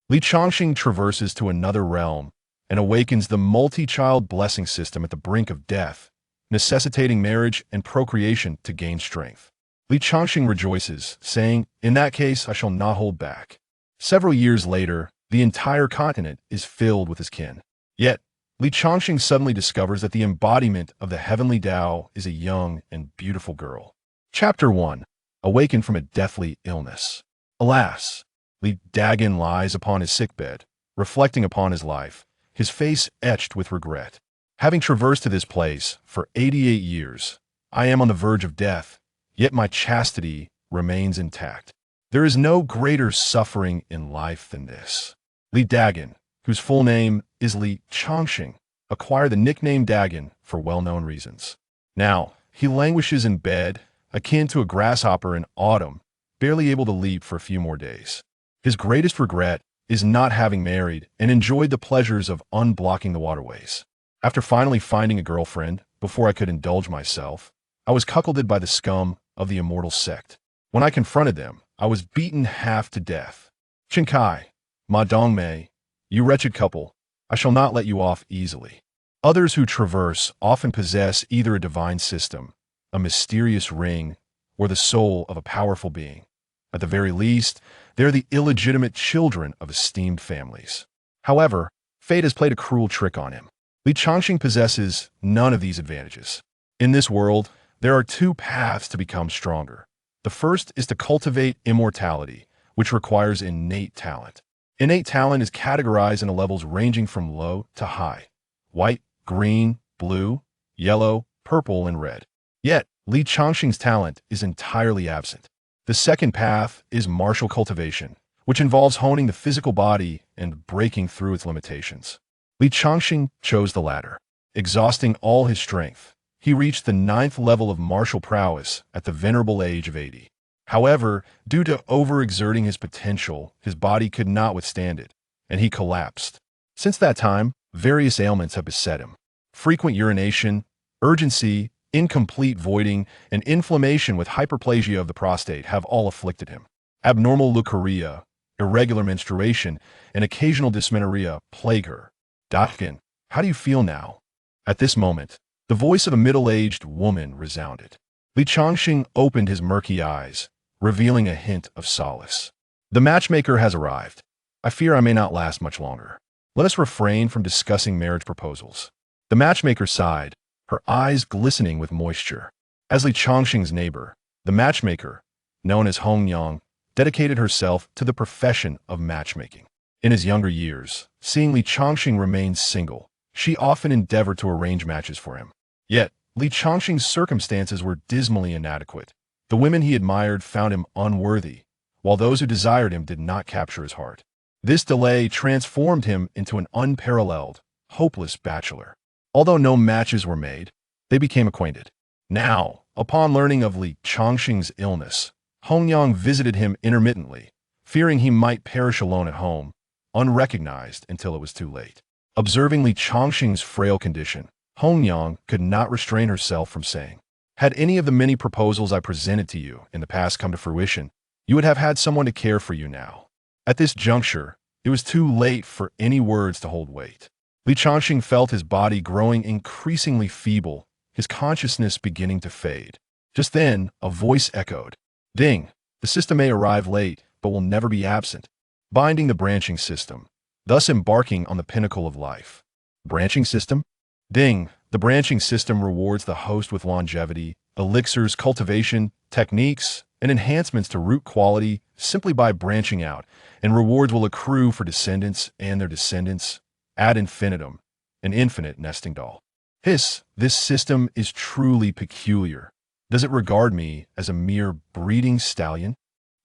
Li Changsheng traverses to another realm and awakens the multi-child blessing system at the brink of death, necessitating marriage and procreation to gain strength. Li Changsheng rejoices, saying, "In that case, I shall not hold back." Several years later, the entire continent is filled with his kin. Yet, Li Changsheng suddenly discovers that the embodiment of the Heavenly Dao is a young and beautiful girl. Chapter 1. Awakened from a deathly illness. Alas, Li Dagan lies upon his sickbed, reflecting upon his life, his face etched with regret. "Having traversed to this place for 88 years, I am on the verge of death, yet my chastity remains intact. There is no greater suffering in life than this." Li Dagan, whose full name is Li Changsheng, acquired the nickname Dagan for well-known reasons. Now, he languishes in bed, akin to a grasshopper in autumn, barely able to leap for a few more days. His greatest regret is not having married and enjoyed the pleasures of unblocking the waterways. "After finally finding a girlfriend, before I could indulge myself, I was cuckolded by the scum of the Immortal sect. When I confronted them, I was beaten half to death. Chinkai, Ma Dongmei, you wretched couple, I shall not let you off easily." Others who traverse often possess either a divine system, a mysterious ring, or the soul of a powerful being. At the very least, they're the illegitimate children of esteemed families. However, fate has played a cruel trick on him. Li Changsheng possesses none of these advantages. In this world, there are two paths to become stronger. The first is to cultivate immortality, which requires innate talent. Innate talent is categorized into levels ranging from low to high: white, green, blue, yellow, purple, and red. Yet, Li Changsheng's talent is entirely absent. The second path is martial cultivation, which involves honing the physical body and breaking through its limitations. Li Changsheng chose the latter. Exhausting all his strength, he reached the 9th level of martial prowess at the venerable age of 80. However, due to overexerting his potential, his body could not withstand it, and he collapsed. Since that time, various ailments have beset him. Frequent urination, urgency, incomplete voiding, and inflammation with hyperplasia of the prostate have all afflicted him. Abnormal leukorrhea, irregular menstruation, and occasional dysmenorrhea plague her. "Dagan, how do you feel now?" At this moment, the voice of a middle-aged woman resounded. Li Changsheng opened his murky eyes, revealing a hint of solace. "The matchmaker has arrived. I fear I may not last much longer. Let us refrain from discussing marriage proposals." The matchmaker sighed, her eyes glistening with moisture. As Li Changsheng's neighbor, the matchmaker, known as Hong Yang, dedicated herself to the profession of matchmaking. In his younger years, seeing Li Changsheng remain single, she often endeavored to arrange matches for him. Yet, Li Changsheng's circumstances were dismally inadequate. The women he admired found him unworthy, while those who desired him did not capture his heart. This delay transformed him into an unparalleled, hopeless bachelor. Although no matches were made, they became acquainted. Now, upon learning of Li Changsheng's illness, Hong Yang visited him intermittently, fearing he might perish alone at home, unrecognized until it was too late. Observing Li Changsheng's frail condition, Hong Yang could not restrain herself from saying, "Had any of the many proposals I presented to you in the past come to fruition, you would have had someone to care for you now." At this juncture, it was too late for any words to hold weight. Li Changsheng felt his body growing increasingly feeble, his consciousness beginning to fade. Just then, a voice echoed, "Ding, the system may arrive late, but will never be absent. Binding the branching system, thus embarking on the pinnacle of life." Branching system? Ding, the branching system rewards the host with longevity, elixirs, cultivation, techniques, and enhancements to root quality simply by branching out, and rewards will accrue for descendants and their descendants, ad infinitum, an infinite nesting doll. This system is truly peculiar. Does it regard me as a mere breeding stallion?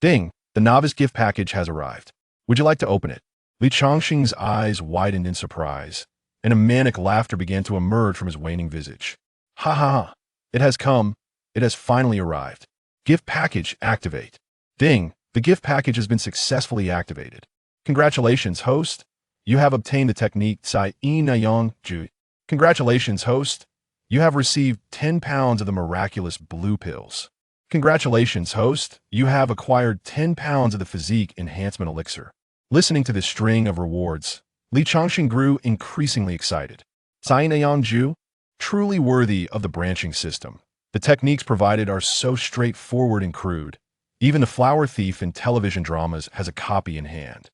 Ding, the novice gift package has arrived. Would you like to open it? Li Changsheng's eyes widened in surprise, and a manic laughter began to emerge from his waning visage. "Ha ha ha! It has come. It has finally arrived. Gift package activate." Ding, the gift package has been successfully activated. "Congratulations, host. You have obtained the technique Tsai Nayong Ju. Congratulations, host. You have received 10 pounds of the miraculous blue pills. Congratulations, host. You have acquired 10 pounds of the physique enhancement elixir. Listening to this string of rewards, Li Changsheng grew increasingly excited. Ju, truly worthy of the branching system. The techniques provided are so straightforward and crude. Even the flower thief in television dramas has a copy in hand.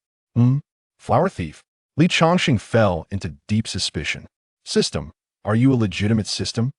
Flower thief? Li Changsheng fell into deep suspicion. System, are you a legitimate system?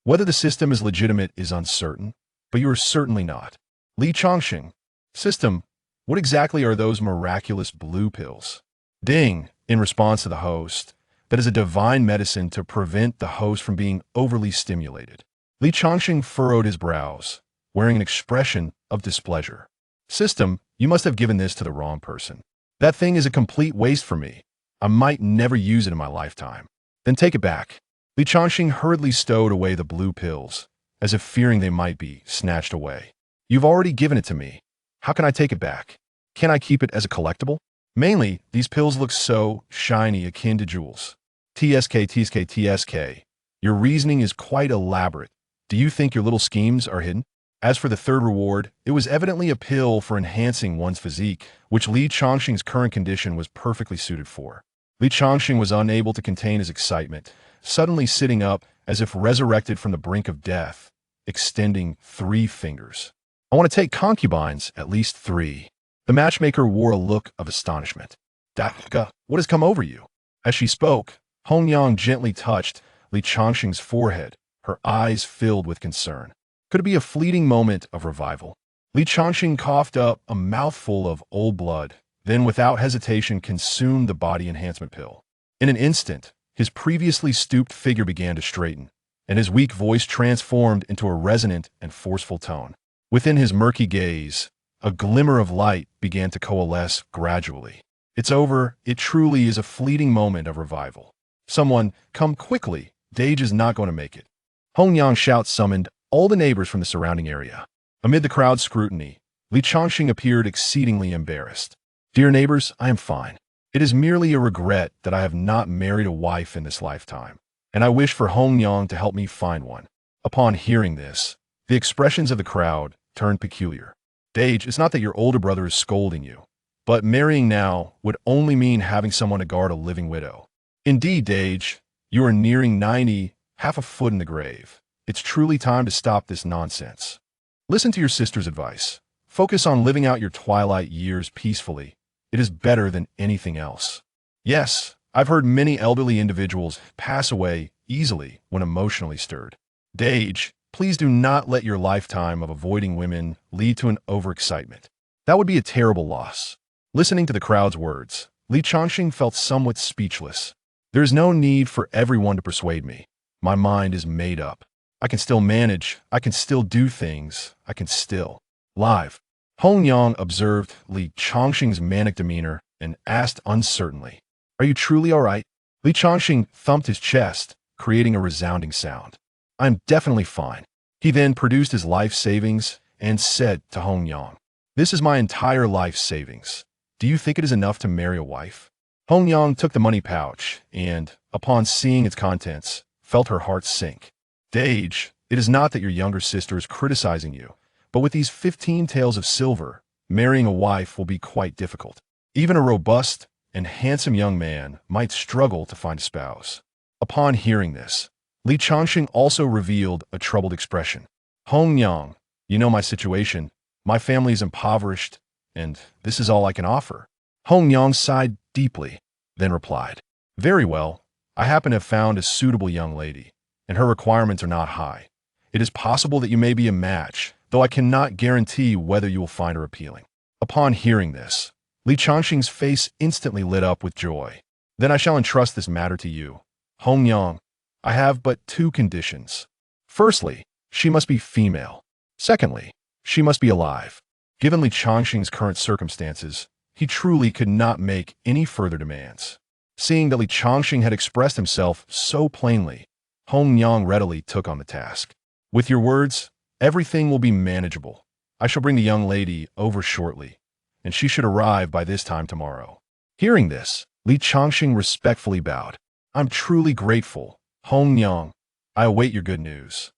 Whether the system is legitimate is uncertain, but you are certainly not. Li Changsheng, system, what exactly are those miraculous blue pills? Ding, in response to the host, that is a divine medicine to prevent the host from being overly stimulated. Li Changsheng furrowed his brows, wearing an expression of displeasure. System, you must have given this to the wrong person. That thing is a complete waste for me. I might never use it in my lifetime. Then take it back. Li Changsheng hurriedly stowed away the blue pills, as if fearing they might be snatched away. You've already given it to me. How can I take it back? Can I keep it as a collectible? Mainly, these pills look so shiny, akin to jewels. TSK. Your reasoning is quite elaborate. Do you think your little schemes are hidden? As for the third reward, it was evidently a pill for enhancing one's physique, which Li Changsheng's current condition was perfectly suited for. Li Changsheng was unable to contain his excitement, suddenly sitting up as if resurrected from the brink of death, extending 3 fingers. I want to take concubines, at least 3. The matchmaker wore a look of astonishment. Daka, what has come over you? As she spoke, Hong Yang gently touched Li Changsheng's forehead, her eyes filled with concern. Could it be a fleeting moment of revival? Li Changsheng coughed up a mouthful of old blood, then without hesitation consumed the body enhancement pill. In an instant, his previously stooped figure began to straighten, and his weak voice transformed into a resonant and forceful tone. Within his murky gaze, a glimmer of light began to coalesce gradually. It's over. It truly is a fleeting moment of revival. Someone, come quickly. Dage is not going to make it. Hong Yang shout summoned all the neighbors from the surrounding area. Amid the crowd's scrutiny, Li Changsheng appeared exceedingly embarrassed. Dear neighbors, I am fine. It is merely a regret that I have not married a wife in this lifetime, and I wish for Hong Yang to help me find one. Upon hearing this, the expressions of the crowd turned peculiar. Dage, it's not that your older brother is scolding you, but marrying now would only mean having someone to guard a living widow. Indeed, Dage, you are nearing 90, half a foot in the grave. It's truly time to stop this nonsense. Listen to your sister's advice. Focus on living out your twilight years peacefully. It is better than anything else. Yes, I've heard many elderly individuals pass away easily when emotionally stirred. Dage, please do not let your lifetime of avoiding women lead to an overexcitement. That would be a terrible loss. Listening to the crowd's words, Li Changsheng felt somewhat speechless. There is no need for everyone to persuade me. My mind is made up. I can still manage. I can still do things. I can still live. Hong Yang observed Li Changsheng's manic demeanor and asked uncertainly, Are you truly all right? Li Changsheng thumped his chest, creating a resounding sound. I am definitely fine. He then produced his life savings and said to Hong Yang, This is my entire life savings. Do you think it is enough to marry a wife? Hong Yang took the money pouch and, upon seeing its contents, felt her heart sink. Dage, it is not that your younger sister is criticizing you, but with these 15 taels of silver, marrying a wife will be quite difficult. Even a robust and handsome young man might struggle to find a spouse. Upon hearing this, Li Changsheng also revealed a troubled expression. Hong Yang, you know my situation. My family is impoverished, and this is all I can offer. Hong Yang sighed deeply, then replied, Very well. I happen to have found a suitable young lady, and her requirements are not high. It is possible that you may be a match, though I cannot guarantee whether you will find her appealing. Upon hearing this, Li Changsheng's face instantly lit up with joy. Then I shall entrust this matter to you. Hong Yang, I have but 2 conditions. Firstly, she must be female. Secondly, she must be alive. Given Li Changsheng's current circumstances, he truly could not make any further demands. Seeing that Li Changsheng had expressed himself so plainly, Hong Yang readily took on the task. With your words, everything will be manageable. I shall bring the young lady over shortly, and she should arrive by this time tomorrow. Hearing this, Li Changsheng respectfully bowed. I'm truly grateful. Hong Yang, I await your good news.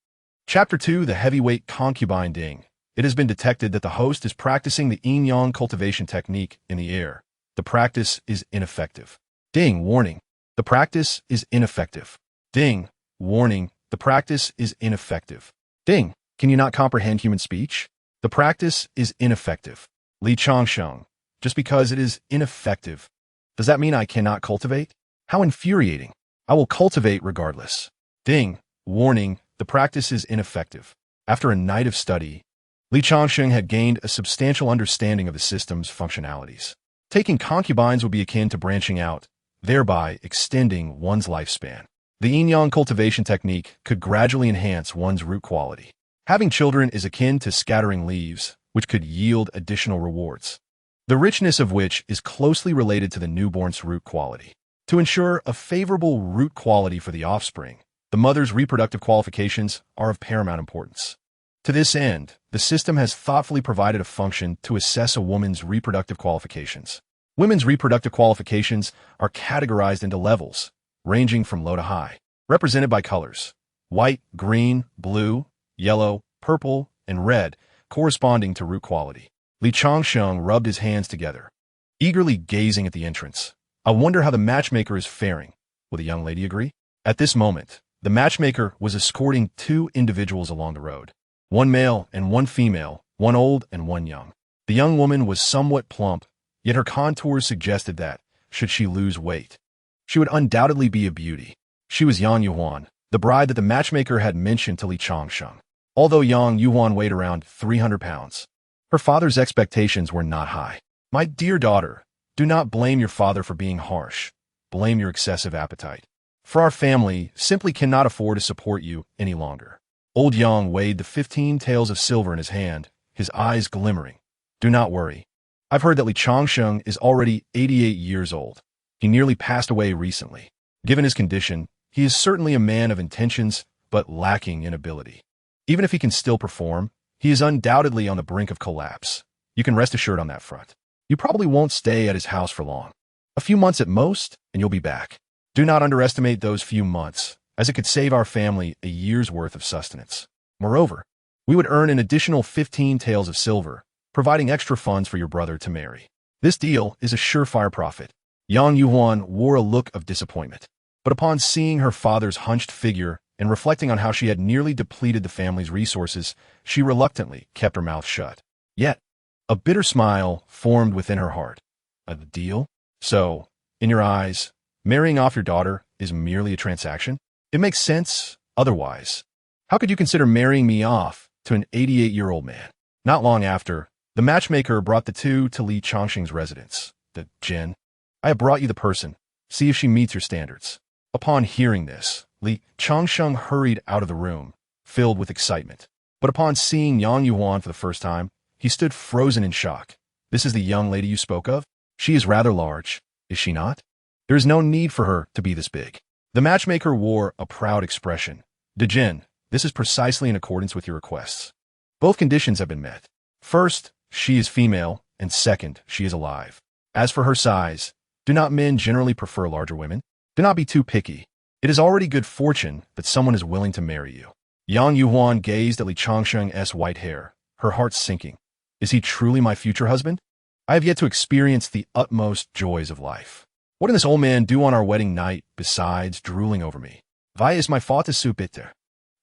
Chapter 2, The Heavyweight Concubine Ding. It has been detected that the host is practicing the yin-yang cultivation technique in the air. the practice is ineffective. Ding, warning. The practice is ineffective. Ding, warning. The practice is ineffective. Ding, can you not comprehend human speech? The practice is ineffective. Li Changsheng, just because it is ineffective, does that mean I cannot cultivate? How infuriating. I will cultivate regardless. Ding, warning, the practice is ineffective. After a night of study, Li Changsheng had gained a substantial understanding of the system's functionalities. Taking concubines would be akin to branching out, thereby extending one's lifespan. The yin-yang cultivation technique could gradually enhance one's root quality. Having children is akin to scattering leaves, which could yield additional rewards, the richness of which is closely related to the newborn's root quality. To ensure a favorable root quality for the offspring, the mother's reproductive qualifications are of paramount importance. To this end, the system has thoughtfully provided a function to assess a woman's reproductive qualifications. Women's reproductive qualifications are categorized into levels, ranging from low to high, represented by colors: white, green, blue, yellow, purple, and red, corresponding to root quality. Li Changsheng rubbed his hands together, eagerly gazing at the entrance. I wonder how the matchmaker is faring. Will the young lady agree? At this moment, the matchmaker was escorting two individuals along the road. One male and one female, one old and one young. The young woman was somewhat plump, yet her contours suggested that, should she lose weight, she would undoubtedly be a beauty. She was Yang Yuan, the bride that the matchmaker had mentioned to Li Changsheng. Although Yang Yuan weighed around 300 pounds, her father's expectations were not high. My dear daughter, do not blame your father for being harsh. Blame your excessive appetite. For our family simply cannot afford to support you any longer. Old Yang weighed the 15 taels of silver in his hand, his eyes glimmering. Do not worry. I've heard that Li Changsheng is already 88 years old. He nearly passed away recently. Given his condition, he is certainly a man of intentions, but lacking in ability. Even if he can still perform, he is undoubtedly on the brink of collapse. You can rest assured on that front. You probably won't stay at his house for long. A few months at most, and you'll be back. Do not underestimate those few months, as it could save our family a year's worth of sustenance. Moreover, we would earn an additional 15 taels of silver, providing extra funds for your brother to marry. This deal is a surefire profit. Yang Yuan wore a look of disappointment, but upon seeing her father's hunched figure and reflecting on how she had nearly depleted the family's resources, she reluctantly kept her mouth shut. Yet, a bitter smile formed within her heart. A deal? So, in your eyes, marrying off your daughter is merely a transaction? It makes sense otherwise. How could you consider marrying me off to an 88-year-old man? Not long after, the matchmaker brought the two to Li Changsheng's residence. The Jin, I have brought you the person. See if she meets your standards. Upon hearing this, Li Changsheng hurried out of the room, filled with excitement. But upon seeing Yang Yuan for the first time, he stood frozen in shock. This is the young lady you spoke of? She is rather large, is she not? There is no need for her to be this big. The matchmaker wore a proud expression. Dejin, this is precisely in accordance with your requests. Both conditions have been met. First, she is female, and second, she is alive. As for her size, do not men generally prefer larger women? Do not be too picky. It is already good fortune that someone is willing to marry you. Yang Yuan gazed at Li Changsheng's white hair, her heart sinking. Is he truly my future husband? I have yet to experience the utmost joys of life. What can this old man do on our wedding night besides drooling over me? Why is my faute so bitter?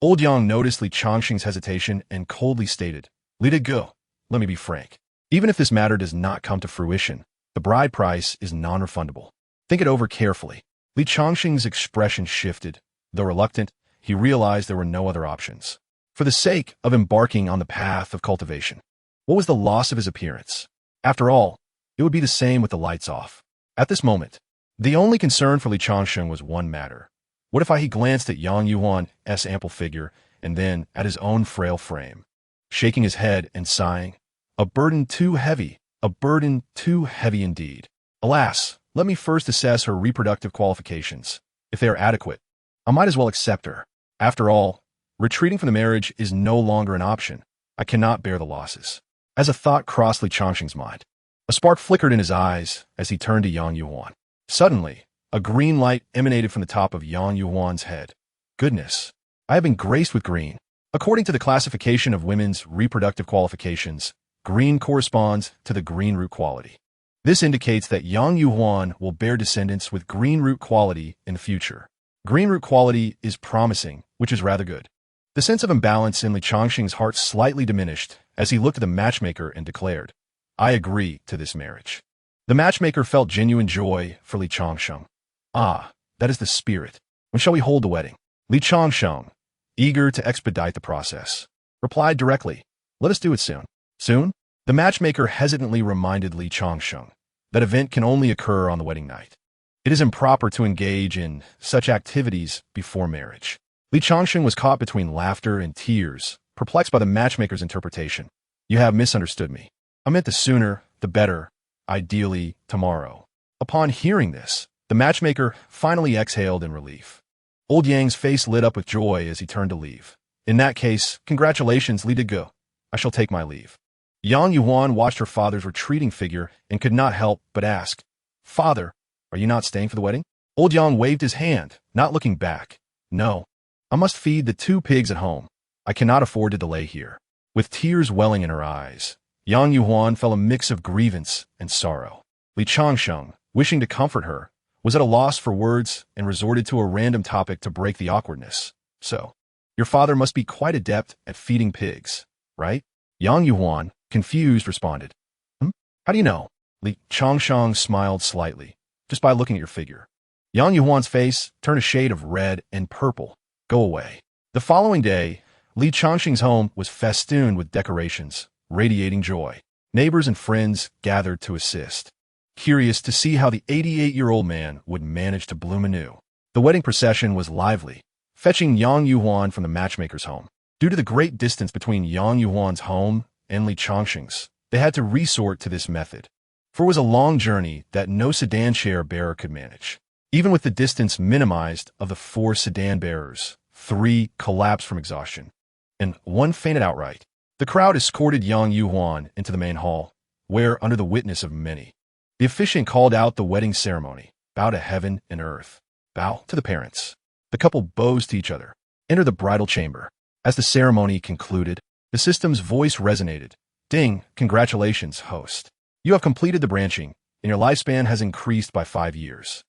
Old Yang noticed Li Changsheng's hesitation and coldly stated, Let it go. Let me be frank. Even if this matter does not come to fruition, the bride price is non-refundable. Think it over carefully. Li Changsheng's expression shifted. Though reluctant, he realized there were no other options. For the sake of embarking on the path of cultivation, what was the loss of his appearance? After all, it would be the same with the lights off. At this moment, the only concern for Li Changsheng was one matter. What if he glanced at Yang Yuan's ample figure and then at his own frail frame, shaking his head and sighing, a burden too heavy indeed. Alas, let me first assess her reproductive qualifications. If they are adequate, I might as well accept her. After all, retreating from the marriage is no longer an option. I cannot bear the losses. As a thought crossed Li Changsheng's mind, a spark flickered in his eyes as he turned to Yang Yuan. Suddenly, a green light emanated from the top of Yang Yuan's head. Goodness, I have been graced with green. According to the classification of women's reproductive qualifications, green corresponds to the green root quality. This indicates that Yang Yuhuan will bear descendants with green root quality in the future. Green root quality is promising, which is rather good. The sense of imbalance in Li Changsheng's heart slightly diminished as he looked at the matchmaker and declared, "I agree to this marriage." The matchmaker felt genuine joy for Li Changsheng. "Ah, that is the spirit. When shall we hold the wedding?" Li Changsheng, eager to expedite the process, replied directly, "Let us do it soon." Soon? The matchmaker hesitantly reminded Li Changsheng that event can only occur on the wedding night. It is improper to engage in such activities before marriage. Li Changsheng was caught between laughter and tears, perplexed by the matchmaker's interpretation. "You have misunderstood me. I meant the sooner, the better, ideally tomorrow." Upon hearing this, the matchmaker finally exhaled in relief. Old Yang's face lit up with joy as he turned to leave. "In that case, congratulations, Li Go. I shall take my leave." Yang Yuhuan watched her father's retreating figure and could not help but ask, "Father, are you not staying for the wedding?" Old Yang waved his hand, not looking back. "No. I must feed the 2 pigs at home. I cannot afford to delay here." With tears welling in her eyes, Yang Yuhuan felt a mix of grievance and sorrow. Li Changsheng, wishing to comfort her, was at a loss for words and resorted to a random topic to break the awkwardness. "So, your father must be quite adept at feeding pigs, right?" Yang Yuhuan, confused, responded, "How do you know?" Li Changsheng smiled slightly, "Just by looking at your figure." Yang Yuhuan's face turned a shade of red and purple. "Go away." The following day, Li Changsheng's home was festooned with decorations, radiating joy. Neighbors and friends gathered to assist, curious to see how the 88-year-old man would manage to bloom anew. The wedding procession was lively, fetching Yang Yuhuan from the matchmaker's home. Due to the great distance between Yang Yuhuan's home and Li Changsheng's, they had to resort to this method, for it was a long journey that no sedan chair bearer could manage. Even with the distance minimized of the 4 sedan bearers, 3 collapsed from exhaustion, and 1 fainted outright. The crowd escorted Yang Yuhuan into the main hall, where, under the witness of many, the officiant called out the wedding ceremony. "Bow to heaven and earth. Bow to the parents." The couple bows to each other. "Enter the bridal chamber." As the ceremony concluded, the system's voice resonated. "Ding, congratulations, host. You have completed the branching, and your lifespan has increased by 5 years.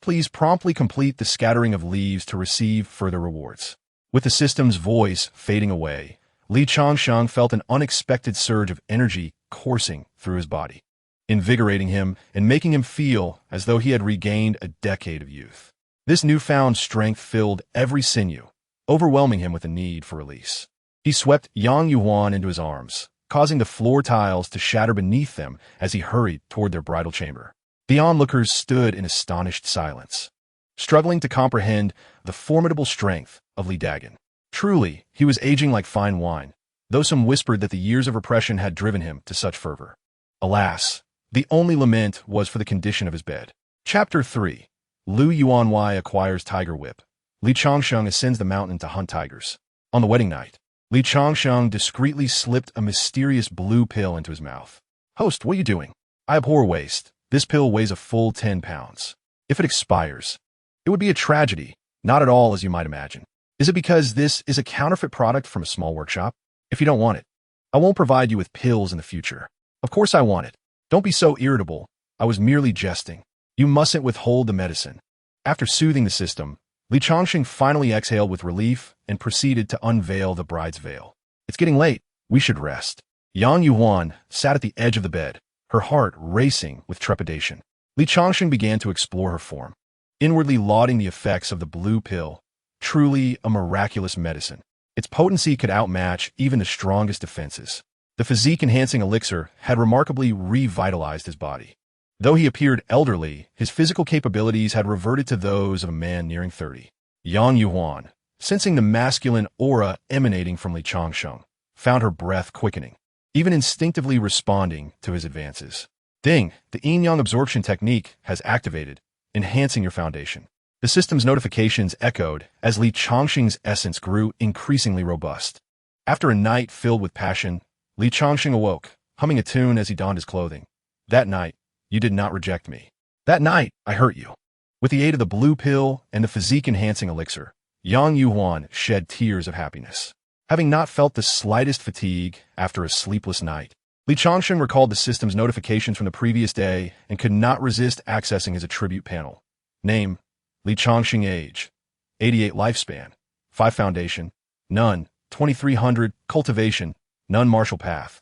Please promptly complete the scattering of leaves to receive further rewards." With the system's voice fading away, Li Changsheng felt an unexpected surge of energy coursing through his body, invigorating him and making him feel as though he had regained a decade of youth. This newfound strength filled every sinew, overwhelming him with a need for release. He swept Yang Yuhuan into his arms, causing the floor tiles to shatter beneath them as he hurried toward their bridal chamber. The onlookers stood in astonished silence, struggling to comprehend the formidable strength of Li Dagan. Truly, he was aging like fine wine, though some whispered that the years of repression had driven him to such fervor. Alas, the only lament was for the condition of his bed. Chapter 3. Lu Yuanwei acquires tiger whip. Li Changsheng ascends the mountain to hunt tigers. On the wedding night, Li Changsheng discreetly slipped a mysterious blue pill into his mouth. "Host, what are you doing?" "I abhor waste. This pill weighs a full 10 pounds. If it expires, it would be a tragedy, not at all as you might imagine. Is it because this is a counterfeit product from a small workshop? If you don't want it, I won't provide you with pills in the future." "Of course I want it. Don't be so irritable. I was merely jesting. You mustn't withhold the medicine." After soothing the system, Li Changsheng finally exhaled with relief and proceeded to unveil the bride's veil. "It's getting late. We should rest." Yang Yuhuan sat at the edge of the bed, her heart racing with trepidation. Li Changsheng began to explore her form, inwardly lauding the effects of the blue pill. Truly a miraculous medicine. Its potency could outmatch even the strongest defenses. The physique-enhancing elixir had remarkably revitalized his body. Though he appeared elderly, his physical capabilities had reverted to those of a man nearing 30. Yang Yuhuan, sensing the masculine aura emanating from Li Changsheng, found her breath quickening, even instinctively responding to his advances. "Ding, the yin-yang absorption technique has activated, enhancing your foundation." The system's notifications echoed as Li Changsheng's essence grew increasingly robust. After a night filled with passion, Li Changsheng awoke, humming a tune as he donned his clothing. "That night, you did not reject me. That night, I hurt you." With the aid of the blue pill and the physique-enhancing elixir, Yang Yuhuan shed tears of happiness. Having not felt the slightest fatigue after a sleepless night, Li Changsheng recalled the system's notifications from the previous day and could not resist accessing his attribute panel. Name: Li Changsheng. Age: 88. Lifespan: 5. Foundation: none. 2300. Cultivation: none. Martial path: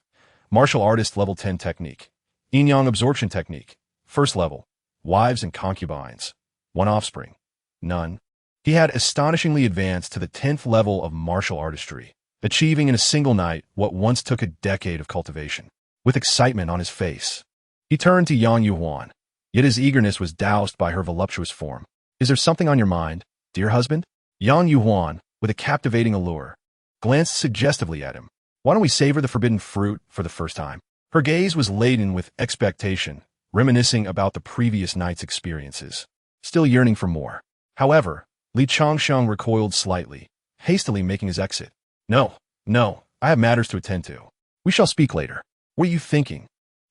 martial artist level 10 technique. Yin-yang absorption technique: first level. Wives and concubines: 1 offspring: none. He had astonishingly advanced to the 10th level of martial artistry, achieving in a single night what once took a decade of cultivation. With excitement on his face, he turned to Yang Yuhuan, yet his eagerness was doused by her voluptuous form. Is there something on your mind, dear husband? Yang Yuhuan, with a captivating allure, glanced suggestively at him. Why don't we savor the forbidden fruit for the first time? Her gaze was laden with expectation, reminiscing about the previous night's experiences, still yearning for more. However, Li Changsheng recoiled slightly, hastily making his exit. No, I have matters to attend to. We shall speak later. What are you thinking,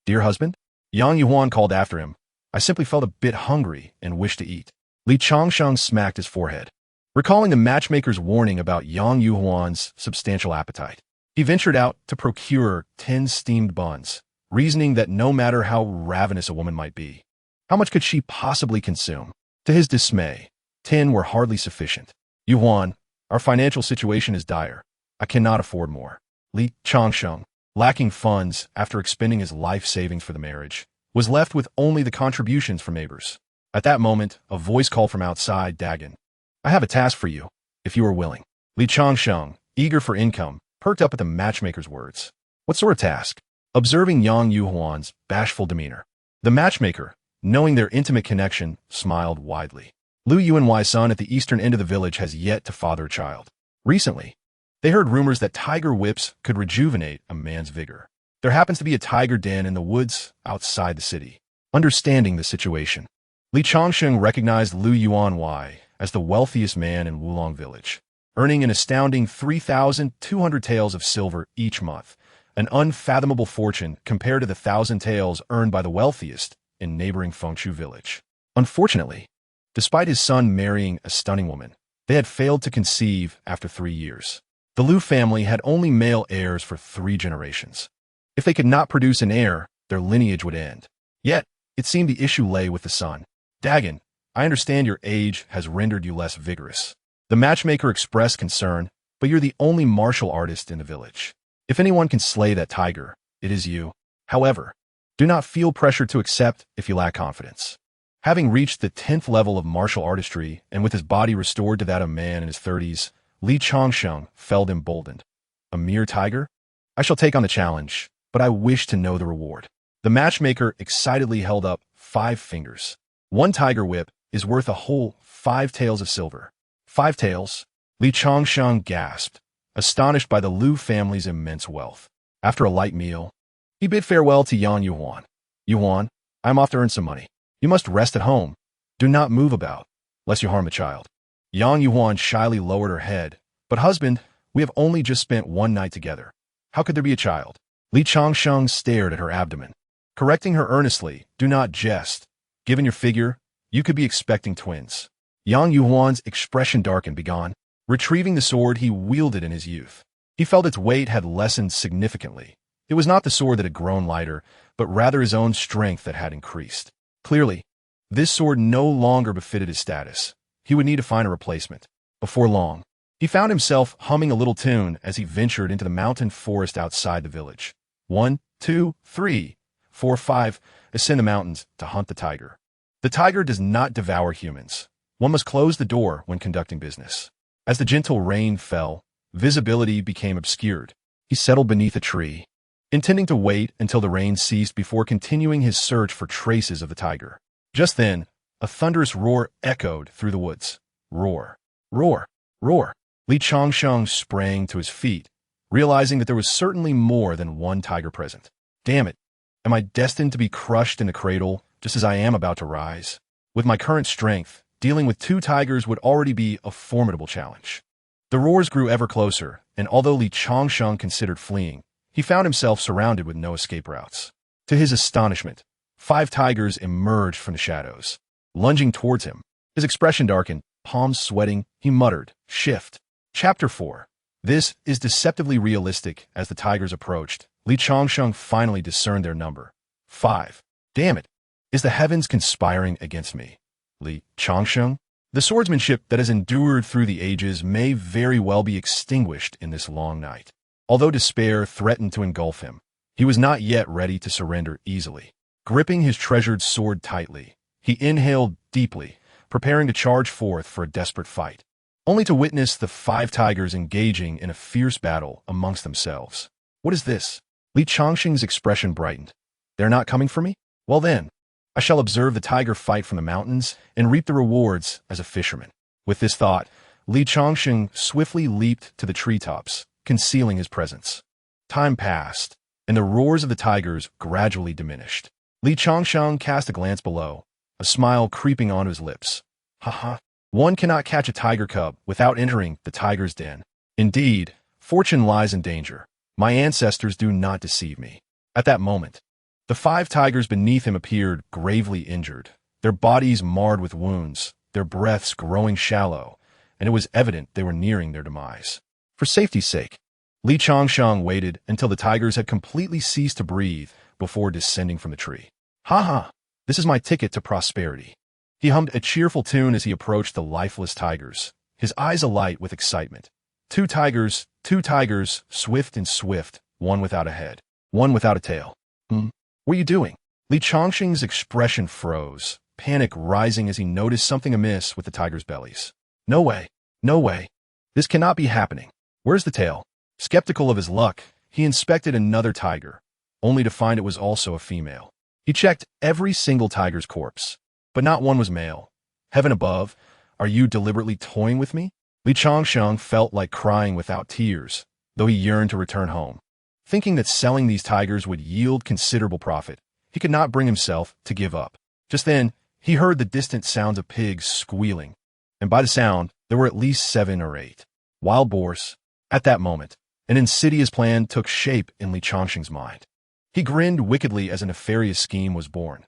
dear husband? Yang Yuhuan called after him. I simply felt a bit hungry and wished to eat. Li Changsheng smacked his forehead, recalling the matchmaker's warning about Yang Yuhuan's substantial appetite. He ventured out to procure 10 steamed buns, reasoning that no matter how ravenous a woman might be, how much could she possibly consume? To his dismay, 10 were hardly sufficient. Yuhuan, our financial situation is dire. I cannot afford more. Li Changsheng, lacking funds after expending his life savings for the marriage, was left with only the contributions from neighbors. At that moment, a voice called from outside Dagon. I have a task for you, if you are willing. Li Changsheng, eager for income, perked up at the matchmaker's words. What sort of task? Observing Yang Yuhuan's bashful demeanor, the matchmaker, knowing their intimate connection, smiled widely. Lu Yuanwai's son at the eastern end of the village has yet to father a child. Recently, they heard rumors that tiger whips could rejuvenate a man's vigor. There happens to be a tiger den in the woods outside the city. Understanding the situation, Li Changsheng recognized Lu Yuanwai as the wealthiest man in Wulong village, earning an astounding 3,200 taels of silver each month, an unfathomable fortune compared to the 1,000 taels earned by the wealthiest in neighboring Fengshu village. Unfortunately, despite his son marrying a stunning woman, they had failed to conceive after 3 years. The Lu family had only male heirs for 3 generations. If they could not produce an heir, their lineage would end. Yet, it seemed the issue lay with the son. Dagon, I understand your age has rendered you less vigorous. The matchmaker expressed concern, but you're the only martial artist in the village. If anyone can slay that tiger, it is you. However, do not feel pressure to accept if you lack confidence. Having reached the 10th level of martial artistry and with his body restored to that of a man in his 30s, Li Changsheng felt emboldened. A mere tiger? I shall take on the challenge, but I wish to know the reward. The matchmaker excitedly held up 5 fingers. 1 tiger whip is worth a whole 5 taels of silver. 5 taels? Li Changsheng gasped, astonished by the Lu family's immense wealth. After a light meal, he bid farewell to Yang Yuhuan. Yuhuan, I am off to earn some money. You must rest at home. Do not move about, lest you harm the child. Yang Yuhuan shyly lowered her head. But husband, we have only just spent 1 night together. How could there be a child? Li Changsheng stared at her abdomen, correcting her earnestly. Do not jest. Given your figure, you could be expecting twins. Yang Yuhuan's expression darkened. Begone. Retrieving the sword he wielded in his youth, he felt its weight had lessened significantly. It was not the sword that had grown lighter, but rather his own strength that had increased. Clearly, this sword no longer befitted his status. He would need to find a replacement. Before long, he found himself humming a little tune as he ventured into the mountain forest outside the village. 1, 2, 3, 4, 5, ascend the mountains to hunt the tiger. The tiger does not devour humans. One must close the door when conducting business. As the gentle rain fell, visibility became obscured. He settled beneath a tree, intending to wait until the rain ceased before continuing his search for traces of the tiger. Just then, a thunderous roar echoed through the woods. Roar, roar, roar. Li Changsheng sprang to his feet, realizing that there was certainly more than 1 tiger present. Damn it, am I destined to be crushed in the cradle just as I am about to rise? With my current strength, dealing with 2 tigers would already be a formidable challenge. The roars grew ever closer, and although Li Changsheng considered fleeing, he found himself surrounded with no escape routes. To his astonishment, 5 tigers emerged from the shadows, lunging towards him. His expression darkened, palms sweating, he muttered, Shift. Chapter 4. This is deceptively realistic as the tigers approached. Li Changsheng finally discerned their number. 5. Damn it! Is the heavens conspiring against me? Li Changsheng? The swordsmanship that has endured through the ages may very well be extinguished in this long night. Although despair threatened to engulf him, he was not yet ready to surrender easily. Gripping his treasured sword tightly, he inhaled deeply, preparing to charge forth for a desperate fight, only to witness the 5 tigers engaging in a fierce battle amongst themselves. What is this? Li Changsheng's expression brightened. They're not coming for me? Well then, I shall observe the tiger fight from the mountains and reap the rewards as a fisherman. With this thought, Li Changsheng swiftly leaped to the treetops, concealing his presence. Time passed, and the roars of the tigers gradually diminished. Li Changsheng cast a glance below, a smile creeping onto his lips. Haha, one cannot catch a tiger cub without entering the tiger's den. Indeed, fortune lies in danger. My ancestors do not deceive me. At that moment, the 5 tigers beneath him appeared gravely injured, their bodies marred with wounds, their breaths growing shallow, and it was evident they were nearing their demise. For safety's sake, Li Changsheng waited until the tigers had completely ceased to breathe before descending from the tree. Ha! This is my ticket to prosperity. He hummed a cheerful tune as he approached the lifeless tigers, his eyes alight with excitement. 2 tigers, swift and swift, one without a head, one without a tail. What are you doing? Li Changsheng's expression froze, panic rising as he noticed something amiss with the tigers' bellies. No way. This cannot be happening. Where's the tail? Skeptical of his luck, he inspected another tiger, only to find it was also a female. He checked every single tiger's corpse, but not one was male. Heaven above, are you deliberately toying with me? Li Changsheng felt like crying without tears, though he yearned to return home. Thinking that selling these tigers would yield considerable profit, he could not bring himself to give up. Just then, he heard the distant sounds of pigs squealing, and by the sound, there were at least 7 or 8 wild boars. At that moment, an insidious plan took shape in Li Changsheng's mind. He grinned wickedly as a nefarious scheme was born.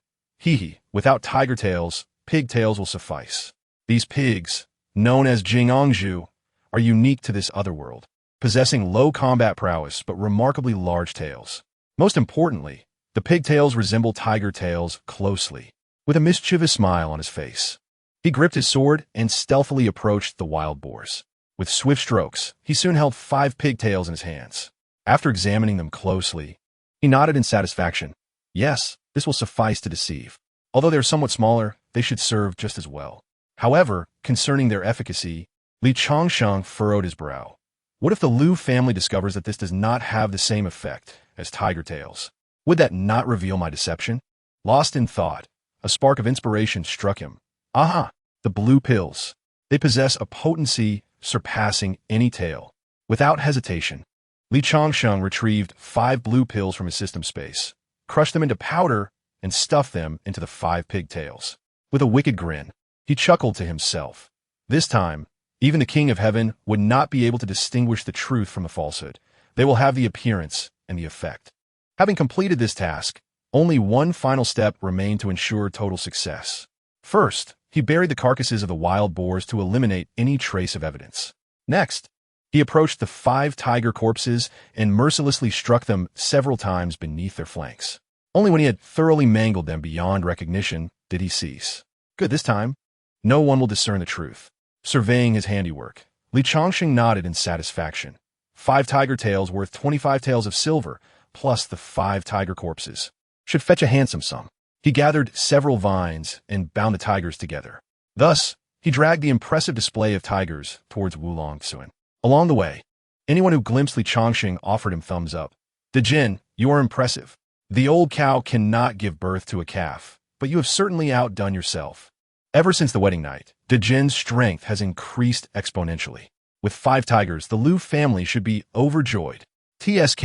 Without tiger tails, pig tails will suffice. These pigs, known as Jingangzhu, are unique to this other world, possessing low combat prowess but remarkably large tails. Most importantly, the pigtails resemble tiger tails closely, with a mischievous smile on his face. He gripped his sword and stealthily approached the wild boars. With swift strokes, he soon held 5 pigtails in his hands. After examining them closely, he nodded in satisfaction. Yes, this will suffice to deceive. Although they are somewhat smaller, they should serve just as well. However, concerning their efficacy, Li Changsheng furrowed his brow. What if the Liu family discovers that this does not have the same effect as tiger tails? Would that not reveal my deception? Lost in thought, a spark of inspiration struck him. Aha! The blue pills. They possess a potency surpassing any tail. Without hesitation, Li Changsheng retrieved 5 blue pills from his system space, crushed them into powder, and stuffed them into the 5 pigtails. With a wicked grin, he chuckled to himself. This time, even the King of Heaven would not be able to distinguish the truth from the falsehood. They will have the appearance and the effect. Having completed this task, only one final step remained to ensure total success. First, he buried the carcasses of the wild boars to eliminate any trace of evidence. Next, he approached the 5 tiger corpses and mercilessly struck them several times beneath their flanks. Only when he had thoroughly mangled them beyond recognition did he cease. Good, this time, no one will discern the truth. Surveying his handiwork, Li Changsheng nodded in satisfaction. 5 tiger tails worth 25 taels of silver, plus the 5 tiger corpses. Should fetch a handsome sum. He gathered several vines and bound the tigers together. Thus, he dragged the impressive display of tigers towards Wulongtsuan. Along the way, anyone who glimpsed Li Changsheng offered him thumbs up. Dejin, you are impressive. The old cow cannot give birth to a calf, but you have certainly outdone yourself. Ever since the wedding night, Dejin's strength has increased exponentially. With 5 tigers, the Liu family should be overjoyed. TSK.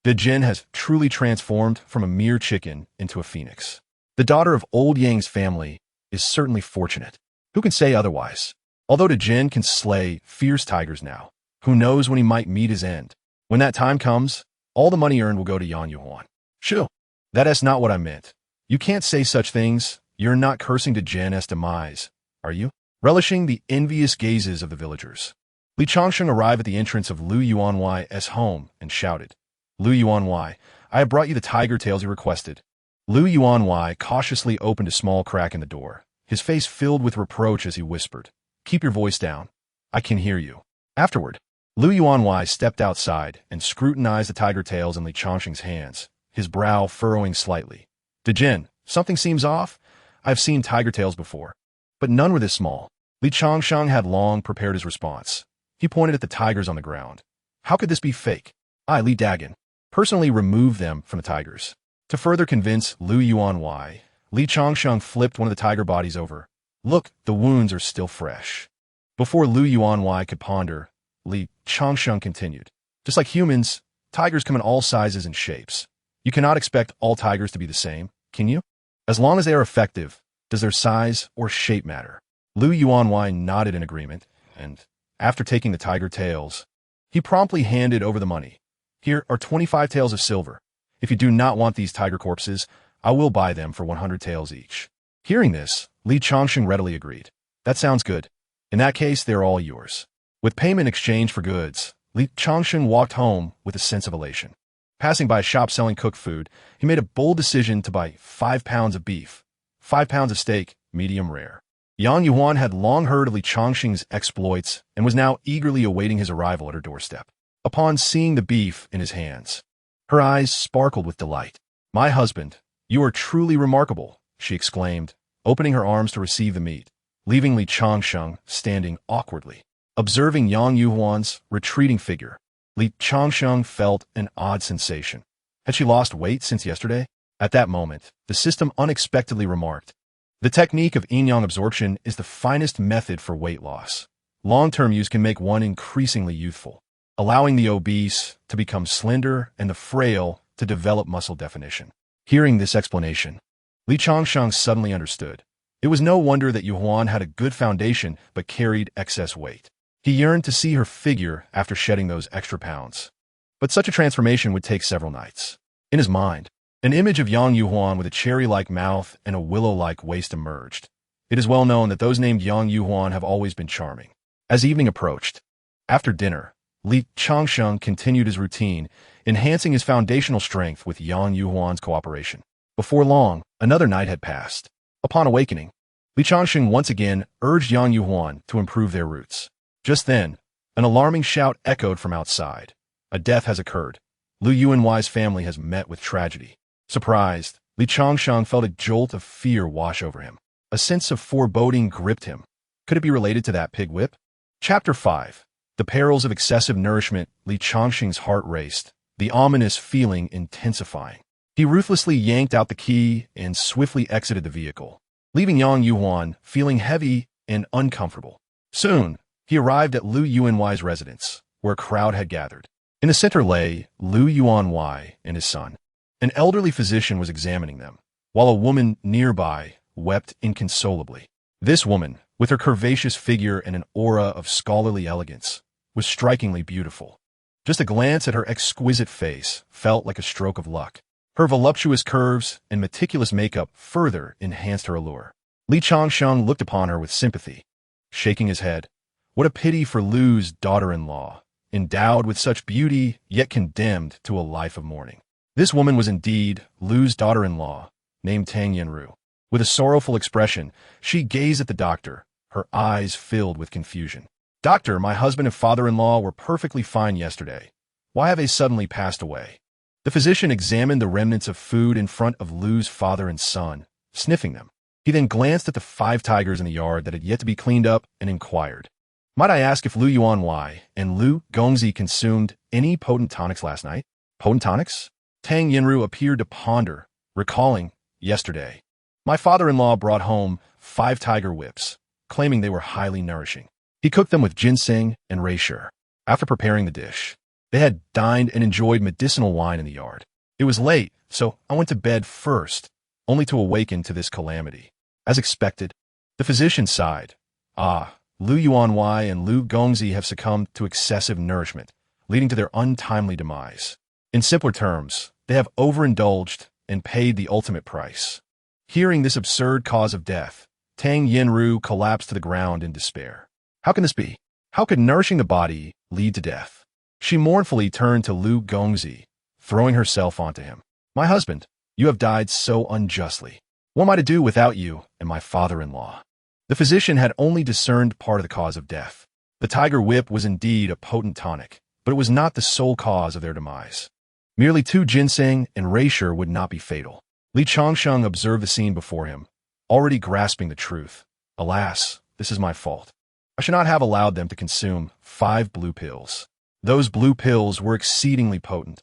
Dejin has truly transformed from a mere chicken into a phoenix. The daughter of old Yang's family is certainly fortunate. Who can say otherwise? Although Dejin can slay fierce tigers now, who knows when he might meet his end? When that time comes, all the money earned will go to Yan Yuhuan. Shoo, that is not what I meant. You can't say such things. You're not cursing Dejin's demise, are you? Relishing the envious gazes of the villagers, Li Changsheng arrived at the entrance of Lu Yuanwai's home and shouted, "Lu Yuanwai, I have brought you the tiger tails you requested." Lu Yuanwai cautiously opened a small crack in the door, his face filled with reproach as he whispered, "Keep your voice down. I can hear you." Afterward, Lu Yuanwai stepped outside and scrutinized the tiger tails in Li Changsheng's hands, his brow furrowing slightly. "Dijin, something seems off. I've seen tiger tails before, but none were this small." Li Changsheng had long prepared his response. He pointed at the tigers on the ground. "How could this be fake? I, Li Dagan, personally removed them from the tigers." To further convince Lu Yuanwai, Li Changsheng flipped one of the tiger bodies over. "Look, the wounds are still fresh." Before Lu Yuanwai could ponder, Li Changsheng continued, "Just like humans, tigers come in all sizes and shapes. You cannot expect all tigers to be the same, can you? As long as they are effective, does their size or shape matter?" Lu Yuanwai nodded in agreement, and, after taking the tiger tails, he promptly handed over the money. "Here are 25 taels of silver. If you do not want these tiger corpses, I will buy them for 100 taels each." Hearing this, Li Changsheng readily agreed. "That sounds good. In that case, they are all yours." With payment exchanged for goods, Li Changsheng walked home with a sense of elation. Passing by a shop selling cooked food, he made a bold decision to buy 5 pounds of beef, 5 pounds of steak, medium rare. Yang Yuan had long heard of Li Changsheng's exploits and was now eagerly awaiting his arrival at her doorstep. Upon seeing the beef in his hands, her eyes sparkled with delight. "My husband, you are truly remarkable," she exclaimed, opening her arms to receive the meat, leaving Li Changsheng standing awkwardly. Observing Yang Yuan's retreating figure, Li Changsheng felt an odd sensation. Had she lost weight since yesterday? At that moment, the system unexpectedly remarked, "The technique of yin-yang absorption is the finest method for weight loss. Long-term use can make one increasingly youthful, allowing the obese to become slender and the frail to develop muscle definition." Hearing this explanation, Li Changsheng suddenly understood. It was no wonder that Yuan had a good foundation but carried excess weight. He yearned to see her figure after shedding those extra pounds. But such a transformation would take several nights. In his mind, an image of Yang Yuan with a cherry-like mouth and a willow-like waist emerged. It is well known that those named Yang Yuan have always been charming. As evening approached, after dinner, Li Changsheng continued his routine, enhancing his foundational strength with Yang Yuan's cooperation. Before long, another night had passed. Upon awakening, Li Changsheng once again urged Yang Yuan to improve their roots. Just then, an alarming shout echoed from outside. "A death has occurred. Lu Yuanwai's family has met with tragedy." Surprised, Li Changsheng felt a jolt of fear wash over him. A sense of foreboding gripped him. Could it be related to that pig whip? Chapter 5. The Perils of Excessive Nourishment. Li Changsheng's heart raced, the ominous feeling intensifying. He ruthlessly yanked out the key and swiftly exited the vehicle, leaving Yang Yuan feeling heavy and uncomfortable. Soon, he arrived at Lu Yuanwai's residence, where a crowd had gathered. In the center lay Lu Yuanwai and his son. An elderly physician was examining them, while a woman nearby wept inconsolably. This woman, with her curvaceous figure and an aura of scholarly elegance, was strikingly beautiful. Just a glance at her exquisite face felt like a stroke of luck. Her voluptuous curves and meticulous makeup further enhanced her allure. Li Changsheng looked upon her with sympathy, shaking his head. What a pity for Lu's daughter-in-law, endowed with such beauty yet condemned to a life of mourning. This woman was indeed Lu's daughter-in-law, named Tang Yenru. With a sorrowful expression, she gazed at the doctor, her eyes filled with confusion. "Doctor, my husband and father-in-law were perfectly fine yesterday. Why have they suddenly passed away?" The physician examined the remnants of food in front of Lu's father and son, sniffing them. He then glanced at the 5 tigers in the yard that had yet to be cleaned up and inquired, "Might I ask if Lu Yuanwai and Lu Gongzi consumed any potent tonics last night?" "Potent tonics?" Tang Yenru appeared to ponder, recalling, "Yesterday, my father-in-law brought home 5 tiger whips, claiming they were highly nourishing. He cooked them with ginseng and reisher. After preparing the dish, they had dined and enjoyed medicinal wine in the yard. It was late, so I went to bed first, only to awaken to this calamity." As expected, the physician sighed. Lu Yuanwai and Lu Gongzi have succumbed to excessive nourishment, leading to their untimely demise. In simpler terms, they have overindulged and paid the ultimate price. Hearing this absurd cause of death, Tang Yenru collapsed to the ground in despair. How can this be? How could nourishing the body lead to death? She mournfully turned to Lu Gongzi, throwing herself onto him. My husband, you have died so unjustly. What am I to do without you and my father-in-law? The physician had only discerned part of the cause of death. The tiger whip was indeed a potent tonic, but it was not the sole cause of their demise. Merely 2 ginseng and reisher would not be fatal. Li Changsheng observed the scene before him, already grasping the truth. Alas, this is my fault. I should not have allowed them to consume 5 blue pills. Those blue pills were exceedingly potent,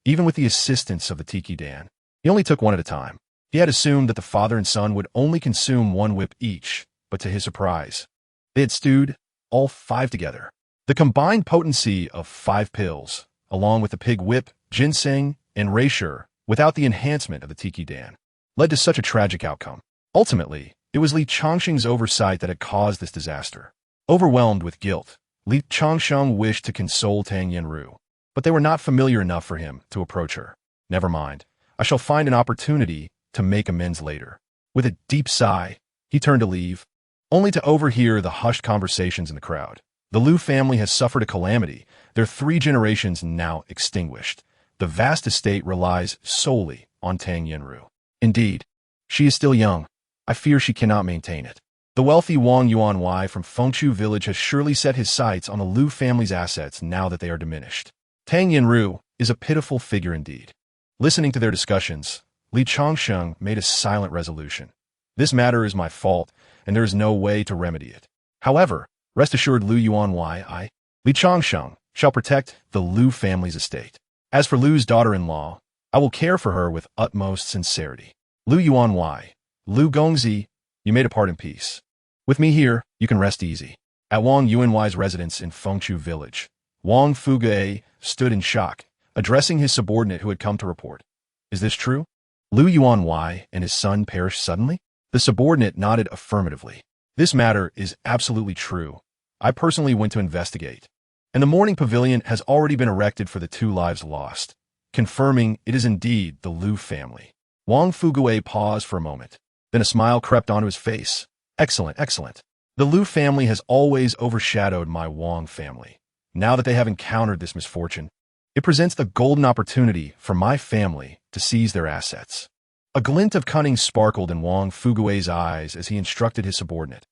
even with the assistance of the Tiki Dan. He only took one at a time. He had assumed that the father and son would only consume 1 whip each, but to his surprise, they had stewed all 5 together. The combined potency of 5 pills, along with the pig whip, ginseng, and reisher, without the enhancement of the Tiki Dan, led to such a tragic outcome. Ultimately, it was Li Changsheng's oversight that had caused this disaster. Overwhelmed with guilt, Li Changsheng wished to console Tang Yinru, but they were not familiar enough for him to approach her. Never mind, I shall find an opportunity to make amends later. With a deep sigh, he turned to leave, only to overhear the hushed conversations in the crowd. The Liu family has suffered a calamity, their 3 generations now extinguished. The vast estate relies solely on Tang Yinru. Indeed, she is still young. I fear she cannot maintain it. The wealthy Wang Yuanwei from Fengchu village has surely set his sights on the Liu family's assets now that they are diminished. Tang Yinru is a pitiful figure indeed. Listening to their discussions, Li Changsheng made a silent resolution. This matter is my fault, and there is no way to remedy it. However, rest assured Liu Yuanwei, Li Changsheng, shall protect the Liu family's estate. As for Liu's daughter-in-law, I will care for her with utmost sincerity. Liu Yuanwei, Lu Gongzi, you may depart in peace. With me here, you can rest easy. At Wang Yuanwei's residence in Fengchu village, Wang Fugue stood in shock, addressing his subordinate who had come to report. Is this true? Liu Yuanwei and his son perished suddenly? The subordinate nodded affirmatively. This matter is absolutely true. I personally went to investigate, and the mourning pavilion has already been erected for the 2 lives lost, confirming it is indeed the Liu family. Wang Fugue paused for a moment. Then a smile crept onto his face. Excellent, excellent. The Liu family has always overshadowed my Wang family. Now that they have encountered this misfortune, it presents the golden opportunity for my family to seize their assets. A glint of cunning sparkled in Wang Fugue's eyes as he instructed his subordinate.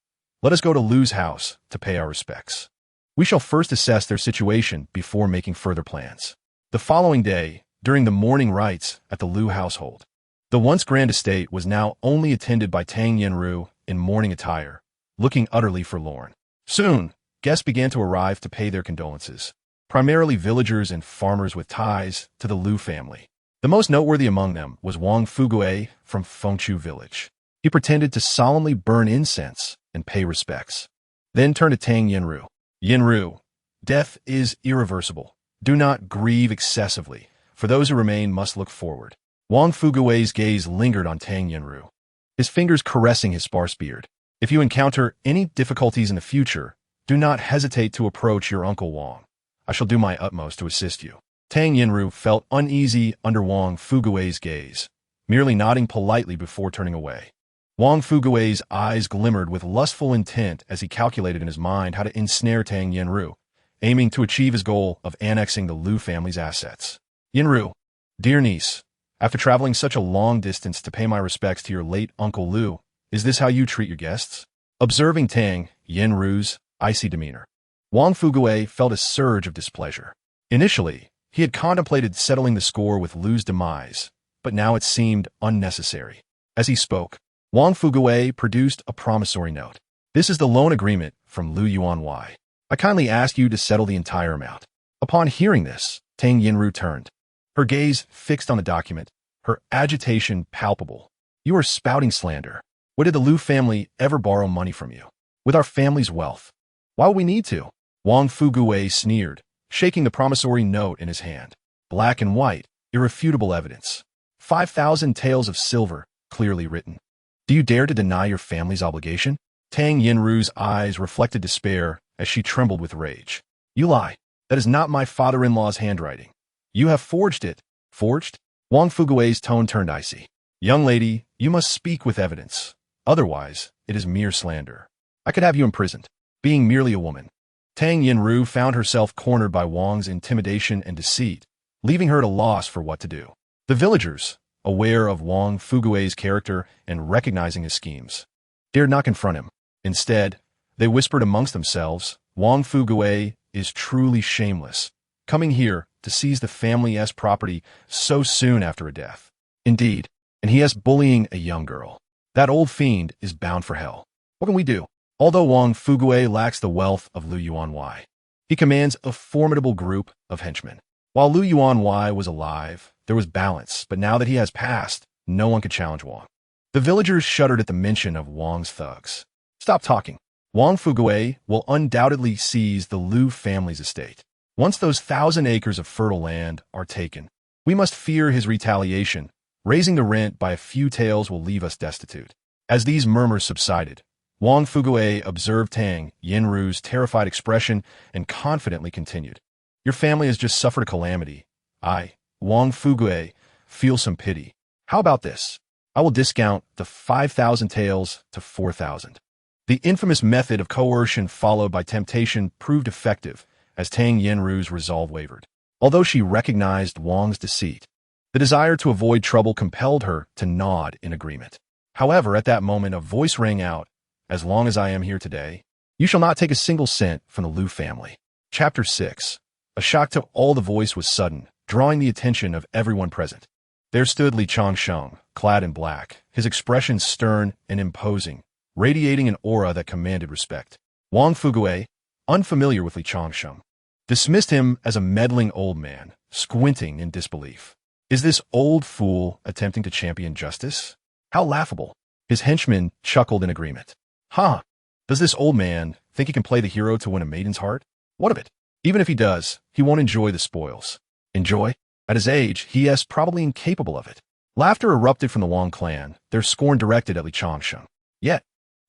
Let us go to Liu's house to pay our respects. We shall first assess their situation before making further plans. The following day, during the morning rites at the Liu household, the once grand estate was now only attended by Tang Yinru in mourning attire, looking utterly forlorn. Soon, guests began to arrive to pay their condolences, primarily villagers and farmers with ties to the Liu family. The most noteworthy among them was Wang Fugue from Fengchu village. He pretended to solemnly burn incense and pay respects, then turned to Tang Yinru. Yinru, death is irreversible. Do not grieve excessively, for those who remain must look forward. Wang Fugue's gaze lingered on Tang Yinru, his fingers caressing his sparse beard. If you encounter any difficulties in the future, do not hesitate to approach your Uncle Wang. I shall do my utmost to assist you. Tang Yinru felt uneasy under Wang Fugue's gaze, merely nodding politely before turning away. Wang Fugue's eyes glimmered with lustful intent as he calculated in his mind how to ensnare Tang Yinru, aiming to achieve his goal of annexing the Liu family's assets. Yinru, dear niece, after traveling such a long distance to pay my respects to your late Uncle Liu, is this how you treat your guests? Observing Tang Yinru's icy demeanor, Wang Fugue felt a surge of displeasure. Initially, he had contemplated settling the score with Liu's demise, but now it seemed unnecessary. As he spoke, Wang Fugue produced a promissory note. This is the loan agreement from Liu Yuanwei. I kindly ask you to settle the entire amount. Upon hearing this, Tang Yinru turned, her gaze fixed on the document, her agitation palpable. You are spouting slander. What did the Liu family ever borrow money from you? With our family's wealth, why would we need to? Wang Fugue sneered, shaking the promissory note in his hand. Black and white, irrefutable evidence. 5,000 taels of silver, clearly written. Do you dare to deny your family's obligation? Tang Yinru's eyes reflected despair as she trembled with rage. You lie. That is not my father-in-law's handwriting. You have forged it. Forged? Wang Fugue's tone turned icy. Young lady, you must speak with evidence. Otherwise, it is mere slander. I could have you imprisoned, being merely a woman. Tang Yinru found herself cornered by Wang's intimidation and deceit, leaving her at a loss for what to do. The villagers, aware of Wang Fugui's character and recognizing his schemes, dared not confront him. Instead, they whispered amongst themselves, Wang Fugui is truly shameless, coming here to seize the family's property so soon after a death. Indeed, and he is bullying a young girl. That old fiend is bound for hell. What can we do? Although Wang Fugui lacks the wealth of Lu Yuanwei, he commands a formidable group of henchmen. While Lu Yuanwei was alive, there was balance, but now that he has passed, no one could challenge Wang. The villagers shuddered at the mention of Wang's thugs. Stop talking. Wang Fugui will undoubtedly seize the Lu family's estate. Once those 1,000 acres of fertile land are taken, we must fear his retaliation. Raising the rent by a few taels will leave us destitute. As these murmurs subsided, Wang Fugui observed Tang Yinru's terrified expression and confidently continued. Your family has just suffered a calamity. I, Wang Fugui, feel some pity. How about this? I will discount the 5,000 taels to 4,000. The infamous method of coercion followed by temptation proved effective as Tang Yinru's resolve wavered. Although she recognized Wang's deceit, the desire to avoid trouble compelled her to nod in agreement. However, at that moment a voice rang out, as long as I am here today, you shall not take a single cent from the Lu family. Chapter 6. A shock to all. The voice was sudden, drawing the attention of everyone present. There stood Li Changsheng, clad in black, his expression stern and imposing, radiating an aura that commanded respect. Wang Fugui, unfamiliar with Li Changsheng, dismissed him as a meddling old man, squinting in disbelief. Is this old fool attempting to champion justice? How laughable. His henchmen chuckled in agreement. Huh? Does this old man think he can play the hero to win a maiden's heart? What of it? Even if he does, he won't enjoy the spoils. Enjoy? At his age, he is probably incapable of it. Laughter erupted from the Wang clan, their scorn directed at Li Changsheng. Yet,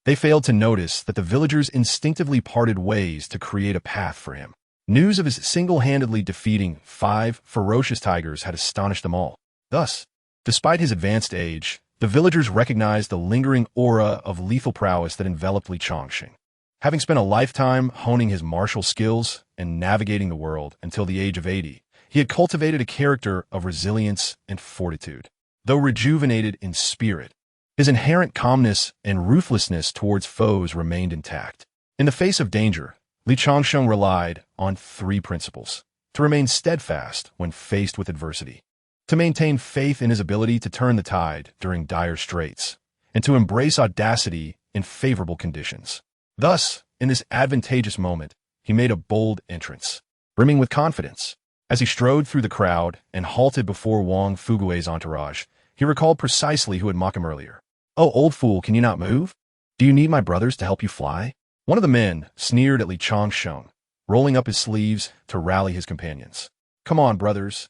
they failed to notice that the villagers instinctively parted ways to create a path for him. News of his single-handedly defeating 5 ferocious tigers had astonished them all. Thus, despite his advanced age, the villagers recognized the lingering aura of lethal prowess that enveloped Li Changsheng. Having spent a lifetime honing his martial skills and navigating the world until the age of 80, he had cultivated a character of resilience and fortitude. Though rejuvenated in spirit, his inherent calmness and ruthlessness towards foes remained intact. In the face of danger, Li Changsheng relied on 3 principles: to remain steadfast when faced with adversity, to maintain faith in his ability to turn the tide during dire straits, and to embrace audacity in favorable conditions. Thus, in this advantageous moment, he made a bold entrance, brimming with confidence. As he strode through the crowd and halted before Wang Fugui's entourage, he recalled precisely who had mocked him earlier. Oh, old fool, can you not move? Do you need my brothers to help you fly? One of the men sneered at Li Changsheng, rolling up his sleeves to rally his companions. Come on, brothers.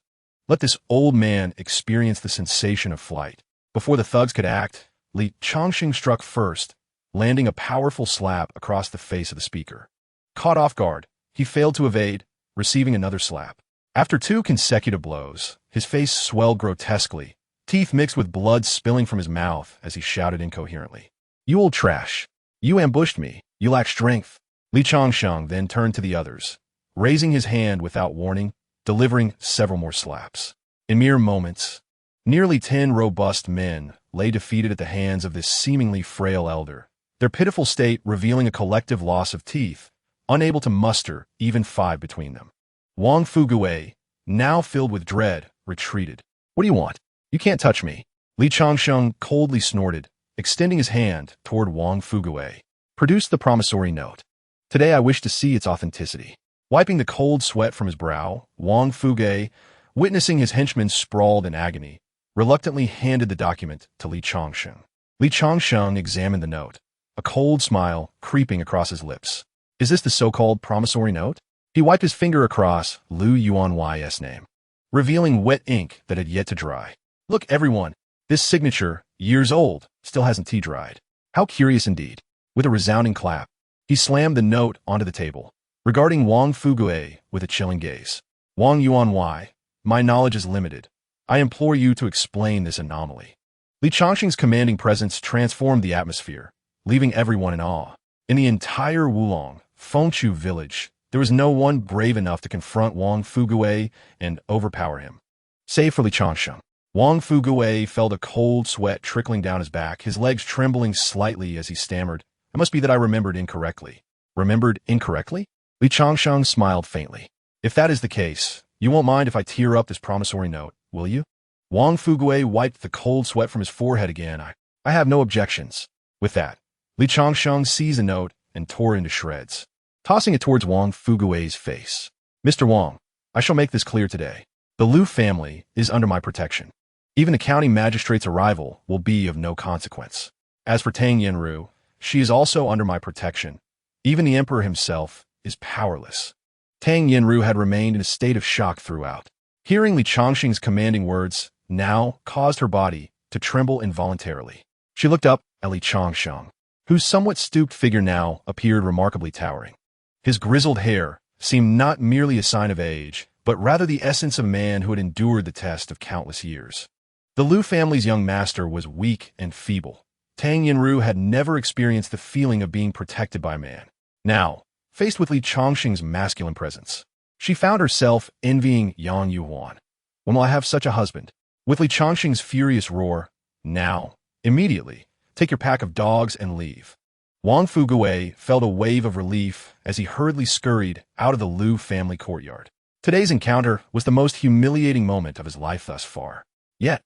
Let this old man experience the sensation of flight. Before the thugs could act, Li Changsheng struck first, landing a powerful slap across the face of the speaker. Caught off guard, he failed to evade, receiving another slap. After 2 consecutive blows, his face swelled grotesquely, teeth mixed with blood spilling from his mouth as he shouted incoherently. You old trash! You ambushed me! You lack strength! Li Changsheng then turned to the others, raising his hand without warning, delivering several more slaps. In mere moments, nearly 10 robust men lay defeated at the hands of this seemingly frail elder, their pitiful state revealing a collective loss of teeth, unable to muster even 5 between them. Wang Fugui, now filled with dread, retreated. What do you want? You can't touch me. Li Changsheng coldly snorted, extending his hand toward Wang Fugui. Produce the promissory note. Today I wish to see its authenticity. Wiping the cold sweat from his brow, Wang Fugui, witnessing his henchmen sprawled in agony, reluctantly handed the document to Li Changsheng. Li Changsheng examined the note, a cold smile creeping across his lips. Is this the so-called promissory note? He wiped his finger across Lu Yuanwei's name, revealing wet ink that had yet to dry. Look, everyone, this signature, years old, still hasn't tea-dried. How curious indeed. With a resounding clap, he slammed the note onto the table, regarding Wang Fugui with a chilling gaze. Wang Yuanwei, my knowledge is limited. I implore you to explain this anomaly. Li Changsheng's commanding presence transformed the atmosphere, leaving everyone in awe. In the entire Wulong, Fengchu village, There was no one brave enough to confront Wang Fugui and overpower him. Save for Li Changsheng. Wang Fugui felt a cold sweat trickling down his back, his legs trembling slightly as he stammered, "It must be that I remembered incorrectly." Remembered incorrectly? Li Changsheng smiled faintly. "If that is the case, you won't mind if I tear up this promissory note, will you?" Wang Fugui wiped the cold sweat from his forehead again. I have no objections." With that, Li Changsheng seized the note and tore it into shreds, tossing it towards Wang Fugui's face. "Mr. Wang, I shall make this clear today. The Liu family is under my protection. Even the county magistrate's arrival will be of no consequence. As for Tang Yanru, she is also under my protection. Even the emperor himself is powerless." Tang Yanru had remained in a state of shock throughout. Hearing Li Changsheng's commanding words now caused her body to tremble involuntarily. She looked up at Li Changsheng, whose somewhat stooped figure now appeared remarkably towering. His grizzled hair seemed not merely a sign of age, but rather the essence of a man who had endured the test of countless years. The Liu family's young master was weak and feeble. Tang Yanru had never experienced the feeling of being protected by a man. Now, faced with Li Changsheng's masculine presence, she found herself envying Yang Yuhuan. "When will I have such a husband?" With Li Changsheng's furious roar, "Now, immediately, take your pack of dogs and leave." Wang Fugui felt a wave of relief as he hurriedly scurried out of the Liu family courtyard. Today's encounter was the most humiliating moment of his life thus far. Yet,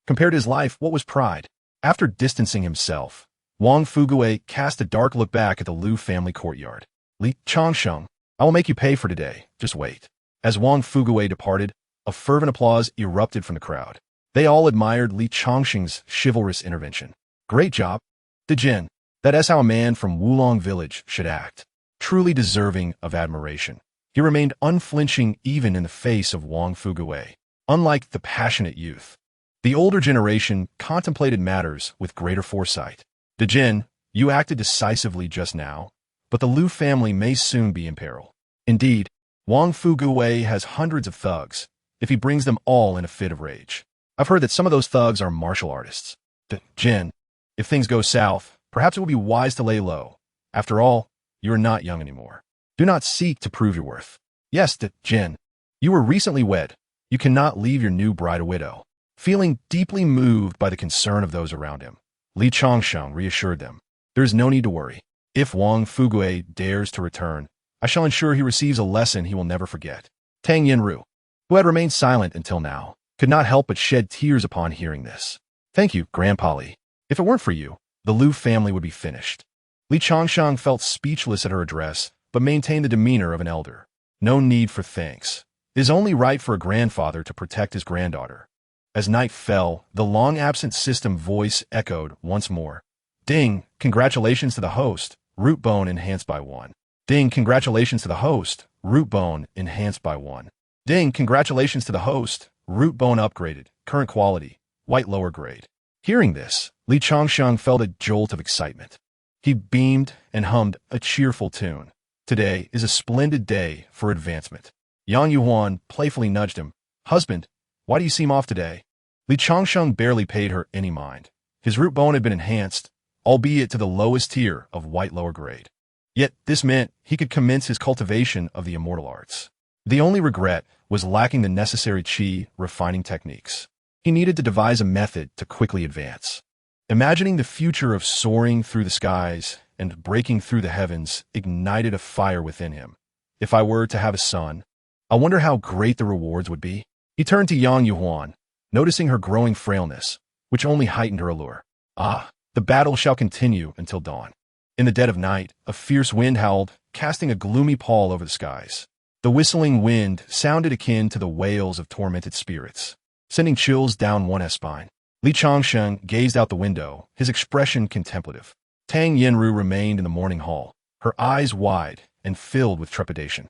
compared to his life, what was pride? After distancing himself, Wang Fugui cast a dark look back at the Liu family courtyard. "Li Changsheng, I will make you pay for today. Just wait." As Wang Fugui departed, a fervent applause erupted from the crowd. They all admired Li Changsheng's chivalrous intervention. "Great job, Dijin. That is how a man from Wulong village should act. Truly deserving of admiration." He remained unflinching even in the face of Wang Fugui. Unlike the passionate youth, the older generation contemplated matters with greater foresight. "Dijin, you acted decisively just now, but the Liu family may soon be in peril. Indeed, Wang Fugui has hundreds of thugs, if he brings them all in a fit of rage. I've heard that some of those thugs are martial artists. Dijin, if things go south, perhaps it will be wise to lay low. After all, you are not young anymore. Do not seek to prove your worth. Yes, Dijin, you were recently wed. You cannot leave your new bride a widow." Feeling deeply moved by the concern of those around him, Li Changsheng reassured them. "There is no need to worry. If Wang Fugui dares to return, I shall ensure he receives a lesson he will never forget." Tang Yanru, who had remained silent until now, could not help but shed tears upon hearing this. "Thank you, Grandpa Li. If it weren't for you, the Liu family would be finished." Li Changsheng felt speechless at her address, but maintained the demeanor of an elder. No need for thanks. It is only right for a grandfather to protect his granddaughter. As night fell, the long-absent system voice echoed once more. "Ding, congratulations to the host, root bone enhanced by 1. Ding, congratulations to the host, root bone enhanced by 1. Ding, congratulations to the host, root bone upgraded, current quality, white lower grade." Hearing this, Li Changsheng felt a jolt of excitement. He beamed and hummed a cheerful tune. Today is a splendid day for advancement. Yang Yuhuan playfully nudged him. "Husband, why do you seem off today?" Li Changsheng barely paid her any mind. His root bone had been enhanced, albeit to the lowest tier of white lower grade. Yet this meant he could commence his cultivation of the immortal arts. The only regret was lacking the necessary qi refining techniques. He needed to devise a method to quickly advance. Imagining the future of soaring through the skies and breaking through the heavens ignited a fire within him. "If I were to have a son, I wonder how great the rewards would be." He turned to Yang Yuhuan, noticing her growing frailness, which only heightened her allure. "Ah, the battle shall continue until dawn." In the dead of night, a fierce wind howled, casting a gloomy pall over the skies. The whistling wind sounded akin to the wails of tormented spirits, sending chills down one's spine. Li Changsheng gazed out the window, his expression contemplative. Tang Yanru remained in the morning hall, her eyes wide and filled with trepidation.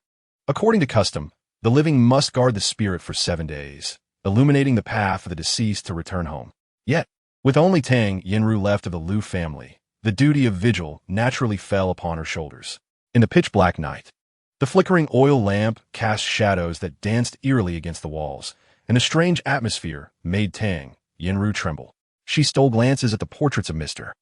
According to custom, the living must guard the spirit for 7 days, illuminating the path of the deceased to return home. Yet, with only Tang Yanru left of the Liu family, the duty of vigil naturally fell upon her shoulders. In the pitch-black night, the flickering oil lamp cast shadows that danced eerily against the walls, and a strange atmosphere made Tang Yanru tremble. She stole glances at the portraits of Mr.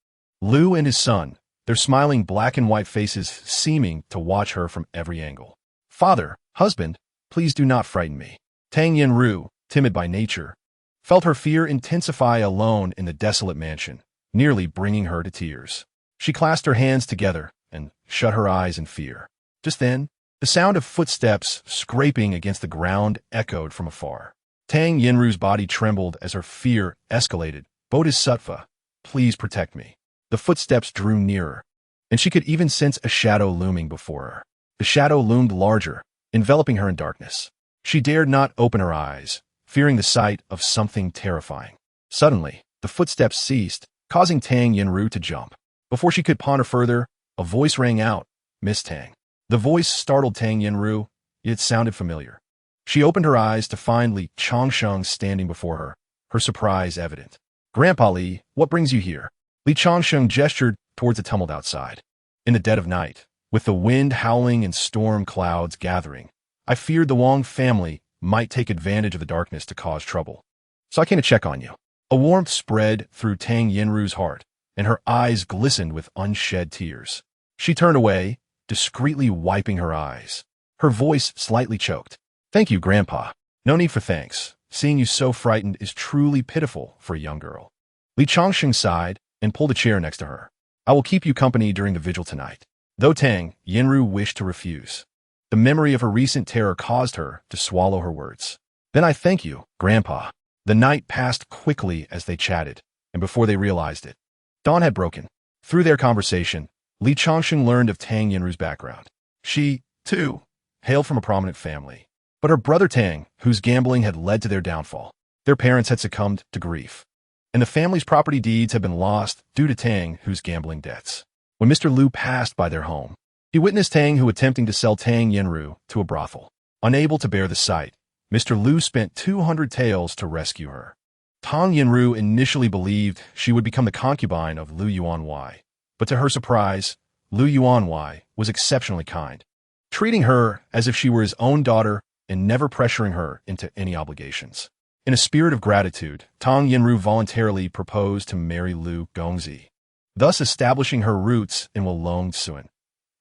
Liu and his son, their smiling black and white faces seeming to watch her from every angle. "Father, husband, please do not frighten me." Tang Yinru, timid by nature, felt her fear intensify alone in the desolate mansion, nearly bringing her to tears. She clasped her hands together and shut her eyes in fear. Just then, the sound of footsteps scraping against the ground echoed from afar. Tang Yinru's body trembled as her fear escalated. "Bodhisattva, please protect me." The footsteps drew nearer, and she could even sense a shadow looming before her. The shadow loomed larger, enveloping her in darkness. She dared not open her eyes, fearing the sight of something terrifying. Suddenly, the footsteps ceased, causing Tang Yinru to jump. Before she could ponder further, a voice rang out, "Miss Tang." The voice startled Tang Yinru. It sounded familiar. She opened her eyes to find Li Changsheng standing before her, her surprise evident. "Grandpa Li, what brings you here?" Li Changsheng gestured towards the tumult outside. "In the dead of night, with the wind howling and storm clouds gathering, I feared the Wang family might take advantage of the darkness to cause trouble. So I came to check on you." A warmth spread through Tang Yinru's heart, and her eyes glistened with unshed tears. She turned away, discreetly wiping her eyes. Her voice slightly choked. "Thank you, Grandpa. No need for thanks. Seeing you so frightened is truly pitiful for a young girl." Li Changsheng sighed and pulled a chair next to her. "I will keep you company during the vigil tonight." Though Tang Yinru wished to refuse, the memory of her recent terror caused her to swallow her words. "Then I thank you, Grandpa." The night passed quickly as they chatted, and before they realized it, dawn had broken. Through their conversation, Li Changsheng learned of Tang Yinru's background. She, too, hailed from a prominent family. But her brother Tang, whose gambling had led to their downfall, their parents had succumbed to grief, and the family's property deeds had been lost due to Tang, whose gambling debts. When Mr. Liu passed by their home, he witnessed Tang who attempting to sell Tang Yinru to a brothel. Unable to bear the sight, Mr. Liu spent 200 taels to rescue her. Tang Yinru initially believed she would become the concubine of Liu Yuanwei, but to her surprise, Liu Yuanwei was exceptionally kind, treating her as if she were his own daughter and never pressuring her into any obligations. In a spirit of gratitude, Tang Yinru voluntarily proposed to marry Liu Gongzi, thus establishing her roots in Wulong Sun.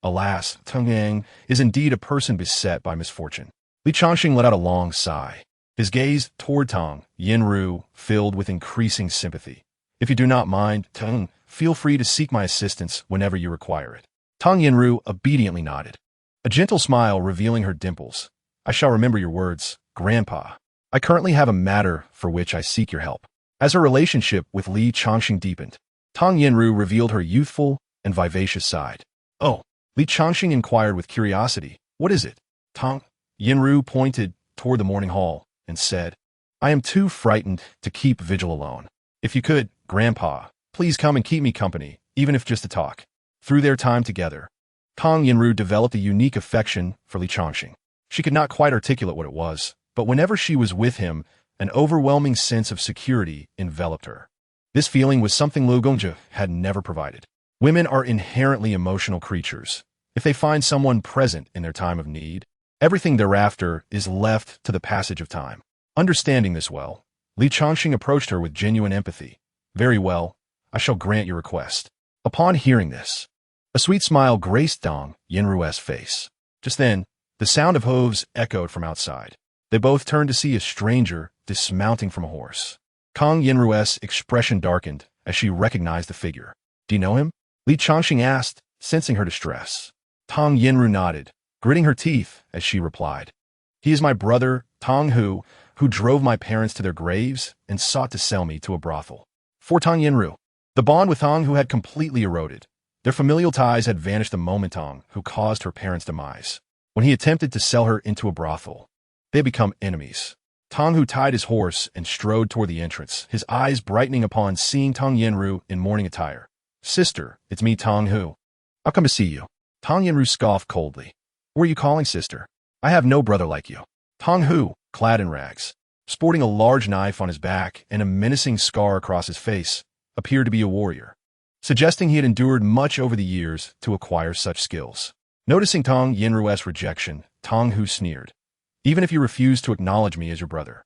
Alas, Tang Yang is indeed a person beset by misfortune. Li Changsheng let out a long sigh. His gaze toward Tang Yinru filled with increasing sympathy. "If you do not mind, Tang, feel free to seek my assistance whenever you require it." Tang Yinru obediently nodded, a gentle smile revealing her dimples. "I shall remember your words, Grandpa. I currently have a matter for which I seek your help." As her relationship with Li Changsheng deepened, Tang Yinru revealed her youthful and vivacious side. "Oh," Li Changsheng inquired with curiosity, "what is it?" Tang Yinru pointed toward the morning hall and said, "I am too frightened to keep vigil alone. If you could, Grandpa, please come and keep me company, even if just to talk." Through their time together, Tang Yinru developed a unique affection for Li Changsheng. She could not quite articulate what it was, but whenever she was with him, an overwhelming sense of security enveloped her. This feeling was something Liu Gongzi had never provided. Women are inherently emotional creatures. If they find someone present in their time of need, everything thereafter is left to the passage of time. Understanding this well, Li Changsheng approached her with genuine empathy. "Very well, I shall grant your request." Upon hearing this, a sweet smile graced Tang Yinru's face. Just then, the sound of hooves echoed from outside. They both turned to see a stranger dismounting from a horse. Tang Yinru's expression darkened as she recognized the figure. "Do you know him?" Li Changsheng asked, sensing her distress. Tang Yinru nodded, gritting her teeth as she replied, "He is my brother, Tang Hu drove my parents to their graves and sought to sell me to a brothel." For Tang Yinru, the bond with Tang Hu had completely eroded. Their familial ties had vanished the moment Tang Hu caused her parents' demise. When he attempted to sell her into a brothel, they had become enemies. Tang Hu tied his horse and strode toward the entrance, his eyes brightening upon seeing Tang Yinru in mourning attire. "Sister, it's me, Tang Hu. I'll come to see you." Tang Yinru scoffed coldly. "Who are you calling sister? I have no brother like you." Tang Hu, clad in rags, sporting a large knife on his back and a menacing scar across his face, appeared to be a warrior, suggesting he had endured much over the years to acquire such skills. Noticing Tang Yinru's rejection, Tang Hu sneered. "Even if you refuse to acknowledge me as your brother,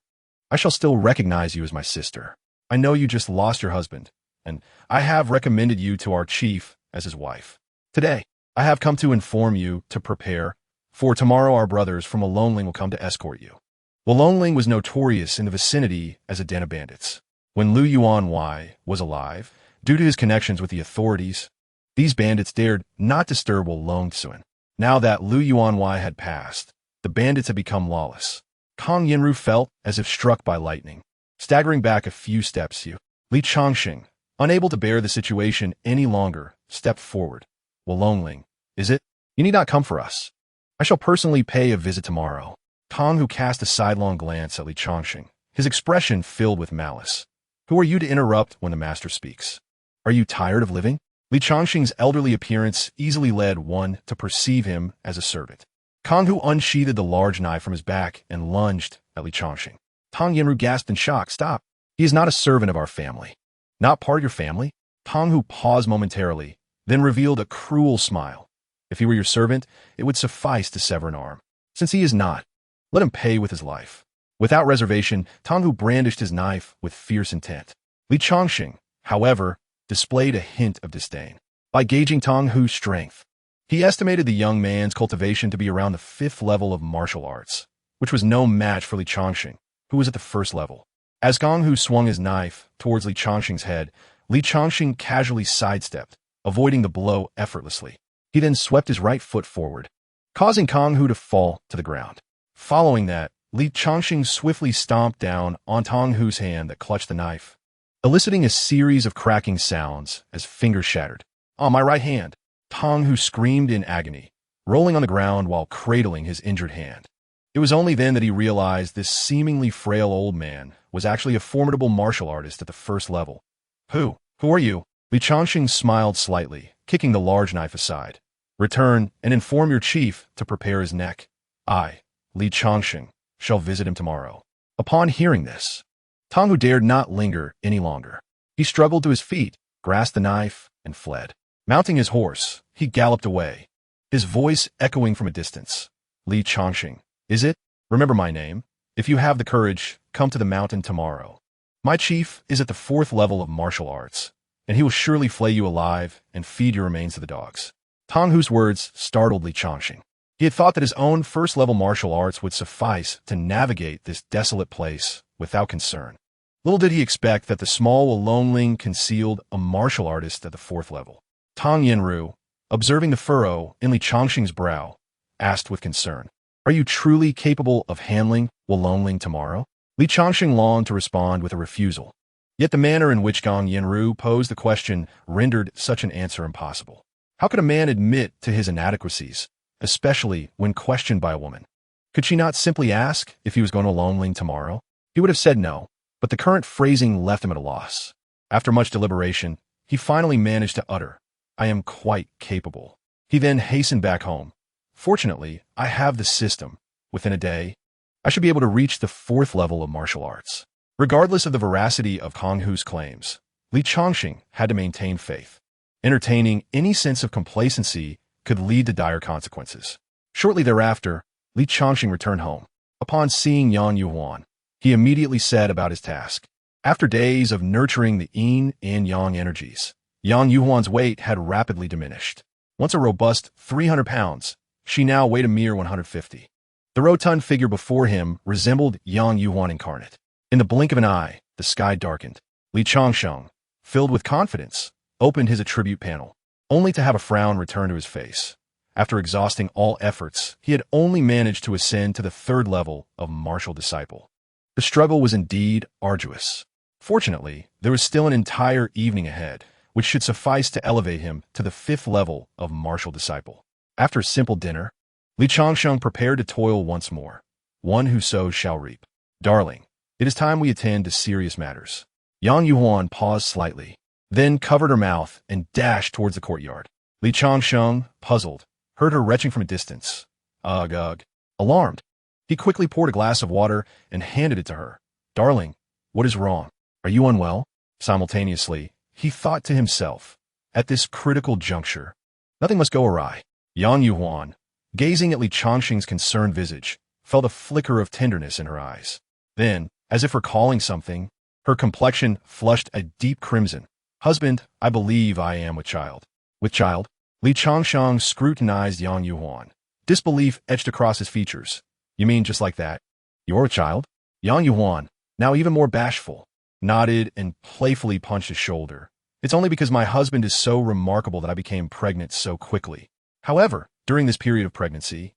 I shall still recognize you as my sister. I know you just lost your husband, and I have recommended you to our chief as his wife. Today, I have come to inform you to prepare for tomorrow our brothers from Walonling will come to escort you. Walonling was notorious in the vicinity as a den of bandits. When Lu Yuanwei was alive, due to his connections with the authorities, these bandits dared not disturb Walongtsuan. Now that Lu Yuanwei had passed, the bandits had become lawless. Kang Yinru felt as if struck by lightning. Staggering back a few steps, Li Changsheng, unable to bear the situation any longer, stepped forward. Walongling, is it? You need not come for us. I shall personally pay a visit tomorrow. Kang, who cast a sidelong glance at Li Changsheng, his expression filled with malice. Who are you to interrupt when the master speaks? Are you tired of living? Li Changsheng's elderly appearance easily led one to perceive him as a servant. Kang, who unsheathed the large knife from his back and lunged at Li Changsheng. Tang Yinru gasped in shock. Stop. He is not a servant of our family. Not part of your family? Tang, who paused momentarily, then revealed a cruel smile. If he were your servant, it would suffice to sever an arm. Since he is not, let him pay with his life. Without reservation, Tang Hu brandished his knife with fierce intent. Li Changsheng, however, displayed a hint of disdain. By gauging Tang Hu's strength, he estimated the young man's cultivation to be around the 5th level of martial arts, which was no match for Li Changsheng, who was at the 1st level. As Tang Hu swung his knife towards Li Changsheng's head, Li Changsheng casually sidestepped, avoiding the blow effortlessly. He then swept his right foot forward, causing Tang Hu to fall to the ground. Following that, Li Changsheng swiftly stomped down on Tang Hu's hand that clutched the knife, eliciting a series of cracking sounds as fingers shattered. On my right hand, Tang Hu screamed in agony, rolling on the ground while cradling his injured hand. It was only then that he realized this seemingly frail old man was actually a formidable martial artist at the 1st level. Who are you? Li Changsheng smiled slightly, kicking the large knife aside. Return and inform your chief to prepare his neck. I, Li Changsheng, shall visit him tomorrow. Upon hearing this, Tang Hu dared not linger any longer. He struggled to his feet, grasped the knife, and fled. Mounting his horse, he galloped away, his voice echoing from a distance. Li Changsheng, is it? Remember my name. If you have the courage, come to the mountain tomorrow. My chief is at the 4th level of martial arts, and he will surely flay you alive and feed your remains to the dogs. Tang Hu's words startled Li Changsheng. He had thought that his own 1st level martial arts would suffice to navigate this desolate place without concern. Little did he expect that the small Walonling concealed a martial artist at the 4th level. Tang Yinru, observing the furrow in Li Changsheng's brow, asked with concern, are you truly capable of handling Walonling tomorrow? Li Changsheng longed to respond with a refusal. Yet the manner in which Tang Yinru posed the question rendered such an answer impossible. How could a man admit to his inadequacies, especially when questioned by a woman? Could she not simply ask if he was going to Walonling tomorrow? He would have said no, but the current phrasing left him at a loss. After much deliberation, he finally managed to utter, I am quite capable. He then hastened back home. Fortunately, I have the system. Within a day, I should be able to reach the 4th level of martial arts. Regardless of the veracity of Tang Hu's claims, Li Changsheng had to maintain faith. Entertaining any sense of complacency could lead to dire consequences. Shortly thereafter, Li Changsheng returned home. Upon seeing Yang Yuhuan, he immediately set about his task. After days of nurturing the yin and yang energies, Yang Yuhuan's weight had rapidly diminished. Once a robust 300 pounds, she now weighed a mere 150. The rotund figure before him resembled Yang Yuhuan incarnate. In the blink of an eye, the sky darkened. Li Changsheng, filled with confidence, opened his attribute panel, only to have a frown return to his face. After exhausting all efforts, he had only managed to ascend to the 3rd level of martial disciple. The struggle was indeed arduous. Fortunately, there was still an entire evening ahead, which should suffice to elevate him to the 5th level of martial disciple. After a simple dinner, Li Changsheng prepared to toil once more. One who sows shall reap. Darling, it is time we attend to serious matters. Yang Yuhuan paused slightly, then covered her mouth and dashed towards the courtyard. Li Changsheng, puzzled, heard her retching from a distance. Ugh, ugh. Alarmed, he quickly poured a glass of water and handed it to her. Darling, what is wrong? Are you unwell? Simultaneously, he thought to himself, at this critical juncture, nothing must go awry. Yang Yuhuan, gazing at Li Changsheng's concerned visage, felt a flicker of tenderness in her eyes. Then, as if recalling something, her complexion flushed a deep crimson. Husband, I believe I am with child. With child? Li Changsheng scrutinized Yang Yuhuan, Disbelief etched across his features. You mean just like that? You're a child? Yang Yuan, now even more bashful, nodded and playfully punched his shoulder. It's only because my husband is so remarkable that I became pregnant so quickly. However, during this period of pregnancy,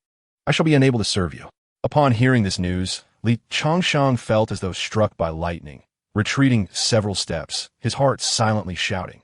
I shall be unable to serve you. Upon hearing this news, Li Changsheng felt as though struck by lightning, retreating several steps, his heart silently shouting,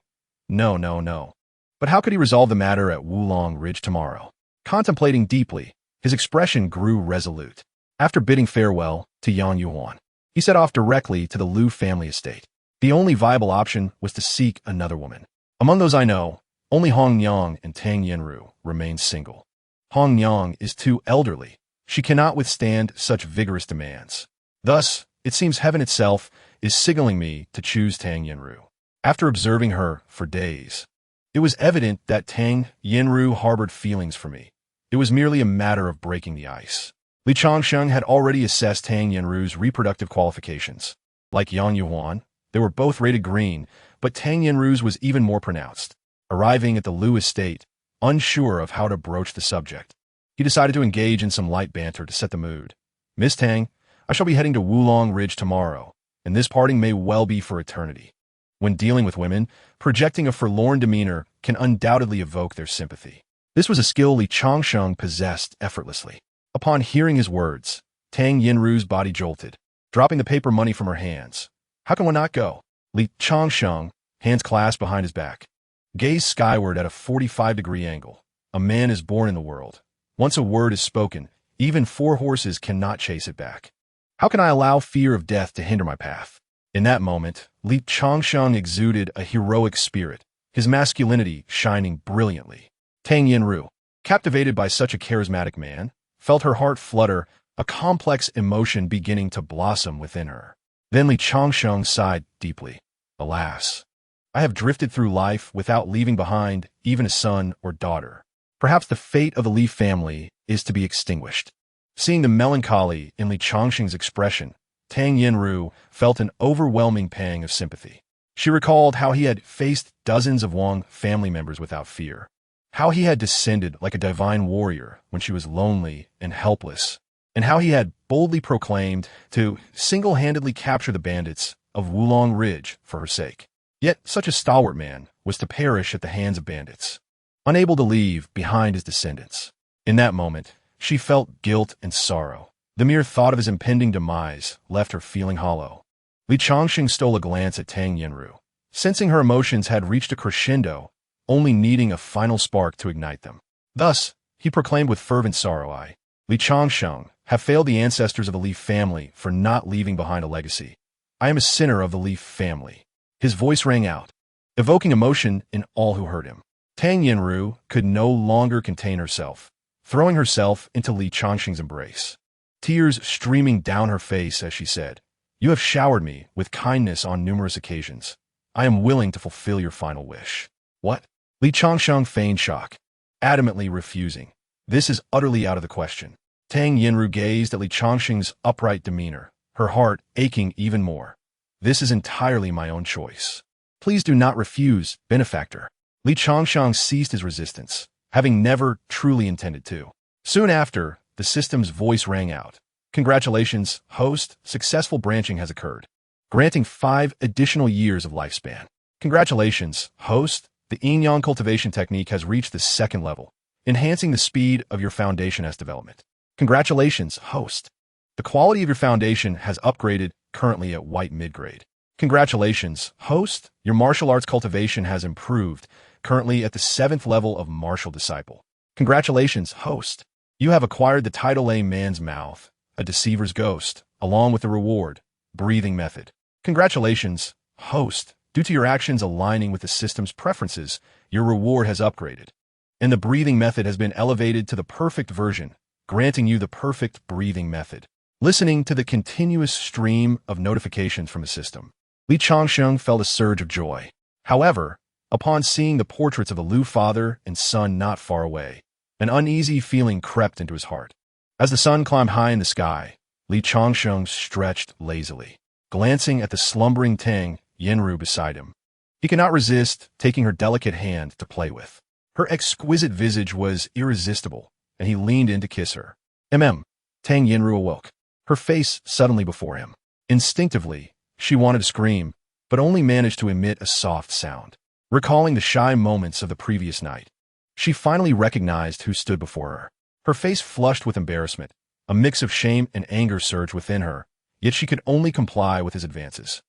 "No, no, no." But how could he resolve the matter at Wulong Ridge tomorrow? Contemplating deeply, his expression grew resolute. After bidding farewell to Yang Yuan, he set off directly to the Liu family estate. The only viable option was to seek another woman. Among those I know, only Hong Yang and Tang Yanru remain single. Hong Yang is too elderly. She cannot withstand such vigorous demands. Thus, it seems heaven itself is signaling me to choose Tang Yanru. After observing her for days, it was evident that Tang Yanru harbored feelings for me. It was merely a matter of breaking the ice. Li Changsheng had already assessed Tang Yanru's reproductive qualifications. Like Yang Yuan, they were both rated green, but Tang Yanru's was even more pronounced. Arriving at the Liu estate, unsure of how to broach the subject, he decided to engage in some light banter to set the mood. "Miss Tang, I shall be heading to Wulong Ridge tomorrow, and this parting may well be for eternity." When dealing with women, projecting a forlorn demeanor can undoubtedly evoke their sympathy. This was a skill Li Changsheng possessed effortlessly. Upon hearing his words, Tang Yanru's body jolted, dropping the paper money from her hands. How can one not go? Li Changsheng, hands clasped behind his back, gazed skyward at a 45-degree angle. A man is born in the world. Once a word is spoken, even 4 horses cannot chase it back. How can I allow fear of death to hinder my path? In that moment, Li Changsheng exuded a heroic spirit, his masculinity shining brilliantly. Tang Yanru, captivated by such a charismatic man, felt her heart flutter, a complex emotion beginning to blossom within her. Then Li Changsheng sighed deeply. Alas, I have drifted through life without leaving behind even a son or daughter. Perhaps the fate of the Li family is to be extinguished. Seeing the melancholy in Li Changsheng's expression, Tang Yanru felt an overwhelming pang of sympathy. She recalled how he had faced dozens of Wang family members without fear, how he had descended like a divine warrior when she was lonely and helpless, and how he had boldly proclaimed to single-handedly capture the bandits of Wulong Ridge for her sake. Yet such a stalwart man was to perish at the hands of bandits, unable to leave behind his descendants. In that moment, she felt guilt and sorrow. The mere thought of his impending demise left her feeling hollow. Li Changsheng stole a glance at Tang Yanru, sensing her emotions had reached a crescendo, only needing a final spark to ignite them. Thus, he proclaimed with fervent sorrow, "I, Li Changsheng, have failed the ancestors of the Li family for not leaving behind a legacy. I am a sinner of the Li family." His voice rang out, evoking emotion in all who heard him. Tang Yanru could no longer contain herself, throwing herself into Li Changsheng's embrace, tears streaming down her face as she said, "You have showered me with kindness on numerous occasions. I am willing to fulfill your final wish." "What?" Li Changsheng feigned shock, adamantly refusing. "This is utterly out of the question." Tang Yanru gazed at Li Changsheng's upright demeanor, her heart aching even more. "This is entirely my own choice. Please do not refuse, benefactor." Li Changsheng ceased his resistance, having never truly intended to. Soon after, the system's voice rang out. "Congratulations, host, successful branching has occurred, granting 5 additional years of lifespan. Congratulations, host, the yin-yang cultivation technique has reached the 2nd level, enhancing the speed of your foundation as development. Congratulations, host. The quality of your foundation has upgraded, currently at white mid-grade. Congratulations, host, your martial arts cultivation has improved, currently at the 7th level of martial disciple. Congratulations, host. You have acquired the title A man's mouth, a deceiver's ghost, along with the reward, breathing method. Congratulations, host. Due to your actions aligning with the system's preferences, your reward has upgraded, and the breathing method has been elevated to the perfect version, granting you the perfect breathing method." Listening to the continuous stream of notifications from the system, Li Changsheng felt a surge of joy. However, upon seeing the portraits of the Liu father and son not far away, an uneasy feeling crept into his heart. As the sun climbed high in the sky, Li Changsheng stretched lazily, glancing at the slumbering Tang Yanru beside him. He could not resist taking her delicate hand to play with. Her exquisite visage was irresistible, and he leaned in to kiss her. Tang Yinru awoke, her face suddenly before him. Instinctively, she wanted to scream, but only managed to emit a soft sound. Recalling the shy moments of the previous night, she finally recognized who stood before her. Her face flushed with embarrassment. A mix of shame and anger surged within her, yet she could only comply with his advances.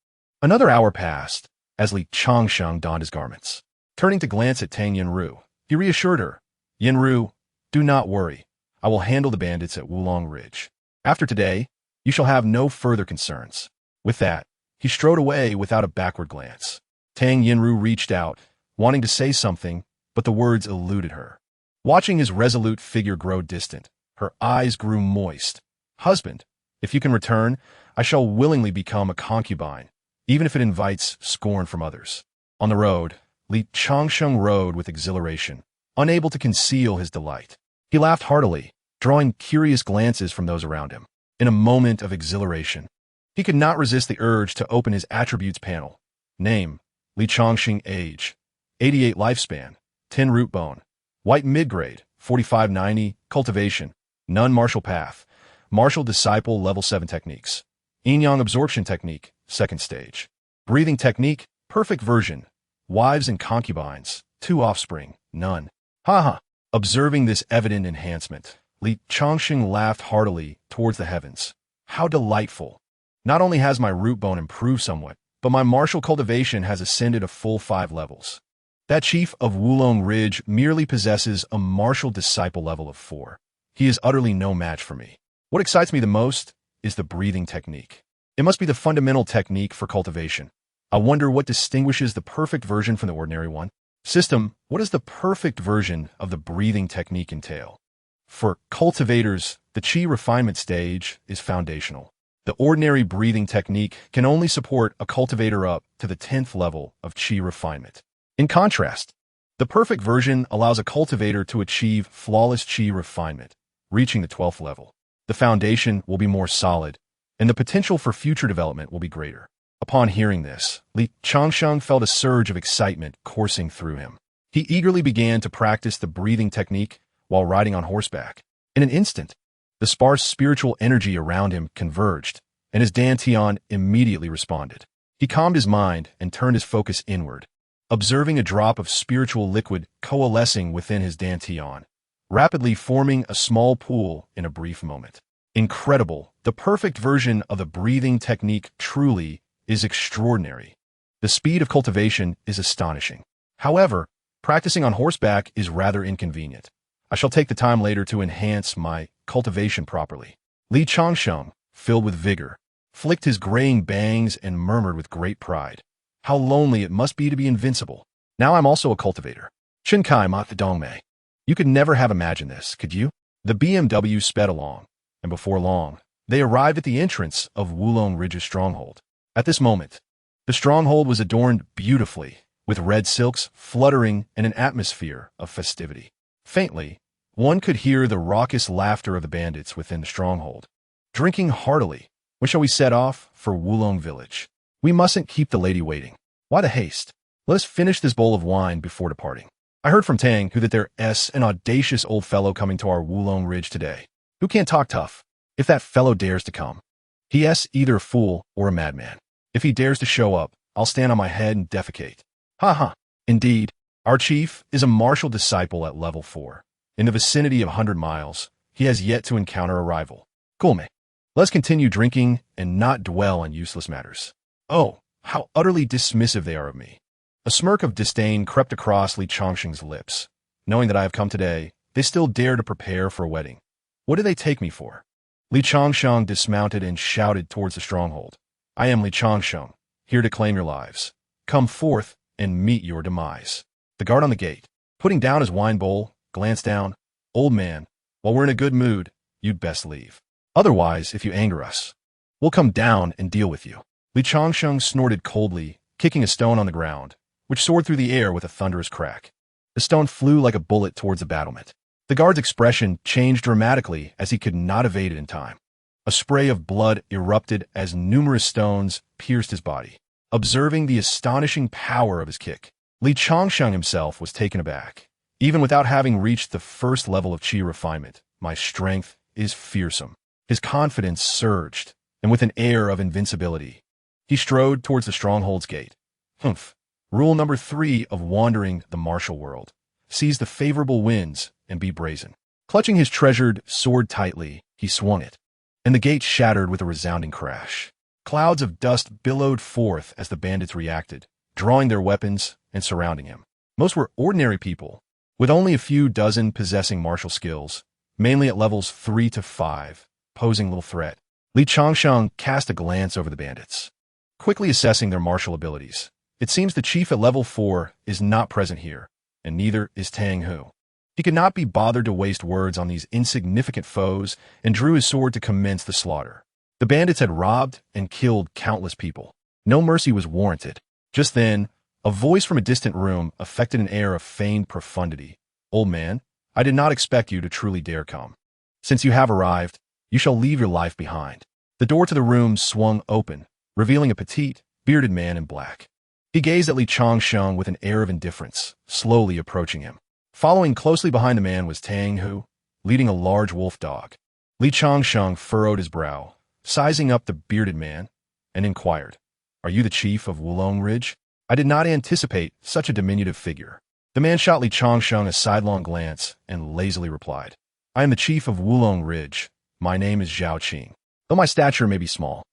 Another hour passed, as Li Changsheng donned his garments. Turning to glance at Tang Yinru, he reassured her, "Yinru, do not worry. I will handle the bandits at Wulong Ridge. After today, you shall have no further concerns." With that, he strode away without a backward glance. Tang Yinru reached out, wanting to say something, but the words eluded her. Watching his resolute figure grow distant, her eyes grew moist. "Husband, if you can return, I shall willingly become a concubine, even if it invites scorn from others." On the road, Li Changsheng rode with exhilaration, unable to conceal his delight. He laughed heartily, drawing curious glances from those around him. In a moment of exhilaration, he could not resist the urge to open his attributes panel. Name, Li Changsheng. Age, 88. Lifespan, 10 root bone. White mid-grade, 4590. Cultivation, none. Martial path, martial disciple level 7 techniques. Yin-yang absorption technique, 2nd stage. Breathing technique, perfect version. Wives and concubines, 2 offspring, none. Haha. Observing this evident enhancement, Li Changsheng laughed heartily towards the heavens. How delightful. Not only has my root bone improved somewhat, but my martial cultivation has ascended a full 5 levels. That chief of Wulong Ridge merely possesses a martial disciple level of 4. He is utterly no match for me. What excites me the most is the breathing technique. It must be the fundamental technique for cultivation. I wonder what distinguishes the perfect version from the ordinary one. System, what does the perfect version of the breathing technique entail? For cultivators, the qi refinement stage is foundational. The ordinary breathing technique can only support a cultivator up to the 10th level of qi refinement. In contrast, the perfect version allows a cultivator to achieve flawless qi refinement, reaching the 12th level. The foundation will be more solid, and the potential for future development will be greater. Upon hearing this, Li Changsheng felt a surge of excitement coursing through him. He eagerly began to practice the breathing technique while riding on horseback. In an instant, the sparse spiritual energy around him converged, and his dantian immediately responded. He calmed his mind and turned his focus inward, observing a drop of spiritual liquid coalescing within his dantian, rapidly forming a small pool in a brief moment. Incredible! The perfect version of the breathing technique truly is extraordinary. The speed of cultivation is astonishing. However, practicing on horseback is rather inconvenient. I shall take the time later to enhance my cultivation properly. Li Changsheng, filled with vigor, flicked his graying bangs and murmured with great pride. How lonely it must be to be invincible. Now I'm also a cultivator. Chinkai mat the dongmei. You could never have imagined this, could you? The BMW sped along, and before long, they arrived at the entrance of Wulong Ridge's stronghold. At this moment, the stronghold was adorned beautifully, with red silks fluttering in an atmosphere of festivity. Faintly, one could hear the raucous laughter of the bandits within the stronghold. Drinking heartily, when shall we set off for Wulong Village? We mustn't keep the lady waiting. Why the haste? Let us finish this bowl of wine before departing. I heard from Tang who that there's an audacious old fellow coming to our Wulong Ridge today. Who can't talk tough? If that fellow dares to come, he's either a fool or a madman. If he dares to show up, I'll stand on my head and defecate. Ha ha. Indeed, our chief is a martial disciple at level 4. In the vicinity of 100 miles, he has yet to encounter a rival. Gulme. Let's continue drinking and not dwell on useless matters. Oh, how utterly dismissive they are of me. A smirk of disdain crept across Li Changsheng's lips. Knowing that I have come today, they still dare to prepare for a wedding. What do they take me for? Li Changsheng dismounted and shouted towards the stronghold. I am Li Changsheng, here to claim your lives. Come forth and meet your demise. The guard on the gate, putting down his wine bowl, glanced down. Old man, while we're in a good mood, you'd best leave. Otherwise, if you anger us, we'll come down and deal with you. Li Changsheng snorted coldly, kicking a stone on the ground, which soared through the air with a thunderous crack. The stone flew like a bullet towards the battlement. The guard's expression changed dramatically as he could not evade it in time. A spray of blood erupted as numerous stones pierced his body. Observing the astonishing power of his kick, Li Changsheng himself was taken aback. Even without having reached the first level of qi refinement, My strength is fearsome. His confidence surged, and with an air of invincibility, he strode towards the stronghold's gate. Humph. Rule number 3 of wandering the martial world. Seize the favorable winds and be brazen. Clutching his treasured sword tightly, he swung it, and the gate shattered with a resounding crash. Clouds of dust billowed forth as the bandits reacted, drawing their weapons and surrounding him. Most were ordinary people, with only a few dozen possessing martial skills, mainly at levels 3 to 5, posing little threat. Changsheng cast a glance over the bandits, quickly assessing their martial abilities. It seems the chief at level 4 is not present here, and neither is Tang Hu. He could not be bothered to waste words on these insignificant foes and drew his sword to commence the slaughter. The bandits had robbed and killed countless people. No mercy was warranted. Just then, a voice from a distant room affected an air of feigned profundity. Old man, I did not expect you to truly dare come. Since you have arrived, you shall leave your life behind. The door to the room swung open, revealing a petite, bearded man in black. He gazed at Changsheng with an air of indifference, slowly approaching him. Following closely behind the man was Tang Hu, leading a large wolf dog. Changsheng furrowed his brow, sizing up the bearded man, and inquired, Are you the chief of Wulong Ridge? I did not anticipate such a diminutive figure. The man shot Changsheng a sidelong glance and lazily replied, I am the chief of Wulong Ridge. My name is Zhao Qing. Though my stature may be small,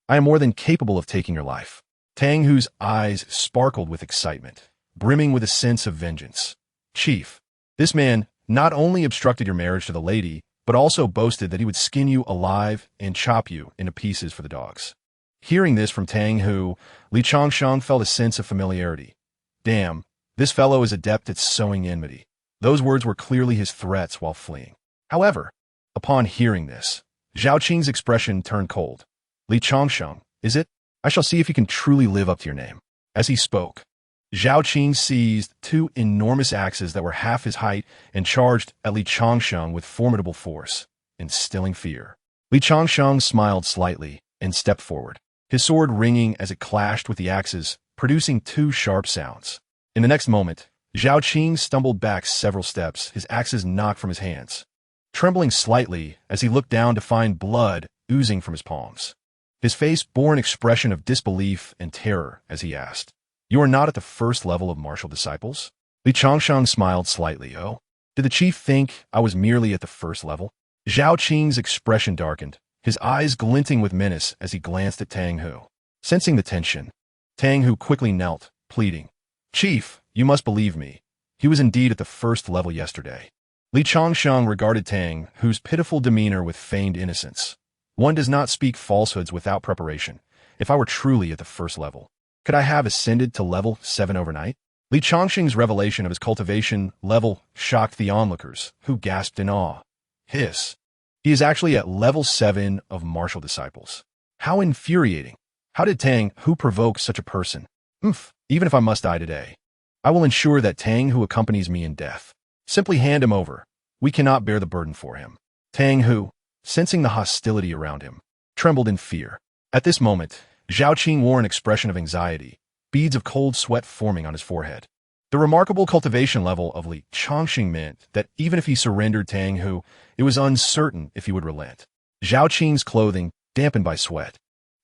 I am more than capable of taking your life. Tang Hu's eyes sparkled with excitement, brimming with a sense of vengeance. Chief, this man not only obstructed your marriage to the lady, but also boasted that he would skin you alive and chop you into pieces for the dogs. Hearing this from Tang Hu, Changsheng felt a sense of familiarity. Damn, this fellow is adept at sowing enmity. Those words were clearly his threats while fleeing. However, upon hearing this, Zhao Qing's expression turned cold. Changsheng, is it? I shall see if he can truly live up to your name. As he spoke, Zhao Qing seized 2 enormous axes that were half his height and charged at Changsheng with formidable force, instilling fear. Changsheng smiled slightly and stepped forward, his sword ringing as it clashed with the axes, producing 2 sharp sounds. In the next moment, Zhao Qing stumbled back several steps, his axes knocked from his hands, trembling slightly as he looked down to find blood oozing from his palms. His face bore an expression of disbelief and terror as he asked, You are not at the first level of martial disciples? Changsheng smiled slightly. Oh, did the chief think I was merely at the first level? Zhao Qing's expression darkened, his eyes glinting with menace as he glanced at Tang Hu. Sensing the tension, Tang Hu quickly knelt, pleading, Chief, you must believe me. He was indeed at the first level yesterday. Changsheng regarded Tang Hu's pitiful demeanor with feigned innocence. One does not speak falsehoods without preparation. If I were truly at the first level, could I have ascended to level 7 overnight? Changsheng's revelation of his cultivation level shocked the onlookers, who gasped in awe. Hiss. He is actually at level 7 of martial disciples. How infuriating. How did Tang Hu provoke such a person? Even if I must die today, I will ensure that Tang Hu accompanies me in death. Simply hand him over. We cannot bear the burden for him. Tang Hu, sensing the hostility around him, trembled in fear. At this moment, Zhao Qing wore an expression of anxiety, beads of cold sweat forming on his forehead. The remarkable cultivation level of Changsheng meant that even if he surrendered Tang Hu, it was uncertain if he would relent. Zhao Qing's clothing, dampened by sweat,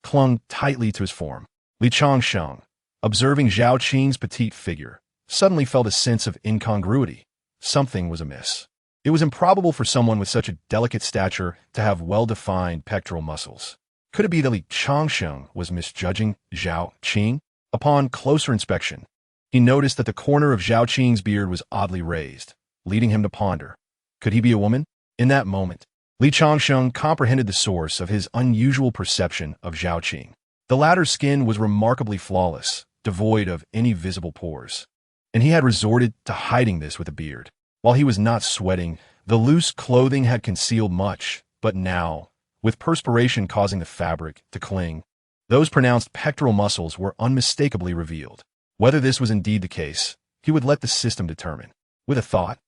clung tightly to his form. Changsheng, observing Zhao Qing's petite figure, suddenly felt a sense of incongruity. Something was amiss. It was improbable for someone with such a delicate stature to have well-defined pectoral muscles. Could it be that Changsheng was misjudging Zhao Qing? Upon closer inspection, he noticed that the corner of Zhao Qing's beard was oddly raised, leading him to ponder. Could he be a woman? In that moment, Changsheng comprehended the source of his unusual perception of Zhao Qing. The latter's skin was remarkably flawless, devoid of any visible pores, and he had resorted to hiding this with a beard. While he was not sweating, the loose clothing had concealed much, but now, with perspiration causing the fabric to cling, those pronounced pectoral muscles were unmistakably revealed. Whether this was indeed the case, he would let the system determine. With a thought,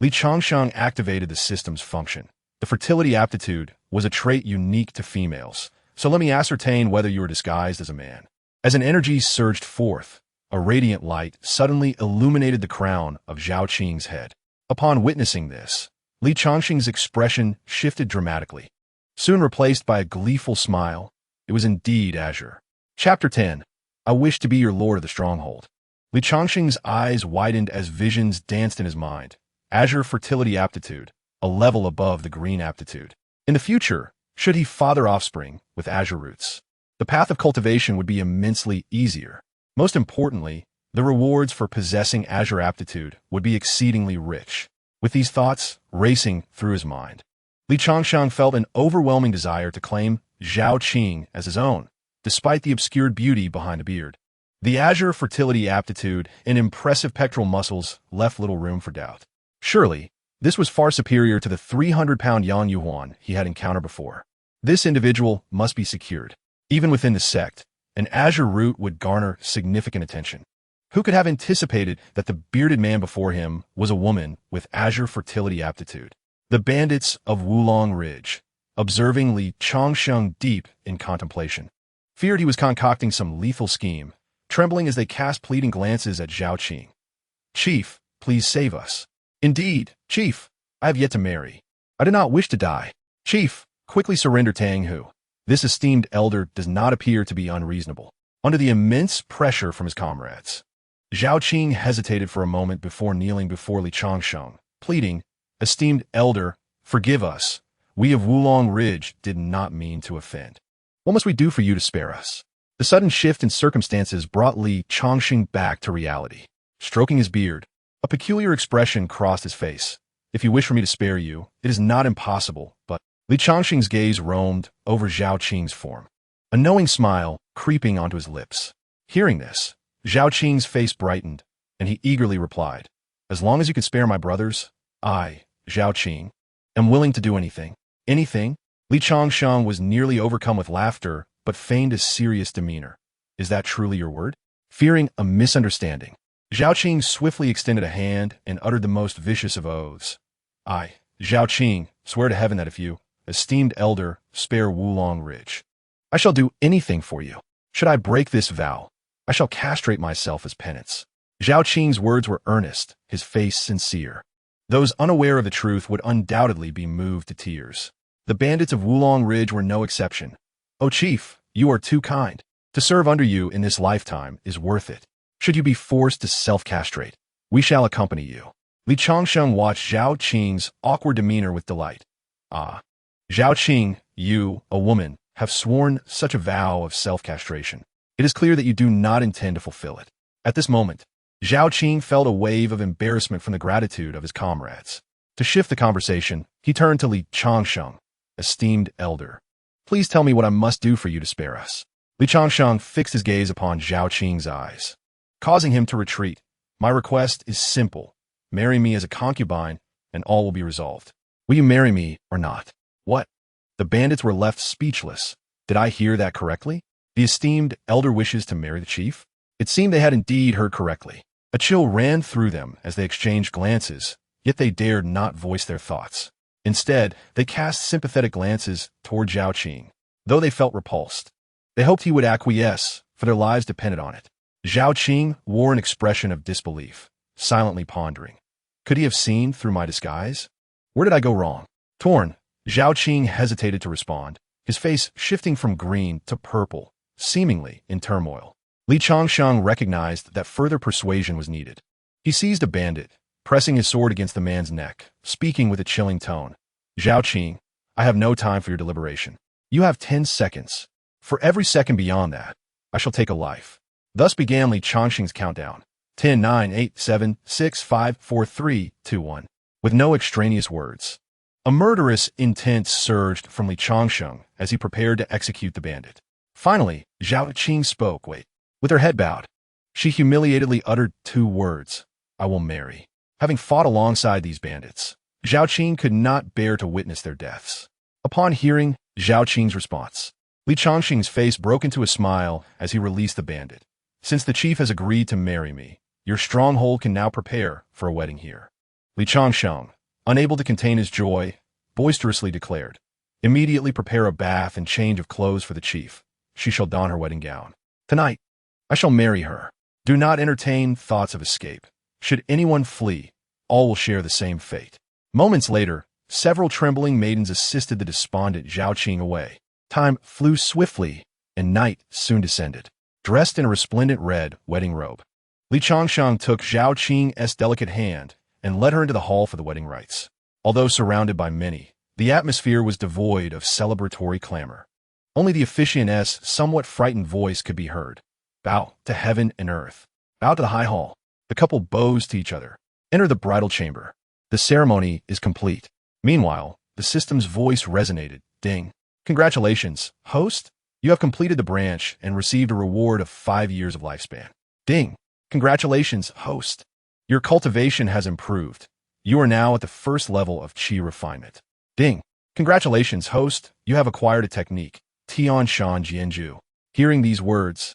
Changsheng activated the system's function. The fertility aptitude was a trait unique to females, so let me ascertain whether you are disguised as a man. As an energy surged forth, a radiant light suddenly illuminated the crown of Zhao Qing's head. Upon witnessing this, Li Changsheng's expression shifted dramatically. Soon replaced by a gleeful smile, it was indeed Azure. Chapter 10. I wish to be your lord of the stronghold. Li Changsheng's eyes widened as visions danced in his mind. Azure fertility aptitude, a level above the green aptitude. In the future, should he father offspring with Azure roots, the path of cultivation would be immensely easier. Most importantly, the rewards for possessing Azure aptitude would be exceedingly rich. With these thoughts racing through his mind, Li Changsheng felt an overwhelming desire to claim Zhao Qing as his own, despite the obscured beauty behind the beard. The Azure fertility aptitude and impressive pectoral muscles left little room for doubt. Surely, this was far superior to the 300-pound Yang Yuhuan he had encountered before. This individual must be secured. Even within the sect, an Azure root would garner significant attention. Who could have anticipated that the bearded man before him was a woman with Azure fertility aptitude? The bandits of Wulong Ridge, observing Li Changsheng deep in contemplation, feared he was concocting some lethal scheme, trembling as they cast pleading glances at Zhao Qing. Chief, please save us. Indeed, Chief, I have yet to marry. I do not wish to die. Chief, quickly surrender Tang Hu. This esteemed elder does not appear to be unreasonable. Under the immense pressure from his comrades, Zhao Qing hesitated for a moment before kneeling before Li Changsheng, pleading, Esteemed elder, forgive us. We of Wulong Ridge did not mean to offend. What must we do for you to spare us? The sudden shift in circumstances brought Li Changsheng back to reality. Stroking his beard, a peculiar expression crossed his face. If you wish for me to spare you, it is not impossible, but Li Changsheng's gaze roamed over Zhao Qing's form, a knowing smile creeping onto his lips. Hearing this, Zhao Qing's face brightened, and he eagerly replied, As long as you can spare my brothers, I, Zhao Qing, am willing to do anything. Anything? Li Changsheng was nearly overcome with laughter, but feigned a serious demeanor. Is that truly your word? Fearing a misunderstanding, Zhao Qing swiftly extended a hand and uttered the most vicious of oaths. I, Zhao Qing, swear to heaven that if you, esteemed elder, spare Wulong Ridge, I shall do anything for you. Should I break this vow, I shall castrate myself as penance. Zhao Qing's words were earnest, his face sincere. Those unaware of the truth would undoubtedly be moved to tears. The bandits of Wulong Ridge were no exception. Oh, Chief, you are too kind. To serve under you in this lifetime is worth it. Should you be forced to self-castrate, we shall accompany you. Li Changsheng watched Zhao Qing's awkward demeanor with delight. Ah, Zhao Qing, you, a woman, have sworn such a vow of self-castration. It is clear that you do not intend to fulfill it. At this moment, Zhao Qing felt a wave of embarrassment from the gratitude of his comrades. To shift the conversation, he turned to Li Changsheng, esteemed elder. Please tell me what I must do for you to spare us. Li Changsheng fixed his gaze upon Zhao Qing's eyes, causing him to retreat. My request is simple. Marry me as a concubine, and all will be resolved. Will you marry me or not? What? The bandits were left speechless. Did I hear that correctly? The esteemed elder wishes to marry the chief? It seemed they had indeed heard correctly. A chill ran through them as they exchanged glances, yet they dared not voice their thoughts. Instead, they cast sympathetic glances toward Zhao Qing, though they felt repulsed. They hoped he would acquiesce, for their lives depended on it. Zhao Qing wore an expression of disbelief, silently pondering. Could he have seen through my disguise? Where did I go wrong? Torn, Zhao Qing hesitated to respond, his face shifting from green to purple, seemingly in turmoil. Li Changsheng recognized that further persuasion was needed. He seized a bandit, pressing his sword against the man's neck, speaking with a chilling tone. Zhao Qing, I have no time for your deliberation. You have 10 seconds. For every second beyond that, I shall take a life. Thus began Li Changsheng's countdown. 10, 9, 8, 7, 6, 5, 4, 3, 2, 1. With no extraneous words. A murderous intent surged from Li Changsheng as he prepared to execute the bandit. Finally, Zhao Qing spoke. With her head bowed, she humiliatedly uttered 2 words. I will marry. Having fought alongside these bandits, Zhao Qing could not bear to witness their deaths. Upon hearing Zhao Qing's response, Li Changsheng's face broke into a smile as he released the bandit. Since the chief has agreed to marry me, your stronghold can now prepare for a wedding here. Li Changsheng, unable to contain his joy, boisterously declared, Immediately prepare a bath and change of clothes for the chief. She shall don her wedding gown. Tonight, I shall marry her. Do not entertain thoughts of escape. Should anyone flee, all will share the same fate. Moments later, several trembling maidens assisted the despondent Zhao Qing away. Time flew swiftly, and night soon descended. Dressed in a resplendent red wedding robe, Li Changsheng took Zhao Qing's delicate hand and led her into the hall for the wedding rites. Although surrounded by many, the atmosphere was devoid of celebratory clamor. Only the officiant's somewhat frightened voice could be heard. Bow to heaven and earth. Bow to the high hall. The couple bows to each other. Enter the bridal chamber. The ceremony is complete. Meanwhile, the system's voice resonated. Ding. Congratulations, host. You have completed the branch and received a reward of 5 years of lifespan. Ding. Congratulations, host. Your cultivation has improved. You are now at the first level of qi refinement. Ding. Congratulations, host. You have acquired a technique. Tian Shan Jianju. Hearing these words,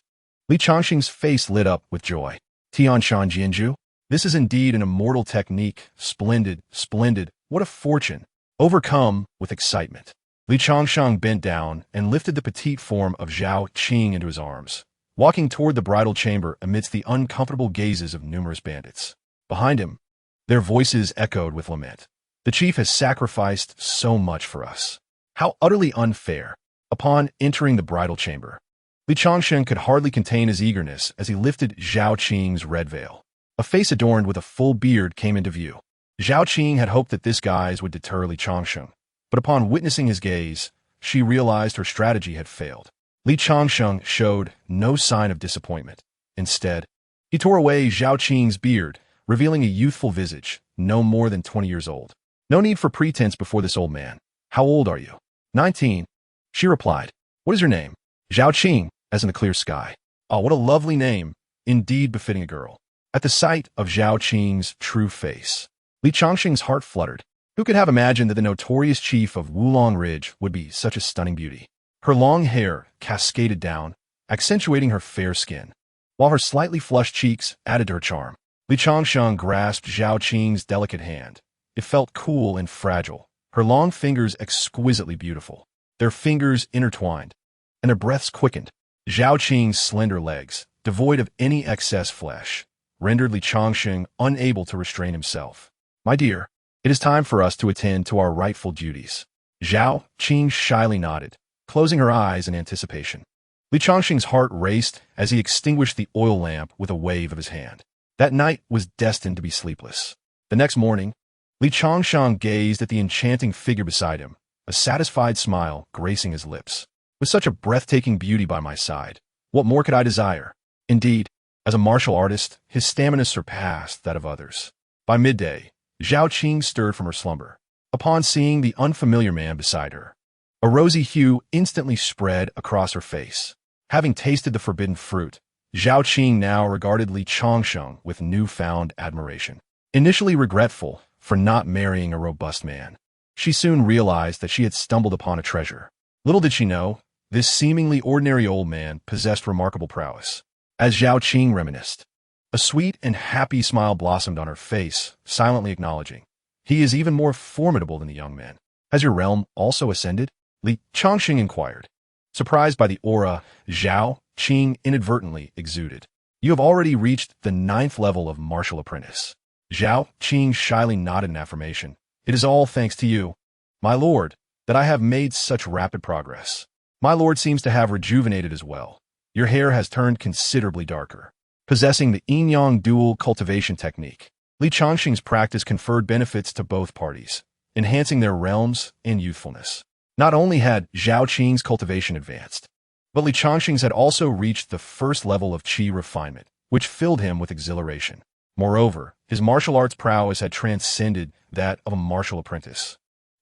Li Changsheng's face lit up with joy. Tian Shan Jianju? This is indeed an immortal technique. Splendid, splendid. What a fortune. Overcome with excitement, Li Changsheng bent down and lifted the petite form of Zhao Qing into his arms, walking toward the bridal chamber amidst the uncomfortable gazes of numerous bandits. Behind him, their voices echoed with lament. The chief has sacrificed so much for us. How utterly unfair. Upon entering the bridal chamber, Li Changsheng could hardly contain his eagerness as he lifted Zhao Qing's red veil. A face adorned with a full beard came into view. Zhao Qing had hoped that this guise would deter Li Changsheng, but upon witnessing his gaze, she realized her strategy had failed. Li Changsheng showed no sign of disappointment. Instead, he tore away Zhao Qing's beard, revealing a youthful visage, no more than 20 years old. No need for pretense before this old man. How old are you? 19. She replied. What is your name? Zhao Qing, as in the clear sky. Oh, what a lovely name, indeed befitting a girl. At the sight of Zhao Qing's true face, Li Changsheng's heart fluttered. Who could have imagined that the notorious chief of Wulong Ridge would be such a stunning beauty? Her long hair cascaded down, accentuating her fair skin, while her slightly flushed cheeks added to her charm. Li Changsheng grasped Zhao Qing's delicate hand. It felt cool and fragile, her long fingers exquisitely beautiful. Their fingers intertwined, and their breaths quickened. Zhao Qing's slender legs, devoid of any excess flesh, rendered Li Changsheng unable to restrain himself. My dear, it is time for us to attend to our rightful duties. Zhao Qing shyly nodded, closing her eyes in anticipation. Li Changsheng's heart raced as he extinguished the oil lamp with a wave of his hand. That night was destined to be sleepless. The next morning, Li Changsheng gazed at the enchanting figure beside him, a satisfied smile gracing his lips. With such a breathtaking beauty by my side, what more could I desire? Indeed, as a martial artist, his stamina surpassed that of others. By midday, Zhao Qing stirred from her slumber. Upon seeing the unfamiliar man beside her, a rosy hue instantly spread across her face. Having tasted the forbidden fruit, Zhao Qing now regarded Li Changsheng with newfound admiration. Initially regretful for not marrying a robust man, she soon realized that she had stumbled upon a treasure. Little did she know, this seemingly ordinary old man possessed remarkable prowess. As Zhao Qing reminisced, a sweet and happy smile blossomed on her face, silently acknowledging, he is even more formidable than the young man. Has your realm also ascended? Li Changsheng inquired. Surprised by the aura Zhao Qing inadvertently exuded. You have already reached the 9th level of martial apprentice. Zhao Qing shyly nodded in affirmation. It is all thanks to you, my lord, that I have made such rapid progress. My lord seems to have rejuvenated as well. Your hair has turned considerably darker. Possessing the yin-yang dual cultivation technique, Li Changsheng's practice conferred benefits to both parties, enhancing their realms and youthfulness. Not only had Zhao Qing's cultivation advanced, but Li Changsheng's had also reached the first level of qi refinement, which filled him with exhilaration. Moreover, his martial arts prowess had transcended that of a martial apprentice,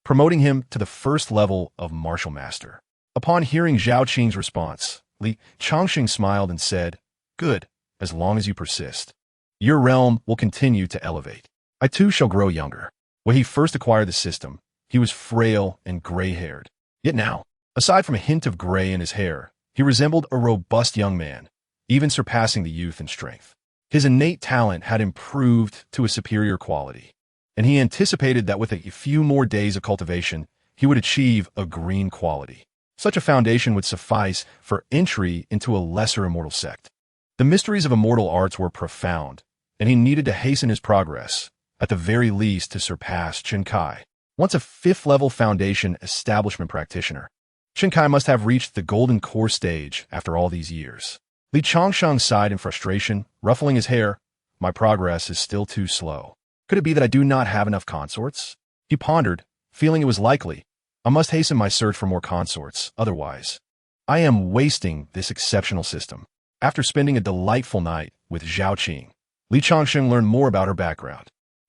promoting him to the first level of martial master. Upon hearing Zhao Qing's response, Li Changsheng smiled and said, Good, as long as you persist. Your realm will continue to elevate. I too shall grow younger. When he first acquired the system, he was frail and gray-haired. Yet now, aside from a hint of gray in his hair, he resembled a robust young man, even surpassing the youth in strength. His innate talent had improved to a superior quality, and he anticipated that with a few more days of cultivation, he would achieve a green quality. Such a foundation would suffice for entry into a lesser immortal sect. The mysteries of immortal arts were profound, and he needed to hasten his progress, at the very least to surpass Chen Kai. Once a 5th-level foundation establishment practitioner, Shinkai must have reached the golden core stage after all these years. Li Changsheng sighed in frustration, ruffling his hair. My progress is still too slow. Could it be that I do not have enough consorts? He pondered, feeling it was likely. I must hasten my search for more consorts, otherwise I am wasting this exceptional system. After spending a delightful night with Zhao Qing, Li Changsheng learned more about her background.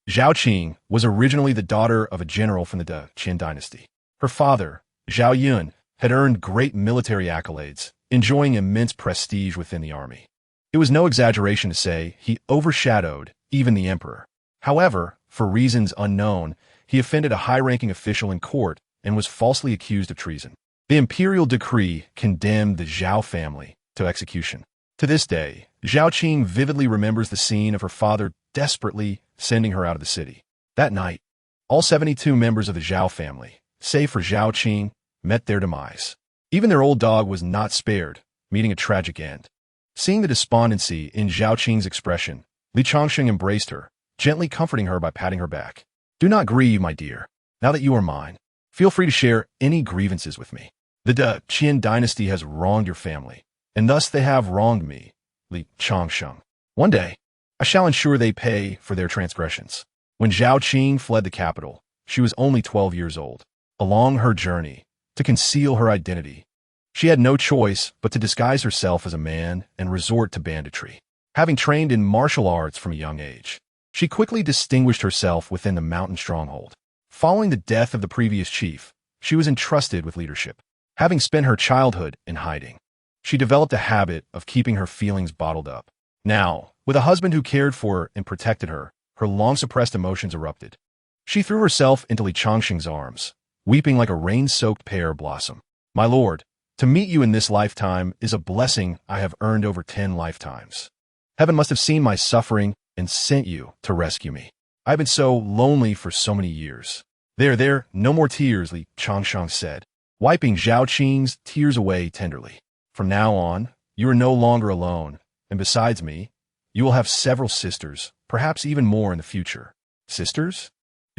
Zhao Qing was originally the daughter of a general from the Qin dynasty. Her father, Zhao Yun, had earned great military accolades, enjoying immense prestige within the army. It was no exaggeration to say he overshadowed even the emperor. However, for reasons unknown, he offended a high-ranking official in court and was falsely accused of treason. The imperial decree condemned the Zhao family to execution. To this day, Zhao Qing vividly remembers the scene of her father desperately sending her out of the city. That night, all 72 members of the Zhao family, save for Zhao Qing, met their demise. Even their old dog was not spared, meeting a tragic end. Seeing the despondency in Zhao Qing's expression, Li Changsheng embraced her, gently comforting her by patting her back. Do not grieve, my dear. Now that you are mine, feel free to share any grievances with me. The Qin dynasty has wronged your family, and thus they have wronged me, Li Changsheng. One day, I shall ensure they pay for their transgressions. When Zhao Qing fled the capital, she was only 12 years old. Along her journey, to conceal her identity, she had no choice but to disguise herself as a man and resort to banditry. Having trained in martial arts from a young age, she quickly distinguished herself within the mountain stronghold. Following the death of the previous chief, she was entrusted with leadership. Having spent her childhood in hiding, she developed a habit of keeping her feelings bottled up. Now, with a husband who cared for her and protected her, her long-suppressed emotions erupted. She threw herself into Li Changsheng's arms, weeping like a rain-soaked pear blossom. My lord, to meet you in this lifetime is a blessing I have earned over 10 lifetimes. Heaven must have seen my suffering and sent you to rescue me. I've been so lonely for so many years. There, no more tears, Li Changsheng said, wiping Zhao Qing's tears away tenderly. From now on, you are no longer alone, and besides me, you will have several sisters, perhaps even more in the future. Sisters?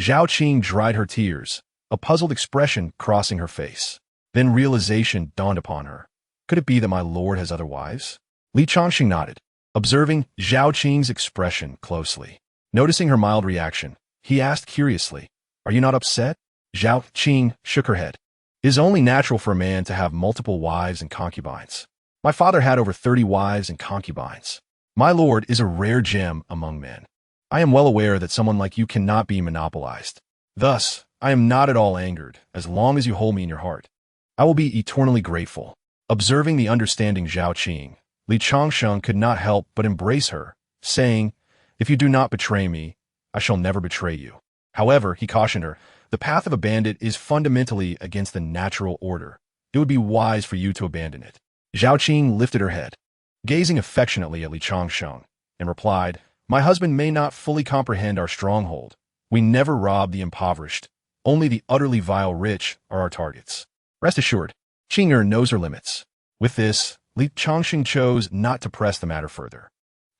Zhao Qing dried her tears, a puzzled expression crossing her face. Then realization dawned upon her. Could it be that my lord has other wives? Li Changsheng nodded, observing Zhao Qing's expression closely. Noticing her mild reaction, he asked curiously, Are you not upset? Zhao Qing shook her head. It is only natural for a man to have multiple wives and concubines. My father had over 30 wives and concubines. My lord is a rare gem among men. I am well aware that someone like you cannot be monopolized. Thus, I am not at all angered, as long as you hold me in your heart. I will be eternally grateful. Observing the understanding Zhao Qing, Li Changsheng could not help but embrace her, saying, If you do not betray me, I shall never betray you. However, he cautioned her, the path of a bandit is fundamentally against the natural order. It would be wise for you to abandon it. Zhao Qing lifted her head, gazing affectionately at Li Changsheng, and replied, My husband may not fully comprehend our stronghold. We never rob the impoverished. Only the utterly vile rich are our targets. Rest assured, Qing'er knows her limits. With this, Li Changsheng chose not to press the matter further.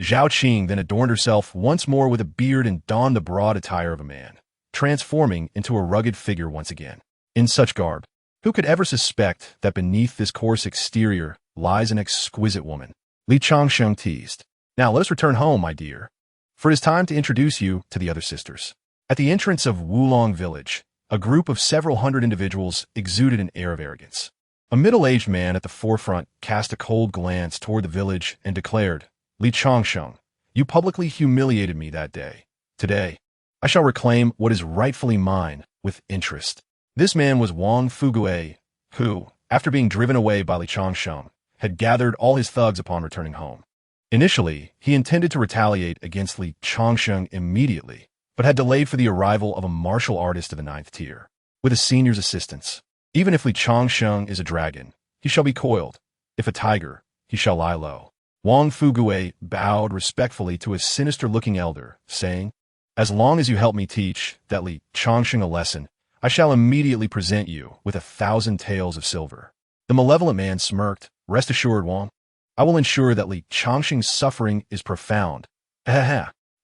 Zhao Qing then adorned herself once more with a beard and donned the broad attire of a man, transforming into a rugged figure once again. In such garb, who could ever suspect that beneath this coarse exterior lies an exquisite woman? Li Changsheng teased. Now let us return home, my dear, for it is time to introduce you to the other sisters. At the entrance of Wulong village, a group of several hundred individuals exuded an air of arrogance. A middle-aged man at the forefront cast a cold glance toward the village and declared, Li Changsheng, you publicly humiliated me that day. Today, I shall reclaim what is rightfully mine with interest. This man was Wang Fugue, who, after being driven away by Li Changsheng, had gathered all his thugs upon returning home. Initially, he intended to retaliate against Li Changsheng immediately, but had delayed for the arrival of a martial artist of the 9th tier. With a senior's assistance, even if Li Changsheng is a dragon, he shall be coiled. If a tiger, he shall lie low. Wang Fugue bowed respectfully to a sinister-looking elder, saying, As long as you help me teach that Li Changsheng a lesson, I shall immediately present you with 1,000 taels of silver. The malevolent man smirked. Rest assured, Wang, I will ensure that Li Changsheng's suffering is profound.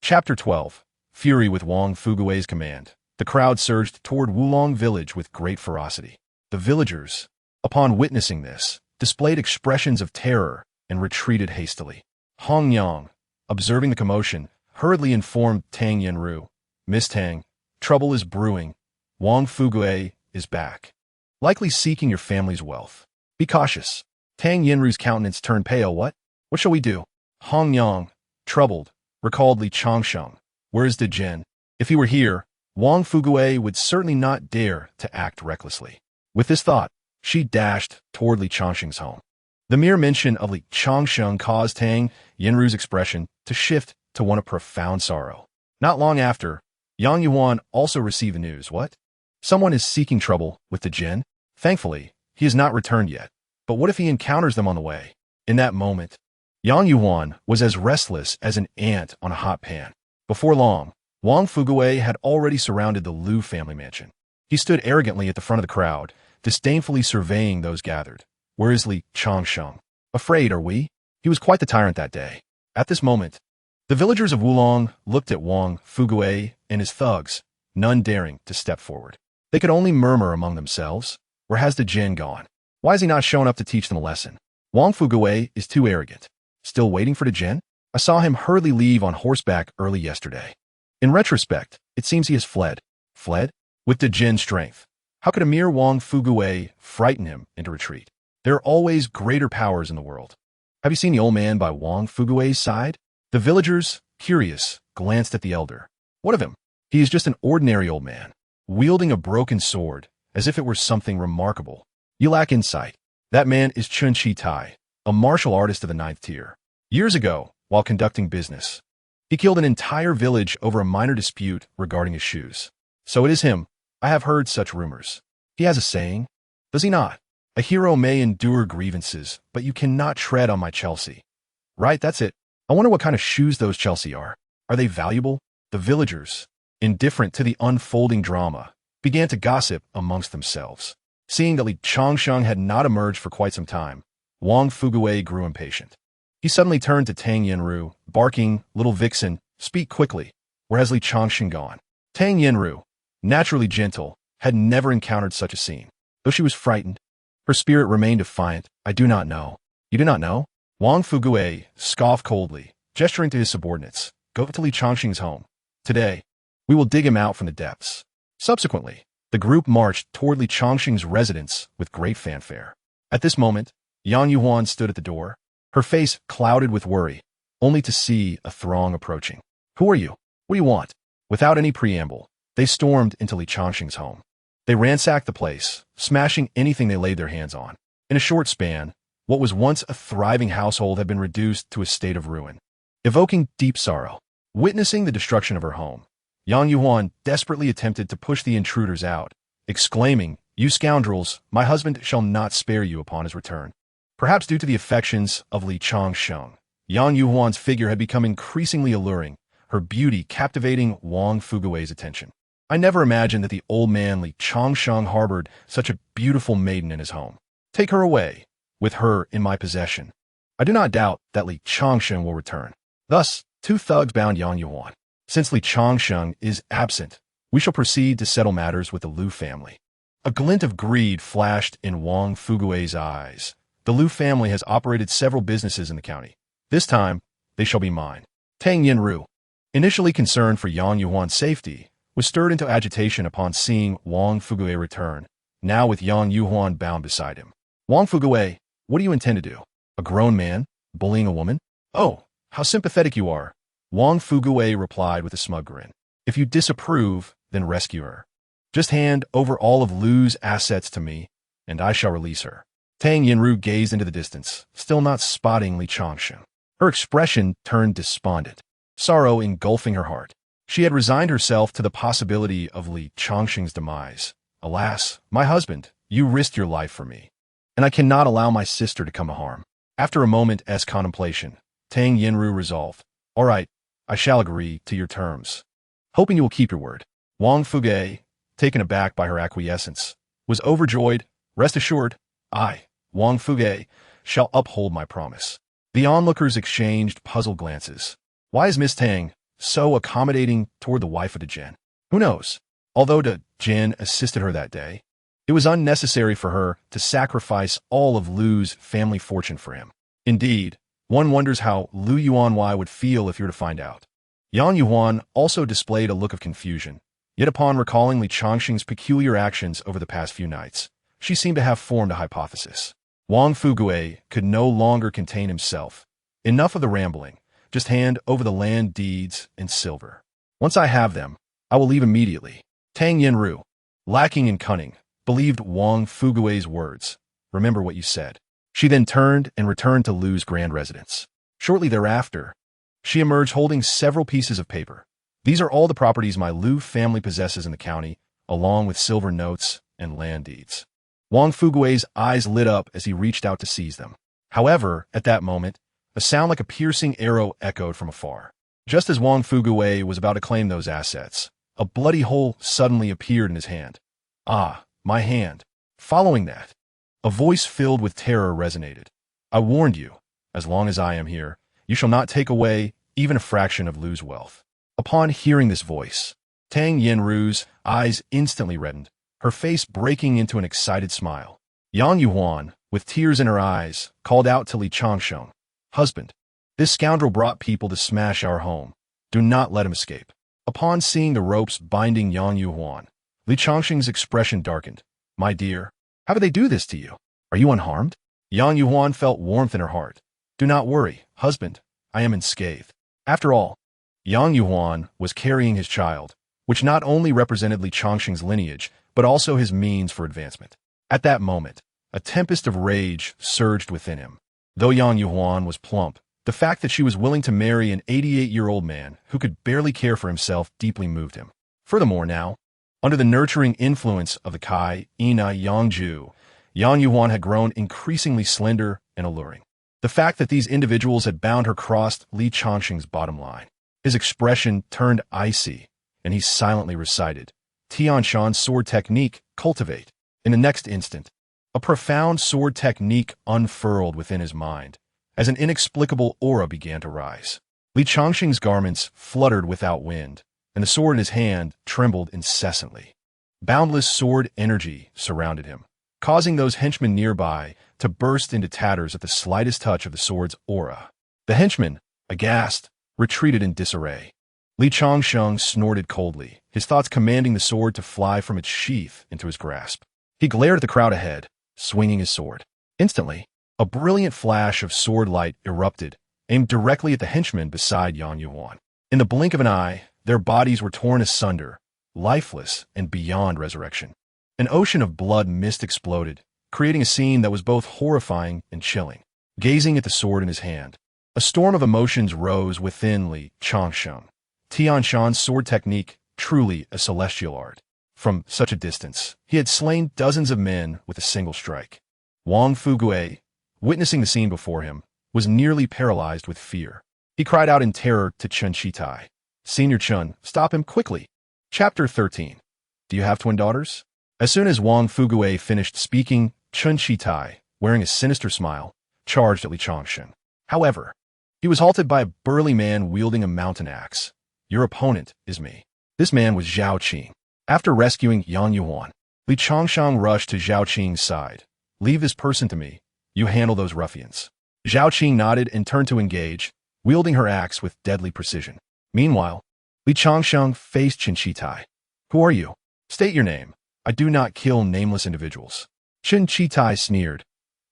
Chapter 12. Fury with Wang Fugue's command. The crowd surged toward Wulong village with great ferocity. The villagers, upon witnessing this, displayed expressions of terror and retreated hastily. Hong Yang, observing the commotion, hurriedly informed Tang Yenru, "Miss Tang, trouble is brewing. Wang Fugue is back, likely seeking your family's wealth. Be cautious." Tang Yenru's countenance turned pale. What shall we do?" Hong Yang, troubled, recalled Li Changsheng. "Where is De Jin? If he were here, Wang Fugue would certainly not dare to act recklessly." With this thought, she dashed toward Li Changsheng's home. The mere mention of Li Changsheng caused Tang Yenru's expression to shift to one of profound sorrow. Not long after, Yang Yuan also received the news. What? Someone is seeking trouble with the Jin? Thankfully, he has not returned yet. But what if he encounters them on the way? In that moment, Yang Yuan was as restless as an ant on a hot pan. Before long, Wang Fugue had already surrounded the Liu family mansion. He stood arrogantly at the front of the crowd, disdainfully surveying those gathered. "Where is Li Changsheng? Afraid, are we?" He was quite the tyrant that day. At this moment, the villagers of Wulong looked at Wang Fugue and his thugs, none daring to step forward. They could only murmur among themselves, "Where has the Jin gone? Why has he not shown up to teach them a lesson? Wang Fugue is too arrogant. Still waiting for the Jin? I saw him hurriedly leave on horseback early yesterday." In retrospect, it seems he has fled. Fled? With the Jin's strength. How could a mere Wang Fugue frighten him into retreat? There are always greater powers in the world. Have you seen the old man by Wang Fugue's side? The villagers, curious, glanced at the elder. What of him? He is just an ordinary old man, wielding a broken sword, as if it were something remarkable. You lack insight. That man is Chun Chi Tai, a martial artist of the 9th tier. Years ago, while conducting business, he killed an entire village over a minor dispute regarding his shoes. So it is him. I have heard such rumors. He has a saying, does he not? A hero may endure grievances, but you cannot tread on my Chelsea. Right, that's it. I wonder what kind of shoes those Chelsea are. Are they valuable? The villagers, indifferent to the unfolding drama, began to gossip amongst themselves. Seeing that Li Changsheng had not emerged for quite some time, Wang Fugue grew impatient. He suddenly turned to Tang Yenru, barking, "Little vixen, speak quickly. Where has Li Changsheng gone?" Tang Yenru, naturally gentle, had never encountered such a scene. Though she was frightened, her spirit remained defiant. "I do not know." "You do not know?" Wang Fugue scoffed coldly, gesturing to his subordinates. "Go to Li Changsheng's home. Today, we will dig him out from the depths." Subsequently, the group marched toward Li Changsheng's residence with great fanfare. At this moment, Yang Yuan stood at the door, her face clouded with worry, only to see a throng approaching. "Who are you? What do you want?" Without any preamble, they stormed into Li Changsheng's home. They ransacked the place, smashing anything they laid their hands on. In a short span, what was once a thriving household had been reduced to a state of ruin, evoking deep sorrow. Witnessing the destruction of her home, Yang Yuan desperately attempted to push the intruders out, exclaiming, "You scoundrels, my husband shall not spare you upon his return." Perhaps due to the affections of Li Changsheng, Yang Yuan's figure had become increasingly alluring, her beauty captivating Wang Fugue's attention. I never imagined that the old man Li Changsheng harbored such a beautiful maiden in his home. Take her away, with her in my possession. I do not doubt that Li Changsheng will return. Thus, two thugs bound Yang Yuan. Since Li Changsheng is absent, we shall proceed to settle matters with the Liu family. A glint of greed flashed in Wang Fugue's eyes. The Liu family has operated several businesses in the county. This time, they shall be mine. Tang Yenru, initially concerned for Yang Yuan's safety, was stirred into agitation upon seeing Wang Fugue return, now with Yang Yuan bound beside him. "Wang Fugue, what do you intend to do? A grown man, bullying a woman? Oh, how sympathetic you are." Wang Fugue replied with a smug grin. "If you disapprove, then rescue her. Just hand over all of Lu's assets to me, and I shall release her." Tang Yenru gazed into the distance, still not spotting Li Changsheng. Her expression turned despondent, sorrow engulfing her heart. She had resigned herself to the possibility of Li Changsheng's demise. "Alas, my husband, you risked your life for me, and I cannot allow my sister to come to harm." After a moment's contemplation, Tang Yenru resolved, "All right, I shall agree to your terms, hoping you will keep your word." Wang Fugue, taken aback by her acquiescence, was overjoyed. "Rest assured, I, Wang Fugue, shall uphold my promise." The onlookers exchanged puzzled glances. Why is Miss Tang so accommodating toward the wife of the Jin? Who knows? Although Jin assisted her that day, it was unnecessary for her to sacrifice all of Lu's family fortune for him. Indeed, one wonders how Lu Yuanwei would feel if you were to find out. Yang Yuan also displayed a look of confusion, yet upon recalling Li Changsheng's peculiar actions over the past few nights, she seemed to have formed a hypothesis. Wang Fugue could no longer contain himself. Enough of the rambling. Just hand over the land deeds and silver. Once I have them, I will leave immediately. Tang Yinru, lacking in cunning, believed Wang Fugue's words. Remember what you said. She then turned and returned to Lu's grand residence. Shortly thereafter, she emerged holding several pieces of paper. These are all the properties my Lu family possesses in the county, along with silver notes and land deeds. Wang Fugue's eyes lit up as he reached out to seize them. However, at that moment, a sound like a piercing arrow echoed from afar. Just as Wang Fugue was about to claim those assets, a bloody hole suddenly appeared in his hand. Ah, my hand. Following that, a voice filled with terror resonated. I warned you, as long as I am here, you shall not take away even a fraction of Lu's wealth. Upon hearing this voice, Tang Yinru's eyes instantly reddened, her face breaking into an excited smile. Yang Yuan, with tears in her eyes, called out to Li Changsheng, "Husband, this scoundrel brought people to smash our home. Do not let him escape." Upon seeing the ropes binding Yang Yuan, Li Changsheng's expression darkened. "My dear, how did they do this to you? Are you unharmed?" Yang Yuan felt warmth in her heart. "Do not worry, husband, I am unscathed." After all, Yang Yuan was carrying his child, which not only represented Li Changsheng's lineage, but also his means for advancement. At that moment, a tempest of rage surged within him. Though Yang Yuan was plump, the fact that she was willing to marry an 88-year-old man who could barely care for himself deeply moved him. Furthermore now, under the nurturing influence of the Kai Ina Yangju, Yang Yuan had grown increasingly slender and alluring. The fact that these individuals had bound her crossed Li Changsheng's bottom line. His expression turned icy, and he silently recited, Tianshan's sword technique, cultivate. In the next instant, a profound sword technique unfurled within his mind, as an inexplicable aura began to rise. Li Changsheng's garments fluttered without wind, and the sword in his hand trembled incessantly. Boundless sword energy surrounded him, causing those henchmen nearby to burst into tatters at the slightest touch of the sword's aura. The henchmen, aghast, retreated in disarray. Li Changsheng snorted coldly, his thoughts commanding the sword to fly from its sheath into his grasp. He glared at the crowd ahead, swinging his sword. Instantly, a brilliant flash of sword light erupted, aimed directly at the henchmen beside Yang Yuan. In the blink of an eye, their bodies were torn asunder, lifeless and beyond resurrection. An ocean of blood mist exploded, creating a scene that was both horrifying and chilling. Gazing at the sword in his hand, a storm of emotions rose within Li Changsheng. Tianshan's sword technique, truly a celestial art. From such a distance, he had slain dozens of men with a single strike. Wang Fugue, witnessing the scene before him, was nearly paralyzed with fear. He cried out in terror to Chen Shitai. "Senior Chen, stop him quickly." Chapter 13. Do you have twin daughters? As soon as Wang Fugue finished speaking, Chen Shitai, wearing a sinister smile, charged at Li Changsheng. However, he was halted by a burly man wielding a mountain axe. "Your opponent is me." This man was Zhao Qing. After rescuing Yang Yuan, Li Changsheng rushed to Zhao Qing's side. "Leave this person to me. You handle those ruffians." Zhao Qing nodded and turned to engage, wielding her axe with deadly precision. Meanwhile, Li Changsheng faced Chen Shitai. "Who are you? State your name. I do not kill nameless individuals." Chen Shitai sneered.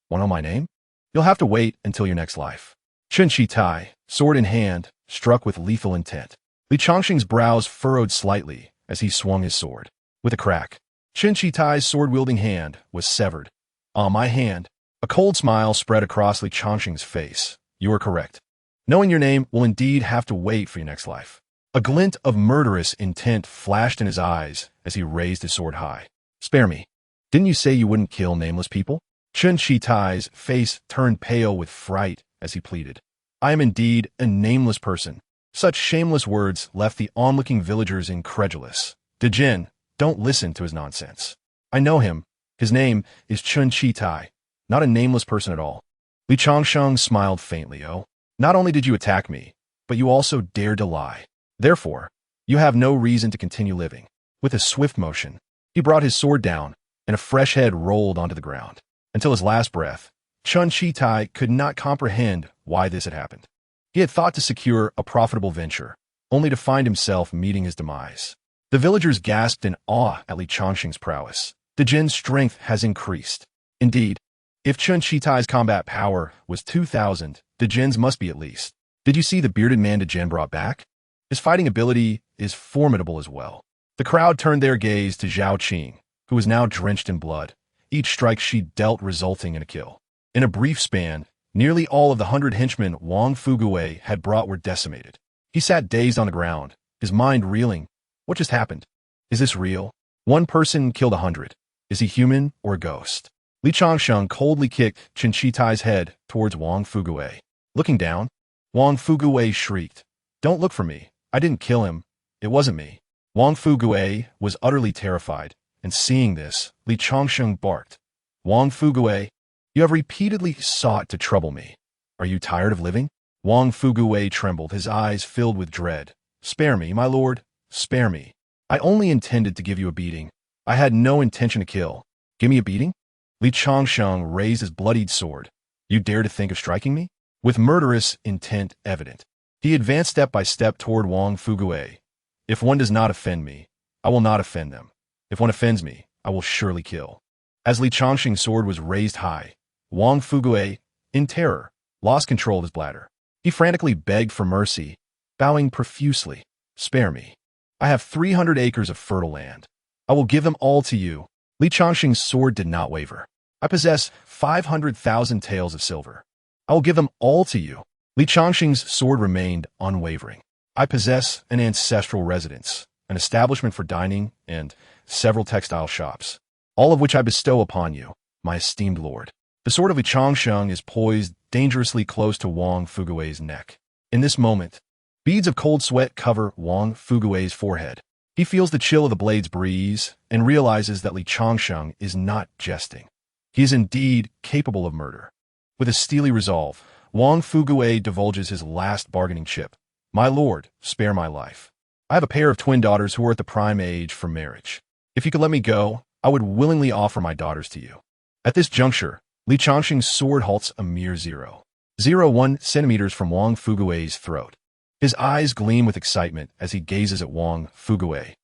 "Want to know my name? You'll have to wait until your next life." Chen Shitai, sword in hand, struck with lethal intent. Li Changsheng's brows furrowed slightly as he swung his sword. With a crack, Chen Shitai's sword-wielding hand was severed. "On my hand." A cold smile spread across Li Changsheng's face. "You are correct. Knowing your name will indeed have to wait for your next life." A glint of murderous intent flashed in his eyes as he raised his sword high. "Spare me. Didn't you say you wouldn't kill nameless people?" Chen Shitai's face turned pale with fright as he pleaded. "I am indeed a nameless person." Such shameless words left the onlooking villagers incredulous. "Dejin, don't listen to his nonsense. I know him. His name is Chen Shitai, not a nameless person at all." Li Changsheng smiled faintly. "Oh, not only did you attack me, but you also dared to lie. Therefore, you have no reason to continue living." With a swift motion, he brought his sword down, and a fresh head rolled onto the ground. Until his last breath, Chun Chi-tai could not comprehend why this had happened. He had thought to secure a profitable venture, only to find himself meeting his demise. The villagers gasped in awe at Li Changsheng's prowess. De Jin's strength has increased. Indeed, if Chun Chi-tai's combat power was 2,000, De Jin's must be at least. Did you see the bearded man De Jin brought back? His fighting ability is formidable as well. The crowd turned their gaze to Zhao Qing, who was now drenched in blood, each strike she dealt resulting in a kill. In a brief span, nearly all of the 100 henchmen Wang Fugui had brought were decimated. He sat dazed on the ground, his mind reeling. What just happened? Is this real? One person killed 100. Is he human or a ghost? Li Changsheng coldly kicked Chun Chi-tai's head towards Wang Fugui. Looking down, Wang Fugui shrieked, "Don't look for me. I didn't kill him. It wasn't me." Wang Fugui was utterly terrified, and seeing this, Li Changsheng barked, "Wang Fugui, you have repeatedly sought to trouble me. Are you tired of living?" Wang Fugui trembled, his eyes filled with dread. "Spare me, my lord. Spare me. I only intended to give you a beating. I had no intention to kill. Give me a beating?" Li Changsheng raised his bloodied sword. "You dare to think of striking me?" With murderous intent evident, he advanced step by step toward Wang Fugui. "If one does not offend me, I will not offend them. If one offends me, I will surely kill." As Li Changsheng's sword was raised high, Wang Fugui, in terror, lost control of his bladder. He frantically begged for mercy, bowing profusely. "Spare me. I have 300 acres of fertile land. I will give them all to you." Li Changsheng's sword did not waver. "I possess 500,000 taels of silver. I will give them all to you." Li Changsheng's sword remained unwavering. "I possess an ancestral residence, an establishment for dining, and several textile shops, all of which I bestow upon you, my esteemed lord." The sword of Li Changsheng is poised dangerously close to Wang Fugui's neck. In this moment, beads of cold sweat cover Wang Fugui's forehead. He feels the chill of the blade's breeze and realizes that Li Changsheng is not jesting. He is indeed capable of murder. With a steely resolve, Wang Fugui divulges his last bargaining chip. "My lord, spare my life. I have a pair of twin daughters who are at the prime age for marriage. If you could let me go, I would willingly offer my daughters to you." At this juncture, Li Changsheng's sword halts a mere 0.01 centimeters from Wang Fugui's throat. His eyes gleam with excitement as he gazes at Wang Fugui.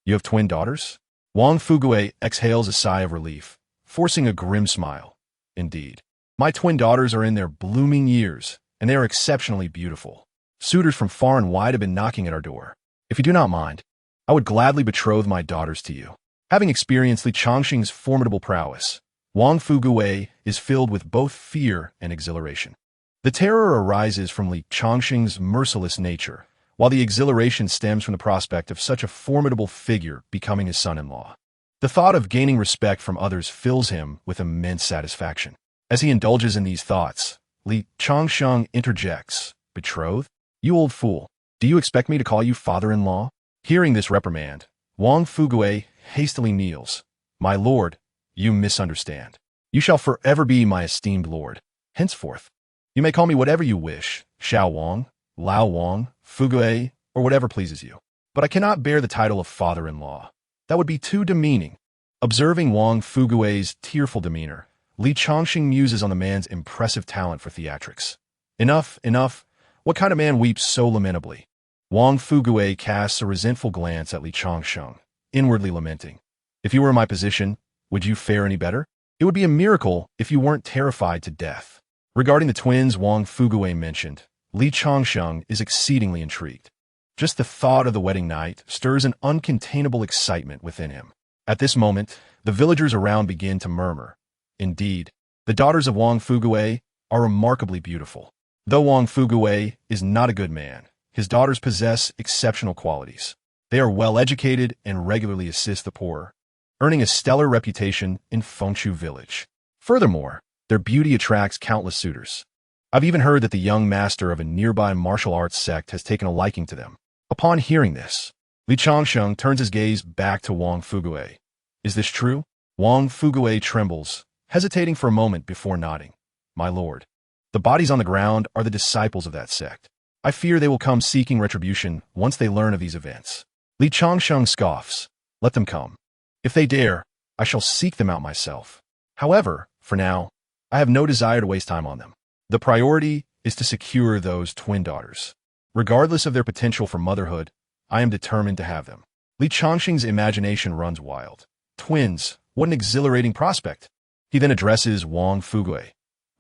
"You have twin daughters?" Wang Fugui exhales a sigh of relief, forcing a grim smile. "Indeed. My twin daughters are in their blooming years, and they are exceptionally beautiful. Suitors from far and wide have been knocking at our door. If you do not mind, I would gladly betroth my daughters to you." Having experienced Li Changsheng's formidable prowess, Wang Fugui is filled with both fear and exhilaration. The terror arises from Li Changsheng's merciless nature, while the exhilaration stems from the prospect of such a formidable figure becoming his son-in-law. The thought of gaining respect from others fills him with immense satisfaction. As he indulges in these thoughts, Li Changsheng interjects, "Betrothed? You old fool. Do you expect me to call you father-in-law?" Hearing this reprimand, Wang Fugui hastily kneels. "My lord, you misunderstand. You shall forever be my esteemed lord. Henceforth, you may call me whatever you wish, Xiao Wang, Lao Wang, Fugui, or whatever pleases you. But I cannot bear the title of father-in-law. That would be too demeaning." Observing Wang Fugui's tearful demeanor, Li Changsheng muses on the man's impressive talent for theatrics. "Enough, enough. What kind of man weeps so lamentably?" Wang Fugui casts a resentful glance at Li Changsheng, inwardly lamenting. "If you were in my position, would you fare any better? It would be a miracle if you weren't terrified to death." Regarding the twins Wang Fugui mentioned, Li Changsheng is exceedingly intrigued. Just the thought of the wedding night stirs an uncontainable excitement within him. At this moment, the villagers around begin to murmur. Indeed, the daughters of Wang Fugui are remarkably beautiful. Though Wang Fugui is not a good man, his daughters possess exceptional qualities. They are well-educated and regularly assist the poor, earning a stellar reputation in Fengshu village. Furthermore, their beauty attracts countless suitors. I've even heard that the young master of a nearby martial arts sect has taken a liking to them. Upon hearing this, Li Changsheng turns his gaze back to Wang Fugui. "Is this true?" Wang Fugui trembles, hesitating for a moment before nodding. "My lord, the bodies on the ground are the disciples of that sect. I fear they will come seeking retribution once they learn of these events." Li Changsheng scoffs. Let them come. If they dare, I shall seek them out myself. However, for now, I have no desire to waste time on them. The priority is to secure those twin daughters. Regardless of their potential for motherhood, I am determined to have them. Li Changsheng's imagination runs wild. Twins, what an exhilarating prospect. He then addresses Wang Fugui.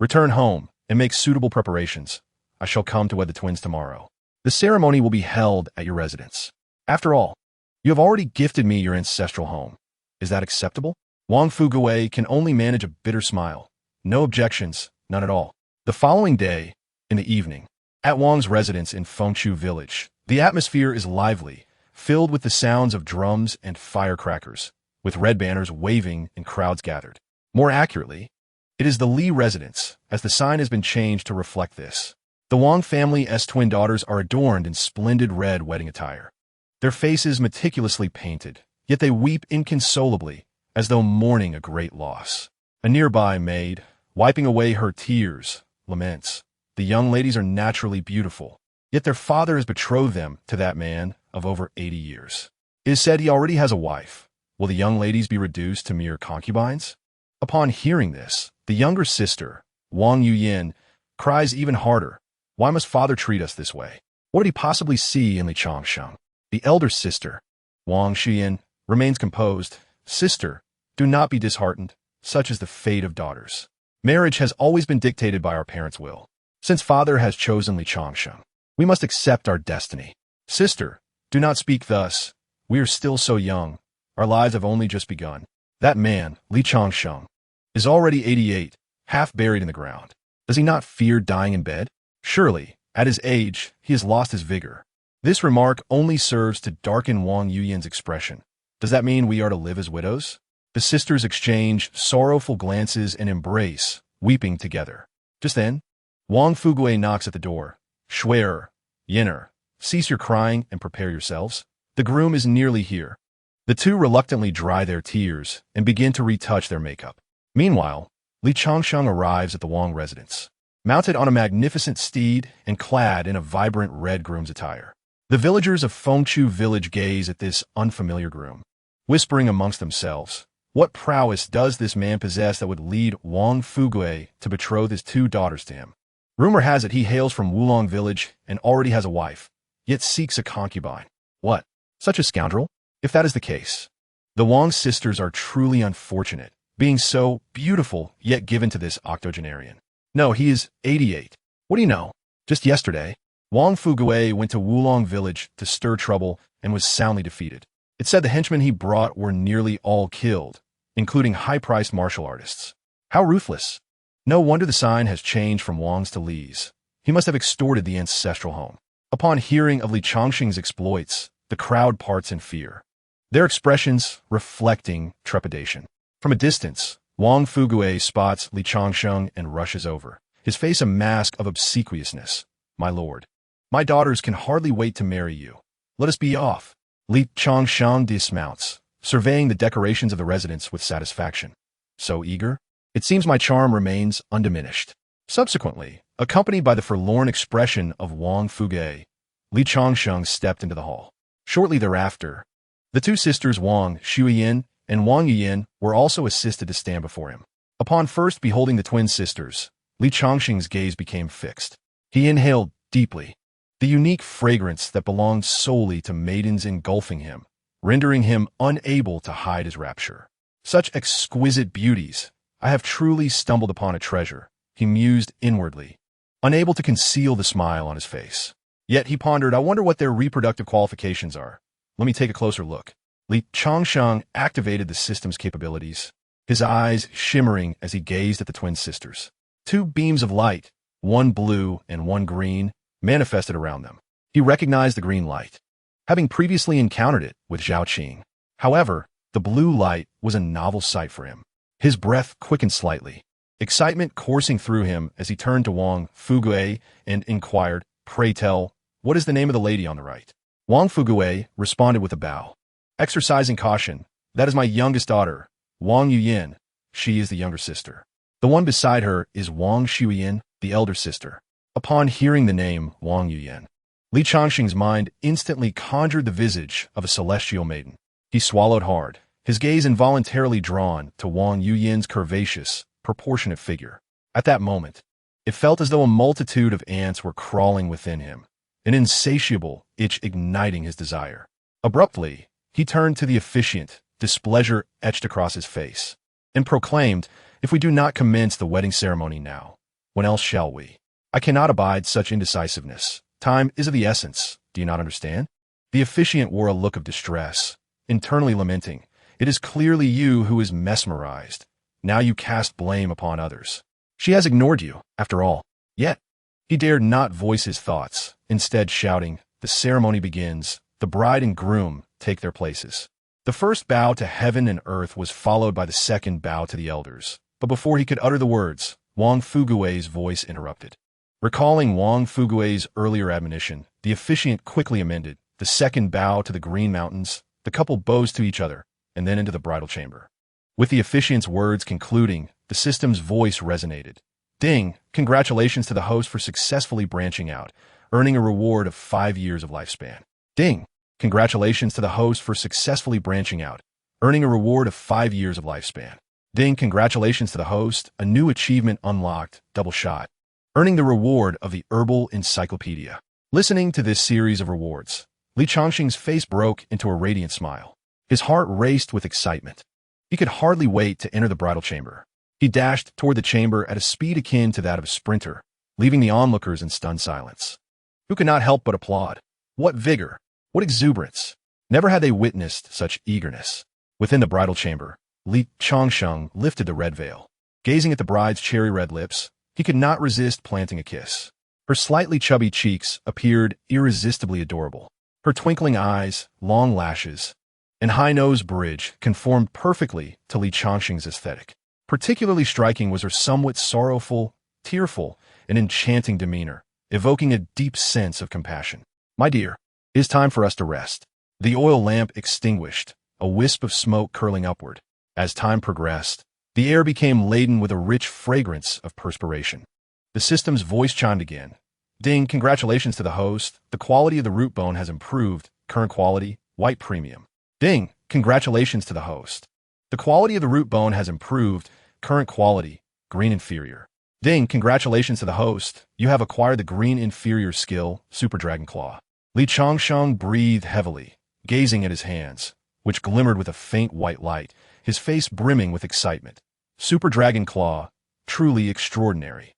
Return home and make suitable preparations. I shall come to wed the twins tomorrow. The ceremony will be held at your residence. After all, you have already gifted me your ancestral home. Is that acceptable? Wang Fugui can only manage a bitter smile. No objections, none at all. The following day, in the evening, at Wang's residence in Fengchu village, the atmosphere is lively, filled with the sounds of drums and firecrackers, with red banners waving and crowds gathered. More accurately, it is the Li residence, as the sign has been changed to reflect this. The Wang family's twin daughters are adorned in splendid red wedding attire. Their faces meticulously painted, yet they weep inconsolably, as though mourning a great loss. A nearby maid, wiping away her tears, laments. The young ladies are naturally beautiful, yet their father has betrothed them to that man of over 80 years. It is said he already has a wife. Will the young ladies be reduced to mere concubines? Upon hearing this, the younger sister, Wang Yuyin, cries even harder. Why must father treat us this way? What did he possibly see in Li Changsheng? The elder sister, Wang Xiyin, remains composed. Sister, do not be disheartened. Such is the fate of daughters. Marriage has always been dictated by our parents' will. Since father has chosen Li Changsheng, we must accept our destiny. Sister, do not speak thus. We are still so young. Our lives have only just begun. That man, Li Changsheng, is already 88, half buried in the ground. Does he not fear dying in bed? Surely, at his age, he has lost his vigor. This remark only serves to darken Wang Yuyin's expression. Does that mean we are to live as widows? The sisters exchange sorrowful glances and embrace, weeping together. Just then, Wang Fugui knocks at the door. Shui'er, Yin'er, cease your crying and prepare yourselves. The groom is nearly here. The two reluctantly dry their tears and begin to retouch their makeup. Meanwhile, Li Changsheng arrives at the Wang residence, mounted on a magnificent steed and clad in a vibrant red groom's attire. The villagers of Fengchu village gaze at this unfamiliar groom, whispering amongst themselves, what prowess does this man possess that would lead Wang Fugui to betroth his two daughters to him? Rumor has it he hails from Wulong village and already has a wife, yet seeks a concubine. What? Such a scoundrel? If that is the case, the Wang sisters are truly unfortunate, being so beautiful yet given to this octogenarian. No, he is 88. What do you know? Just yesterday, Wang Fugui went to Wulong village to stir trouble and was soundly defeated. It said the henchmen he brought were nearly all killed, including high-priced martial artists. How ruthless! No wonder the sign has changed from Wang's to Li's. He must have extorted the ancestral home. Upon hearing of Li Changsheng's exploits, the crowd parts in fear, their expressions reflecting trepidation. From a distance, Wang Fugui spots Li Changsheng and rushes over, his face a mask of obsequiousness. My lord, my daughters can hardly wait to marry you. Let us be off. Li Changsheng dismounts, surveying the decorations of the residence with satisfaction. So eager? It seems my charm remains undiminished. Subsequently, accompanied by the forlorn expression of Wang Fugui, Li Changsheng stepped into the hall. Shortly thereafter, the two sisters Wang Shuiyin and Wang Yuyin were also assisted to stand before him. Upon first beholding the twin sisters, Li Changsheng's gaze became fixed. He inhaled deeply, the unique fragrance that belonged solely to maidens engulfing him, rendering him unable to hide his rapture. Such exquisite beauties! I have truly stumbled upon a treasure, he mused inwardly, unable to conceal the smile on his face. Yet he pondered, I wonder what their reproductive qualifications are. Let me take a closer look. Li Changsheng activated the system's capabilities, his eyes shimmering as he gazed at the twin sisters. Two beams of light, one blue and one green, manifested around them. He recognized the green light, having previously encountered it with Zhao Qing. However, the blue light was a novel sight for him. His breath quickened slightly, excitement coursing through him as he turned to Wang Fugui and inquired, pray tell, what is the name of the lady on the right? Wang Fugui responded with a bow. Exercising caution, that is my youngest daughter, Wang Yuyin. She is the younger sister. The one beside her is Wang Shuiyin, the elder sister. Upon hearing the name Wang Yuyin, Li Changsheng's mind instantly conjured the visage of a celestial maiden. He swallowed hard, his gaze involuntarily drawn to Wang Yuyin's curvaceous, proportionate figure. At that moment, it felt as though a multitude of ants were crawling within him, an insatiable itch igniting his desire. Abruptly, he turned to the officiant, displeasure etched across his face, and proclaimed, "If we do not commence the wedding ceremony now, when else shall we? I cannot abide such indecisiveness. Time is of the essence. Do you not understand?" The officiant wore a look of distress, internally lamenting, "It is clearly you who is mesmerized. Now you cast blame upon others. She has ignored you, after all." Yet, he dared not voice his thoughts, instead shouting, "The ceremony begins. The bride and groom take their places." The first bow to heaven and earth was followed by the second bow to the elders. But before he could utter the words, Wang Fugui's voice interrupted. Recalling Wang Fugui's earlier admonition, the officiant quickly amended, "The second bow to the Green Mountains." The couple bows to each other, and then into the bridal chamber. With the officiant's words concluding, the system's voice resonated. "Ding! Congratulations to the host for successfully branching out, earning a reward of 5 years of lifespan." Ding! Congratulations to the host for successfully branching out, earning a reward of 5 years of lifespan. Ding! Congratulations to the host, a new achievement unlocked, double shot, earning the reward of the Herbal Encyclopedia. Listening to this series of rewards, Li Changsheng's face broke into a radiant smile. His heart raced with excitement. He could hardly wait to enter the bridal chamber. He dashed toward the chamber at a speed akin to that of a sprinter, leaving the onlookers in stunned silence. Who could not help but applaud? What vigor! What exuberance! Never had they witnessed such eagerness. Within the bridal chamber, Li Changsheng lifted the red veil. Gazing at the bride's cherry-red lips, he could not resist planting a kiss. Her slightly chubby cheeks appeared irresistibly adorable. Her twinkling eyes, long lashes, and high-nose bridge conformed perfectly to Li Changsheng's aesthetic. Particularly striking was her somewhat sorrowful, tearful, and enchanting demeanor, evoking a deep sense of compassion. "My dear, it is time for us to rest." The oil lamp extinguished, a wisp of smoke curling upward. As time progressed, the air became laden with a rich fragrance of perspiration. The system's voice chimed again. "Ding! Congratulations to the host. The quality of the root bone has improved. Current quality, white premium." Ding! Congratulations to the host. The quality of the root bone has improved. Current quality, green inferior. Ding! Congratulations to the host. You have acquired the green inferior skill, Super Dragon Claw. Li Changsheng breathed heavily, gazing at his hands, which glimmered with a faint white light, his face brimming with excitement. Super Dragon Claw, truly extraordinary.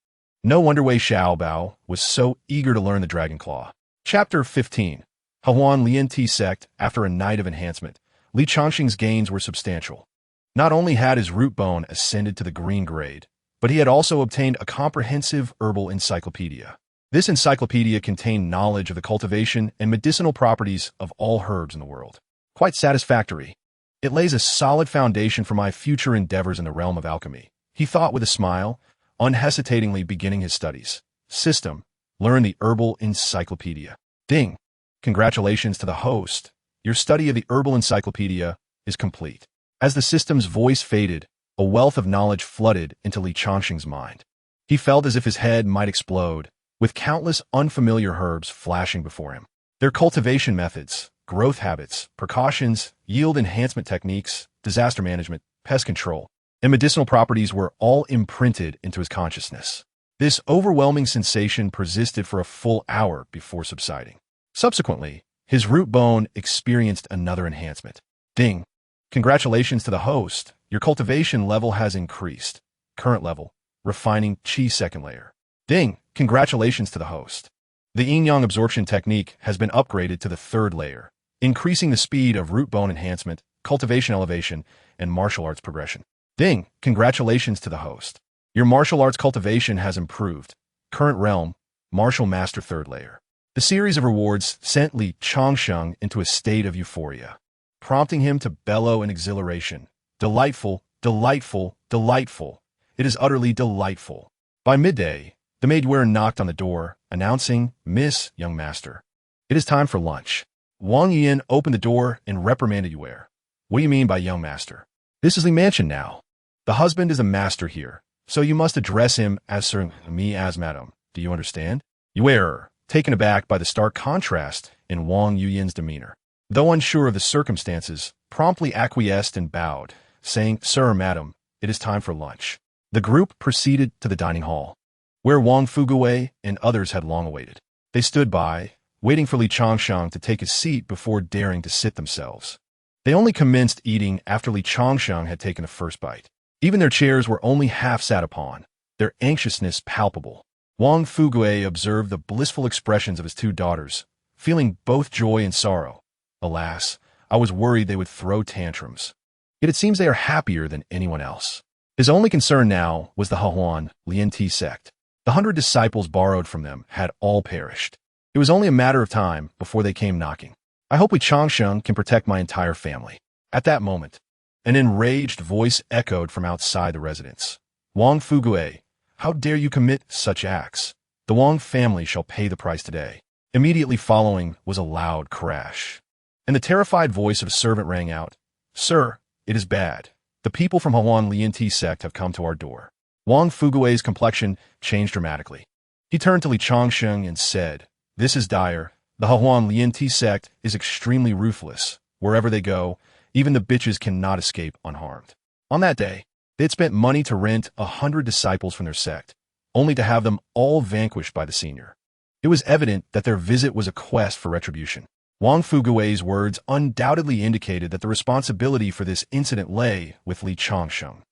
No wonder Wei Xiaobao was so eager to learn the Dragon Claw. Chapter 15. Hahuan Lian Ti Sect. After a night of enhancement, Li Changsheng's gains were substantial. Not only had his root bone ascended to the green grade, but he had also obtained a comprehensive herbal encyclopedia. This encyclopedia contained knowledge of the cultivation and medicinal properties of all herbs in the world. Quite satisfactory. It lays a solid foundation for my future endeavors in the realm of alchemy, he thought with a smile, unhesitatingly beginning his studies. System. Learn the Herbal Encyclopedia. Ding! Congratulations to the host. Your study of the Herbal Encyclopedia is complete. As the system's voice faded, a wealth of knowledge flooded into Li Changsheng's mind. He felt as if his head might explode, with countless unfamiliar herbs flashing before him. Their cultivation methods, growth habits, precautions, yield enhancement techniques, disaster management, pest control, and medicinal properties were all imprinted into his consciousness. This overwhelming sensation persisted for a full hour before subsiding. Subsequently, his root bone experienced another enhancement. Ding! Congratulations to the host. Your cultivation level has increased. Current level, refining Qi second layer. Ding! Congratulations to the host. The yin-yang absorption technique has been upgraded to the 3rd layer, increasing the speed of root bone enhancement, cultivation elevation, and martial arts progression. Ding! Congratulations to the host. Your martial arts cultivation has improved. Current realm, martial master 3rd layer. The series of rewards sent Li Changsheng into a state of euphoria, prompting him to bellow in exhilaration. Delightful, delightful, delightful. It is utterly delightful. By midday, the maid wearer knocked on the door, announcing, "Miss, young master, it is time for lunch." Wang Yin opened the door and reprimanded Yue. "What do you mean by young master? This is the mansion now. The husband is a master here, so you must address him as sir, me as madam. Do you understand?" Yue, taken aback by the stark contrast in Wang Yuyin's demeanor. though unsure of the circumstances, promptly acquiesced and bowed, saying, "Sir or madam, it is time for lunch." The group proceeded to the dining hall, where Wang Fuguwei and others had long awaited. They stood by, waiting for Li Changsheng to take his seat before daring to sit themselves. They only commenced eating after Li Changsheng had taken the first bite. Even their chairs were only half sat upon, their anxiousness palpable. Wang Fuguwei observed the blissful expressions of his two daughters, feeling both joy and sorrow. Alas, I was worried they would throw tantrums. Yet it seems they are happier than anyone else. His only concern now was the Hahuan Lianti sect. The 100 disciples borrowed from them had all perished. It was only a matter of time before they came knocking. I hope Li Changsheng can protect my entire family. At that moment, an enraged voice echoed from outside the residence. Wang Fuguwei, how dare you commit such acts? The Wang family shall pay the price today. Immediately following was a loud crash, and the terrified voice of a servant rang out, "Sir, it is bad. The people from Hahuan Lianti sect have come to our door." Wang Fuguwei's complexion changed dramatically. He turned to Li Changsheng and said, "This is dire. The Hahuan Lianti sect is extremely ruthless. Wherever they go, even the bitches cannot escape unharmed." On that day, they had spent money to rent 100 disciples from their sect, only to have them all vanquished by the senior. It was evident that their visit was a quest for retribution. Wang Fuguwei's words undoubtedly indicated that the responsibility for this incident lay with Li Changsheng,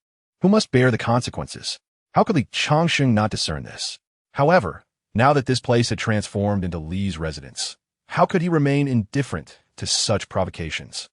who must bear the consequences. How could Li Changsheng not discern this? However, now that this place had transformed into Li's residence, how could he remain indifferent to such provocations?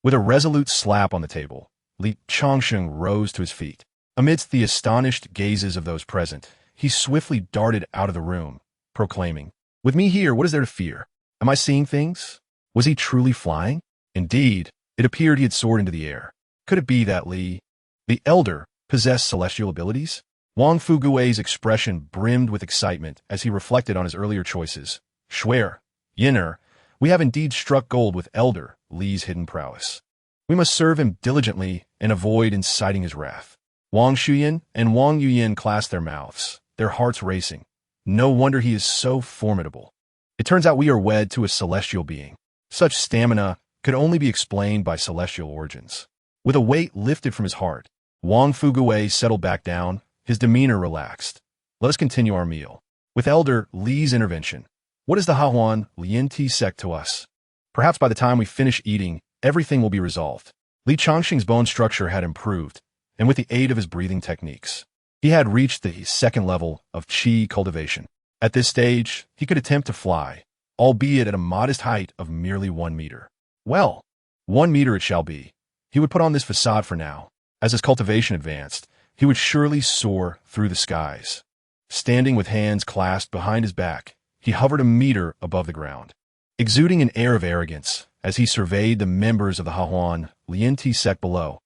With a resolute slap on the table, Li Changsheng rose to his feet. Amidst the astonished gazes of those present, he swiftly darted out of the room, proclaiming, "With me here, what is there to fear? Am I seeing things? Was he truly flying?" Indeed, it appeared he had soared into the air. Could it be that Li, the elder, possessed celestial abilities? Wang Fuguwei's expression brimmed with excitement as he reflected on his earlier choices. Schwer, Yinner, we have indeed struck gold with elder Li's hidden prowess. We must serve him diligently and avoid inciting his wrath. Wang Shuyan and Wang Yuyin clasped their mouths, their hearts racing. No wonder he is so formidable. It turns out we are wed to a celestial being. Such stamina could only be explained by celestial origins. With a weight lifted from his heart, Wang Fuguwei settled back down, his demeanor relaxed. Let us continue our meal. With Elder Li's intervention, what is the Hahuan Lianti sect to us? Perhaps by the time we finish eating, everything will be resolved. Li Changsheng's bone structure had improved, and with the aid of his breathing techniques, he had reached the second level of qi cultivation. At this stage, he could attempt to fly, albeit at a modest height of merely 1 meter. Well, 1 meter it shall be. He would put on this facade for now. As his cultivation advanced, he would surely soar through the skies. Standing with hands clasped behind his back, he hovered a meter above the ground, exuding an air of arrogance as he surveyed the members of the Hahuan Lianti sect below.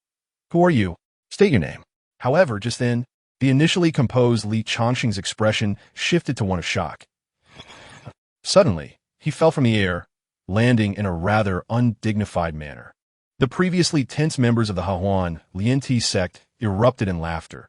"Who are you? State your name." However, just then, the initially composed Li Changsheng's expression shifted to one of shock. Suddenly, he fell from the air, landing in a rather undignified manner. The previously tense members of the Hahuan Lianti sect erupted in laughter.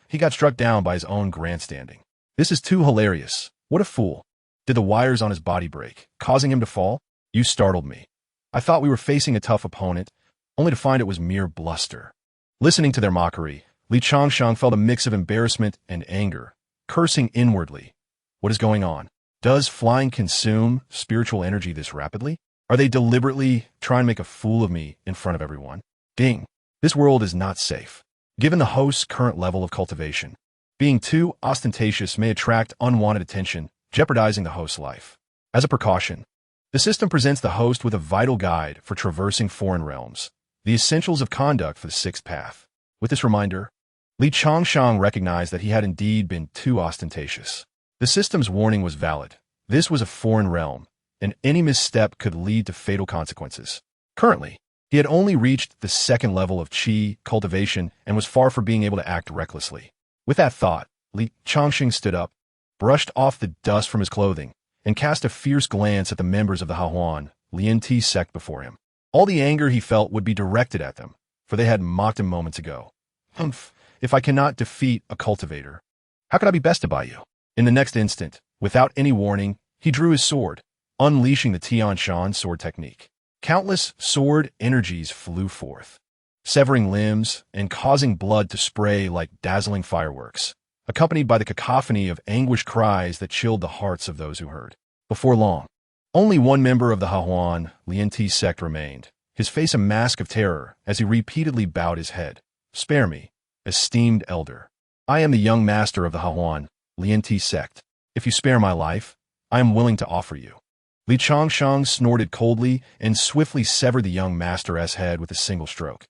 He got struck down by his own grandstanding. This is too hilarious. What a fool. Did the wires on his body break, causing him to fall? You startled me. I thought we were facing a tough opponent, only to find it was mere bluster. Listening to their mockery, Li Changsheng felt a mix of embarrassment and anger, cursing inwardly. What is going on? Does flying consume spiritual energy this rapidly? Are they deliberately trying to make a fool of me in front of everyone? Ding. This world is not safe. Given the host's current level of cultivation, being too ostentatious may attract unwanted attention, jeopardizing the host's life. As a precaution, the system presents the host with a vital guide for traversing foreign realms, the essentials of conduct for the sixth path. With this reminder, Li Changsheng recognized that he had indeed been too ostentatious. The system's warning was valid. This was a foreign realm, and any misstep could lead to fatal consequences. Currently, he had only reached the second level of qi cultivation and was far from being able to act recklessly. With that thought, Li Changsheng stood up, brushed off the dust from his clothing, and cast a fierce glance at the members of the Hahuan Lianti sect before him. All the anger he felt would be directed at them, for they had mocked him moments ago. Humph, if I cannot defeat a cultivator, how could I be bested by you? In the next instant, without any warning, he drew his sword, unleashing the Tian Shan sword technique. Countless sword energies flew forth, severing limbs and causing blood to spray like dazzling fireworks, accompanied by the cacophony of anguished cries that chilled the hearts of those who heard. Before long, only one member of the Hahuan Lianti sect remained, his face a mask of terror as he repeatedly bowed his head. "Spare me, esteemed elder. I am the young master of the Hahuan Lianti sect. If you spare my life, I am willing to offer you." Li Changsheng snorted coldly and swiftly severed the young master's head with a single stroke.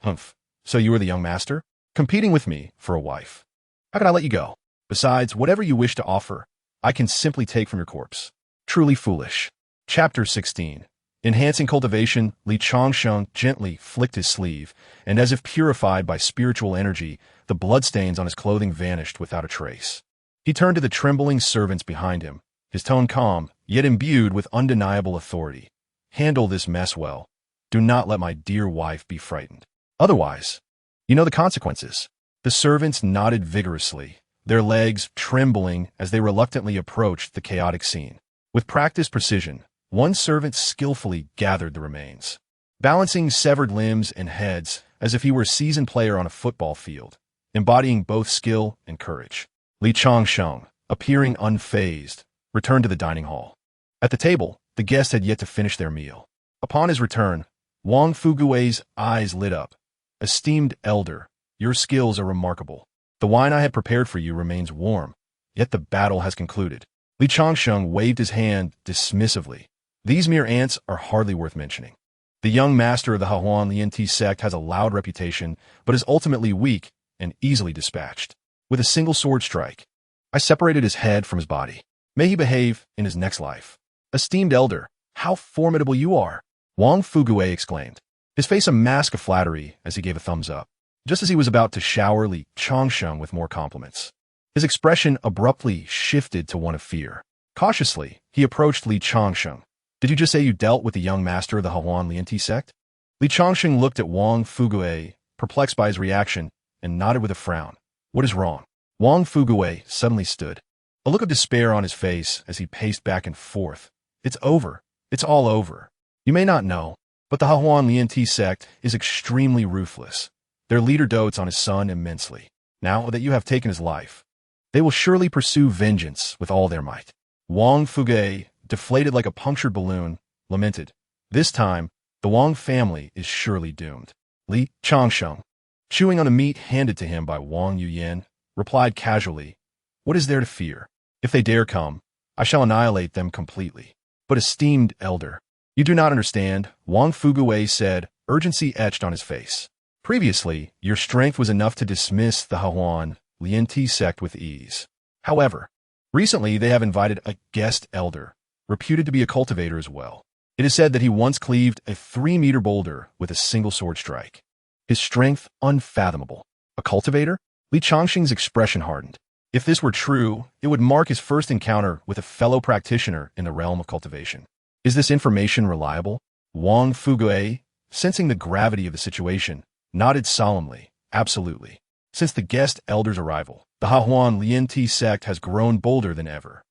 "Humph, so you are the young master? Competing with me for a wife. How can I let you go? Besides, whatever you wish to offer, I can simply take from your corpse. Truly foolish." Chapter 16. Enhancing cultivation, Li Changsheng gently flicked his sleeve, and as if purified by spiritual energy, the bloodstains on his clothing vanished without a trace. He turned to the trembling servants behind him, his tone calm, yet imbued with undeniable authority. "Handle this mess well. Do not let my dear wife be frightened. Otherwise, you know the consequences." The servants nodded vigorously, their legs trembling as they reluctantly approached the chaotic scene. With practiced precision, one servant skillfully gathered the remains, balancing severed limbs and heads as if he were a seasoned player on a football field, embodying both skill and courage. Li Changsheng, appearing unfazed, returned to the dining hall. At the table, the guests had yet to finish their meal. Upon his return, Wang Fugui's eyes lit up. "Esteemed elder, your skills are remarkable. The wine I had prepared for you remains warm, yet the battle has concluded." Li Changsheng waved his hand dismissively. "These mere ants are hardly worth mentioning. The young master of the Hahuan Lianti sect has a loud reputation, but is ultimately weak and easily dispatched. With a single sword strike, I separated his head from his body. May he behave in his next life." "Esteemed elder, how formidable you are!" Wang Fugui exclaimed, his face a mask of flattery as he gave a thumbs up, just as he was about to shower Li Changsheng with more compliments. His expression abruptly shifted to one of fear. Cautiously, he approached Li Changsheng. "Did you just say you dealt with the young master of the Hahuan Lianti sect?" Li Changsheng looked at Wang Fugui, perplexed by his reaction, and nodded with a frown. "What is wrong?" Wang Fugui suddenly stood, a look of despair on his face as he paced back and forth. "It's over. It's all over. You may not know, but the Hahuan Lianti sect is extremely ruthless. Their leader dotes on his son immensely. Now that you have taken his life, they will surely pursue vengeance with all their might." Wang Fugui, deflated like a punctured balloon, lamented, "This time, the Wang family is surely doomed." Li Changsheng, chewing on the meat handed to him by Wang Yuyan, replied casually, "What is there to fear? If they dare come, I shall annihilate them completely." "But esteemed elder, you do not understand," Wang Fugui said, urgency etched on his face. "Previously, your strength was enough to dismiss the Hahuan Lianti sect with ease. However, recently they have invited a guest elder, reputed to be a cultivator as well. It is said that he once cleaved a 3-meter boulder with a single sword strike. His strength unfathomable. A cultivator?" Li Changsheng's expression hardened. If this were true, it would mark his first encounter with a fellow practitioner in the realm of cultivation. "Is this information reliable?" Wang Fugui, sensing the gravity of the situation, nodded solemnly. "Absolutely. Since the guest elder's arrival, the Hahuan Lianti sect has grown bolder than ever.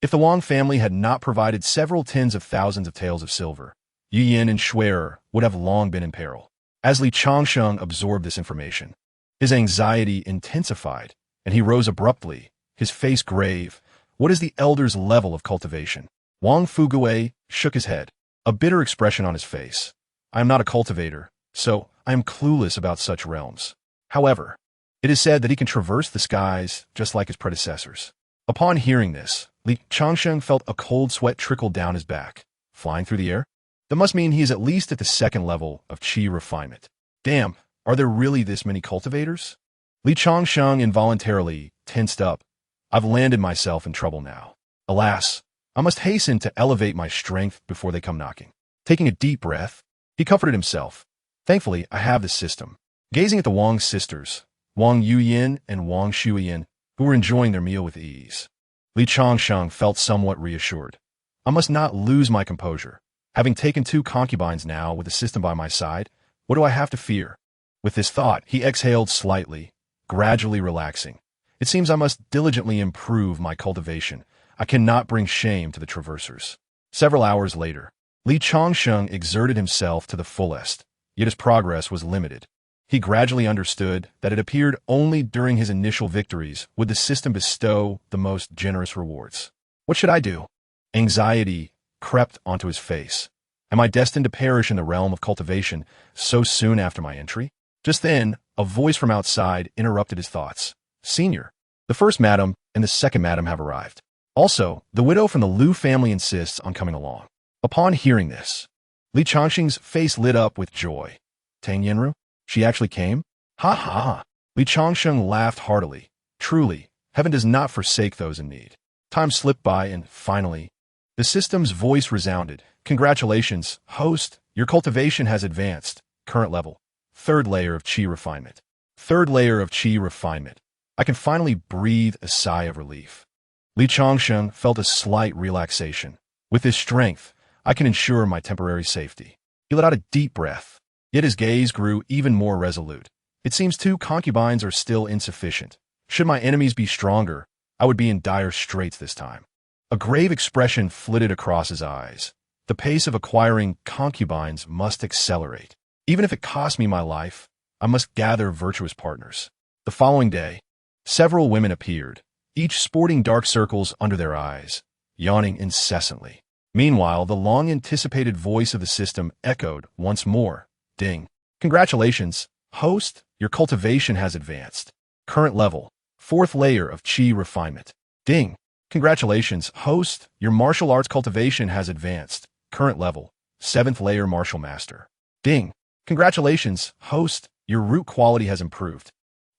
If the Wang family had not provided several tens of thousands of taels of silver, Yu Yin and Shuer would have long been in peril." As Li Changsheng absorbed this information, his anxiety intensified, and he rose abruptly, his face grave. "What is the elder's level of cultivation?" Wang Fugui shook his head, a bitter expression on his face. "I am not a cultivator, so I am clueless about such realms. However, it is said that he can traverse the skies just like his predecessors." Upon hearing this, Li Changsheng felt a cold sweat trickle down his back. Flying through the air? That must mean he is at least at the second level of qi refinement. Damn, are there really this many cultivators? Li Changsheng involuntarily tensed up. "I've landed myself in trouble now. Alas, I must hasten to elevate my strength before they come knocking." Taking a deep breath, he comforted himself. "Thankfully, I have this system." Gazing at the Wang sisters, Wang Yuyin and Wang Shuyin, who were enjoying their meal with ease, Li Changsheng felt somewhat reassured. "I must not lose my composure. Having taken 2 concubines now with the system by my side, what do I have to fear?" With this thought, he exhaled slightly, gradually relaxing. "It seems I must diligently improve my cultivation. I cannot bring shame to the traversers." Several hours later, Li Changsheng exerted himself to the fullest, yet his progress was limited. He gradually understood that it appeared only during his initial victories would the system bestow the most generous rewards. What should I do? Anxiety crept onto his face. Am I destined to perish in the realm of cultivation so soon after my entry? Just then, a voice from outside interrupted his thoughts. Senior, the first madam and the second madam have arrived. Also, the widow from the Liu family insists on coming along. Upon hearing this, Li Changsheng's face lit up with joy. Tang Yanru? She actually came? Ha ha ha. Li Changsheng laughed heartily. Truly, heaven does not forsake those in need. Time slipped by and, finally, the system's voice resounded. Congratulations, host. Your cultivation has advanced. Current level. Third layer of Qi refinement. Third layer of Qi refinement. I can finally breathe a sigh of relief. Li Changsheng felt a slight relaxation. With his strength, I can ensure my temporary safety. He let out a deep breath. Yet his gaze grew even more resolute. It seems 2 concubines are still insufficient. Should my enemies be stronger, I would be in dire straits this time. A grave expression flitted across his eyes. The pace of acquiring concubines must accelerate. Even if it costs me my life, I must gather virtuous partners. The following day, several women appeared, each sporting dark circles under their eyes, yawning incessantly. Meanwhile, the long-anticipated voice of the system echoed once more. Ding. Congratulations, host. Your cultivation has advanced. Current level. 4th layer of Qi refinement. Ding. Congratulations, host. Your martial arts cultivation has advanced. Current level. 7th layer martial master. Ding. Congratulations, host. Your root quality has improved.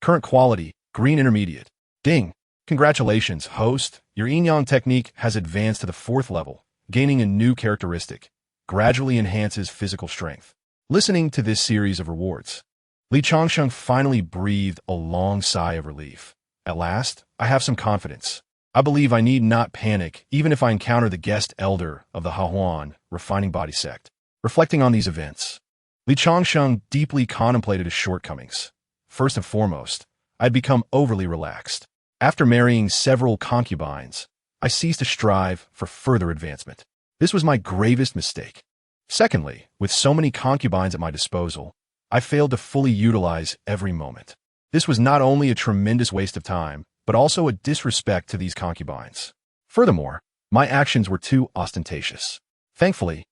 Current quality. Green intermediate. Ding. Congratulations, host. Your yin-yang technique has advanced to the 4th level, gaining a new characteristic. Gradually enhances physical strength. Listening to this series of rewards, Li Changsheng finally breathed a long sigh of relief. At last, I have some confidence. I believe I need not panic even if I encounter the guest elder of the Hahuan refining body sect. Reflecting on these events, Li Changsheng deeply contemplated his shortcomings. First and foremost, I had become overly relaxed. After marrying several concubines, I ceased to strive for further advancement. This was my gravest mistake. Secondly, with so many concubines at my disposal, I failed to fully utilize every moment. This was not only a tremendous waste of time, but also a disrespect to these concubines. Furthermore, my actions were too ostentatious. Thankfully,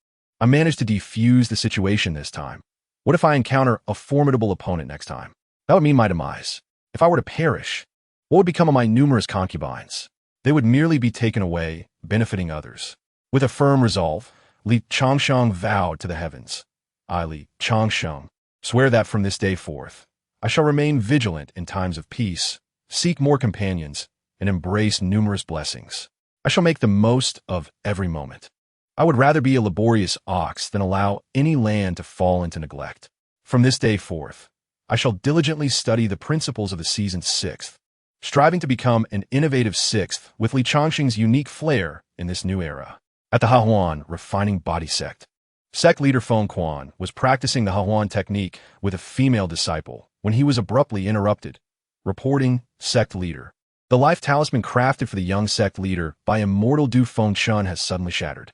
I managed to defuse the situation this time. What if I encounter a formidable opponent next time? That would mean my demise. If I were to perish, what would become of my numerous concubines? They would merely be taken away, benefiting others. With a firm resolve, Li Changsheng vowed to the heavens. I, Li Changsheng, swear that from this day forth, I shall remain vigilant in times of peace, seek more companions, and embrace numerous blessings. I shall make the most of every moment. I would rather be a laborious ox than allow any land to fall into neglect. From this day forth, I shall diligently study the principles of the seasoned 6th, striving to become an innovative 6th with Li Changsheng's unique flair in this new era. At the Hahuan refining body sect, sect leader Feng Quan was practicing the Hahuan technique with a female disciple when he was abruptly interrupted. Reporting, sect leader. The life talisman crafted for the young sect leader by Immortal Du Feng Chun has suddenly shattered.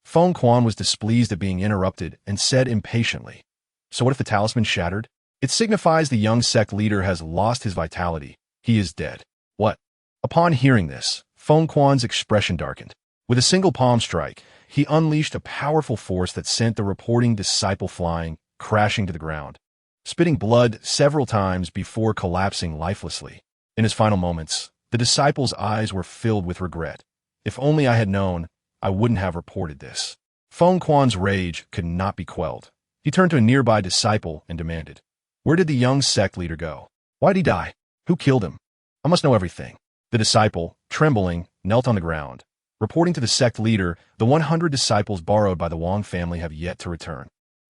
Feng Quan was displeased at being interrupted and said impatiently, "So what if the talisman shattered? It signifies the young sect leader has lost his vitality. He is dead." What? Upon hearing this, Feng Quan's expression darkened. With a single palm strike, he unleashed a powerful force that sent the reporting disciple flying, crashing to the ground, spitting blood several times before collapsing lifelessly. In his final moments, the disciple's eyes were filled with regret. If only I had known, I wouldn't have reported this. Feng Quan's rage could not be quelled. He turned to a nearby disciple and demanded, "Where did the young sect leader go? Why did he die? Who killed him? I must know everything." The disciple, trembling, knelt on the ground. Reporting to the sect leader, the 100 disciples borrowed by the Wang family have yet to return.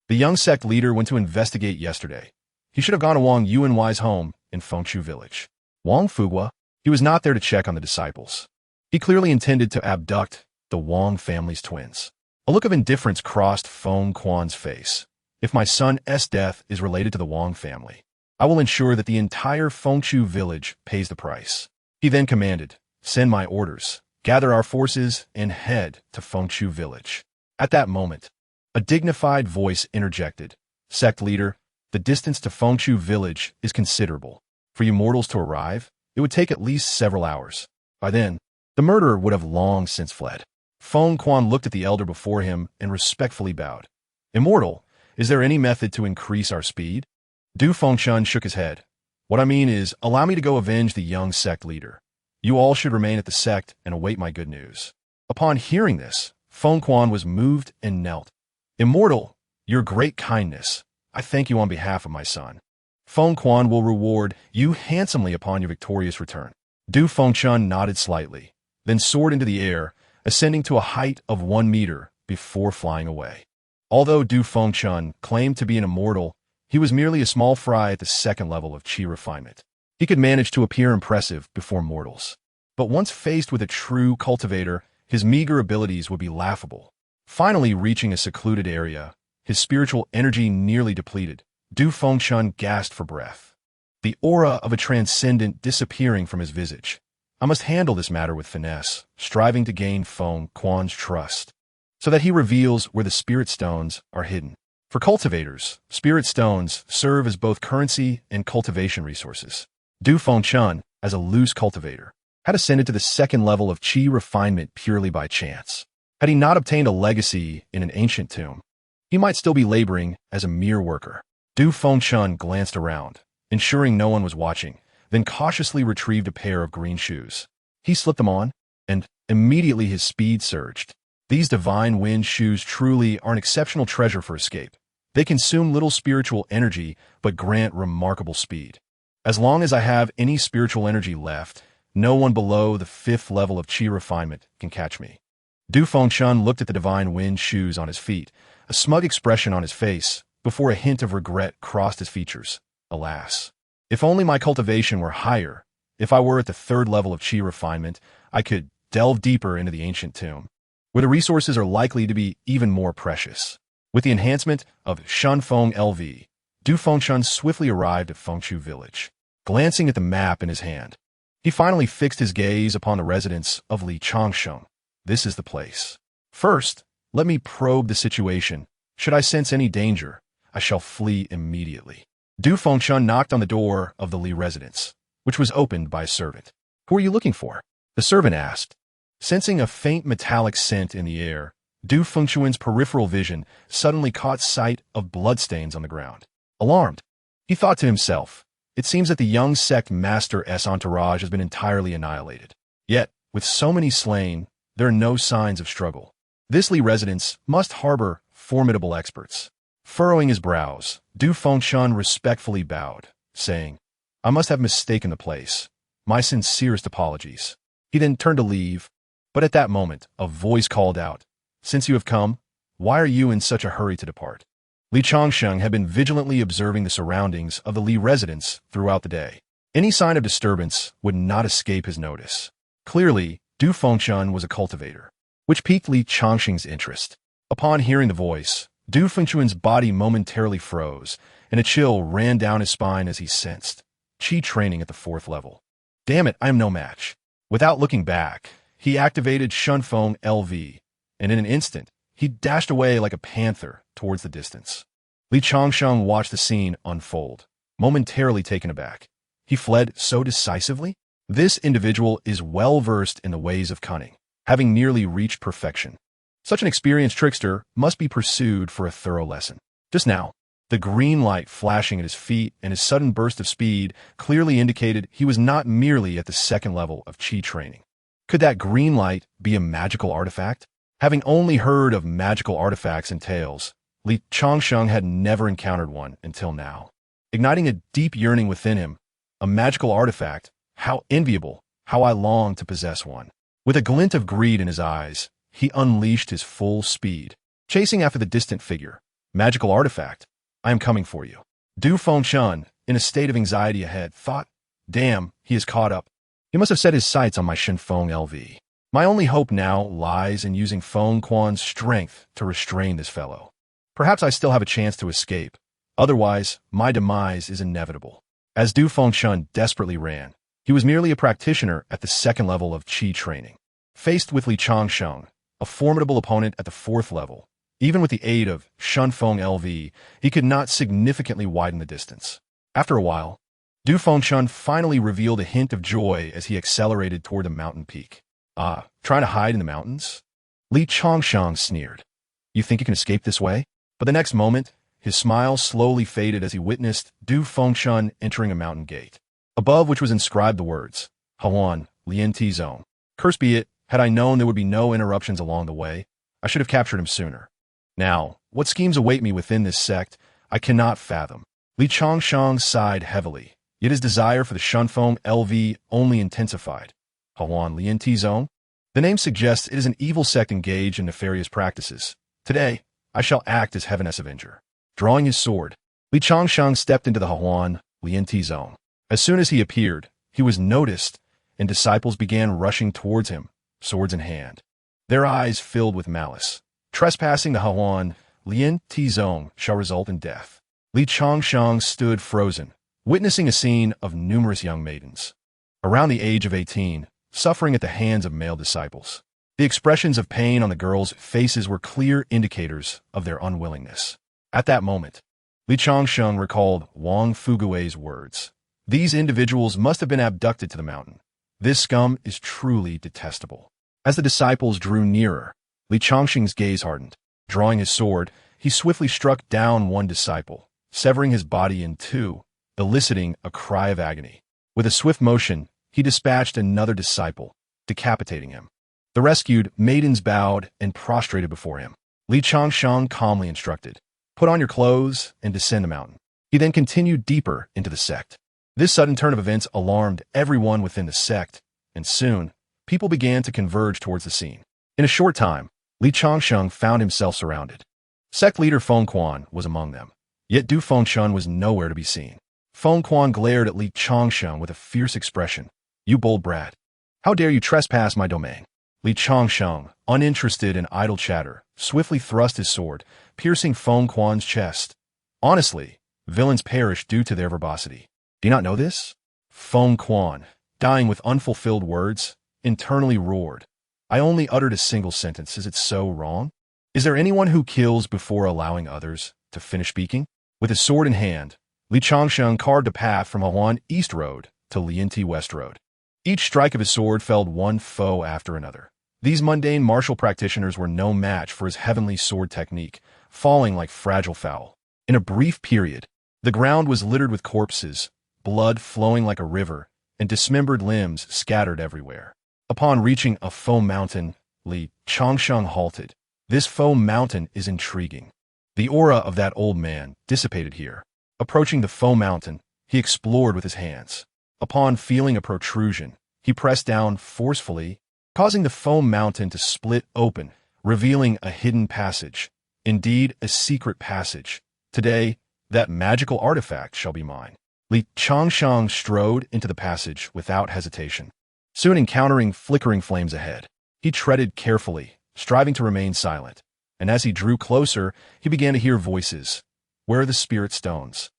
The young sect leader went to investigate yesterday. He should have gone to Wang Yuanwai's home in Fengshu village. Wang Fugua, he was not there to check on the disciples. He clearly intended to abduct the Wang family's twins. A look of indifference crossed Feng Quan's face. If my son's death is related to the Wang family, I will ensure that the entire Fengshu village pays the price. He then commanded, "Send my orders. Gather our forces and head to Fengshu village." At that moment, A dignified voice interjected. Sect leader, the distance to Fengchu village is considerable. For you mortals to arrive, it would take at least several hours. By then, the murderer would have long since fled. Feng Quan looked at the elder before him and respectfully bowed. Immortal, is there any method to increase our speed? Du Fengchun shook his head. What I mean is, allow me to go avenge the young sect leader. You all should remain at the sect and await my good news. Upon hearing this, Feng Quan was moved and knelt. Immortal, your great kindness, I thank you on behalf of my son. Feng Quan will reward you handsomely upon your victorious return. Du Fengchun nodded slightly, then soared into the air, ascending to a height of 1 meter before flying away. Although Du Fengchun claimed to be an immortal, he was merely a small fry at the second level of chi refinement. He could manage to appear impressive before mortals. But once faced with a true cultivator, his meager abilities would be laughable. Finally reaching a secluded area, his spiritual energy nearly depleted, Du Fengchun gasped for breath. The aura of a transcendent disappearing from his visage. I must handle this matter with finesse, striving to gain Feng Quan's trust, so that he reveals where the spirit stones are hidden. For cultivators, spirit stones serve as both currency and cultivation resources. Du Fengchun, as a loose cultivator, had ascended to the second level of chi refinement purely by chance. Had he not obtained a legacy in an ancient tomb, he might still be laboring as a mere worker. Du Fengchun glanced around, ensuring no one was watching, then cautiously retrieved a pair of green shoes. He slipped them on, and immediately his speed surged. These divine wind shoes truly are an exceptional treasure for escape. They consume little spiritual energy, but grant remarkable speed. As long as I have any spiritual energy left, no one below the 5th level of chi refinement can catch me. Du Fengchun looked at the divine wind shoes on his feet, a smug expression on his face, before a hint of regret crossed his features. Alas, if only my cultivation were higher, if I were at the 3rd level of chi refinement, I could delve deeper into the ancient tomb, where the resources are likely to be even more precious. With the enhancement of Shenfeng LV, Du Fengchun swiftly arrived at Fengchu village. Glancing at the map in his hand, he finally fixed his gaze upon the residence of Li Changsheng. This is the place. First, let me probe the situation. Should I sense any danger, I shall flee immediately. Du Fengchun knocked on the door of the Li residence, which was opened by a servant. Who are you looking for? The servant asked. Sensing a faint metallic scent in the air, Du Fengchun's peripheral vision suddenly caught sight of bloodstains on the ground. Alarmed, he thought to himself, it seems that the young sect master's entourage has been entirely annihilated. Yet, with so many slain, there are no signs of struggle. This Li residence must harbor formidable experts. Furrowing his brows, Du Fengchun respectfully bowed, saying, I must have mistaken the place. My sincerest apologies. He then turned to leave, but at that moment, a voice called out, Since you have come, why are you in such a hurry to depart? Li Changsheng had been vigilantly observing the surroundings of the Li residence throughout the day. Any sign of disturbance would not escape his notice. Clearly, Du Fengchun was a cultivator, which piqued Li Changsheng's interest. Upon hearing the voice, Du Fengchun's body momentarily froze, and a chill ran down his spine as he sensed chi training at the 4th level. Damn it, I am no match. Without looking back, he activated Shenfeng LV, and in an instant, he dashed away like a panther towards the distance. Li Changsheng watched the scene unfold, momentarily taken aback. He fled so decisively? This individual is well-versed in the ways of cunning, having nearly reached perfection. Such an experienced trickster must be pursued for a thorough lesson. Just now, the green light flashing at his feet and his sudden burst of speed clearly indicated he was not merely at the 2nd level of chi training. Could that green light be a magical artifact? Having only heard of magical artifacts and tales, Li Changsheng had never encountered one until now. Igniting a deep yearning within him, a magical artifact, how enviable, how I long to possess one. With a glint of greed in his eyes, he unleashed his full speed, chasing after the distant figure. Magical artifact, I am coming for you. Du Fengchun, in a state of anxiety ahead, thought, damn, he is caught up. He must have set his sights on my Shenfeng LV. My only hope now lies in using Feng Quan's strength to restrain this fellow. Perhaps I still have a chance to escape. Otherwise, my demise is inevitable. As Du Fengchun desperately ran, he was merely a practitioner at the 2nd level of chi training. Faced with Li Changsheng, a formidable opponent at the 4th level, Even with the aid of Shunfeng LV, he could not significantly widen the distance. After a while, Du Fengshun finally revealed a hint of joy as he accelerated toward the mountain peak. Ah, trying to hide in the mountains? Li Changsheng sneered. You think you can escape this way? But the next moment, his smile slowly faded as he witnessed Du Fengshun entering a mountain gate, above which was inscribed the words, Hawan, Lianti Zone. Cursed be it, had I known there would be no interruptions along the way, I should have captured him sooner. Now, what schemes await me within this sect, I cannot fathom. Li Changsheng sighed heavily, yet his desire for the Shunfeng LV only intensified. Hawan Lianti Zone? The name suggests it is an evil sect engaged in nefarious practices. Today, I shall act as Heaveness Avenger. Drawing his sword, Li Changsheng stepped into the Hawan Lianti Zone. As soon as he appeared, he was noticed, and disciples began rushing towards him, swords in hand. Their eyes filled with malice. Trespassing the Hawan Lianti Zone shall result in death. Li Changsheng stood frozen, witnessing a scene of numerous young maidens, around the age of 18, suffering at the hands of male disciples. The expressions of pain on the girls' faces were clear indicators of their unwillingness. At that moment, Li Changsheng recalled Wang Fugui's words. These individuals must have been abducted to the mountain. This scum is truly detestable. As the disciples drew nearer, Li Changsheng's gaze hardened. Drawing his sword, he swiftly struck down one disciple, severing his body in two, eliciting a cry of agony. With a swift motion, he dispatched another disciple, decapitating him. The rescued maidens bowed and prostrated before him. Li Changsheng calmly instructed, "Put on your clothes and descend the mountain." He then continued deeper into the sect. This sudden turn of events alarmed everyone within the sect, and soon, people began to converge towards the scene. In a short time, Li Changsheng found himself surrounded. Sect leader Feng Quan was among them, yet Du Fengshun was nowhere to be seen. Feng Quan glared at Li Changsheng with a fierce expression. "You bold brat! How dare you trespass my domain?" Li Changsheng, uninterested in idle chatter, swiftly thrust his sword, piercing Feng Quan's chest. Honestly, villains perish due to their verbosity. Do you not know this? Feng Quan, dying with unfulfilled words, internally roared. I only uttered a single sentence. Is it so wrong? Is there anyone who kills before allowing others to finish speaking? With his sword in hand, Li Changsheng carved a path from Hawan East Road to Lianti West Road. Each strike of his sword felled one foe after another. These mundane martial practitioners were no match for his heavenly sword technique, falling like fragile fowl. In a brief period, the ground was littered with corpses, blood flowing like a river, and dismembered limbs scattered everywhere. Upon reaching a foam mountain, Li Changsheng halted. This foam mountain is intriguing. The aura of that old man dissipated here. Approaching the foam mountain, he explored with his hands. Upon feeling a protrusion, he pressed down forcefully, causing the foam mountain to split open, revealing a hidden passage. Indeed, a secret passage. Today, that magical artifact shall be mine. Li Changsheng strode into the passage without hesitation, soon encountering flickering flames ahead. He treaded carefully, striving to remain silent, and as he drew closer, he began to hear voices. Where are the spirit stones?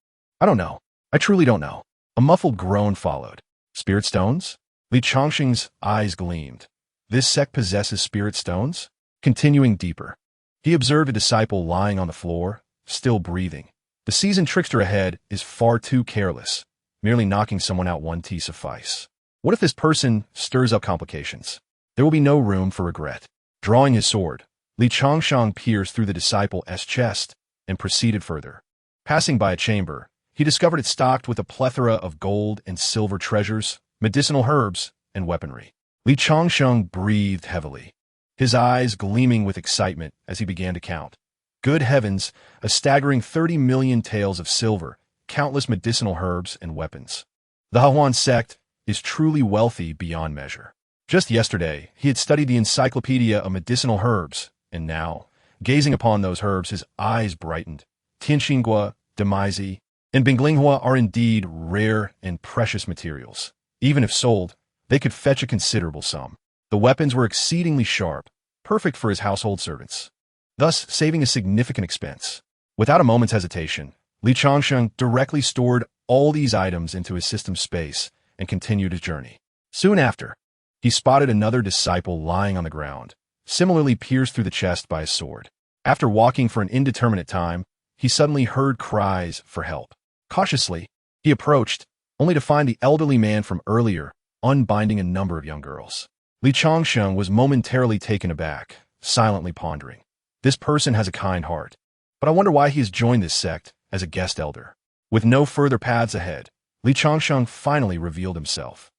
I don't know. I truly don't know. A muffled groan followed. Spirit stones? Li Changsheng's eyes gleamed. This sect possesses spirit stones? Continuing deeper, he observed a disciple lying on the floor, still breathing. The seasoned trickster ahead is far too careless. Merely knocking someone out one tea suffice. What if this person stirs up complications? There will be no room for regret. Drawing his sword, Li Changsheng pierced through the disciple's chest and proceeded further. Passing by a chamber, he discovered it stocked with a plethora of gold and silver treasures, medicinal herbs, and weaponry. Li Changsheng breathed heavily, his eyes gleaming with excitement as he began to count. Good heavens, a staggering 30 million taels of silver, countless medicinal herbs and weapons. The Hawan sect is truly wealthy beyond measure. Just yesterday, he had studied the encyclopedia of medicinal herbs, and now, gazing upon those herbs, his eyes brightened. Tianxingua, Demaizi, and Binglinghua are indeed rare and precious materials. Even if sold, they could fetch a considerable sum. The weapons were exceedingly sharp, perfect for his household servants, thus saving a significant expense. Without a moment's hesitation, Li Changsheng directly stored all these items into his system space and continued his journey. Soon after, he spotted another disciple lying on the ground, similarly pierced through the chest by a sword. After walking for an indeterminate time, he suddenly heard cries for help. Cautiously, he approached, only to find the elderly man from earlier unbinding a number of young girls. Li Changsheng was momentarily taken aback, silently pondering. This person has a kind heart, but I wonder why he has joined this sect as a guest elder. With no further paths ahead, Li Changsheng finally revealed himself.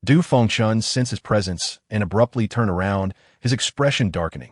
Du Fengchun sensed his presence and abruptly turned around, his expression darkening.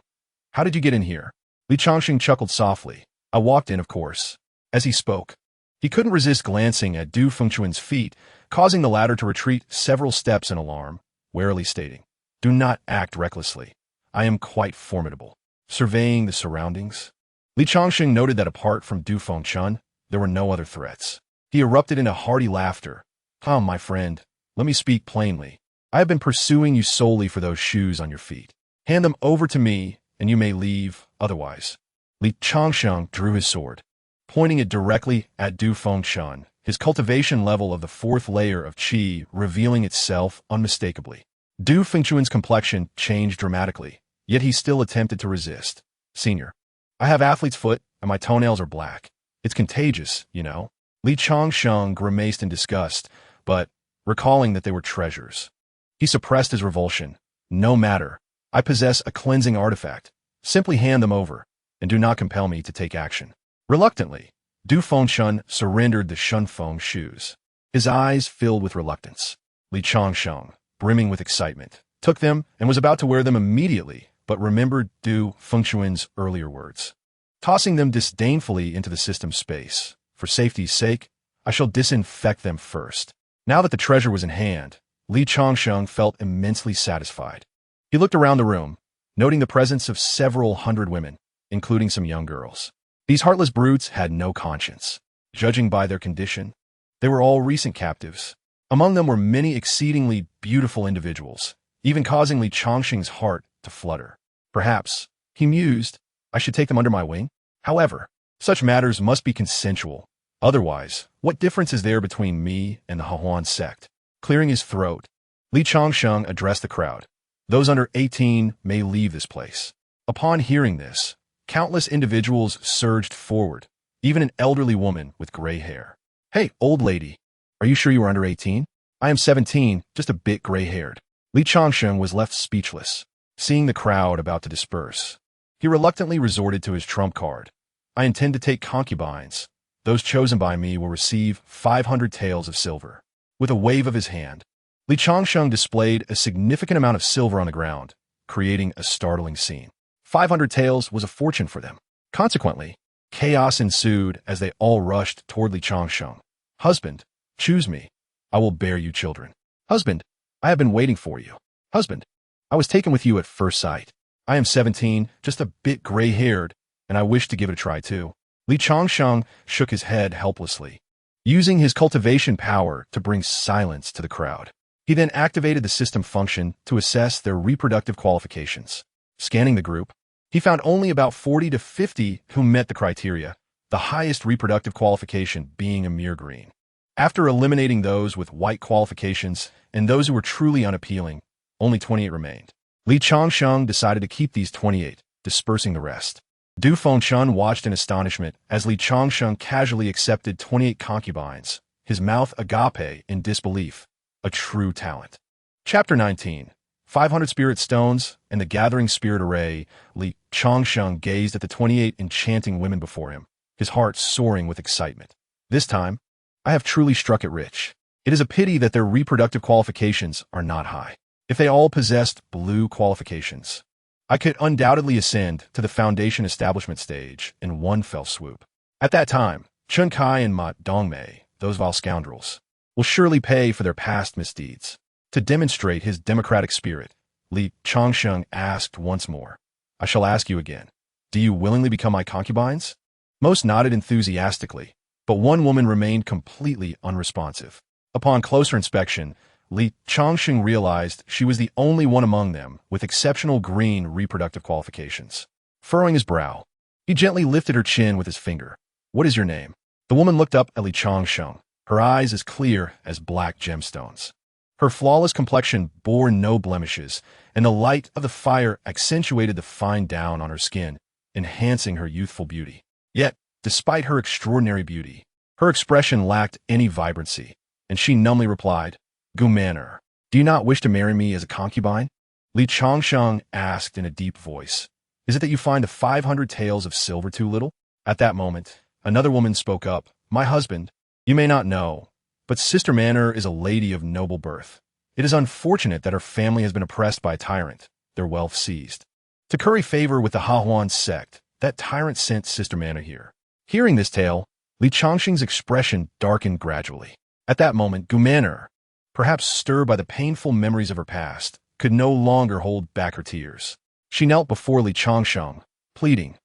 How did you get in here? Li Changsheng chuckled softly. I walked in, of course. As he spoke, he couldn't resist glancing at Du Fengchun's feet, causing the latter to retreat several steps in alarm, warily stating, Do not act recklessly. I am quite formidable. Surveying the surroundings, Li Changsheng noted that apart from Du Fengchun, there were no other threats. He erupted into hearty laughter. Come, my friend, let me speak plainly. I have been pursuing you solely for those shoes on your feet. Hand them over to me, and you may leave otherwise. Li Changsheng drew his sword, pointing it directly at Du Fengchun, his cultivation level of the fourth layer of qi revealing itself unmistakably. Du Fengchun's complexion changed dramatically, yet he still attempted to resist. Senior, I have athlete's foot, and my toenails are black. It's contagious, you know. Li Changsheng grimaced in disgust, but, recalling that they were treasures, he suppressed his revulsion. No matter. I possess a cleansing artifact. Simply hand them over, and do not compel me to take action. Reluctantly, Du Fengchun surrendered the Shunfeng shoes. His eyes filled with reluctance. Li Changsheng, brimming with excitement, took them and was about to wear them immediately, but remembered Du Fengchun's earlier words. Tossing them disdainfully into the system space. For safety's sake, I shall disinfect them first. Now that the treasure was in hand, Li Changsheng felt immensely satisfied. He looked around the room, noting the presence of several hundred women, including some young girls. These heartless brutes had no conscience. Judging by their condition, they were all recent captives. Among them were many exceedingly beautiful individuals, even causing Li Changsheng's heart to flutter. Perhaps, he mused, I should take them under my wing? However, such matters must be consensual. Otherwise, what difference is there between me and the Hahuan sect? Clearing his throat, Li Changsheng addressed the crowd. Those under 18 may leave this place. Upon hearing this, countless individuals surged forward, even an elderly woman with gray hair. Hey, old lady, are you sure you are under 18? I am 17, just a bit gray-haired. Li Changsheng was left speechless, seeing the crowd about to disperse. He reluctantly resorted to his trump card. I intend to take concubines. Those chosen by me will receive 500 taels of silver. With a wave of his hand, Li Changsheng displayed a significant amount of silver on the ground, creating a startling scene. 500 taels was a fortune for them. Consequently, chaos ensued as they all rushed toward Li Changsheng. Husband, choose me. I will bear you children. Husband, I have been waiting for you. Husband, I was taken with you at first sight. I am 17, just a bit gray-haired, and I wish to give it a try too. Li Changsheng shook his head helplessly, using his cultivation power to bring silence to the crowd. He then activated the system function to assess their reproductive qualifications. Scanning the group, he found only about 40 to 50 who met the criteria, the highest reproductive qualification being a mere green. After eliminating those with white qualifications and those who were truly unappealing, only 28 remained. Li Changsheng decided to keep these 28, dispersing the rest. Du Fengchun watched in astonishment as Li Changsheng casually accepted 28 concubines, his mouth agape in disbelief. A true talent. Chapter 19. 500 Spirit Stones and the Gathering Spirit Array. Li Changsheng gazed at the 28 enchanting women before him, his heart soaring with excitement. This time, I have truly struck it rich. It is a pity that their reproductive qualifications are not high. If they all possessed blue qualifications, I could undoubtedly ascend to the foundation establishment stage in one fell swoop. At that time, Chun Kai and Ma Dongmei, those vile scoundrels, will surely pay for their past misdeeds. To demonstrate his democratic spirit, Li Changsheng asked once more, I shall ask you again, do you willingly become my concubines? Most nodded enthusiastically, but one woman remained completely unresponsive. Upon closer inspection, Li Changsheng realized she was the only one among them with exceptional green reproductive qualifications. Furrowing his brow, he gently lifted her chin with his finger. What is your name? The woman looked up at Li Changsheng, her eyes as clear as black gemstones. Her flawless complexion bore no blemishes, and the light of the fire accentuated the fine down on her skin, enhancing her youthful beauty. Yet, despite her extraordinary beauty, her expression lacked any vibrancy, and she numbly replied, "Gu Manor, do you not wish to marry me as a concubine?" Li Changsheng asked in a deep voice, "Is it that you find the 500 taels of silver too little?" At that moment, another woman spoke up, "My husband, you may not know, but Sister Manor is a lady of noble birth. It is unfortunate that her family has been oppressed by a tyrant, their wealth seized. To curry favor with the Hahuan sect, that tyrant sent Sister Manor here." Hearing this tale, Li Changsheng's expression darkened gradually. At that moment, Gu Manor, perhaps stirred by the painful memories of her past, could no longer hold back her tears. She knelt before Li Changsheng, pleading,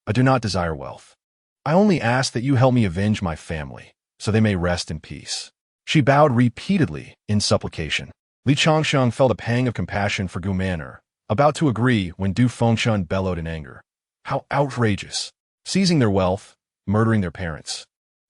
"I do not desire wealth. I only ask that you help me avenge my family, so they may rest in peace." She bowed repeatedly in supplication. Li Changsheng felt a pang of compassion for Gu Manor, about to agree when Du Fengshan bellowed in anger. How outrageous! Seizing their wealth, murdering their parents,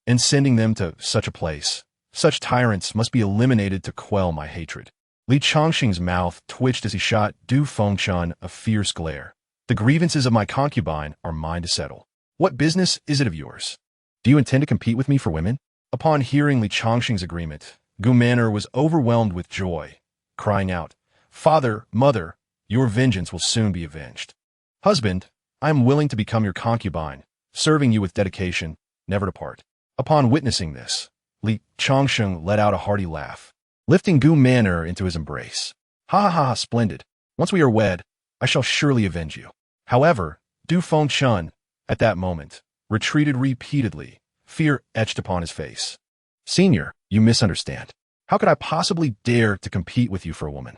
and sending them to such a place. Such tyrants must be eliminated to quell my hatred. Li Changsheng's mouth twitched as he shot Du Fengshan a fierce glare. "The grievances of my concubine are mine to settle. What business is it of yours? Do you intend to compete with me for women?" Upon hearing Li Changsheng's agreement, Gu Manor was overwhelmed with joy, crying out, "Father, mother, your vengeance will soon be avenged. Husband, I am willing to become your concubine, serving you with dedication, never to part." Upon witnessing this, Li Changsheng let out a hearty laugh, lifting Gu Manor into his embrace. "Ha ha ha, splendid. Once we are wed, I shall surely avenge you." However, Du Fengshan, at that moment, retreated repeatedly, fear etched upon his face. "Senior, you misunderstand. How could I possibly dare to compete with you for a woman?"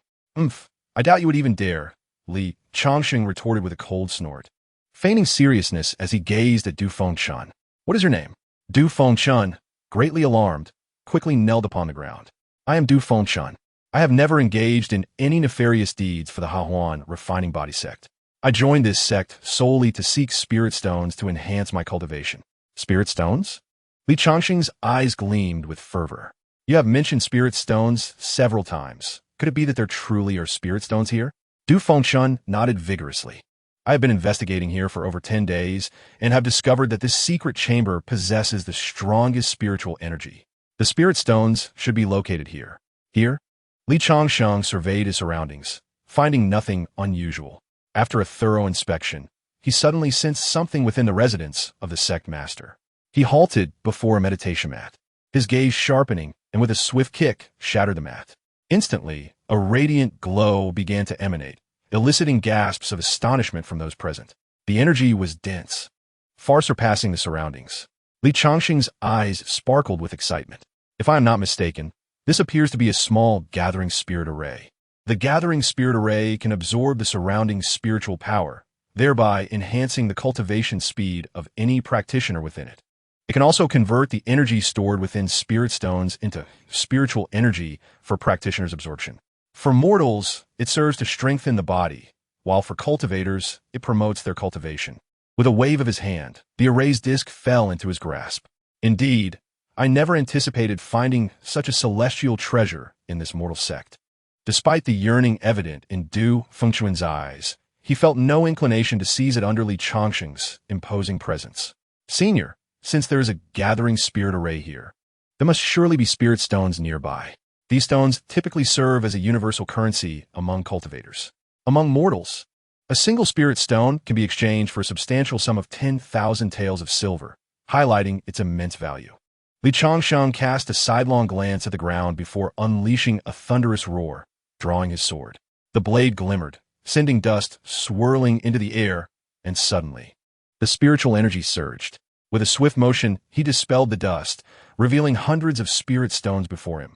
I doubt you would even dare," Li Changsheng retorted with a cold snort, feigning seriousness as he gazed at Du Fengshan. "What is your name?" Du Fengshan, greatly alarmed, quickly knelt upon the ground. "I am Du Fengshan. I have never engaged in any nefarious deeds for the Hahuan refining body sect. I joined this sect solely to seek spirit stones to enhance my cultivation." "Spirit stones?" Li Changsheng's eyes gleamed with fervor. "You have mentioned spirit stones several times. Could it be that there truly are spirit stones here?" Du Fengshan nodded vigorously. "I have been investigating here for over 10 days and have discovered that this secret chamber possesses the strongest spiritual energy. The spirit stones should be located here." "Here?" Li Changsheng surveyed his surroundings, finding nothing unusual. After a thorough inspection, he suddenly sensed something within the residence of the sect master. He halted before a meditation mat, his gaze sharpening, and with a swift kick, shattered the mat. Instantly, a radiant glow began to emanate, eliciting gasps of astonishment from those present. The energy was dense, far surpassing the surroundings. Li Changsheng's eyes sparkled with excitement. "If I am not mistaken, this appears to be a small gathering spirit array. The gathering spirit array can absorb the surrounding spiritual power, thereby enhancing the cultivation speed of any practitioner within it. It can also convert the energy stored within spirit stones into spiritual energy for practitioners' absorption. For mortals, it serves to strengthen the body, while for cultivators, it promotes their cultivation." With a wave of his hand, the array's disc fell into his grasp. "Indeed, I never anticipated finding such a celestial treasure in this mortal sect." Despite the yearning evident in Du Fengshan's eyes, he felt no inclination to seize it under Li Changsheng's imposing presence. "Senior, since there is a gathering spirit array here, there must surely be spirit stones nearby. These stones typically serve as a universal currency among cultivators. Among mortals, a single spirit stone can be exchanged for a substantial sum of 10,000 taels of silver, highlighting its immense value." Li Changsheng cast a sidelong glance at the ground before unleashing a thunderous roar, drawing his sword. The blade glimmered, sending dust swirling into the air, and suddenly, the spiritual energy surged. With a swift motion, he dispelled the dust, revealing hundreds of spirit stones before him.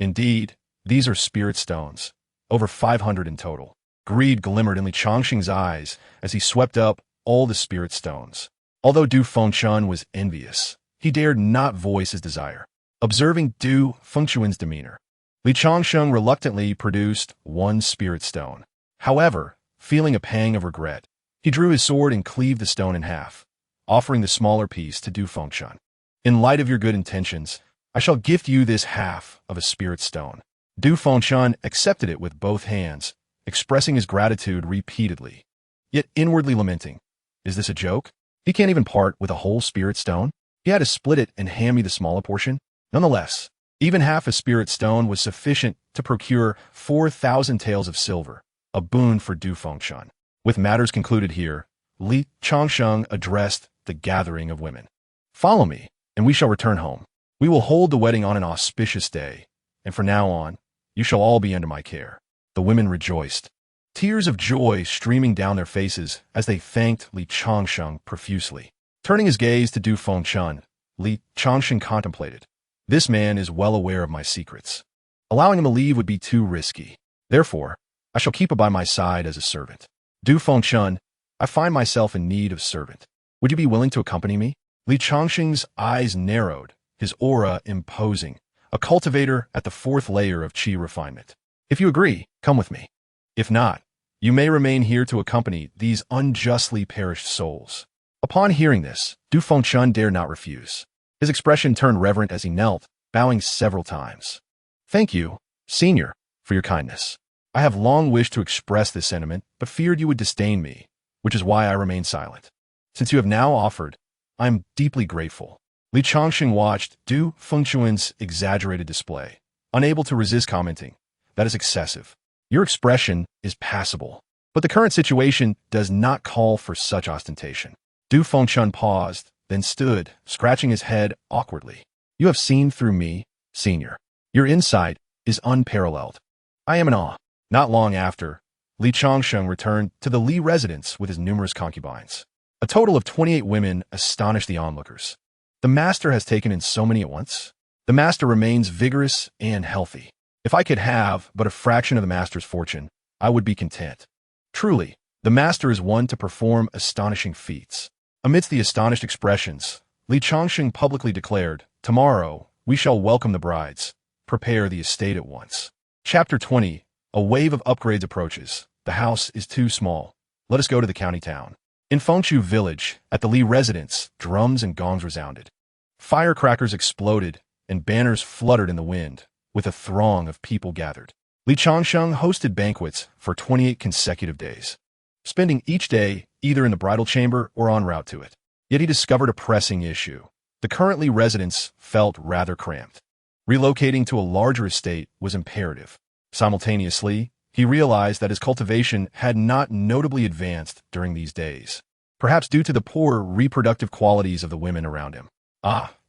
Indeed, these are spirit stones, over 500 in total. Greed glimmered in Li Changsheng's eyes as he swept up all the spirit stones. Although Du Fengshan was envious, he dared not voice his desire. Observing Du Fengshan's demeanor, Li Changsheng reluctantly produced one spirit stone. However, feeling a pang of regret, he drew his sword and cleaved the stone in half, offering the smaller piece to Du Fengshan. "In light of your good intentions, I shall gift you this half of a spirit stone." Du Fengshan accepted it with both hands, expressing his gratitude repeatedly, yet inwardly lamenting, Is this a joke? He can't even part with a whole spirit stone? He had to split it and hand me the smaller portion? Nonetheless, even half a spirit stone was sufficient to procure 4,000 taels of silver, a boon for Du Fengshan. With matters concluded here, Li Changsheng addressed the gathering of women. Follow me, and we shall return home. We will hold the wedding on an auspicious day, and from now on, you shall all be under my care. The women rejoiced, tears of joy streaming down their faces as they thanked Li Changsheng profusely. Turning his gaze to Du Fengshan, Li Changsheng contemplated. This man is well aware of my secrets. Allowing him to leave would be too risky. Therefore, I shall keep him by my side as a servant. Du Fengshan, I find myself in need of servant. Would you be willing to accompany me? Li Changsheng's eyes narrowed, his aura imposing, a cultivator at the 4th layer of qi refinement. If you agree, come with me. If not, you may remain here to accompany these unjustly perished souls. Upon hearing this, Du Fengshan dared not refuse. His expression turned reverent as he knelt, bowing several times. Thank you, Senior, for your kindness. I have long wished to express this sentiment, but feared you would disdain me, which is why I remain silent. Since you have now offered, I am deeply grateful. Li Changsheng watched Du Fengshan's exaggerated display, unable to resist commenting. That is excessive. Your expression is passable, but the current situation does not call for such ostentation. Du Fengshan paused, then stood, scratching his head awkwardly. You have seen through me, Senior. Your insight is unparalleled. I am in awe. Not long after, Li Changsheng returned to the Li residence with his numerous concubines. A total of 28 women astonished the onlookers. The master has taken in so many at once. The master remains vigorous and healthy. If I could have but a fraction of the master's fortune, I would be content. Truly, the master is one to perform astonishing feats. Amidst the astonished expressions, Li Changsheng publicly declared, Tomorrow, we shall welcome the brides. Prepare the estate at once. Chapter 20. A wave of upgrades approaches. The house is too small. Let us go to the county town. In Fengshu village, at the Li residence, drums and gongs resounded. Firecrackers exploded, and banners fluttered in the wind, with a throng of people gathered. Li Changsheng hosted banquets for 28 consecutive days, spending each day either in the bridal chamber or en route to it. Yet he discovered a pressing issue. The current Li residence felt rather cramped. Relocating to a larger estate was imperative. Simultaneously, he realized that his cultivation had not notably advanced during these days, perhaps due to the poor reproductive qualities of the women around him.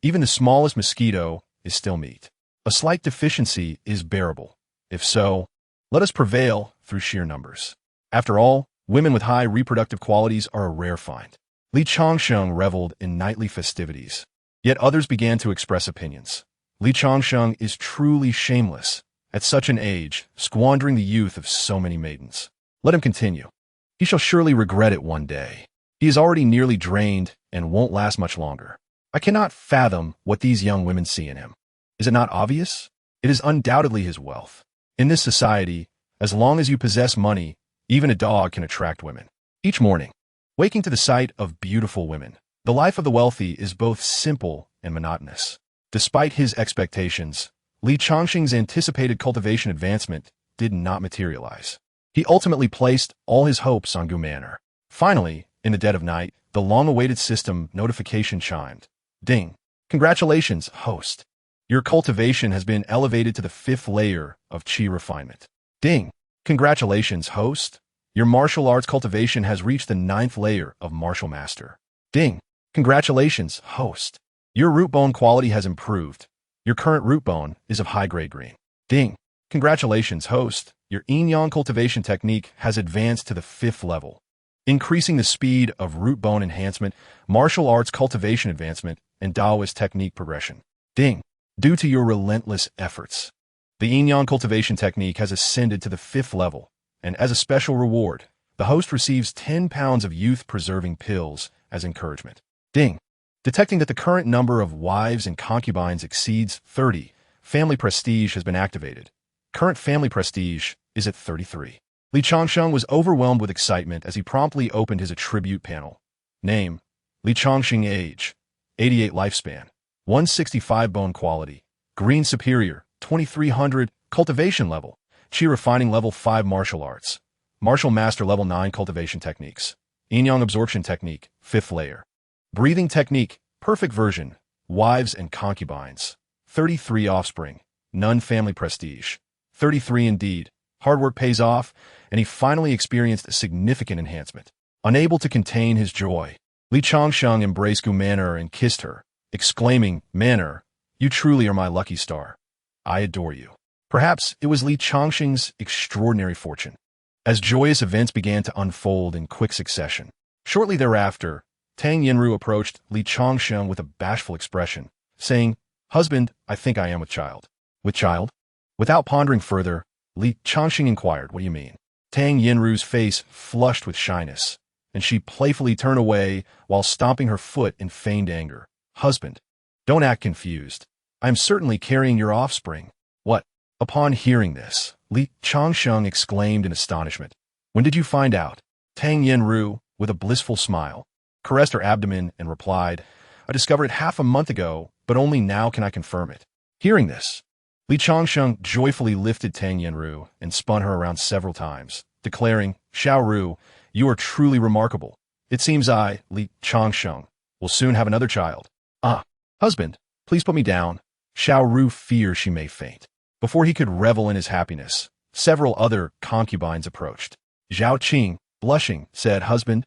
Even the smallest mosquito is still meat. A slight deficiency is bearable. If so, let us prevail through sheer numbers. After all, women with high reproductive qualities are a rare find. Li Changsheng reveled in nightly festivities. Yet others began to express opinions. Li Changsheng is truly shameless, at such an age, squandering the youth of so many maidens. Let him continue. He shall surely regret it one day. He is already nearly drained and won't last much longer. I cannot fathom what these young women see in him. Is it not obvious? It is undoubtedly his wealth. In this society, as long as you possess money, even a dog can attract women. Each morning, waking to the sight of beautiful women, the life of the wealthy is both simple and monotonous. Despite his expectations, Li Changsheng's anticipated cultivation advancement did not materialize. He ultimately placed all his hopes on Gu Manor. Finally, in the dead of night, the long-awaited system notification chimed. Ding. Congratulations, host. Your cultivation has been elevated to the 5th layer of qi refinement. Ding. Congratulations, host. Your martial arts cultivation has reached the 9th layer of martial master. Ding. Congratulations, host. Your root bone quality has improved. Your current root bone is of high-grade green. Ding. Congratulations, host. Your yin-yang cultivation technique has advanced to the 5th level, increasing the speed of root bone enhancement, martial arts cultivation advancement, and Taoist technique progression. Ding. Due to your relentless efforts, the yin-yang cultivation technique has ascended to the 5th level, and as a special reward, the host receives 10 pounds of youth-preserving pills as encouragement. Ding. Detecting that the current number of wives and concubines exceeds 30, family prestige has been activated. Current family prestige is at 33. Li Changsheng was overwhelmed with excitement as he promptly opened his attribute panel. Name: Li Changsheng. Age: 88. Lifespan: 165. Bone quality: green superior, 2300. Cultivation level: qi refining level 5. Martial arts: martial master level 9. Cultivation techniques: Yin-yang absorption technique, 5th layer. Breathing technique, perfect version, wives and concubines. 33 offspring, none family prestige. 33 indeed, hard work pays off, and he finally experienced a significant enhancement. Unable to contain his joy, Li Changsheng embraced Gu Manor and kissed her, exclaiming, "Manor, you truly are my lucky star. I adore you." Perhaps it was Li Changsheng's extraordinary fortune, as joyous events began to unfold in quick succession. Shortly thereafter, Tang Yinru approached Li Changsheng with a bashful expression, saying, "Husband, I think I am with child." With child? Without pondering further, Li Changsheng inquired, "What do you mean?" Tang Yinru's face flushed with shyness, and she playfully turned away while stomping her foot in feigned anger. "Husband, don't act confused. I am certainly carrying your offspring." "What?" Upon hearing this, Li Changsheng exclaimed in astonishment. "When did you find out?" Tang Yinru, with a blissful smile, caressed her abdomen and replied, "I discovered it half a month ago, but only now can I confirm it." Hearing this, Li Changsheng joyfully lifted Tang Yinru and spun her around several times, declaring, "Xiao Ru, you are truly remarkable. It seems I, Li Changsheng, will soon have another child." "Ah, husband, please put me down." Xiao Ru feared she may faint. Before he could revel in his happiness, several other concubines approached. Zhao Qing, blushing, said, "Husband,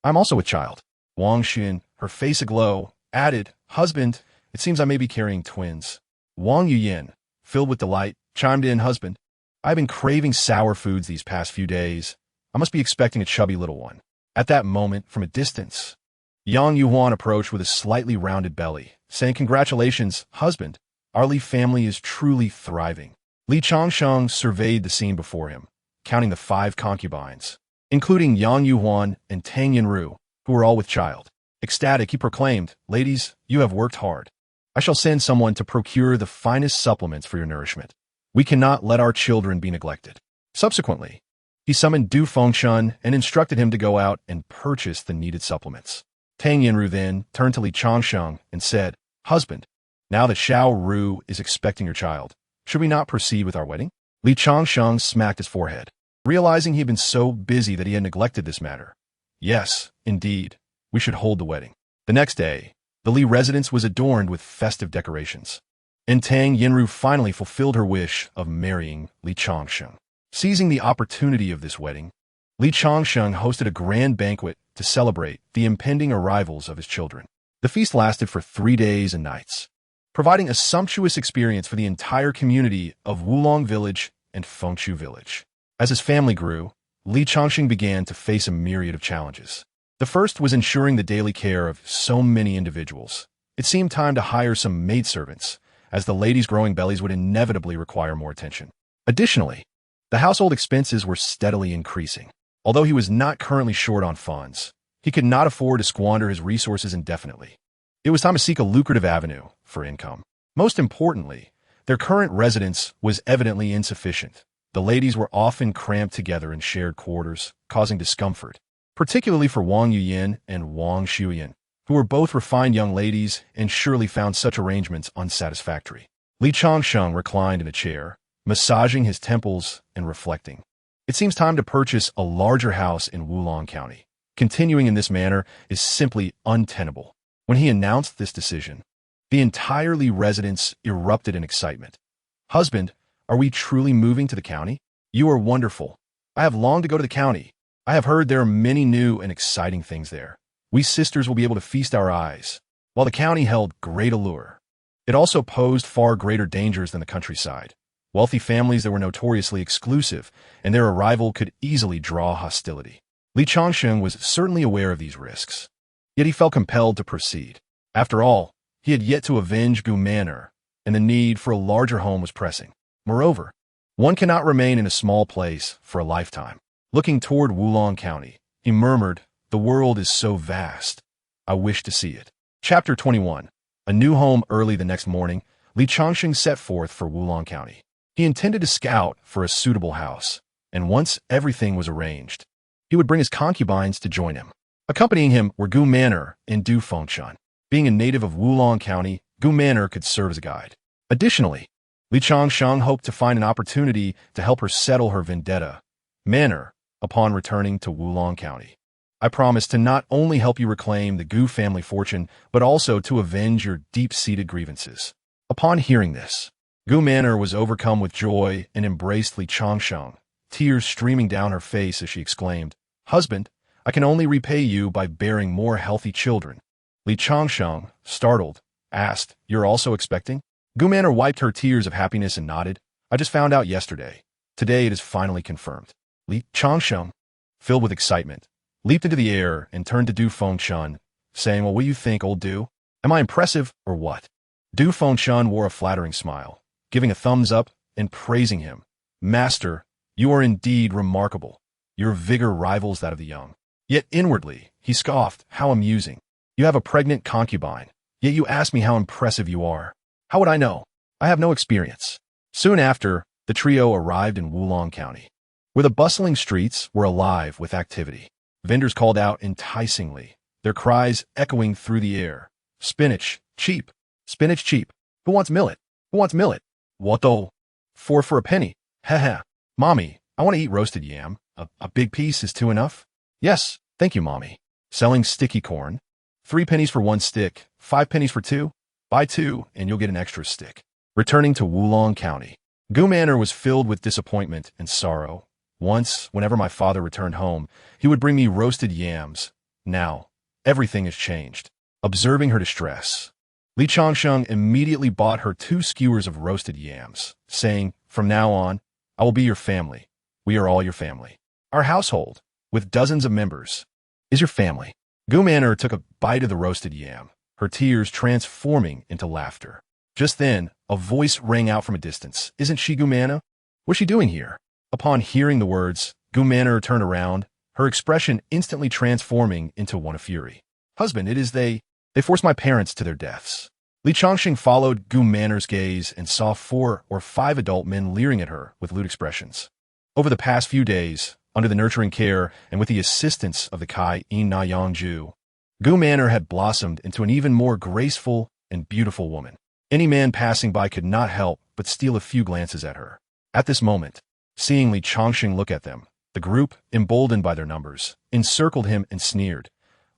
I'm also with child." Wang Xin, her face aglow, added, "Husband, it seems I may be carrying twins." Wang Yuyin, filled with delight, chimed in, "Husband, I've been craving sour foods these past few days. I must be expecting a chubby little one." At that moment, from a distance, Yang Yuhuan approached with a slightly rounded belly, saying, "Congratulations, husband. Our Li family is truly thriving." Li Changsheng surveyed the scene before him, counting the 5 concubines, including Yang Yuhuan and Tang Yinru, who were all with child. Ecstatic, he proclaimed, "Ladies, you have worked hard. I shall send someone to procure the finest supplements for your nourishment. We cannot let our children be neglected." Subsequently, he summoned Du Fengshan and instructed him to go out and purchase the needed supplements. Tang Yinru then turned to Li Changsheng and said, "Husband, now that Xiao Ru is expecting your child, should we not proceed with our wedding?" Li Changsheng smacked his forehead, realizing he had been so busy that he had neglected this matter. "Yes, indeed, we should hold the wedding." The next day, the Li residence was adorned with festive decorations, and Tang Yinru finally fulfilled her wish of marrying Li Changsheng. Seizing the opportunity of this wedding, Li Changsheng hosted a grand banquet to celebrate the impending arrivals of his children. The feast lasted for 3 days and nights, providing a sumptuous experience for the entire community of Wulong Village and Fengshu Village. As his family grew, Li Changsheng began to face a myriad of challenges. The first was ensuring the daily care of so many individuals. It seemed time to hire some maidservants, as the ladies' growing bellies would inevitably require more attention. Additionally, the household expenses were steadily increasing. Although he was not currently short on funds, he could not afford to squander his resources indefinitely. It was time to seek a lucrative avenue for income. Most importantly, their current residence was evidently insufficient. The ladies were often cramped together in shared quarters, causing discomfort, particularly for Wang Yuyin and Wang Shuyan, who were both refined young ladies and surely found such arrangements unsatisfactory. Li Changsheng reclined in a chair, massaging his temples and reflecting. It seems time to purchase a larger house in Wulong County. Continuing in this manner is simply untenable. When he announced this decision, the entire Li residence erupted in excitement. "Husband, are we truly moving to the county? You are wonderful. I have longed to go to the county. I have heard there are many new and exciting things there. We sisters will be able to feast our eyes." While the county held great allure, it also posed far greater dangers than the countryside. Wealthy families that were notoriously exclusive, and their arrival could easily draw hostility. Li Changsheng was certainly aware of these risks, yet he felt compelled to proceed. After all, he had yet to avenge Gu Manor, and the need for a larger home was pressing. Moreover, one cannot remain in a small place for a lifetime. Looking toward Wulong County, he murmured, "The world is so vast. I wish to see it." Chapter 21. A new home. Early the next morning, Li Changsheng set forth for Wulong County. He intended to scout for a suitable house, and once everything was arranged, he would bring his concubines to join him. Accompanying him were Gu Manor and Du Fengshan. Being a native of Wulong County, Gu Manor could serve as a guide. Additionally, Li Changsheng hoped to find an opportunity to help her settle her vendetta, Manor, upon returning to Wulong County. I promise to not only help you reclaim the Gu family fortune, but also to avenge your deep-seated grievances. Upon hearing this, Gu Manor was overcome with joy and embraced Li Changsheng, tears streaming down her face as she exclaimed, "Husband, I can only repay you by bearing more healthy children." Li Changsheng, startled, asked, "You're also expecting?" Gu Manor wiped her tears of happiness and nodded, "I just found out yesterday. Today it is finally confirmed." Li Changsheng, filled with excitement, leaped into the air and turned to Du Fengchun, saying, "Well, what do you think, old Du? Am I impressive or what?" Du Fengchun wore a flattering smile, giving a thumbs up and praising him. "Master, you are indeed remarkable. Your vigor rivals that of the young." Yet inwardly, he scoffed, "How amusing. You have a pregnant concubine, yet you ask me how impressive you are. How would I know? I have no experience." Soon after, the trio arrived in Wulong County, where the bustling streets were alive with activity. Vendors called out enticingly, their cries echoing through the air. "Spinach, cheap. Spinach cheap. Who wants millet? Who wants millet? What though? 4 for a penny. Heh. Mommy, I want to eat roasted yam. A big piece is 2 enough?" "Yes, thank you, Mommy." Selling sticky corn. 3 pennies for 1 stick, 5 pennies for 2. Buy 2 and you'll get an extra stick. Returning to Wulong County, Gu Manor was filled with disappointment and sorrow. Once, whenever my father returned home, he would bring me roasted yams. Now, everything has changed. Observing her distress, Li Changsheng immediately bought her 2 skewers of roasted yams, saying, "From now on, I will be your family. We are all your family. Our household, with dozens of members, is your family." Gu Manor took a bite of the roasted yam, her tears transforming into laughter. Just then, a voice rang out from a distance. "Isn't she Gu Manor? What's she doing here?" Upon hearing the words, Gu Manor turned around, her expression instantly transforming into one of fury. "Husband, it is they forced my parents to their deaths." Li Changsheng followed Gu Manor's gaze and saw 4 or 5 adult men leering at her with lewd expressions. Over the past few days, under the nurturing care and with the assistance of the Kai In Na Yang Ju, Gu Manor had blossomed into an even more graceful and beautiful woman. Any man passing by could not help but steal a few glances at her. At this moment, seeing Li Changsheng look at them, the group, emboldened by their numbers, encircled him and sneered.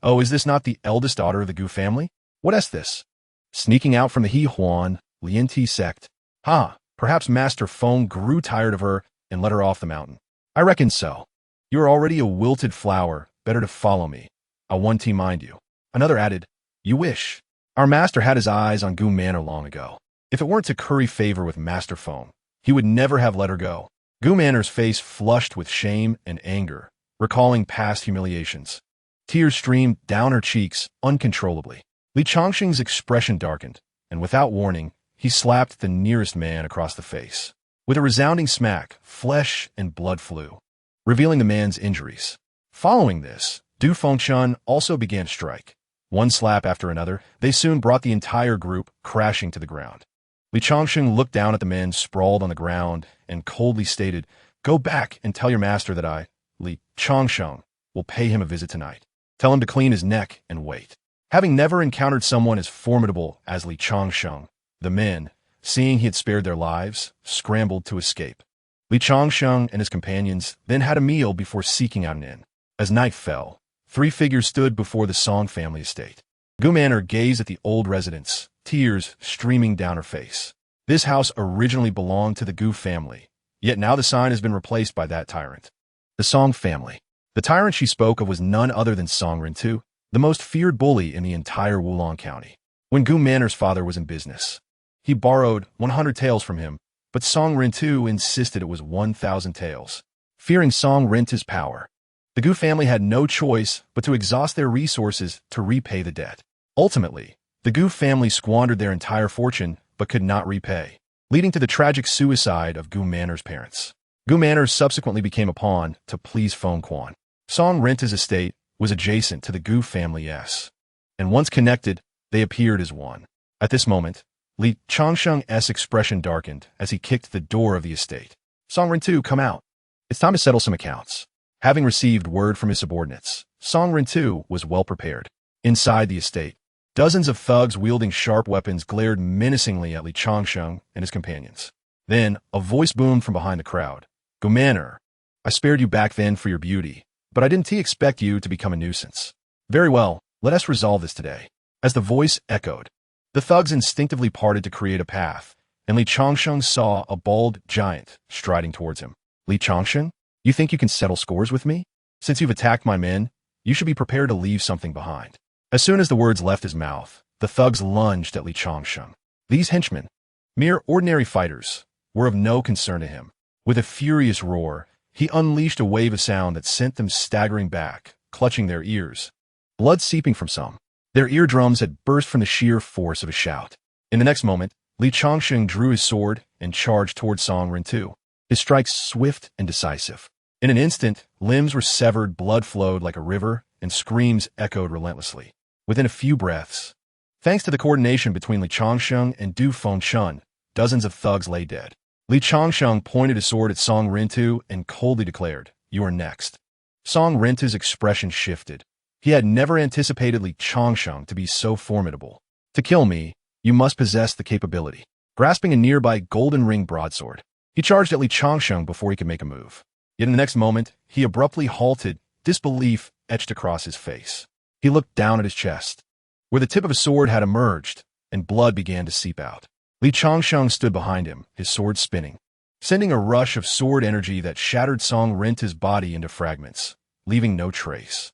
"Oh, is this not the eldest daughter of the Gu family? What is this? Sneaking out from the He Huan, Lien Ti sect? Perhaps Master Feng grew tired of her and let her off the mountain. I reckon so. You are already a wilted flower, better to follow me. I'll one tea mind you." Another added, "You wish. Our master had his eyes on Gu Manor long ago. If it weren't to curry favor with Master Feng, he would never have let her go." Gu Manor's face flushed with shame and anger, recalling past humiliations. Tears streamed down her cheeks uncontrollably. Li Changsheng's expression darkened, and without warning, he slapped the nearest man across the face. With a resounding smack, flesh and blood flew, revealing the man's injuries. Following this, Du Fengchun also began to strike. One slap after another, they soon brought the entire group crashing to the ground. Li Changsheng looked down at the men sprawled on the ground and coldly stated, "Go back and tell your master that Li Changsheng, will pay him a visit tonight. Tell him to clean his neck and wait." Having never encountered someone as formidable as Li Changsheng, the men, seeing he had spared their lives, scrambled to escape. Li Changsheng and his companions then had a meal before seeking out an inn. As night fell, 3 figures stood before the Song family estate. Gu Manor gazed at the old residence, tears streaming down her face. This house originally belonged to the Gu family, yet now the sign has been replaced by that tyrant. The Song family. The tyrant she spoke of was none other than Song Rintu, the most feared bully in the entire Wulong County. When Gu Manor's father was in business, he borrowed 100 taels from him, but Song Rintu insisted it was 1,000 taels. Fearing Song Rintu's power, the Gu family had no choice but to exhaust their resources to repay the debt. Ultimately, the Gu family squandered their entire fortune but could not repay, leading to the tragic suicide of Gu Manor's parents. Gu Manor subsequently became a pawn to please Feng Quan. Song Rintu's estate was adjacent to the Gu family's, and once connected, they appeared as one. At this moment, Li Changsheng's expression darkened as he kicked the door of the estate. "Song Rintu, come out. It's time to settle some accounts." Having received word from his subordinates, Song Rintu was well prepared. Inside the estate, dozens of thugs wielding sharp weapons glared menacingly at Li Changsheng and his companions. Then, a voice boomed from behind the crowd. "Gu Manor, I spared you back then for your beauty, but I didn't expect you to become a nuisance. Very well, let us resolve this today. As the voice echoed, the thugs instinctively parted to create a path, and Li Changsheng saw a bald giant striding towards him. Li Changsheng, you think you can settle scores with me? Since you've attacked my men, you should be prepared to leave something behind. As soon as the words left his mouth, the thugs lunged at Li Changsheng. These henchmen, mere ordinary fighters, were of no concern to him. With a furious roar, he unleashed a wave of sound that sent them staggering back, clutching their ears. Blood seeping from some. Their eardrums had burst from the sheer force of a shout. In the next moment, Li Changsheng drew his sword and charged toward Song Rintu, his strikes swift and decisive. In an instant, limbs were severed, blood flowed like a river, and screams echoed relentlessly. Within a few breaths, thanks to the coordination between Li Changsheng and Du Fengchun, dozens of thugs lay dead. Li Changsheng pointed his sword at Song Rintu and coldly declared, "You are next." Song Rintu's expression shifted. He had never anticipated Li Changsheng to be so formidable. To kill me, you must possess the capability. Grasping a nearby golden ring broadsword, he charged at Li Changsheng before he could make a move. Yet in the next moment, he abruptly halted, disbelief etched across his face. He looked down at his chest, where the tip of a sword had emerged, and blood began to seep out. Li Changsheng stood behind him, his sword spinning, sending a rush of sword energy that shattered Song Rintu's body into fragments, leaving no trace.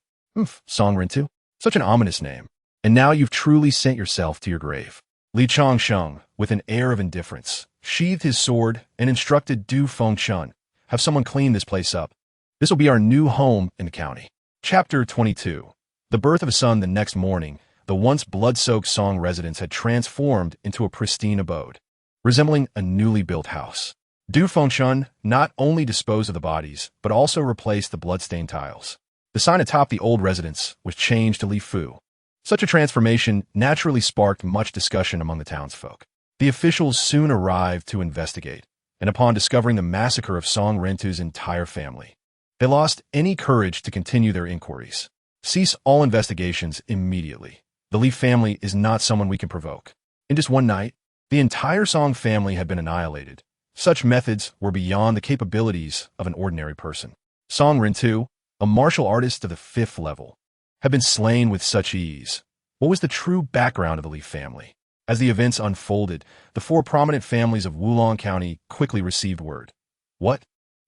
Song Rintu? Such an ominous name. And now you've truly sent yourself to your grave. Li Changsheng, with an air of indifference, sheathed his sword and instructed Du Fengchun, "Have someone clean this place up. This will be our new home in the county." Chapter 22. The birth of a son. The next morning, the once blood-soaked Song residence had transformed into a pristine abode, resembling a newly built house. Du Fengchun not only disposed of the bodies, but also replaced the blood-stained tiles. The sign atop the old residence was changed to Li Fu. Such a transformation naturally sparked much discussion among the townsfolk. The officials soon arrived to investigate, and upon discovering the massacre of Song Rintu's entire family, they lost any courage to continue their inquiries. Cease all investigations immediately. The Li family is not someone we can provoke. In just one night, the entire Song family had been annihilated. Such methods were beyond the capabilities of an ordinary person. Song Rintu, a martial artist of the 5th level, had been slain with such ease. What was the true background of the Li family? As the events unfolded, the 4 prominent families of Wulong County quickly received word. What?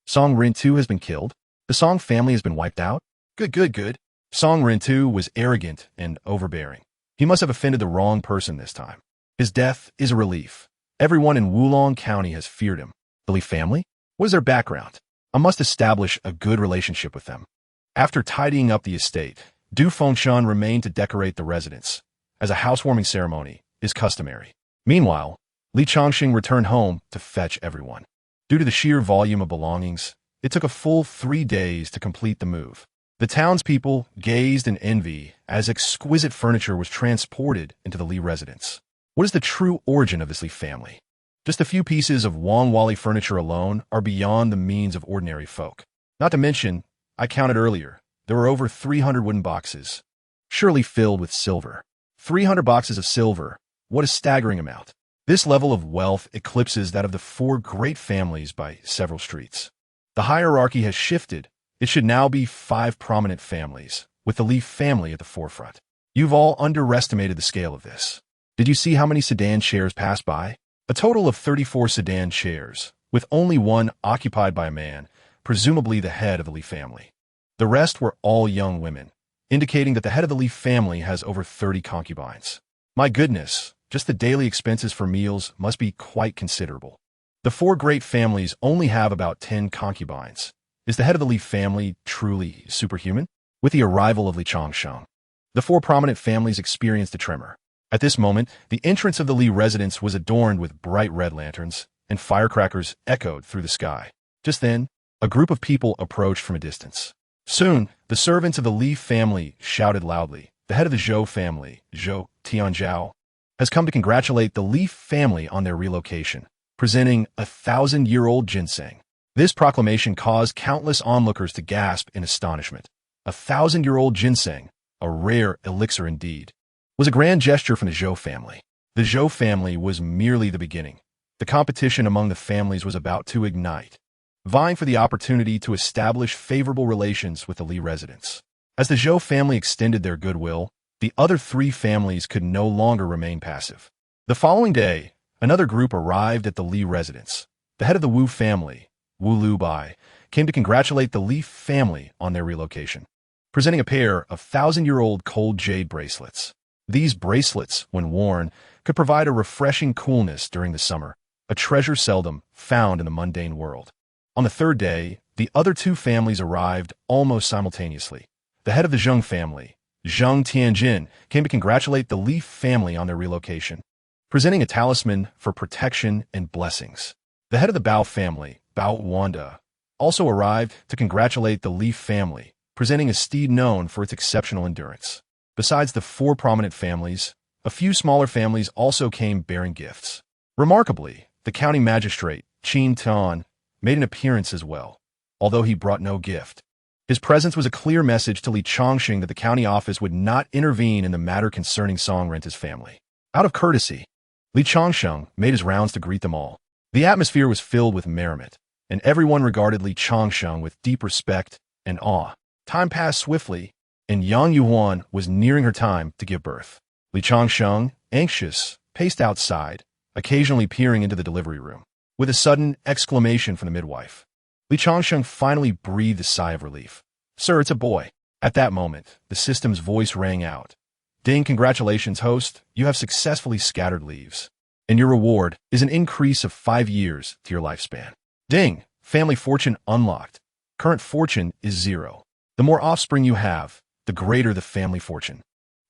Song Rintu has been killed? The Song family has been wiped out? Good. Song Rintu was arrogant and overbearing. He must have offended the wrong person this time. His death is a relief. Everyone in Wulong County has feared him. The Li family? What is their background? I must establish a good relationship with them. After tidying up the estate, Du Fengchun remained to decorate the residence, as a housewarming ceremony is customary. Meanwhile, Li Changsheng returned home to fetch everyone. Due to the sheer volume of belongings, it took a full 3 days to complete the move. The townspeople gazed in envy as exquisite furniture was transported into the Li residence. What is the true origin of this Li family? Just a few pieces of Wangwali furniture alone are beyond the means of ordinary folk. Not to mention, I counted earlier, there were over 300 wooden boxes, surely filled with silver. 300 boxes of silver, what a staggering amount. This level of wealth eclipses that of the 4 great families by several streets. The hierarchy has shifted. It should now be 5 prominent families, with the Li family at the forefront. You've all underestimated the scale of this. Did you see how many sedan chairs passed by? A total of 34 sedan chairs, with only one occupied by a man, presumably the head of the Li family. The rest were all young women, indicating that the head of the Li family has over 30 concubines. My goodness, just the daily expenses for meals must be quite considerable. The 4 great families only have about 10 concubines. Is the head of the Li family truly superhuman? With the arrival of Li Changsheng, the 4 prominent families experienced a tremor. At this moment, the entrance of the Li residence was adorned with bright red lanterns, and firecrackers echoed through the sky. Just then, a group of people approached from a distance. Soon, the servants of the Li family shouted loudly, "The head of the Zhou family, Zhou Tianzhao, has come to congratulate the Li family on their relocation, presenting a 1,000-year-old ginseng." This proclamation caused countless onlookers to gasp in astonishment. A 1,000-year-old ginseng, a rare elixir indeed, was a grand gesture from the Zhou family. The Zhou family was merely the beginning. The competition among the families was about to ignite. vying for the opportunity to establish favorable relations with the Li residents. As the Zhou family extended their goodwill, the other three families could no longer remain passive. The following day, another group arrived at the Li residence. The head of the Wu family, Wu Lu Bai, came to congratulate the Li family on their relocation, presenting a pair of 1,000-year-old cold jade bracelets. These bracelets, when worn, could provide a refreshing coolness during the summer, a treasure seldom found in the mundane world. On the third day, the other two families arrived almost simultaneously. The head of the Zheng family, Zheng Tianjin, came to congratulate the Li family on their relocation, presenting a talisman for protection and blessings. The head of the Bao family, Bao Wanda, also arrived to congratulate the Li family, presenting a steed known for its exceptional endurance. Besides the four prominent families, a few smaller families also came bearing gifts. Remarkably, the county magistrate, Qin Tan, made an appearance as well, although he brought no gift. His presence was a clear message to Li Changsheng that the county office would not intervene in the matter concerning Song Renta's family. Out of courtesy, Li Changsheng made his rounds to greet them all. The atmosphere was filled with merriment, and everyone regarded Li Changsheng with deep respect and awe. Time passed swiftly, and Yang Yuan was nearing her time to give birth. Li Changsheng, anxious, paced outside, occasionally peering into the delivery room. With a sudden exclamation from the midwife, Li Changsheng finally breathed a sigh of relief. "Sir, it's a boy." At that moment, the system's voice rang out. "Ding, congratulations, host. You have successfully scattered leaves, and your reward is an increase of 5 years to your lifespan. Ding, family fortune unlocked. Current fortune is 0. The more offspring you have, the greater the family fortune.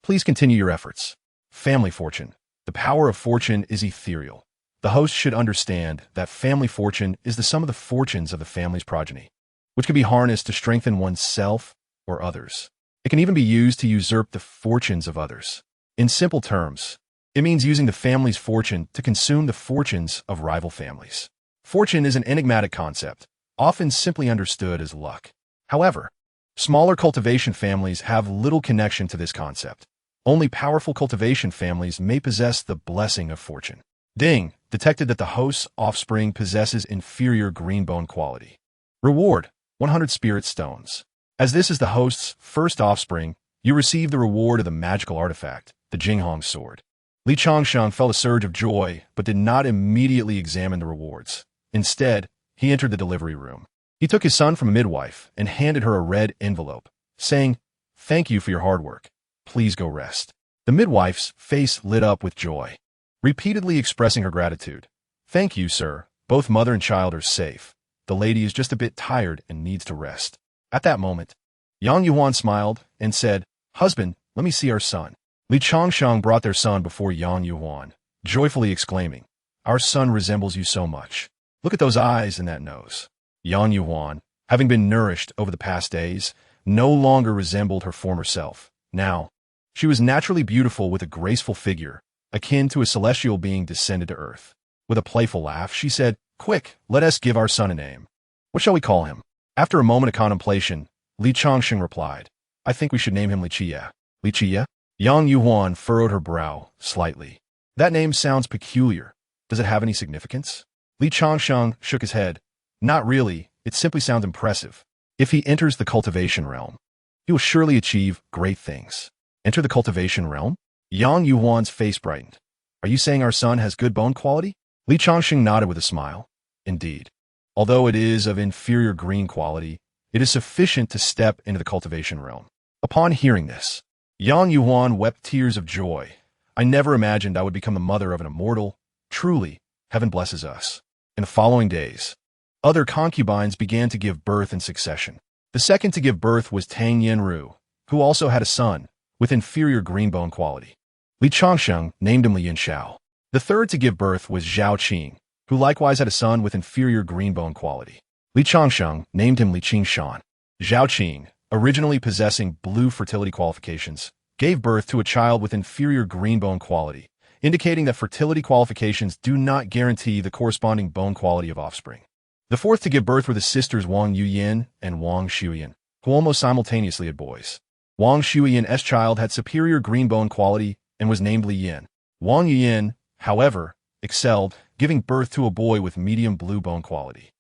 Please continue your efforts." Family fortune. The power of fortune is ethereal. The host should understand that family fortune is the sum of the fortunes of the family's progeny, which can be harnessed to strengthen oneself or others. It can even be used to usurp the fortunes of others. In simple terms, it means using the family's fortune to consume the fortunes of rival families. Fortune is an enigmatic concept, often simply understood as luck. However, smaller cultivation families have little connection to this concept. Only powerful cultivation families may possess the blessing of fortune. Ding detected that the host's offspring possesses inferior green bone quality. Reward: 100 spirit stones. As this is the host's first offspring, you receive the reward of the magical artifact, the Jinghong sword. Li Changsheng felt a surge of joy, but did not immediately examine the rewards. Instead, he entered the delivery room. He took his son from a midwife and handed her a red envelope, saying, "Thank you for your hard work. Please go rest." The midwife's face lit up with joy, repeatedly expressing her gratitude. "Thank you, sir. Both mother and child are safe. The lady is just a bit tired and needs to rest." At that moment, Yang Yuan smiled and said, "Husband, let me see our son." Li Changsheng brought their son before Yang Yuan, joyfully exclaiming, "Our son resembles you so much. Look at those eyes and that nose." Yang Yuan, having been nourished over the past days, no longer resembled her former self. Now, she was naturally beautiful with a graceful figure, akin to a celestial being descended to earth. With a playful laugh, she said, "Quick, let us give our son a name. What shall we call him?" After a moment of contemplation, Li Changsheng replied, "I think we should name him Li Chia." Li Chia? Yang Yuan furrowed her brow slightly. "That name sounds peculiar. Does it have any significance?" Li Changsheng shook his head. "Not really, it simply sounds impressive. If he enters the cultivation realm, he will surely achieve great things." Enter the cultivation realm? Yang Yuan's face brightened. "Are you saying our son has good bone quality?" Li Changsheng nodded with a smile. "Indeed. Although it is of inferior green quality, it is sufficient to step into the cultivation realm." Upon hearing this, Yang Yuan wept tears of joy. "I never imagined I would become the mother of an immortal. Truly, heaven blesses us." In the following days, other concubines began to give birth in succession. The second to give birth was Tang Yanru, who also had a son with inferior green bone quality. Li Changsheng named him Li Yanshao. The third to give birth was Zhao Qing, who likewise had a son with inferior green bone quality. Li Changsheng named him Li Qingshan. Zhao Qing, originally possessing blue fertility qualifications, gave birth to a child with inferior green bone quality, indicating that fertility qualifications do not guarantee the corresponding bone quality of offspring. The fourth to give birth were the sisters Wang Yuyin and Wang Shuyin, who almost simultaneously had boys. Wang Shuyin's child had superior green bone quality and was named Li Yin. Wang Yuyin, however, excelled, giving birth to a boy with medium blue bone quality.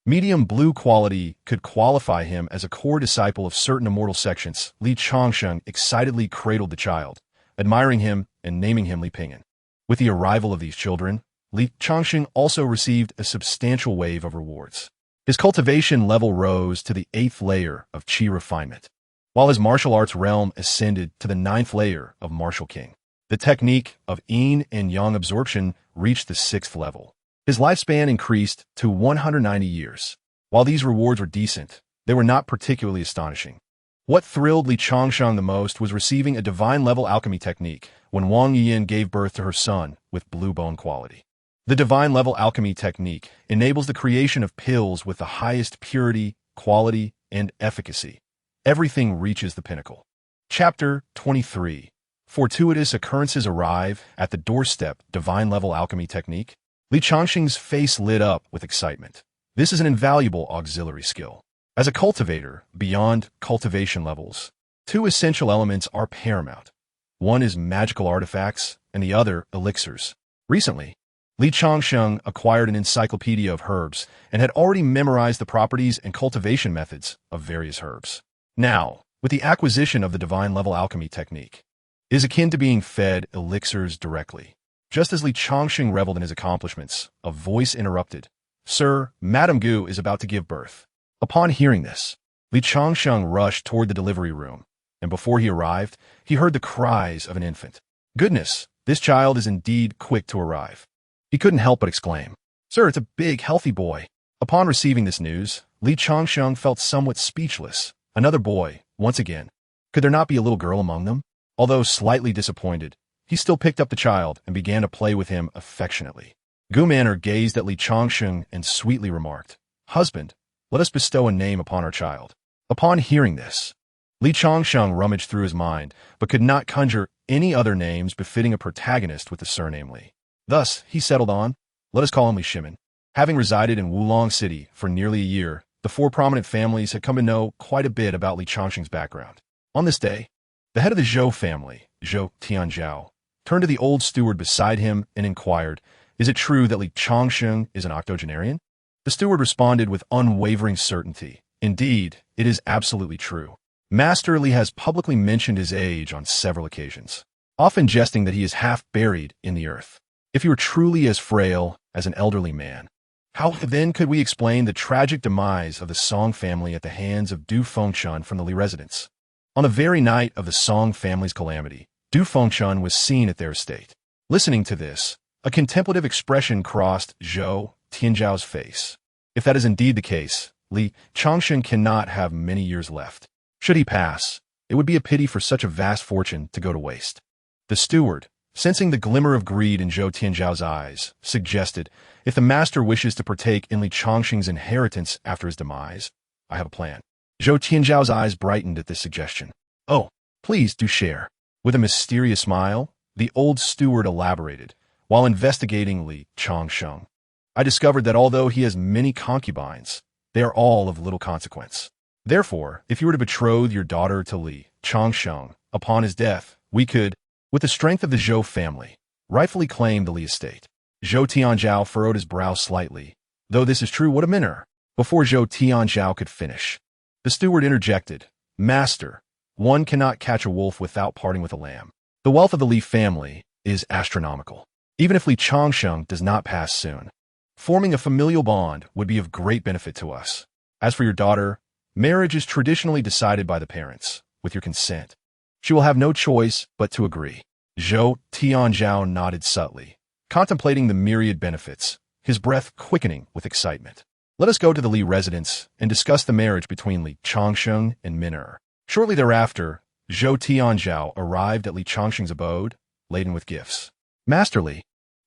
Medium blue quality could qualify him as a core disciple of certain immortal sections. Li Changsheng excitedly cradled the child, admiring him and naming him Li Ping'an. With the arrival of these children, Li Changsheng also received a substantial wave of rewards. His cultivation level rose to the 8th layer of Qi refinement, while his martial arts realm ascended to the 9th layer of Martial King. The technique of yin and yang absorption reached the 6th level. His lifespan increased to 190 years. While these rewards were decent, they were not particularly astonishing. What thrilled Li Changsheng the most was receiving a divine-level alchemy technique when Wang Yiyin gave birth to her son with blue bone quality. The divine-level alchemy technique enables the creation of pills with the highest purity, quality, and efficacy. Everything reaches the pinnacle. Chapter 23. Fortuitous occurrences arrive at the doorstep. Divine-level alchemy technique. Li Changsheng's face lit up with excitement. This is an invaluable auxiliary skill. As a cultivator, beyond cultivation levels, 2 essential elements are paramount. One is magical artifacts, and the other elixirs. Recently, Li Changsheng acquired an encyclopedia of herbs and had already memorized the properties and cultivation methods of various herbs. Now, with the acquisition of the divine-level alchemy technique, it is akin to being fed elixirs directly. Just as Li Changsheng reveled in his accomplishments, a voice interrupted. "Sir, Madame Gu is about to give birth." Upon hearing this, Li Changsheng rushed toward the delivery room, and before he arrived, he heard the cries of an infant. "Goodness, this child is indeed quick to arrive." He couldn't help but exclaim, "Sir, it's a big, healthy boy." Upon receiving this news, Li Changsheng felt somewhat speechless. Another boy, once again. Could there not be a little girl among them? Although slightly disappointed, he still picked up the child and began to play with him affectionately. Gu Manor gazed at Li Changsheng and sweetly remarked, "Husband, let us bestow a name upon our child." Upon hearing this, Li Changsheng rummaged through his mind, but could not conjure any other names befitting a protagonist with the surname Li. Thus, he settled on, "Let us call him Li Shimin." Having resided in Wulong City for nearly a year, the 4 prominent families had come to know quite a bit about Li Changsheng's background. On this day, the head of the Zhou family, Zhou Tianzhao, turned to the old steward beside him and inquired, "Is it true that Li Changsheng is an octogenarian?" The steward responded with unwavering certainty, "Indeed, it is absolutely true. Master Li has publicly mentioned his age on several occasions, often jesting that he is half buried in the earth. If he were truly as frail as an elderly man, how then could we explain the tragic demise of the Song family at the hands of Du Fengchun from the Li residence?" On the very night of the Song family's calamity, Du Fengchun was seen at their estate. Listening to this, a contemplative expression crossed Zhou Tianzhao's face. If that is indeed the case, Li Changsheng cannot have many years left. Should he pass, it would be a pity for such a vast fortune to go to waste. The steward, sensing the glimmer of greed in Zhou Tianzhao's eyes, suggested, "If the master wishes to partake in Li Changsheng's inheritance after his demise, I have a plan." Zhou Tianzhao's eyes brightened at this suggestion. "Oh, please do share." With a mysterious smile, the old steward elaborated, "While investigating Li Changsheng, I discovered that although he has many concubines, they are all of little consequence. Therefore, if you were to betroth your daughter to Li Changsheng upon his death, we could, with the strength of the Zhou family, rightfully claim the Li estate." Zhou Tianzhao furrowed his brow slightly. "Though this is true, what a minute!" Before Zhou Tianzhao could finish, the steward interjected, "Master, one cannot catch a wolf without parting with a lamb. The wealth of the Li family is astronomical. Even if Li Changsheng does not pass soon, forming a familial bond would be of great benefit to us. As for your daughter, marriage is traditionally decided by the parents. With your consent, she will have no choice but to agree." Zhou Tianzhao nodded subtly, contemplating the myriad benefits, his breath quickening with excitement. "Let us go to the Li residence and discuss the marriage between Li Changsheng and Min'er." Shortly thereafter, Zhou Tianzhao arrived at Li Changsheng's abode, laden with gifts. "Master Li,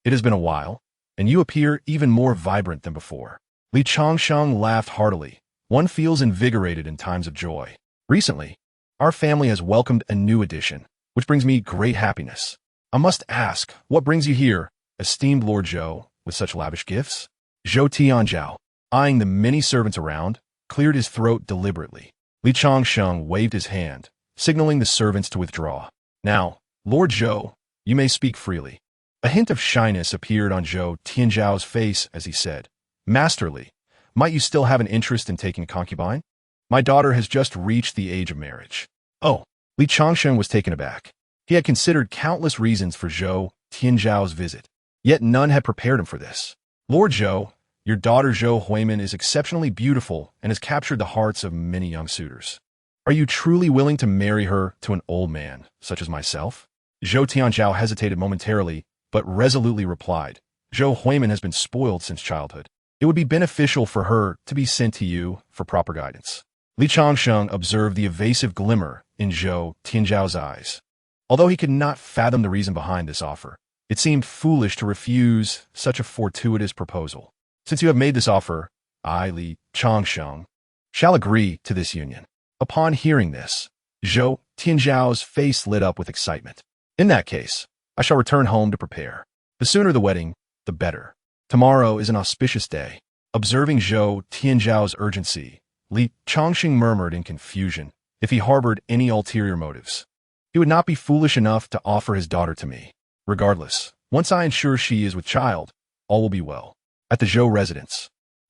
it has been a while, and you appear even more vibrant than before." Li Changsheng laughed heartily. "One feels invigorated in times of joy. Recently, our family has welcomed a new addition, which brings me great happiness. I must ask, what brings you here, esteemed Lord Zhou, with such lavish gifts?" Zhou Tianzhao, eyeing the many servants around, cleared his throat deliberately. Li Changsheng waved his hand, signaling the servants to withdraw. "Now, Lord Zhou, you may speak freely." A hint of shyness appeared on Zhou Tianzhao's face as he said, "Master Li, Might you still have an interest in taking a concubine? My daughter has just reached the age of marriage. Oh, Li Changsheng was taken aback. He had considered countless reasons for Zhou Tianzhao's visit, yet none had prepared him for this. Lord Zhou, your daughter Zhou Huimin is exceptionally beautiful and has captured the hearts of many young suitors. Are you truly willing to marry her to an old man, such as myself? Zhou Tianzhao hesitated momentarily, but resolutely replied, Zhou Huimin has been spoiled since childhood. It would be beneficial for her to be sent to you for proper guidance. Li Changsheng observed the evasive glimmer in Zhou Tianzhao's eyes. Although he could not fathom the reason behind this offer, it seemed foolish to refuse such a fortuitous proposal. Since you have made this offer, I, Li Changsheng, shall agree to this union. Upon hearing this, Zhou Tianzhao's face lit up with excitement. In that case, I shall return home to prepare. The sooner the wedding, the better. Tomorrow is an auspicious day. Observing Zhou Tianzhao's urgency, Li Changsheng murmured in confusion. If he harbored any ulterior motives, he would not be foolish enough to offer his daughter to me. Regardless, once I ensure she is with child, all will be well. At the Zhou residence,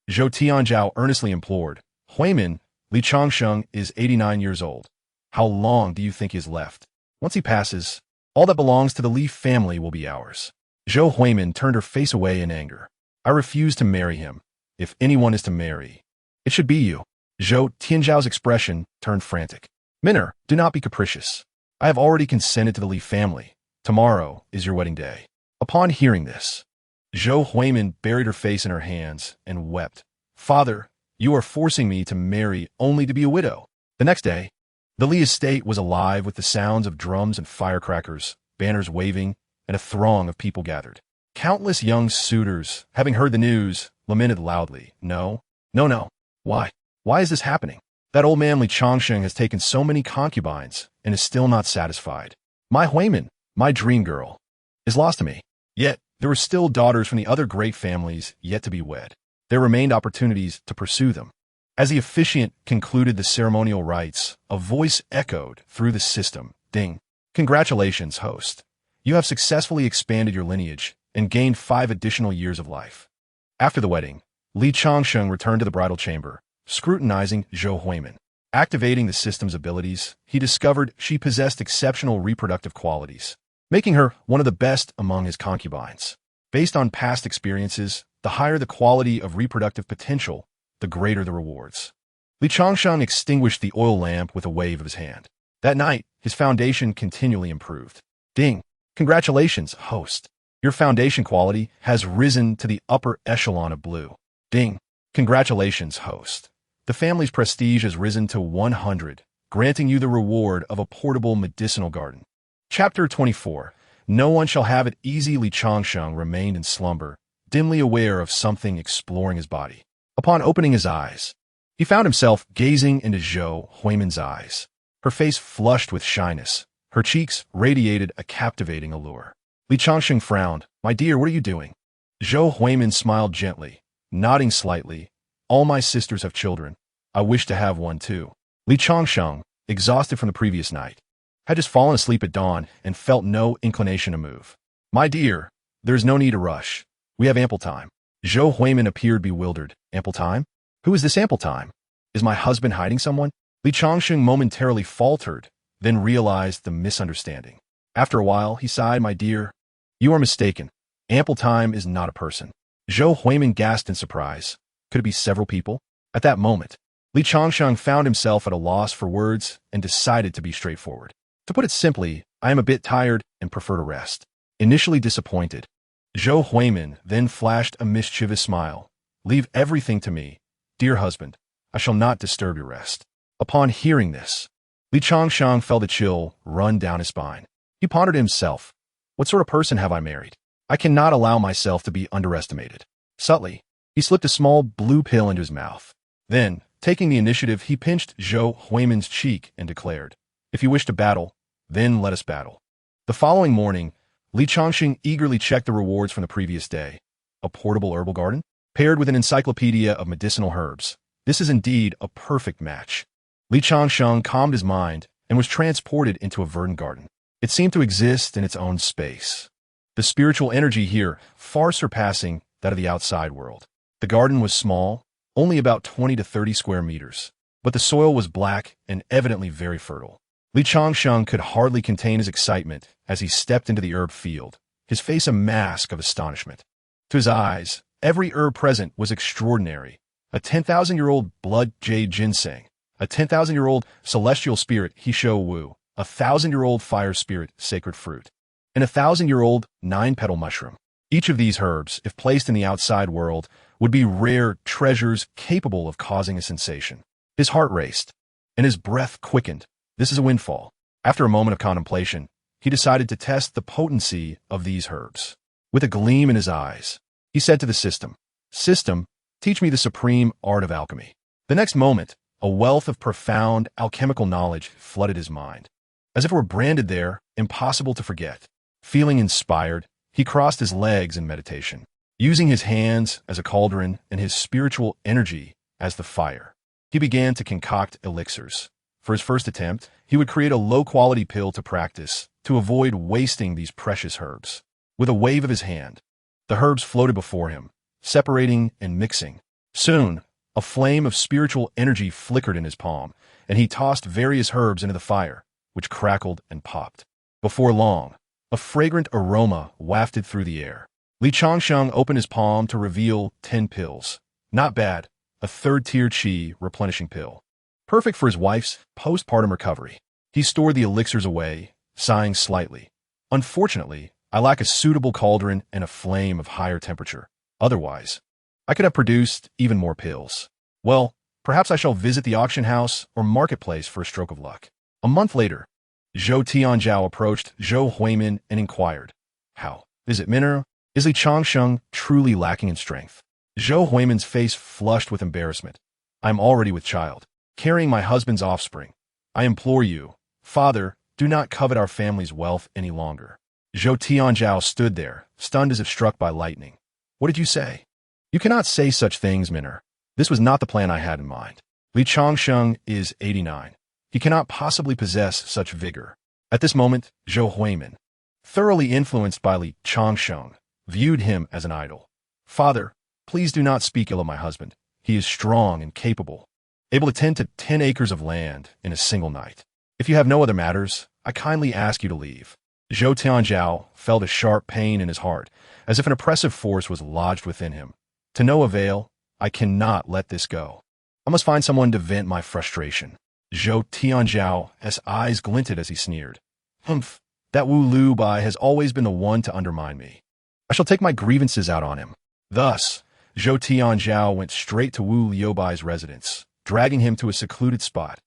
Zhou Tianzhao earnestly implored, Huimin, Li Changsheng is 89 years old. How long do you think he has left? Once he passes, all that belongs to the Li family will be ours. Zhou Huimin turned her face away in anger. I refuse to marry him. If anyone is to marry, it should be you. Zhou Tianzhao's expression turned frantic. Minner, do not be capricious. I have already consented to the Li family. Tomorrow is your wedding day. Upon hearing this, Zhou Huimin buried her face in her hands and wept. Father, you are forcing me to marry only to be a widow. The next day, the Li estate was alive with the sounds of drums and firecrackers, banners waving, and a throng of people gathered. Countless young suitors, having heard the news, lamented loudly. No. Why? Why is this happening? That old man Li Changsheng has taken so many concubines and is still not satisfied. My Huimin, my dream girl, is lost to me. Yet, there were still daughters from the other great families yet to be wed. There remained opportunities to pursue them. As the officiant concluded the ceremonial rites, a voice echoed through the system. Ding. Congratulations, host. You have successfully expanded your lineage and gained 5 additional years of life. After the wedding, Li Changsheng returned to the bridal chamber, scrutinizing Zhou Huimin. Activating the system's abilities, he discovered she possessed exceptional reproductive qualities, making her one of the best among his concubines. Based on past experiences, the higher the quality of reproductive potential, the greater the rewards. Li Changsheng extinguished the oil lamp with a wave of his hand. That night, his foundation continually improved. Ding! Congratulations, host. Your foundation quality has risen to the upper echelon of blue. Ding! Congratulations, host. The family's prestige has risen to 100, granting you the reward of a portable medicinal garden. Chapter 24. No one shall have it easy. Li Changsheng remained in slumber, dimly aware of something exploring his body. Upon opening his eyes, he found himself gazing into Zhou Huimin's eyes. Her face flushed with shyness. Her cheeks radiated a captivating allure. Li Changsheng frowned. My dear, what are you doing? Zhou Huimin smiled gently, nodding slightly. All my sisters have children. I wish to have one too. Li Changsheng, exhausted from the previous night, had just fallen asleep at dawn and felt no inclination to move. My dear, there is no need to rush. We have ample time. Zhou Huimin appeared bewildered. Ample time? Who is this ample time? Is my husband hiding someone? Li Changsheng momentarily faltered, then realized the misunderstanding. After a while, he sighed. My dear, you are mistaken. Ample time is not a person. Zhou Huimin gasped in surprise. Could it be several people? At that moment, Li Changsheng found himself at a loss for words and decided to be straightforward. To put it simply, I am a bit tired and prefer to rest. Initially disappointed, Zhou Huimin then flashed a mischievous smile. Leave everything to me, dear husband. I shall not disturb your rest. Upon hearing this, Li Changsheng felt a chill run down his spine. He pondered himself. What sort of person have I married? I cannot allow myself to be underestimated. Subtly, he slipped a small blue pill into his mouth. Then, taking the initiative, he pinched Zhou Huimin's cheek and declared, If you wish to battle, then let us battle. The following morning, Li Changsheng eagerly checked the rewards from the previous day. A portable herbal garden, paired with an encyclopedia of medicinal herbs. This is indeed a perfect match. Li Changsheng calmed his mind and was transported into a verdant garden. It seemed to exist in its own space. The spiritual energy here far surpassing that of the outside world. The garden was small, only about 20 to 30 square meters. But the soil was black and evidently very fertile. Li Changsheng could hardly contain his excitement as he stepped into the herb field, his face a mask of astonishment. To his eyes, every herb present was extraordinary. A 10,000-year-old blood jade ginseng, a 10,000-year-old celestial spirit Hisho Wu, a 1,000-year-old fire spirit sacred fruit, and a 1,000-year-old 9-petal mushroom. Each of these herbs, if placed in the outside world, would be rare treasures capable of causing a sensation. His heart raced, and his breath quickened. This is a windfall. After a moment of contemplation, he decided to test the potency of these herbs. With a gleam in his eyes, he said to the system, "System, teach me the supreme art of alchemy." The next moment, a wealth of profound alchemical knowledge flooded his mind. As if it were branded there, impossible to forget. Feeling inspired, he crossed his legs in meditation, using his hands as a cauldron and his spiritual energy as the fire. He began to concoct elixirs. For his first attempt, he would create a low-quality pill to practice, to avoid wasting these precious herbs. With a wave of his hand, the herbs floated before him, separating and mixing. Soon, a flame of spiritual energy flickered in his palm, and he tossed various herbs into the fire, which crackled and popped. Before long, a fragrant aroma wafted through the air. Li Changsheng opened his palm to reveal 10 pills. Not bad, a third-tier qi replenishing pill. Perfect for his wife's postpartum recovery. He stored the elixirs away, sighing slightly. Unfortunately, I lack a suitable cauldron and a flame of higher temperature. Otherwise, I could have produced even more pills. Well, perhaps I shall visit the auction house or marketplace for a stroke of luck. A month later, Zhou Tianzhao approached Zhou Huimin and inquired, "How is it, mineral? Is Li Changsheng truly lacking in strength?" Zhou Huimin's face flushed with embarrassment. "I am already with child, carrying my husband's offspring. I implore you, father, do not covet our family's wealth any longer." Zhou Tianzhao stood there, stunned as if struck by lightning. "What did you say?" "You cannot say such things, Minner. This was not the plan I had in mind. Li Changsheng is 89. He cannot possibly possess such vigor." At this moment, Zhou Huimin, thoroughly influenced by Li Changsheng, viewed him as an idol. "Father, please do not speak ill of my husband. He is strong and capable, able to tend to 10 acres of land in a single night. If you have no other matters, I kindly ask you to leave." Zhou Tianzhao felt a sharp pain in his heart, as if an oppressive force was lodged within him. To no avail, I cannot let this go. I must find someone to vent my frustration. Zhou Tianzhao's eyes glinted as he sneered. "Humph, that Wu Lu Bai has always been the one to undermine me. I shall take my grievances out on him." Thus, Zhou Tianzhao went straight to Wu Liu Bai's residence, dragging him to a secluded spot.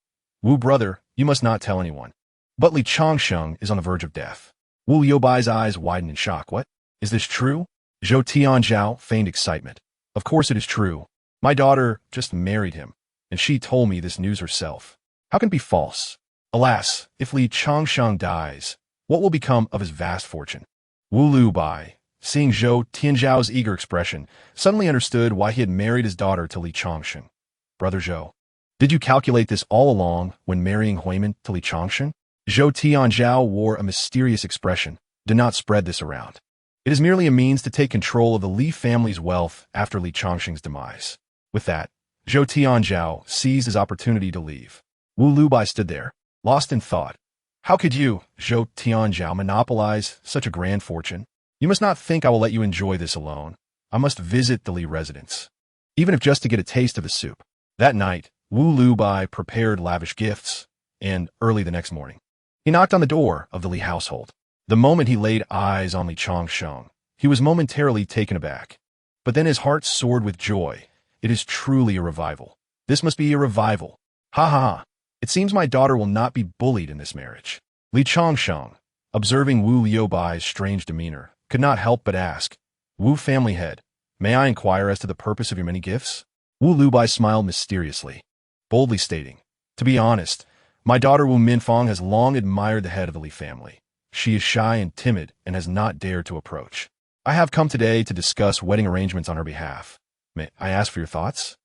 "Wu brother, you must not tell anyone. But Li Changsheng is on the verge of death." Wu Liu Bai's eyes widened in shock. "What? Is this true?" Zhou Tianzhao feigned excitement. "Of course it is true. My daughter just married him, and she told me this news herself. How can it be false? Alas, if Li Changsheng dies, what will become of his vast fortune?" Wu Liu Bai, seeing Zhou Tianzhao's eager expression, suddenly understood why he had married his daughter to Li Changsheng. "Brother Zhou, did you calculate this all along when marrying Huimin to Li Changsheng?" Zhou Tianzhao wore a mysterious expression. "Do not spread this around. It is merely a means to take control of the Li family's wealth after Li Changsheng's demise." With that, Zhou Tianzhao seized his opportunity to leave. Wu Liu Bai stood there, lost in thought. "How could you, Zhou Tianzhao, monopolize such a grand fortune? You must not think I will let you enjoy this alone. I must visit the Li residence, even if just to get a taste of the soup." That night, Wu Liu Bai prepared lavish gifts, and early the next morning, he knocked on the door of the Li household. The moment he laid eyes on Li Changsheng, he was momentarily taken aback. But then his heart soared with joy. It is truly a revival. This must be a revival. Ha ha ha. It seems my daughter will not be bullied in this marriage. Li Changsheng, observing Wu Liu Bai's strange demeanor, could not help but ask, "Wu family head, may I inquire as to the purpose of your many gifts?" Wu Liu Bai smiled mysteriously, boldly stating, "To be honest, my daughter Wu Minfang has long admired the head of the Li family. She is shy and timid and has not dared to approach. I have come today to discuss wedding arrangements on her behalf. May I ask for your thoughts?"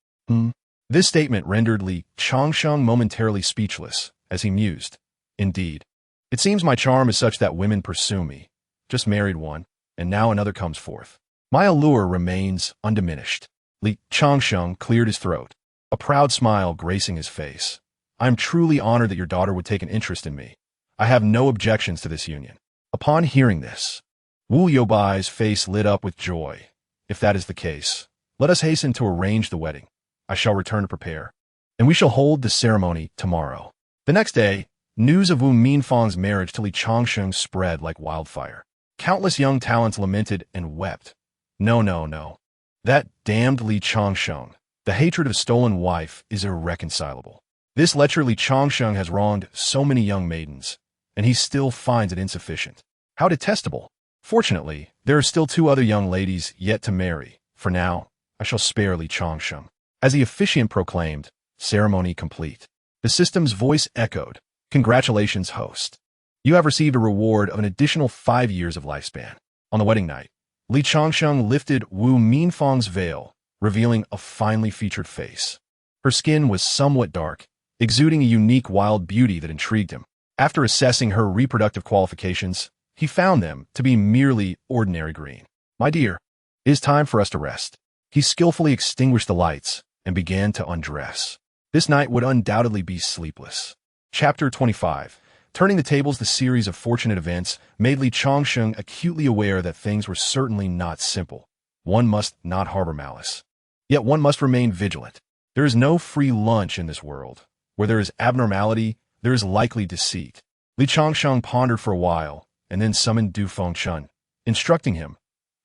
This statement rendered Li Changsheng momentarily speechless, as he mused. "Indeed, it seems my charm is such that women pursue me. Just married one, and now another comes forth. My allure remains undiminished. Li Changsheng cleared his throat, a proud smile gracing his face. I am truly honored that your daughter would take an interest in me. I have no objections to this union. Upon hearing this, Wu Youbai's face lit up with joy. If that is the case, let us hasten to arrange the wedding. I shall return to prepare, and we shall hold the ceremony tomorrow. The next day, news of Wu Minfang's marriage to Li Changsheng spread like wildfire. Countless young talents lamented and wept. No, no, no. That damned Li Changsheng, the hatred of a stolen wife, is irreconcilable. This lecher Li Changsheng has wronged so many young maidens, and he still finds it insufficient. How detestable! Fortunately, there are still 2 other young ladies yet to marry. For now, I shall spare Li Changsheng. As the officiant proclaimed, ceremony complete. The system's voice echoed, congratulations, host. You have received a reward of an additional 5 years of lifespan. On the wedding night, Li Changsheng lifted Wu Minfang's veil, revealing a finely featured face. Her skin was somewhat dark, exuding a unique wild beauty that intrigued him. After assessing her reproductive qualifications, he found them to be merely ordinary green. My dear, it is time for us to rest. He skillfully extinguished the lights and began to undress. This night would undoubtedly be sleepless. Chapter 25. Turning the tables, the series of fortunate events made Li Changsheng acutely aware that things were certainly not simple. One must not harbor malice. Yet one must remain vigilant. There is no free lunch in this world. Where there is abnormality, there is likely deceit. Li Changsheng pondered for a while, and then summoned Du Fengchun, instructing him,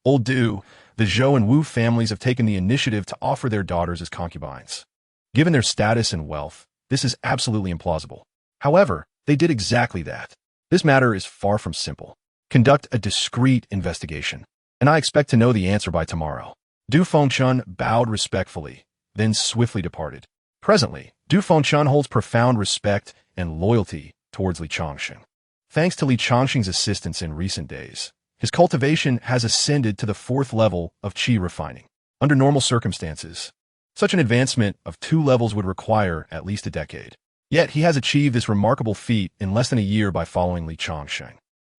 Old Du, the Zhou and Wu families have taken the initiative to offer their daughters as concubines. Given their status and wealth, this is absolutely implausible. However, they did exactly that. This matter is far from simple. Conduct a discreet investigation, and I expect to know the answer by tomorrow. Du Fengchun bowed respectfully, then swiftly departed. Presently, Du Fengchun holds profound respect and loyalty towards Li Changsheng. Thanks to Li Changsheng's assistance in recent days, his cultivation has ascended to the 4th level of qi refining. Under normal circumstances, such an advancement of 2 levels would require at least a decade. Yet he has achieved this remarkable feat in less than a year by following Li Changsheng.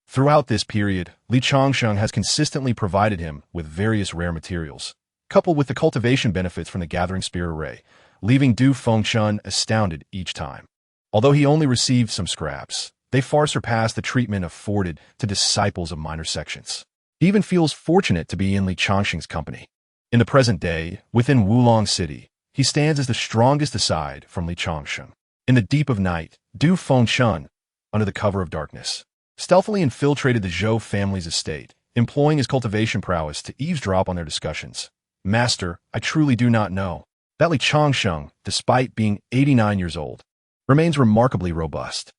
Throughout this period, Li Changsheng has consistently provided him with various rare materials, coupled with the cultivation benefits from the Gathering Spirit Array, leaving Du Fengchun astounded each time. Although he only received some scraps, they far surpass the treatment afforded to disciples of minor sections. He even feels fortunate to be in Li Changsheng's company. In the present day, within Wulong City, he stands as the strongest aside from Li Changsheng. In the deep of night, Du Fengchun, under the cover of darkness, stealthily infiltrated the Zhou family's estate, employing his cultivation prowess to eavesdrop on their discussions. Master, I truly do not know. That Li Changsheng, despite being 89 years old, remains remarkably robust.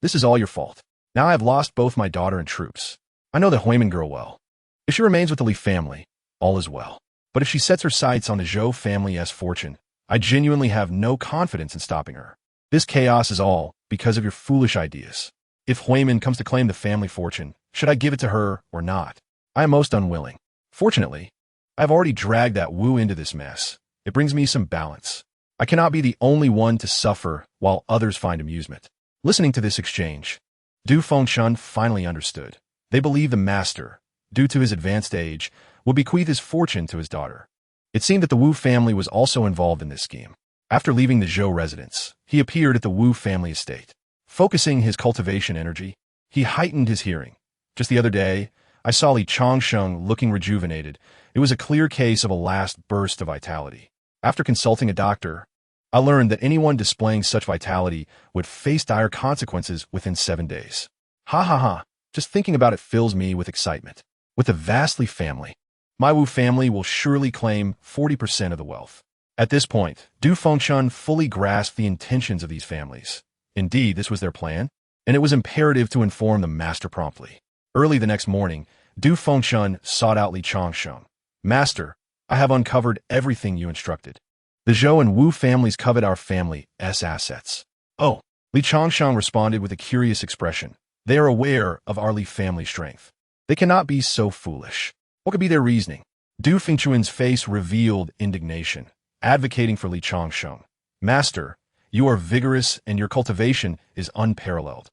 This is all your fault. Now I have lost both my daughter and troops. I know the Huimin girl well. If she remains with the Li family, all is well. But if she sets her sights on the Zhou family's fortune, I genuinely have no confidence in stopping her. This chaos is all because of your foolish ideas. If Huimin comes to claim the family fortune, should I give it to her or not? I am most unwilling. Fortunately, I have already dragged that Wu into this mess. It brings me some balance. I cannot be the only one to suffer while others find amusement. Listening to this exchange, Du Fengchun finally understood. They believed the master, due to his advanced age, would bequeath his fortune to his daughter. It seemed that the Wu family was also involved in this scheme. After leaving the Zhou residence, he appeared at the Wu family estate. Focusing his cultivation energy, he heightened his hearing. Just the other day, I saw Li Changsheng looking rejuvenated. It was a clear case of a last burst of vitality. After consulting a doctor, I learned that anyone displaying such vitality would face dire consequences within 7 days. Ha ha ha, just thinking about it fills me with excitement. With the vastly family, my Wu family will surely claim 40% of the wealth. At this point, Du Fengchun fully grasped the intentions of these families. Indeed, this was their plan, and it was imperative to inform the master promptly. Early the next morning, Du Fengchun sought out Li Changsheng. Master, I have uncovered everything you instructed. The Zhou and Wu families covet our family's assets. Oh, Li Changsheng responded with a curious expression. They are aware of our Li family strength. They cannot be so foolish. What could be their reasoning? Du Fengchun's face revealed indignation, advocating for Li Changsheng. Master, you are vigorous and your cultivation is unparalleled.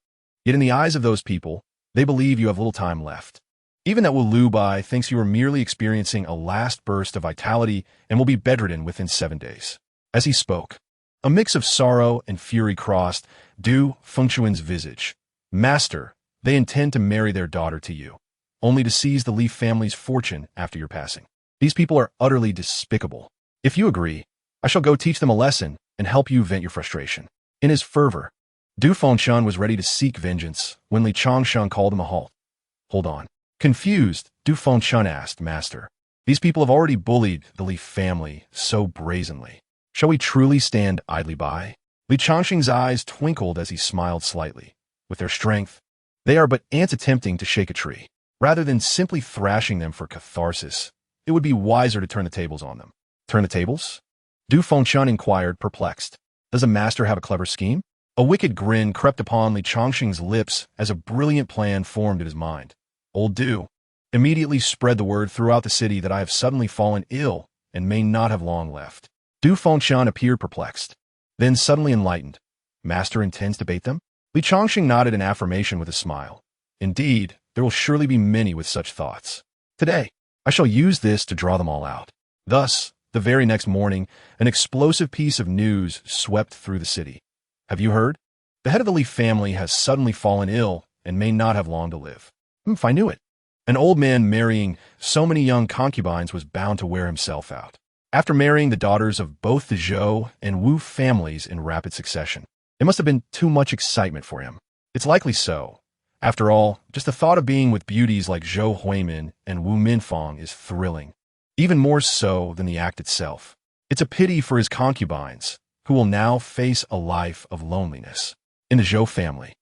Yet in the eyes of those people, they believe you have little time left. Even that Wu Lu Bai thinks you are merely experiencing a last burst of vitality and will be bedridden within 7 days. As he spoke, a mix of sorrow and fury crossed Du Fengchuan's visage. Master, they intend to marry their daughter to you, only to seize the Li family's fortune after your passing. These people are utterly despicable. If you agree, I shall go teach them a lesson and help you vent your frustration. In his fervor, Du Fengshan was ready to seek vengeance when Li Changsheng called him a halt. Hold on. Confused, Du Fengshan asked, Master, these people have already bullied the Li family so brazenly. Shall we truly stand idly by? Li Changsheng's eyes twinkled as he smiled slightly. With their strength, they are but ants attempting to shake a tree. Rather than simply thrashing them for catharsis, it would be wiser to turn the tables on them. Turn the tables? Du Fengshan inquired, perplexed. Does a master have a clever scheme? A wicked grin crept upon Li Changsheng's lips as a brilliant plan formed in his mind. Old Du immediately spread the word throughout the city that I have suddenly fallen ill and may not have long left. Du Fengshan appeared perplexed, then suddenly enlightened. Master intends to bait them? Li Changsheng nodded in affirmation with a smile. Indeed, there will surely be many with such thoughts. Today, I shall use this to draw them all out. Thus, the very next morning, an explosive piece of news swept through the city. Have you heard? The head of the Li family has suddenly fallen ill and may not have long to live. If I knew it. An old man marrying so many young concubines was bound to wear himself out. After marrying the daughters of both the Zhou and Wu families in rapid succession, it must have been too much excitement for him. It's likely so. After all, just the thought of being with beauties like Zhou Huimin and Wu Minfang is thrilling, even more so than the act itself. It's a pity for his concubines, who will now face a life of loneliness. In the Zhou family,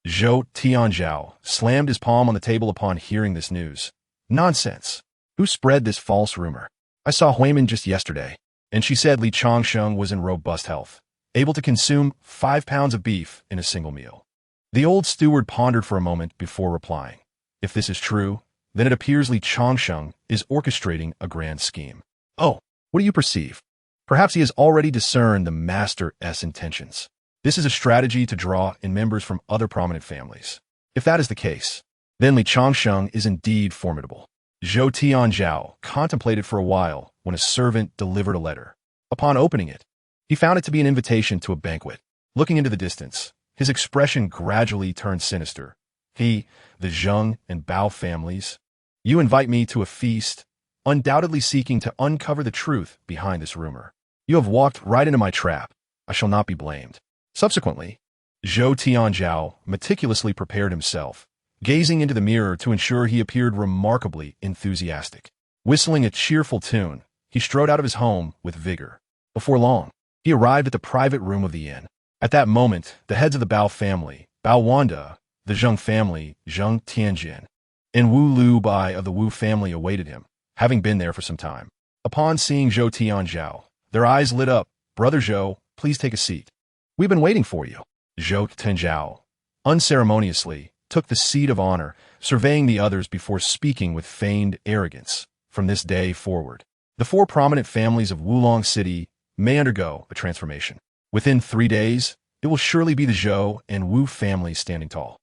Zhou Tianzhao slammed his palm on the table upon hearing this news. Nonsense. Who spread this false rumor? I saw Huimin just yesterday, and she said Li Changsheng was in robust health, able to consume 5 pounds of beef in a single meal. The old steward pondered for a moment before replying. If this is true, then it appears Li Changsheng is orchestrating a grand scheme. Oh, what do you perceive? Perhaps he has already discerned the master's intentions. This is a strategy to draw in members from other prominent families. If that is the case, then Li Changsheng is indeed formidable. Zhou Tianzhao contemplated for a while when a servant delivered a letter. Upon opening it, he found it to be an invitation to a banquet. Looking into the distance, his expression gradually turned sinister. The Zheng and Bao families. You invite me to a feast, undoubtedly seeking to uncover the truth behind this rumor. You have walked right into my trap. I shall not be blamed. Subsequently, Zhou Tianzhao meticulously prepared himself, gazing into the mirror to ensure he appeared remarkably enthusiastic. Whistling a cheerful tune, he strode out of his home with vigor. Before long, he arrived at the private room of the inn. At that moment, the heads of the Bao family, Bao Wanda, the Zheng family, Zheng Tianjin, and Wu Lu Bai of the Wu family awaited him, having been there for some time. Upon seeing Zhou Tianzhao, their eyes lit up. Brother Zhou, please take a seat. We've been waiting for you. Zhou Tianzhao unceremoniously took the seat of honor, surveying the others before speaking with feigned arrogance. From this day forward, the 4 prominent families of Wulong City may undergo a transformation. Within 3 days, it will surely be the Zhou and Wu families standing tall.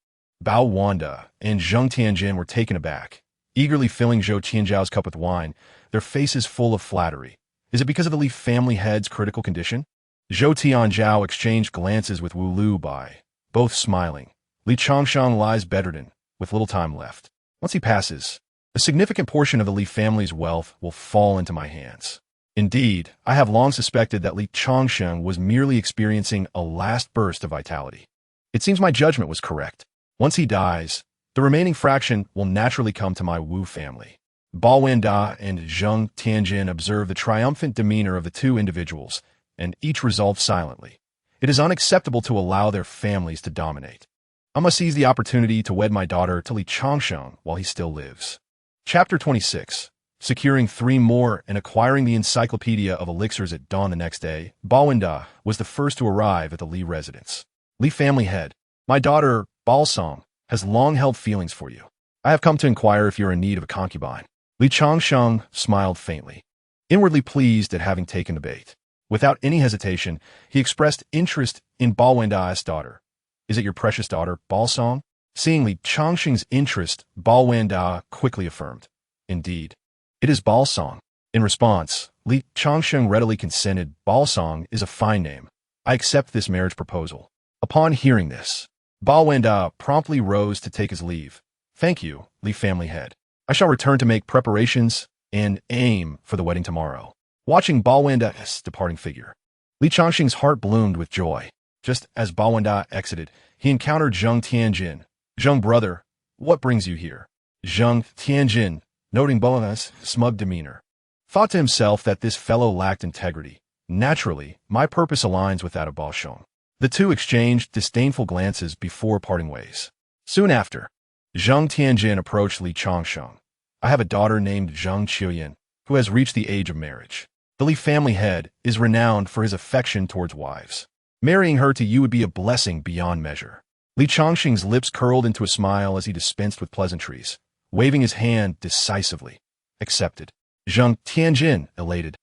Bao Wanda and Zheng Tianjin were taken aback, eagerly filling Zhou Tianzhao's cup with wine, their faces full of flattery. Is it because of the Li family head's critical condition? Zhou Tianzhao exchanged glances with Wu Lu Bai, both smiling. Li Changsheng lies bedridden, with little time left. Once he passes, a significant portion of the Li family's wealth will fall into my hands. Indeed, I have long suspected that Li Changsheng was merely experiencing a last burst of vitality. It seems my judgment was correct. Once he dies, the remaining fraction will naturally come to my Wu family. Bao Wanda and Zheng Tianjin observed the triumphant demeanor of the 2 individuals, and each resolved silently. It is unacceptable to allow their families to dominate. I must seize the opportunity to wed my daughter to Li Changsheng while he still lives. Chapter 26. Securing 3 more and acquiring the encyclopedia of elixirs at dawn the next day, Bao Wanda was the first to arrive at the Li residence. Li family head, my daughter, Balsong, has long held feelings for you. I have come to inquire if you're in need of a concubine. Li Changsheng smiled faintly, inwardly pleased at having taken the bait. Without any hesitation, he expressed interest in Bao Wenda's daughter. Is it your precious daughter, Balsong? Seeing Li Changsheng's interest, Balwanda quickly affirmed, "Indeed, it is Balsong." In response, Li Changsheng readily consented. "Balsong is a fine name. I accept this marriage proposal." Upon hearing this, Balwanda promptly rose to take his leave. "Thank you, Li family head. I shall return to make preparations and aim for the wedding tomorrow." Watching Balwanda's departing figure, Li Changsheng's heart bloomed with joy. Just as Balwanda exited, he encountered Zheng Tianjin. "Zheng brother, what brings you here?" Zheng Tianjin, noting Balwanda's smug demeanor, thought to himself that this fellow lacked integrity. "Naturally, my purpose aligns with that of Balshong." The two exchanged disdainful glances before parting ways. Soon after, Zheng Tianjin approached Li Changsheng. "I have a daughter named Zheng Qiuyan, who has reached the age of marriage. The Li family head is renowned for his affection towards wives. Marrying her to you would be a blessing beyond measure." Li Changsheng's lips curled into a smile as he dispensed with pleasantries, waving his hand decisively. "Accepted." Zheng Tianjin, elated,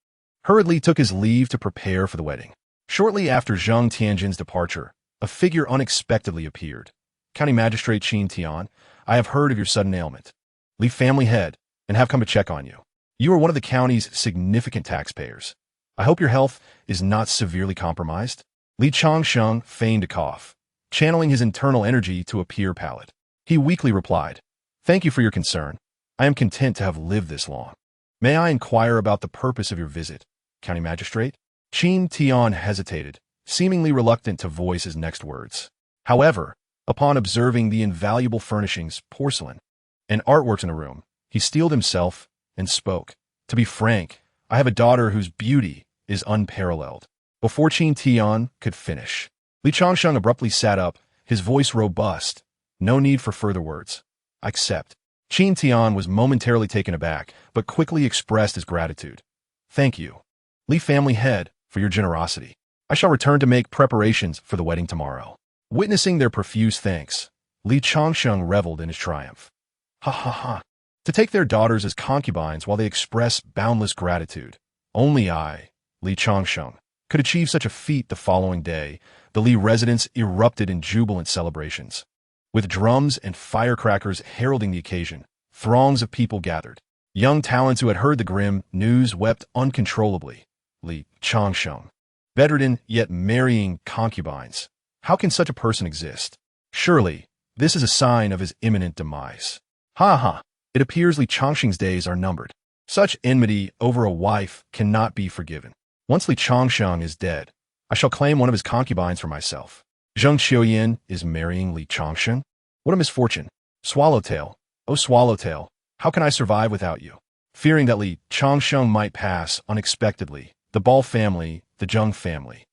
hurriedly took his leave to prepare for the wedding. Shortly after Zheng Tianjin's departure, a figure unexpectedly appeared. "County Magistrate Qin Tian, I have heard of your sudden ailment. Li family head, and have come to check on you. You are one of the county's significant taxpayers. I hope your health is not severely compromised." Li Changsheng feigned a cough, channeling his internal energy to appear pallid. He weakly replied, "Thank you for your concern. I am content to have lived this long. May I inquire about the purpose of your visit, County Magistrate?" Qin Tian hesitated, seemingly reluctant to voice his next words. However, upon observing the invaluable furnishings, porcelain, and artworks in the room, he steeled himself and spoke. "To be frank, I have a daughter whose beauty is unparalleled." Before Qin Tian could finish, Li Changsheng abruptly sat up, his voice robust. "No need for further words. I accept." Qin Tian was momentarily taken aback, but quickly expressed his gratitude. "Thank you, Li family head, for your generosity. I shall return to make preparations for the wedding tomorrow." Witnessing their profuse thanks, Li Changsheng reveled in his triumph. "Ha ha ha. To take their daughters as concubines while they express boundless gratitude. Only I, Li Changsheng, could achieve such a feat." The following day, the Li residence erupted in jubilant celebrations. With drums and firecrackers heralding the occasion, throngs of people gathered. Young talents who had heard the grim news wept uncontrollably. Li Changsheng, bedridden yet marrying concubines. How can such a person exist? Surely, this is a sign of his imminent demise. Ha ha, it appears Li Changsheng's days are numbered. Such enmity over a wife cannot be forgiven. Once Li Changsheng is dead, I shall claim one of his concubines for myself. Zheng Qiuyan is marrying Li Changsheng? What a misfortune. Swallowtail, oh Swallowtail, how can I survive without you? Fearing that Li Changsheng might pass unexpectedly, the Ball family, the Zheng family,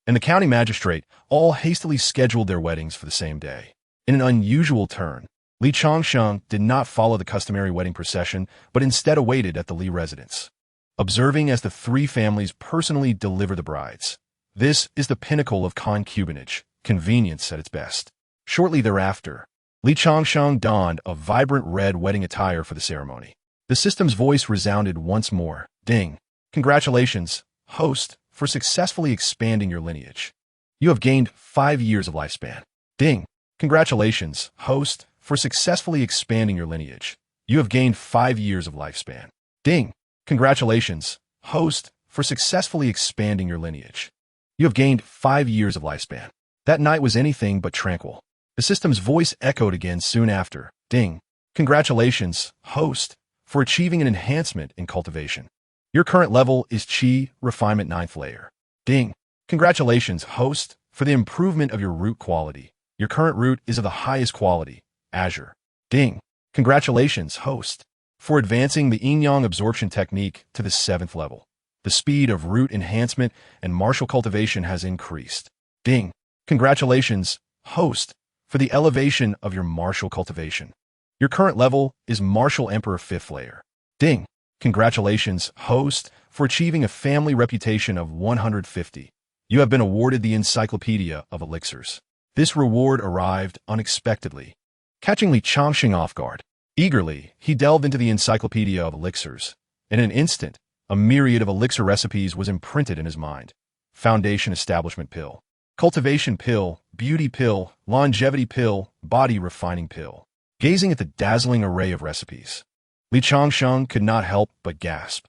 and the county magistrate all hastily scheduled their weddings for the same day. In an unusual turn, Li Changsheng did not follow the customary wedding procession, but instead awaited at the Li residence, observing as the three families personally deliver the brides. This is the pinnacle of concubinage, convenience at its best. Shortly thereafter, Li Changsheng donned a vibrant red wedding attire for the ceremony. The system's voice resounded once more. "Ding! Congratulations, host, for successfully expanding your lineage. You have gained 5 years of lifespan." "Ding! Congratulations, host, for successfully expanding your lineage. You have gained 5 years of lifespan." "Ding! Congratulations, host, for successfully expanding your lineage. You have gained 5 years of lifespan." That night was anything but tranquil. The system's voice echoed again soon after. "Ding! Congratulations, host, for achieving an enhancement in cultivation. Your current level is Qi Refinement 9th layer." "Ding! Congratulations, host, for the improvement of your root quality. Your current root is of the highest quality, Azure." "Ding! Congratulations, host, for advancing the yin-yang absorption technique to the 7th level. The speed of root enhancement and martial cultivation has increased." "Ding! Congratulations, host, for the elevation of your martial cultivation. Your current level is Martial Emperor 5th layer." "Ding! Congratulations, host, for achieving a family reputation of 150. You have been awarded the Encyclopedia of Elixirs." This reward arrived unexpectedly, catching Li Changsheng off guard. Eagerly, he delved into the Encyclopedia of Elixirs. In an instant, a myriad of elixir recipes was imprinted in his mind. Foundation Establishment Pill, Cultivation Pill, Beauty Pill, Longevity Pill, body refining pill. Gazing at the dazzling array of recipes, Li Changsheng could not help but gasp.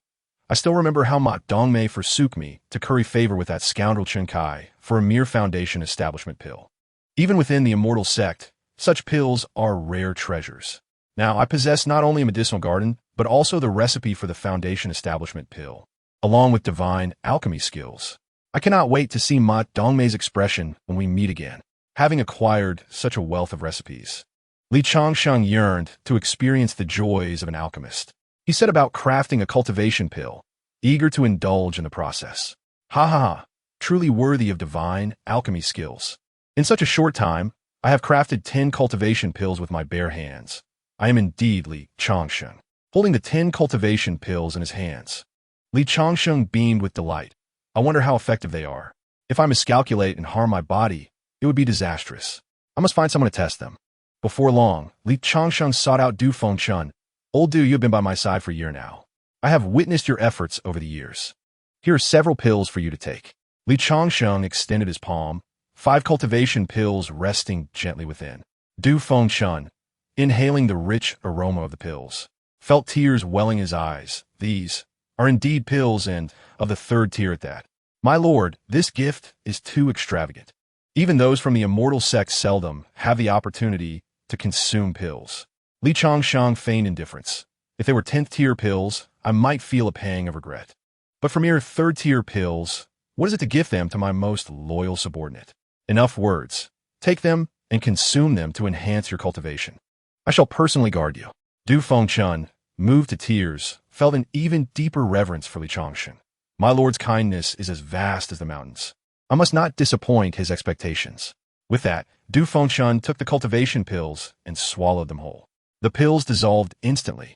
I still remember how Ma Dongmei forsook me to curry favor with that scoundrel Chen Kai for a mere foundation establishment pill. Even within the Immortal sect, such pills are rare treasures. Now, I possess not only a medicinal garden, but also the recipe for the foundation establishment pill, along with divine alchemy skills. I cannot wait to see Ma Dongmei's expression when we meet again, having acquired such a wealth of recipes. Li Changsheng yearned to experience the joys of an alchemist. He set about crafting a cultivation pill, eager to indulge in the process. Ha ha ha, truly worthy of divine alchemy skills. In such a short time, I have crafted 10 cultivation pills with my bare hands. I am indeed Li Changsheng. Holding the 10 cultivation pills in his hands, Li Changsheng beamed with delight. I wonder how effective they are. If I miscalculate and harm my body, it would be disastrous. I must find someone to test them. Before long, Li Changsheng sought out Du Fengchun. Old Du, you have been by my side for a year now. I have witnessed your efforts over the years. Here are several pills for you to take. Li Changsheng extended his palm, 5 cultivation pills resting gently within. Du Fengchun, inhaling the rich aroma of the pills, felt tears welling his eyes. These are indeed pills, and of the 3rd tier at that. My lord, this gift is too extravagant. Even those from the Immortal sect seldom have the opportunity to consume pills. Li Changsheng feigned indifference. If they were 10th tier pills, I might feel a pang of regret. But for mere 3rd tier pills, what is it to gift them to my most loyal subordinate? Enough words. Take them and consume them to enhance your cultivation. I shall personally guard you. Du Fengchun, moved to tears, felt an even deeper reverence for Li Changsheng. My lord's kindness is as vast as the mountains. I must not disappoint his expectations. With that, Du Fengchun took the cultivation pills and swallowed them whole. The pills dissolved instantly,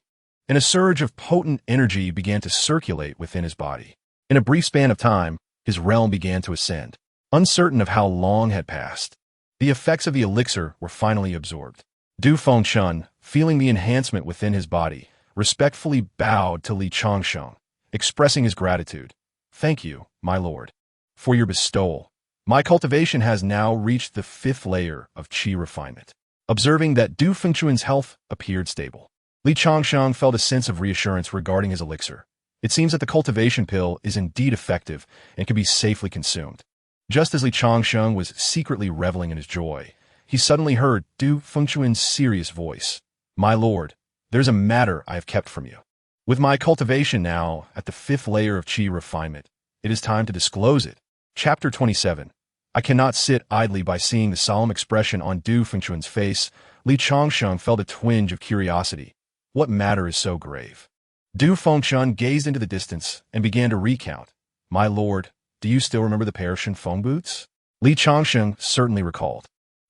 and a surge of potent energy began to circulate within his body. In a brief span of time, his realm began to ascend. Uncertain of how long had passed, the effects of the elixir were finally absorbed. Du Fengchun, feeling the enhancement within his body, respectfully bowed to Li Changsheng, expressing his gratitude. Thank you, my lord, for your bestowal. My cultivation has now reached the 5th layer of qi refinement. Observing that Du Fengchun's health appeared stable, Li Changsheng felt a sense of reassurance regarding his elixir. It seems that the cultivation pill is indeed effective and can be safely consumed. Just as Li Changsheng was secretly reveling in his joy, he suddenly heard Du Fengchun's serious voice. My lord, there's a matter I have kept from you. With my cultivation now at the 5th layer of qi refinement, it is time to disclose it. Chapter 27. I cannot sit idly by seeing the solemn expression on Du Fengchun's face. Li Changsheng felt a twinge of curiosity. What matter is so grave? Du Fengchun gazed into the distance and began to recount. My lord, do you still remember the pair of Shenfeng boots? Li Changsheng certainly recalled.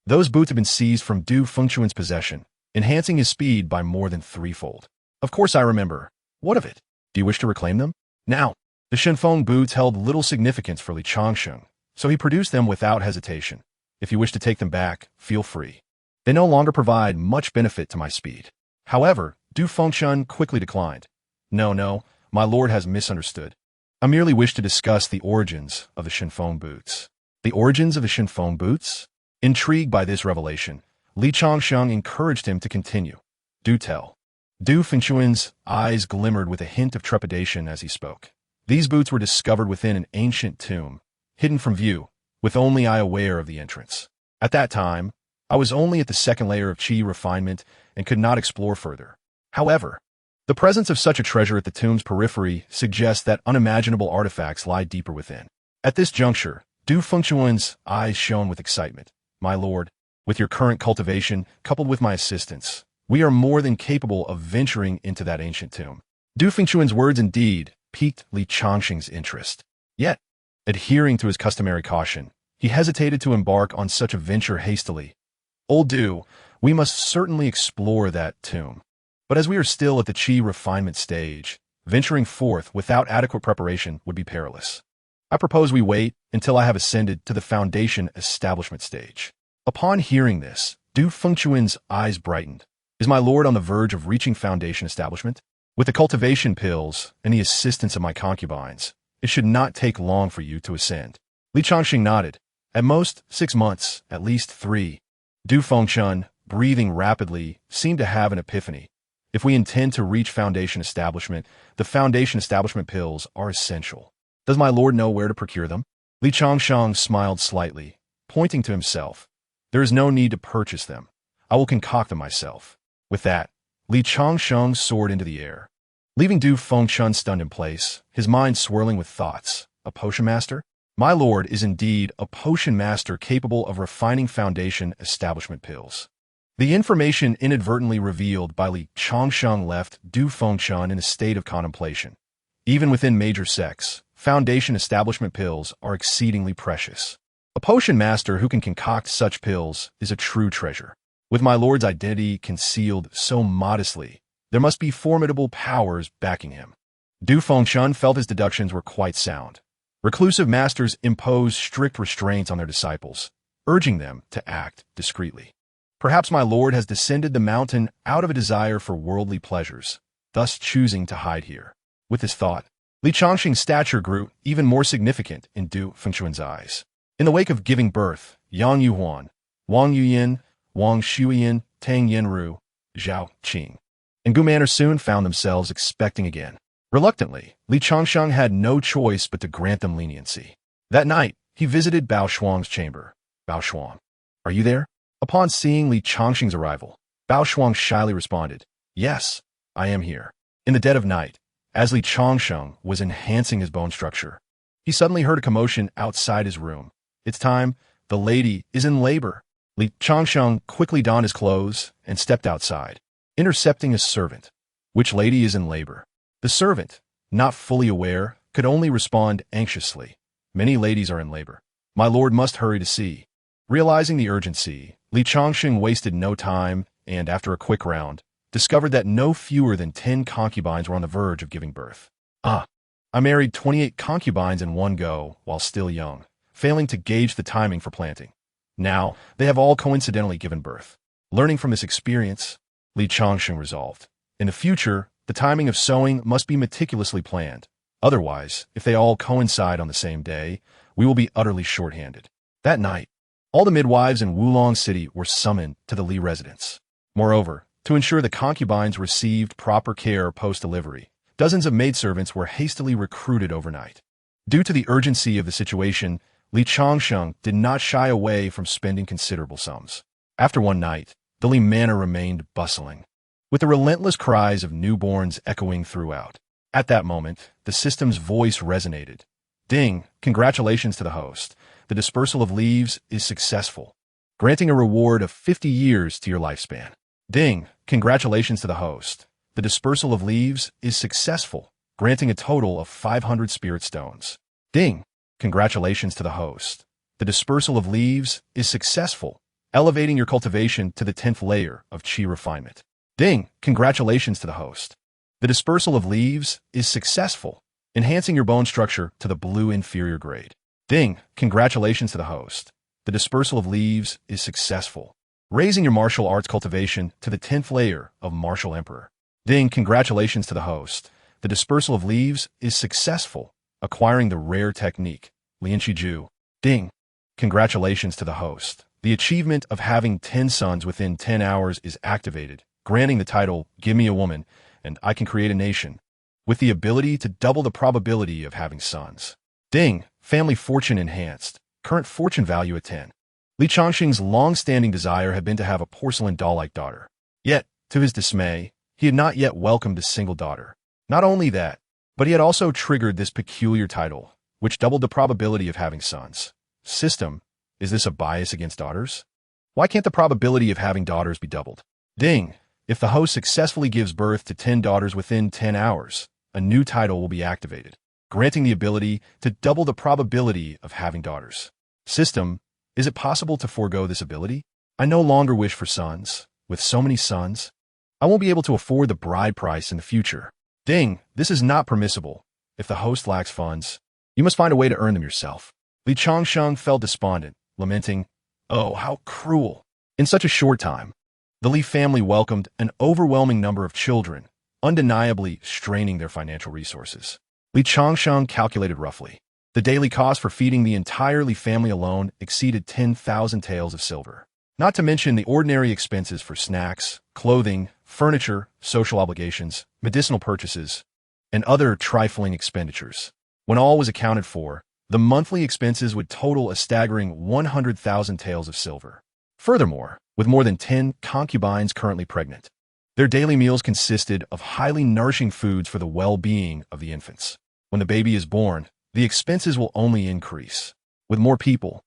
Those boots had been seized from Du Fengchun's possession, enhancing his speed by more than 3-fold. Of course I remember. What of it? Do you wish to reclaim them? Now, the Shenfeng boots held little significance for Li Changsheng, so he produced them without hesitation. If you wish to take them back, feel free. They no longer provide much benefit to my speed. However, Du Fengchun quickly declined. No, my lord has misunderstood. I merely wish to discuss the origins of the Shenfeng boots. The origins of the Shenfeng boots? Intrigued by this revelation, Li Changsheng encouraged him to continue. Do tell. Du Fengchun's eyes glimmered with a hint of trepidation as he spoke. These boots were discovered within an ancient tomb, hidden from view, with only I aware of the entrance. At that time, I was only at the 2nd layer of qi refinement and could not explore further. However, the presence of such a treasure at the tomb's periphery suggests that unimaginable artifacts lie deeper within. At this juncture, Du Fengchun's eyes shone with excitement. My lord, with your current cultivation, coupled with my assistance, we are more than capable of venturing into that ancient tomb. Du Fengchun's words indeed piqued Li Changsheng's interest. Yet, adhering to his customary caution, he hesitated to embark on such a venture hastily. Old Du, we must certainly explore that tomb. But as we are still at the qi refinement stage, venturing forth without adequate preparation would be perilous. I propose we wait until I have ascended to the foundation establishment stage. Upon hearing this, Du Fengchun's eyes brightened. Is my lord on the verge of reaching foundation establishment? With the cultivation pills and the assistance of my concubines, it should not take long for you to ascend. Li Changsheng nodded. At most, 6 months, at least 3. Du Fengchun, breathing rapidly, seemed to have an epiphany. If we intend to reach foundation establishment, the foundation establishment pills are essential. Does my lord know where to procure them? Li Changsheng smiled slightly, pointing to himself. There is no need to purchase them. I will concoct them myself. With that, Li Changsheng soared into the air, leaving Du Fengchun stunned in place, his mind swirling with thoughts. A potion master? My lord is indeed a potion master capable of refining foundation establishment pills. The information inadvertently revealed by Li Changsheng left Du Fengchun in a state of contemplation. Even within major sects, foundation establishment pills are exceedingly precious. A potion master who can concoct such pills is a true treasure. With my lord's identity concealed so modestly, there must be formidable powers backing him. Du Fengchun felt his deductions were quite sound. Reclusive masters impose strict restraints on their disciples, urging them to act discreetly. Perhaps my lord has descended the mountain out of a desire for worldly pleasures, thus choosing to hide here. With this thought, Li Changsheng's stature grew even more significant in Du Fengchun's eyes. In the wake of giving birth, Yang Yuhuan, Wang Yuyin, Wang Shuyin, Tang Yenru, Zhao Qing, and Gu Manor soon found themselves expecting again. Reluctantly, Li Changsheng had no choice but to grant them leniency. That night, he visited Bao Shuang's chamber. Bao Shuang, are you there? Upon seeing Li Changsheng's arrival, Bao Shuang shyly responded, yes, I am here. In the dead of night, as Li Changsheng was enhancing his bone structure, he suddenly heard a commotion outside his room. It's time, the lady is in labor. Li Changsheng quickly donned his clothes and stepped outside, intercepting a servant. Which lady is in labor? The servant, not fully aware, could only respond anxiously. Many ladies are in labor. My lord must hurry to see. Realizing the urgency, Li Changsheng wasted no time and, after a quick round, discovered that no fewer than 10 concubines were on the verge of giving birth. I married 28 concubines in one go while still young, failing to gauge the timing for planting. Now, they have all coincidentally given birth. Learning from this experience, Li Changsheng resolved, in the future, the timing of sowing must be meticulously planned. Otherwise, if they all coincide on the same day, we will be utterly short-handed. That night, all the midwives in Wulong City were summoned to the Li residence. Moreover, to ensure the concubines received proper care post-delivery, dozens of maidservants were hastily recruited overnight. Due to the urgency of the situation, Li Changsheng did not shy away from spending considerable sums. After one night, the Li manor remained bustling, with the relentless cries of newborns echoing throughout. At that moment, the system's voice resonated. Ding, congratulations to the host. The dispersal of leaves is successful, granting a reward of 50 years to your lifespan. Ding, congratulations to the host. The dispersal of leaves is successful, granting a total of 500 spirit stones. Ding, congratulations to the host. The dispersal of leaves is successful, elevating your cultivation to the 10th layer of Qi refinement. Ding, congratulations to the host. The dispersal of leaves is successful, enhancing your bone structure to the blue inferior grade. Ding, congratulations to the host. The dispersal of leaves is successful, raising your martial arts cultivation to the 10th layer of Martial Emperor. Ding, congratulations to the host. The dispersal of leaves is successful, acquiring the rare technique, Lianqi Ju. Ding, congratulations to the host. The achievement of having 10 sons within 10 hours is activated, granting the title, Give Me a Woman, and I Can Create a Nation, with the ability to double the probability of having sons. Ding, family fortune enhanced, current fortune value at 10. Li Changsheng's long-standing desire had been to have a porcelain doll-like daughter. Yet, to his dismay, he had not yet welcomed a single daughter. Not only that, but he had also triggered this peculiar title, which doubled the probability of having sons. System, is this a bias against daughters? Why can't the probability of having daughters be doubled? Ding, if the host successfully gives birth to 10 daughters within 10 hours, a new title will be activated, granting the ability to double the probability of having daughters. System, is it possible to forego this ability? I no longer wish for sons. With so many sons, I won't be able to afford the bride price in the future. Ding, this is not permissible. If the host lacks funds, you must find a way to earn them yourself. Li Changsheng felt despondent, lamenting, oh, how cruel. In such a short time, the Li family welcomed an overwhelming number of children, undeniably straining their financial resources. Li Changsheng calculated roughly. The daily cost for feeding the entire Li family alone exceeded 10,000 taels of silver. not to mention the ordinary expenses for snacks, clothing, furniture, social obligations, medicinal purchases, and other trifling expenditures. When all was accounted for, the monthly expenses would total a staggering 100,000 taels of silver. Furthermore, with more than 10 concubines currently pregnant, their daily meals consisted of highly nourishing foods for the well-being of the infants. When the baby is born, the expenses will only increase. With more people,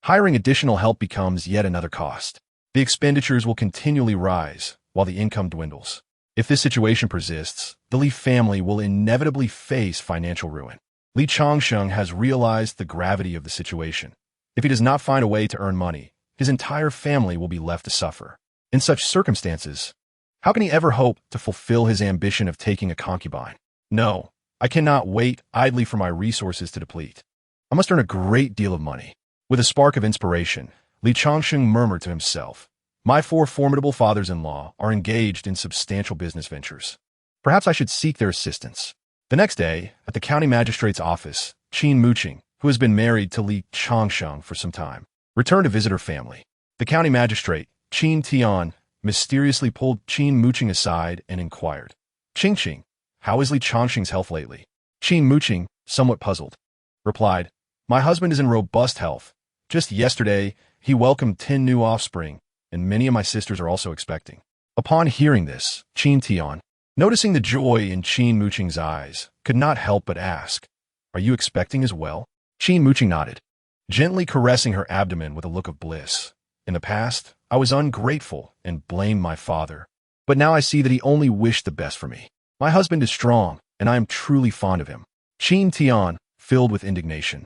hiring additional help becomes yet another cost. The expenditures will continually rise while the income dwindles. If this situation persists, the Li family will inevitably face financial ruin. Li Changsheng has realized the gravity of the situation. If he does not find a way to earn money, his entire family will be left to suffer. In such circumstances, how can he ever hope to fulfill his ambition of taking a concubine? No, I cannot wait idly for my resources to deplete. I must earn a great deal of money. With a spark of inspiration, Li Changsheng murmured to himself, "My four formidable fathers-in-law are engaged in substantial business ventures. Perhaps I should seek their assistance." The next day, at the county magistrate's office, Qin Muqing, who has been married to Li Changsheng for some time, returned to visit her family. The county magistrate, Qin Tian, mysteriously pulled Qin Muqing aside and inquired, "Changsheng, how is Li Changsheng's health lately?" Qin Muqing, somewhat puzzled, replied, "My husband is in robust health. Just yesterday, he welcomed 10 new offspring, and many of my sisters are also expecting." Upon hearing this, Qin Tian, noticing the joy in Qin Muqing's eyes, could not help but ask, "Are you expecting as well?" Qin Muqing nodded, gently caressing her abdomen with a look of bliss. "In the past, I was ungrateful and blamed my father, but now I see that he only wished the best for me. My husband is strong, and I am truly fond of him." Qin Tian, filled with indignation,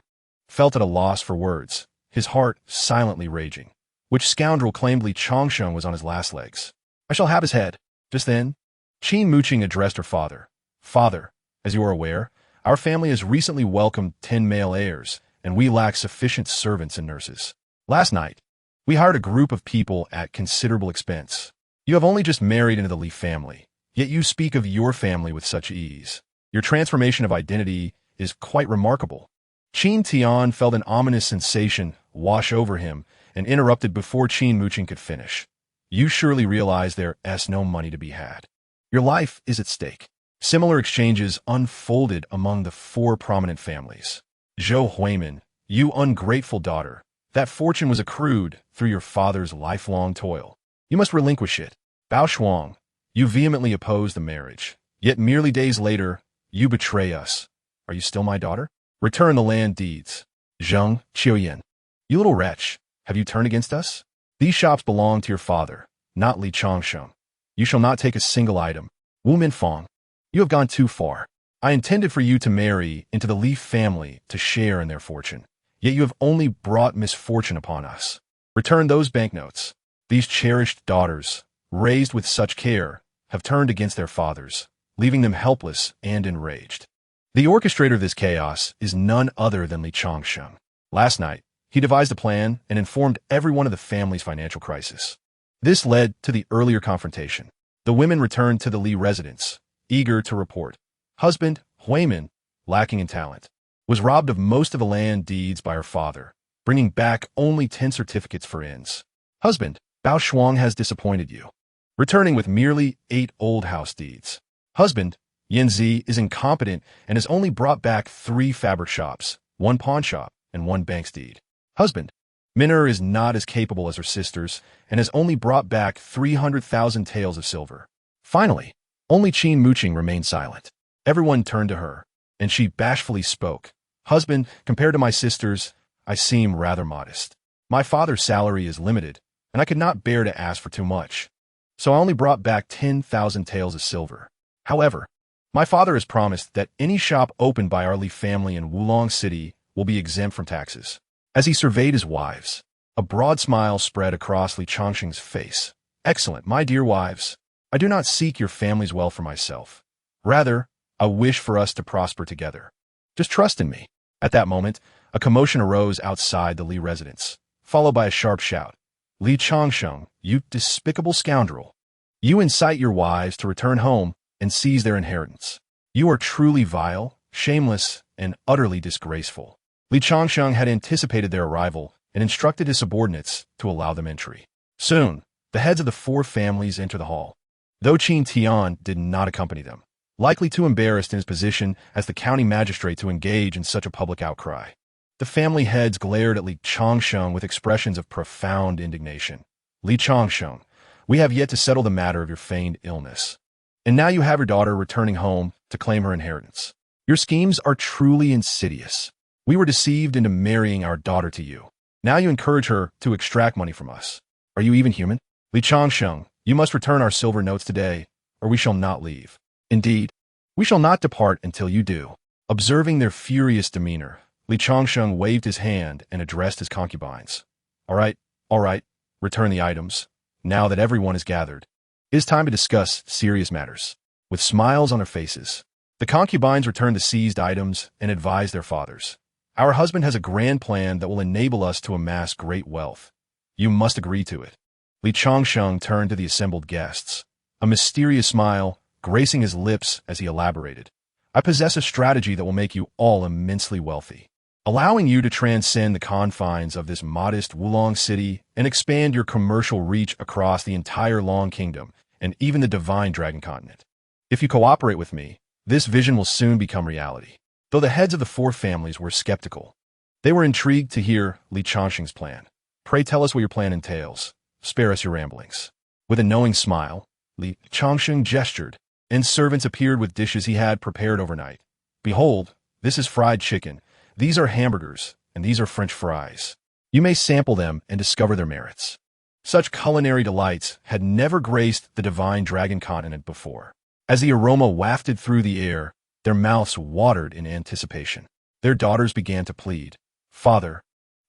felt at a loss for words, his heart silently raging. Which scoundrel claimed Li Changsheng was on his last legs? "I shall have his head." Just then, Qin Muqing addressed her father. "Father, as you are aware, our family has recently welcomed 10 male heirs, and we lack sufficient servants and nurses. Last night, we hired a group of people at considerable expense. You have only just married into the Li family, yet you speak of your family with such ease. Your transformation of identity is quite remarkable." Qin Tian felt an ominous sensation wash over him and interrupted before Qin Muqing could finish. "You surely realize there is no money to be had. Your life is at stake." Similar exchanges unfolded among the 4 prominent families. "Zhou Huimin, you ungrateful daughter, that fortune was accrued through your father's lifelong toil. You must relinquish it. Bao Shuang, you vehemently oppose the marriage, yet merely days later, you betray us. Are you still my daughter? Return the land deeds. Zheng Qiuyan, you little wretch, have you turned against us? These shops belong to your father, not Li Changsheng. You shall not take a single item. Wu Minfang, you have gone too far. I intended for you to marry into the Li family to share in their fortune, yet you have only brought misfortune upon us. Return those banknotes. These cherished daughters, raised with such care, have turned against their fathers, leaving them helpless and enraged." The orchestrator of this chaos is none other than Li Changsheng. Last night, he devised a plan and informed everyone of the family's financial crisis. This led to the earlier confrontation. The women returned to the Li residence, eager to report. Husband, Huimin, lacking in talent, was robbed of most of the land deeds by her father, bringing back only 10 certificates for inns. Husband, Bao Shuang has disappointed you, returning with merely 8 old house deeds. Husband, Yanzi is incompetent and has only brought back 3 fabric shops, 1 pawn shop, and 1 bank's deed. Husband, Miner is not as capable as her sisters and has only brought back 300,000 taels of silver. Finally, only Qin Muqing remained silent. Everyone turned to her, and she bashfully spoke. "Husband, compared to my sisters, I seem rather modest. My father's salary is limited, and I could not bear to ask for too much. So I only brought back 10,000 taels of silver. However, my father has promised that any shop opened by our Li family in Wulong City will be exempt from taxes." As he surveyed his wives, a broad smile spread across Li Changsheng's face. "Excellent, my dear wives. I do not seek your family's well for myself. Rather, I wish for us to prosper together. Just trust in me." At that moment, a commotion arose outside the Li residence, followed by a sharp shout. "Li Changsheng, you despicable scoundrel. You incite your wives to return home and seize their inheritance. You are truly vile, shameless, and utterly disgraceful." Li Changsheng had anticipated their arrival and instructed his subordinates to allow them entry. Soon, the heads of the four families enter the hall, though Qin Tian did not accompany them, likely too embarrassed in his position as the county magistrate to engage in such a public outcry. The family heads glared at Li Changsheng with expressions of profound indignation. Li Changsheng, we have yet to settle the matter of your feigned illness. And now you have your daughter returning home to claim her inheritance. Your schemes are truly insidious. We were deceived into marrying our daughter to you. Now you encourage her to extract money from us. Are you even human? Li Changsheng, you must return our silver notes today, or we shall not leave. Indeed, we shall not depart until you do. Observing their furious demeanor, Li Changsheng waved his hand and addressed his concubines. All right, return the items. Now that everyone is gathered, it is time to discuss serious matters. With smiles on their faces, the concubines returned the seized items and advised their fathers. Our husband has a grand plan that will enable us to amass great wealth. You must agree to it. Li Changsheng turned to the assembled guests, a mysterious smile gracing his lips as he elaborated. I possess a strategy that will make you all immensely wealthy, allowing you to transcend the confines of this modest Wulong city and expand your commercial reach across the entire Long Kingdom and even the divine Dragon Continent. If you cooperate with me, this vision will soon become reality. Though the heads of the four families were skeptical, they were intrigued to hear Li Changsheng's plan. Pray tell us what your plan entails. Spare us your ramblings. With a knowing smile, Li Changsheng gestured, and servants appeared with dishes he had prepared overnight. Behold, this is fried chicken, these are hamburgers, and these are French fries. You may sample them and discover their merits. Such culinary delights had never graced the divine Dragon Continent before. As the aroma wafted through the air, their mouths watered in anticipation. Their daughters began to plead, Father,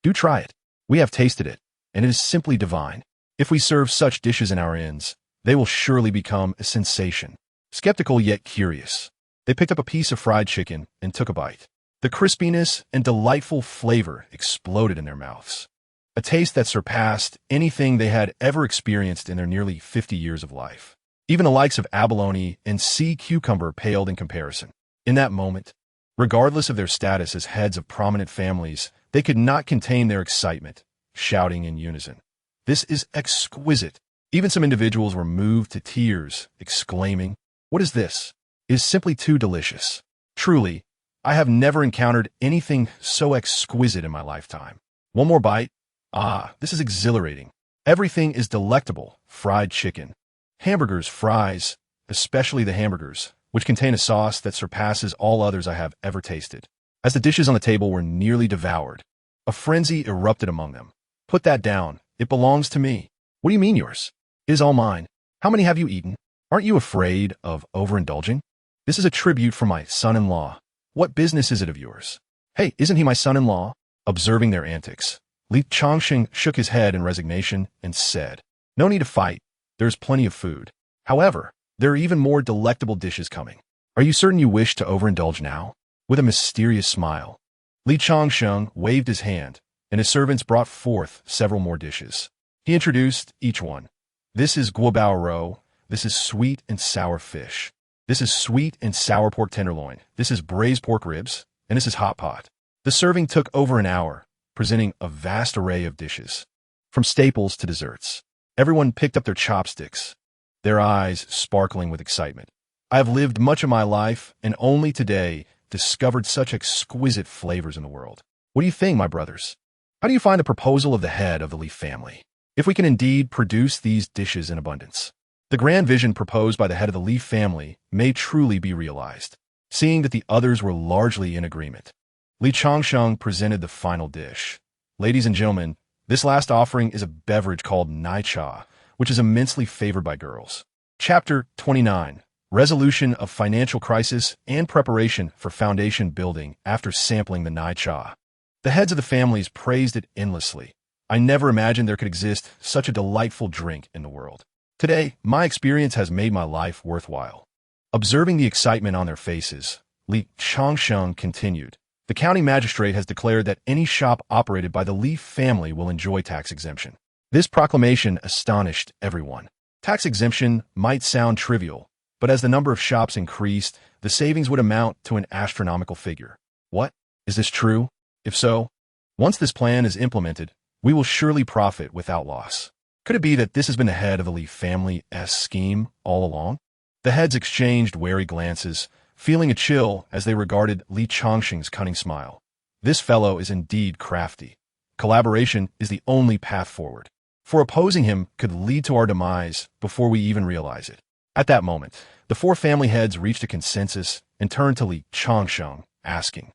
do try it. We have tasted it, and it is simply divine. If we serve such dishes in our inns, they will surely become a sensation. Skeptical yet curious, they picked up a piece of fried chicken and took a bite. The crispiness and delightful flavor exploded in their mouths, a taste that surpassed anything they had ever experienced in their nearly 50 years of life. Even the likes of abalone and sea cucumber paled in comparison. In that moment, regardless of their status as heads of prominent families, they could not contain their excitement, shouting in unison, This is exquisite. Even some individuals were moved to tears, exclaiming, What is this? It is simply too delicious. Truly, I have never encountered anything so exquisite in my lifetime. One more bite? Ah, this is exhilarating. Everything is delectable. Fried chicken, hamburgers, fries, especially the hamburgers, which contain a sauce that surpasses all others I have ever tasted. As the dishes on the table were nearly devoured, a frenzy erupted among them. Put that down. It belongs to me. What do you mean yours? It is all mine. How many have you eaten? Aren't you afraid of overindulging? This is a tribute from my son-in-law. What business is it of yours? Hey, isn't he my son-in-law? Observing their antics, Li Changsheng shook his head in resignation and said, No need to fight. There's plenty of food. However, there are even more delectable dishes coming. Are you certain you wish to overindulge now? With a mysterious smile, Li Changsheng waved his hand, and his servants brought forth several more dishes. He introduced each one. This is guobao roe. This is sweet and sour fish. This is sweet and sour pork tenderloin. This is braised pork ribs. And this is hot pot. The serving took over an hour, presenting a vast array of dishes, from staples to desserts. Everyone picked up their chopsticks, their eyes sparkling with excitement. I have lived much of my life and only today discovered such exquisite flavors in the world. What do you think, my brothers? How do you find the proposal of the head of the Li family? If we can indeed produce these dishes in abundance, the grand vision proposed by the head of the Li family may truly be realized. Seeing that the others were largely in agreement, Li Changsheng presented the final dish. Ladies and gentlemen, this last offering is a beverage called Nai Cha, which is immensely favored by girls. Chapter 29. Resolution of Financial Crisis and Preparation for Foundation Building after sampling the Nai Cha. The heads of the families praised it endlessly. I never imagined there could exist such a delightful drink in the world. Today, my experience has made my life worthwhile. Observing the excitement on their faces, Li Changsheng continued, The county magistrate has declared that any shop operated by the Li family will enjoy tax exemption. This proclamation astonished everyone. Tax exemption might sound trivial, but as the number of shops increased, the savings would amount to an astronomical figure. What? Is this true? If so, once this plan is implemented, we will surely profit without loss. Could it be that this has been the head of the Li family's scheme all along? The heads exchanged wary glances, feeling a chill as they regarded Li Changsheng's cunning smile. This fellow is indeed crafty. Collaboration is the only path forward. For opposing him could lead to our demise before we even realize it. At that moment, the four family heads reached a consensus and turned to Li Changsheng, asking,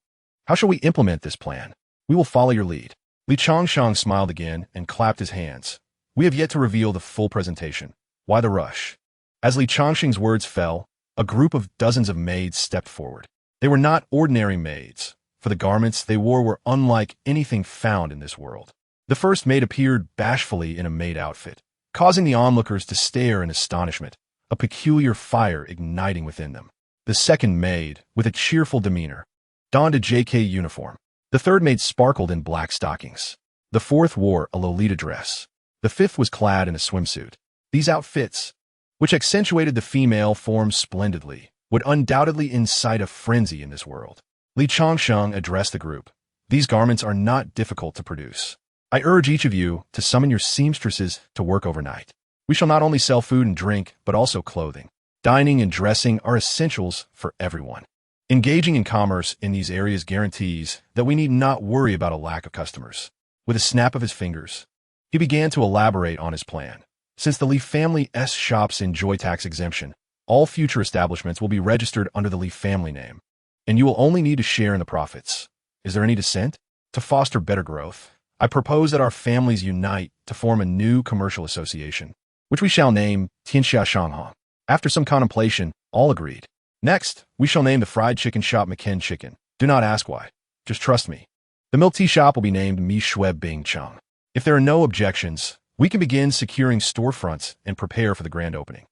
"How shall we implement this plan?" "We will follow your lead." Li Changsheng smiled again and clapped his hands. "We have yet to reveal the full presentation. Why the rush?" As Li Changsheng's words fell, a group of dozens of maids stepped forward. They were not ordinary maids, for the garments they wore were unlike anything found in this world. The first maid appeared bashfully in a maid outfit, causing the onlookers to stare in astonishment, a peculiar fire igniting within them. The second maid, with a cheerful demeanor, donned a JK uniform. The third maid sparkled in black stockings. The fourth wore a Lolita dress. The fifth was clad in a swimsuit. These outfits, which accentuated the female form splendidly, would undoubtedly incite a frenzy in this world. Li Changsheng addressed the group. "These garments are not difficult to produce. I urge each of you to summon your seamstresses to work overnight. We shall not only sell food and drink, but also clothing. Dining and dressing are essentials for everyone. Engaging in commerce in these areas guarantees that we need not worry about a lack of customers." With a snap of his fingers, he began to elaborate on his plan. Since the Li family's shops enjoy tax exemption, all future establishments will be registered under the Li family name, and you will only need to share in the profits. Is there any dissent? To foster better growth, I propose that our families unite to form a new commercial association, which we shall name Tianxia Shanghong. After some contemplation, all agreed. Next, we shall name the fried chicken shop McKen Chicken. Do not ask why. Just trust me. The milk tea shop will be named Mi Shui Bing Cheng. If there are no objections, we can begin securing storefronts and prepare for the grand opening.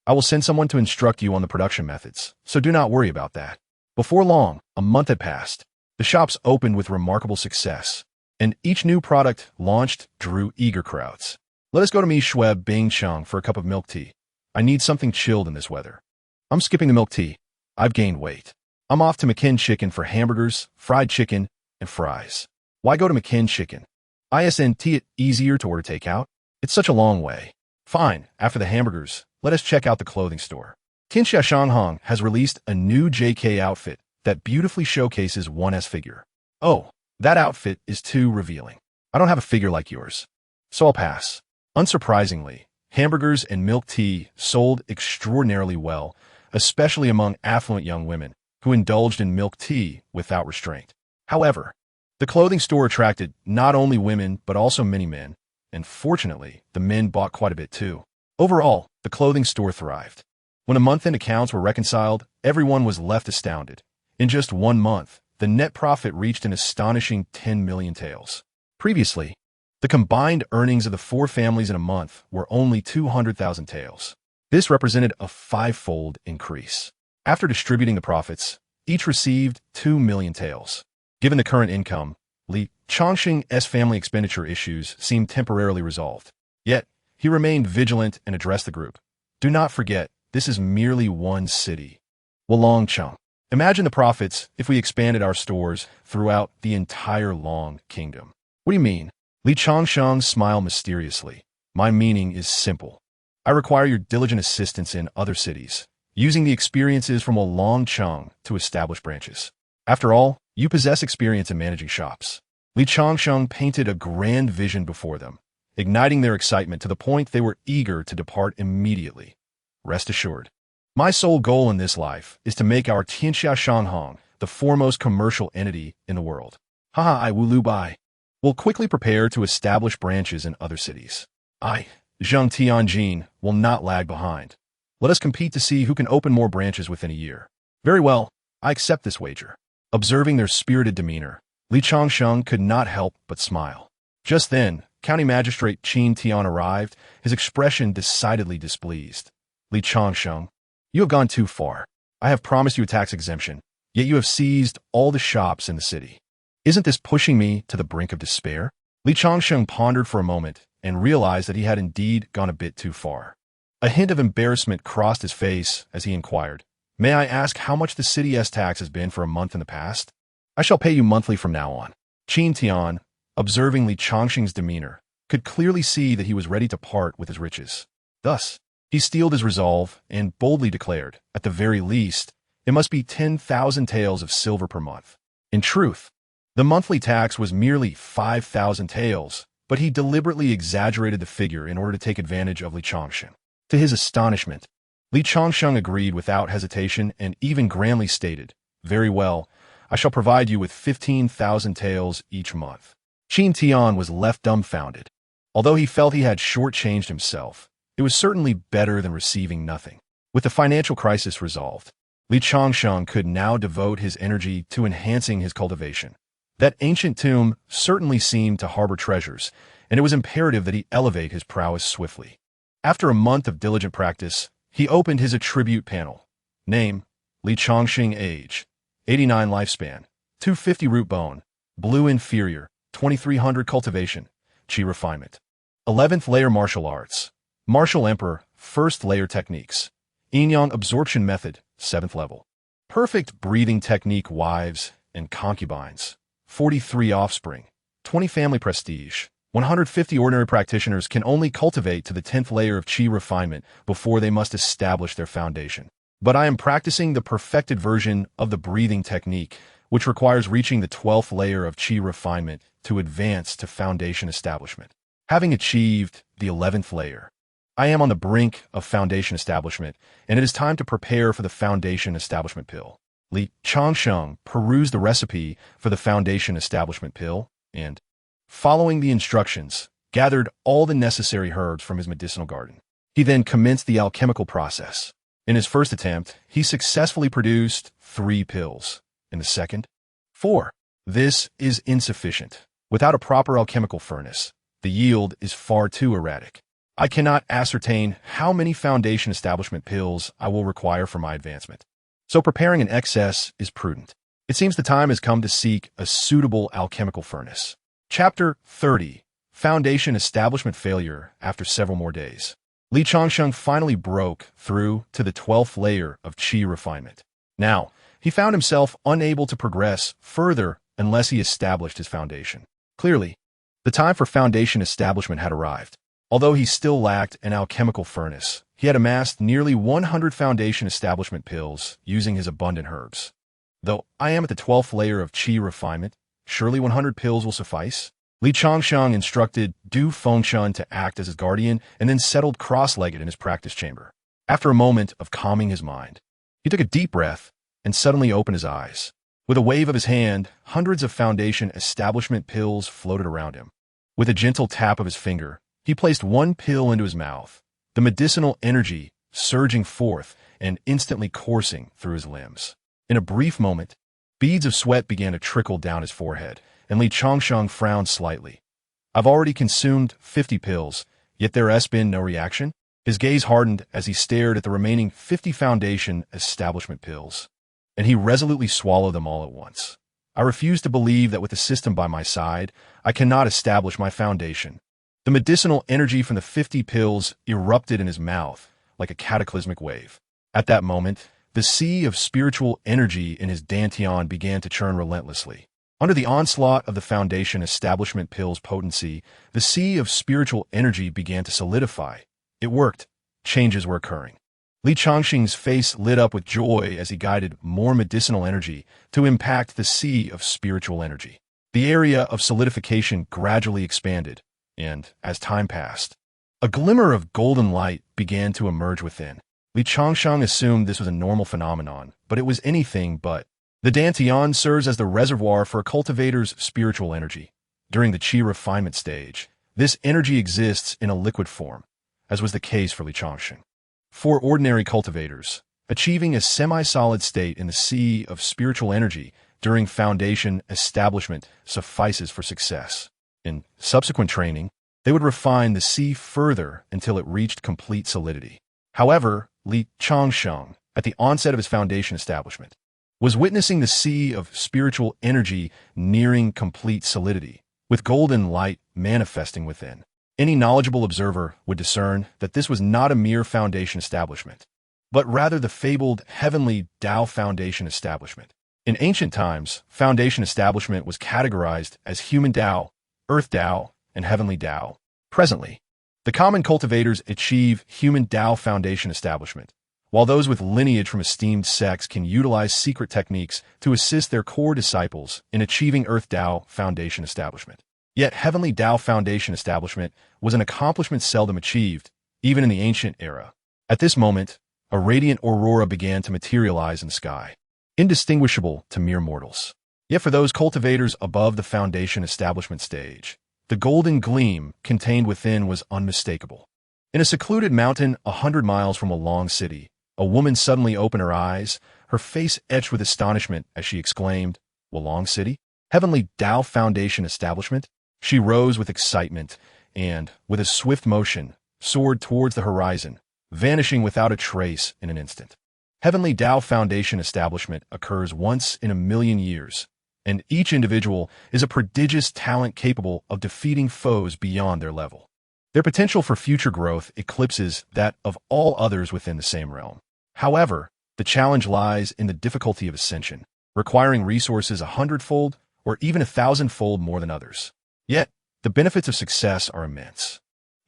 I will send someone to instruct you on the production methods, so do not worry about that. Before long, a month had passed. The shops opened with remarkable success, and each new product launched drew eager crowds. "Let us go to Mi Shui Bing Cheng for a cup of milk tea. I need something chilled in this weather." "I'm skipping the milk tea. I've gained weight. I'm off to McKen Chicken for hamburgers, fried chicken, and fries." "Why go to McKen Chicken? Isn't it easier to order takeout? It's such a long way." "Fine, after the hamburgers, let us check out the clothing store. Tianxia Shanghong has released a new JK outfit that beautifully showcases one's figure." "Oh, that outfit is too revealing. I don't have a figure like yours, so I'll pass." Unsurprisingly, hamburgers and milk tea sold extraordinarily well, especially among affluent young women who indulged in milk tea without restraint. However, the clothing store attracted not only women but also many men, and fortunately, the men bought quite a bit too. Overall, the clothing store thrived. When the month-end accounts were reconciled, everyone was left astounded. In just 1 month, the net profit reached an astonishing 10 million taels. Previously, the combined earnings of the four families in a month were only 200,000 taels. This represented a 5-fold increase. After distributing the profits, each received 2 million taels. Given the current income, Li Changsheng's family expenditure issues seemed temporarily resolved. Yet, he remained vigilant and addressed the group. "Do not forget, this is merely one city. Wolongcheng. Imagine the profits if we expanded our stores throughout the entire Long Kingdom." "What do you mean?" Li Changsheng smiled mysteriously. "My meaning is simple. I require your diligent assistance in other cities, using the experiences from Wolongcheng to establish branches. After all, you possess experience in managing shops." Li Changsheng painted a grand vision before them, igniting their excitement to the point they were eager to depart immediately. "Rest assured, my sole goal in this life is to make our Tianxia Shanghong the foremost commercial entity in the world. Haha, I Wulu Bai. We'll quickly prepare to establish branches in other cities. I, Zheng Tianjin, will not lag behind. Let us compete to see who can open more branches within a year." "Very well, I accept this wager." Observing their spirited demeanor, Li Changsheng could not help but smile. Just then, County Magistrate Qin Tian arrived, his expression decidedly displeased. "Li Changsheng, you have gone too far. I have promised you a tax exemption, yet you have seized all the shops in the city. Isn't this pushing me to the brink of despair?" Li Changsheng pondered for a moment and realized that he had indeed gone a bit too far. A hint of embarrassment crossed his face as he inquired, "May I ask how much the city's tax has been for a month in the past?" "I shall pay you monthly from now on." Qin Tian, observing Li Changsheng's demeanor, could clearly see that he was ready to part with his riches. Thus, he steeled his resolve and boldly declared, at the very least, it must be 10,000 taels of silver per month. In truth, the monthly tax was merely 5,000 taels, but he deliberately exaggerated the figure in order to take advantage of Li Changsheng. To his astonishment, Li Changsheng agreed without hesitation and even grandly stated, "Very well, I shall provide you with 15,000 taels each month." Qin Tian was left dumbfounded. Although he felt he had shortchanged himself, it was certainly better than receiving nothing. With the financial crisis resolved, Li Changsheng could now devote his energy to enhancing his cultivation. That ancient tomb certainly seemed to harbor treasures, and it was imperative that he elevate his prowess swiftly. After a month of diligent practice, he opened his attribute panel. Name, Li Changsheng. Age, 89 lifespan, 250 root bone, blue inferior, 2300 cultivation, Qi refinement. 11th layer martial arts, martial emperor, 1st layer techniques, yin-yang absorption method, 7th level. Perfect breathing technique wives and concubines, 43 offspring, 20 family prestige. 150 ordinary practitioners can only cultivate to the 10th layer of Qi refinement before they must establish their foundation. But I am practicing the perfected version of the breathing technique, which requires reaching the 12th layer of Qi refinement to advance to foundation establishment. Having achieved the 11th layer, I am on the brink of foundation establishment, and it is time to prepare for the foundation establishment pill. Li Changsheng perused the recipe for the foundation establishment pill and, following the instructions, gathered all the necessary herbs from his medicinal garden. He then commenced the alchemical process. In his first attempt, he successfully produced 3 pills. In the second, 4. This is insufficient. Without a proper alchemical furnace, the yield is far too erratic. I cannot ascertain how many foundation establishment pills I will require for my advancement. So preparing an excess is prudent. It seems the time has come to seek a suitable alchemical furnace. Chapter 30. Foundation Establishment Failure After Several More Days. Li Changsheng finally broke through to the 12th layer of Qi refinement. Now, he found himself unable to progress further unless he established his foundation. Clearly, the time for foundation establishment had arrived. Although he still lacked an alchemical furnace, he had amassed nearly 100 foundation establishment pills using his abundant herbs. Though I am at the 12th layer of Qi refinement, surely 100 pills will suffice? Li Changsheng instructed Du Fengshan to act as his guardian and then settled cross-legged in his practice chamber. After a moment of calming his mind, he took a deep breath and suddenly opened his eyes. With a wave of his hand, hundreds of foundation establishment pills floated around him. With a gentle tap of his finger, he placed 1 pill into his mouth, the medicinal energy surging forth and instantly coursing through his limbs. In a brief moment, beads of sweat began to trickle down his forehead, and Li Changsheng frowned slightly. I've already consumed 50 pills, yet there has been no reaction. His gaze hardened as he stared at the remaining 50 foundation establishment pills, and he resolutely swallowed them all at once. I refuse to believe that with the system by my side, I cannot establish my foundation. The medicinal energy from the 50 pills erupted in his mouth like a cataclysmic wave. At that moment, the sea of spiritual energy in his dantian began to churn relentlessly. Under the onslaught of the foundation establishment pill's potency, the sea of spiritual energy began to solidify. It worked. Changes were occurring. Li Changsheng's face lit up with joy as he guided more medicinal energy to impact the sea of spiritual energy. The area of solidification gradually expanded, and, as time passed, a glimmer of golden light began to emerge within. Li Changsheng assumed this was a normal phenomenon, but it was anything but. The dantian serves as the reservoir for a cultivator's spiritual energy. During the Qi refinement stage, this energy exists in a liquid form, as was the case for Li Changsheng. For ordinary cultivators, achieving a semi-solid state in the sea of spiritual energy during foundation establishment suffices for success. In subsequent training, they would refine the sea further until it reached complete solidity. However, Li Changsheng, at the onset of his foundation establishment, was witnessing the sea of spiritual energy nearing complete solidity, with golden light manifesting within. Any knowledgeable observer would discern that this was not a mere foundation establishment, but rather the fabled Heavenly Dao foundation establishment. In ancient times, foundation establishment was categorized as human Dao, earth Dao, and heavenly Dao. Presently, the common cultivators achieve human Dao foundation establishment, while those with lineage from esteemed sects can utilize secret techniques to assist their core disciples in achieving Earth Dao foundation establishment. Yet Heavenly Dao foundation establishment was an accomplishment seldom achieved, even in the ancient era. At this moment, a radiant aurora began to materialize in the sky, indistinguishable to mere mortals. Yet for those cultivators above the foundation establishment stage, the golden gleam contained within was unmistakable. In a secluded mountain 100 miles from a long city, a woman suddenly opened her eyes, her face etched with astonishment as she exclaimed, "Wulong City? Heavenly Dao Foundation Establishment?" She rose with excitement and, with a swift motion, soared towards the horizon, vanishing without a trace in an instant. Heavenly Dao Foundation Establishment occurs once in a million years, and each individual is a prodigious talent capable of defeating foes beyond their level. Their potential for future growth eclipses that of all others within the same realm. However, the challenge lies in the difficulty of ascension, requiring resources 100-fold or even 1,000-fold more than others. Yet, the benefits of success are immense.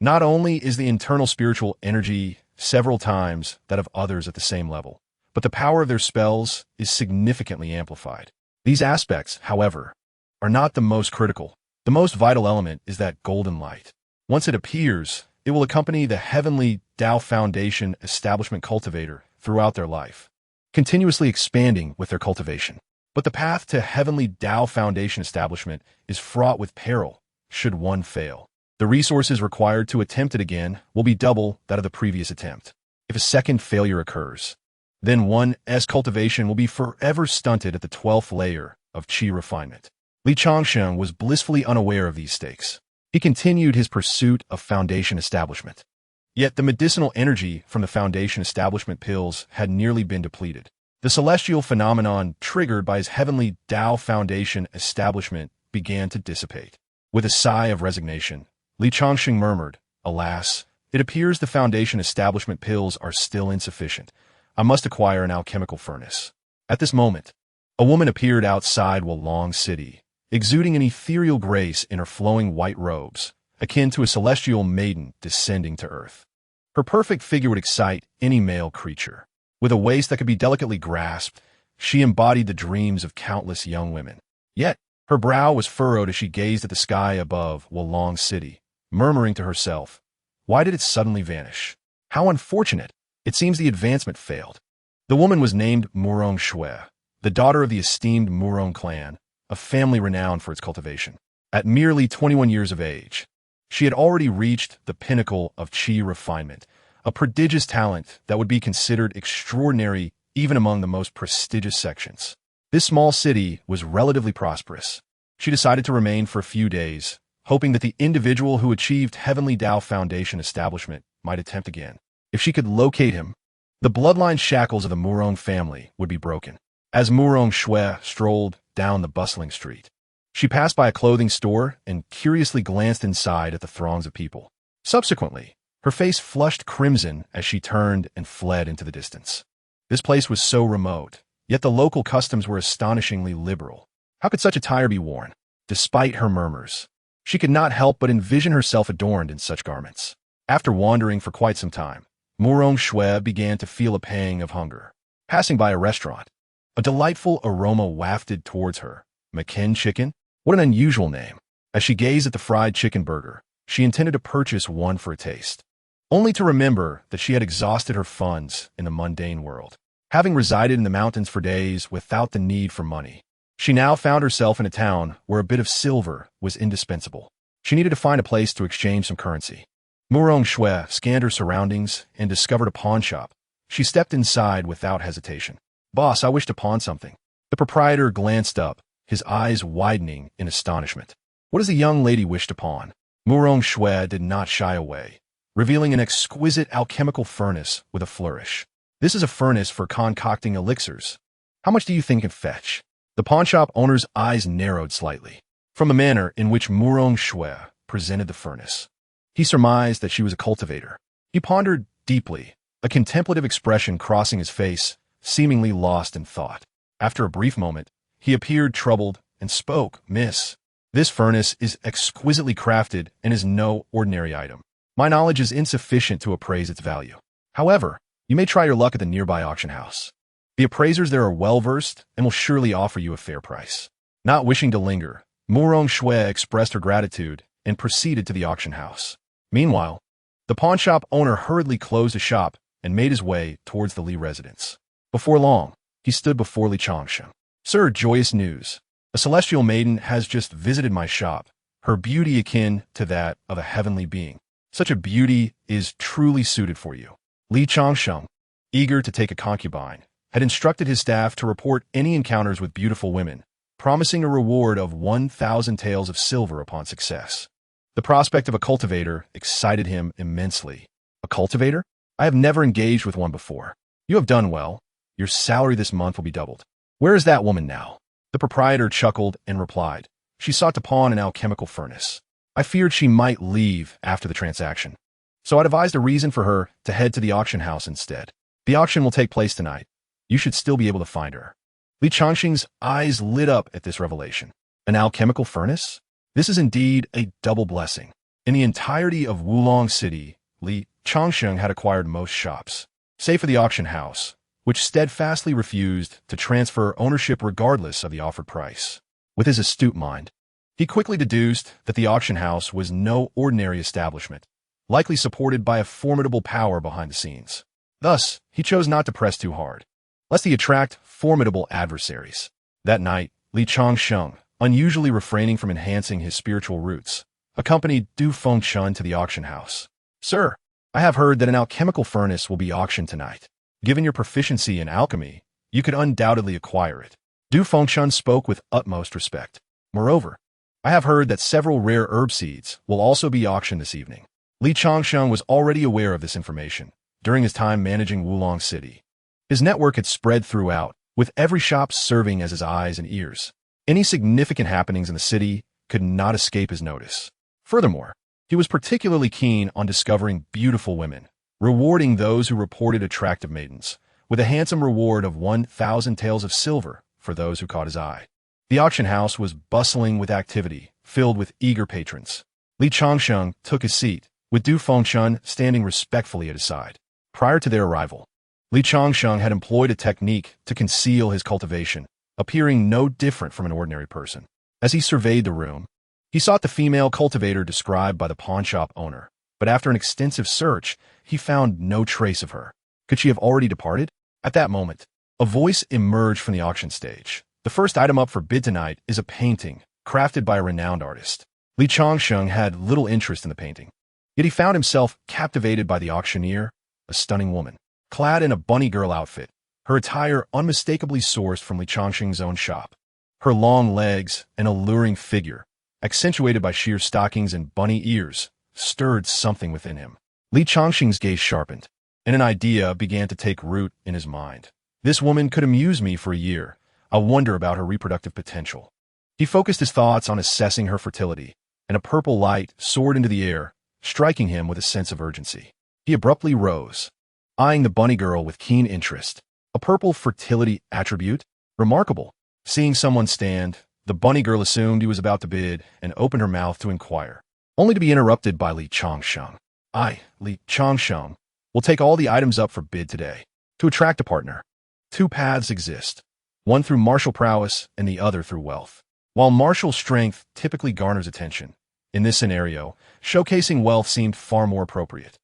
Not only is the internal spiritual energy several times that of others at the same level, but the power of their spells is significantly amplified. These aspects, however, are not the most critical. The most vital element is that golden light. Once it appears, it will accompany the Heavenly Dao Foundation Establishment cultivator throughout their life, continuously expanding with their cultivation. But the path to Heavenly Dao Foundation Establishment is fraught with peril should one fail. The resources required to attempt it again will be double that of the previous attempt. If a second failure occurs, then one's cultivation will be forever stunted at the 12th layer of Qi refinement. Changsheng was blissfully unaware of these stakes. He continued his pursuit of foundation establishment. Yet the medicinal energy from the foundation establishment pills had nearly been depleted. The celestial phenomenon triggered by his Heavenly Dao Foundation establishment began to dissipate. With a sigh of resignation, Changsheng murmured, "Alas, it appears the foundation establishment pills are still insufficient. I must acquire an alchemical furnace." At this moment, a woman appeared outside Wulong City, exuding an ethereal grace in her flowing white robes, akin to a celestial maiden descending to earth. Her perfect figure would excite any male creature. With a waist that could be delicately grasped, she embodied the dreams of countless young women. Yet, her brow was furrowed as she gazed at the sky above Wulong City, murmuring to herself, "Why did it suddenly vanish? How unfortunate! It seems the advancement failed." The woman was named Murong Shui, the daughter of the esteemed Murong clan, a family renowned for its cultivation. At merely 21 years of age, she had already reached the pinnacle of Qi refinement, a prodigious talent that would be considered extraordinary even among the most prestigious sections. This small city was relatively prosperous. She decided to remain for a few days, hoping that the individual who achieved Heavenly Dao Foundation establishment might attempt again. If she could locate him, the bloodline shackles of the Murong family would be broken. As Murong Shui strolled down the bustling street, she passed by a clothing store and curiously glanced inside at the throngs of people. Subsequently, her face flushed crimson as she turned and fled into the distance. This place was so remote, yet the local customs were astonishingly liberal. How could such attire be worn? Despite her murmurs, she could not help but envision herself adorned in such garments. After wandering for quite some time, Murong Shui began to feel a pang of hunger. Passing by a restaurant, a delightful aroma wafted towards her. Maken chicken? What an unusual name. As she gazed at the fried chicken burger, she intended to purchase one for a taste, only to remember that she had exhausted her funds in the mundane world. Having resided in the mountains for days without the need for money, she now found herself in a town where a bit of silver was indispensable. She needed to find a place to exchange some currency. Murong Shui scanned her surroundings and discovered a pawn shop. She stepped inside without hesitation. "Boss, I wish to pawn something." The proprietor glanced up, his eyes widening in astonishment. "What does the young lady wish to pawn?" Murong Shui did not shy away, revealing an exquisite alchemical furnace with a flourish. "This is a furnace for concocting elixirs. How much do you think it fetch?" The pawnshop owner's eyes narrowed slightly. From the manner in which Murong Shui presented the furnace, he surmised that she was a cultivator. He pondered deeply, a contemplative expression crossing his face, seemingly lost in thought. After a brief moment, he appeared troubled and spoke. "Miss, This furnace is exquisitely crafted and is no ordinary item. My knowledge is insufficient to appraise its value. However, you may try your luck at the nearby auction house. The appraisers there are well-versed and will surely offer you a fair price. Not wishing to linger, Murong Shui expressed her gratitude and proceeded to the auction house. Meanwhile, the pawnshop owner hurriedly closed his shop and made his way towards the Li residence. Before long, he stood before Li Changsheng. Sir, joyous news. A celestial maiden has just visited my shop, her beauty akin to that of a heavenly being. Such a beauty is truly suited for you. Li Changsheng, eager to take a concubine, had instructed his staff to report any encounters with beautiful women, promising a reward of 1,000 taels of silver upon success. The prospect of a cultivator excited him immensely. A cultivator? I have never engaged with one before. You have done well. Your salary this month will be doubled. Where is that woman now? The proprietor chuckled and replied, she sought to pawn an alchemical furnace. I feared she might leave after the transaction, so I devised a reason for her to head to the auction house instead. The auction will take place tonight. You should still be able to find her. Li Changsheng's eyes lit up at this revelation. An alchemical furnace? This is indeed a double blessing. In the entirety of Wulong City, Li Changsheng had acquired most shops, save for the auction house, which steadfastly refused to transfer ownership regardless of the offered price. With his astute mind, he quickly deduced that the auction house was no ordinary establishment, likely supported by a formidable power behind the scenes. Thus, he chose not to press too hard, lest he attract formidable adversaries. That night, Li Changsheng, unusually refraining from enhancing his spiritual roots, accompanied Du Fengchun to the auction house. Sir, I have heard that an alchemical furnace will be auctioned tonight. Given your proficiency in alchemy, you could undoubtedly acquire it. Du Fengchun spoke with utmost respect. Moreover, I have heard that several rare herb seeds will also be auctioned this evening. Li Changsheng was already aware of this information during his time managing Wulong City. His network had spread throughout, with every shop serving as his eyes and ears. Any significant happenings in the city could not escape his notice. Furthermore, he was particularly keen on discovering beautiful women, rewarding those who reported attractive maidens, with a handsome reward of 1,000 taels of silver for those who caught his eye. The auction house was bustling with activity, filled with eager patrons. Li Changsheng took his seat, with Du Fengchun standing respectfully at his side. Prior to their arrival, Li Changsheng had employed a technique to conceal his cultivation, appearing no different from an ordinary person. As he surveyed the room, he sought the female cultivator described by the pawnshop owner, but after an extensive search, he found no trace of her. Could she have already departed? At that moment, a voice emerged from the auction stage. The first item up for bid tonight is a painting crafted by a renowned artist. Li Changsheng had little interest in the painting, yet he found himself captivated by the auctioneer, a stunning woman, clad in a bunny girl outfit, her attire unmistakably sourced from Li Changsheng's own shop. Her long legs and alluring figure, accentuated by sheer stockings and bunny ears, stirred something within him. Li Changsheng's gaze sharpened, and an idea began to take root in his mind. This woman could amuse me for a year. I wonder about her reproductive potential. He focused his thoughts on assessing her fertility, and a purple light soared into the air, striking him with a sense of urgency. He abruptly rose, eyeing the bunny girl with keen interest. A purple fertility attribute? Remarkable. Seeing someone stand, the bunny girl assumed he was about to bid and opened her mouth to inquire, only to be interrupted by Li Changsheng. Li Changsheng, will take all the items up for bid today. To attract a partner, two paths exist, one through martial prowess and the other through wealth. While martial strength typically garners attention, in this scenario, showcasing wealth seemed far more appropriate.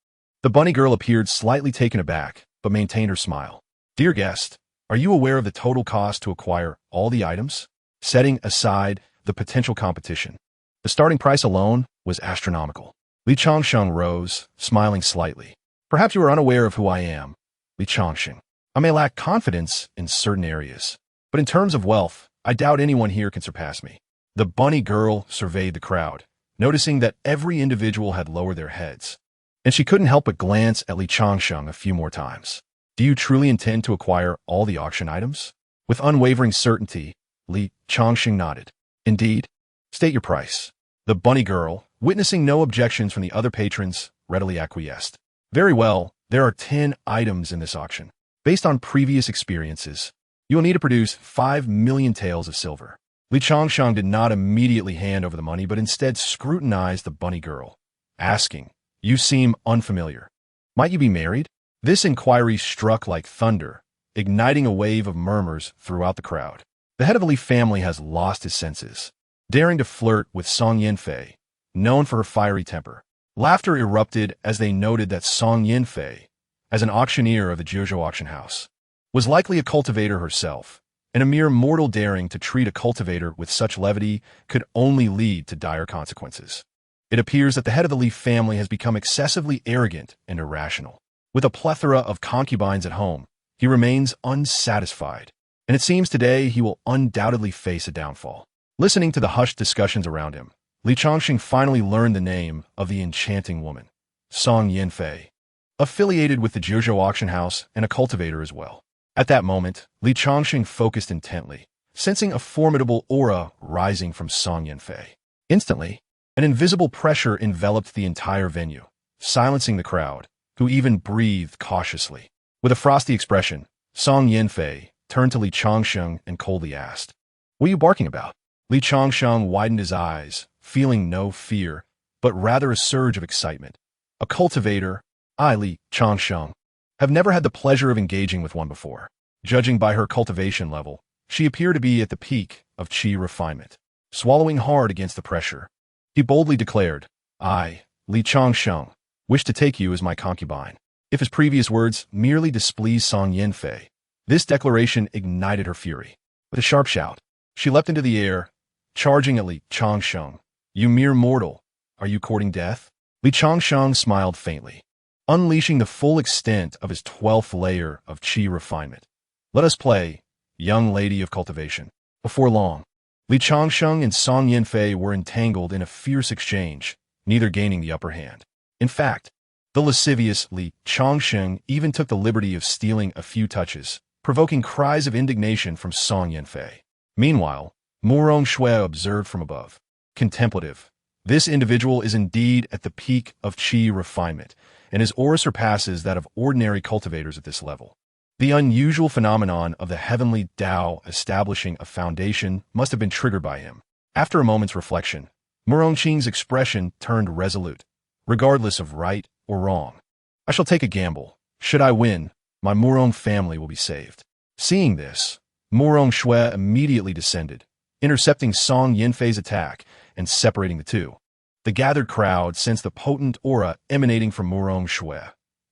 The bunny girl appeared slightly taken aback, but maintained her smile. Dear guest, are you aware of the total cost to acquire all the items? Setting aside the potential competition, the starting price alone was astronomical. Li Changsheng rose, smiling slightly. Perhaps you are unaware of who I am, Li Changsheng. I may lack confidence in certain areas, but in terms of wealth, I doubt anyone here can surpass me. The bunny girl surveyed the crowd, noticing that every individual had lowered their heads, and she couldn't help but glance at Li Changsheng a few more times. Do you truly intend to acquire all the auction items? With unwavering certainty, Li Changsheng nodded. Indeed. State your price. The bunny girl, witnessing no objections from the other patrons, readily acquiesced. Very well, there are 10 items in this auction. Based on previous experiences, you will need to produce 5 million taels of silver. Li Changsheng did not immediately hand over the money, but instead scrutinized the bunny girl, asking, "You seem unfamiliar. Might you be married?" This inquiry struck like thunder, igniting a wave of murmurs throughout the crowd. The head of the Li family has lost his senses, daring to flirt with Song Yinfei, known for her fiery temper. Laughter erupted as they noted that Song Yinfei, as an auctioneer of the Jiuzhou auction house, was likely a cultivator herself, and a mere mortal daring to treat a cultivator with such levity could only lead to dire consequences. It appears that the head of the Li family has become excessively arrogant and irrational. With a plethora of concubines at home, he remains unsatisfied, and it seems today he will undoubtedly face a downfall. Listening to the hushed discussions around him, Li Changsheng finally learned the name of the enchanting woman, Song Yinfei, affiliated with the Jiuzhou auction house and a cultivator as well. At that moment, Li Changsheng focused intently, sensing a formidable aura rising from Song Yinfei. Instantly, an invisible pressure enveloped the entire venue, silencing the crowd, who even breathed cautiously. With a frosty expression, Song Yinfei turned to Li Changsheng and coldly asked, "What are you barking about?" Li Changsheng widened his eyes, feeling no fear, but rather a surge of excitement. A cultivator, I, Li Changsheng, have never had the pleasure of engaging with one before. Judging by her cultivation level, she appeared to be at the peak of qi refinement. Swallowing hard against the pressure, he boldly declared, "I, Li Changsheng, wish to take you as my concubine." If his previous words merely displeased Song Yinfei, this declaration ignited her fury. With a sharp shout, she leapt into the air, charging at Li Changsheng. "You mere mortal, are you courting death?" Li Changsheng smiled faintly, unleashing the full extent of his 12th layer of qi refinement. "Let us play, young lady of cultivation." Before long, Li Changsheng and Song Yinfei were entangled in a fierce exchange, neither gaining the upper hand. In fact, the lascivious Li Changsheng even took the liberty of stealing a few touches, provoking cries of indignation from Song Yinfei. Meanwhile, Murong Shui observed from above. Contemplative, this individual is indeed at the peak of qi refinement, and his aura surpasses that of ordinary cultivators at this level. The unusual phenomenon of the Heavenly Dao establishing a foundation must have been triggered by him. After a moment's reflection, Murong Qing's expression turned resolute, regardless of right or wrong. "I shall take a gamble. Should I win, my Murong family will be saved." Seeing this, Murong Shui immediately descended, intercepting Song Yinfei's attack and separating the two. The gathered crowd sensed the potent aura emanating from Murong Shui,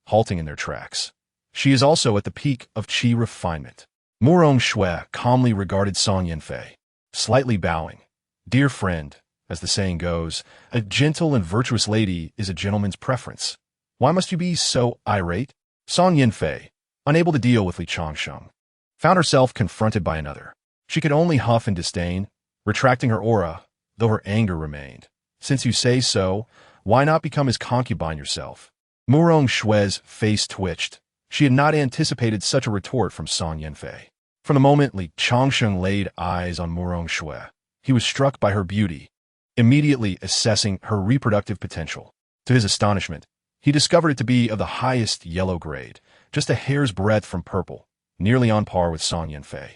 halting in their tracks. She is also at the peak of qi refinement. Murong Shui calmly regarded Song Yinfei, slightly bowing. "Dear friend, as the saying goes, a gentle and virtuous lady is a gentleman's preference. Why must you be so irate?" Song Yinfei, unable to deal with Li Changsheng, found herself confronted by another. She could only huff in disdain, retracting her aura, though her anger remained. "Since you say so, why not become his concubine yourself?" Murong Shui's face twitched. She had not anticipated such a retort from Song Yinfei. From the moment Li Changsheng laid eyes on Murong Shui, he was struck by her beauty, immediately assessing her reproductive potential. To his astonishment, he discovered it to be of the highest yellow grade, just a hair's breadth from purple, nearly on par with Song Yinfei.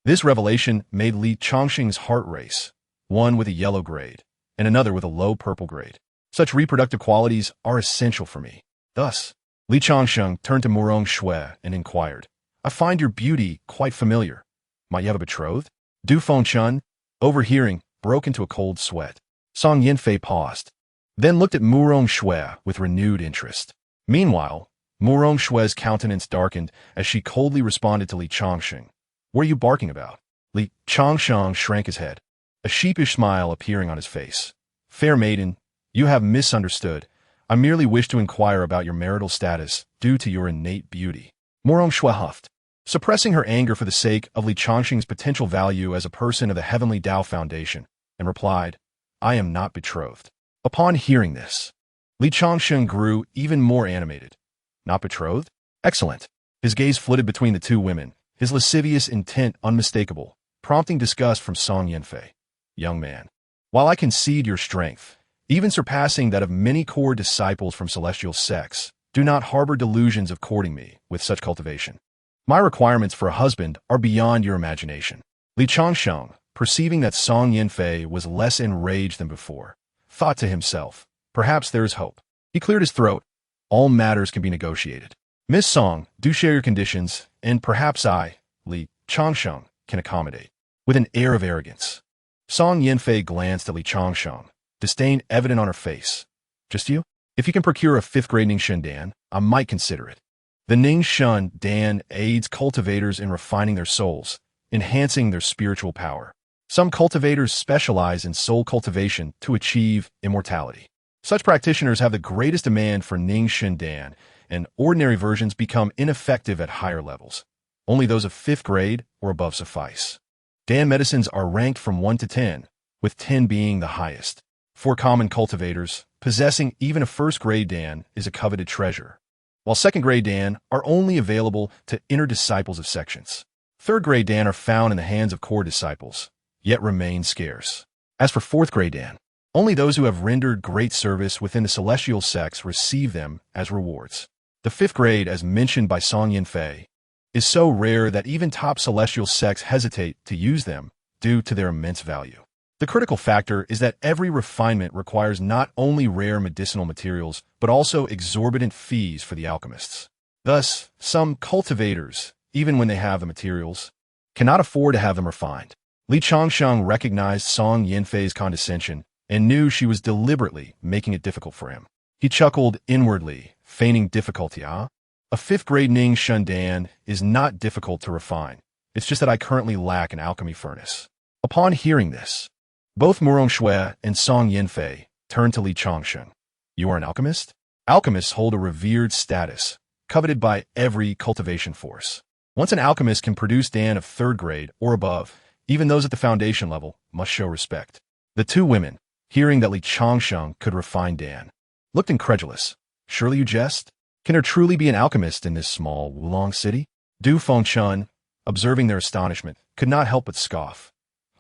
This revelation made Li Changsheng's heart race, one with a yellow grade, and another with a low purple grade. Such reproductive qualities are essential for me. Thus, Li Changsheng turned to Murong Shui and inquired, "I find your beauty quite familiar. Might you have a betrothed?" Du Fengchun, overhearing, broke into a cold sweat. Song Yinfei paused, then looked at Murong Shui with renewed interest. Meanwhile, Murong Shui's countenance darkened as she coldly responded to Li Changsheng. "What are you barking about?" Li Changsheng shrank his head, a sheepish smile appearing on his face. "Fair maiden, you have misunderstood. I merely wish to inquire about your marital status due to your innate beauty." Murong Shui huffed, suppressing her anger for the sake of Li Changsheng's potential value as a person of the Heavenly Dao Foundation, and replied, "I am not betrothed." Upon hearing this, Li Changsheng grew even more animated. "Not betrothed? Excellent." His gaze flitted between the two women, his lascivious intent unmistakable, prompting disgust from Song Yinfei. "Young man, while I concede your strength, even surpassing that of many core disciples from celestial sects, do not harbor delusions of courting me with such cultivation. My requirements for a husband are beyond your imagination." Li Changsheng, perceiving that Song Yinfei was less enraged than before, thought to himself, perhaps there is hope. He cleared his throat. All matters can be negotiated. Miss Song, do share your conditions, and perhaps I, Li Changsheng, can accommodate. With an air of arrogance, Song Yinfei glanced at Li Changsheng, disdain evident on her face. Just you? If you can procure a 5th grade Ningxun Dan, I might consider it. The Ningxun Dan aids cultivators in refining their souls, enhancing their spiritual power. Some cultivators specialize in soul cultivation to achieve immortality. Such practitioners have the greatest demand for Ningxun Dan, and ordinary versions become ineffective at higher levels. Only those of 5th grade or above suffice. Dan medicines are ranked from 1 to 10, with 10 being the highest. For common cultivators, possessing even a 1st grade Dan is a coveted treasure, while 2nd grade Dan are only available to inner disciples of sections. 3rd grade Dan are found in the hands of core disciples, yet remain scarce. As for 4th grade Dan, only those who have rendered great service within the celestial sects receive them as rewards. The 5th grade, as mentioned by Song Yinfei, is so rare that even top celestial sects hesitate to use them due to their immense value. The critical factor is that every refinement requires not only rare medicinal materials, but also exorbitant fees for the alchemists. Thus, some cultivators, even when they have the materials, cannot afford to have them refined. Li Changsheng recognized Song Yinfei's condescension and knew she was deliberately making it difficult for him. He chuckled inwardly, feigning difficulty. A 5th grade Ningxun Dan is not difficult to refine. It's just that I currently lack an alchemy furnace. Upon hearing this, both Murong Shui and Song Yinfei turned to Li Changsheng. You are an alchemist? Alchemists hold a revered status, coveted by every cultivation force. Once an alchemist can produce Dan of 3rd grade or above, even those at the foundation level must show respect. The two women, hearing that Li Changsheng could refine Dan, looked incredulous. Surely you jest? Can there truly be an alchemist in this small Wulong city? Du Fengchun, observing their astonishment, could not help but scoff.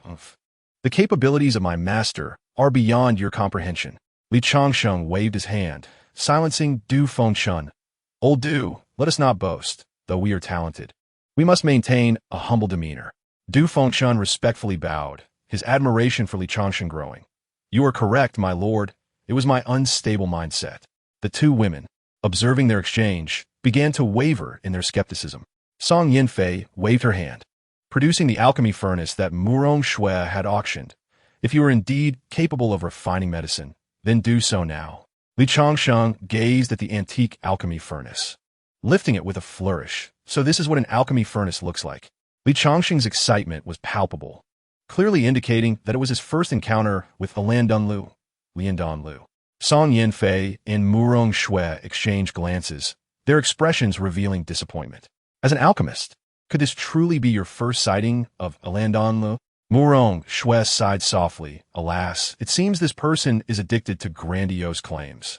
Humph. The capabilities of my master are beyond your comprehension. Li Changsheng waved his hand, silencing Du Fengchun. Old Du, let us not boast, though we are talented. We must maintain a humble demeanor. Du Fengchun respectfully bowed, his admiration for Li Changsheng growing. You are correct, my lord. It was my unstable mindset. The two women, observing their exchange, began to waver in their skepticism. Song Yinfei waved her hand, producing the alchemy furnace that Murong Shui had auctioned. If you are indeed capable of refining medicine, then do so now. Li Changsheng gazed at the antique alchemy furnace, lifting it with a flourish. So this is what an alchemy furnace looks like. Li Changsheng's excitement was palpable, clearly indicating that it was his first encounter with Liandan Lu. Song Yinfei and Murong Shui exchanged glances, their expressions revealing disappointment. As an alchemist, could this truly be your first sighting of Liandan Lu? Murong Shui sighed softly. Alas, it seems this person is addicted to grandiose claims,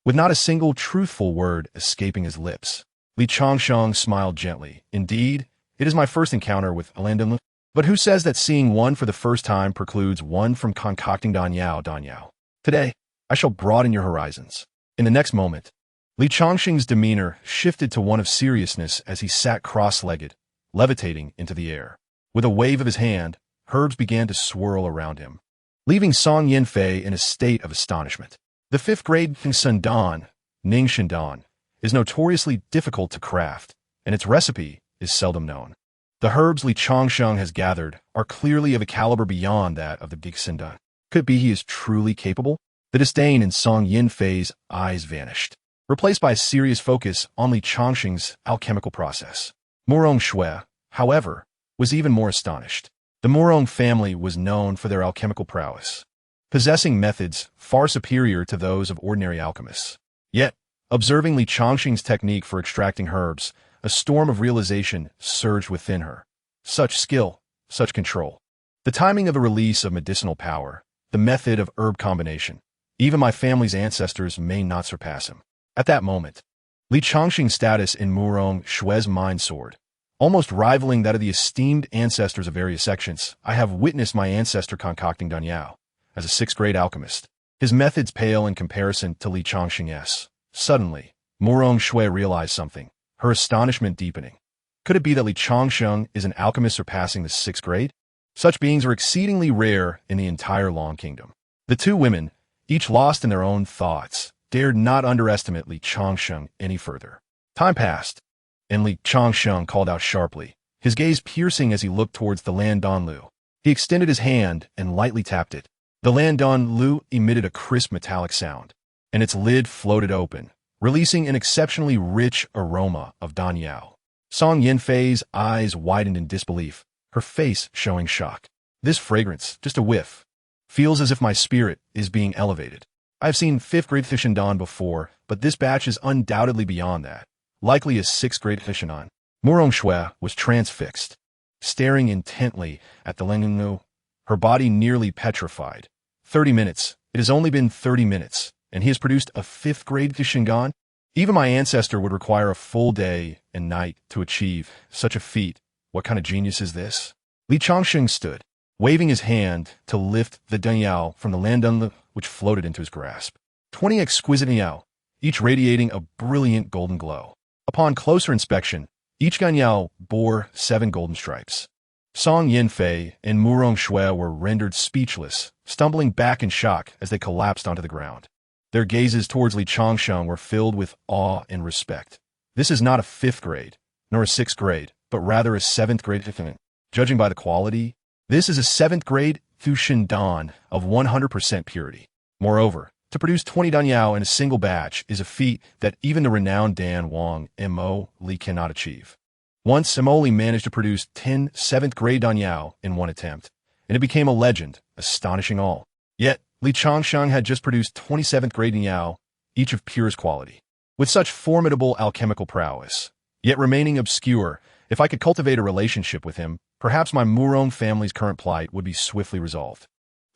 with not a single truthful word escaping his lips. Li Changsheng smiled gently. Indeed, it is my first encounter with Liandan Lu. But who says that seeing one for the first time precludes one from concocting Danyao? Today, I shall broaden your horizons. In the next moment, Li Changsheng's demeanor shifted to one of seriousness as he sat cross-legged, levitating into the air. With a wave of his hand, herbs began to swirl around him, leaving Song Yinfei in a state of astonishment. The 5th grade Ningxun Dan, is notoriously difficult to craft, and its recipe is seldom known. The herbs Li Changsheng has gathered are clearly of a caliber beyond that of the Ningxun Dan. Could it be he is truly capable? The disdain in Song Yinfei's eyes vanished, replaced by a serious focus on Li Changsheng's alchemical process. Murong Shui, however, was even more astonished. The Murong family was known for their alchemical prowess, possessing methods far superior to those of ordinary alchemists. Yet, observing Li Changsheng's technique for extracting herbs, a storm of realization surged within her. Such skill, such control. The timing of the release of medicinal power, the method of herb combination. Even my family's ancestors may not surpass him. At that moment, Li Changsheng's status in Murong Shui's mind soared, almost rivaling that of the esteemed ancestors of various sections. I have witnessed my ancestor concocting Danyao as a 6th grade alchemist. His methods pale in comparison to Li Changsheng's. Suddenly, Murong Shui realized something, her astonishment deepening. Could it be that Li Changsheng is an alchemist surpassing the 6th grade? Such beings are exceedingly rare in the entire Long Kingdom. The two women, each lost in their own thoughts, dared not underestimate Li Changsheng any further. Time passed, and Li Changsheng called out sharply, his gaze piercing as he looked towards the Landan Lu. He extended his hand and lightly tapped it. The Landan Lu emitted a crisp metallic sound, and its lid floated open, releasing an exceptionally rich aroma of Danyao. Song Yinfei's eyes widened in disbelief, her face showing shock. This fragrance, just a whiff, feels as if my spirit is being elevated. I've seen 5th grade Fishindan before, but this batch is undoubtedly beyond that, likely a 6th grade Fishindan. Murong Shui was transfixed, staring intently at the Landan, her body nearly petrified. 30 minutes. It has only been 30 minutes, and he has produced a 5th grade Fishindan? Even my ancestor would require a full day and night to achieve such a feat. What kind of genius is this? Li Changsheng stood, waving his hand to lift the Danyao from the Landan which floated into his grasp. 20 exquisite Danyao, each radiating a brilliant golden glow. Upon closer inspection, each Danyao bore 7 golden stripes. Song Yinfei and Murong Shui were rendered speechless, stumbling back in shock as they collapsed onto the ground. Their gazes towards Li Changsheng were filled with awe and respect. This is not a 5th grade, nor a 6th grade, but rather a 7th grade Fishindan. Judging by the quality, this is a 7th grade Fishindan of 100% purity. Moreover, to produce 20 Danyao in a single batch is a feat that even the renowned Dan Wang Mo Li cannot achieve. Once Mo Li managed to produce 10 7th grade Danyao in one attempt, and it became a legend, astonishing all. Yet, Li Changsheng had just produced 27th grade Danyao, each of purest quality. With such formidable alchemical prowess, yet remaining obscure, if I could cultivate a relationship with him, perhaps my Murong family's current plight would be swiftly resolved.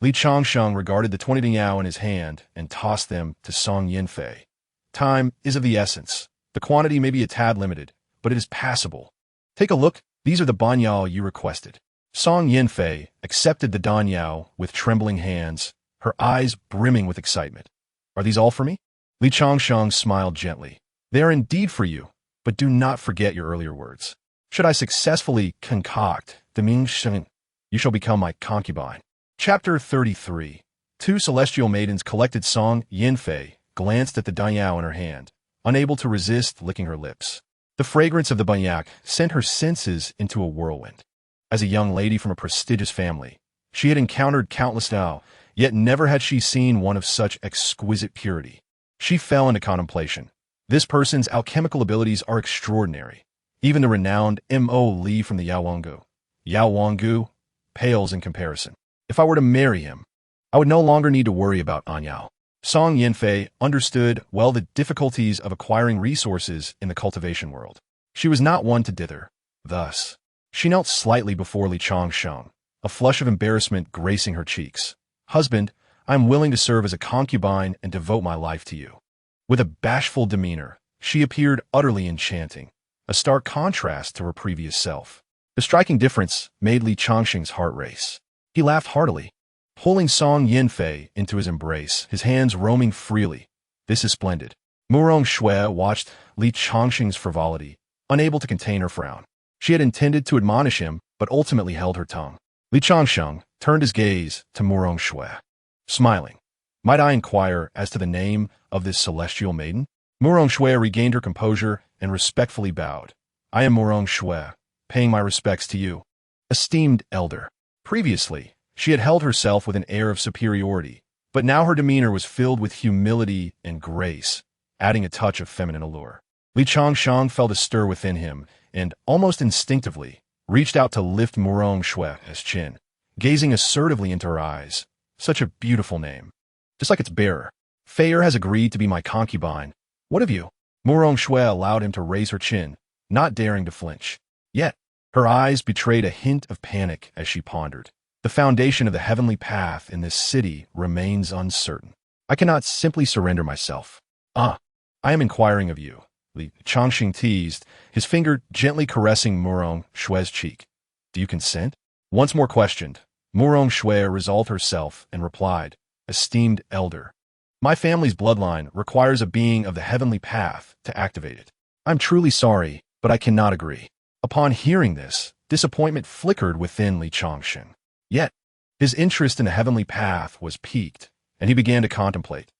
Li Changsheng regarded the 20 Danyao in his hand and tossed them to Song Yinfei. Time is of the essence. The quantity may be a tad limited, but it is passable. Take a look. These are the Danyao you requested. Song Yinfei accepted the Danyao with trembling hands, her eyes brimming with excitement. Are these all for me? Li Changsheng smiled gently. They are indeed for you, but do not forget your earlier words. Should I successfully concoct the Mingsheng, you shall become my concubine. Chapter 33. 2 celestial maidens collected. Song Yinfei glanced at the Danyao in her hand, unable to resist licking her lips. The fragrance of the banyak sent her senses into a whirlwind. As a young lady from a prestigious family, she had encountered countless Dao, yet never had she seen one of such exquisite purity. She fell into contemplation. This person's alchemical abilities are extraordinary. Even the renowned Mo Li from the Yaowangu pales in comparison. If I were to marry him, I would no longer need to worry about Anyao. Song Yinfei understood well the difficulties of acquiring resources in the cultivation world. She was not one to dither. Thus, she knelt slightly before Li Changsheng, a flush of embarrassment gracing her cheeks. Husband, I am willing to serve as a concubine and devote my life to you. With a bashful demeanor, she appeared utterly enchanting, a stark contrast to her previous self. The striking difference made Li Changsheng's heart race. He laughed heartily, pulling Song Yinfei into his embrace, his hands roaming freely. This is splendid. Murong Shui watched Li Changsheng's frivolity, unable to contain her frown. She had intended to admonish him, but ultimately held her tongue. Li Changsheng turned his gaze to Murong Shui, smiling. Might I inquire as to the name of this celestial maiden? Murong Shui regained her composure and respectfully bowed. I am Murong Shui, paying my respects to you, esteemed elder. Previously, she had held herself with an air of superiority, but now her demeanor was filled with humility and grace, adding a touch of feminine allure. Li Changsheng felt a stir within him and, almost instinctively, reached out to lift Murong Shui's chin, gazing assertively into her eyes. Such a beautiful name. Just like its bearer. Feier has agreed to be my concubine. What of you? Murong Shui allowed him to raise her chin, not daring to flinch. Yet, her eyes betrayed a hint of panic as she pondered. The foundation of the heavenly path in this city remains uncertain. I cannot simply surrender myself. I am inquiring of you. Li Changsheng teased, his finger gently caressing Murong Shui's cheek. Do you consent? Once more questioned, Murong Shui resolved herself and replied, Esteemed elder, my family's bloodline requires a being of the heavenly path to activate it. I'm truly sorry, but I cannot agree. Upon hearing this, disappointment flickered within Li Changsheng. Yet, his interest in the heavenly path was piqued, and he began to contemplate.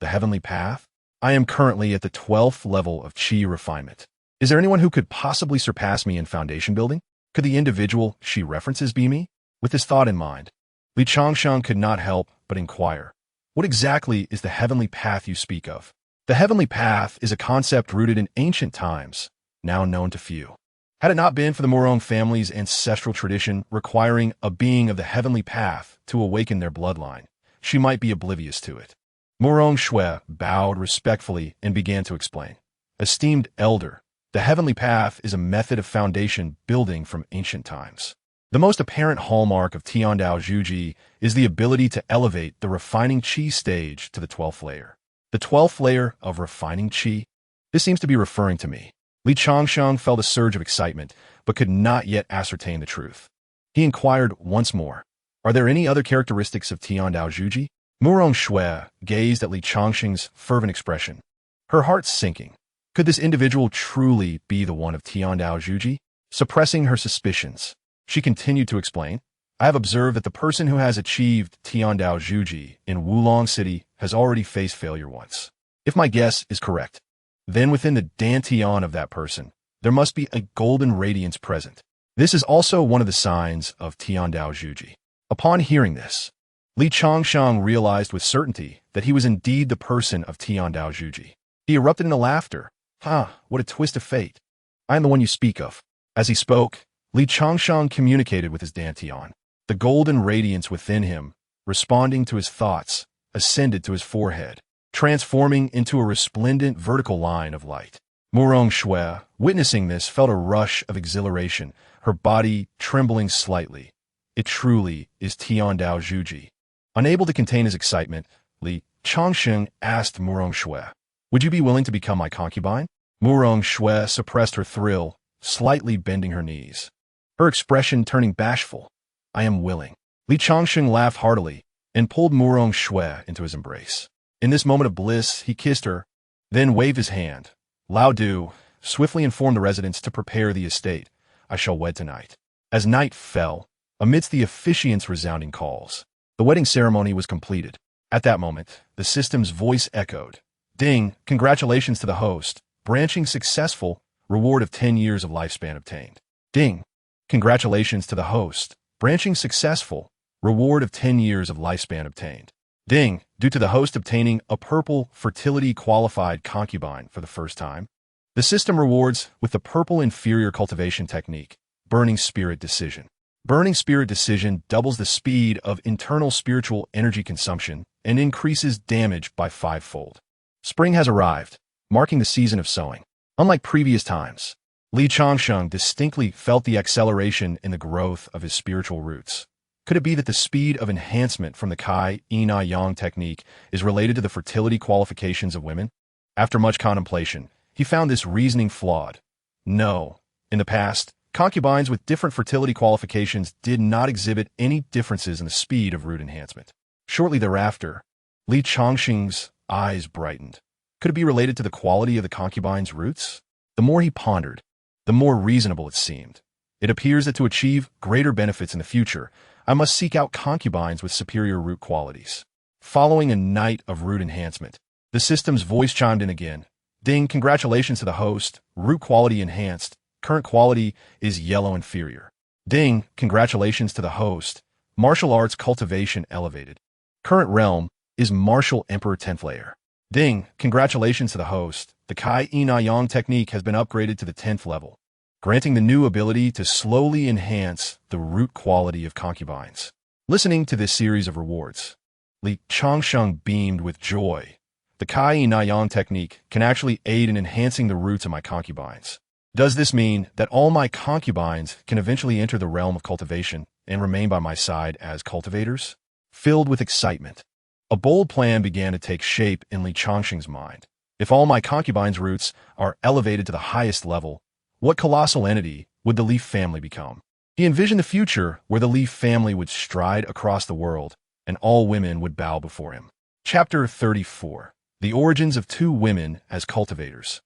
The heavenly path? I am currently at the 12th level of chi refinement. Is there anyone who could possibly surpass me in foundation building? Could the individual she references be me? With this thought in mind, Li Changsheng could not help but inquire, what exactly is the heavenly path you speak of? The heavenly path is a concept rooted in ancient times, now known to few. Had it not been for the Morong family's ancestral tradition requiring a being of the heavenly path to awaken their bloodline, she might be oblivious to it. Morong Shui bowed respectfully and began to explain. Esteemed elder, the heavenly path is a method of foundation building from ancient times. The most apparent hallmark of Tiandao Zhuji is the ability to elevate the refining qi stage to the 12th layer. The 12th layer of refining qi? This seems to be referring to me. Li Changsheng felt a surge of excitement, but could not yet ascertain the truth. He inquired once more, are there any other characteristics of Tiandao Zhuji? Morong Shui gazed at Li Changsheng's fervent expression, her heart sinking. Could this individual truly be the one of Tiandao Zhuji? Suppressing her suspicions, she continued to explain, I have observed that the person who has achieved Tiandao Zhuji in Wulong City has already faced failure once. If my guess is correct, then within the dantian of that person, there must be a golden radiance present. This is also one of the signs of Tiandao Zhuji. Upon hearing this, Li Changsheng realized with certainty that he was indeed the person of Tiandao Zhuji. He erupted into laughter. What a twist of fate. I am the one you speak of. As he spoke, Li Changsheng communicated with his dantian. The golden radiance within him, responding to his thoughts, ascended to his forehead, transforming into a resplendent vertical line of light. Morong Shui, witnessing this, felt a rush of exhilaration, her body trembling slightly. It truly is Tiandao Zhuji. Unable to contain his excitement, Li Changsheng asked Morong Shui, would you be willing to become my concubine? Morong Shui suppressed her thrill, slightly bending her knees, her expression turning bashful. I am willing. Li Changsheng laughed heartily and pulled Morong Shui into his embrace. In this moment of bliss, he kissed her, then waved his hand. Lao Du swiftly informed the residents to prepare the estate. I shall wed tonight. As night fell, amidst the officiant's resounding calls, the wedding ceremony was completed. At that moment, the system's voice echoed. Ding, congratulations to the host. Branching successful, reward of 10 years of lifespan obtained. Ding, congratulations to the host. Branching successful, reward of 10 years of lifespan obtained. Ding, due to the host obtaining a purple fertility qualified concubine for the first time. The system rewards with the purple inferior cultivation technique, Burning Spirit Decision. Burning Spirit Decision doubles the speed of internal spiritual energy consumption and increases damage by 5-fold. Spring has arrived, marking the season of sowing. Unlike previous times, Li Changsheng distinctly felt the acceleration in the growth of his spiritual roots. Could it be that the speed of enhancement from the Kai Ina Yang technique is related to the fertility qualifications of women? After much contemplation, he found this reasoning flawed. No. In the past, concubines with different fertility qualifications did not exhibit any differences in the speed of root enhancement. Shortly thereafter, Li Changsheng's eyes brightened. Could it be related to the quality of the concubine's roots? The more he pondered, the more reasonable it seemed. It appears that to achieve greater benefits in the future, I must seek out concubines with superior root qualities. Following a night of root enhancement, the system's voice chimed in again. Ding, congratulations to the host. Root quality enhanced. Current quality is yellow inferior. Ding, congratulations to the host. Martial arts cultivation elevated. Current realm is martial emperor 10th layer. Ding, congratulations to the host. The Kai Ina Yang technique has been upgraded to the 10th level, granting the new ability to slowly enhance the root quality of concubines. Listening to this series of rewards, Li Changsheng beamed with joy. The Kai Ina Yang technique can actually aid in enhancing the roots of my concubines. Does this mean that all my concubines can eventually enter the realm of cultivation and remain by my side as cultivators? Filled with excitement, a bold plan began to take shape in Li Changsheng's mind. If all my concubines' roots are elevated to the highest level, what colossal entity would the Leaf family become? He envisioned the future where the Leaf family would stride across the world and all women would bow before him. Chapter 34. The origins of two women as cultivators.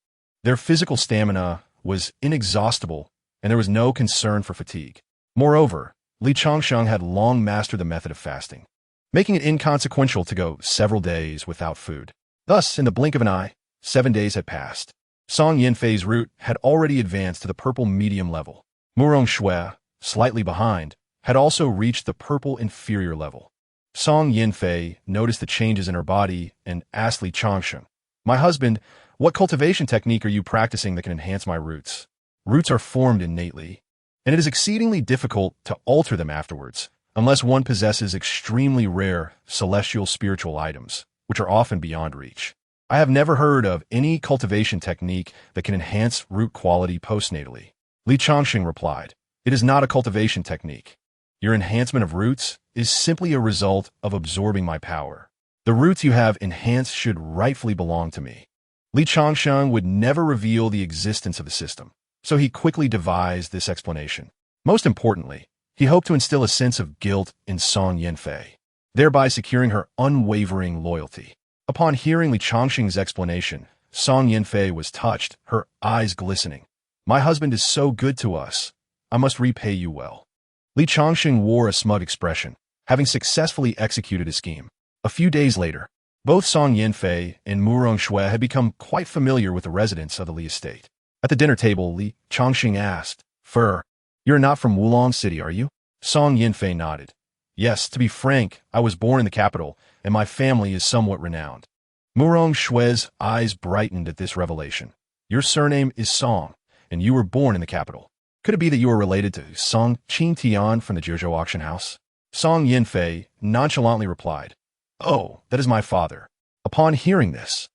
Their physical stamina was inexhaustible and there was no concern for fatigue. Moreover, Li Changsheng had long mastered the method of fasting, making it inconsequential to go several days without food. Thus, in the blink of an eye, 7 days had passed. Song Yinfei's root had already advanced to the purple medium level. Murong Shui, slightly behind, had also reached the purple inferior level. Song Yinfei noticed the changes in her body and asked Li Changsheng, "My husband, what cultivation technique are you practicing that can enhance my roots?" Roots are formed innately, and it is exceedingly difficult to alter them afterwards, unless one possesses extremely rare celestial spiritual items, which are often beyond reach. I have never heard of any cultivation technique that can enhance root quality postnatally. Li Changsheng replied, "It is not a cultivation technique. Your enhancement of roots is simply a result of absorbing my power. The roots you have enhanced should rightfully belong to me." Li Changsheng would never reveal the existence of the system, so he quickly devised this explanation. Most importantly, he hoped to instill a sense of guilt in Song Yinfei, thereby securing her unwavering loyalty. Upon hearing Li Changsheng's explanation, Song Yinfei was touched, her eyes glistening. "My husband is so good to us. I must repay you well." Li Changsheng wore a smug expression, having successfully executed his scheme. A few days later, both Song Yinfei and Murong Shui had become quite familiar with the residents of the Li estate. At the dinner table, Li Changsheng asked, "You're not from Wulong City, are you?" Song Yinfei nodded. "Yes, to be frank, I was born in the capital, and my family is somewhat renowned." Murong Shui's eyes brightened at this revelation. "Your surname is Song, and you were born in the capital. Could it be that you are related to Song Qingtian from the Jojo auction house?" Song Yinfei nonchalantly replied, "Oh, that is my father." Upon hearing this,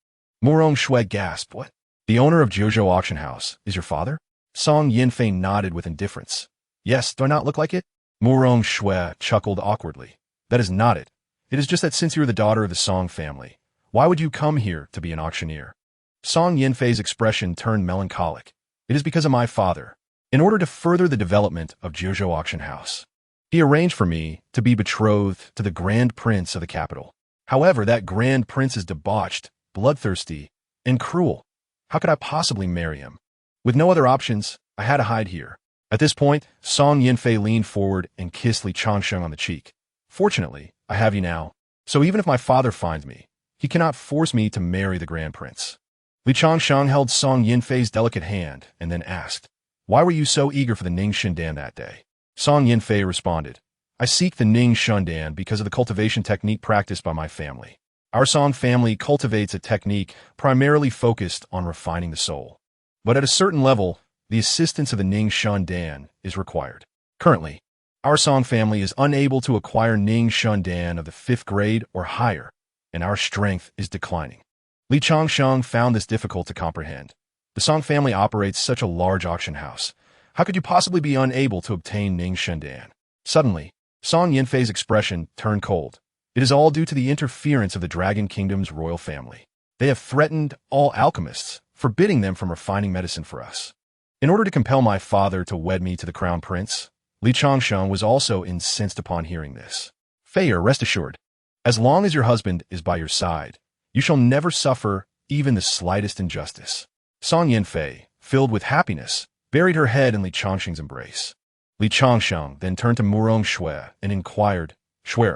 Murong Shui gasped, "What? The owner of Jojo auction house is your father?" Song Yinfei nodded with indifference. "Yes, do I not look like it?" Murong Shui chuckled awkwardly. "That is not it. It is just that since you are the daughter of the Song family, why would you come here to be an auctioneer?" Song Yinfei's expression turned melancholic. "It is because of my father. In order to further the development of Jojo auction house, he arranged for me to be betrothed to the Grand Prince of the capital. However, that Grand Prince is debauched, bloodthirsty, and cruel. How could I possibly marry him? With no other options, I had to hide here." At this point, Song Yinfei leaned forward and kissed Li Changsheng on the cheek. "Fortunately, I have you now, so even if my father finds me, he cannot force me to marry the Grand Prince." Li Changsheng held Song Yinfei's delicate hand and then asked, "Why were you so eager for the Ning Shundan that day?" Song Yinfei responded, "I seek the Ning Shundan because of the cultivation technique practiced by my family. Our Song family cultivates a technique primarily focused on refining the soul. But at a certain level, the assistance of the Ning Shundan is required. Currently, our Song family is unable to acquire Ning Shundan of the 5th grade or higher, and our strength is declining." Li Changsheng found this difficult to comprehend. The Song family operates such a large auction house. How could you possibly be unable to obtain Ning Shundan? Suddenly, Song Yinfei's expression turned cold. "It is all due to the interference of the Dragon Kingdom's royal family. They have threatened all alchemists, forbidding them from refining medicine for us. In order to compel my father to wed me to the crown prince." Li Changsheng was also incensed upon hearing this. "Feier, rest assured, as long as your husband is by your side, you shall never suffer even the slightest injustice." Song Yinfei, filled with happiness, buried her head in Li Changsheng's embrace. Li Changsheng then turned to Murong Shui and inquired, "Shui,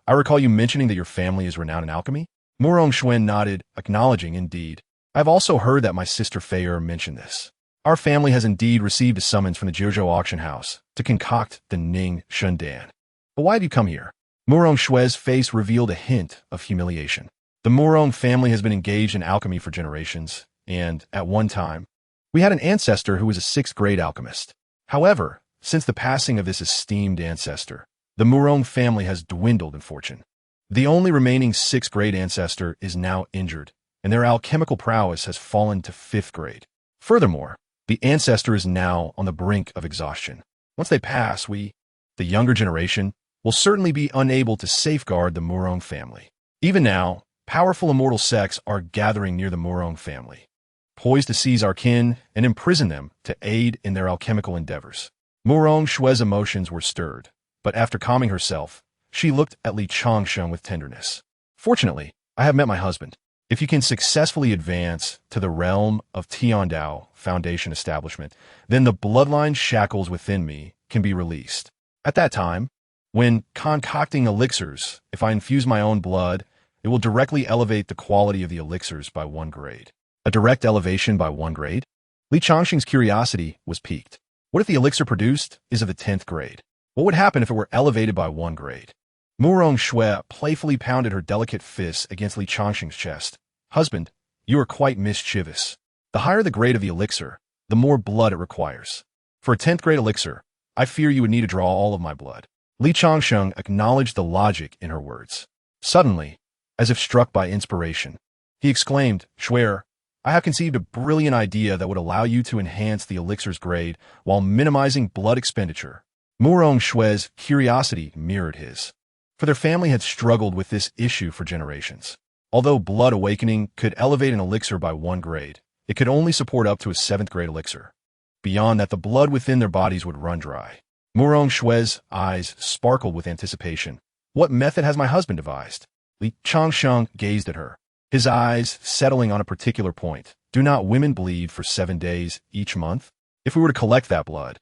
I recall you mentioning that your family is renowned in alchemy?" Murong Shui nodded, acknowledging, "Indeed. I have also heard that my sister Feier mentioned this. Our family has indeed received a summons from the Jojo auction house to concoct the Ning Shundan. But why have you come here?" Murong Shui's face revealed a hint of humiliation. "The Murong family has been engaged in alchemy for generations, and, at one time, we had an ancestor who was a 6th grade alchemist. However, since the passing of this esteemed ancestor, the Murong family has dwindled in fortune. The only remaining 6th grade ancestor is now injured, and their alchemical prowess has fallen to 5th grade. Furthermore, the ancestor is now on the brink of exhaustion. Once they pass, we, the younger generation, will certainly be unable to safeguard the Murong family. Even now, powerful immortal sects are gathering near the Murong family, poised to seize our kin and imprison them to aid in their alchemical endeavors." Murong Shui's emotions were stirred, but after calming herself, she looked at Li Changsheng with tenderness. "Fortunately, I have met my husband. If you can successfully advance to the realm of Tiandao Foundation establishment, then the bloodline shackles within me can be released. At that time, when concocting elixirs, if I infuse my own blood, it will directly elevate the quality of the elixirs by 1 grade. A direct elevation by 1 grade? Li Changsheng's curiosity was piqued. What if the elixir produced is of the 10th grade? What would happen if it were elevated by 1 grade? Murong Shui playfully pounded her delicate fists against Li Changsheng's chest. Husband, you are quite mischievous. The higher the grade of the elixir, the more blood it requires. For a 10th grade elixir, I fear you would need to draw all of my blood. Li Changsheng acknowledged the logic in her words. Suddenly, as if struck by inspiration, he exclaimed, Shuer, I have conceived a brilliant idea that would allow you to enhance the elixir's grade while minimizing blood expenditure. Murong Shui's curiosity mirrored his. For their family had struggled with this issue for generations. Although blood awakening could elevate an elixir by 1 grade, it could only support up to a 7th grade elixir. Beyond that, the blood within their bodies would run dry. Murong Shui's eyes sparkled with anticipation. What method has my husband devised? Li Changsheng gazed at her, his eyes settling on a particular point. Do not women bleed for 7 days each month? If we were to collect that blood?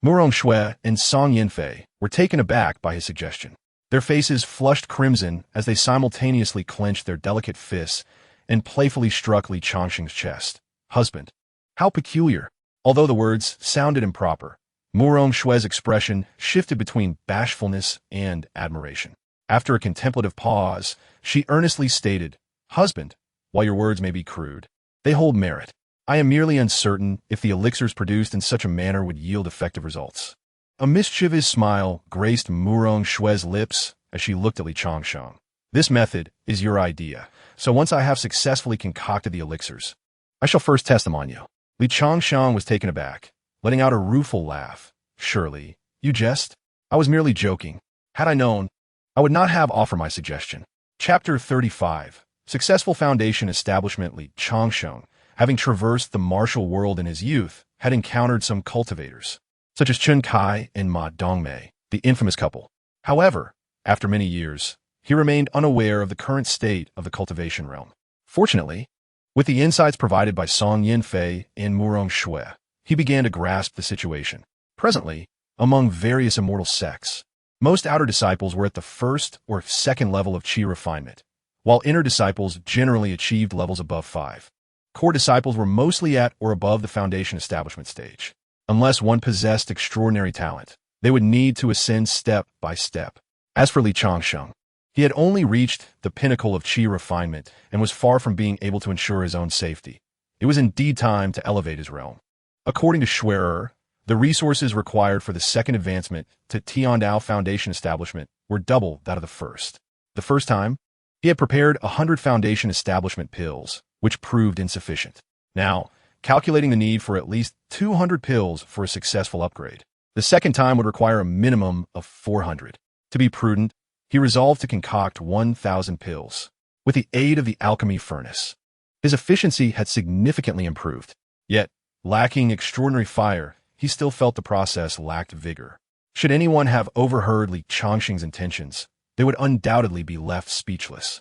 Murong Shui and Song Yinfei were taken aback by his suggestion. Their faces flushed crimson as they simultaneously clenched their delicate fists and playfully struck Li Changsheng's chest. Husband. How peculiar. Although the words sounded improper, Murong Shui's expression shifted between bashfulness and admiration. After a contemplative pause, she earnestly stated, Husband, while your words may be crude, they hold merit. I am merely uncertain if the elixirs produced in such a manner would yield effective results. A mischievous smile graced Murong Shui's lips as she looked at Li Changsheng. This method is your idea, so once I have successfully concocted the elixirs, I shall first test them on you. Li Changsheng was taken aback, letting out a rueful laugh. Surely, you jest? I was merely joking. Had I known, I would not have offered my suggestion. Chapter 35. Successful foundation establishment. Li Changsheng, having traversed the martial world in his youth, had encountered some cultivators, such as Chun Kai and Ma Dongmei, the infamous couple. However, after many years, he remained unaware of the current state of the cultivation realm. Fortunately, with the insights provided by Song Yinfei and Murong Shui, he began to grasp the situation. Presently, among various immortal sects, most outer disciples were at the 1st or 2nd level of qi refinement, while inner disciples generally achieved levels above 5. Core disciples were mostly at or above the foundation establishment stage. Unless one possessed extraordinary talent, they would need to ascend step by step. As for Li Changsheng, he had only reached the pinnacle of qi refinement and was far from being able to ensure his own safety. It was indeed time to elevate his realm. According to Schwerer, the resources required for the 2nd advancement to Tiandao Foundation establishment were double that of the 1st. The first time, he had prepared 100 foundation establishment pills, which proved insufficient. Now, calculating the need for at least 200 pills for a successful upgrade. The second time would require a minimum of 400. To be prudent, he resolved to concoct 1,000 pills. With the aid of the alchemy furnace, his efficiency had significantly improved. Yet, lacking extraordinary fire, he still felt the process lacked vigor. Should anyone have overheard Li Changsheng's intentions, they would undoubtedly be left speechless.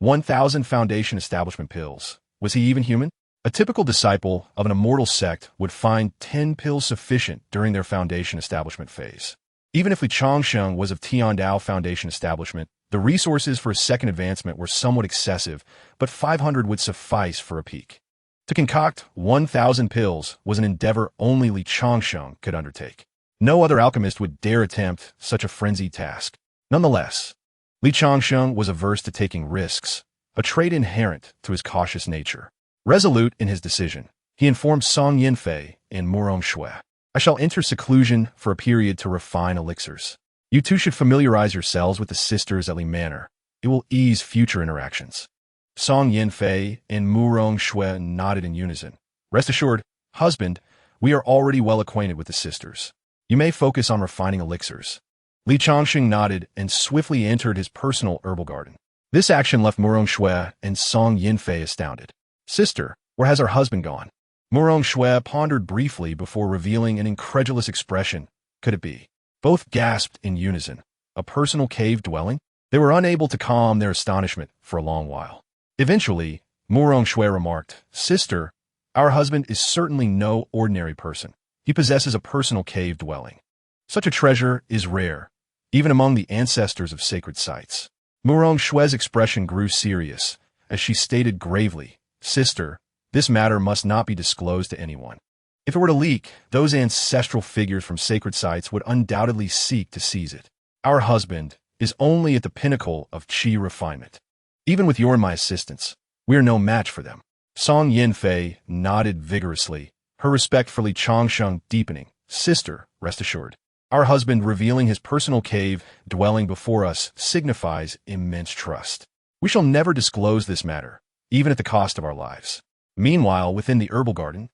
1,000 foundation establishment pills. Was he even human? A typical disciple of an immortal sect would find 10 pills sufficient during their foundation establishment phase. Even if Li Changsheng was of Tiandao Foundation establishment, the resources for a 2nd advancement were somewhat excessive, but 500 would suffice for a peak. To concoct 1,000 pills was an endeavor only Li Changsheng could undertake. No other alchemist would dare attempt such a frenzied task. Nonetheless, Li Changsheng was averse to taking risks, a trait inherent to his cautious nature. Resolute in his decision, he informed Song Yinfei and Murong Shui, I shall enter seclusion for a period to refine elixirs. You two should familiarize yourselves with the sisters at Li Manor. It will ease future interactions. Song Yinfei and Murong Shui nodded in unison. Rest assured, husband, we are already well acquainted with the sisters. You may focus on refining elixirs. Li Changsheng nodded and swiftly entered his personal herbal garden. This action left Murong Shui and Song Yinfei astounded. Sister, where has our husband gone? Murong Shui pondered briefly before revealing an incredulous expression. Could it be? Both gasped in unison. A personal cave dwelling? They were unable to calm their astonishment for a long while. Eventually, Murong Shui remarked, Sister, our husband is certainly no ordinary person. He possesses a personal cave dwelling. Such a treasure is rare, even among the ancestors of sacred sites. Murong Shue's expression grew serious as she stated gravely, "Sister, this matter must not be disclosed to anyone. If it were to leak, those ancestral figures from sacred sites would undoubtedly seek to seize it. Our husband is only at the pinnacle of qi refinement. Even with your and my assistance, we are no match for them." Song Yinfei nodded vigorously, her respect for Li Changsheng deepening. "Sister, rest assured. Our husband revealing his personal cave dwelling before us signifies immense trust. We shall never disclose this matter, even at the cost of our lives." Meanwhile, within the herbal garden,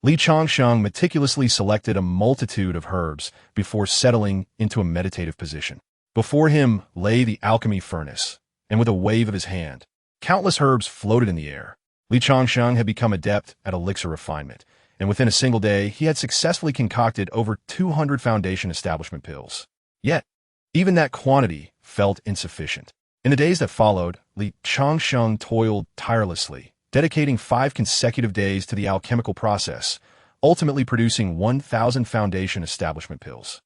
Li Changsheng meticulously selected a multitude of herbs before settling into a meditative position. Before him lay the alchemy furnace, and with a wave of his hand, countless herbs floated in the air. Li Changsheng had become adept at elixir refinement, and within a single day, he had successfully concocted over 200 foundation establishment pills. Yet, even that quantity felt insufficient. In the days that followed, Li Changsheng toiled tirelessly, dedicating 5 consecutive days to the alchemical process, ultimately producing 1,000 foundation establishment pills.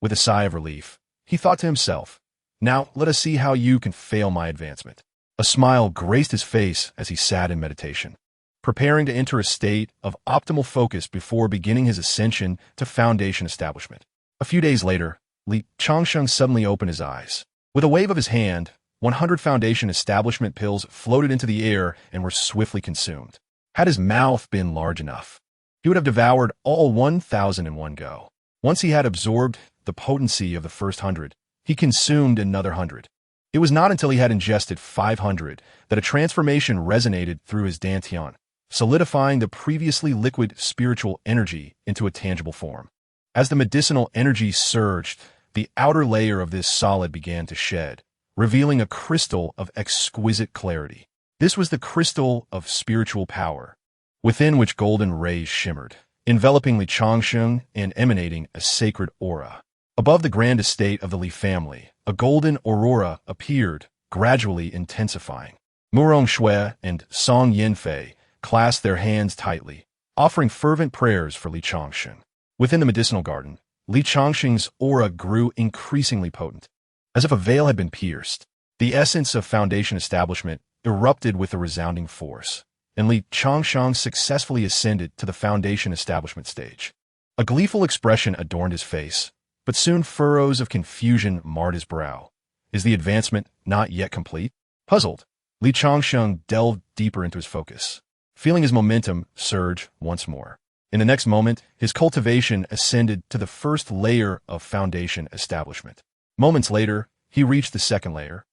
With a sigh of relief, he thought to himself, "Now let us see how you can fail my advancement." A smile graced his face as he sat in meditation, preparing to enter a state of optimal focus before beginning his ascension to foundation establishment. A few days later, Li Changsheng suddenly opened his eyes. With a wave of his hand, 100 foundation establishment pills floated into the air and were swiftly consumed. Had his mouth been large enough, he would have devoured all 1,000 in one go. Once he had absorbed the potency of the first 100, he consumed another 100. It was not until he had ingested 500 that a transformation resonated through his dantian, solidifying the previously liquid spiritual energy into a tangible form. As the medicinal energy surged, the outer layer of this solid began to shed, revealing a crystal of exquisite clarity. This was the crystal of spiritual power, within which golden rays shimmered, enveloping Li Changsheng and emanating a sacred aura. Above the grand estate of the Li family, a golden aurora appeared, gradually intensifying. Murong Shui and Song Yinfei clasped their hands tightly, offering fervent prayers for Li Changsheng. Within the medicinal garden, Li Changsheng's aura grew increasingly potent. As if a veil had been pierced, the essence of foundation establishment erupted with a resounding force, and Li Changsheng successfully ascended to the foundation establishment stage. A gleeful expression adorned his face, but soon furrows of confusion marred his brow. Is the advancement not yet complete? Puzzled, Li Changsheng delved deeper into his focus, feeling his momentum surge once more. In the next moment, his cultivation ascended to the first layer of foundation establishment. Moments later, he reached the second layer,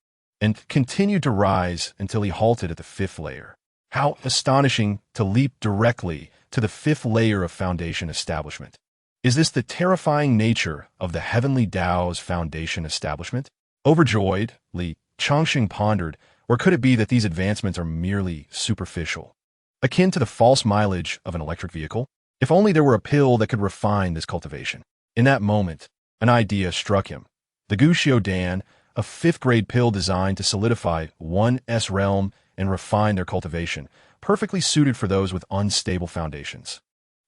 and continued to rise until he halted at the 5th layer. How astonishing to leap directly to the 5th layer of foundation establishment. Is this the terrifying nature of the Heavenly Dao's foundation establishment? Overjoyed, Li Changsheng pondered, or could it be that these advancements are merely superficial, akin to the false mileage of an electric vehicle? If only there were a pill that could refine this cultivation. In that moment, an idea struck him. The Guxiu Dan, a 5th-grade pill designed to solidify one's realm and refine their cultivation, perfectly suited for those with unstable foundations.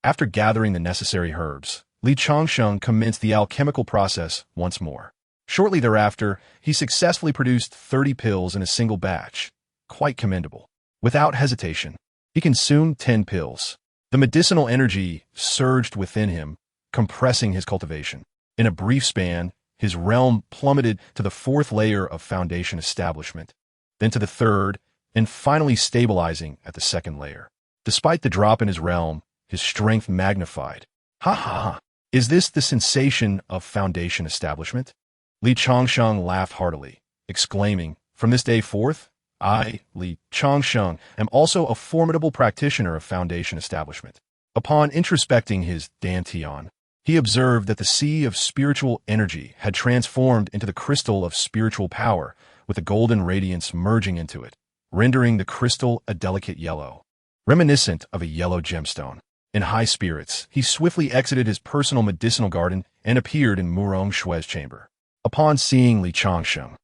After gathering the necessary herbs, Li Changsheng commenced the alchemical process once more. Shortly thereafter, he successfully produced 30 pills in a single batch. Quite commendable. Without hesitation, he consumed 10 pills. The medicinal energy surged within him, compressing his cultivation. In a brief span, his realm plummeted to the 4th layer of foundation establishment, then to the 3rd, and finally stabilizing at the 2nd layer. Despite the drop in his realm, his strength magnified. Ha ha ha! Is this the sensation of foundation establishment? Li Changsheng laughed heartily, exclaiming, "From this day forth, I, Li Changsheng, am also a formidable practitioner of foundation establishment." Upon introspecting his dantian, he observed that the sea of spiritual energy had transformed into the crystal of spiritual power, with a golden radiance merging into it, rendering the crystal a delicate yellow, reminiscent of a yellow gemstone. In high spirits, he swiftly exited his personal medicinal garden and appeared in Murong Shue's chamber. Upon seeing Li Changsheng,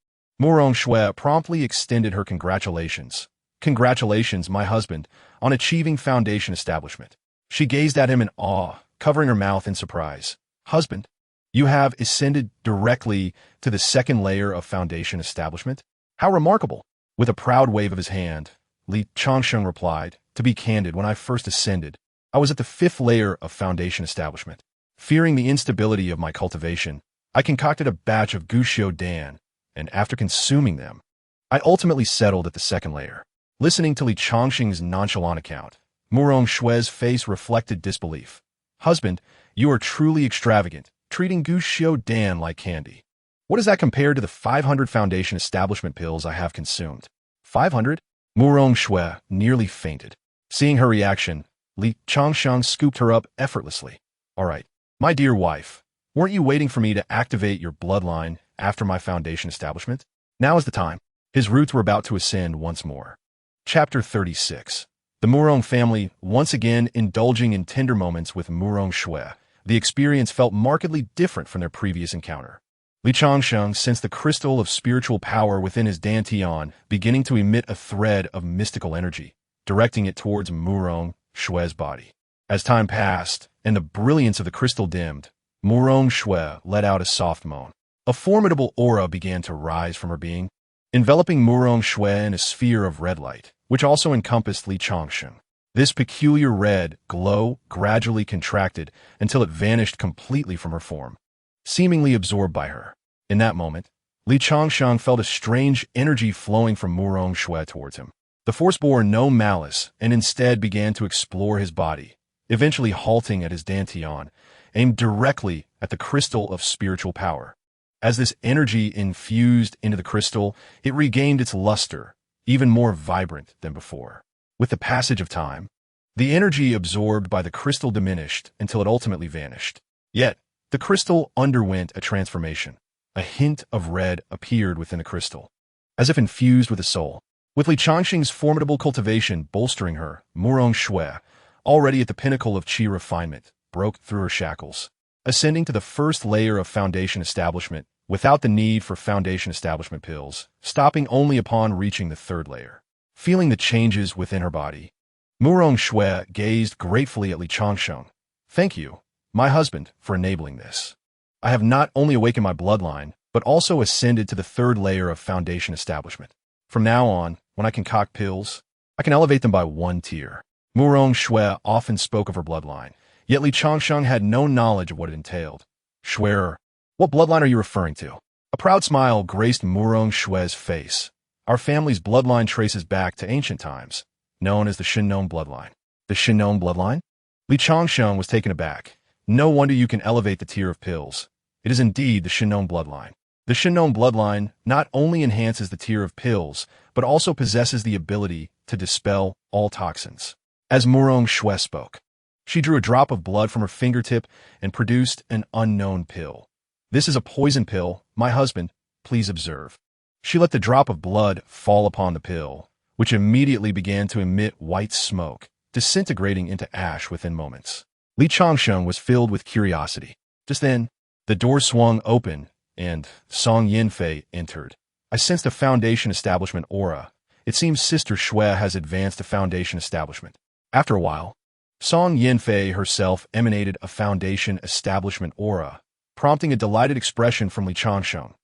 Murong Shui promptly extended her congratulations. "Congratulations, my husband, on achieving foundation establishment." She gazed at him in awe, covering her mouth in surprise. "Husband? You have ascended directly to the second layer of foundation establishment? How remarkable! With a proud wave of his hand, Li Changsheng replied, to be candid, when I first ascended, I was at the fifth layer of foundation establishment. Fearing the instability of my cultivation, I concocted a batch of Guxiu Dan, and after consuming them, I ultimately settled at the second layer. Listening to Li Changsheng's nonchalant account, Murong Shue's face reflected disbelief. Husband, you are truly extravagant, treating Guxiu Dan like candy. What does that compare to the 500 foundation establishment pills I have consumed? 500? Murong Shue nearly fainted. Seeing her reaction, Li Changsheng scooped her up effortlessly. All right, my dear wife, weren't you waiting for me to activate your bloodline after my foundation establishment? Now is the time. His roots were about to ascend once more. Chapter 36. The Murong family once again indulging in tender moments with Murong Shue. The experience felt markedly different from their previous encounter. Li Changsheng sensed the crystal of spiritual power within his dantian beginning to emit a thread of mystical energy, directing it towards Murong Shue's body. As time passed and the brilliance of the crystal dimmed, Murong Shue let out a soft moan. A formidable aura began to rise from her being, enveloping Murong Shue in a sphere of red light, which also encompassed Li Changsheng. This peculiar red glow gradually contracted until it vanished completely from her form, seemingly absorbed by her. In that moment, Li Changsheng felt a strange energy flowing from Murong Shue towards him. The force bore no malice and instead began to explore his body, eventually halting at his dantian, aimed directly at the crystal of spiritual power. As this energy infused into the crystal, it regained its luster, even more vibrant than before. With the passage of time, the energy absorbed by the crystal diminished until it ultimately vanished. Yet, the crystal underwent a transformation. A hint of red appeared within the crystal, as if infused with a soul. With Li Changsheng's formidable cultivation bolstering her, Murong Shue, already at the pinnacle of qi refinement, broke through her shackles, ascending to the first layer of foundation establishment without the need for foundation establishment pills, stopping only upon reaching the third layer. Feeling the changes within her body, Murong Shue gazed gratefully at Li Changsheng. Thank you, my husband, for enabling this. I have not only awakened my bloodline, but also ascended to the third layer of foundation establishment. From now on, when I concoct pills, I can elevate them by one tier. Murong Shue often spoke of her bloodline, yet Li Changsheng had no knowledge of what it entailed. Shue, what bloodline are you referring to? A proud smile graced Murong Shue's face. Our family's bloodline traces back to ancient times, known as the Shinnon bloodline. The Shinnon bloodline? Li Changsheng was taken aback. No wonder you can elevate the tier of pills. It is indeed the Shinnon bloodline. The Shinnon bloodline not only enhances the tier of pills, but also possesses the ability to dispel all toxins. As Murong Shue spoke, she drew a drop of blood from her fingertip and produced an unknown pill. This is a poison pill, my husband, please observe. She let the drop of blood fall upon the pill, which immediately began to emit white smoke, disintegrating into ash within moments. Li Changsheng was filled with curiosity. Just then, the door swung open, and Song Yinfei entered. I sensed a foundation establishment aura. It seems Sister Shue has advanced to foundation establishment. After a while, Song Yinfei herself emanated a foundation establishment aura, prompting a delighted expression from Li Changsheng.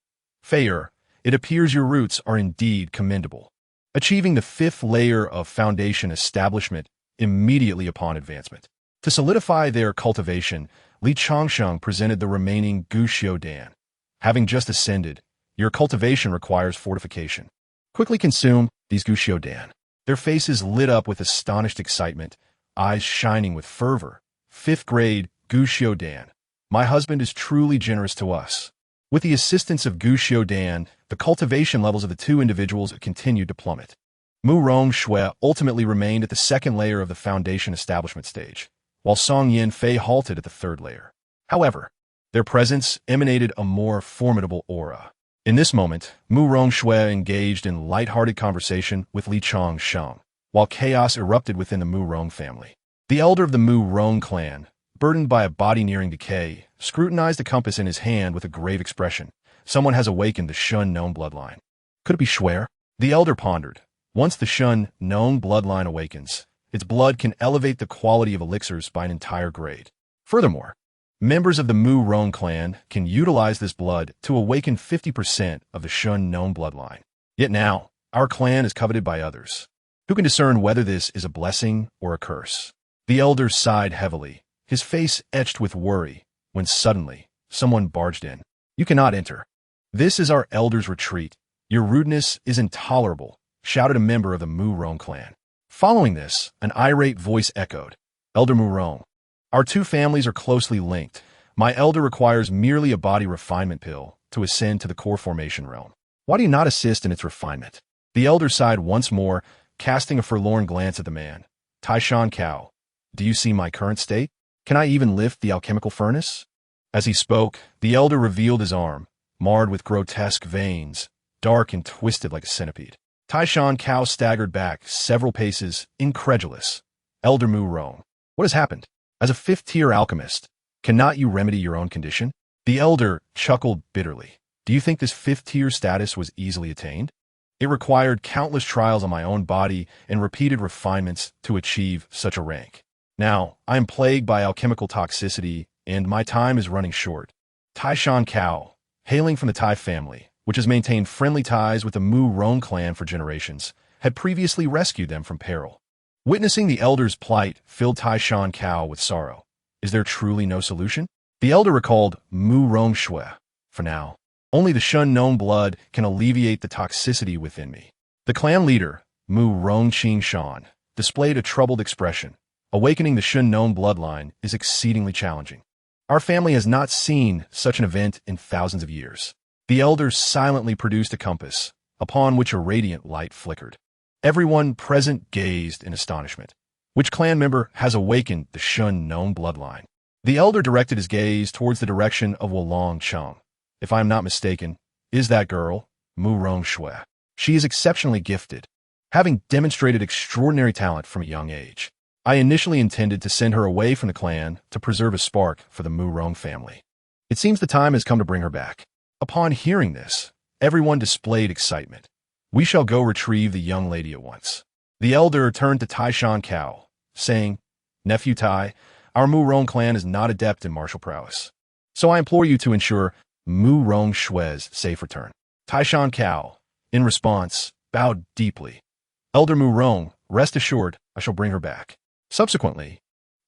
Feier, it appears your roots are indeed commendable. Achieving the fifth layer of foundation establishment immediately upon advancement. To solidify their cultivation, Li Changsheng presented the remaining Guxiu Dan. Having just ascended, your cultivation requires fortification. Quickly consume these Guxiu Dan. Their faces lit up with astonished excitement, eyes shining with fervor. Fifth grade Guxiu Dan. My husband is truly generous to us. With the assistance of Guxiu Dan, the cultivation levels of the two individuals continued to plummet. Murong Shue ultimately remained at the second layer of the foundation establishment stage, while Song Yinfei halted at the third layer. However, their presence emanated a more formidable aura. In this moment, Murong Shue engaged in light-hearted conversation with Li Changsheng, while chaos erupted within the Murong family. The elder of the Murong clan, burdened by a body nearing decay, scrutinized the compass in his hand with a grave expression. Someone has awakened the Shun-known bloodline. Could it be Shue? The elder pondered. Once the Shun-known bloodline awakens, its blood can elevate the quality of elixirs by an entire grade. Furthermore, Members of the Mu Rong clan can utilize this blood to awaken 50% of the Shun known bloodline. Yet now, our clan is coveted by others. Who can discern whether this is a blessing or a curse? The elder sighed heavily, his face etched with worry, when suddenly, someone barged in. You cannot enter. This is our elder's retreat. Your rudeness is intolerable, shouted a member of the Mu Rong clan. Following this, an irate voice echoed. Elder Mu Rong, our two families are closely linked. My elder requires merely a body refinement pill to ascend to the core formation realm. Why do you not assist in its refinement? The elder sighed once more, casting a forlorn glance at the man. Taishan Cao, do you see my current state? Can I even lift the alchemical furnace? As he spoke, the elder revealed his arm, marred with grotesque veins, dark and twisted like a centipede. Taishan Cao staggered back several paces, incredulous. Elder Mu Rong, what has happened? As a fifth-tier alchemist, cannot you remedy your own condition? The elder chuckled bitterly. Do you think this fifth-tier status was easily attained? It required countless trials on my own body and repeated refinements to achieve such a rank. Now, I am plagued by alchemical toxicity, and my time is running short. Taishan Cao, hailing from the Tai family, which has maintained friendly ties with the Mu Rong clan for generations, had previously rescued them from peril. Witnessing the elder's plight filled Taishan Cao with sorrow. Is there truly no solution? The elder recalled Mu Rong Shui. For now, only the Shun known blood can alleviate the toxicity within me. The clan leader, Mu Rong Changsheng, displayed a troubled expression. Awakening the Shun known bloodline is exceedingly challenging. Our family has not seen such an event in thousands of years. The elder silently produced a compass, upon which a radiant light flickered. Everyone present gazed in astonishment. Which clan member has awakened the Shun known bloodline? The elder directed his gaze towards the direction of Wolong Cheng. If I am not mistaken, is that girl, Mu Rong Shui. She is exceptionally gifted, having demonstrated extraordinary talent from a young age. I initially intended to send her away from the clan to preserve a spark for the Mu Rong family. It seems the time has come to bring her back. Upon hearing this, everyone displayed excitement. We shall go retrieve the young lady at once. The elder turned to Taishan Cao, saying, Nephew Tai, our Mu Rong clan is not adept in martial prowess. So I implore you to ensure Mu Rong Shui's safe return. Taishan Cao, in response, bowed deeply. Elder Mu Rong, rest assured, I shall bring her back. Subsequently,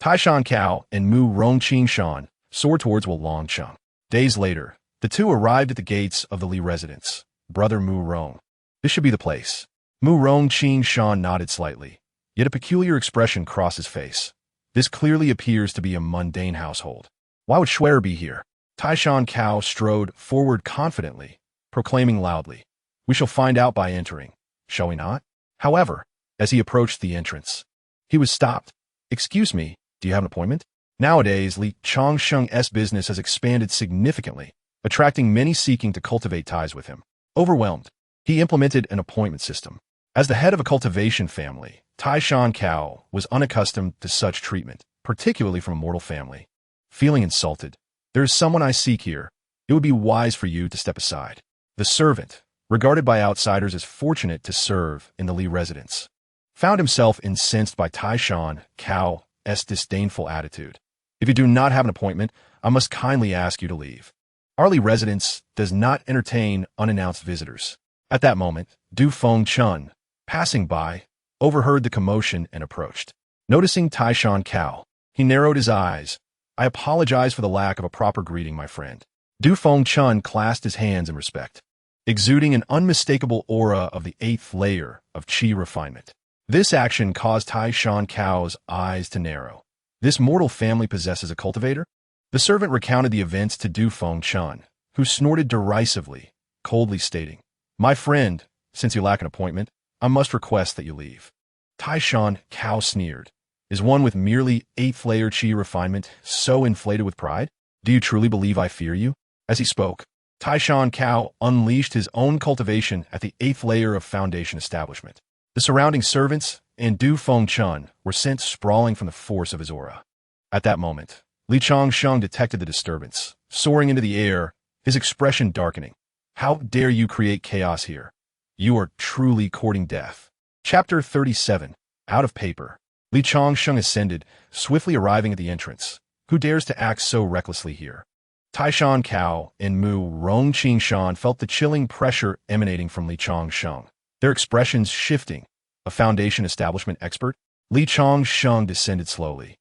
Taishan Cao and Mu Rong Changsheng soared towards Wolong Cheng. Days later, the two arrived at the gates of the Li residence. Brother Mu Rong, this should be the place. Mu Rong Changsheng nodded slightly, yet a peculiar expression crossed his face. This clearly appears to be a mundane household. Why would Shuer be here? Taishan Cao strode forward confidently, proclaiming loudly, We shall find out by entering, shall we not? However, as he approached the entrance, he was stopped. Excuse me, do you have an appointment? Nowadays, Li Changsheng's business has expanded significantly, attracting many seeking to cultivate ties with him. Overwhelmed, he implemented an appointment system. As the head of a cultivation family, Taishan Cao was unaccustomed to such treatment, particularly from a mortal family. Feeling insulted, there is someone I seek here. It would be wise for you to step aside. The servant, regarded by outsiders as fortunate to serve in the Li residence, found himself incensed by Taishan Cao's disdainful attitude. If you do not have an appointment, I must kindly ask you to leave. Our Li residence does not entertain unannounced visitors. At that moment, Du Feng Chun, passing by, overheard the commotion and approached. Noticing Taishan Cao, he narrowed his eyes. I apologize for the lack of a proper greeting, my friend. Du Feng Chun clasped his hands in respect, exuding an unmistakable aura of the 8th layer of qi refinement. This action caused Taishan Cao's eyes to narrow. This mortal family possesses a cultivator? The servant recounted the events to Du Feng Chun, who snorted derisively, coldly stating, My friend, since you lack an appointment, I must request that you leave. Taishan Cao sneered. Is one with merely 8th layer qi refinement so inflated with pride? Do you truly believe I fear you? As he spoke, Taishan Cao unleashed his own cultivation at the 8th layer of foundation establishment. The surrounding servants and Du Feng Chun were sent sprawling from the force of his aura. At that moment, Li Changsheng detected the disturbance, soaring into the air, his expression darkening. How dare you create chaos here? You are truly courting death. Chapter 37. Out of paper. Li Changsheng ascended, swiftly arriving at the entrance. Who dares to act so recklessly here? Taishan Cao and Mu Rongqingshan felt the chilling pressure emanating from Li Changsheng, their expressions shifting. A foundation establishment expert? Li Changsheng descended slowly,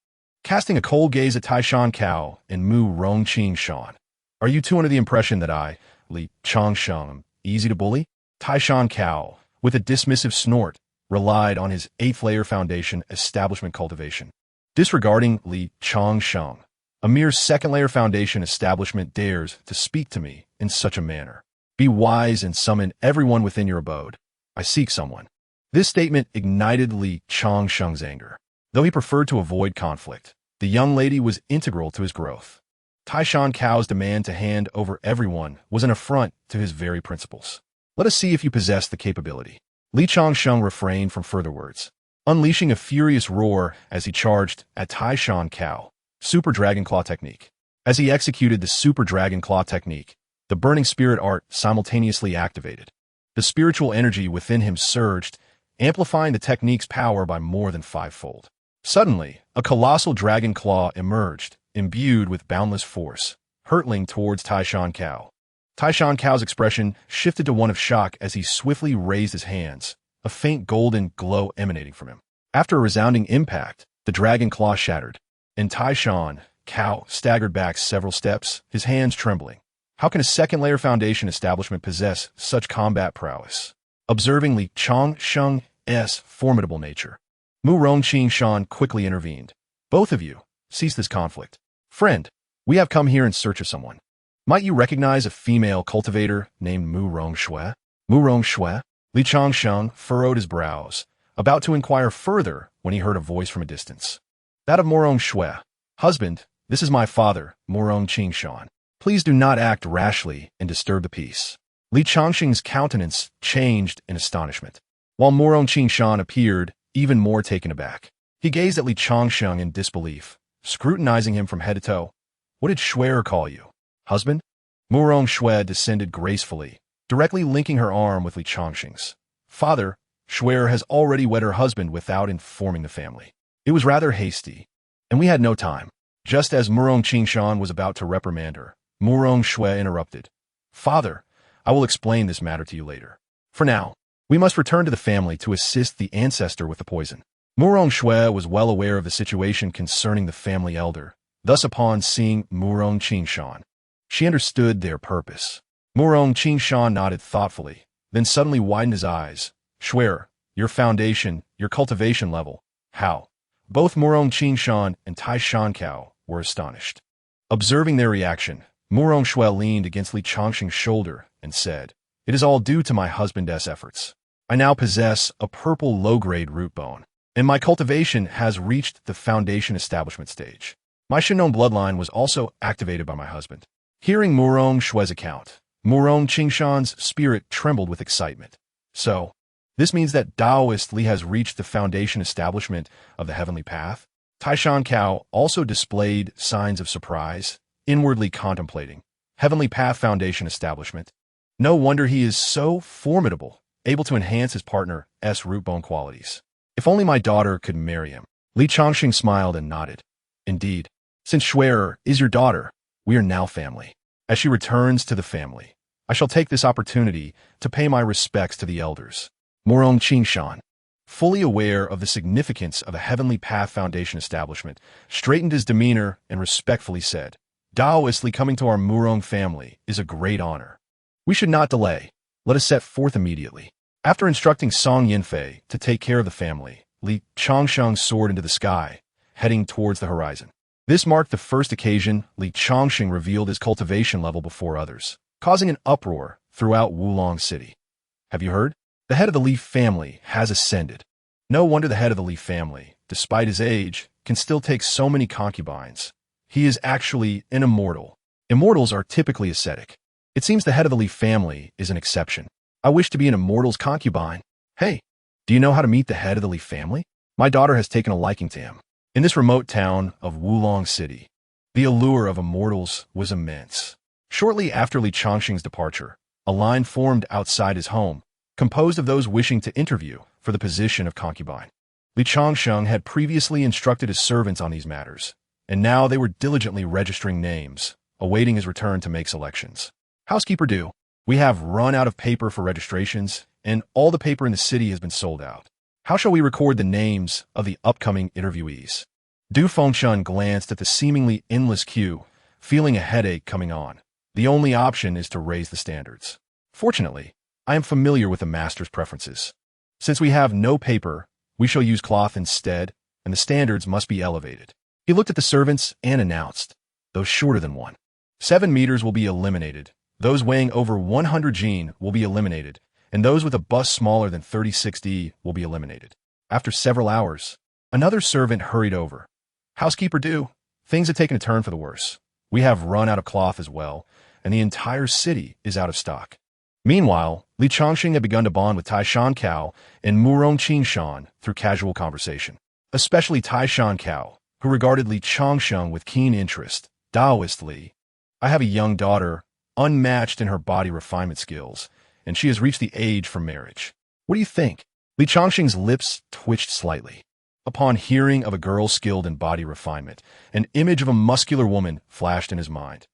casting a cold gaze at Taishan Cao and Mu Rongqingshan. Are you two under the impression that I, Li Changsheng, am easy to bully? Taishan Cao, with a dismissive snort, relied on his 8th-layer foundation establishment cultivation. Disregarding Li Changsheng, a mere 2nd-layer foundation establishment dares to speak to me in such a manner. Be wise and summon everyone within your abode. I seek someone. This statement ignited Li Changsheng's anger. Though he preferred to avoid conflict, the young lady was integral to his growth. Taishan Cao's demand to hand over everyone was an affront to his very principles. Let us see if you possess the capability. Li Changsheng refrained from further words, unleashing a furious roar as he charged at Taishan Cao. Super Dragon Claw Technique. As he executed the Super Dragon Claw Technique, the Burning Spirit Art simultaneously activated. The spiritual energy within him surged, amplifying the technique's power by more than 5-fold. Suddenly, a colossal dragon claw emerged, imbued with boundless force, hurtling towards Taishan Cao. Taishan Cao's expression shifted to one of shock as he swiftly raised his hands, a faint golden glow emanating from him. After a resounding impact, the dragon claw shattered, and Taishan Cao staggered back several steps, his hands trembling. How can a 2nd-layer foundation establishment possess such combat prowess? Observing Li Changsheng's formidable nature, Mu Rongqingshan quickly intervened. Both of you, cease this conflict. Friend, we have come here in search of someone. Might you recognize a female cultivator named Mu Rongshui? Mu Rongshui? Li Changsheng furrowed his brows, about to inquire further when he heard a voice from a distance. That of Mu Rongshui. Husband, this is my father, Mu Rongqingshan. Please do not act rashly and disturb the peace. Li Changsheng's countenance changed in astonishment, while Mu Rongqingshan appeared even more taken aback. He gazed at Li Changsheng in disbelief, scrutinizing him from head to toe. What did Shuer call you? Husband? Mu Rongshui descended gracefully, directly linking her arm with Li Changsheng's. Father, Shuer has already wed her husband without informing the family. It was rather hasty, and we had no time. Just as Mu Rongqingshan was about to reprimand her, Mu Rongshui interrupted. Father, I will explain this matter to you later. For now, we must return to the family to assist the ancestor with the poison. Mu Rongshui was well aware of the situation concerning the family elder. Thus, upon seeing Mu Rongqingshan, she understood their purpose. Mu Rongqingshan nodded thoughtfully, then suddenly widened his eyes. Shuer, your foundation, your cultivation level. How? Both Mu Rongqingshan and Taishan Cao were astonished. Observing their reaction, Mu Rongshui leaned against Li Changsheng's shoulder and said, It is all due to my husband's efforts. I now possess a purple low-grade root bone, and my cultivation has reached the foundation establishment stage. My Shinnon bloodline was also activated by my husband. Hearing Mu Rongshui's account, Mu Rongqingshan's spirit trembled with excitement. So, this means that Taoist Li has reached the foundation establishment of the heavenly path? Taishan Cao also displayed signs of surprise, inwardly contemplating. Heavenly path foundation establishment. No wonder he is so formidable, able to enhance his partner's root bone qualities. If only my daughter could marry him. Li Changsheng smiled and nodded. Indeed, since Shuer is your daughter, we are now family. As she returns to the family, I shall take this opportunity to pay my respects to the elders. Mu Rongqingshan, fully aware of the significance of a heavenly path foundation establishment, straightened his demeanor and respectfully said, Taoistly coming to our Murong family is a great honor. We should not delay. Let us set forth immediately. After instructing Song Yinfei to take care of the family, Li Changsheng soared into the sky, heading towards the horizon. This marked the first occasion Li Changsheng revealed his cultivation level before others, causing an uproar throughout Wulong City. Have you heard? The head of the Li family has ascended. No wonder the head of the Li family, despite his age, can still take so many concubines. He is actually an immortal. Immortals are typically ascetic. It seems the head of the Li family is an exception. I wish to be an immortal's concubine. Hey, do you know how to meet the head of the Li family? My daughter has taken a liking to him. In this remote town of Wulong City, the allure of immortals was immense. Shortly after Li Changsheng's departure, a line formed outside his home, composed of those wishing to interview for the position of concubine. Li Changsheng had previously instructed his servants on these matters. and now they were diligently registering names, awaiting his return to make selections. Housekeeper Du, we have run out of paper for registrations, and all the paper in the city has been sold out. How shall we record the names of the upcoming interviewees? Du Fengshan glanced at the seemingly endless queue, feeling a headache coming on. The only option is to raise the standards. Fortunately, I am familiar with the master's preferences. Since we have no paper, we shall use cloth instead, and the standards must be elevated. He looked at the servants and announced, those shorter than 7 meters will be eliminated, those weighing over 100 jin will be eliminated, and those with a bust smaller than 36D will be eliminated. After several hours, another servant hurried over. Housekeeper Du, things have taken a turn for the worse. We have run out of cloth as well, and the entire city is out of stock. Meanwhile, Li Changsheng had begun to bond with Tai Shan Kao and Murong Qingshan through casual conversation. Especially Tai Shan Kao, who regarded Li Changsheng with keen interest. Daoist Li, I have a young daughter, unmatched in her body refinement skills, and she has reached the age for marriage. What do you think? Li Changsheng's lips twitched slightly. Upon hearing of a girl skilled in body refinement, an image of a muscular woman flashed in his mind.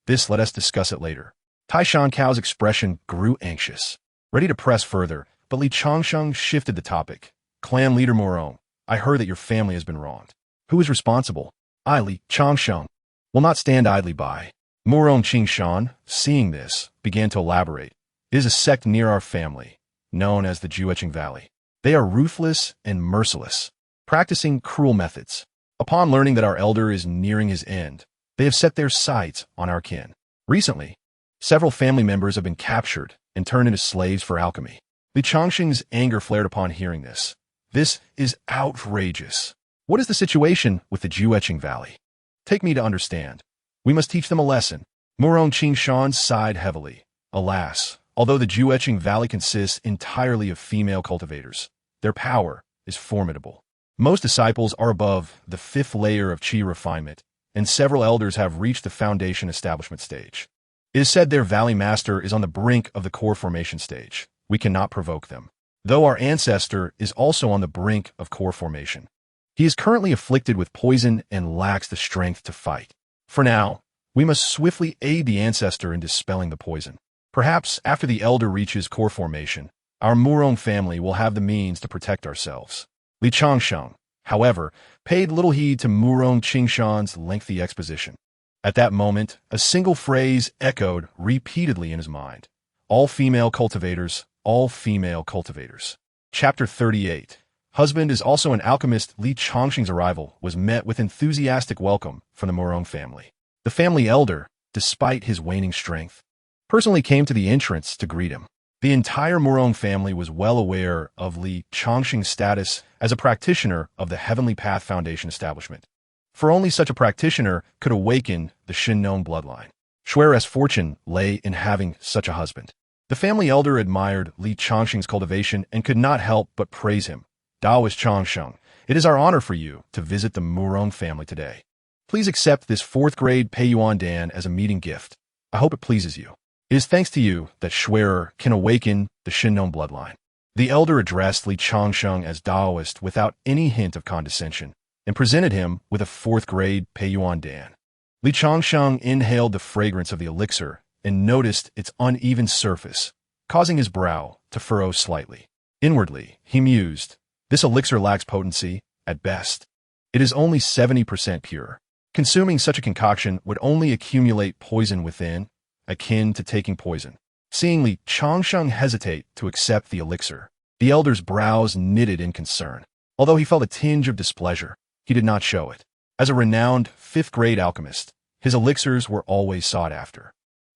This let us discuss it later. Tai Shan Kao's expression grew anxious, ready to press further, but Li Changsheng shifted the topic. Clan leader Murong, I heard that your family has been wronged. Who is responsible? I, Li Changsheng, will not stand idly by. Murong Qingshan, seeing this, began to elaborate. It is a sect near our family, known as the Juecheng Valley. They are ruthless and merciless, practicing cruel methods. Upon learning that our elder is nearing his end, they have set their sights on our kin. Recently, several family members have been captured and turned into slaves for alchemy. Li Changsheng's anger flared upon hearing this. This is outrageous. What is the situation with the Juecheng Valley? Take me to understand. We must teach them a lesson. Murong Qingshan sighed heavily. Alas, although the Juecheng Valley consists entirely of female cultivators, their power is formidable. Most disciples are above the 5th layer of qi refinement, and several elders have reached the foundation establishment stage. It is said their valley master is on the brink of the core formation stage. We cannot provoke them. Though our ancestor is also on the brink of core formation. He is currently afflicted with poison and lacks the strength to fight. For now, we must swiftly aid the ancestor in dispelling the poison. Perhaps after the elder reaches core formation, our Murong family will have the means to protect ourselves. Li Changsheng, however, paid little heed to Murong Qingshan's lengthy exposition. At that moment, a single phrase echoed repeatedly in his mind. All female cultivators, all female cultivators. Chapter 38. Husband is also an alchemist. Li Changsheng's arrival was met with enthusiastic welcome from the Murong family. The family elder, despite his waning strength, personally came to the entrance to greet him. The entire Murong family was well aware of Li Changsheng's status as a practitioner of the Heavenly Path Foundation establishment. For only such a practitioner could awaken the Shin-known bloodline. Xuere's fortune lay in having such a husband. The family elder admired Li Changsheng's cultivation and could not help but praise him. Daoist Changsheng, it is our honor for you to visit the Murong family today. Please accept this 4th grade Pei Yuan Dan as a meeting gift. I hope it pleases you. It is thanks to you that Xuere can awaken the Shin-known bloodline. The elder addressed Li Changsheng as Daoist without any hint of condescension and presented him with a 4th grade Pei Yuan Dan. Li Changsheng inhaled the fragrance of the elixir and noticed its uneven surface, causing his brow to furrow slightly. Inwardly, he mused, this elixir lacks potency, at best. It is only 70% pure. Consuming such a concoction would only accumulate poison within, akin to taking poison. Seeing Li Changsheng hesitate to accept the elixir, the elder's brows knitted in concern. Although he felt a tinge of displeasure, he did not show it. As a renowned 5th grade alchemist, his elixirs were always sought after.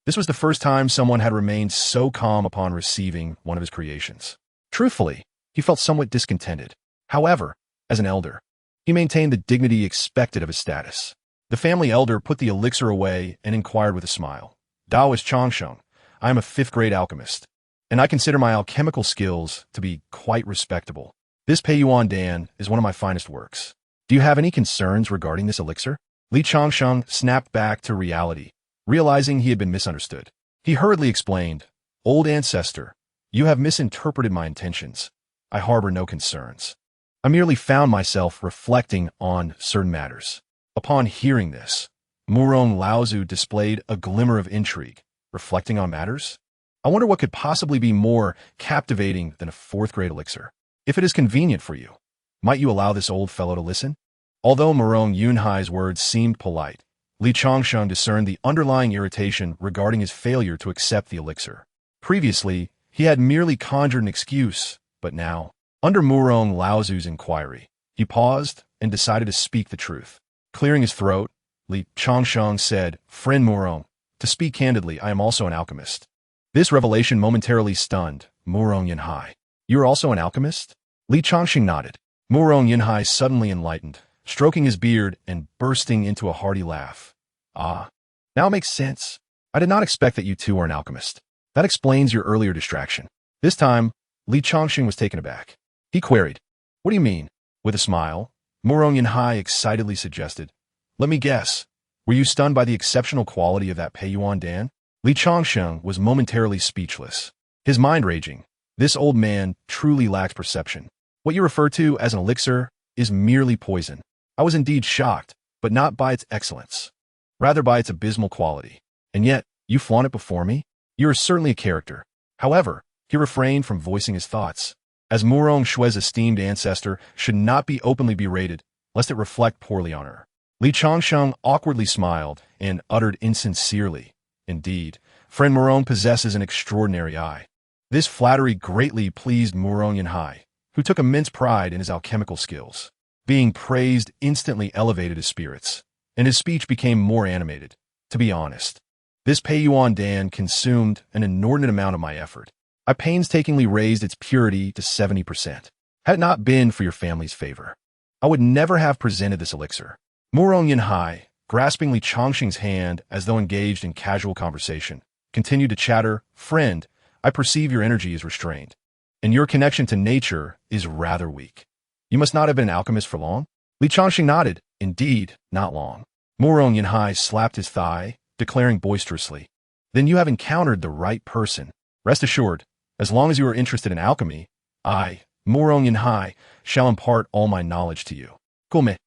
This was the first time someone had remained so calm upon receiving one of his creations. Truthfully, he felt somewhat discontented. However, as an elder, he maintained the dignity expected of his status. The family elder put the elixir away and inquired with a smile. Daoist Changsheng, I am a 5th grade alchemist, and I consider my alchemical skills to be quite respectable. This Pei Yuan Dan is one of my finest works. Do you have any concerns regarding this elixir? Li Changsheng snapped back to reality, realizing he had been misunderstood. He hurriedly explained, Old ancestor, you have misinterpreted my intentions. I harbor no concerns. I merely found myself reflecting on certain matters. Upon hearing this, Murong Laozu displayed a glimmer of intrigue, reflecting on matters. I wonder what could possibly be more captivating than a fourth-grade elixir. If it is convenient for you, might you allow this old fellow to listen? Although Murong Yunhai's words seemed polite, Li Changsheng discerned the underlying irritation regarding his failure to accept the elixir. Previously, he had merely conjured an excuse, but now, under Murong Laozu's inquiry, he paused and decided to speak the truth. Clearing his throat, Li Changsheng said, "Friend Murong, to speak candidly, I am also an alchemist." This revelation momentarily stunned Murong Yunhai. "You are also an alchemist?" Li Changsheng nodded. Murong Yunhai suddenly enlightened, stroking his beard and bursting into a hearty laugh. "Ah, now it makes sense. I did not expect that you too are an alchemist. That explains your earlier distraction." This time, Li Changsheng was taken aback. He queried, "What do you mean?" With a smile, Murong Yunhai excitedly suggested, "Let me guess. Were you stunned by the exceptional quality of that Peiyuan Dan?" Li Changsheng was momentarily speechless, his mind raging. This old man truly lacks perception. What you refer to as an elixir is merely poison. I was indeed shocked, but not by its excellence, rather by its abysmal quality. And yet, you flaunt it before me? You are certainly a character. However, he refrained from voicing his thoughts, as Murong Shue's esteemed ancestor should not be openly berated, lest it reflect poorly on her. Li Changsheng awkwardly smiled and uttered insincerely, "Indeed, friend Murong possesses an extraordinary eye." This flattery greatly pleased Murong Yunhai, who took immense pride in his alchemical skills. Being praised instantly elevated his spirits, and his speech became more animated. "To be honest, this Peiyuan Dan consumed an inordinate amount of my effort. I painstakingly raised its purity to 70%. Had it not been for your family's favor, I would never have presented this elixir." Murong Yunhai, grasping Li Changsheng's hand as though engaged in casual conversation, continued to chatter, "Friend, I perceive your energy is restrained, and your connection to nature is rather weak. You must not have been an alchemist for long?" Li Changsheng nodded. "Indeed, not long." Murong Yunhai slapped his thigh, declaring boisterously, "Then you have encountered the right person. Rest assured, as long as you are interested in alchemy, I, Murong Yunhai, shall impart all my knowledge to you. Gulme,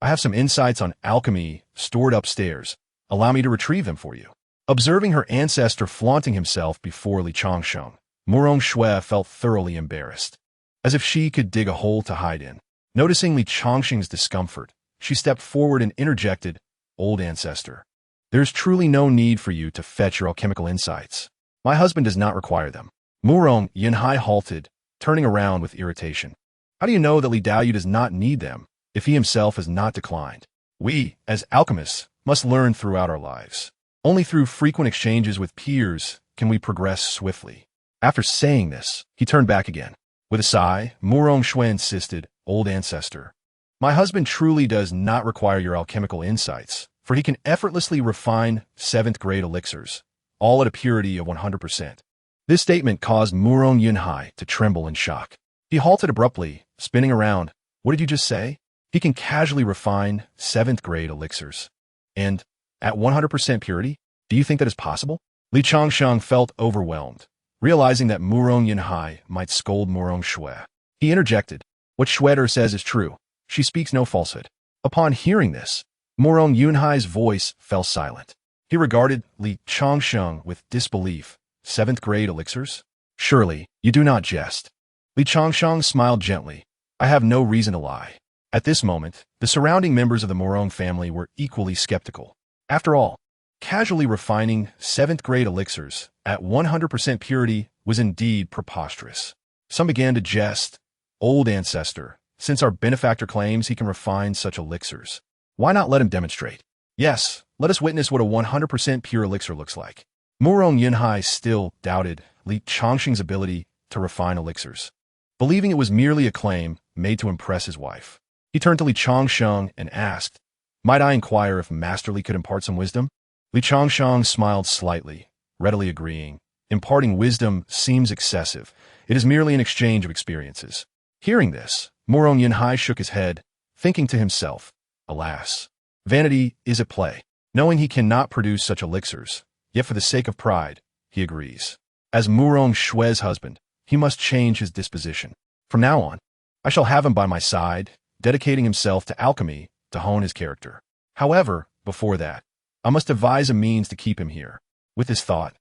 I have some insights on alchemy stored upstairs. Allow me to retrieve them for you." Observing her ancestor flaunting himself before Li Changsheng, Murong Shue felt thoroughly embarrassed, as if she could dig a hole to hide in. Noticing Li Changsheng's discomfort, she stepped forward and interjected, "Old ancestor, there is truly no need for you to fetch your alchemical insights. My husband does not require them." Murong Yunhai halted, turning around with irritation. "How do you know that Li Dao does not need them if he himself has not declined? We, as alchemists, must learn throughout our lives. Only through frequent exchanges with peers can we progress swiftly." After saying this, he turned back again. With a sigh, Murong Shue insisted, "Old ancestor, my husband truly does not require your alchemical insights, for he can effortlessly refine 7th-grade elixirs, all at a purity of 100%. This statement caused Murong Yunhai to tremble in shock. He halted abruptly, spinning around. "What did you just say?" "He can casually refine 7th-grade elixirs. And at 100% purity? Do you think that is possible?" Li Changsheng felt overwhelmed, realizing that Murong Yunhai might scold Murong Shue. He interjected, "What Shweder says is true. She speaks no falsehood." Upon hearing this, Murong Yunhai's voice fell silent. He regarded Li Changsheng with disbelief. 7th-grade elixirs? Surely, you do not jest. Li Changsheng smiled gently. "I have no reason to lie." At this moment, the surrounding members of the Murong family were equally skeptical. After all, casually refining 7th-grade elixirs at 100% purity was indeed preposterous. Some began to jest. "Old ancestor, since our benefactor claims he can refine such elixirs, why not let him demonstrate? Yes, let us witness what a 100% pure elixir looks like." Murong Yunhai still doubted Li Changsheng's ability to refine elixirs, believing it was merely a claim made to impress his wife. He turned to Li Changsheng and asked, "Might I inquire if Master Li could impart some wisdom?" Li Changsheng smiled slightly, readily agreeing. "Imparting wisdom seems excessive. It is merely an exchange of experiences." Hearing this, Murong Yunhai shook his head, thinking to himself, "Alas, vanity is at play." Knowing he cannot produce such elixirs, yet for the sake of pride, he agrees. As Murong Shue's husband, he must change his disposition. From now on, I shall have him by my side, dedicating himself to alchemy to hone his character. However, before that, I must devise a means to keep him here. With this thought,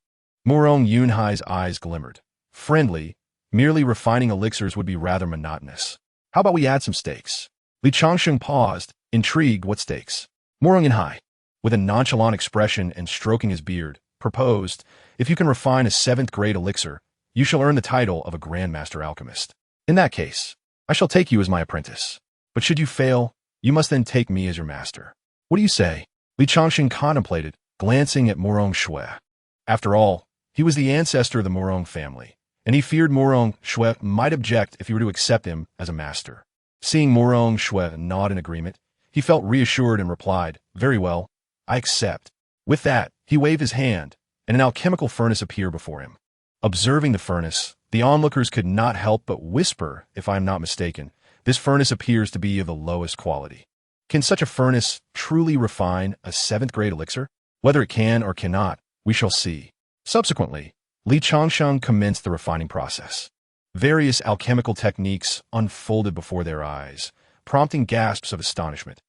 Murong Yunhai's eyes glimmered. Friendly, merely refining elixirs would be rather monotonous. How about we add some stakes? Li Changsheng paused, intrigued. What stakes? Murong Yunhai, with a nonchalant expression and stroking his beard, proposed, if you can refine a 7th grade elixir, you shall earn the title of a Grandmaster Alchemist. In that case, I shall take you as my apprentice. But should you fail, you must then take me as your master. What do you say? Li Changsheng contemplated, glancing at Murong Shui. After all, he was the ancestor of the Murong family, and he feared Murong Shui might object if he were to accept him as a master. Seeing Murong Shui nod in agreement, he felt reassured and replied, very well, I accept. With that, he waved his hand, and an alchemical furnace appeared before him. Observing the furnace, the onlookers could not help but whisper, if I am not mistaken, this furnace appears to be of the lowest quality. Can such a furnace truly refine a 7th grade elixir? Whether it can or cannot, we shall see. Subsequently, Li Changsheng commenced the refining process. Various alchemical techniques unfolded before their eyes, prompting gasps of astonishment.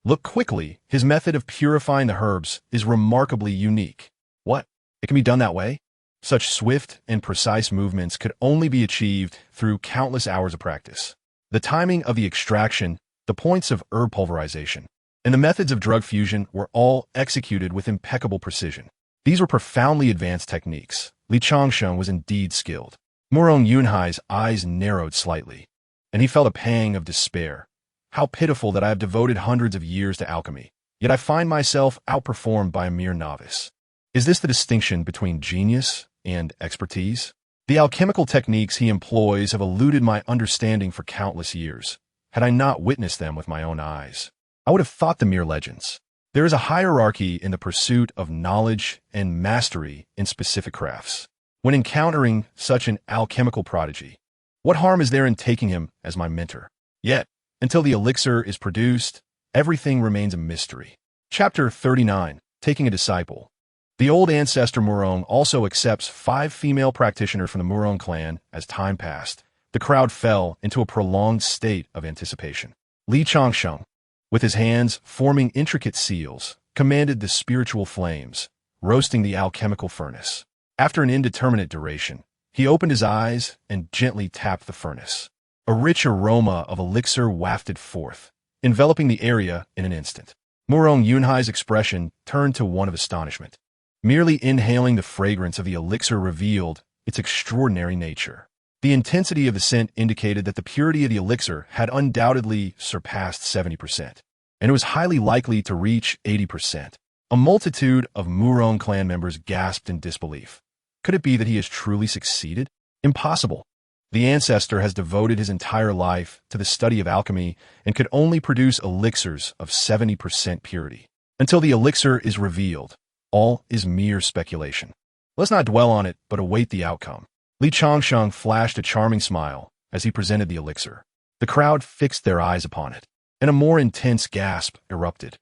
Look quickly, his method of purifying the herbs is remarkably unique. What? It can be done that way? Such swift and precise movements could only be achieved through countless hours of practice. The timing of the extraction, the points of herb pulverization, and the methods of drug fusion were all executed with impeccable precision. These were profoundly advanced techniques. Li Changsheng was indeed skilled. Murong Yunhai's eyes narrowed slightly, and he felt a pang of despair. How pitiful that I have devoted hundreds of years to alchemy, yet I find myself outperformed by a mere novice. Is this the distinction between genius and expertise? The alchemical techniques he employs have eluded my understanding for countless years. Had I not witnessed them with my own eyes, I would have thought them mere legends. There is a hierarchy in the pursuit of knowledge and mastery in specific crafts. When encountering such an alchemical prodigy, what harm is there in taking him as my mentor? Yet, until the elixir is produced, everything remains a mystery. Chapter 39, Taking a Disciple. The old ancestor Murong also accepts 5 female practitioners from the Murong clan. As time passed, the crowd fell into a prolonged state of anticipation. Li Changsheng, with his hands forming intricate seals, commanded the spiritual flames, roasting the alchemical furnace. After an indeterminate duration, he opened his eyes and gently tapped the furnace. A rich aroma of elixir wafted forth, enveloping the area in an instant. Murong Yunhai's expression turned to one of astonishment. Merely inhaling the fragrance of the elixir revealed its extraordinary nature. The intensity of the scent indicated that the purity of the elixir had undoubtedly surpassed 70%, and it was highly likely to reach 80%. A multitude of Murong clan members gasped in disbelief. Could it be that he has truly succeeded? Impossible. The ancestor has devoted his entire life to the study of alchemy and could only produce elixirs of 70% purity. Until the elixir is revealed, all is mere speculation. Let's not dwell on it, but await the outcome. Li Changsheng flashed a charming smile as he presented the elixir. The crowd fixed their eyes upon it, and a more intense gasp erupted.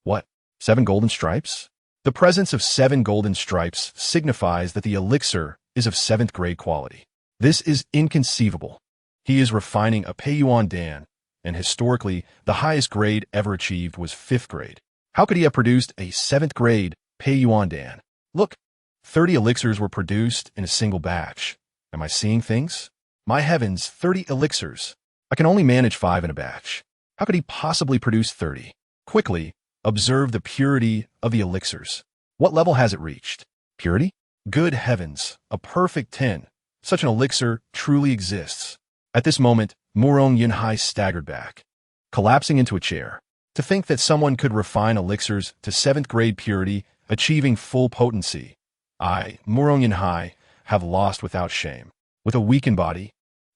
What? 7 golden stripes? The presence of 7 golden stripes signifies that the elixir is of 7th grade quality. This is inconceivable. He is refining a Peiyuan Dan, and historically, the highest grade ever achieved was 5th grade. How could he have produced a 7th grade Peiyuan Dan? Look, 30 elixirs were produced in a single batch. Am I seeing things? My heavens, 30 elixirs. I can only manage 5 in a batch. How could he possibly produce 30? Quickly, observe the purity of the elixirs. What level has it reached? Purity? Good heavens, a perfect 10. Such an elixir truly exists. At this moment, Murong Yunhai staggered back, collapsing into a chair. To think that someone could refine elixirs to 7th grade purity, achieving full potency. I, Murong Yunhai, have lost without shame. With a weakened body,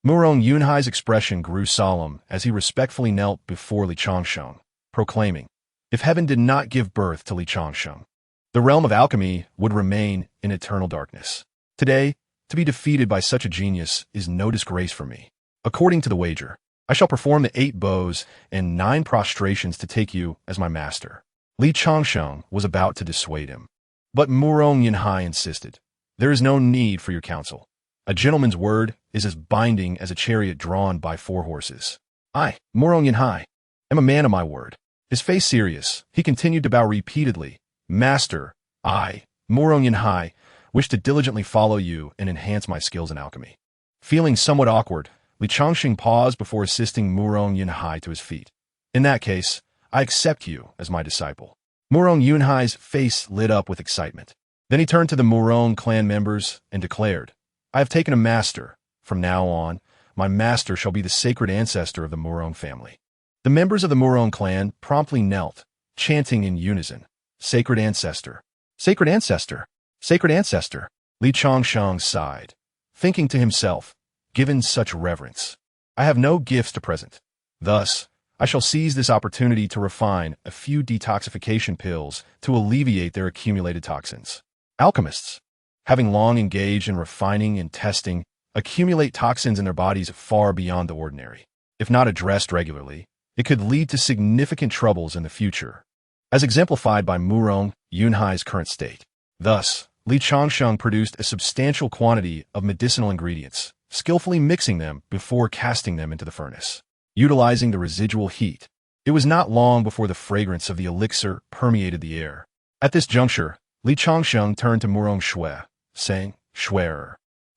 Murong Yunhai's expression grew solemn as he respectfully knelt before Li Changsheng, proclaiming, if heaven did not give birth to Li Changsheng, the realm of alchemy would remain in eternal darkness. Today, to be defeated by such a genius is no disgrace for me. According to the wager, I shall perform the 8 bows and 9 prostrations to take you as my master. Li Changsheng was about to dissuade him, but Murong Yunhai insisted. There is no need for your counsel. A gentleman's word is as binding as a chariot drawn by 4 horses. I, Murong Yunhai, am a man of my word. His face serious, he continued to bow repeatedly. Master, I, Murong Yunhai, wish to diligently follow you and enhance my skills in alchemy. Feeling somewhat awkward, Li Changsheng paused before assisting Murong Yunhai to his feet. In that case, I accept you as my disciple. Murong Yunhai's face lit up with excitement. Then he turned to the Murong clan members and declared, I have taken a master. From now on, my master shall be the sacred ancestor of the Murong family. The members of the Murong clan promptly knelt, chanting in unison, Sacred ancestor, sacred ancestor, sacred ancestor. Li Changsheng sighed, thinking to himself, given such reverence, I have no gifts to present. Thus, I shall seize this opportunity to refine a few detoxification pills to alleviate their accumulated toxins. Alchemists, having long engaged in refining and testing, accumulate toxins in their bodies far beyond the ordinary. If not addressed regularly, it could lead to significant troubles in the future, as exemplified by Murong Yunhai's current state. Thus, Li Changsheng produced a substantial quantity of medicinal ingredients, skillfully mixing them before casting them into the furnace. Utilizing the residual heat, it was not long before the fragrance of the elixir permeated the air. At this juncture, Li Changsheng turned to Murong Shui, saying, Shui'er,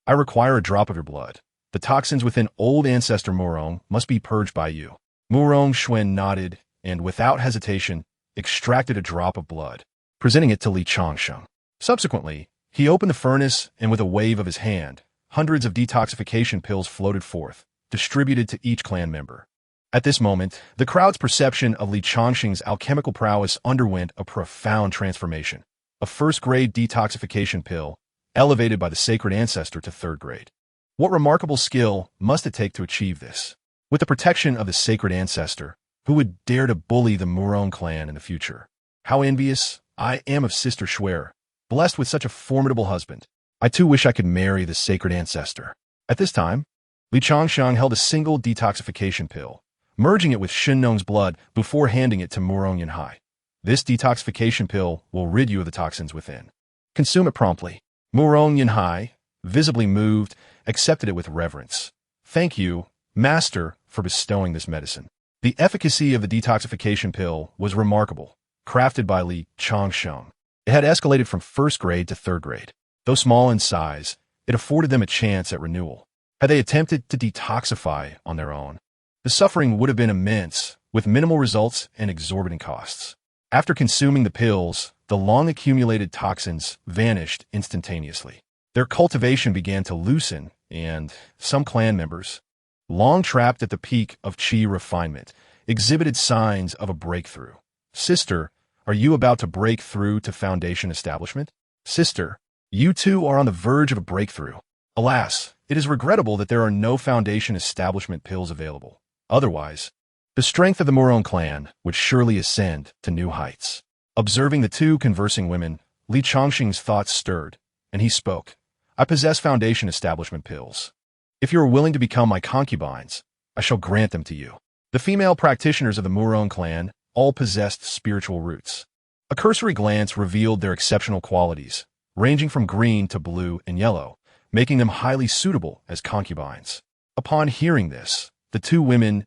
I require a drop of your blood. The toxins within old ancestor Murong must be purged by you. Murong Shui nodded and, without hesitation, extracted a drop of blood, presenting it to Li Changsheng. Subsequently, he opened the furnace and with a wave of his hand, hundreds of detoxification pills floated forth, distributed to each clan member. At this moment, the crowd's perception of Li Changsheng's alchemical prowess underwent a profound transformation. A first-grade detoxification pill, elevated by the sacred ancestor to third grade. What remarkable skill must it take to achieve this? With the protection of the sacred ancestor, who would dare to bully the Murong clan in the future? How envious I am of Sister Shui'er, blessed with such a formidable husband. I too wish I could marry the sacred ancestor. At this time, Li Changsheng held a single detoxification pill, merging it with Shinnong's blood before handing it to Murong Yunhai. This detoxification pill will rid you of the toxins within. Consume it promptly. Murong Yunhai, visibly moved, accepted it with reverence. Thank you, Master, for bestowing this medicine. The efficacy of the detoxification pill was remarkable, crafted by Li Changsheng. It had escalated from first grade to third grade. Though small in size, it afforded them a chance at renewal. Had they attempted to detoxify on their own, the suffering would have been immense, with minimal results and exorbitant costs. After consuming the pills, the long-accumulated toxins vanished instantaneously. Their cultivation began to loosen, and some clan members, long trapped at the peak of qi refinement, exhibited signs of a breakthrough. Sister, are you about to break through to foundation establishment? Sister, you too are on the verge of a breakthrough. Alas, it is regrettable that there are no foundation establishment pills available. Otherwise, the strength of the Murong clan would surely ascend to new heights. Observing the two conversing women, Li Changsheng's thoughts stirred, and he spoke. I possess foundation establishment pills. If you are willing to become my concubines, I shall grant them to you. The female practitioners of the Murong clan all possessed spiritual roots. A cursory glance revealed their exceptional qualities, ranging from green to blue and yellow, making them highly suitable as concubines. Upon hearing this, the two women's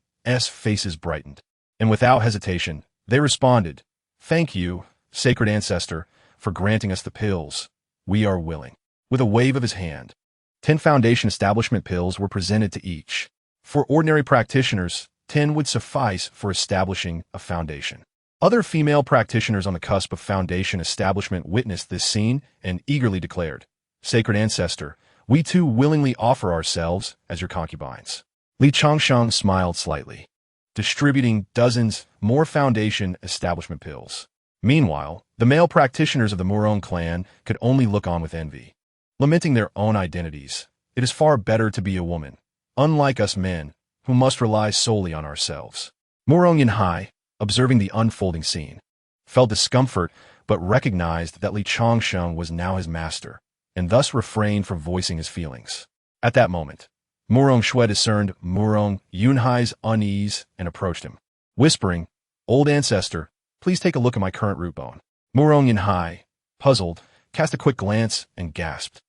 faces brightened, and without hesitation, they responded, Thank you, sacred ancestor, for granting us the pills. We are willing. With a wave of his hand, 10 foundation establishment pills were presented to each. For ordinary practitioners, 10 would suffice for establishing a foundation. Other female practitioners on the cusp of foundation establishment witnessed this scene and eagerly declared, Sacred ancestor, we too willingly offer ourselves as your concubines. Li Changsheng smiled slightly, distributing dozens more foundation establishment pills. Meanwhile, the male practitioners of the Murong clan could only look on with envy. Lamenting their own identities, it is far better to be a woman, unlike us men, who must rely solely on ourselves. Murong Yunhai, observing the unfolding scene, felt discomfort but recognized that Li Changsheng was now his master, and thus refrained from voicing his feelings. At that moment, Murong Shui discerned Murong Yunhai's unease and approached him, whispering, Old ancestor, please take a look at my current root bone. Murong Yunhai, puzzled, cast a quick glance and gasped.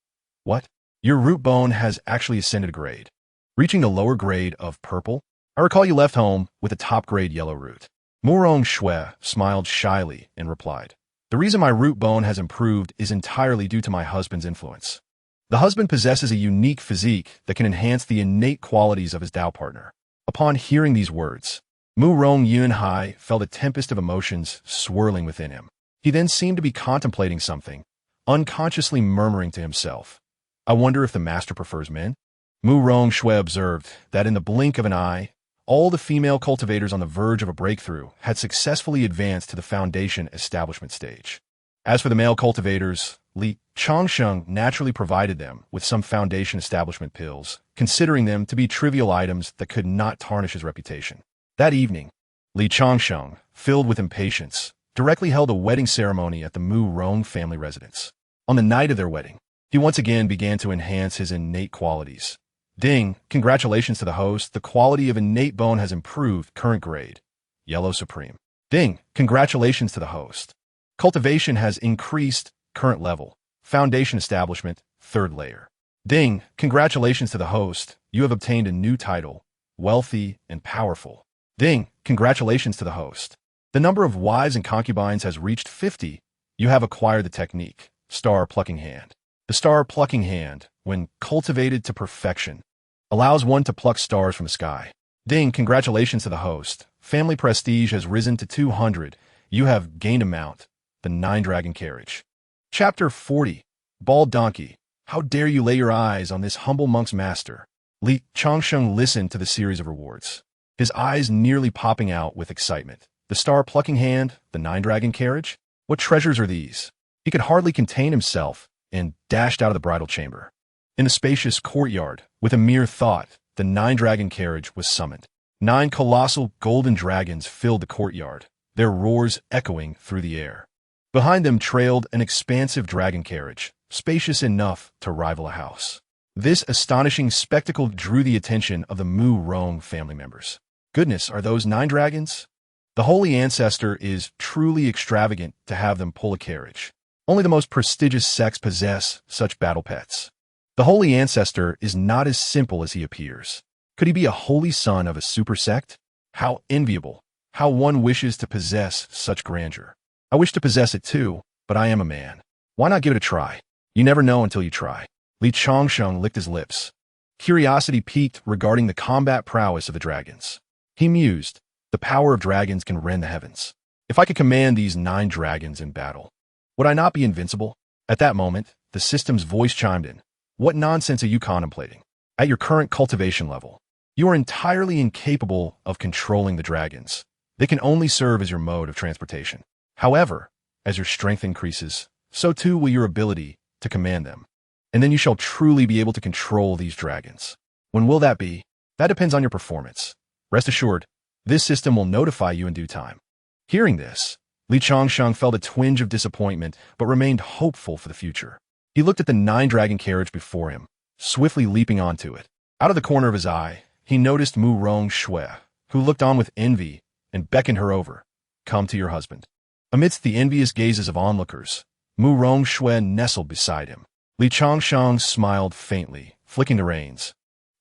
What? Your root bone has actually ascended a grade, reaching the lower grade of purple? I recall you left home with a top grade yellow root. Murong Shui smiled shyly and replied, "The reason my root bone has improved is entirely due to my husband's influence. The husband possesses a unique physique that can enhance the innate qualities of his Dao partner." Upon hearing these words, Murong Yunhai felt a tempest of emotions swirling within him. He then seemed to be contemplating something, unconsciously murmuring to himself, "I wonder if the master prefers men?" Murong Shui observed that in the blink of an eye, all the female cultivators on the verge of a breakthrough had successfully advanced to the foundation establishment stage. As for the male cultivators, Li Changsheng naturally provided them with some foundation establishment pills, considering them to be trivial items that could not tarnish his reputation. That evening, Li Changsheng, filled with impatience, directly held a wedding ceremony at the Mu Rong family residence. On the night of their wedding, he once again began to enhance his innate qualities. Ding, congratulations to the host. The quality of innate bone has improved. Current grade, Yellow Supreme. Ding, congratulations to the host. Cultivation has increased. Current level, Foundation Establishment, 3rd layer. Ding, congratulations to the host. You have obtained a new title, Wealthy and Powerful. Ding, congratulations to the host. The number of wives and concubines has reached 50. You have acquired the technique, Star Plucking Hand. The Star Plucking Hand, when cultivated to perfection, allows one to pluck stars from the sky. Ding, congratulations to the host. Family prestige has risen to 200. You have gained a mount, the 9-dragon carriage. Chapter 40. Bald Donkey. How dare you lay your eyes on this humble monk's master? Li Changsheng listened to the series of rewards, his eyes nearly popping out with excitement. The Star Plucking Hand, the 9-dragon carriage? What treasures are these? He could hardly contain himself and dashed out of the bridal chamber. In the spacious courtyard, with a mere thought, the 9-dragon carriage was summoned. 9 colossal golden dragons filled the courtyard, their roars echoing through the air. Behind them trailed an expansive dragon carriage, spacious enough to rival a house. This astonishing spectacle drew the attention of the Mu Rong family members. Goodness, are those 9 dragons? The holy ancestor is truly extravagant to have them pull a carriage. Only the most prestigious sects possess such battle pets. The holy ancestor is not as simple as he appears. Could he be a holy son of a super sect? How enviable! How one wishes to possess such grandeur. I wish to possess it too, but I am a man. Why not give it a try? You never know until you try. Li Changsheng licked his lips. Curiosity piqued regarding the combat prowess of the dragons. He mused, the power of dragons can rend the heavens. If I could command these 9 dragons in battle, would I not be invincible? At that moment, the system's voice chimed in. What nonsense are you contemplating? At your current cultivation level, you are entirely incapable of controlling the dragons. They can only serve as your mode of transportation. However, as your strength increases, so too will your ability to command them. And then you shall truly be able to control these dragons. When will that be? That depends on your performance. Rest assured, this system will notify you in due time. Hearing this, Li Changsheng felt a twinge of disappointment but remained hopeful for the future. He looked at the 9-dragon carriage before him, swiftly leaping onto it. Out of the corner of his eye, he noticed Murong Shui, who looked on with envy and beckoned her over. Come to your husband. Amidst the envious gazes of onlookers, Murong Shui nestled beside him. Li Changsheng smiled faintly, flicking the reins,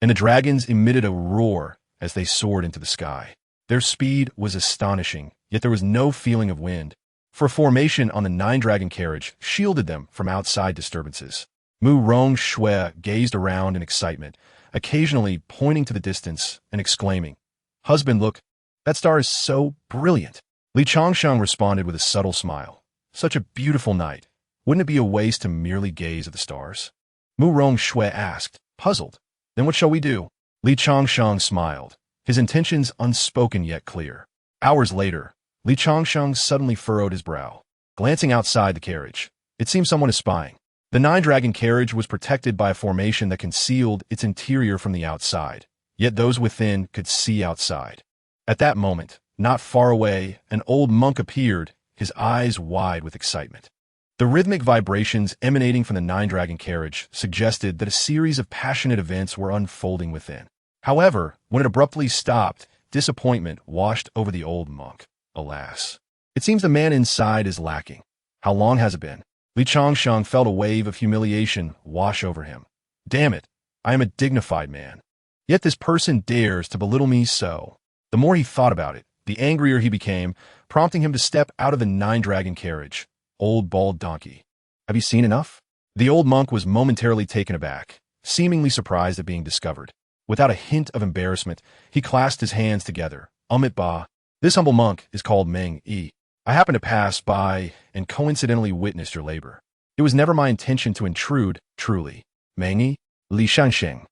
and the dragons emitted a roar as they soared into the sky. Their speed was astonishing, yet there was no feeling of wind, for a formation on the 9-dragon carriage shielded them from outside disturbances. Murong Shui gazed around in excitement, occasionally pointing to the distance and exclaiming, "Husband, look, that star is so brilliant." Li Changsheng responded with a subtle smile. Such a beautiful night. Wouldn't it be a waste to merely gaze at the stars? Murong Shui asked, puzzled. Then what shall we do? Li Changsheng smiled, his intentions unspoken yet clear. Hours later, Li Changsheng suddenly furrowed his brow. Glancing outside the carriage, it seemed someone is spying. The 9-dragon carriage was protected by a formation that concealed its interior from the outside, yet those within could see outside. At that moment, not far away, an old monk appeared, his eyes wide with excitement. The rhythmic vibrations emanating from the 9-dragon carriage suggested that a series of passionate events were unfolding within. However, when it abruptly stopped, disappointment washed over the old monk. Alas, it seems the man inside is lacking. How long has it been? Li Changsheng felt a wave of humiliation wash over him. Damn it, I am a dignified man. Yet this person dares to belittle me so. The more he thought about it, The angrier he became, prompting him to step out of the nine-dragon carriage. Old bald donkey. Have you seen enough? The old monk was momentarily taken aback, seemingly surprised at being discovered. Without a hint of embarrassment, he clasped his hands together. Amit Ba. This humble monk is called Meng Yi. I happened to pass by and coincidentally witnessed your labor. It was never my intention to intrude, truly. Meng Yi, Li Changsheng.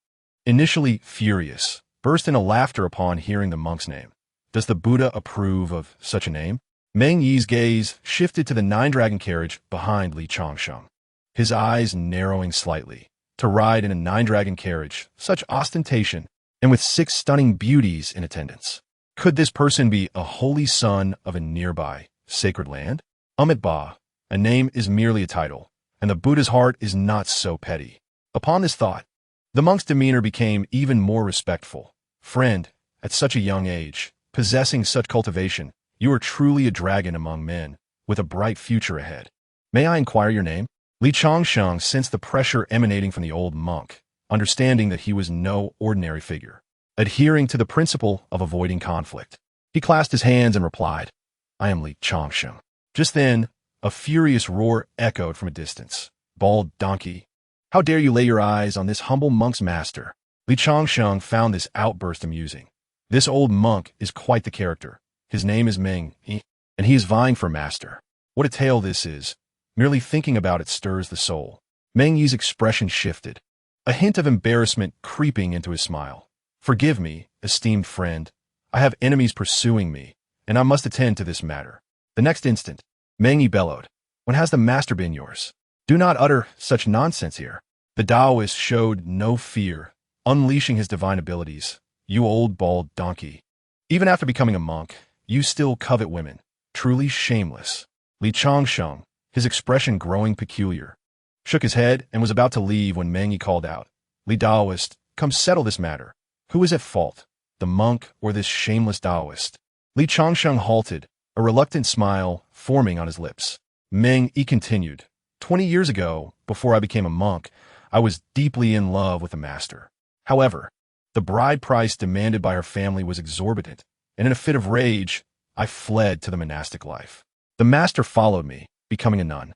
Initially furious, burst into laughter upon hearing the monk's name. Does the Buddha approve of such a name? Meng Yi's gaze shifted to the nine-dragon carriage behind Li Changsheng, his eyes narrowing slightly. To ride in a nine-dragon carriage, such ostentation, and with 6 stunning beauties in attendance. Could this person be a holy son of a nearby sacred land? Amit Ba. A name is merely a title, and the Buddha's heart is not so petty. Upon this thought, the monk's demeanor became even more respectful. Friend, at such a young age, possessing such cultivation, you are truly a dragon among men, with a bright future ahead. May I inquire your name? Li Changsheng sensed the pressure emanating from the old monk, understanding that he was no ordinary figure. Adhering to the principle of avoiding conflict, he clasped his hands and replied, I am Li Changsheng. Just then, a furious roar echoed from a distance. Bald donkey, how dare you lay your eyes on this humble monk's master? Li Changsheng found this outburst amusing. This old monk is quite the character. His name is Meng Yi, and he is vying for master. What a tale this is. Merely thinking about it stirs the soul. Meng Yi's expression shifted, a hint of embarrassment creeping into his smile. Forgive me, esteemed friend. I have enemies pursuing me, and I must attend to this matter. The next instant, Meng Yi bellowed, when has the master been yours? Do not utter such nonsense here. The Taoist showed no fear, unleashing his divine abilities. You old bald donkey. Even after becoming a monk, you still covet women. Truly shameless. Li Changsheng, his expression growing peculiar, shook his head and was about to leave when Meng Yi called out, Li Taoist, come settle this matter. Who is at fault, the monk or this shameless Taoist? Li Changsheng halted, a reluctant smile forming on his lips. Meng Yi continued, 20 years ago, before I became a monk, I was deeply in love with the master. However, the bride price demanded by her family was exorbitant, and in a fit of rage, I fled to the monastic life. The master followed me, becoming a nun.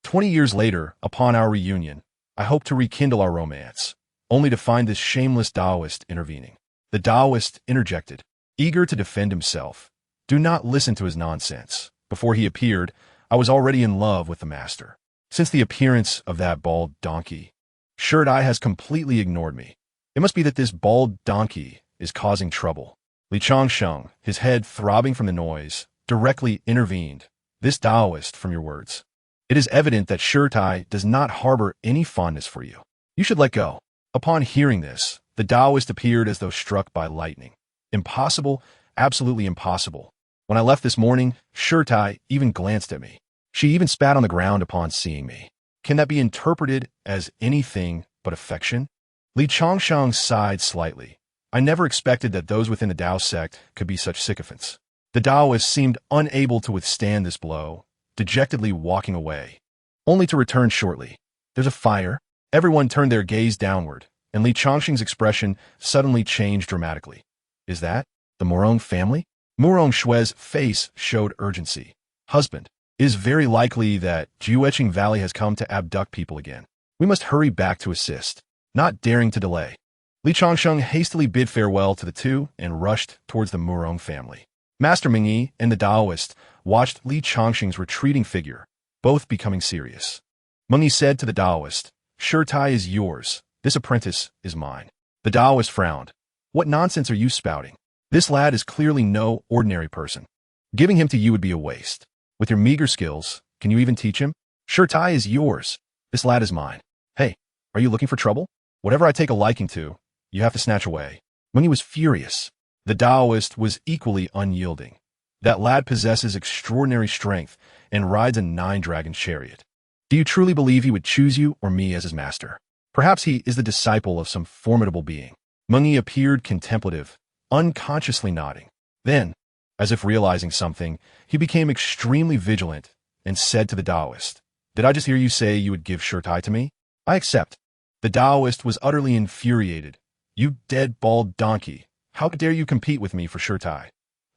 20 years later, upon our reunion, I hoped to rekindle our romance, only to find this shameless Taoist intervening. The Taoist interjected, eager to defend himself. Do not listen to his nonsense. Before he appeared, I was already in love with the master. Since the appearance of that bald donkey, Shirt-Eye has completely ignored me. It must be that this bald donkey is causing trouble. Li Changsheng, his head throbbing from the noise, directly intervened. This Taoist, from your words. It is evident that Shirt-Eye does not harbor any fondness for you. You should let go. Upon hearing this, the Taoist appeared as though struck by lightning. Impossible, absolutely impossible. When I left this morning, Shirt-Eye even glanced at me. She even spat on the ground upon seeing me. Can that be interpreted as anything but affection? Li Changsheng sighed slightly. I never expected that those within the Tao sect could be such sycophants. The Taoist seemed unable to withstand this blow, dejectedly walking away, only to return shortly. There's a fire. Everyone turned their gaze downward, and Li Changsheng's expression suddenly changed dramatically. Is that the Murong family? Murong Shue's face showed urgency. Husband, it is very likely that Jueching Valley has come to abduct people again. We must hurry back to assist. Not daring to delay, Li Changsheng hastily bid farewell to the two and rushed towards the Murong family. Master Meng Yi and the Taoist watched Li Changsheng's retreating figure, both becoming serious. Meng Yi said to the Taoist, Shirt-Eye is yours. This apprentice is mine. The Taoist frowned. What nonsense are you spouting? This lad is clearly no ordinary person. Giving him to you would be a waste. With your meager skills, can you even teach him? Shirt-Eye is yours. This lad is mine. Hey, are you looking for trouble? Whatever I take a liking to, you have to snatch away. Meng Yi was furious. The Taoist was equally unyielding. That lad possesses extraordinary strength and rides a 9-dragon chariot. Do you truly believe he would choose you or me as his master? Perhaps he is the disciple of some formidable being. Meng Yi appeared contemplative, unconsciously nodding. Then, as if realizing something, he became extremely vigilant and said to the Taoist, Did I just hear you say you would give Shirt-Eye to me? I accept. The Taoist was utterly infuriated. You dead bald donkey. How dare you compete with me for Shirt-Eye?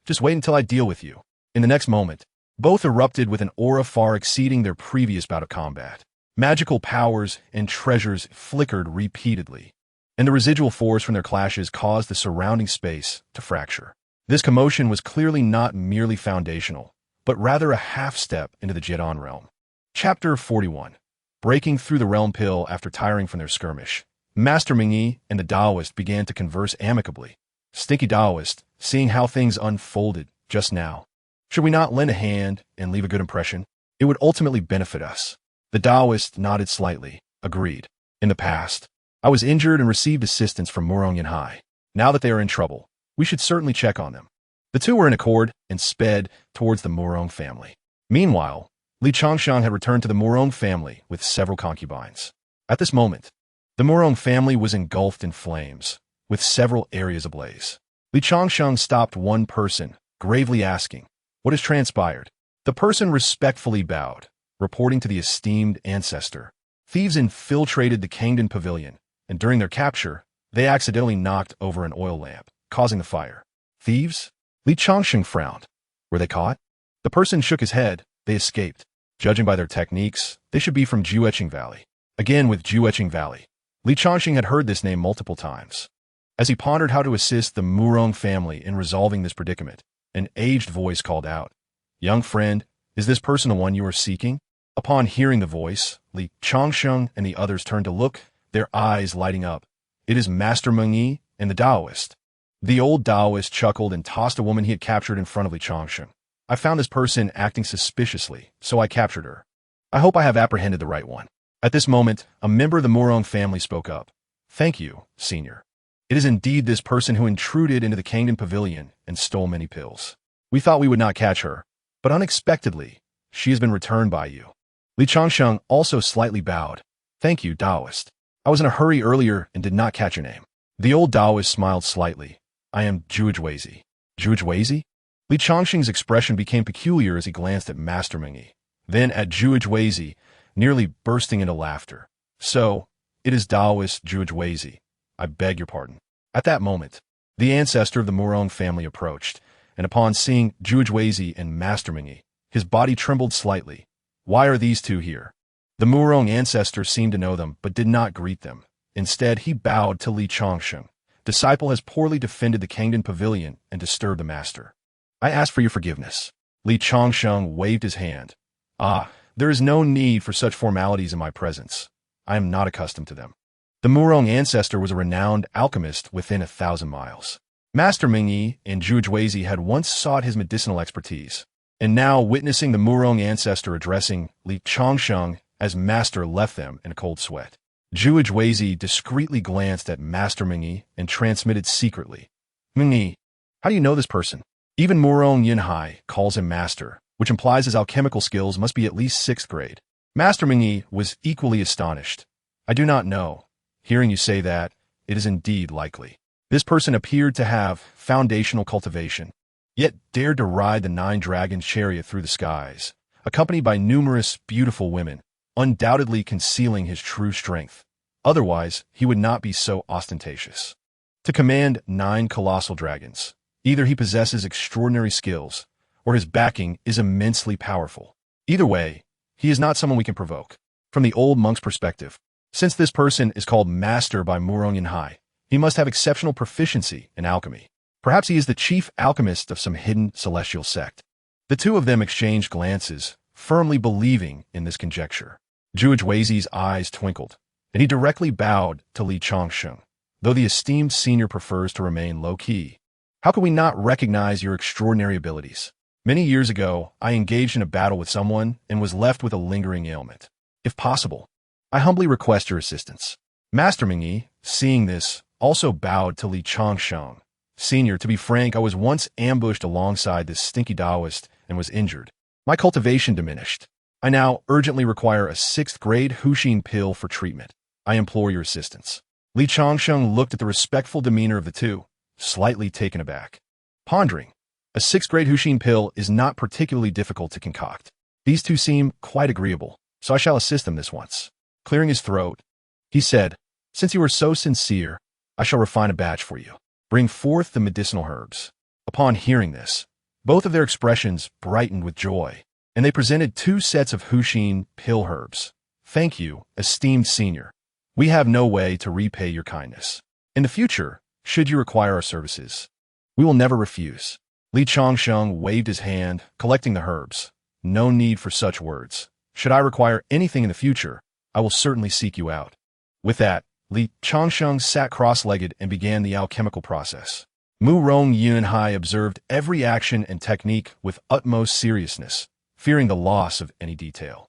Just wait until I deal with you. In the next moment, both erupted with an aura far exceeding their previous bout of combat. Magical powers and treasures flickered repeatedly, and the residual force from their clashes caused the surrounding space to fracture. This commotion was clearly not merely foundational, but rather a half-step into the Jedon realm. Chapter 41. Breaking through the realm pill after tiring from their skirmish. Master Mingyi and the Taoist began to converse amicably. Stinky Taoist, seeing how things unfolded just now. Should we not lend a hand and leave a good impression? It would ultimately benefit us. The Taoist nodded slightly, agreed. In the past, I was injured and received assistance from Murong Yanhai. Now that they are in trouble, we should certainly check on them. The two were in accord and sped towards the Murong family. Meanwhile, Li Changsheng had returned to the Murong family with several concubines. At this moment, the Murong family was engulfed in flames, with several areas ablaze. Li Changsheng stopped one person, gravely asking, "What has transpired?" The person respectfully bowed, reporting to the esteemed ancestor. Thieves infiltrated the Kangdon pavilion, and during their capture, they accidentally knocked over an oil lamp, causing the fire. Thieves? Li Changsheng frowned. Were they caught? The person shook his head. They escaped. Judging by their techniques, they should be from Jueching Valley. Again with Jueching Valley. Li Changsheng had heard this name multiple times. As he pondered how to assist the Murong family in resolving this predicament, an aged voice called out, "Young friend, is this person the one you are seeking?" Upon hearing the voice, Li Changsheng and the others turned to look, their eyes lighting up. It is Master Mengyi and the Taoist. The old Taoist chuckled and tossed a woman he had captured in front of Li Changsheng. "I found this person acting suspiciously, so I captured her. I hope I have apprehended the right one." At this moment, a member of the Murong family spoke up. "Thank you, Senior. It is indeed this person who intruded into the Kangdon pavilion and stole many pills. We thought we would not catch her, but unexpectedly, she has been returned by you." Li Changsheng also slightly bowed. "Thank you, Taoist. I was in a hurry earlier and did not catch your name." The old Taoist smiled slightly. "I am Juejweizi." Juejweizi? Li Changsheng's expression became peculiar as he glanced at Master Mengyi, then at Juejweizi, nearly bursting into laughter. "So, it is Taoist Juejweizi. I beg your pardon." At that moment, the ancestor of the Murong family approached, and upon seeing Juejweizi and Master Mengyi, his body trembled slightly. Why are these two here? The Murong ancestor seemed to know them, but did not greet them. Instead, he bowed to Li Changsheng. "Disciple has poorly defended the Kangdon pavilion and disturbed the master. I ask for your forgiveness." Li Changsheng waved his hand. "Ah, there is no need for such formalities in my presence. I am not accustomed to them." The Murong ancestor was a renowned alchemist within 1,000 miles. Master Mengyi and Juejweizi had once sought his medicinal expertise, and now witnessing the Murong ancestor addressing Li Changsheng as master left them in a cold sweat. Juejweizi discreetly glanced at Master Mengyi and transmitted secretly, "Mengyi, how do you know this person?" Even Murong Yanhai calls him master, which implies his alchemical skills must be at least 6th grade. Master Mengyi was equally astonished. "I do not know. Hearing you say that, it is indeed likely." This person appeared to have foundational cultivation, yet dared to ride the 9-dragon chariot through the skies, accompanied by numerous beautiful women, undoubtedly concealing his true strength. Otherwise, he would not be so ostentatious. To command 9 colossal dragons, either he possesses extraordinary skills, or his backing is immensely powerful. Either way, he is not someone we can provoke. From the old monk's perspective, since this person is called Master by Murong Yanhai, he must have exceptional proficiency in alchemy. Perhaps he is the chief alchemist of some hidden celestial sect. The two of them exchanged glances, firmly believing in this conjecture. Juejweizi's eyes twinkled, and he directly bowed to Li Changsheng, though the esteemed senior prefers to remain low-key. "How can we not recognize your extraordinary abilities? Many years ago, I engaged in a battle with someone and was left with a lingering ailment. If possible, I humbly request your assistance." Master Mengyi, seeing this, also bowed to Li Changsheng. "Senior, to be frank, I was once ambushed alongside this stinky Taoist and was injured. My cultivation diminished. I now urgently require a 6th grade Huxin pill for treatment. I implore your assistance." Li Changsheng looked at the respectful demeanor of the two, slightly taken aback. Pondering, a 6th grade Huxin pill is not particularly difficult to concoct. These two seem quite agreeable, so I shall assist them this once. Clearing his throat, he said, "Since you are so sincere, I shall refine a batch for you. Bring forth the medicinal herbs." Upon hearing this, Both of their expressions brightened with joy, and they presented 2 sets of Huxin pill herbs. Thank you, esteemed senior. We have no way to repay your kindness. In the future, should you require our services, we will never refuse. Li Changsheng waved his hand, collecting the herbs. No need for such words. Should I require anything in the future, I will certainly seek you out. With that, Li Changsheng sat cross-legged and began the alchemical process. Mu Rong Yunhai observed every action and technique with utmost seriousness, fearing the loss of any detail.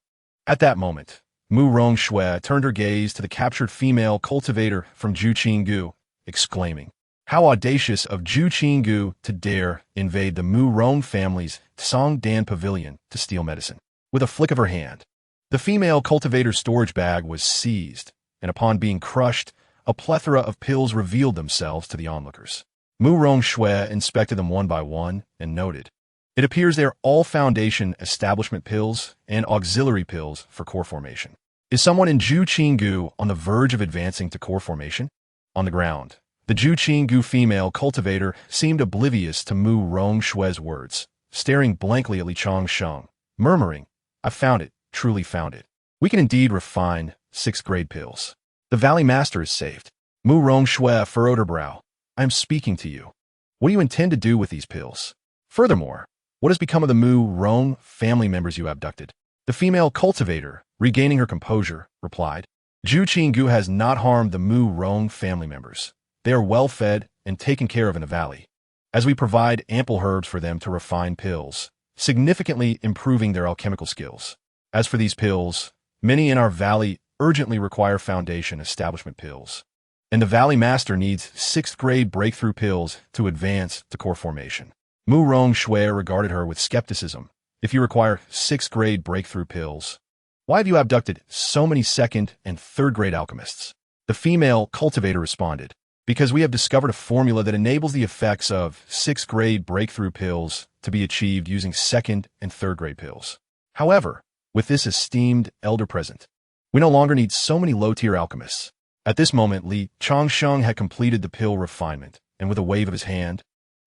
At that moment, Mu Rong Shui turned her gaze to the captured female cultivator from Zhu Qinggu, exclaiming, "How audacious of Zhu Qinggu to dare invade the Mu Rong family's Song Dan pavilion to steal medicine." With a flick of her hand, the female cultivator's storage bag was seized, and upon being crushed, a plethora of pills revealed themselves to the onlookers. Mu Rong Shui inspected them one by one and noted, "It appears they are all foundation establishment pills and auxiliary pills for core formation. Is someone in Zhu Qinggu on the verge of advancing to core formation?" On the ground, the Zhu Qinggu female cultivator seemed oblivious to Mu Rong Shui's words, staring blankly at Li Changsheng, murmuring, "I found it, truly found it. We can indeed refine 6th-grade pills. The Valley Master is saved." Mu Rong Shui furrowed her brow. "I am speaking to you. What do you intend to do with these pills? Furthermore, what has become of the Mu Rong family members you abducted?" The female cultivator, regaining her composure, replied, "Zhu Qinggu has not harmed the Mu Rong family members. They are well fed and taken care of in the valley, as we provide ample herbs for them to refine pills, significantly improving their alchemical skills. As for these pills, many in our valley urgently require foundation establishment pills, and the Valley Master needs 6th-grade breakthrough pills to advance to core formation." Mu Rong Shui regarded her with skepticism. "If you require 6th-grade breakthrough pills, why have you abducted so many 2nd and 3rd-grade alchemists?" The female cultivator responded, "Because we have discovered a formula that enables the effects of 6th-grade breakthrough pills to be achieved using 2nd and 3rd-grade pills. However, with this esteemed elder present, we no longer need so many low-tier alchemists." At this moment, Li Changsheng had completed the pill refinement, and with a wave of his hand,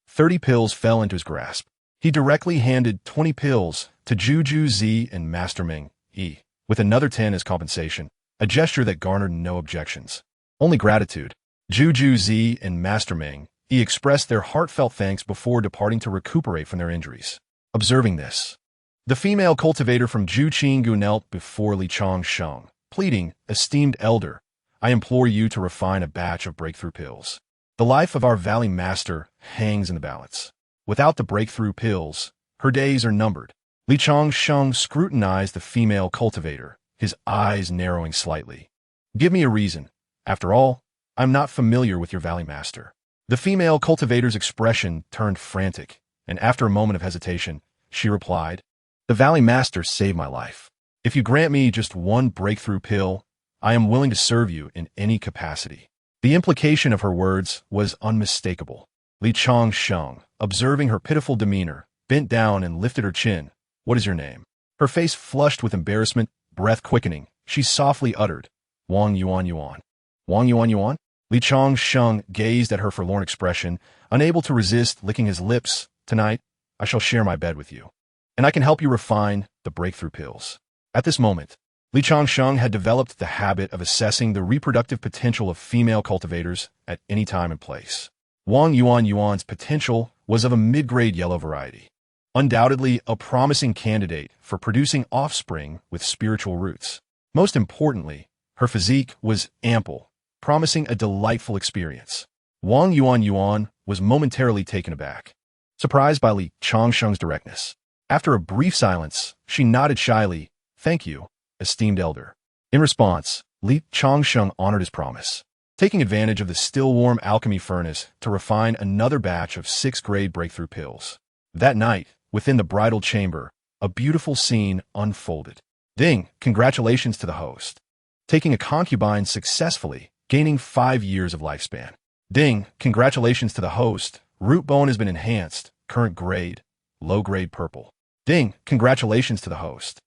30 pills fell into his grasp. He directly handed 20 pills to Juju Zi and Master Ming Yi, with another 10 as compensation, a gesture that garnered no objections, only gratitude. Juju Zi and Master Ming Yi expressed their heartfelt thanks before departing to recuperate from their injuries. Observing this, the female cultivator from Zhu Qinggu knelt before Li Changsheng, pleading, "Esteemed elder, I implore you to refine a batch of breakthrough pills. The life of our Valley Master hangs in the balance. Without the breakthrough pills, her days are numbered." Li Changsheng scrutinized the female cultivator, his eyes narrowing slightly. "Give me a reason. After all, I'm not familiar with your Valley Master." The female cultivator's expression turned frantic, and after a moment of hesitation, she replied, "The Valley Master saved my life. If you grant me just one breakthrough pill, I am willing to serve you in any capacity." The implication of her words was unmistakable. Li Changsheng, observing her pitiful demeanor, bent down and lifted her chin. "What is your name?" Her face flushed with embarrassment, breath quickening. She softly uttered, "Wang Yuan Yuan." "Wang Yuan Yuan?" Li Changsheng gazed at her forlorn expression, unable to resist licking his lips. "Tonight, I shall share my bed with you, and I can help you refine the breakthrough pills." At this moment, Li Changsheng had developed the habit of assessing the reproductive potential of female cultivators at any time and place. Wang Yuan Yuan's potential was of a mid-grade yellow variety, undoubtedly a promising candidate for producing offspring with spiritual roots. Most importantly, her physique was ample, promising a delightful experience. Wang Yuan Yuan was momentarily taken aback, surprised by Li Changsheng's directness. After a brief silence, she nodded shyly, "Thank you, esteemed elder." In response, Li Changsheng honored his promise, taking advantage of the still-warm alchemy furnace to refine another batch of 6th-grade breakthrough pills. That night, within the bridal chamber, a beautiful scene unfolded. Ding, congratulations to the host, taking a concubine successfully, gaining 5 years of lifespan. Ding, congratulations to the host, root bone has been enhanced, current grade, low-grade purple. Ding, congratulations to the host.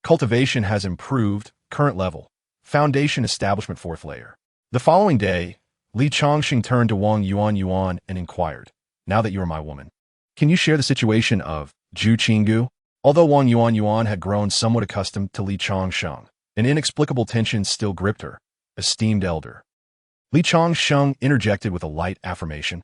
Cultivation has improved, current level, foundation establishment 4th layer. The following day, Li Changsheng turned to Wang Yuan Yuan and inquired, "Now that you are my woman, Can you share the situation of Zhu Qinggu? Although Wang Yuan had grown somewhat accustomed to Li Changsheng, an inexplicable tension still gripped her. Esteemed elder. Li Changsheng interjected with a light affirmation.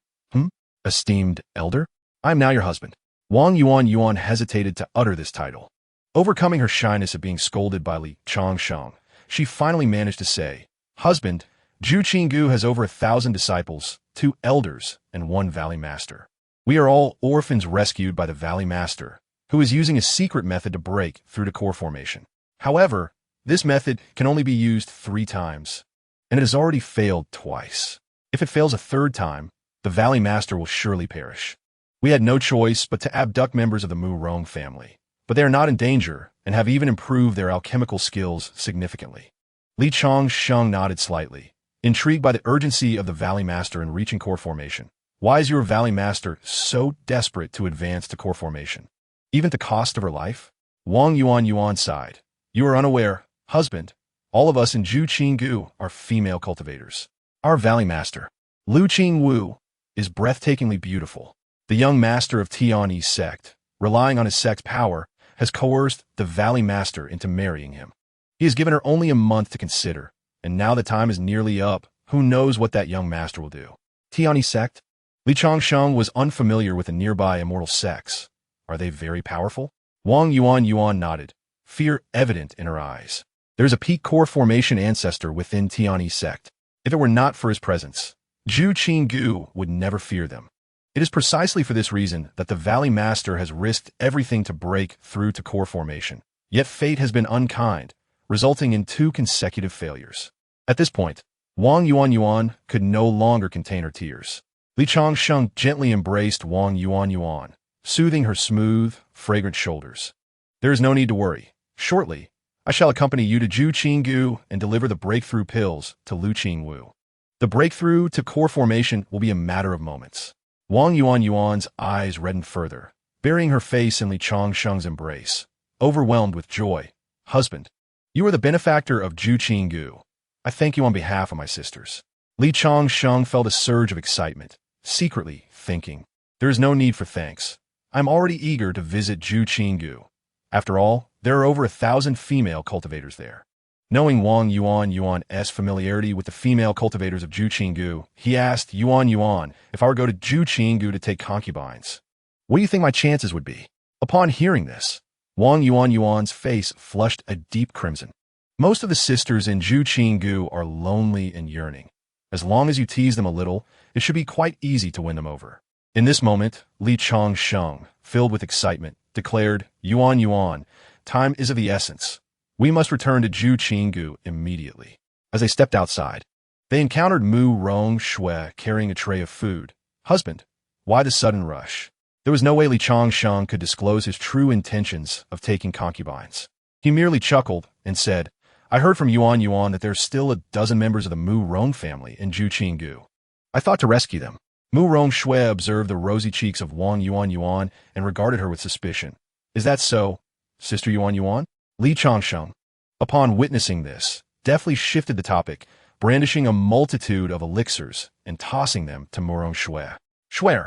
Esteemed elder? I am now your husband. Wang Yuan hesitated to utter this title. Overcoming her shyness of being scolded by Li Changsheng, she finally managed to say, Husband, Zhu Qinggu has over 1,000 disciples, 2 elders, and 1 valley master. We are all orphans rescued by the valley master, who is using a secret method to break through to core formation. However, this method can only be used 3 times, and it has already failed twice. If it fails a 3rd time, the valley master will surely perish. We had no choice but to abduct members of the Mu Rong family, but they are not in danger and have even improved their alchemical skills significantly. Li Changsheng nodded slightly, intrigued by the urgency of the valley master in reaching core formation. Why is your valley master so desperate to advance to core formation? Even at the cost of her life? Wang Yuan sighed. You are unaware, husband. All of us in Zhu Qinggu are female cultivators. Our valley master, Lu Qingwu, is breathtakingly beautiful. The young master of Tianyi's sect, relying on his sect's power, has coerced the valley master into marrying him. He has given her only a month to consider, and now the time is nearly up. Who knows what that young master will do? Tianyi sect? Li Changsheng was unfamiliar with the nearby immortal sects. Are they very powerful? Wang Yuan nodded, fear evident in her eyes. There is a peak core formation ancestor within Tianyi's sect. If it were not for his presence, Zhu Qinggu would never fear them. It is precisely for this reason that the Valley Master has risked everything to break through to core formation. Yet fate has been unkind, resulting in 2 consecutive failures. At this point, Wang Yuan could no longer contain her tears. Li Changsheng gently embraced Wang Yuan, soothing her smooth, fragrant shoulders. There is no need to worry. Shortly, I shall accompany you to Zhu Qinggu and deliver the breakthrough pills to Lu Qingwu. The breakthrough to core formation will be a matter of moments. Wang Yuan's eyes reddened further, burying her face in Li Changsheng's embrace, overwhelmed with joy. Husband, you are the benefactor of Zhu Qinggu. I thank you on behalf of my sisters. Li Changsheng felt a surge of excitement, secretly thinking, there is no need for thanks. I'm already eager to visit Zhu Qinggu. After all, there are over 1,000 female cultivators there. Knowing Wang Yuan's familiarity with the female cultivators of Zhu Qinggu, he asked Yuan if I were to go to Zhu Qinggu to take concubines. What do you think my chances would be? Upon hearing this, Wang Yuan's face flushed a deep crimson. Most of the sisters in Zhu Qinggu are lonely and yearning. As long as you tease them a little, it should be quite easy to win them over. In this moment, Li Changsheng, filled with excitement, declared, Yuan, time is of the essence. We must return to Zhu Qinggu immediately. As they stepped outside, they encountered Mu Rong Shui carrying a tray of food. Husband, why the sudden rush? There was no way Li Changsheng could disclose his true intentions of taking concubines. He merely chuckled and said, I heard from Yuan that there's still a dozen members of the Mu Rong family in Zhu Qinggu. I thought to rescue them. Mu Rong Shui observed the rosy cheeks of Wang Yuan and regarded her with suspicion. Is that so, Sister Yuan? Li Changsheng, upon witnessing this, deftly shifted the topic, brandishing a multitude of elixirs and tossing them to Mu Rong Shui. Shui,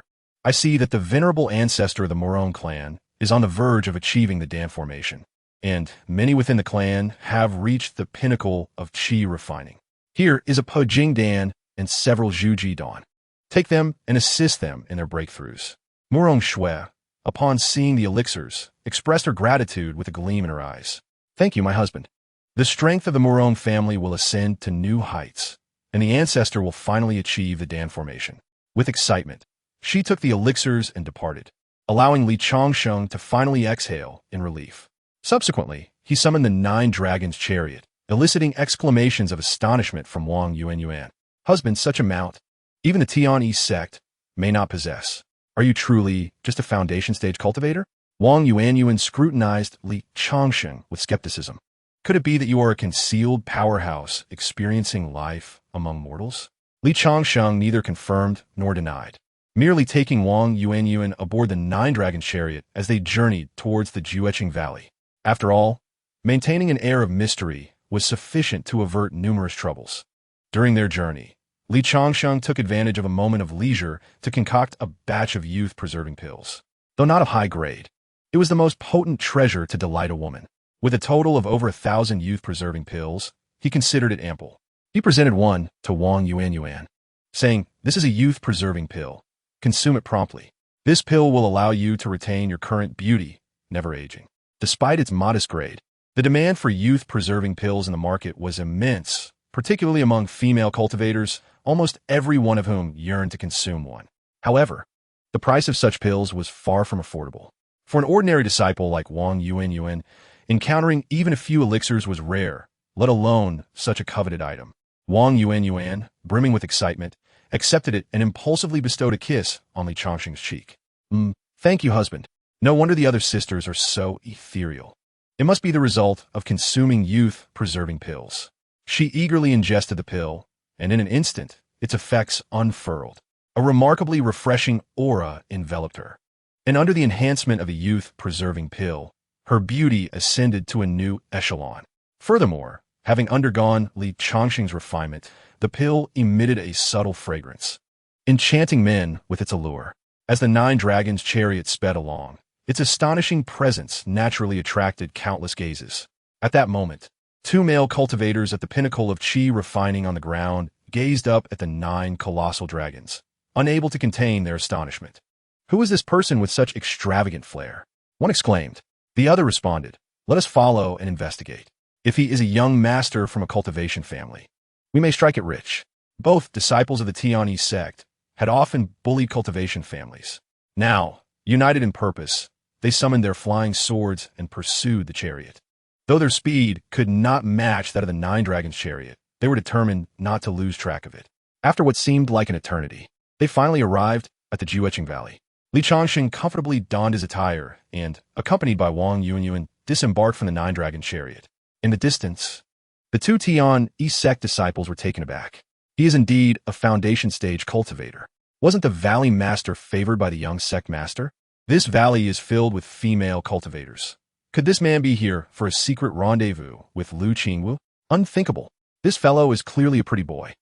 I see that the venerable ancestor of the Mu Rong clan is on the verge of achieving the Dan formation, and many within the clan have reached the pinnacle of qi refining. Here is a Po Jing Dan and several Zhu Ji Dan. Take them and assist them in their breakthroughs. Mu Rong Shui, upon seeing the elixirs, expressed her gratitude with a gleam in her eyes. Thank you, my husband. The strength of the Mu Rong family will ascend to new heights, and the ancestor will finally achieve the Dan formation. With excitement, she took the elixirs and departed, allowing Li Changsheng to finally exhale in relief. Subsequently, he summoned the 9 Dragons chariot, eliciting exclamations of astonishment from Wang Yuan. Husband, such a mount, even the Tianyi sect may not possess. Are you truly just a foundation stage cultivator? Wang Yuan scrutinized Li Changsheng with skepticism. Could it be that you are a concealed powerhouse experiencing life among mortals? Li Changsheng neither confirmed nor denied, merely taking Wang Yuan aboard the 9 Dragon chariot as they journeyed towards the Jueqing Valley. After all, maintaining an air of mystery was sufficient to avert numerous troubles. During their journey, Li Changsheng took advantage of a moment of leisure to concoct a batch of youth-preserving pills. though not of high grade. It was the most potent treasure to delight a woman. With a total of over 1,000 youth-preserving pills, he considered it ample. He presented one to Wang Yuan, saying, "This is a youth-preserving pill. Consume it promptly. This pill will allow you to retain your current beauty, never aging." Despite its modest grade, the demand for youth-preserving pills in the market was immense, particularly among female cultivators, almost every one of whom yearned to consume one. However, the price of such pills was far from affordable. For an ordinary disciple like Wang Yuan, encountering even a few elixirs was rare, let alone such a coveted item. Wang Yuan, brimming with excitement, accepted it and impulsively bestowed a kiss on Li Changsheng's cheek. Thank you, husband. No wonder the other sisters are so ethereal. It must be the result of consuming youth-preserving pills. She eagerly ingested the pill, and in an instant, its effects unfurled. A remarkably refreshing aura enveloped her. And under the enhancement of a youth-preserving pill, her beauty ascended to a new echelon. Furthermore, having undergone Li Changsheng's refinement, the pill emitted a subtle fragrance, enchanting men with its allure. As the 9 dragons' chariot sped along, its astonishing presence naturally attracted countless gazes. At that moment, 2 male cultivators at the pinnacle of qi refining on the ground gazed up at the 9 colossal dragons, unable to contain their astonishment. "Who is this person with such extravagant flair?" one exclaimed. The other responded, "Let us follow and investigate. If he is a young master from a cultivation family, we may strike it rich." Both disciples of the Tianyi sect had often bullied cultivation families. Now, united in purpose, they summoned their flying swords and pursued the chariot. Though their speed could not match that of the 9 dragons' chariot, they were determined not to lose track of it. After what seemed like an eternity, they finally arrived at the Jiuqing Valley. Li Changsheng comfortably donned his attire and, accompanied by Wang Yuan, disembarked from the 9 dragon chariot. In the distance, the 2 Tianyi sect disciples were taken aback. He is indeed a foundation-stage cultivator. Wasn't the valley master favored by the young sect master? This valley is filled with female cultivators. Could this man be here for a secret rendezvous with Lu Qingwu? Unthinkable. This fellow is clearly a pretty boy.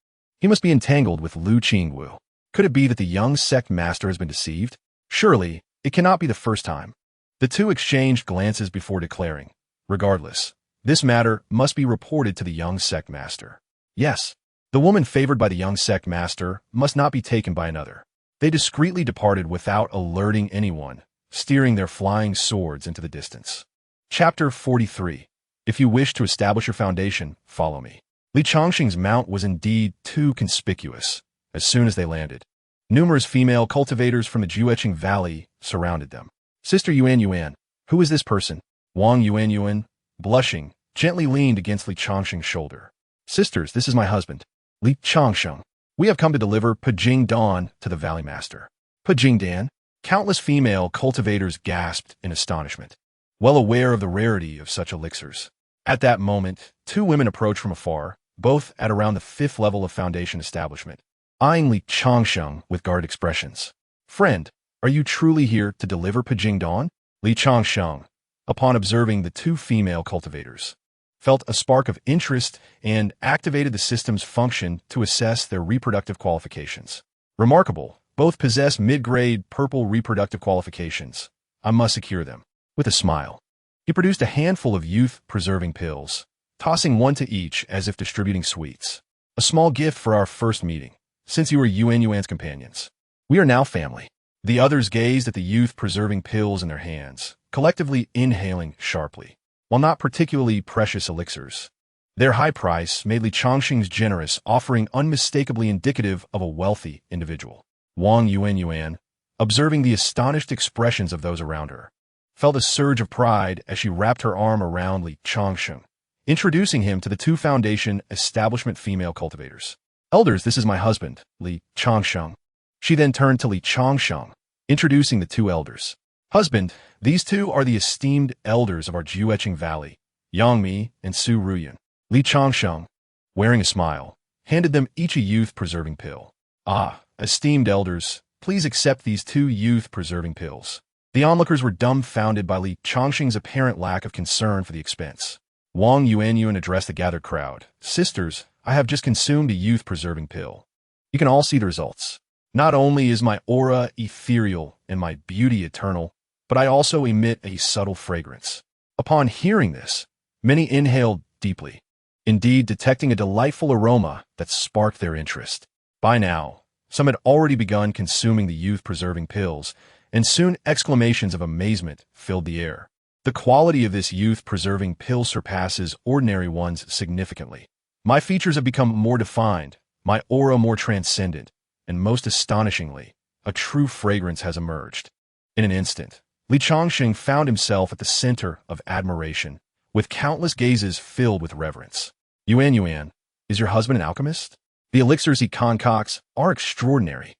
He must be entangled with Lu Qingwu. Could it be that the young sect master has been deceived? Surely, it cannot be the first time. The 2 exchanged glances before declaring, "Regardless, this matter must be reported to the young sect master." Yes, the woman favored by the young sect master must not be taken by another. They discreetly departed without alerting anyone, steering their flying swords into the distance. Chapter 43. If you wish to establish your foundation, follow me. Li Changsheng's mount was indeed too conspicuous. As soon as they landed, numerous female cultivators from the Jiuqing Valley surrounded them. "Sister Yuan, who is this person?" Wang Yuan, blushing, gently leaned against Li Changsheng's shoulder. "Sisters, this is my husband, Li Changsheng. We have come to deliver Pajing Dan to the Valley Master." Pajing Dan? Countless female cultivators gasped in astonishment, well aware of the rarity of such elixirs. At that moment, 2 women approached from afar, both at around the 5th level of foundation establishment, eyeing Li Changsheng with guarded expressions. "Friend, are you truly here to deliver Pajing Dan?" Li Changsheng, upon observing the 2 female cultivators, felt a spark of interest and activated the system's function to assess their reproductive qualifications. Remarkable, both possess mid-grade purple reproductive qualifications. I must secure them. With a smile, he produced a handful of youth-preserving pills, tossing one to each as if distributing sweets. "A small gift for our first meeting, since you are Yuan's companions. We are now family." The others gazed at the youth-preserving pills in their hands, collectively inhaling sharply. While not particularly precious elixirs, their high price made Li Changsheng's generous offering unmistakably indicative of a wealthy individual. Wang Yuan, observing the astonished expressions of those around her, felt a surge of pride as she wrapped her arm around Li Changsheng, introducing him to the 2 foundation establishment female cultivators. "Elders, this is my husband, Li Changsheng." She then turned to Li Changsheng, introducing the 2 elders. "Husband, these 2 are the esteemed elders of our Jiuqing Valley, Yang Mi and Su Ruyan." Li Changsheng, wearing a smile, handed them each a youth-preserving pill. "Ah, esteemed elders, please accept these 2 youth-preserving pills." The onlookers were dumbfounded by Li Changsheng's apparent lack of concern for the expense. Wang Yuan addressed the gathered crowd. "Sisters, I have just consumed a youth-preserving pill. You can all see the results. Not only is my aura ethereal and my beauty eternal, but I also emit a subtle fragrance. Upon hearing this, many inhaled deeply, indeed detecting a delightful aroma that sparked their interest. By now, some had already begun consuming the youth-preserving pills, and soon exclamations of amazement filled the air. The quality of this youth-preserving pill surpasses ordinary ones significantly. My features have become more defined, my aura more transcendent, and most astonishingly, a true fragrance has emerged. In an instant, Changsheng found himself at the center of admiration, with countless gazes filled with reverence. Yuan, is your husband an alchemist? The elixirs he concocts are extraordinary.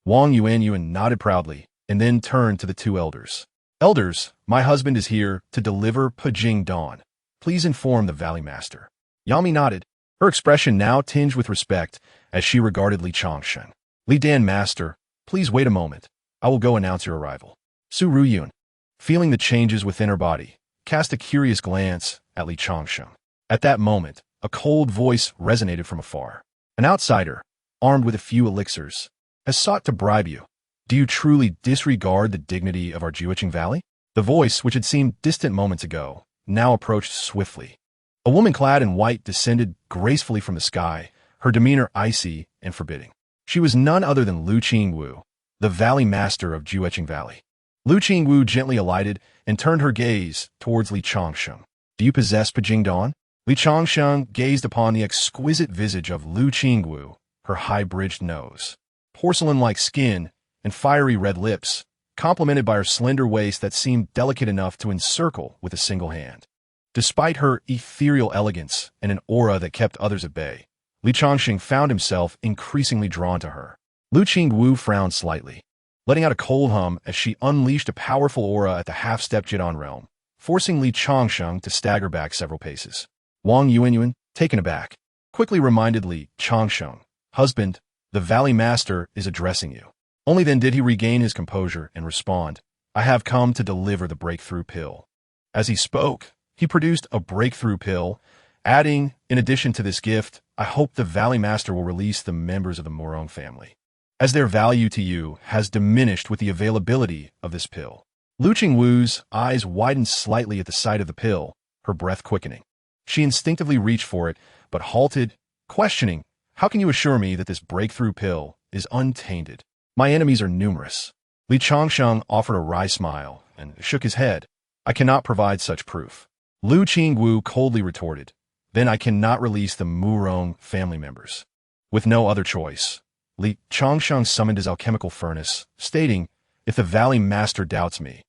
Yuan nodded proudly, and then turned to the two elders. Elders, my husband is here to deliver Pajing Dawn. Please inform the Valley Master. Yami nodded, her expression now tinged with respect as she regarded Changsheng. Li Dan Master, please wait a moment. I will go announce your arrival. Su Ruyun, feeling the changes within her body, cast a curious glance at Changsheng. At that moment, a cold voice resonated from afar. An outsider, armed with a few elixirs, has sought to bribe you. Do you truly disregard the dignity of our Jueching Valley? The voice, which had seemed distant moments ago, now approached swiftly. A woman clad in white descended gracefully from the sky, her demeanor icy and forbidding. She was none other than Lu Qingwu, the Valley Master of Jueching Valley. Lu Qingwu gently alighted and turned her gaze towards Changsheng. Do you possess Pajing Dawn? Changsheng gazed upon the exquisite visage of Lu Qingwu, her high-bridged nose, porcelain-like skin, and fiery red lips, complemented by her slender waist that seemed delicate enough to encircle with a single hand. Despite her ethereal elegance and an aura that kept others at bay, Changsheng found himself increasingly drawn to her. Lu Qingwu frowned slightly, letting out a cold hum as she unleashed a powerful aura at the half-step Jidon realm, forcing Changsheng to stagger back several paces. Yuan, taken aback, quickly reminded Changsheng, husband, the Valley Master is addressing you. Only then did he regain his composure and respond, I have come to deliver the breakthrough pill. As he spoke, he produced a breakthrough pill, adding, in addition to this gift, I hope the Valley Master will release the members of the Morong family, as their value to you has diminished with the availability of this pill. Lu Qingwu's eyes widened slightly at the sight of the pill, her breath quickening. She instinctively reached for it, but halted, questioning, how can you assure me that this breakthrough pill is untainted? My enemies are numerous. Changsheng offered a wry smile and shook his head. I cannot provide such proof. Lu Qingwu coldly retorted, then I cannot release the Murong family members. With no other choice, Changsheng summoned his alchemical furnace, stating, if the Valley Master doubts me,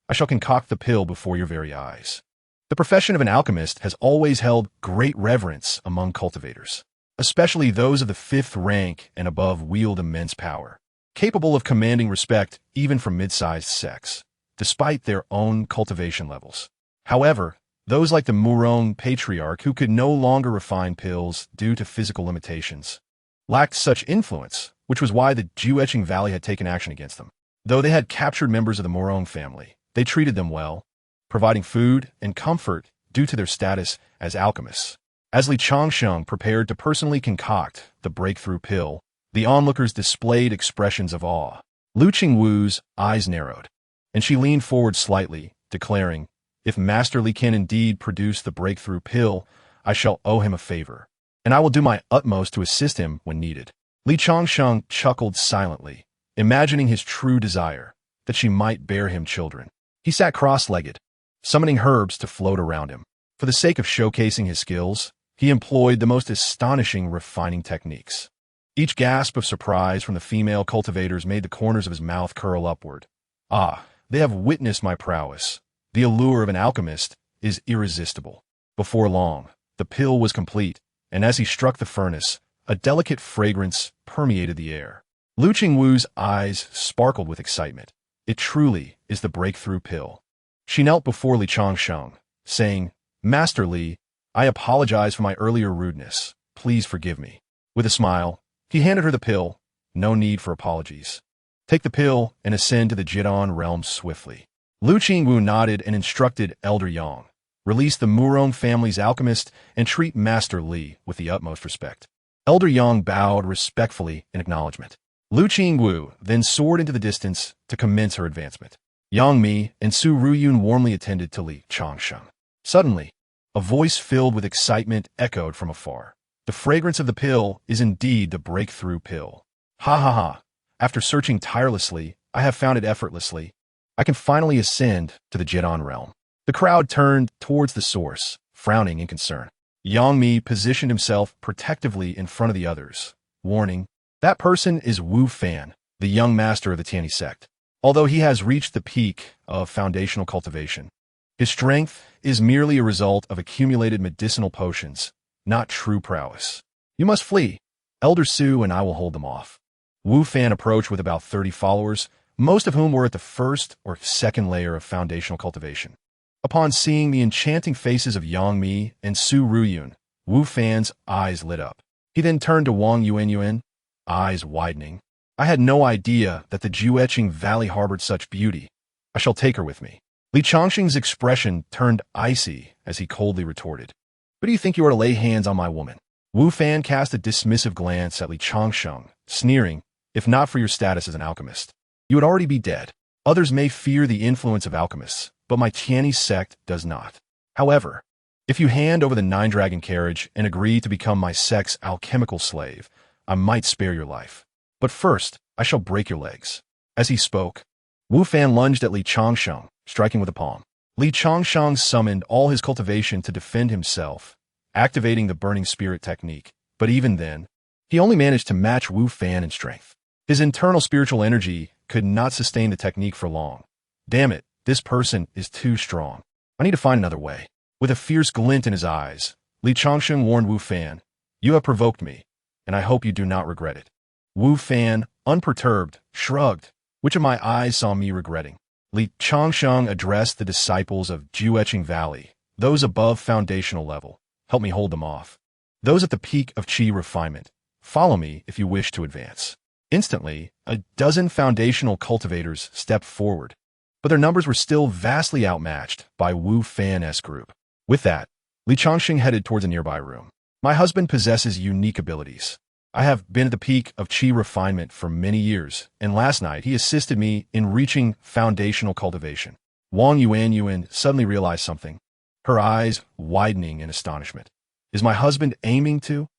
I shall concoct the pill before your very eyes. The profession of an alchemist has always held great reverence among cultivators, especially those of the 5th rank and above wield immense power, capable of commanding respect even from mid-sized sects, despite their own cultivation levels. However, those like the Murong patriarch who could no longer refine pills due to physical limitations lacked such influence, which was why the Jueching Valley had taken action against them. Though they had captured members of the Morong family, they treated them well, providing food and comfort due to their status as alchemists. As Changsheng prepared to personally concoct the breakthrough pill, the onlookers displayed expressions of awe. Lu Qingwu's eyes narrowed, and she leaned forward slightly, declaring, if Master Li can indeed produce the breakthrough pill, I shall owe him a favor, and I will do my utmost to assist him when needed. Changsheng chuckled silently, imagining his true desire, that she might bear him children. He sat cross-legged, summoning herbs to float around him. For the sake of showcasing his skills, he employed the most astonishing refining techniques. Each gasp of surprise from the female cultivators made the corners of his mouth curl upward. Ah, they have witnessed my prowess. The allure of an alchemist is irresistible. Before long, the pill was complete, and as he struck the furnace, a delicate fragrance permeated the air. Lu Qingwu's eyes sparkled with excitement. It truly is the breakthrough pill. She knelt before Changsheng, saying, Master Li, I apologize for my earlier rudeness. Please forgive me. With a smile, he handed her the pill. No need for apologies. Take the pill and ascend to the Jidon realm swiftly. Lu Qingwu nodded and instructed Elder Yang, release the Murong family's alchemist and treat Master Li with the utmost respect. Elder Yang bowed respectfully in acknowledgement. Lu Qingwu then soared into the distance to commence her advancement. Yang Mi and Su Ruyun warmly attended to Li Changsheng. Suddenly, a voice filled with excitement echoed from afar. The fragrance of the pill is indeed the breakthrough pill. Ha ha ha. After searching tirelessly, I have found it effortlessly. I can finally ascend to the Jedon realm. The crowd turned towards the source, frowning in concern. Yang Mi positioned himself protectively in front of the others, warning, "That person is Wu Fan, the young master of the Tianyi sect. Although he has reached the peak of foundational cultivation, his strength is merely a result of accumulated medicinal potions, not true prowess. You must flee. Elder Su and I will hold them off." Wu Fan approached with about 30 followers, most of whom were at the first or second layer of foundational cultivation. Upon seeing the enchanting faces of Yang Mi and Su Ruyun, Wu Fan's eyes lit up. He then turned to Wang Yuanyuan, eyes widening. "I had no idea that the Jueching Valley harbored such beauty. I shall take her with me." Li Changsheng's expression turned icy as he coldly retorted, "Who do you think you are to lay hands on my woman?" Wu Fan cast a dismissive glance at Li Changsheng, sneering, "If not for your status as an alchemist, you would already be dead. Others may fear the influence of alchemists, but my Tianyi sect does not. However, if you hand over the Nine-Dragon carriage and agree to become my sect's alchemical slave, I might spare your life. But first, I shall break your legs." As he spoke, Wu Fan lunged at Li Changsheng, striking with a palm. Li Changsheng summoned all his cultivation to defend himself, activating the Burning Spirit technique, but even then, he only managed to match Wu Fan in strength. His internal spiritual energy could not sustain the technique for long. "Damn it, this person is too strong. I need to find another way." With a fierce glint in his eyes, Li Changsheng warned Wu Fan, "You have provoked me, and I hope you do not regret it." Wu Fan, unperturbed, shrugged. "Which of my eyes saw me regretting?" Li Changsheng addressed the disciples of Jueching Valley, those above foundational level. "Help me hold them off. Those at the peak of Qi refinement, follow me if you wish to advance." Instantly, a dozen foundational cultivators stepped forward, but their numbers were still vastly outmatched by Wu Fan's group. With that, Li Changsheng headed towards a nearby room. "My husband possesses unique abilities. I have been at the peak of Qi refinement for many years, and last night he assisted me in reaching foundational cultivation." Wang Yuanyuan suddenly realized something, her eyes widening in astonishment. "Is my husband aiming to?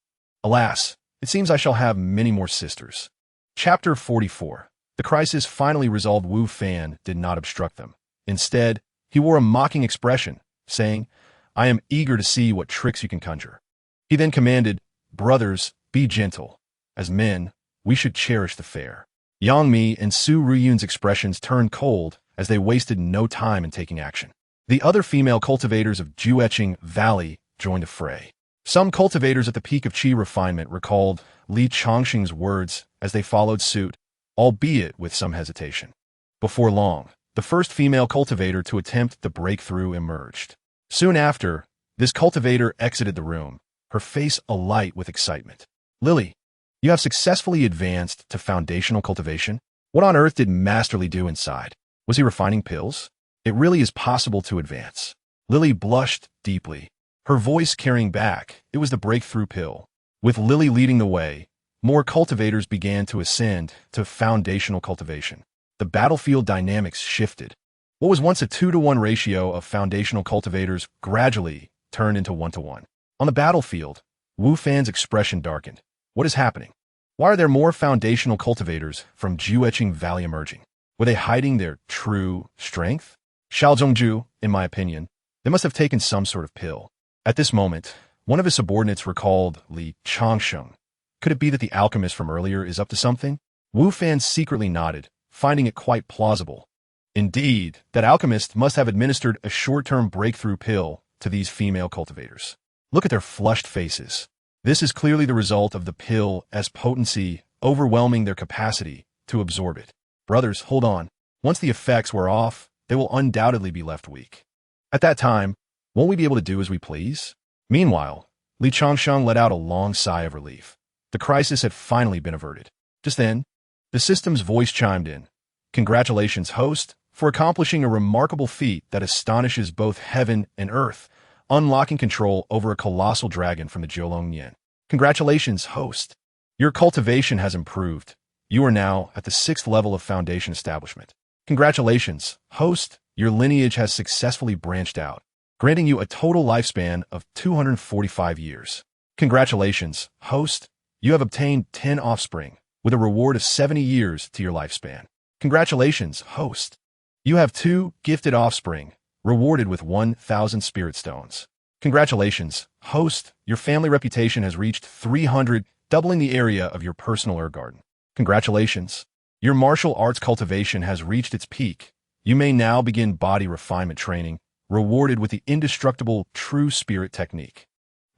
Alas, it seems I shall have many more sisters." Chapter 44. The crisis finally resolved. Wu Fan did not obstruct them. Instead, he wore a mocking expression, saying, "I am eager to see what tricks you can conjure." He then commanded, "Brothers, be gentle. As men, we should cherish the fair." Yang Mi and Su Ruyun's expressions turned cold as they wasted no time in taking action. The other female cultivators of Jueching Valley joined the fray. Some cultivators at the peak of Qi refinement recalled Li Changsheng's words as they followed suit, albeit with some hesitation. Before long, the first female cultivator to attempt the breakthrough emerged. Soon after, this cultivator exited the room, her face alight with excitement. "Lily, you have successfully advanced to foundational cultivation. What on earth did Master Li do inside? Was he refining pills? It really is possible to advance." Lily blushed deeply, her voice carrying back, it was the breakthrough pill. With Lily leading the way, more cultivators began to ascend to foundational cultivation. The battlefield dynamics shifted. What was once a 2-to-1 ratio of foundational cultivators gradually turned into 1-to-1. On the battlefield, Wu Fan's expression darkened. "What is happening? Why are there more foundational cultivators from Jueching Valley emerging? Were they hiding their true strength? Xiaozhongju, in my opinion, they must have taken some sort of pill." At this moment, one of his subordinates recalled Li Changsheng. Could it be that the alchemist from earlier is up to something? Wu Fan secretly nodded, finding it quite plausible. Indeed, that alchemist must have administered a short-term breakthrough pill to these female cultivators. Look at their flushed faces. This is clearly the result of the pill as potency overwhelming their capacity to absorb it. Brothers, hold on. Once the effects wear off, they will undoubtedly be left weak. At that time, won't we be able to do as we please? Meanwhile, Li Changsheng let out a long sigh of relief. The crisis had finally been averted. Just then, the system's voice chimed in. "Congratulations, host, for accomplishing a remarkable feat that astonishes both heaven and earth, unlocking control over a colossal dragon from the Jiulong Nian. Congratulations, host. Your cultivation has improved. You are now at the 6th level of foundation establishment. Congratulations, host, your lineage has successfully branched out, granting you a total lifespan of 245 years. Congratulations, host, you have obtained 10 offspring, with a reward of 70 years to your lifespan. Congratulations, host, you have 2 gifted offspring, rewarded with 1,000 spirit stones. Congratulations, host, your family reputation has reached 300, doubling the area of your personal herb garden. Congratulations, your martial arts cultivation has reached its peak. You may now begin body refinement training, rewarded with the indestructible true spirit technique.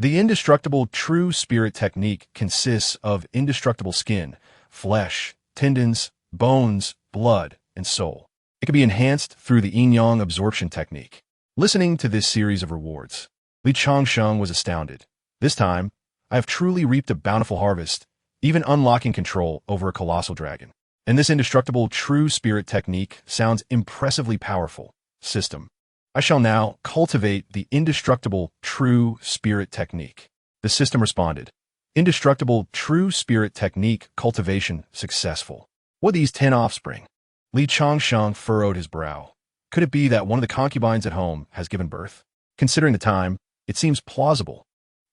The indestructible true spirit technique consists of indestructible skin, flesh, tendons, bones, blood, and soul. It can be enhanced through the yin-yang absorption technique. Listening to this series of rewards, Changsheng was astounded. This time, I have truly reaped a bountiful harvest, even unlocking control over a colossal dragon. And this indestructible true spirit technique sounds impressively powerful. System. I shall now cultivate the indestructible true spirit technique. The system responded. Indestructible true spirit technique cultivation successful. What are these 10 offspring? Changsheng furrowed his brow. Could it be that one of the concubines at home has given birth? Considering the time, it seems plausible.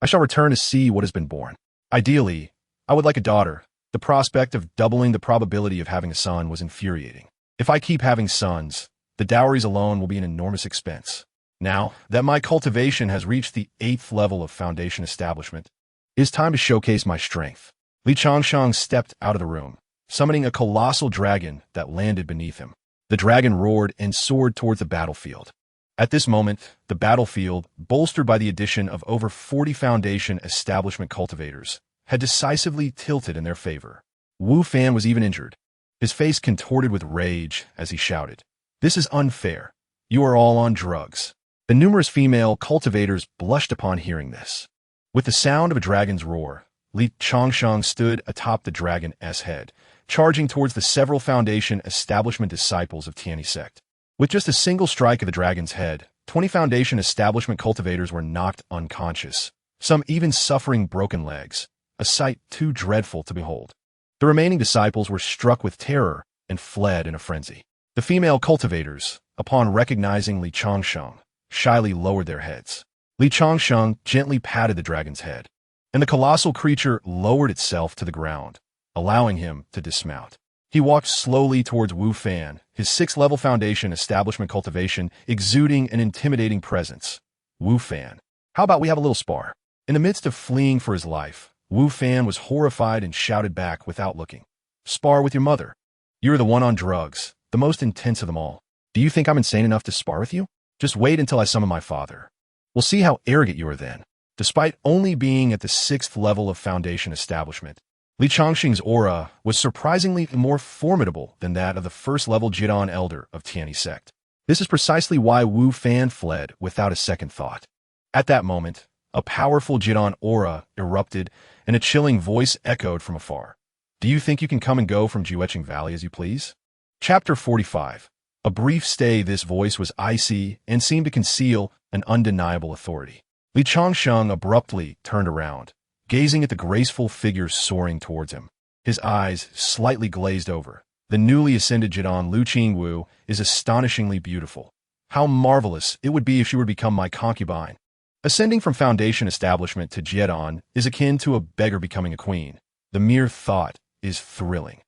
I shall return to see what has been born. Ideally, I would like a daughter. The prospect of doubling the probability of having a son was infuriating. If I keep having sons, the dowries alone will be an enormous expense. Now that my cultivation has reached the 8th level of foundation establishment, it is time to showcase my strength. Changsheng stepped out of the room, summoning a colossal dragon that landed beneath him. The dragon roared and soared towards the battlefield. At this moment, the battlefield, bolstered by the addition of over 40 foundation establishment cultivators, had decisively tilted in their favor. Wu Fan was even injured. His face contorted with rage as he shouted, "This is unfair. You are all on drugs." The numerous female cultivators blushed upon hearing this. With the sound of a dragon's roar, Changsheng stood atop the dragon's head, charging towards the several foundation establishment disciples of Tianyi sect. With just a single strike of the dragon's head, 20 foundation establishment cultivators were knocked unconscious, some even suffering broken legs, a sight too dreadful to behold. The remaining disciples were struck with terror and fled in a frenzy. The female cultivators, upon recognizing Changsheng, shyly lowered their heads. Changsheng gently patted the dragon's head, and the colossal creature lowered itself to the ground, allowing him to dismount. He walked slowly towards Wu Fan, his 6th-level foundation establishment cultivation exuding an intimidating presence. Wu Fan, how about we have a little spar? In the midst of fleeing for his life, Wu Fan was horrified and shouted back without looking. Spar with your mother. You're the one on drugs, the most intense of them all. Do you think I'm insane enough to spar with you? Just wait until I summon my father. We'll see how arrogant you are then. Despite only being at the 6th level of foundation establishment, Changsheng's aura was surprisingly more formidable than that of the 1st-level Jidan elder of Tianyi sect. This is precisely why Wu Fan fled without a second thought. At that moment, a powerful Jidan aura erupted and a chilling voice echoed from afar. Do you think you can come and go from Jiuecheng Valley as you please? Chapter 45. A brief stay. This voice was icy and seemed to conceal an undeniable authority. Changsheng abruptly turned around, gazing at the graceful figure soaring towards him. His eyes slightly glazed over. The newly ascended Jidan Lu Qingwu is astonishingly beautiful. How marvelous it would be if she were to become my concubine. Ascending from foundation establishment to Jidan is akin to a beggar becoming a queen. The mere thought is thrilling.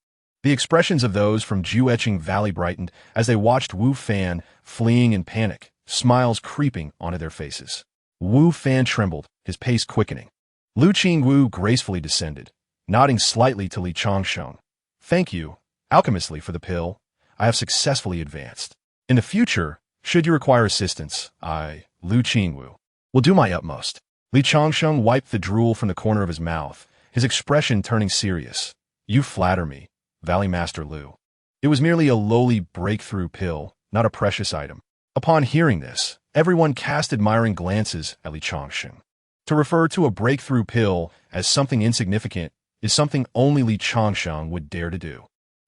The expressions of those from Jiuecheng Valley brightened as they watched Wu Fan fleeing in panic, smiles creeping onto their faces. Wu Fan trembled, his pace quickening. Lu Qingwu gracefully descended, nodding slightly to Changsheng. Thank you, alchemistly, for the pill. I have successfully advanced. In the future, should you require assistance, I, Lu Qingwu, will do my utmost. Changsheng wiped the drool from the corner of his mouth, his expression turning serious. You flatter me, Valley Master Lu. It was merely a lowly breakthrough pill, not a precious item. Upon hearing this, everyone cast admiring glances at Changsheng. To refer to a breakthrough pill as something insignificant is something only Changsheng would dare to do.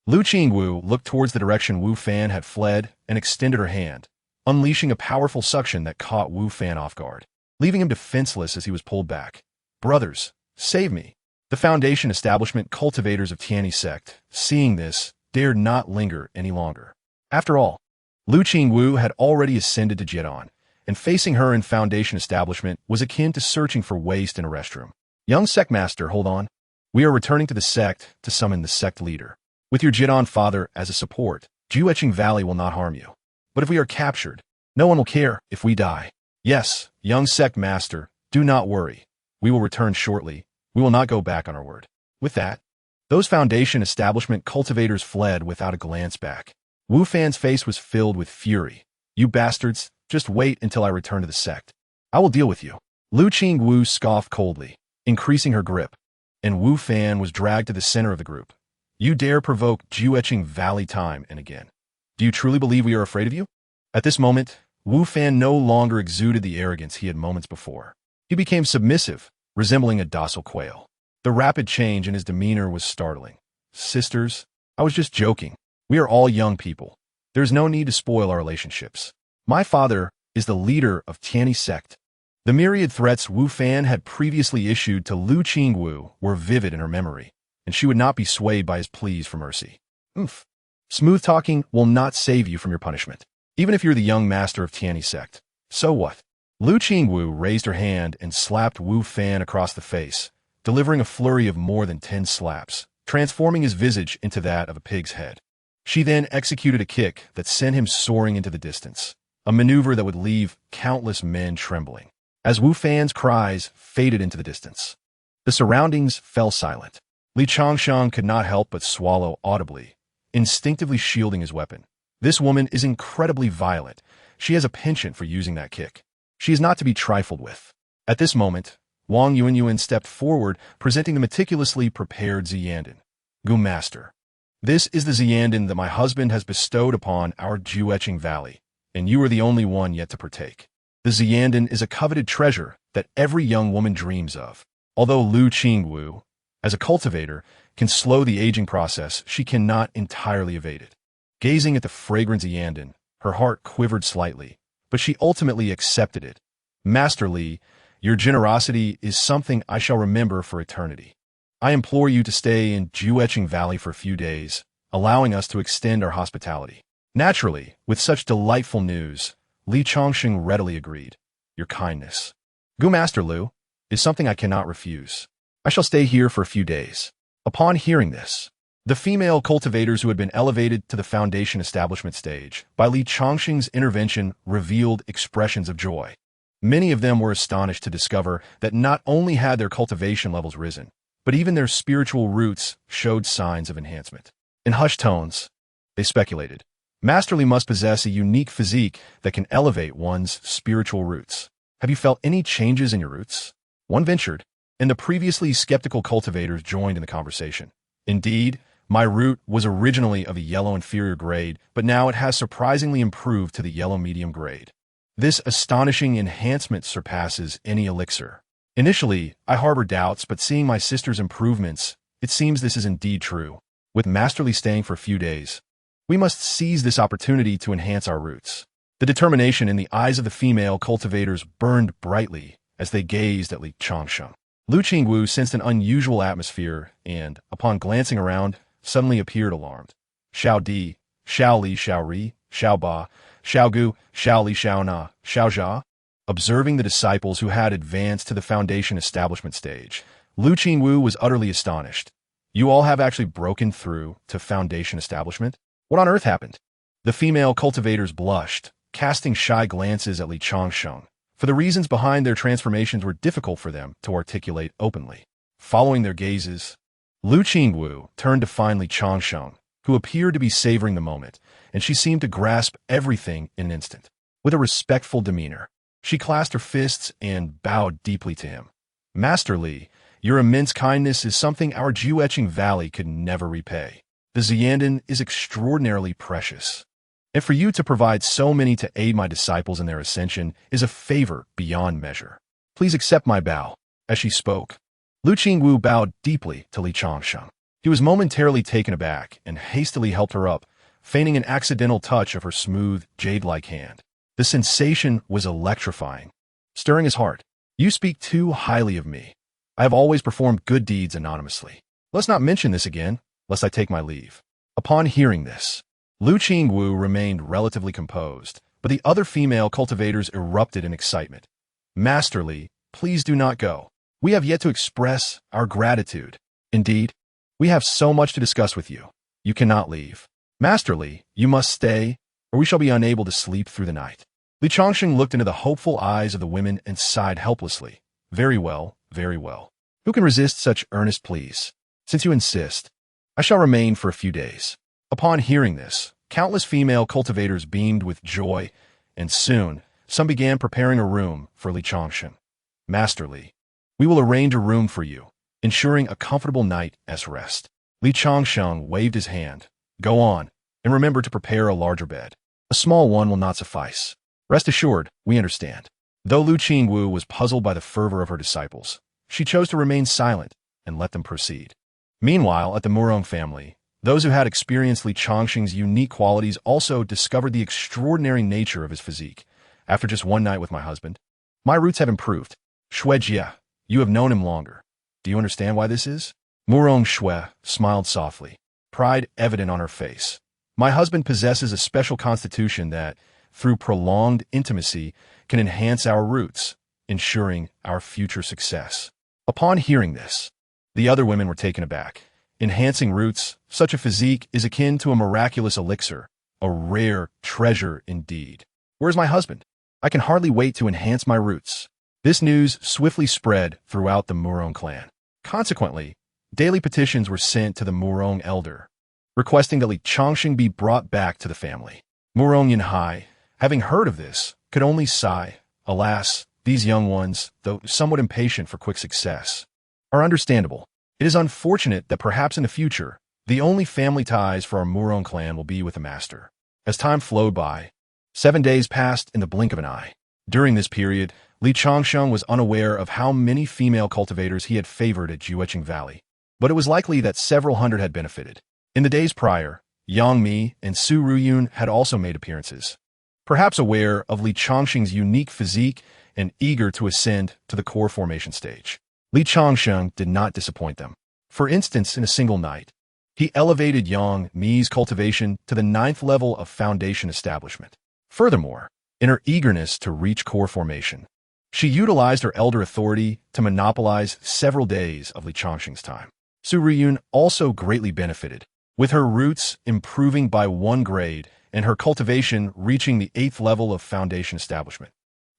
Lu Qingwu looked towards the direction Wu Fan had fled and extended her hand, unleashing a powerful suction that caught Wu Fan off guard, leaving him defenseless as he was pulled back. Brothers, save me. The foundation establishment cultivators of Tianyi sect, seeing this, dared not linger any longer. After all, Lu Qingwu had already ascended to Jidan, and facing her in Foundation establishment was akin to searching for waste in a restroom. Young sect master, hold on. We are returning to the sect to summon the sect leader. With your Jidan father as a support, Jueching Valley will not harm you. But if we are captured, no one will care if we die. Yes, young sect master, do not worry. We will return shortly. We will not go back on our word. With that, those Foundation establishment cultivators fled without a glance back. Wu Fan's face was filled with fury. You bastards, just wait until I return to the sect. I will deal with you. Lu Qingwu scoffed coldly, increasing her grip, and Wu Fan was dragged to the center of the group. You dare provoke Jueching Valley time and again. Do you truly believe we are afraid of you? At this moment, Wu Fan no longer exuded the arrogance he had moments before. He became submissive, resembling a docile quail. The rapid change in his demeanor was startling. Sisters, I was just joking. We are all young people. There is no need to spoil our relationships. My father is the leader of Tianyi sect. The myriad threats Wu Fan had previously issued to Lu Qingwu were vivid in her memory, and she would not be swayed by his pleas for mercy. Oomph. Smooth talking will not save you from your punishment, even if you're the young master of Tianyi sect. So what? Lu Qingwu raised her hand and slapped Wu Fan across the face, delivering a flurry of more than 10 slaps, transforming his visage into that of a pig's head. She then executed a kick that sent him soaring into the distance, a maneuver that would leave countless men trembling. As Wu Fan's cries faded into the distance, the surroundings fell silent. Li Changsheng could not help but swallow audibly, instinctively shielding his weapon. This woman is incredibly violent. She has a penchant for using that kick. She is not to be trifled with. At this moment, Wang Yuanyuan stepped forward, presenting the meticulously prepared Ziyandin. Gu Master. This is the Ziyandin that my husband has bestowed upon our Jueching Valley, and you are the only one yet to partake. The Ziyandin is a coveted treasure that every young woman dreams of. Although Lu Qingwu, as a cultivator, can slow the aging process, she cannot entirely evade it. Gazing at the fragrant Ziyandin, her heart quivered slightly, but she ultimately accepted it. Master Li, your generosity is something I shall remember for eternity. I implore you to stay in Jueching Valley for a few days, allowing us to extend our hospitality. Naturally, with such delightful news, Li Changsheng readily agreed. Your kindness, Gu Master Lu, is something I cannot refuse. I shall stay here for a few days. Upon hearing this, the female cultivators who had been elevated to the Foundation establishment stage by Li Changsheng's intervention revealed expressions of joy. Many of them were astonished to discover that not only had their cultivation levels risen, but even their spiritual roots showed signs of enhancement. In hushed tones, they speculated, Master Li must possess a unique physique that can elevate one's spiritual roots. Have you felt any changes in your roots? One ventured, and the previously skeptical cultivators joined in the conversation. Indeed, my root was originally of a yellow inferior grade, but now it has surprisingly improved to the yellow medium grade. This astonishing enhancement surpasses any elixir. Initially, I harbored doubts, but seeing my sister's improvements, it seems this is indeed true. With Master Li staying for a few days, we must seize this opportunity to enhance our roots. The determination in the eyes of the female cultivators burned brightly as they gazed at Li Changsheng. Lu Qingwu sensed an unusual atmosphere and, upon glancing around, suddenly appeared alarmed. Xiao Di, Xiao Li, Xiao Ri, Xiao Ba, Xiao Gu, Xiao Li, Xiao Na, Xiao Jia. Observing the disciples who had advanced to the Foundation establishment stage, Lu Qingwu was utterly astonished. You all have actually broken through to Foundation establishment? What on earth happened? The female cultivators blushed, casting shy glances at Li Changsheng, for the reasons behind their transformations were difficult for them to articulate openly. Following their gazes, Lu Qingwu turned to find Li Changsheng, who appeared to be savoring the moment, and she seemed to grasp everything in an instant. With a respectful demeanor, she clasped her fists and bowed deeply to him. Master Li, your immense kindness is something our Jueching Valley could never repay. The Ziyandin is extraordinarily precious, and for you to provide so many to aid my disciples in their ascension is a favor beyond measure. Please accept my bow. As she spoke, Lu Qingwu bowed deeply to Li Changsheng. He was momentarily taken aback and hastily helped her up, feigning an accidental touch of her smooth, jade-like hand. The sensation was electrifying, stirring his heart. You speak too highly of me. I have always performed good deeds anonymously. Let's not mention this again, lest I take my leave. Upon hearing this, Lu Qingwu remained relatively composed, but the other female cultivators erupted in excitement. Master Li, please do not go. We have yet to express our gratitude. Indeed, we have so much to discuss with you. You cannot leave. Master Li, you must stay, or we shall be unable to sleep through the night. Li Changsheng looked into the hopeful eyes of the women and sighed helplessly. Very well, very well. Who can resist such earnest pleas? Since you insist, I shall remain for a few days. Upon hearing this, countless female cultivators beamed with joy, and soon some began preparing a room for Li Changsheng. Master Li, we will arrange a room for you, ensuring a comfortable night's rest. Li Changsheng waved his hand. Go on, and remember to prepare a larger bed. A small one will not suffice. Rest assured, we understand. Though Lu Qingwu was puzzled by the fervor of her disciples, she chose to remain silent and let them proceed. Meanwhile, at the Murong family, those who had experienced Li Changsheng's unique qualities also discovered the extraordinary nature of his physique. After just one night with my husband, my roots have improved. Shuejie, you have known him longer. Do you understand why this is? Murong Shui smiled softly, pride evident on her face. My husband possesses a special constitution that, through prolonged intimacy, can enhance our roots, ensuring our future success. Upon hearing this, the other women were taken aback. Enhancing roots, such a physique is akin to a miraculous elixir, a rare treasure indeed. Where's my husband? I can hardly wait to enhance my roots. This news swiftly spread throughout the Murong clan. Consequently, daily petitions were sent to the Murong elder, requesting that Li Changsheng be brought back to the family. Murong Yanhai, having heard of this, could only sigh. Alas, these young ones, though somewhat impatient for quick success, are understandable. It is unfortunate that perhaps in the future, the only family ties for our Murong clan will be with the master. As time flowed by, 7 days passed in the blink of an eye. During this period, Li Changsheng was unaware of how many female cultivators he had favored at Jueqing Valley, but it was likely that several hundred had benefited. In the days prior, Yang Mi and Su Ruyun had also made appearances. Perhaps aware of Li Changsheng's unique physique and eager to ascend to the core formation stage, Li Changsheng did not disappoint them. For instance, in a single night, he elevated Yang Mi's cultivation to the 9th level of foundation establishment. Furthermore, in her eagerness to reach core formation, she utilized her elder authority to monopolize several days of Li Changsheng's time. Su Ruyun also greatly benefited, with her roots improving by 1 grade and her cultivation reaching the 8th level of foundation establishment.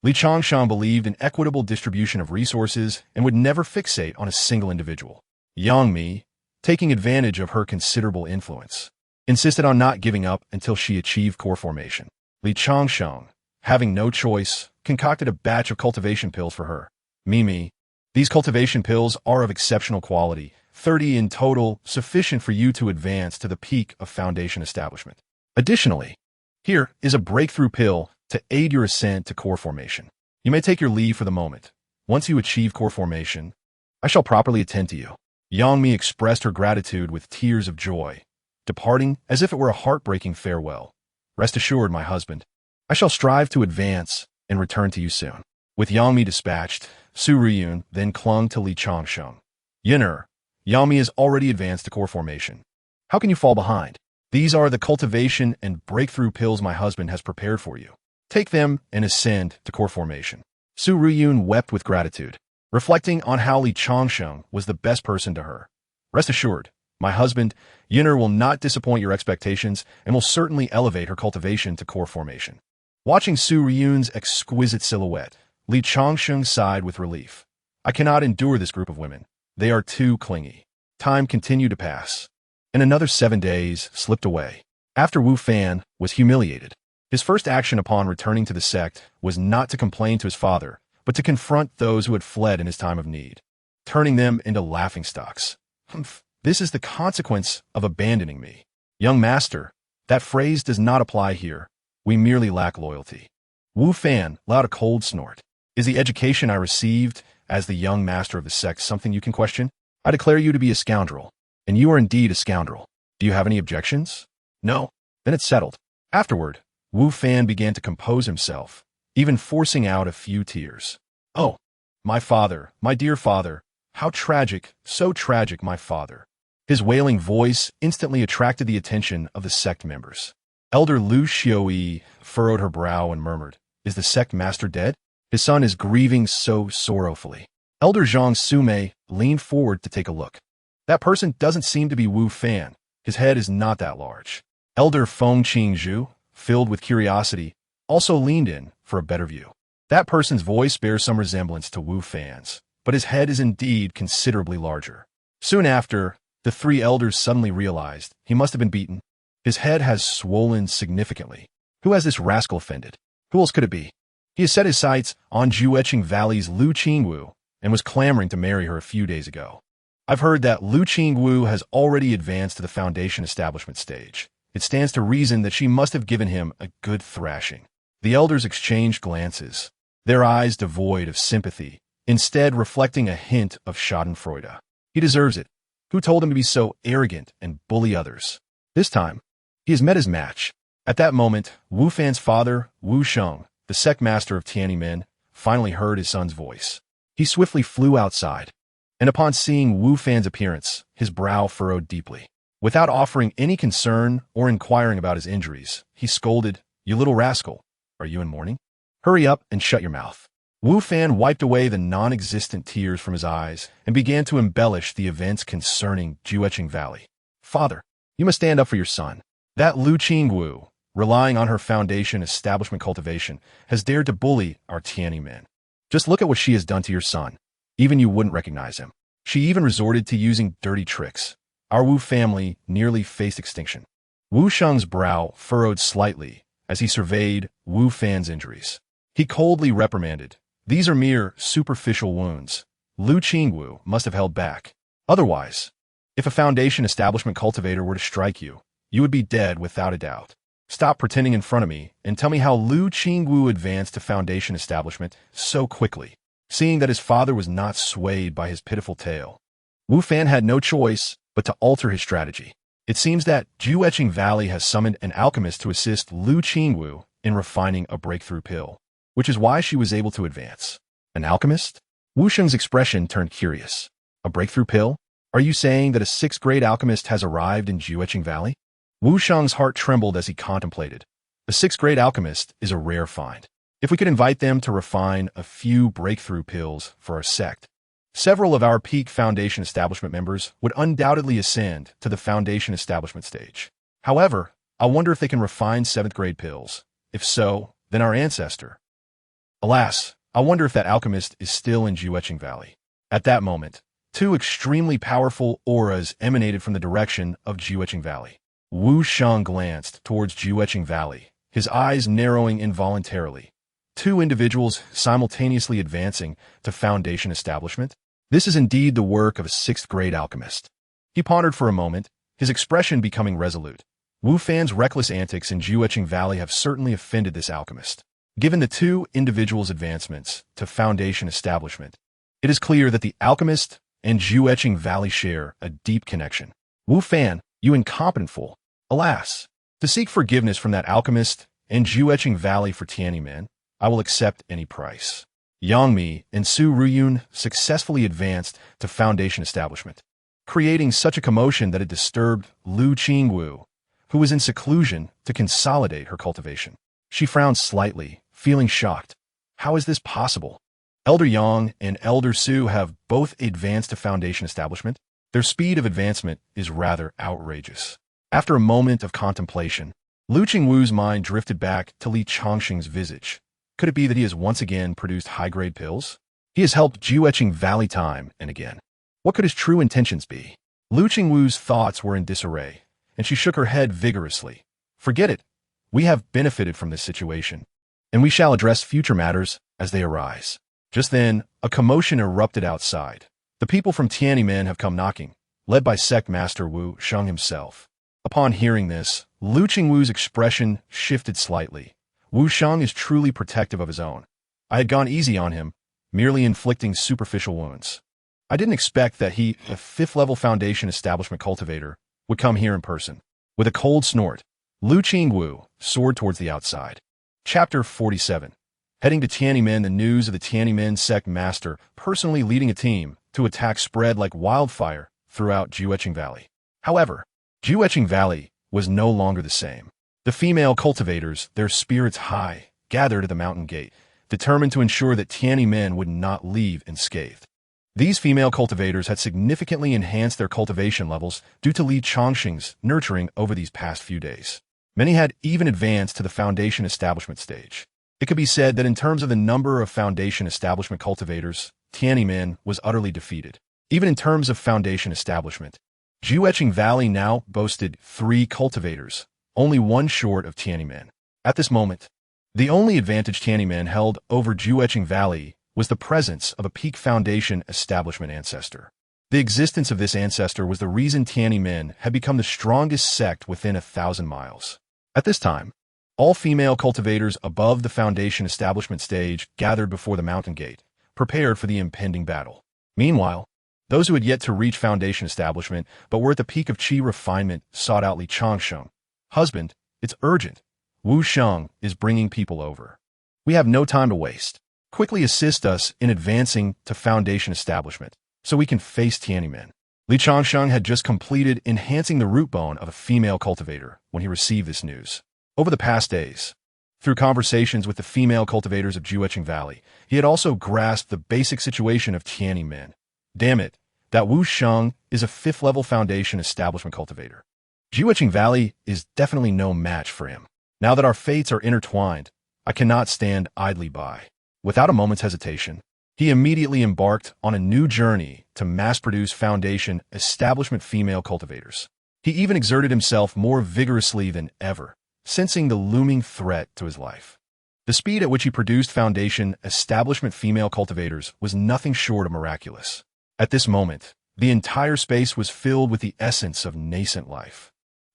Li Changsheng believed in equitable distribution of resources and would never fixate on a single individual. Yang Mi, taking advantage of her considerable influence, insisted on not giving up until she achieved core formation. Li Changsheng, having no choice, concocted a batch of cultivation pills for her. Mimi, these cultivation pills are of exceptional quality, 30 in total, sufficient for you to advance to the peak of foundation establishment. Additionally, here is a breakthrough pill to aid your ascent to core formation. You may take your leave for the moment. Once you achieve core formation, I shall properly attend to you. Yang Mi expressed her gratitude with tears of joy, departing as if it were a heartbreaking farewell. Rest assured, my husband, I shall strive to advance and return to you soon. With Yang Mi dispatched, Su Ruyun then clung to Li Changsheng. Yin'er, Yang Mi has already advanced to core formation. How can you fall behind? These are the cultivation and breakthrough pills my husband has prepared for you. Take them and ascend to core formation. Su Ruyun wept with gratitude, reflecting on how Li Changsheng was the best person to her. Rest assured, my husband, Yin'er, will not disappoint your expectations and will certainly elevate her cultivation to core formation. Watching Su Ruyun's exquisite silhouette, Li Changsheng sighed with relief. I cannot endure this group of women. They are too clingy. Time continued to pass, and another 7 days slipped away. After Wu Fan was humiliated, his first action upon returning to the sect was not to complain to his father, but to confront those who had fled in his time of need, turning them into laughingstocks. Humph, this is the consequence of abandoning me. Young master, that phrase does not apply here. We merely lack loyalty. Wu Fan let out a cold snort. Is the education I received as the young master of the sect something you can question? I declare you to be a scoundrel, and you are indeed a scoundrel. Do you have any objections? No? Then it's settled. Afterward, Wu Fan began to compose himself, even forcing out a few tears. Oh, my father, my dear father, how tragic, so tragic, my father. His wailing voice instantly attracted the attention of the sect members. Elder Lu Xiaoyi furrowed her brow and murmured, "Is the sect master dead? His son is grieving so sorrowfully." Elder Zhang Sumei leaned forward to take a look. "That person doesn't seem to be Wu Fan. His head is not that large." Elder Feng Qingzhu, filled with curiosity, also leaned in for a better view. "That person's voice bears some resemblance to Wu Fan's, but his head is indeed considerably larger." Soon after, the three elders suddenly realized he must have been beaten. His head has swollen significantly. Who has this rascal offended? Who else could it be? He has set his sights on Jueqing Valley's Lu Qingwu and was clamoring to marry her a few days ago. I've heard that Lu Qingwu has already advanced to the foundation establishment stage. It stands to reason that she must have given him a good thrashing. The elders exchanged glances, their eyes devoid of sympathy, instead reflecting a hint of schadenfreude. He deserves it. Who told him to be so arrogant and bully others? This time, he has met his match. At that moment, Wu Fan's father, Wu Sheng, the sect master of Tiananmen, finally heard his son's voice. He swiftly flew outside, and upon seeing Wu Fan's appearance, his brow furrowed deeply. Without offering any concern or inquiring about his injuries, he scolded, "You little rascal, are you in mourning? Hurry up and shut your mouth." Wu Fan wiped away the non-existent tears from his eyes and began to embellish the events concerning Jueqing Valley. "Father, you must stand up for your son. That Lu Qingwu, relying on her foundation establishment cultivation, has dared to bully our Tiananmen. Just look at what she has done to your son. Even you wouldn't recognize him. She even resorted to using dirty tricks. Our Wu family nearly faced extinction." Wu Sheng's brow furrowed slightly as he surveyed Wu Fan's injuries. He coldly reprimanded, "These are mere superficial wounds. Lu Qingwu must have held back. Otherwise, if a foundation establishment cultivator were to strike you, you would be dead without a doubt. Stop pretending in front of me and tell me how Lu Qingwu advanced to foundation establishment so quickly." Seeing that his father was not swayed by his pitiful tale, Wu Fan had no choice but to alter his strategy. It seems that Jueqing Valley has summoned an alchemist to assist Lu Qingwu in refining a breakthrough pill, which is why she was able to advance. An alchemist? Wu Sheng's expression turned curious. A breakthrough pill? Are you saying that a 6th grade alchemist has arrived in Jueqing Valley? Wu Sheng's heart trembled as he contemplated. A 6th grade alchemist is a rare find. If we could invite them to refine a few breakthrough pills for our sect, several of our peak foundation establishment members would undoubtedly ascend to the foundation establishment stage. However, I wonder if they can refine 7th grade pills. If so, then our ancestor. Alas, I wonder if that alchemist is still in Jueqing Valley. At that moment, two extremely powerful auras emanated from the direction of Jueqing Valley. Wu Sheng glanced towards Jueqing Valley, his eyes narrowing involuntarily. Two individuals simultaneously advancing to foundation establishment? This is indeed the work of a 6th grade alchemist. He pondered for a moment, his expression becoming resolute. Wu Fan's reckless antics in Jueqing Valley have certainly offended this alchemist. Given the two individuals' advancements to foundation establishment, it is clear that the alchemist and Jueqing Valley share a deep connection. Wu Fan, you incompetent fool. Alas, to seek forgiveness from that alchemist and Jueqing Valley for Tiananmen, I will accept any price. Yang Mi and Su Ruyun successfully advanced to foundation establishment, creating such a commotion that it disturbed Lu Qingwu, who was in seclusion, to consolidate her cultivation. She frowned slightly, feeling shocked. How is this possible? Elder Yang and Elder Su have both advanced to foundation establishment. Their speed of advancement is rather outrageous. After a moment of contemplation, Lu Qingwu's mind drifted back to Li Changsheng's visage. Could it be that he has once again produced high-grade pills? He has helped Jueqing Valley time and again. What could his true intentions be? Lu Qingwu's thoughts were in disarray, and she shook her head vigorously. Forget it. We have benefited from this situation, and we shall address future matters as they arise. Just then, a commotion erupted outside. The people from Tiananmen have come knocking, led by Sect Master Wu Sheng himself. Upon hearing this, Lu Qingwu's expression shifted slightly. Wu Sheng is truly protective of his own. I had gone easy on him, merely inflicting superficial wounds. I didn't expect that he, a 5th-level foundation establishment cultivator, would come here in person. With a cold snort, Lu Qingwu soared towards the outside. Chapter 47. Heading to Tiananmen, the news of the Tiananmen sect master personally leading a team to attack spread like wildfire throughout Jueqing Valley. However, Jueqing Valley was no longer the same. The female cultivators, their spirits high, gathered at the mountain gate, determined to ensure that Tiananmen would not leave unscathed. These female cultivators had significantly enhanced their cultivation levels due to Li Changsheng's nurturing over these past few days. Many had even advanced to the foundation establishment stage. It could be said that in terms of the number of foundation establishment cultivators, Tiananmen was utterly defeated. Even in terms of foundation establishment, Juecheng Valley now boasted 3 cultivators, only one short of Tiananmen. At this moment, the only advantage Tiananmen held over Juecheng Valley was the presence of a peak foundation establishment ancestor. The existence of this ancestor was the reason Tiananmen had become the strongest sect within 1,000 miles. At this time, all female cultivators above the foundation establishment stage gathered before the mountain gate, prepared for the impending battle. Meanwhile, those who had yet to reach foundation establishment but were at the peak of qi refinement sought out Li Changsheng. Husband, it's urgent. Wu Sheng is bringing people over. We have no time to waste. Quickly assist us in advancing to foundation establishment, so we can face Tiananmen. Li Changsheng had just completed enhancing the root bone of a female cultivator when he received this news. Over the past days, through conversations with the female cultivators of Juecheng Valley, he had also grasped the basic situation of Tiananmen. Damn it, that Wu Sheng is a 5th-level foundation establishment cultivator. Juecheng Valley is definitely no match for him. Now that our fates are intertwined, I cannot stand idly by. Without a moment's hesitation, he immediately embarked on a new journey to mass-produce foundation establishment female cultivators. He even exerted himself more vigorously than ever, sensing the looming threat to his life. The speed at which he produced foundation establishment female cultivators was nothing short of miraculous. At this moment, the entire space was filled with the essence of nascent life.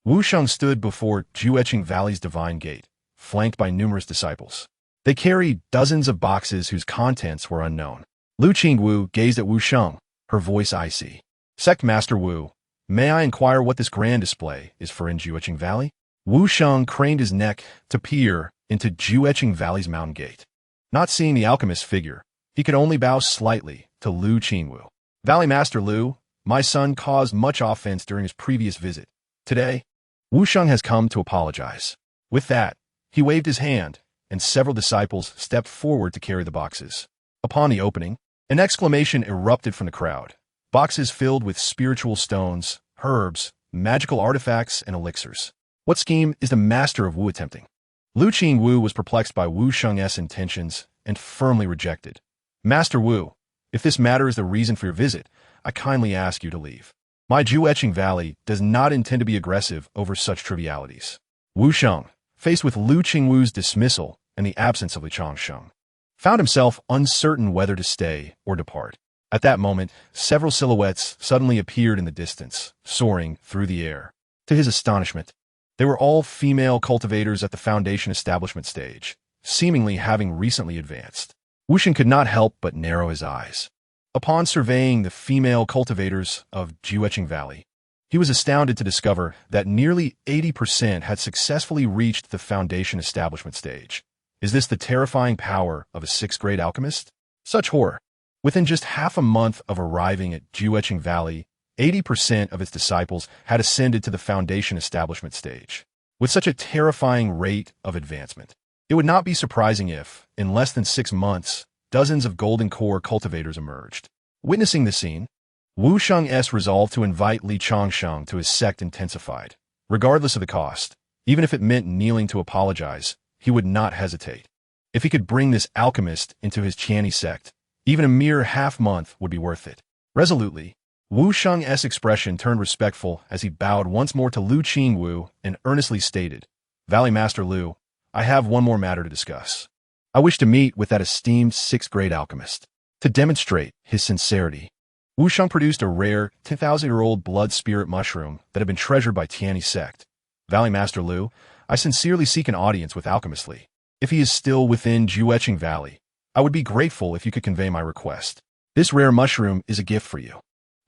Wu Sheng stood before Juecheng Valley's divine gate, flanked by numerous disciples. They carried dozens of boxes whose contents were unknown. Lu Qingwu gazed at Wu Sheng, her voice icy. Sect Master Wu, may I inquire what this grand display is for in Juecheng Valley? Wu Sheng craned his neck to peer into Juecheng Valley's mountain gate. Not seeing the alchemist's figure, he could only bow slightly to Lu Qingwu. Valley Master Lu, my son caused much offense during his previous visit. Today, Wu Sheng has come to apologize. With that, he waved his hand, and several disciples stepped forward to carry the boxes. Upon the opening, an exclamation erupted from the crowd. Boxes filled with spiritual stones, herbs, magical artifacts, and elixirs. What scheme is the master of Wu attempting? Lu Qingwu was perplexed by Wu Sheng's intentions and firmly rejected. Master Wu, if this matter is the reason for your visit, I kindly ask you to leave. My Juecheng Valley does not intend to be aggressive over such trivialities. Wu Sheng, faced with Lu Qingwu's dismissal and the absence of Li Changsheng, found himself uncertain whether to stay or depart. At that moment, several silhouettes suddenly appeared in the distance, soaring through the air. To his astonishment, they were all female cultivators at the foundation establishment stage, seemingly having recently advanced. Wu Sheng could not help but narrow his eyes. Upon surveying the female cultivators of Juecheng Valley, he was astounded to discover that nearly 80% had successfully reached the foundation establishment stage. Is this the terrifying power of a 6th-grade alchemist? Such horror! Within just half a month of arriving at Juecheng Valley, 80% of its disciples had ascended to the foundation establishment stage. With such a terrifying rate of advancement, it would not be surprising if, in less than 6 months, dozens of golden core cultivators emerged. Witnessing the scene, Wu Sheng's resolve to invite Li Changsheng to his sect intensified. Regardless of the cost, even if it meant kneeling to apologize, he would not hesitate. If he could bring this alchemist into his Tianni sect, even a mere half-month would be worth it. Resolutely, Wu Sheng's expression turned respectful as he bowed once more to Lu Qingwu and earnestly stated, Valley Master Lu, I have one more matter to discuss. I wish to meet with that esteemed 6th-grade alchemist. To demonstrate his sincerity, Wu Sheng produced a rare 10,000-year-old blood spirit mushroom that had been treasured by Tianni sect. Valley Master Lu, I sincerely seek an audience with Alchemist Li. If he is still within Juecheng Valley, I would be grateful if you could convey my request. This rare mushroom is a gift for you.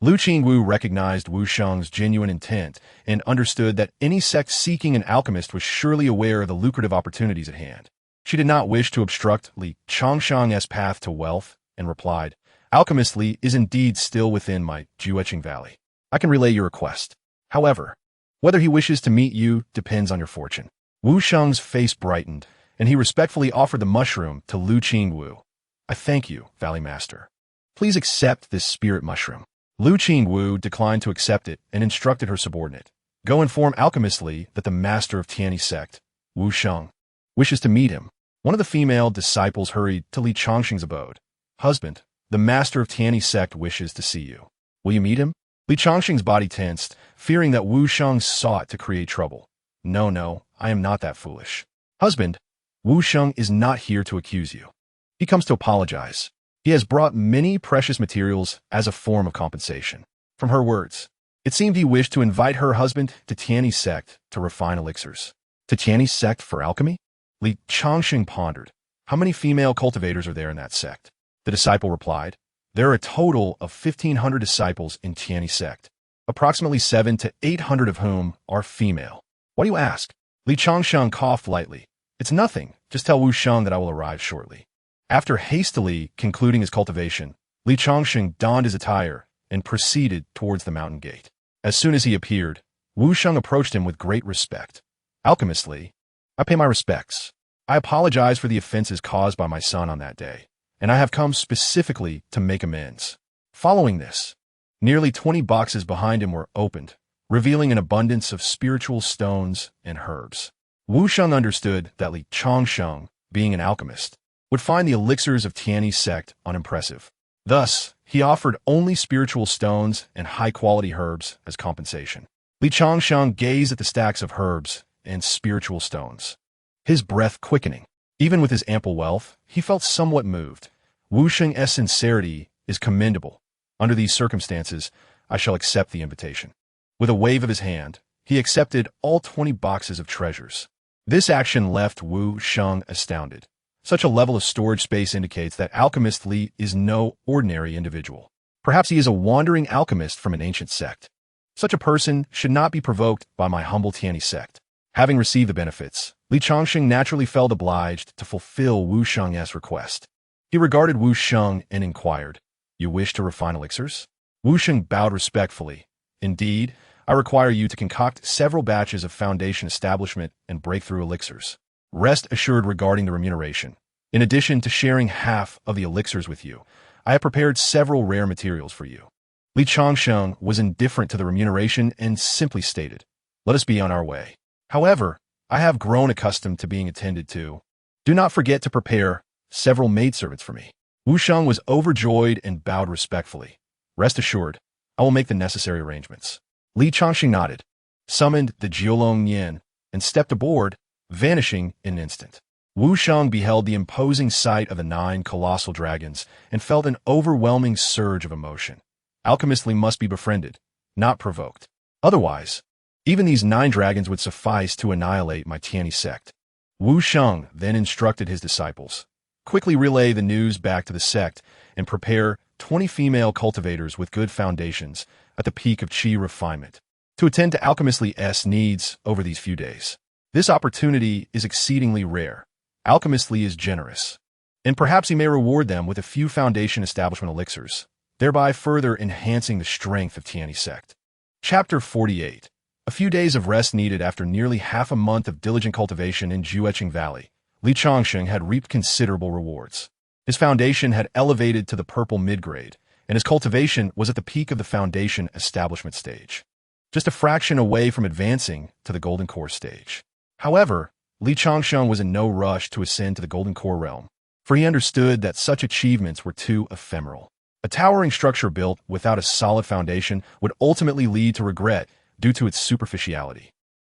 Lu Qingwu recognized Wu Sheng's genuine intent and understood that any sect seeking an alchemist was surely aware of the lucrative opportunities at hand. She did not wish to obstruct Li Changsheng's path to wealth and replied, Alchemist Li is indeed still within my Juecheng Valley. I can relay your request. However, whether he wishes to meet you depends on your fortune. Wu Sheng's face brightened, and he respectfully offered the mushroom to Lu Qingwu. I thank you, Valley Master. Please accept this spirit mushroom. Lu Qingwu declined to accept it and instructed her subordinate. Go inform Alchemist Li that the master of Tianyi sect, Wu Sheng, wishes to meet him. One of the female disciples hurried to Li Changsheng's abode. Husband, the master of Tianyi sect wishes to see you. Will you meet him? Li Changsheng's body tensed, fearing that Wu Sheng sought to create trouble. No, I am not that foolish. Husband, Wu Sheng is not here to accuse you. He comes to apologize. He has brought many precious materials as a form of compensation. From her words, it seemed he wished to invite her husband to Tianyi sect to refine elixirs. To Tianyi sect for alchemy? Li Changsheng pondered. How many female cultivators are there in that sect? The disciple replied, there are a total of 1,500 disciples in Tianyi sect, approximately 700 to 800 of whom are female. Why do you ask? Li Changsheng coughed lightly. It's nothing. Just tell Wu Sheng that I will arrive shortly. After hastily concluding his cultivation, Li Changsheng donned his attire and proceeded towards the mountain gate. As soon as he appeared, Wu Sheng approached him with great respect. Alchemist Li, I pay my respects. I apologize for the offenses caused by my son on that day, and I have come specifically to make amends. Following this, nearly 20 boxes behind him were opened, revealing an abundance of spiritual stones and herbs. Wu Sheng understood that Li Changsheng, being an alchemist, would find the elixirs of Tianyi sect unimpressive. Thus, he offered only spiritual stones and high-quality herbs as compensation. Li Changsheng gazed at the stacks of herbs and spiritual stones, his breath quickening. Even with his ample wealth, he felt somewhat moved. Wu Sheng's sincerity is commendable. Under these circumstances, I shall accept the invitation. With a wave of his hand, he accepted all 20 boxes of treasures. This action left Wu Sheng astounded. Such a level of storage space indicates that Alchemist Li is no ordinary individual. Perhaps he is a wandering alchemist from an ancient sect. Such a person should not be provoked by my humble Tianyi sect. Having received the benefits, Li Changsheng naturally felt obliged to fulfill Wu Sheng's request. He regarded Wu Sheng and inquired, You wish to refine elixirs? Wu Sheng bowed respectfully. Indeed, I require you to concoct several batches of foundation establishment and breakthrough elixirs. Rest assured regarding the remuneration. In addition to sharing half of the elixirs with you, I have prepared several rare materials for you. Li Changsheng was indifferent to the remuneration and simply stated, Let us be on our way. However, I have grown accustomed to being attended to. Do not forget to prepare several maidservants for me. Wu Sheng was overjoyed and bowed respectfully. Rest assured, I will make the necessary arrangements. Li Changsheng nodded, summoned the Jiulong Yin, and stepped aboard, vanishing in an instant. Wu Sheng beheld the imposing sight of the 9 colossal dragons and felt an overwhelming surge of emotion. Alchemist Li must be befriended, not provoked. Otherwise, even these 9 dragons would suffice to annihilate my Tianyi sect. Wu Sheng then instructed his disciples, quickly relay the news back to the sect and prepare 20 female cultivators with good foundations at the peak of qi refinement to attend to Alchemist Li's needs over these few days. This opportunity is exceedingly rare. Alchemist Li is generous, and perhaps he may reward them with a few foundation establishment elixirs, thereby further enhancing the strength of Tianyi sect. Chapter 48. A few days of rest needed after nearly half a month of diligent cultivation in Jueqing Valley. Li Changsheng had reaped considerable rewards. His foundation had elevated to the purple mid-grade, and his cultivation was at the peak of the foundation establishment stage, just a fraction away from advancing to the golden core stage. However, Li Changsheng was in no rush to ascend to the golden core realm, for he understood that such achievements were too ephemeral. A towering structure built without a solid foundation would ultimately lead to regret due to its superficiality.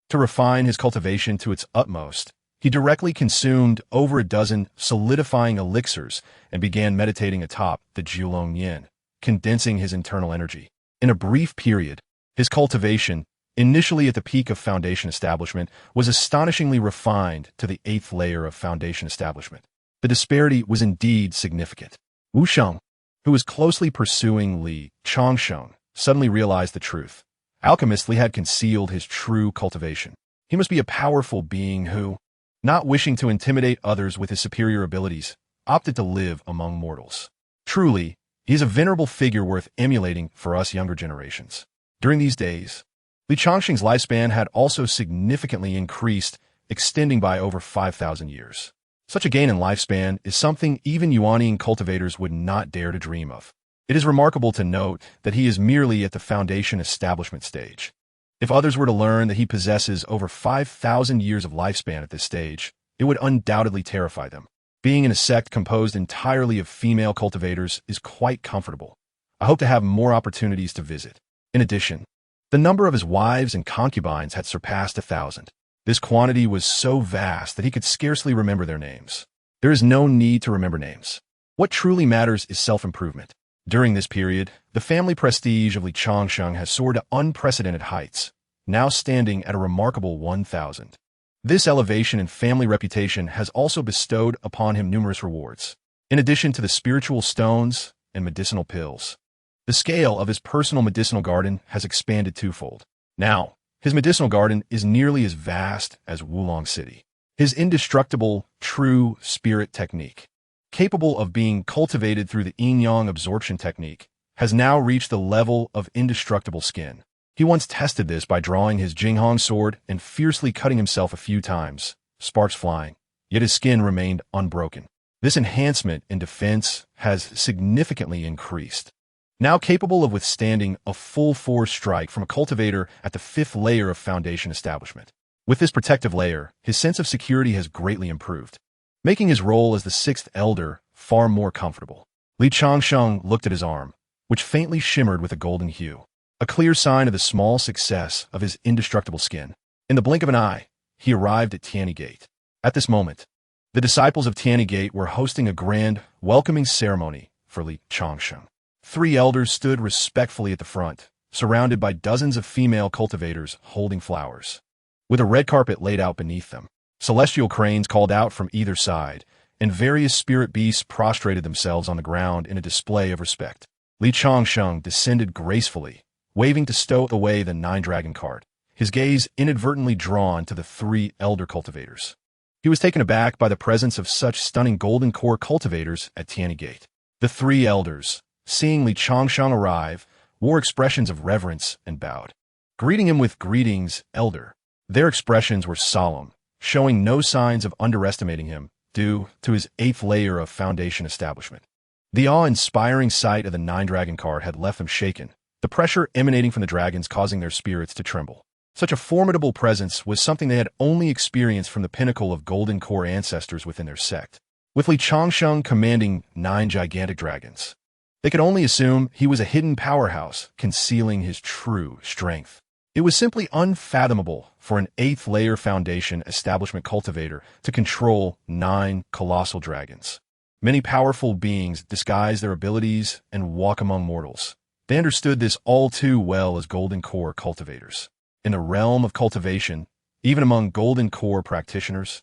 To refine his cultivation to its utmost, he directly consumed over a dozen solidifying elixirs and began meditating atop the Jiulong Yin, condensing his internal energy. In a brief period, his cultivation, initially at the peak of foundation establishment, was astonishingly refined to the 8th layer of foundation establishment. The disparity was indeed significant. Wu Sheng, who was closely pursuing Li Changsheng, suddenly realized the truth. Alchemist Li had concealed his true cultivation. He must be a powerful being who, not wishing to intimidate others with his superior abilities, opted to live among mortals. Truly, he is a venerable figure worth emulating for us younger generations. During these days, Li Changsheng's lifespan had also significantly increased extending by over 5,000 years. Such a gain in lifespan is something even Yuanian cultivators would not dare to dream of. It is remarkable to note that he is merely at the foundation establishment stage. If others were to learn that he possesses over 5,000 years of lifespan at this stage, it would undoubtedly terrify them. Being in a sect composed entirely of female cultivators is quite comfortable. I hope to have more opportunities to visit. In addition, the number of his wives and concubines had surpassed 1,000. This quantity was so vast that he could scarcely remember their names. There is no need to remember names. What truly matters is self-improvement. During this period, the family prestige of Li Changsheng has soared to unprecedented heights, now standing at a remarkable 1,000. This elevation in family reputation has also bestowed upon him numerous rewards. In addition to the spiritual stones and medicinal pills, the scale of his personal medicinal garden has expanded twofold. Now, his medicinal garden is nearly as vast as Wulong City. His indestructible, true spirit technique, capable of being cultivated through the yin-yang absorption technique, has now reached the level of indestructible skin. He once tested this by drawing his Jinghong sword and fiercely cutting himself a few times, sparks flying, yet his skin remained unbroken. This enhancement in defense has significantly increased. Now capable of withstanding a full-force strike from a cultivator at the 5th layer of foundation establishment. With this protective layer, his sense of security has greatly improved, making his role as the 6th elder far more comfortable. Li Changsheng looked at his arm, which faintly shimmered with a golden hue, a clear sign of the small success of his indestructible skin. In the blink of an eye, he arrived at Tianyi Gate. At this moment, the disciples of Tianyi Gate were hosting a grand, welcoming ceremony for Li Changsheng. 3 elders stood respectfully at the front, surrounded by dozens of female cultivators holding flowers. With a red carpet laid out beneath them, celestial cranes called out from either side, and various spirit beasts prostrated themselves on the ground in a display of respect. Li Changsheng descended gracefully, waving to stow away the 9-dragon cart, his gaze inadvertently drawn to the 3 elder cultivators. He was taken aback by the presence of such stunning golden core cultivators at Tianyi Gate. The 3 elders, seeing Li Changsheng arrive, wore expressions of reverence and bowed, greeting him with "Greetings, elder." Their expressions were solemn, showing no signs of underestimating him due to his 8th layer of foundation establishment. The awe-inspiring sight of the 9-dragon cart had left them shaken, the pressure emanating from the dragons causing their spirits to tremble. Such a formidable presence was something they had only experienced from the pinnacle of golden core ancestors within their sect. With Li Changsheng commanding 9 gigantic dragons, they could only assume he was a hidden powerhouse concealing his true strength. It was simply unfathomable for an 8th layer foundation establishment cultivator to control 9 colossal dragons. Many powerful beings disguise their abilities and walk among mortals. They understood this all too well as golden core cultivators. In the realm of cultivation, even among golden core practitioners,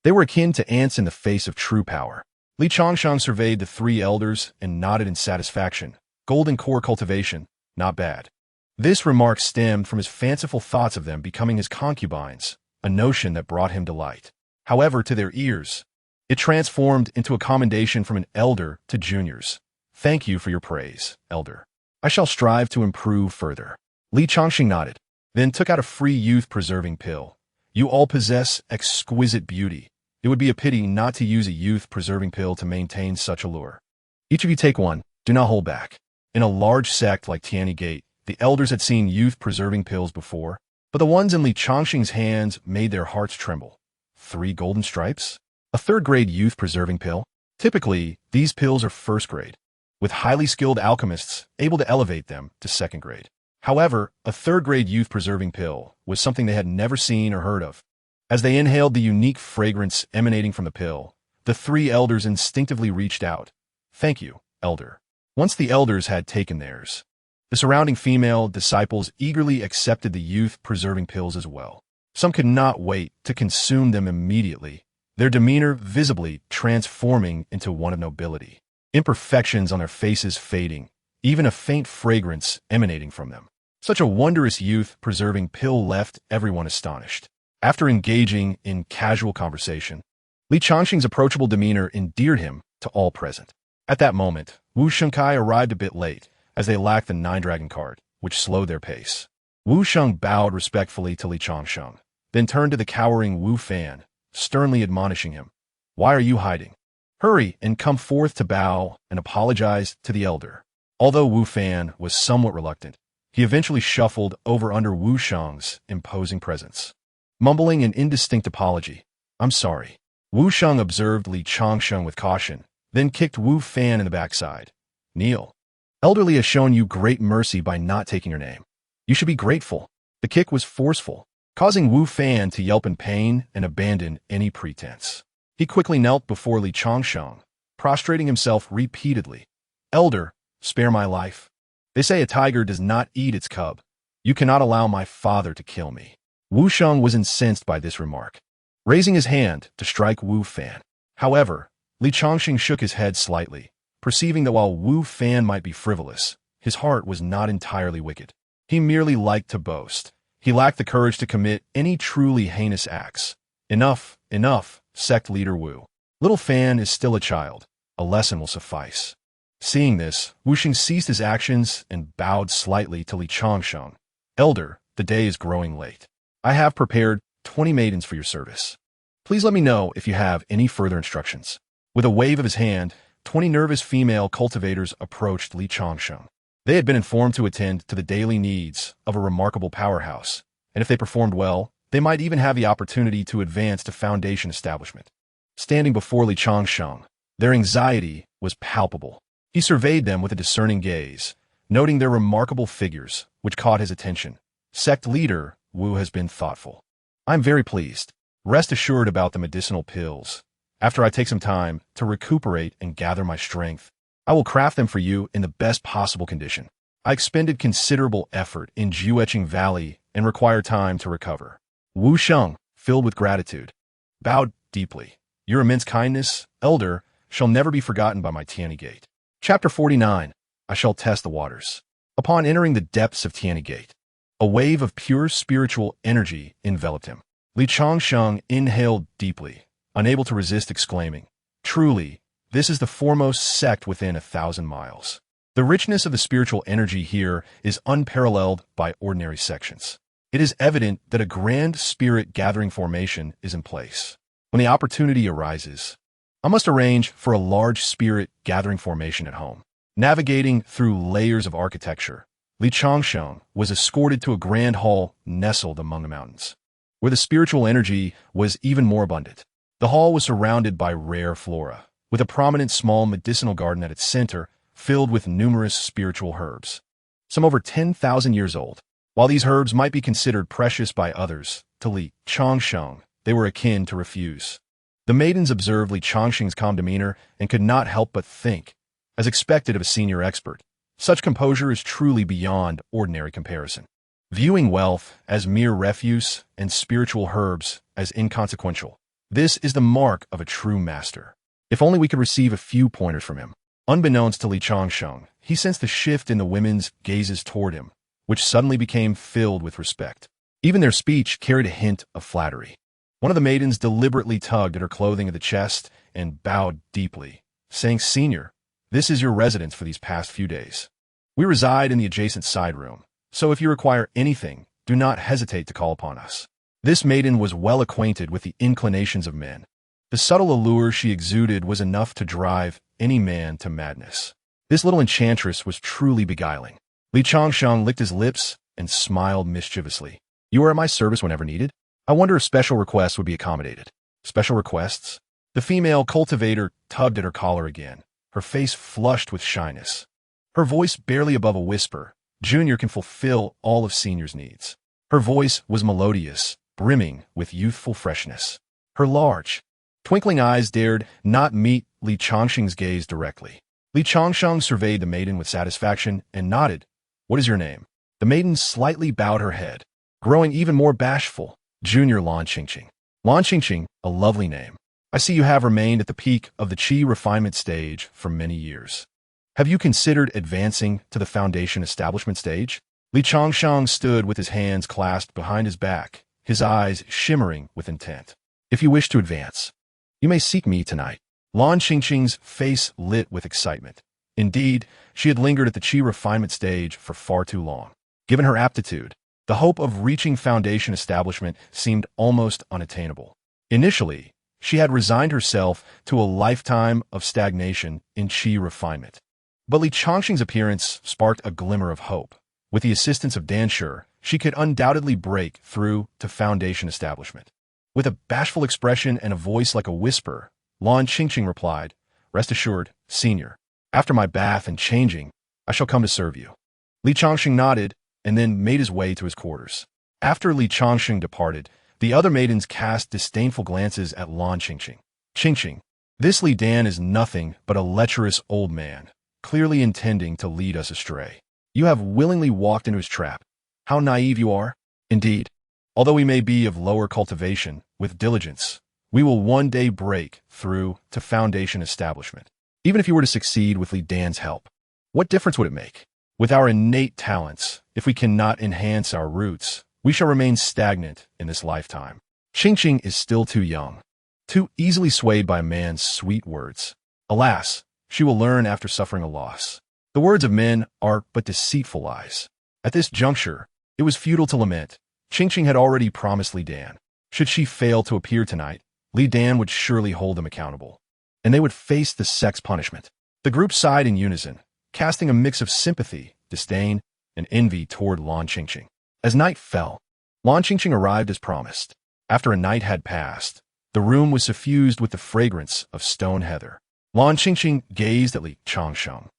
they were akin to ants in the face of true power. Li Changsheng surveyed the 3 elders and nodded in satisfaction. Golden core cultivation, not bad. This remark stemmed from his fanciful thoughts of them becoming his concubines, a notion that brought him delight. However, to their ears, it transformed into a commendation from an elder to juniors. "Thank you for your praise, elder. I shall strive to improve further." Li Changsheng nodded, then took out a free youth-preserving pill. "You all possess exquisite beauty. It would be a pity not to use a youth-preserving pill to maintain such allure. Each of you take one. Do not hold back." In a large sect like Tianyi Gate, the elders had seen youth-preserving pills before, but the ones in Li Changsheng's hands made their hearts tremble. 3 golden stripes? A 3rd-grade youth-preserving pill? Typically, these pills are 1st grade, with highly skilled alchemists able to elevate them to 2nd grade. However, a 3rd-grade youth-preserving pill was something they had never seen or heard of. As they inhaled the unique fragrance emanating from the pill, the 3 elders instinctively reached out. "Thank you, elder." Once the elders had taken theirs, the surrounding female disciples eagerly accepted the youth-preserving pills as well. Some could not wait to consume them immediately, their demeanor visibly transforming into one of nobility, imperfections on their faces fading, even a faint fragrance emanating from them. Such a wondrous youth-preserving pill left everyone astonished. After engaging in casual conversation, Li Changsheng's approachable demeanor endeared him to all present. At that moment, Wu Shengkai arrived a bit late, as they lacked the 9-dragon cart, which slowed their pace. Wu Sheng bowed respectfully to Li Changsheng, then turned to the cowering Wu Fan, sternly admonishing him. Why are you hiding? Hurry and come forth to bow and apologize to the elder. Although Wu Fan was somewhat reluctant, he eventually shuffled over under Wu Sheng's imposing presence. Mumbling an indistinct apology, I'm sorry. Wu Sheng observed Li Changsheng with caution, then kicked Wu Fan in the backside. Kneel. Elderly has shown you great mercy by not taking your name. You should be grateful. The kick was forceful, causing Wu Fan to yelp in pain and abandon any pretense. He quickly knelt before Li Changsheng, prostrating himself repeatedly. Elder, spare my life. They say a tiger does not eat its cub. You cannot allow my father to kill me. Wu Sheng was incensed by this remark, raising his hand to strike Wu Fan. However, Li Changsheng shook his head slightly, perceiving that while Wu Fan might be frivolous, his heart was not entirely wicked. He merely liked to boast. He lacked the courage to commit any truly heinous acts. Enough, enough, sect leader Wu. Little Fan is still a child. A lesson will suffice. Seeing this, Wu Sheng ceased his actions and bowed slightly to Li Changsheng. Elder, the day is growing late. I have prepared 20 maidens for your service. Please let me know if you have any further instructions. With a wave of his hand, 20 nervous female cultivators approached Li Changsheng. They had been informed to attend to the daily needs of a remarkable powerhouse, and if they performed well, they might even have the opportunity to advance to foundation establishment. Standing before Li Changsheng, their anxiety was palpable. He surveyed them with a discerning gaze, noting their remarkable figures, which caught his attention. Sect leader, Wu has been thoughtful. I'm very pleased. Rest assured about the medicinal pills. After I take some time to recuperate and gather my strength, I will craft them for you in the best possible condition. I expended considerable effort in Jueching Valley and require time to recover. Wu Sheng, filled with gratitude, bowed deeply. Your immense kindness, elder, shall never be forgotten by my Tianyi Gate. Chapter 49. I shall test the waters. Upon entering the depths of Tianyi Gate, a wave of pure spiritual energy enveloped him. Li Changsheng inhaled deeply, unable to resist exclaiming, Truly, this is the foremost sect within 1,000 miles. The richness of the spiritual energy here is unparalleled by ordinary sections. It is evident that a grand spirit gathering formation is in place. When the opportunity arises, I must arrange for a large spirit gathering formation at home. Navigating through layers of architecture, Li Changsheng was escorted to a grand hall nestled among the mountains, where the spiritual energy was even more abundant. The hall was surrounded by rare flora, with a prominent small medicinal garden at its center filled with numerous spiritual herbs, some over 10,000 years old. While these herbs might be considered precious by others, to Li Changsheng, they were akin to refuse. The maidens observed Li Changsheng's calm demeanor and could not help but think, as expected of a senior expert, such composure is truly beyond ordinary comparison. Viewing wealth as mere refuse and spiritual herbs as inconsequential, this is the mark of a true master. If only we could receive a few pointers from him. Unbeknownst to Li Changsheng, he sensed the shift in the women's gazes toward him, which suddenly became filled with respect. Even their speech carried a hint of flattery. One of the maidens deliberately tugged at her clothing at the chest and bowed deeply, saying, Senior, this is your residence for these past few days. We reside in the adjacent side room, so if you require anything, do not hesitate to call upon us. This maiden was well acquainted with the inclinations of men. The subtle allure she exuded was enough to drive any man to madness. This little enchantress was truly beguiling. Li Changsheng licked his lips and smiled mischievously. You are at my service whenever needed. I wonder if special requests would be accommodated. Special requests? The female cultivator tugged at her collar again, her face flushed with shyness. Her voice barely above a whisper. Junior can fulfill all of Senior's needs. Her voice was melodious, brimming with youthful freshness. Her large, twinkling eyes dared not meet Li Changsheng's gaze directly. Li Changsheng surveyed the maiden with satisfaction and nodded. What is your name? The maiden slightly bowed her head, growing even more bashful. Junior Lan Changsheng. Lan Changsheng, a lovely name. I see you have remained at the peak of the Qi refinement stage for many years. Have you considered advancing to the foundation establishment stage? Li Changsheng stood with his hands clasped behind his back, his eyes shimmering with intent. If you wish to advance, you may seek me tonight. Lan Changsheng's face lit with excitement. Indeed, she had lingered at the Qi refinement stage for far too long. Given her aptitude, The hope of reaching foundation establishment seemed almost unattainable. Initially, she had resigned herself to a lifetime of stagnation in qi refinement. But Li Changsheng's appearance sparked a glimmer of hope. With the assistance of Dan Shi, she could undoubtedly break through to foundation establishment. With a bashful expression and a voice like a whisper, Lan Changsheng replied, "Rest assured, senior. After my bath and changing, I shall come to serve you." Li Changsheng nodded and then made his way to his quarters. After Li Changsheng departed, the other maidens cast disdainful glances at Lan Changsheng. "Changsheng, this Li Dan is nothing but a lecherous old man, clearly intending to lead us astray. You have willingly walked into his trap. How naive you are. Indeed, although we may be of lower cultivation, with diligence, we will one day break through to foundation establishment. Even if you were to succeed with Li Dan's help, what difference would it make? With our innate talents, if we cannot enhance our roots, we shall remain stagnant in this lifetime." Changsheng is still too young, too easily swayed by a man's sweet words. Alas, she will learn after suffering a loss. The words of men are but deceitful lies. At this juncture, it was futile to lament. Changsheng had already promised Li Dan. Should she fail to appear tonight, Li Dan would surely hold them accountable, and they would face the sex punishment. The group sighed in unison, casting a mix of sympathy, disdain, and envy toward Lan Changsheng. As night fell, Lan Changsheng arrived as promised. After a night had passed, the room was suffused with the fragrance of stone heather. Lan Changsheng gazed at Li Changsheng,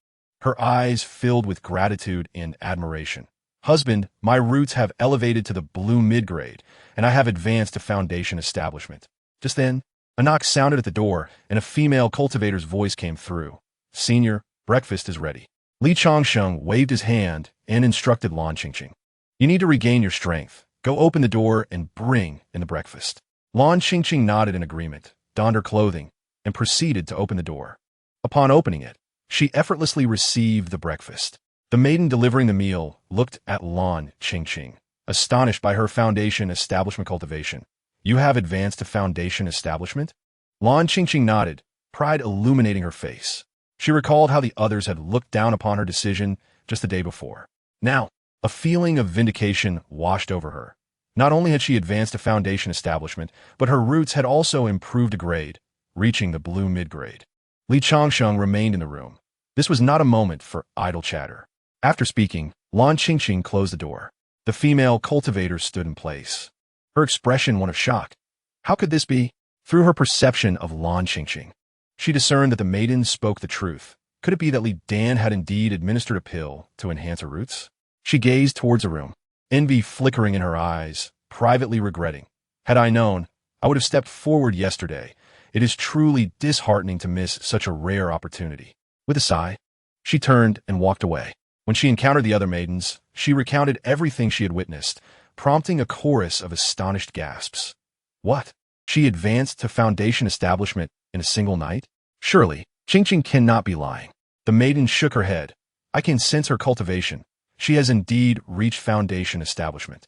her eyes filled with gratitude and admiration. "Husband, my roots have elevated to the blue mid-grade, and I have advanced to foundation establishment." Just then, a knock sounded at the door, and a female cultivator's voice came through. "Senior, breakfast is ready." Li Changsheng waved his hand and instructed Lan Changsheng, "You need to regain your strength. Go open the door and bring in the breakfast." Lan Changsheng nodded in agreement, donned her clothing, and proceeded to open the door. Upon opening it, she effortlessly received the breakfast. The maiden delivering the meal looked at Lan Changsheng, astonished by her foundation establishment cultivation. "You have advanced to foundation establishment?" Lan Changsheng nodded, pride illuminating her face. She recalled how the others had looked down upon her decision just the day before. Now, a feeling of vindication washed over her. Not only had she advanced to foundation establishment, but her roots had also improved a grade, reaching the blue mid-grade. Li Changsheng remained in the room. This was not a moment for idle chatter. After speaking, Lan Changsheng closed the door. The female cultivator stood in place, her expression one of shock. How could this be? Through her perception of Lan Changsheng, she discerned that the maiden spoke the truth. Could it be that Li Dan had indeed administered a pill to enhance her roots? She gazed towards the room, envy flickering in her eyes, privately regretting. "Had I known, I would have stepped forward yesterday. It is truly disheartening to miss such a rare opportunity." With a sigh, she turned and walked away. When she encountered the other maidens, she recounted everything she had witnessed, prompting a chorus of astonished gasps. What? She advanced to foundation establishment in a single night? Surely, Changsheng cannot be lying. The maiden shook her head. "I can sense her cultivation. She has indeed reached foundation establishment."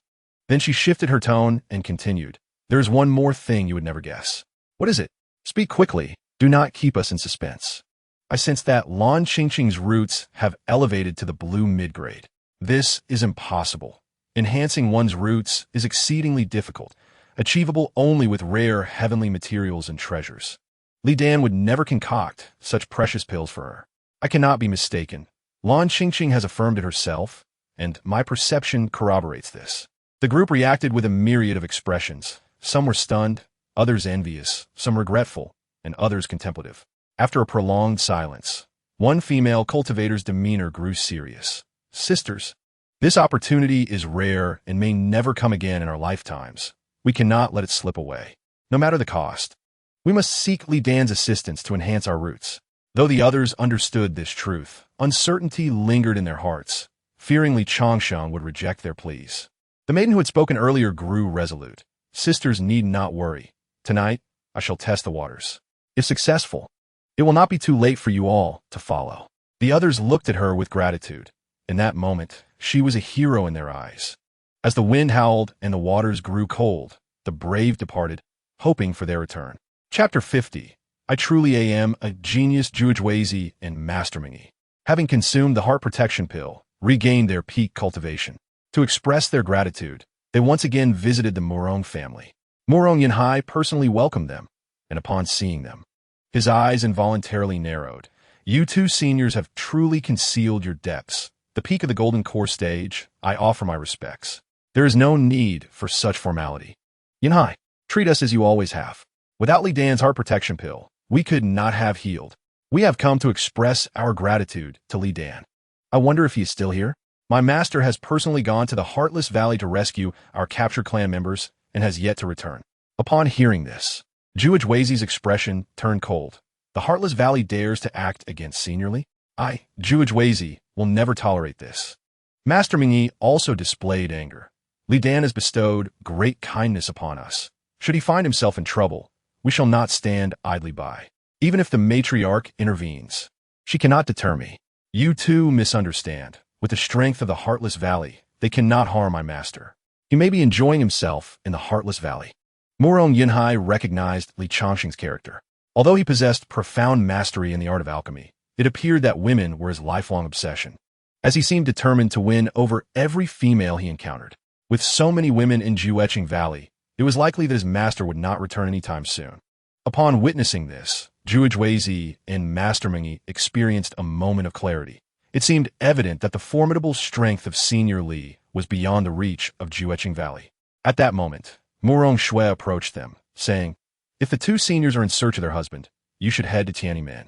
Then she shifted her tone and continued. "There is one more thing you would never guess." "What is it? Speak quickly. Do not keep us in suspense." "I sense that Lan Changsheng's roots have elevated to the blue mid-grade. This is impossible. Enhancing one's roots is exceedingly difficult, achievable only with rare heavenly materials and treasures. Li Dan would never concoct such precious pills for her. I cannot be mistaken. Lan Changsheng has affirmed it herself, and my perception corroborates this." The group reacted with a myriad of expressions. Some were stunned, others envious, some regretful, and others contemplative. After a prolonged silence, one female cultivator's demeanor grew serious. "Sisters, this opportunity is rare and may never come again in our lifetimes. We cannot let it slip away, no matter the cost. We must seek Li Dan's assistance to enhance our roots." Though the others understood this truth, uncertainty lingered in their hearts, fearing Li Changsheng would reject their pleas. The maiden who had spoken earlier grew resolute. "Sisters need not worry. Tonight, I shall test the waters. If successful, it will not be too late for you all to follow." The others looked at her with gratitude. In that moment, she was a hero in their eyes. As the wind howled and the waters grew cold, the brave departed, hoping for their return. Chapter 50. I truly am a genius Jujuazi and Mastermingi. Having consumed the heart protection pill, regained their peak cultivation. To express their gratitude, they once again visited the Morong family. Morong Yinhai personally welcomed them, and upon seeing them, his eyes involuntarily narrowed. You two seniors have truly concealed your depths. The peak of the golden core stage, I offer my respects. There is no need for such formality. Yinhai, treat us as you always have. Without Li Dan's heart protection pill, we could not have healed. We have come to express our gratitude to Li Dan. I wonder if he is still here? My master has personally gone to the Heartless Valley to rescue our captured clan members and has yet to return. Upon hearing this, Zhuge Weizi's expression turned cold. The Heartless Valley dares to act against Senior Li? Zhuge Weizi, will never tolerate this. Master Mingyi also displayed anger. Li Dan has bestowed great kindness upon us. Should he find himself in trouble, we shall not stand idly by. Even if the matriarch intervenes, she cannot deter me. You two misunderstand. With the strength of the Heartless Valley, they cannot harm my master. He may be enjoying himself in the Heartless Valley. Morong Yinhai recognized Li Changsheng's character. Although he possessed profound mastery in the art of alchemy, it appeared that women were his lifelong obsession, as he seemed determined to win over every female he encountered. With so many women in Jueching Valley, it was likely that his master would not return anytime soon. Upon witnessing this, Zhuge Weizi and Master Mingyi experienced a moment of clarity. It seemed evident that the formidable strength of Senior Li was beyond the reach of Jueching Valley. At that moment, Morong Shui approached them, saying, "If the two seniors are in search of their husband, you should head to Tiananmen.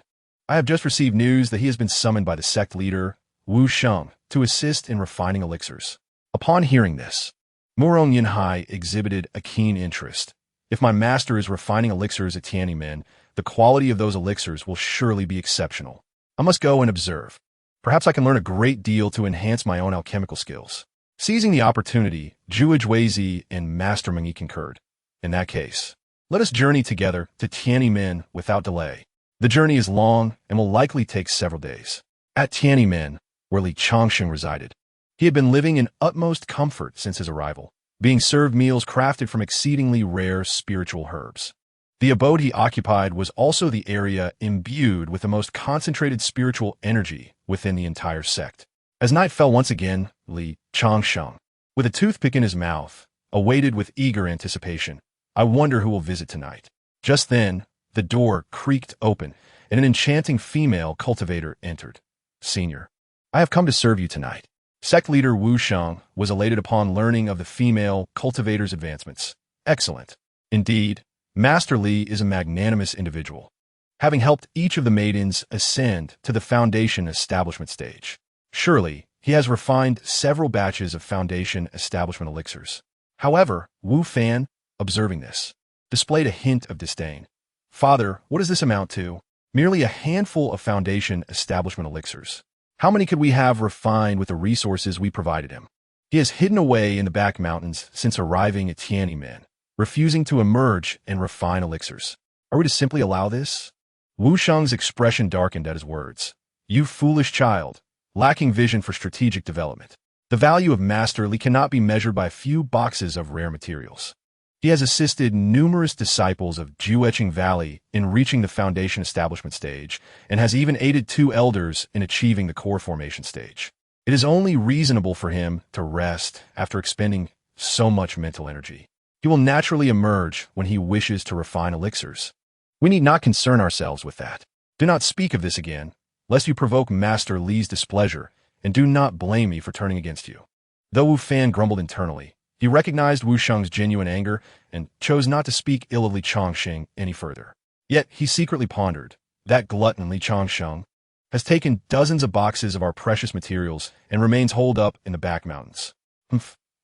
I have just received news that he has been summoned by the sect leader, Wu Sheng, to assist in refining elixirs." Upon hearing this, Morong Yinhai exhibited a keen interest. If my master is refining elixirs at Tiananmen, the quality of those elixirs will surely be exceptional. I must go and observe. Perhaps I can learn a great deal to enhance my own alchemical skills. Seizing the opportunity, Zhuge Weizi and Master Mingyi concurred. In that case, let us journey together to Tiananmen without delay. The journey is long and will likely take several days. At Tiananmen, where Li Changsheng resided, he had been living in utmost comfort since his arrival, being served meals crafted from exceedingly rare spiritual herbs. The abode he occupied was also the area imbued with the most concentrated spiritual energy within the entire sect. As night fell once again, Li Changsheng, with a toothpick in his mouth, awaited with eager anticipation. I wonder who will visit tonight. Just then, the door creaked open, and an enchanting female cultivator entered. "Senior, I have come to serve you tonight." Sect leader Wu Sheng was elated upon learning of the female cultivator's advancements. Excellent. Indeed, Master Li is a magnanimous individual, having helped each of the maidens ascend to the foundation establishment stage. Surely, he has refined several batches of foundation establishment elixirs. However, Wu Fan, observing this, displayed a hint of disdain. "Father, what does this amount to? Merely a handful of foundation establishment elixirs. How many could we have refined with the resources we provided him? He has hidden away in the back mountains since arriving at Tiananmen, refusing to emerge and refine elixirs. Are we to simply allow this?" Wu Sheng's expression darkened at his words. "You foolish child, lacking vision for strategic development. The value of Master Li cannot be measured by a few boxes of rare materials. He has assisted numerous disciples of Jueching Valley in reaching the foundation establishment stage, and has even aided 2 elders in achieving the core formation stage. It is only reasonable for him to rest after expending so much mental energy. He will naturally emerge when he wishes to refine elixirs. We need not concern ourselves with that. Do not speak of this again, lest you provoke Master Li's displeasure, and do not blame me for turning against you." Though Wu Fan grumbled internally, he recognized Wu Sheng's genuine anger and chose not to speak ill of Li Changsheng any further. Yet he secretly pondered, that glutton Li Changsheng has taken dozens of boxes of our precious materials and remains holed up in the back mountains.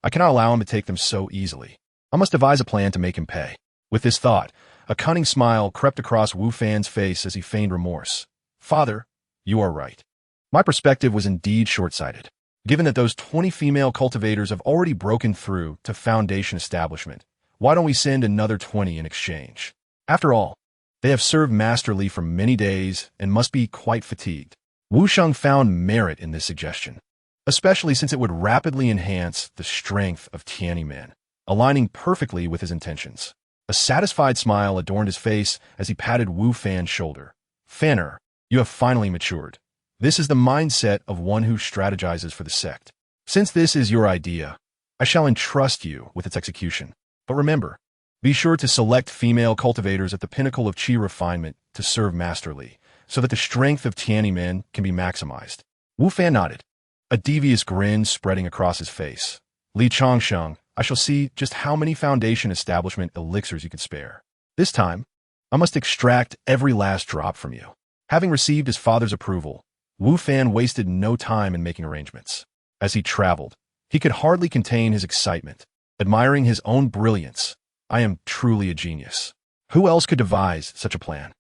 I cannot allow him to take them so easily. I must devise a plan to make him pay. With this thought, a cunning smile crept across Wu Fan's face as he feigned remorse. "Father, you are right. My perspective was indeed short-sighted. Given that those 20 female cultivators have already broken through to foundation establishment, why don't we send another 20 in exchange? After all, they have served Master Li for many days and must be quite fatigued." Wu Sheng found merit in this suggestion, especially since it would rapidly enhance the strength of Tiananmen, aligning perfectly with his intentions. A satisfied smile adorned his face as he patted Wu Fan's shoulder. "Fanner, you have finally matured. This is the mindset of one who strategizes for the sect. Since this is your idea, I shall entrust you with its execution. But remember, be sure to select female cultivators at the pinnacle of qi refinement to serve Master Li, so that the strength of Tiananmen can be maximized. Wu Fan nodded, a devious grin spreading across his face. Li Changsheng, I shall see just how many foundation establishment elixirs you can spare. This time, I must extract every last drop from you. Having received his father's approval, Wu Fan wasted no time in making arrangements. As he traveled, he could hardly contain his excitement, admiring his own brilliance. I am truly a genius. Who else could devise such a plan?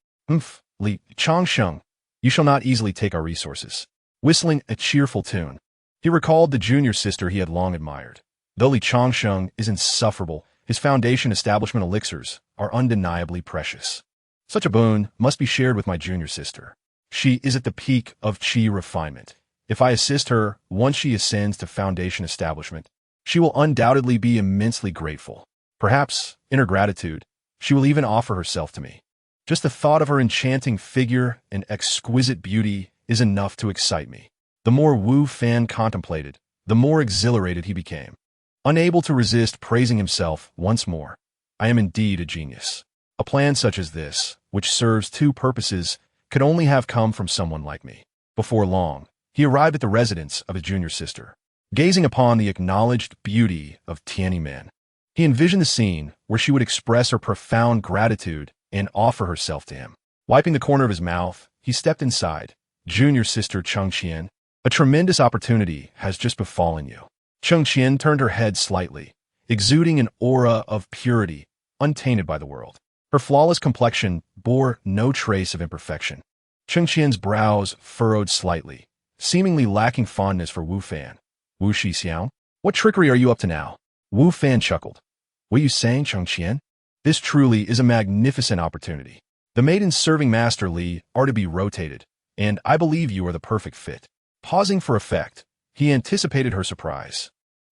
Li Changsheng, you shall not easily take our resources. Whistling a cheerful tune, he recalled the junior sister he had long admired. Though Li Changsheng is insufferable, his foundation establishment elixirs are undeniably precious. Such a boon must be shared with my junior sister. She is at the peak of qi refinement. If I assist her once she ascends to foundation establishment, she will undoubtedly be immensely grateful. Perhaps, in her gratitude, she will even offer herself to me. Just the thought of her enchanting figure and exquisite beauty is enough to excite me. The more Wu Fan contemplated, the more exhilarated he became. Unable to resist praising himself once more, I am indeed a genius. A plan such as this, which serves two purposes, could only have come from someone like me. Before long, he arrived at the residence of his junior sister. Gazing upon the acknowledged beauty of Tiananmen, he envisioned the scene where she would express her profound gratitude and offer herself to him. Wiping the corner of his mouth, he stepped inside. Junior sister Changsheng, a tremendous opportunity has just befallen you. Changsheng turned her head slightly, exuding an aura of purity, untainted by the world. Her flawless complexion bore no trace of imperfection. Changsheng's brows furrowed slightly, seemingly lacking fondness for Wu Fan. Wu Shixiang, what trickery are you up to now? Wu Fan chuckled. What are you saying, Changsheng? This truly is a magnificent opportunity. The maidens serving Master Li are to be rotated, and I believe you are the perfect fit. Pausing for effect, he anticipated her surprise.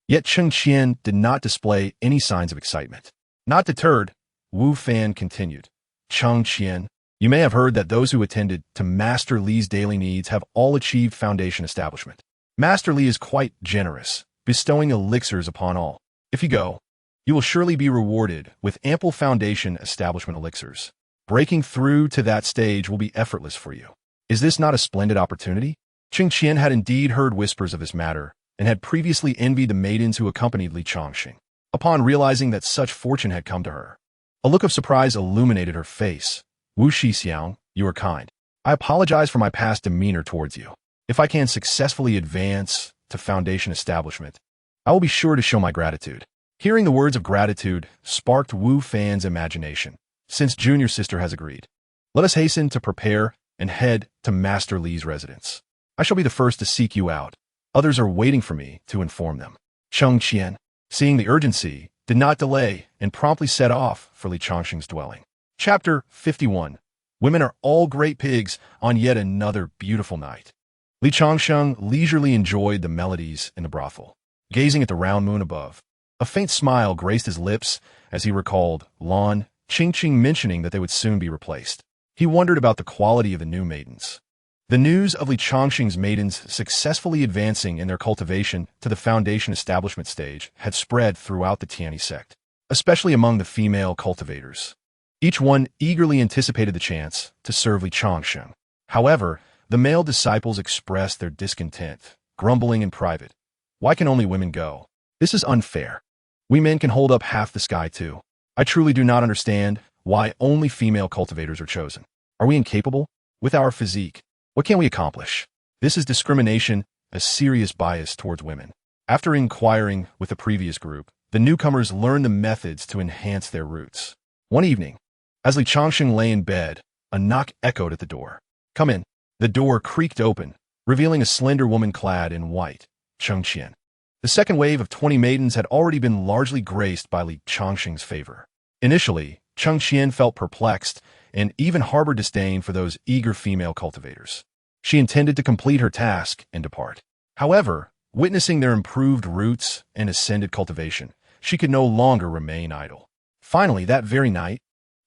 Yet Changsheng did not display any signs of excitement. Not deterred, Wu Fan continued. Changsheng, you may have heard that those who attended to Master Li's daily needs have all achieved foundation establishment. Master Li is quite generous, bestowing elixirs upon all. If you go, you will surely be rewarded with ample foundation establishment elixirs. Breaking through to that stage will be effortless for you. Is this not a splendid opportunity? Changsheng had indeed heard whispers of this matter, and had previously envied the maidens who accompanied Li Changsheng. Upon realizing that such fortune had come to her, a look of surprise illuminated her face. Wu Shixiang, you are kind. I apologize for my past demeanor towards you. If I can successfully advance to foundation establishment, I will be sure to show my gratitude. Hearing the words of gratitude sparked Wu Fan's imagination. Since junior sister has agreed, let us hasten to prepare and head to Master Li's residence. I shall be the first to seek you out. Others are waiting for me to inform them. Changsheng, seeing the urgency, did not delay and promptly set off for Li Changsheng's dwelling. Chapter 51. Women are all great pigs on yet another beautiful night. Li Changsheng leisurely enjoyed the melodies in the brothel, gazing at the round moon above. A faint smile graced his lips as he recalled Lan Changsheng mentioning that they would soon be replaced. He wondered about the quality of the new maidens. The news of Li Changsheng's maidens successfully advancing in their cultivation to the foundation establishment stage had spread throughout the Tiani sect, especially among the female cultivators. Each one eagerly anticipated the chance to serve Li Changsheng. However, the male disciples expressed their discontent, grumbling in private. Why can only women go? This is unfair. We men can hold up half the sky too. I truly do not understand why only female cultivators are chosen. Are we incapable? With our physique, what can we accomplish? This is discrimination, a serious bias towards women. After inquiring with the previous group, the newcomers learned the methods to enhance their roots. One evening, as Li Changsheng lay in bed, a knock echoed at the door. Come in. The door creaked open, revealing a slender woman clad in white, Changsheng. The second wave of 20 maidens had already been largely graced by Li Changsheng's favor. Initially, Changsheng felt perplexed and even harbored disdain for those eager female cultivators. She intended to complete her task and depart. However, witnessing their improved roots and ascended cultivation, she could no longer remain idle. Finally, that very night,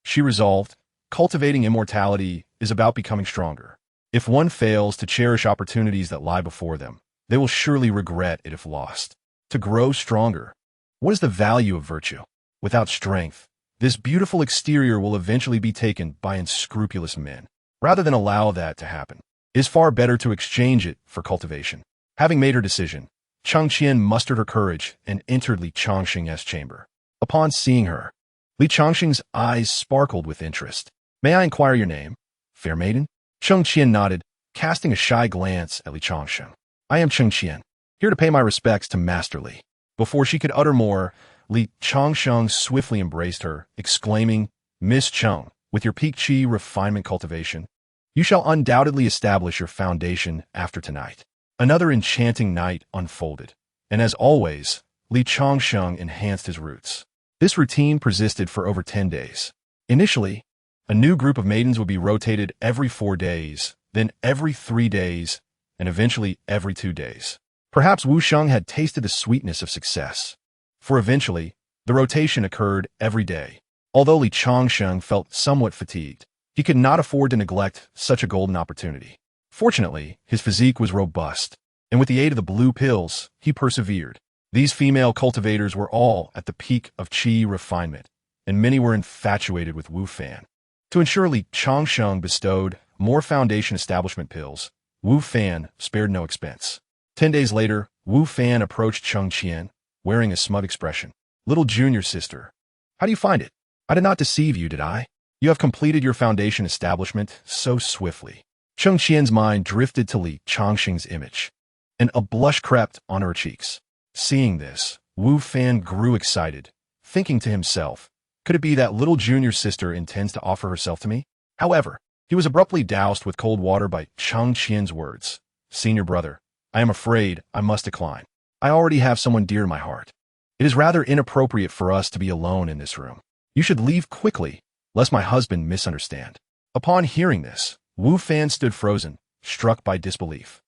she resolved, cultivating immortality is about becoming stronger. If one fails to cherish opportunities that lie before them, They will surely regret it if lost. To grow stronger. What is the value of virtue? Without strength, this beautiful exterior will eventually be taken by unscrupulous men. Rather than allow that to happen, it is far better to exchange it for cultivation. Having made her decision, Changsheng mustered her courage and entered Li Changsheng's chamber. Upon seeing her, Li Changsheng's eyes sparkled with interest. "May I inquire your name, fair maiden?" Changsheng nodded, casting a shy glance at Li Changsheng. "I am Changsheng, here to pay my respects to Master Li." Before she could utter more, Li Changsheng swiftly embraced her, exclaiming, "Miss Cheng, with your peak chi refinement cultivation, you shall undoubtedly establish your foundation after tonight." Another enchanting night unfolded, and as always, Li Changsheng enhanced his roots. This routine persisted for over 10 days. Initially, a new group of maidens would be rotated every 4 days, then every 3 days, and eventually every 2 days. Perhaps Wu Sheng had tasted the sweetness of success, for eventually, the rotation occurred every day. Although Li Changsheng felt somewhat fatigued, he could not afford to neglect such a golden opportunity. Fortunately, his physique was robust, and with the aid of the blue pills, he persevered. These female cultivators were all at the peak of qi refinement, and many were infatuated with Wu Fan. To ensure Li Changsheng bestowed more foundation establishment pills, Wu Fan spared no expense. 10 days later, Wu Fan approached Changsheng, wearing a smug expression. "Little junior sister, how do you find it? I did not deceive you, did I? You have completed your foundation establishment so swiftly." Changsheng's mind drifted to Li Changsheng's image, and a blush crept on her cheeks. Seeing this, Wu Fan grew excited, thinking to himself, could it be that little junior sister intends to offer herself to me? However, he was abruptly doused with cold water by Changsheng's words. "Senior brother, I am afraid I must decline. I already have someone dear to my heart. It is rather inappropriate for us to be alone in this room. You should leave quickly, lest my husband misunderstand." Upon hearing this, Wu Fan stood frozen, struck by disbelief.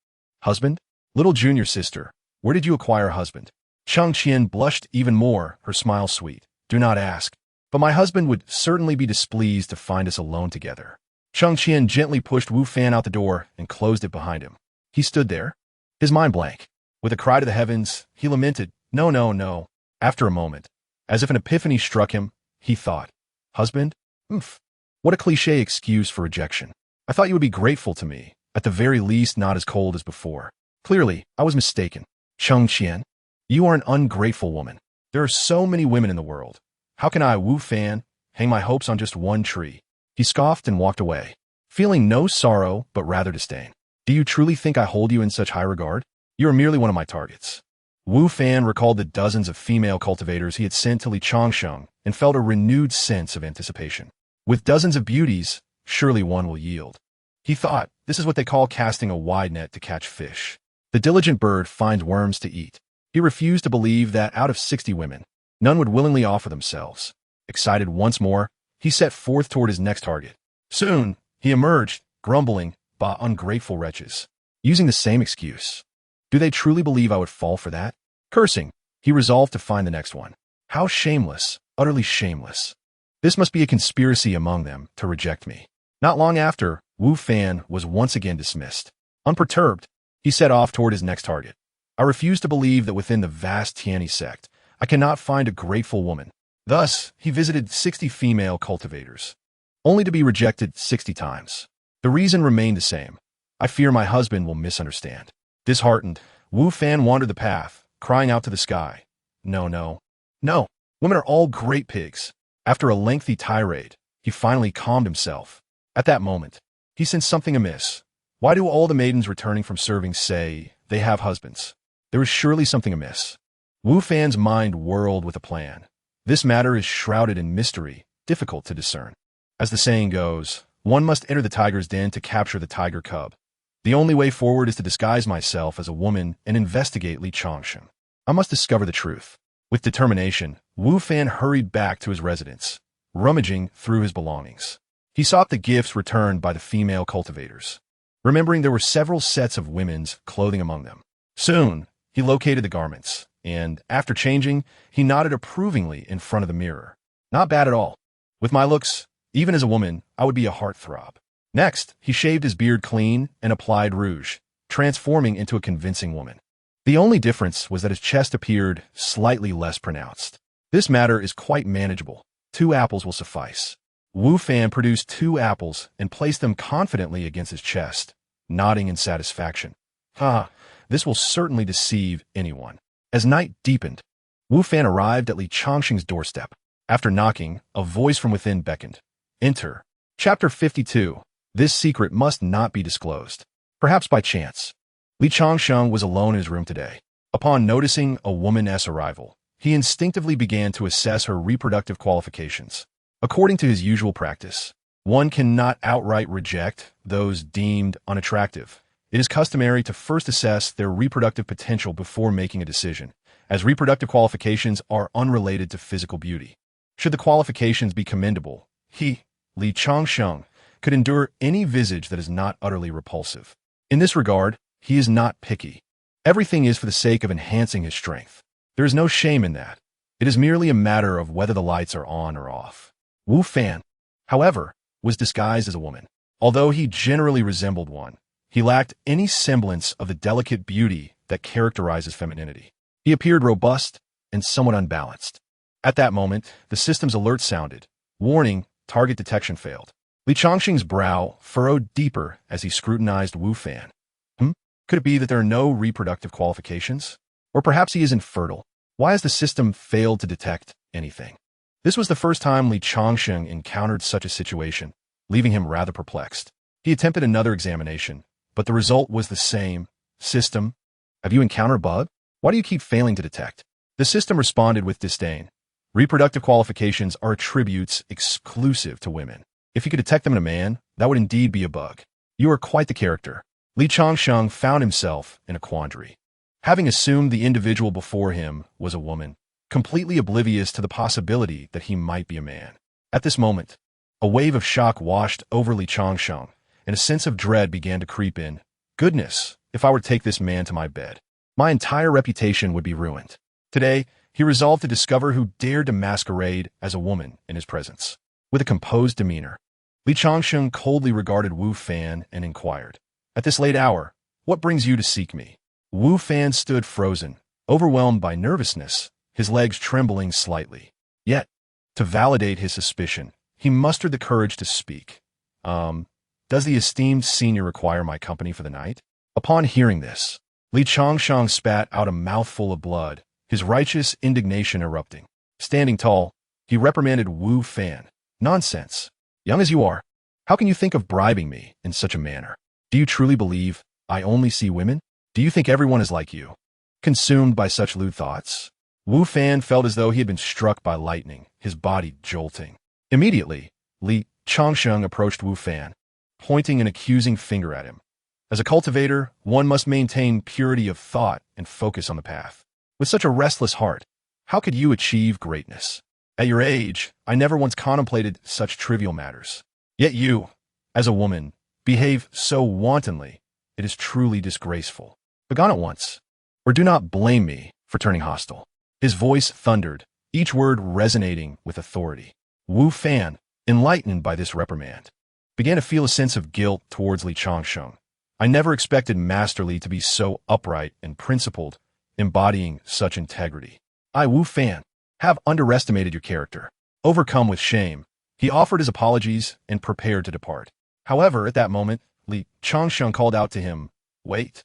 "Husband? Little junior sister, where did you acquire a husband?" Changsheng blushed even more, her smile sweet. "Do not ask, but my husband would certainly be displeased to find us alone together." Changsheng gently pushed Wu Fan out the door and closed it behind him. He stood there, his mind blank. With a cry to the heavens, he lamented, "No, no, no." After a moment, as if an epiphany struck him, he thought, "Husband? What a cliché excuse for rejection. I thought you would be grateful to me, at the very least not as cold as before. Clearly, I was mistaken. Changsheng, you are an ungrateful woman. There are so many women in the world. How can I, Wu Fan, hang my hopes on just one tree?" He scoffed and walked away, feeling no sorrow but rather disdain. "Do you truly think I hold you in such high regard? You are merely one of my targets." Wu Fan recalled the dozens of female cultivators he had sent to Li Changsheng and felt a renewed sense of anticipation. With dozens of beauties, surely one will yield. He thought, this is what they call casting a wide net to catch fish. The diligent bird finds worms to eat. He refused to believe that out of 60 women, none would willingly offer themselves. Excited once more, he set forth toward his next target. Soon, he emerged, grumbling, "Bah, ungrateful wretches." Using the same excuse. Do they truly believe I would fall for that? Cursing, he resolved to find the next one. How shameless, utterly shameless. This must be a conspiracy among them to reject me. Not long after, Wu Fan was once again dismissed. Unperturbed, he set off toward his next target. I refuse to believe that within the vast Tianyi sect, I cannot find a grateful woman. Thus, he visited 60 female cultivators, only to be rejected 60 times. The reason remained the same. I fear my husband will misunderstand. Disheartened, Wu Fan wandered the path, crying out to the sky. No, no, no. Women are all great pigs. After a lengthy tirade, he finally calmed himself. At that moment, he sensed something amiss. Why do all the maidens returning from serving say they have husbands? There is surely something amiss. Wu Fan's mind whirled with a plan. This matter is shrouded in mystery, difficult to discern. As the saying goes, one must enter the tiger's den to capture the tiger cub. The only way forward is to disguise myself as a woman and investigate Li Changsheng. I must discover the truth. With determination, Wu Fan hurried back to his residence, rummaging through his belongings. He sought the gifts returned by the female cultivators, remembering there were several sets of women's clothing among them. Soon, he located the garments, and, after changing, he nodded approvingly in front of the mirror. Not bad at all. With my looks, even as a woman, I would be a heartthrob. Next, he shaved his beard clean and applied rouge, transforming into a convincing woman. The only difference was that his chest appeared slightly less pronounced. This matter is quite manageable. 2 apples will suffice. Wu Fan produced 2 apples and placed them confidently against his chest, nodding in satisfaction. This will certainly deceive anyone. As night deepened, Wu Fan arrived at Li Changsheng's doorstep. After knocking, a voice from within beckoned. Enter. Chapter 52. This secret must not be disclosed. Perhaps by chance. Li Changsheng was alone in his room today. Upon noticing a woman's arrival, he instinctively began to assess her reproductive qualifications. According to his usual practice, one cannot outright reject those deemed unattractive. It is customary to first assess their reproductive potential before making a decision, as reproductive qualifications are unrelated to physical beauty. Should the qualifications be commendable, he, Li Changsheng, could endure any visage that is not utterly repulsive. In this regard, he is not picky. Everything is for the sake of enhancing his strength. There is no shame in that. It is merely a matter of whether the lights are on or off. Wu Fan, however, was disguised as a woman. Although he generally resembled one, he lacked any semblance of the delicate beauty that characterizes femininity. He appeared robust and somewhat unbalanced. At that moment, the system's alert sounded. Warning, target detection failed. Li Changsheng's brow furrowed deeper as he scrutinized Wu Fan. Could it be that there are no reproductive qualifications? Or perhaps he is infertile. Why has the system failed to detect anything? This was the first time Li Changsheng encountered such a situation, leaving him rather perplexed. He attempted another examination, but the result was the same. System, have you encountered a bug? Why do you keep failing to detect? The system responded with disdain. Reproductive qualifications are attributes exclusive to women. If you could detect them in a man, that would indeed be a bug. You are quite the character. Li Changsheng found himself in a quandary. Having assumed the individual before him was a woman, completely oblivious to the possibility that he might be a man. At this moment, a wave of shock washed over Li Changsheng, and a sense of dread began to creep in. Goodness, if I were to take this man to my bed, my entire reputation would be ruined. Today, he resolved to discover who dared to masquerade as a woman in his presence. With a composed demeanor, Li Changsheng coldly regarded Wu Fan and inquired, "At this late hour, what brings you to seek me?" Wu Fan stood frozen, overwhelmed by nervousness, his legs trembling slightly. Yet, to validate his suspicion, he mustered the courage to speak. Does the esteemed senior require my company for the night?" Upon hearing this, Li Changsheng spat out a mouthful of blood, his righteous indignation erupting. Standing tall, he reprimanded Wu Fan. "Nonsense. Young as you are, how can you think of bribing me in such a manner? Do you truly believe I only see women? Do you think everyone is like you, consumed by such lewd thoughts?" Wu Fan felt as though he had been struck by lightning, his body jolting. Immediately, Li Changsheng approached Wu Fan, pointing an accusing finger at him. As a cultivator, one must maintain purity of thought and focus on the path. With such a restless heart, how could you achieve greatness? At your age, I never once contemplated such trivial matters. Yet you, as a woman, behave so wantonly. It is truly disgraceful. Begone at once, or do not blame me for turning hostile. His voice thundered, each word resonating with authority. Wu Fan, enlightened by this reprimand, began to feel a sense of guilt towards Li Changsheng. I never expected Master Li to be so upright and principled, embodying such integrity. I, Wu Fan, have underestimated your character. Overcome with shame, he offered his apologies and prepared to depart. However, at that moment, Li Changsheng called out to him, "Wait.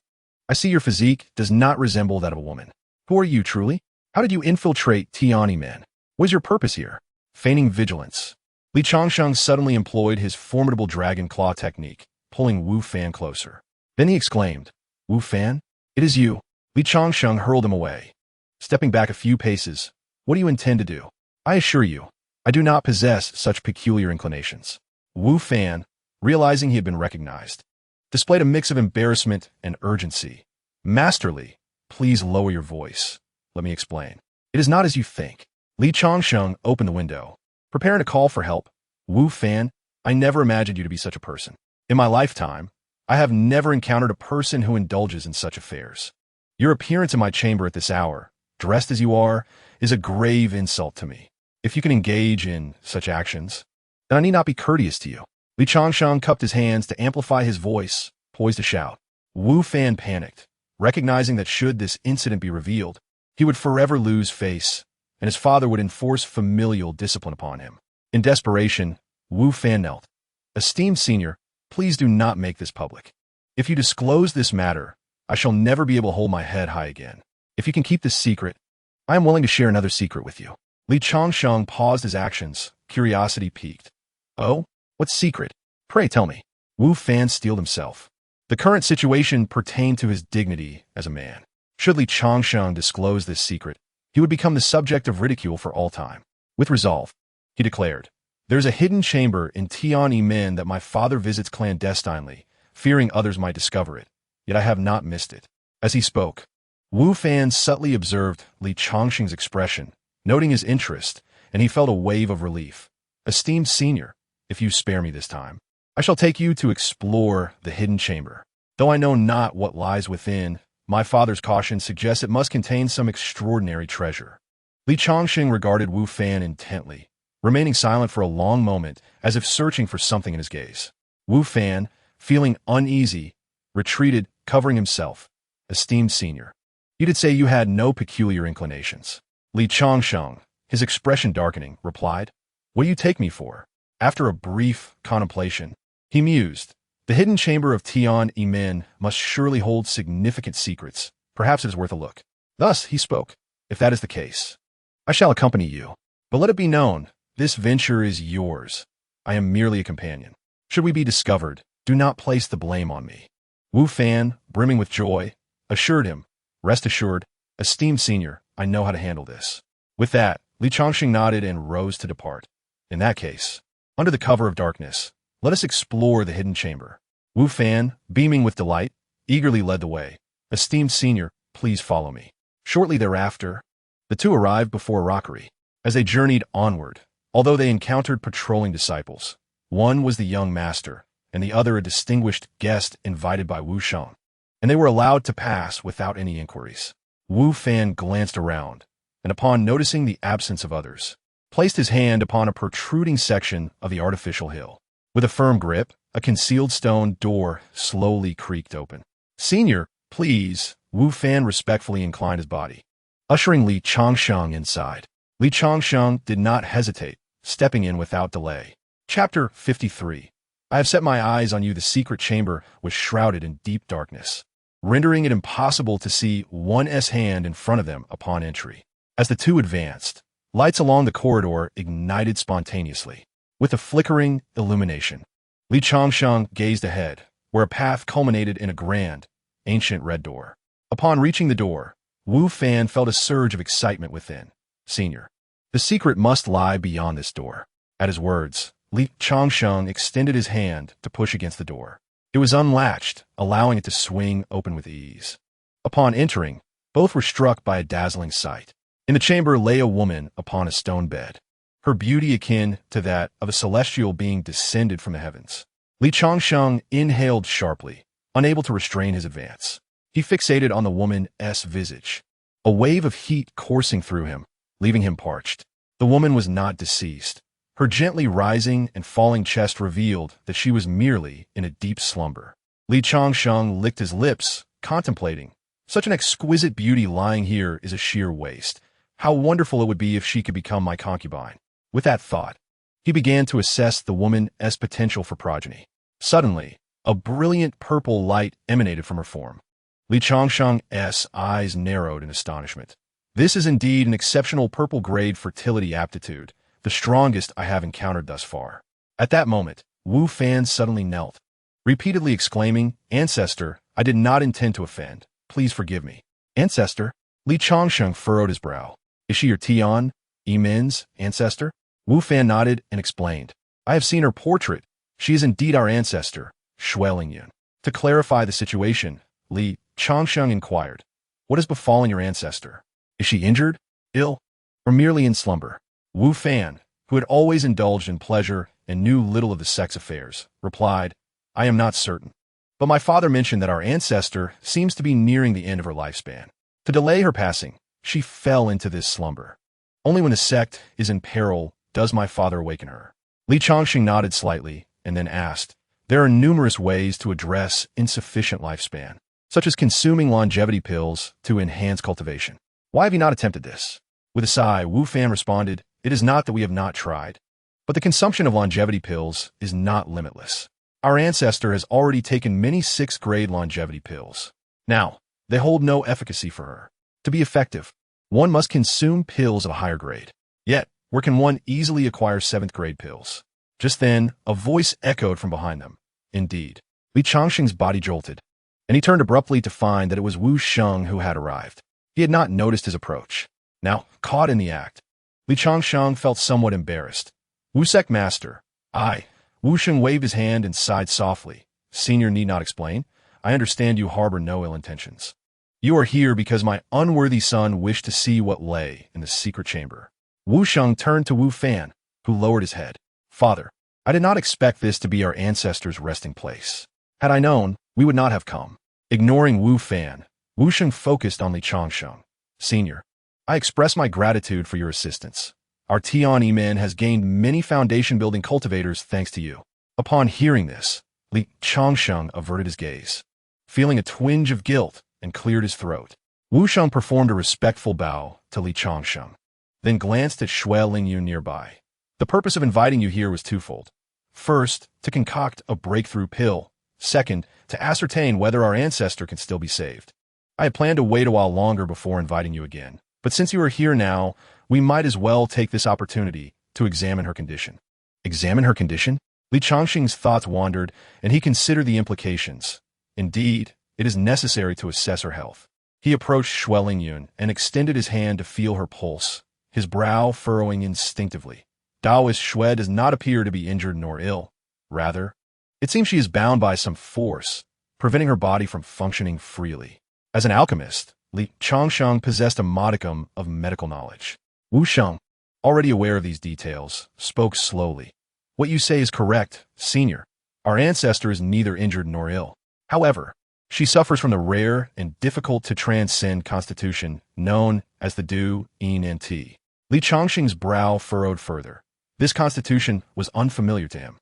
I see your physique does not resemble that of a woman. Who are you truly? How did you infiltrate Tiani men? What is your purpose here?" Feigning vigilance, Li Changsheng suddenly employed his formidable dragon claw technique, pulling Wu Fan closer. Then he exclaimed, "Wu Fan, it is you." Li Changsheng hurled him away. Stepping back a few paces, "What do you intend to do? I assure you, I do not possess such peculiar inclinations." Wu Fan, realizing he had been recognized, displayed a mix of embarrassment and urgency. "Master Li, please lower your voice. Let me explain. It is not as you think." Li Changsheng opened the window, preparing to call for help. "Wu Fan, I never imagined you to be such a person. In my lifetime, I have never encountered a person who indulges in such affairs. Your appearance in my chamber at this hour, dressed as you are, is a grave insult to me. If you can engage in such actions, then I need not be courteous to you." Li Changsheng cupped his hands to amplify his voice, poised to shout. Wu Fan panicked, recognizing that should this incident be revealed, he would forever lose face, and his father would enforce familial discipline upon him. In desperation, Wu Fan knelt. "Esteemed senior, please do not make this public. If you disclose this matter, I shall never be able to hold my head high again. If you can keep this secret, I am willing to share another secret with you." Li Changsheng paused his actions, curiosity piqued. "Oh? What secret? Pray tell me." Wu Fan steeled himself. The current situation pertained to his dignity as a man. Should Li Changsheng disclose this secret, he would become the subject of ridicule for all time. With resolve, he declared, "There's a hidden chamber in Tiananmen that my father visits clandestinely, fearing others might discover it, yet I have not missed it." As he spoke, Wu Fan subtly observed Li Changsheng's expression, noting his interest, and he felt a wave of relief. "Esteemed senior, if you spare me this time, I shall take you to explore the hidden chamber. Though I know not what lies within, my father's caution suggests it must contain some extraordinary treasure." Li Changsheng regarded Wu Fan intently, remaining silent for a long moment as if searching for something in his gaze. Wu Fan, feeling uneasy, retreated, covering himself. "Esteemed senior, you did say you had no peculiar inclinations." Li Changsheng, his expression darkening, replied, "What do you take me for?" After a brief contemplation, he mused, "The hidden chamber of Tiananmen must surely hold significant secrets. Perhaps it is worth a look." Thus he spoke, "If that is the case, I shall accompany you. But let it be known, this venture is yours. I am merely a companion. Should we be discovered, do not place the blame on me." Wu Fan, brimming with joy, assured him, "Rest assured, esteemed senior, I know how to handle this." With that, Li Changsheng nodded and rose to depart. "In that case, under the cover of darkness, let us explore the hidden chamber." Wu Fan, beaming with delight, eagerly led the way. "Esteemed senior, please follow me." Shortly thereafter, the two arrived before a rockery. As they journeyed onward, although they encountered patrolling disciples, one was the young master, and the other a distinguished guest invited by Wu Shang, and they were allowed to pass without any inquiries. Wu Fan glanced around, and upon noticing the absence of others, placed his hand upon a protruding section of the artificial hill. With a firm grip, a concealed stone door slowly creaked open. "Senior, please," Wu Fan respectfully inclined his body, ushering Li Changsheng inside. Li Changsheng did not hesitate, stepping in without delay. Chapter 53. I have set my eyes on you. The secret chamber was shrouded in deep darkness, rendering it impossible to see one's hand in front of them upon entry. As the two advanced, lights along the corridor ignited spontaneously. With a flickering illumination, Li Changsheng gazed ahead, where a path culminated in a grand, ancient red door. Upon reaching the door, Wu Fan felt a surge of excitement within. "Senior, the secret must lie beyond this door." At his words, Li Changsheng extended his hand to push against the door. It was unlatched, allowing it to swing open with ease. Upon entering, both were struck by a dazzling sight. In the chamber lay a woman upon a stone bed, her beauty akin to that of a celestial being descended from the heavens. Li Changsheng inhaled sharply, unable to restrain his advance. He fixated on the woman's visage, a wave of heat coursing through him, leaving him parched. The woman was not deceased. Her gently rising and falling chest revealed that she was merely in a deep slumber. Li Changsheng licked his lips, contemplating. Such an exquisite beauty lying here is a sheer waste. How wonderful it would be if she could become my concubine. With that thought, he began to assess the woman's potential for progeny. Suddenly, a brilliant purple light emanated from her form. Li Changsheng's eyes narrowed in astonishment. "This is indeed an exceptional purple-grade fertility aptitude, the strongest I have encountered thus far." At that moment, Wu Fan suddenly knelt, repeatedly exclaiming, "Ancestor, I did not intend to offend. Please forgive me." "Ancestor?" Li Changsheng furrowed his brow. "Is she your Tiananmen's ancestor?" Wu Fan nodded and explained, "I have seen her portrait. She is indeed our ancestor, Shuelingyun." To clarify the situation, Li Changsheng inquired, "What has befallen your ancestor? Is she injured, ill, or merely in slumber?" Wu Fan, who had always indulged in pleasure and knew little of the sex affairs, replied, "I am not certain. But my father mentioned that our ancestor seems to be nearing the end of her lifespan. To delay her passing, she fell into this slumber. Only when the sect is in peril does my father awaken her." Li Changsheng nodded slightly and then asked, "There are numerous ways to address insufficient lifespan. such as consuming longevity pills to enhance cultivation. Why have you not attempted this? With a sigh, Wu Fan responded, it is not that we have not tried, but the consumption of longevity pills is not limitless. Our ancestor has already taken many 6th grade longevity pills. Now, they hold no efficacy for her. To be effective, one must consume pills of a higher grade. Yet, where can one easily acquire 7th grade pills? Just then, a voice echoed from behind them. Indeed. Li Changsheng's body jolted, and he turned abruptly to find that it was Wu Sheng who had arrived. He had not noticed his approach. Now, caught in the act, Li Changsheng felt somewhat embarrassed. Wu Sec Master. I. Wu Sheng waved his hand and sighed softly. Senior need not explain. I understand you harbor no ill intentions. You are here because my unworthy son wished to see what lay in the secret chamber. Wu Sheng turned to Wu Fan, who lowered his head. Father, I did not expect this to be our ancestors' resting place. Had I known, we would not have come. Ignoring Wu Fan, Wu Sheng focused on Li Changsheng. Senior, I express my gratitude for your assistance. Our Tian Yimen has gained many foundation-building cultivators thanks to you. Upon hearing this, Li Changsheng averted his gaze, feeling a twinge of guilt, and cleared his throat. Wu Sheng performed a respectful bow to Li Changsheng, then glanced at Shui Lingyu nearby. The purpose of inviting you here was twofold. First, to concoct a breakthrough pill. Second, to ascertain whether our ancestor can still be saved. I had planned to wait a while longer before inviting you again, but since you are here now, we might as well take this opportunity to examine her condition. Examine her condition? Li Changsheng's thoughts wandered, and he considered the implications. Indeed, it is necessary to assess her health. He approached Shui Lingyun and extended his hand to feel her pulse, his brow furrowing instinctively. Taoist Shui does not appear to be injured nor ill. Rather, it seems she is bound by some force, preventing her body from functioning freely. As an alchemist, Li Changsheng possessed a modicum of medical knowledge. Wu Sheng, already aware of these details, spoke slowly. What you say is correct, Senior. Our ancestor is neither injured nor ill. However, she suffers from the rare and difficult-to-transcend constitution known as the Du Yin Nti. Li Changsheng's brow furrowed further. This constitution was unfamiliar to him.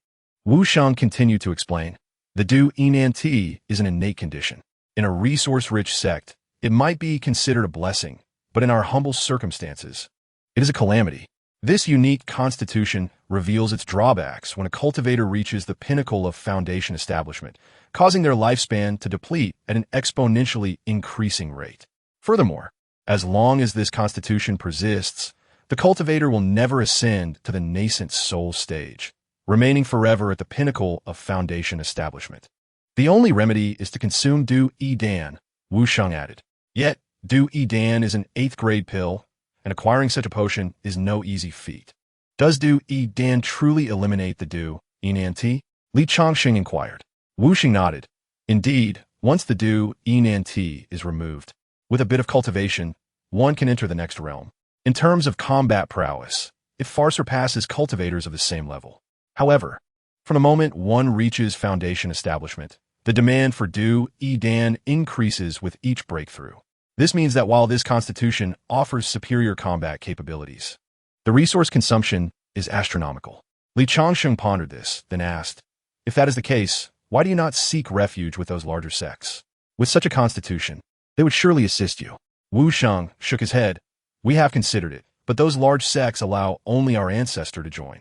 Wu Sheng continued to explain. The Du Yin Nti is an innate condition. In a resource-rich sect, it might be considered a blessing, but in our humble circumstances, it is a calamity. This unique constitution reveals its drawbacks when a cultivator reaches the pinnacle of foundation establishment, causing their lifespan to deplete at an exponentially increasing rate. Furthermore, as long as this constitution persists, the cultivator will never ascend to the nascent soul stage, remaining forever at the pinnacle of foundation establishment. The only remedy is to consume Du Yi Dan, Wu Sheng added. Yet, Du Yi Dan is an 8th grade pill, and acquiring such a potion is no easy feat. Does Du Yi Dan truly eliminate the Du Yin Nti? Li Changsheng inquired. Wu Sheng nodded. Indeed, once the Du Yin Nti is removed, with a bit of cultivation, one can enter the next realm. In terms of combat prowess, it far surpasses cultivators of the same level. However, from the moment one reaches foundation establishment, the demand for Du Yi Dan increases with each breakthrough. This means that while this constitution offers superior combat capabilities, the resource consumption is astronomical. Li Changsheng pondered this, then asked, if that is the case, why do you not seek refuge with those larger sects? With such a constitution, they would surely assist you. Wu Sheng shook his head. We have considered it, but those large sects allow only our ancestor to join.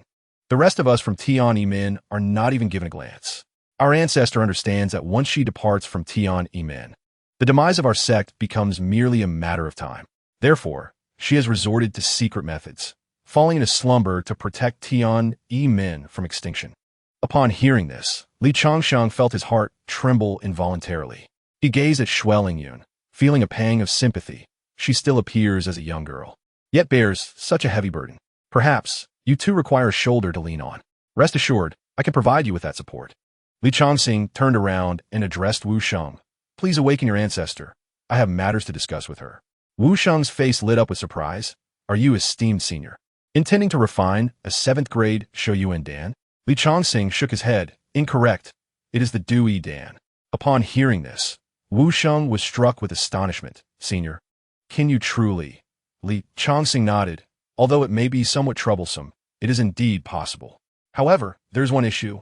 The rest of us from Tian Yimen are not even given a glance. Our ancestor understands that once she departs from Tian Yimen, the demise of our sect becomes merely a matter of time. Therefore, she has resorted to secret methods, falling into slumber to protect Tian Yimen from extinction. Upon hearing this, Li Changsheng felt his heart tremble involuntarily. He gazed at Shui Lingyun, feeling a pang of sympathy. She still appears as a young girl, yet bears such a heavy burden. Perhaps, you too require a shoulder to lean on. Rest assured, I can provide you with that support. Li Changsheng turned around and addressed Wu Sheng. Please awaken your ancestor. I have matters to discuss with her. Wu Sheng's face lit up with surprise. Are you esteemed senior? Intending to refine a 7th grade Shoyuan Dan? Li Changsheng shook his head. Incorrect. It is the Du Yi Dan. Upon hearing this, Wu Sheng was struck with astonishment. Senior, can you truly? Li Changsheng nodded. Although it may be somewhat troublesome, it is indeed possible. However, there's one issue.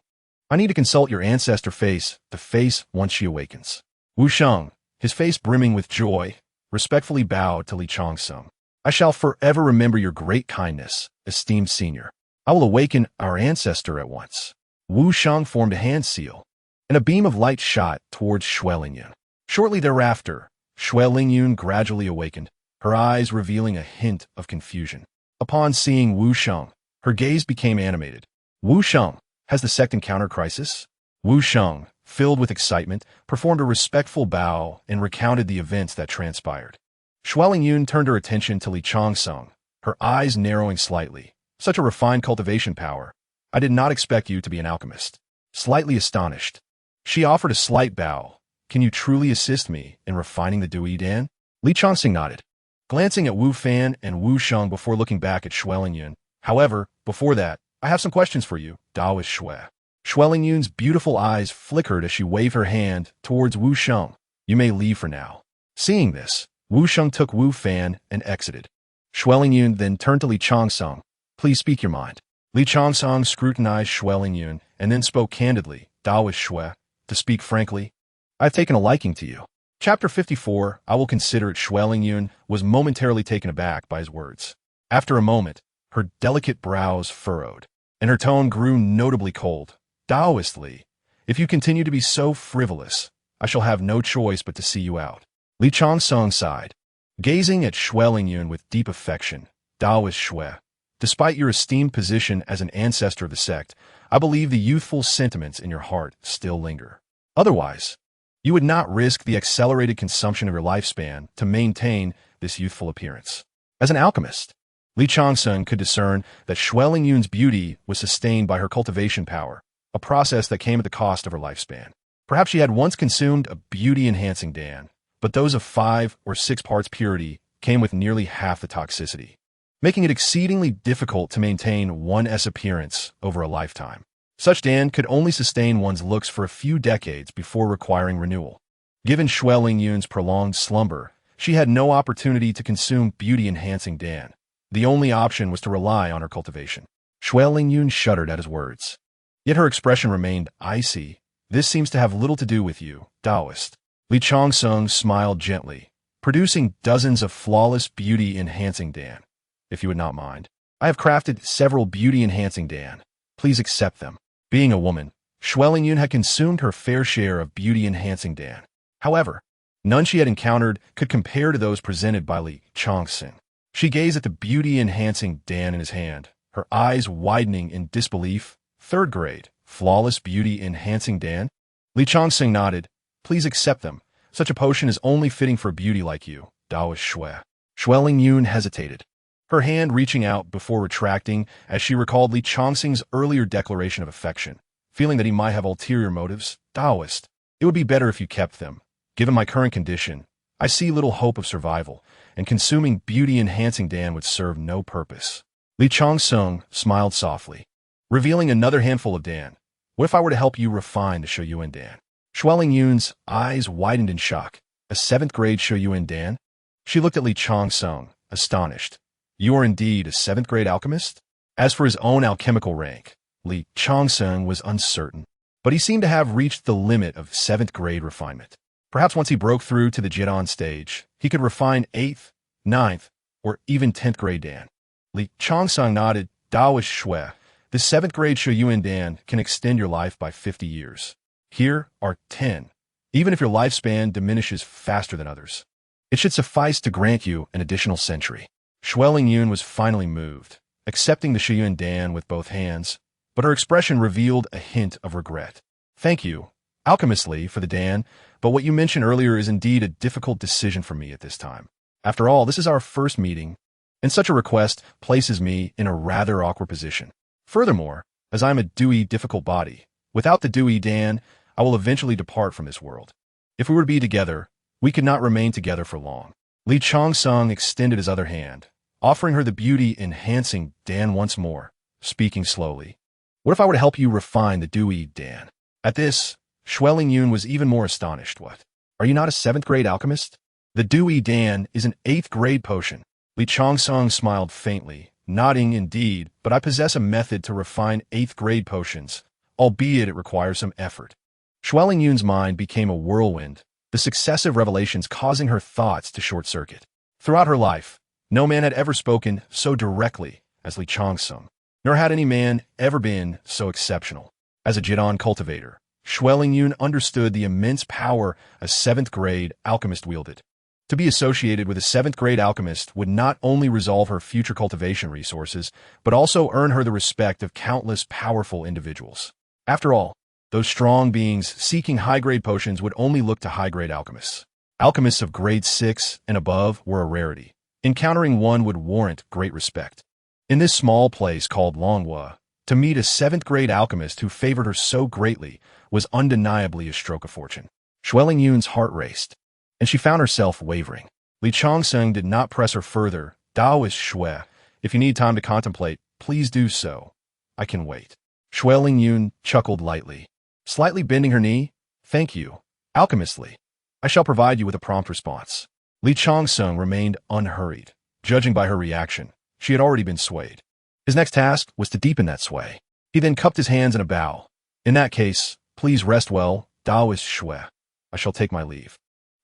I need to consult your ancestor face to face once she awakens. Wu Sheng, His face brimming with joy, respectfully bowed to Li Changsheng. I shall forever remember your great kindness, esteemed senior. I will awaken our ancestor at once. Wu Sheng formed a hand seal, and a beam of light shot towards Xue Lingyun. Shortly thereafter, Xue Lingyun gradually awakened, her eyes revealing a hint of confusion. Upon seeing Wu Sheng, her gaze became animated. Wu Sheng, has the sect encountered crisis? Wu Sheng, filled with excitement, performed a respectful bow and recounted the events that transpired. Xue Lingyun turned her attention to Li Changsheng, her eyes narrowing slightly. Such a refined cultivation power. I did not expect you to be an alchemist. Slightly astonished, she offered a slight bow. Can you truly assist me in refining the Dui Dan? Li Changsheng nodded, glancing at Wu Fan and Wu Sheng before looking back at Xue Lingyun. However, before that, I have some questions for you, Taoist Xue. Xue Lingyun's beautiful eyes flickered as she waved her hand towards Wu Sheng. You may leave for now. Seeing this, Wu Sheng took Wu Fan and exited. Xue Lingyun then turned to Li Changsheng. Please speak your mind. Li Changsheng scrutinized Xue Lingyun and then spoke candidly. Taoist Xue, to speak frankly, I've taken a liking to you. Chapter 54, I will consider it. Xue Lingyun was momentarily taken aback by his words. After a moment, her delicate brows furrowed, and her tone grew notably cold. Taoist Li, if you continue to be so frivolous, I shall have no choice but to see you out. Li Changsheng sighed, gazing at Xue Lingyun with deep affection. Taoist Xue, despite your esteemed position as an ancestor of the sect, I believe the youthful sentiments in your heart still linger. Otherwise, you would not risk the accelerated consumption of your lifespan to maintain this youthful appearance. As an alchemist, Li Changsheng could discern that Xue Lingyun's beauty was sustained by her cultivation power, a process that came at the cost of her lifespan. Perhaps she had once consumed a beauty-enhancing Dan, but those of 5 or 6 parts purity came with nearly half the toxicity, making it exceedingly difficult to maintain 1S appearance over a lifetime. Such Dan could only sustain one's looks for a few decades before requiring renewal. Given Xue Lingyun's prolonged slumber, she had no opportunity to consume beauty-enhancing Dan. The only option was to rely on her cultivation. Xue Lingyun shuddered at his words. Yet her expression remained icy. This seems to have little to do with you, Taoist. Li Changsheng smiled gently, producing dozens of flawless beauty-enhancing Dan. If you would not mind, I have crafted several beauty-enhancing Dan. Please accept them. Being a woman, Xue Lingyun had consumed her fair share of beauty-enhancing Dan. However, none she had encountered could compare to those presented by Li Changsheng. She gazed at the beauty-enhancing Dan in his hand, her eyes widening in disbelief. 3rd grade, flawless beauty-enhancing Dan? Li Changsheng nodded. Please accept them. Such a potion is only fitting for a beauty like you, Taoist Xue. Xue Lingyun hesitated, her hand reaching out before retracting as she recalled Li Changsheng's earlier declaration of affection. Feeling that he might have ulterior motives, Taoist, it would be better if you kept them. Given my current condition, I see little hope of survival, and consuming beauty-enhancing Dan would serve no purpose. Li Changsheng smiled softly, revealing another handful of Dan. What if I were to help you refine the Shoyuan Dan? Xue Lingyun's eyes widened in shock. A 7th grade Shoyuan Dan? She looked at Li Changsheng, astonished. You are indeed a 7th grade alchemist? As for his own alchemical rank, Li Changsheng was uncertain, but he seemed to have reached the limit of 7th grade refinement. Perhaps once he broke through to the Jidan stage, he could refine 8th, 9th, or even 10th grade Dan. Li Changsheng nodded. Taoist Xue, the 7th grade Shoyuan Dan can extend your life by 50 years. Here are 10, even if your lifespan diminishes faster than others. It should suffice to grant you an additional century. Xue Lingyun was finally moved, accepting the Shoyuan Dan with both hands, but her expression revealed a hint of regret. Thank you, Alchemist Li, for the Dan, but what you mentioned earlier is indeed a difficult decision for me at this time. After all, this is our first meeting, and such a request places me in a rather awkward position. Furthermore, as I am a Dewey difficult body, without the Dewey Dan, I will eventually depart from this world. If we were to be together, we could not remain together for long. Li Changsheng extended his other hand, offering her the beauty-enhancing Dan once more, speaking slowly. What if I were to help you refine the Dewey Dan? At this, Xue Lingyun was even more astonished. What? Are you not a 7th grade alchemist? The Dewey Dan is an 8th grade potion. Li Changsheng smiled faintly, nodding indeed, but I possess a method to refine 8th grade potions, albeit it requires some effort. Xue Lingyun's mind became a whirlwind. The the successive revelations causing her thoughts to short-circuit. Throughout her life, no man had ever spoken so directly as Li Changsheng, nor had any man ever been so exceptional. As a Jidon cultivator, Xuelingyun understood the immense power a 7th-grade alchemist wielded. To be associated with a 7th-grade alchemist would not only resolve her future cultivation resources, but also earn her the respect of countless powerful individuals. After all, those strong beings seeking high-grade potions would only look to high-grade alchemists. Alchemists of grade 6 and above were a rarity. Encountering one would warrant great respect. In this small place called Longhua, to meet a 7th-grade alchemist who favored her so greatly was undeniably a stroke of fortune. Xuelingyun's heart raced, and she found herself wavering. Li Changsheng did not press her further. Daoist Xue, if you need time to contemplate, please do so. I can wait. Xuelingyun chuckled lightly, slightly bending her knee. Thank you, Alchemist Li. I shall provide you with a prompt response. Li Changsheng remained unhurried. Judging by her reaction, she had already been swayed. His next task was to deepen that sway. He then cupped his hands in a bow. In that case, please rest well, Daoist Xue. I shall take my leave.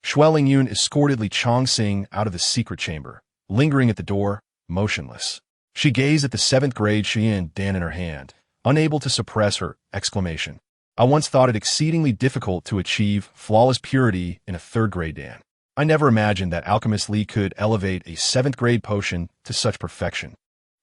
Xuelingyun escorted Li Changsheng out of the secret chamber, lingering at the door, motionless. She gazed at the 7th-grade Xian Dan in her hand, unable to suppress her exclamation. I once thought it exceedingly difficult to achieve flawless purity in a 3rd-grade Dan. I never imagined that Alchemist Li could elevate a 7th-grade potion to such perfection.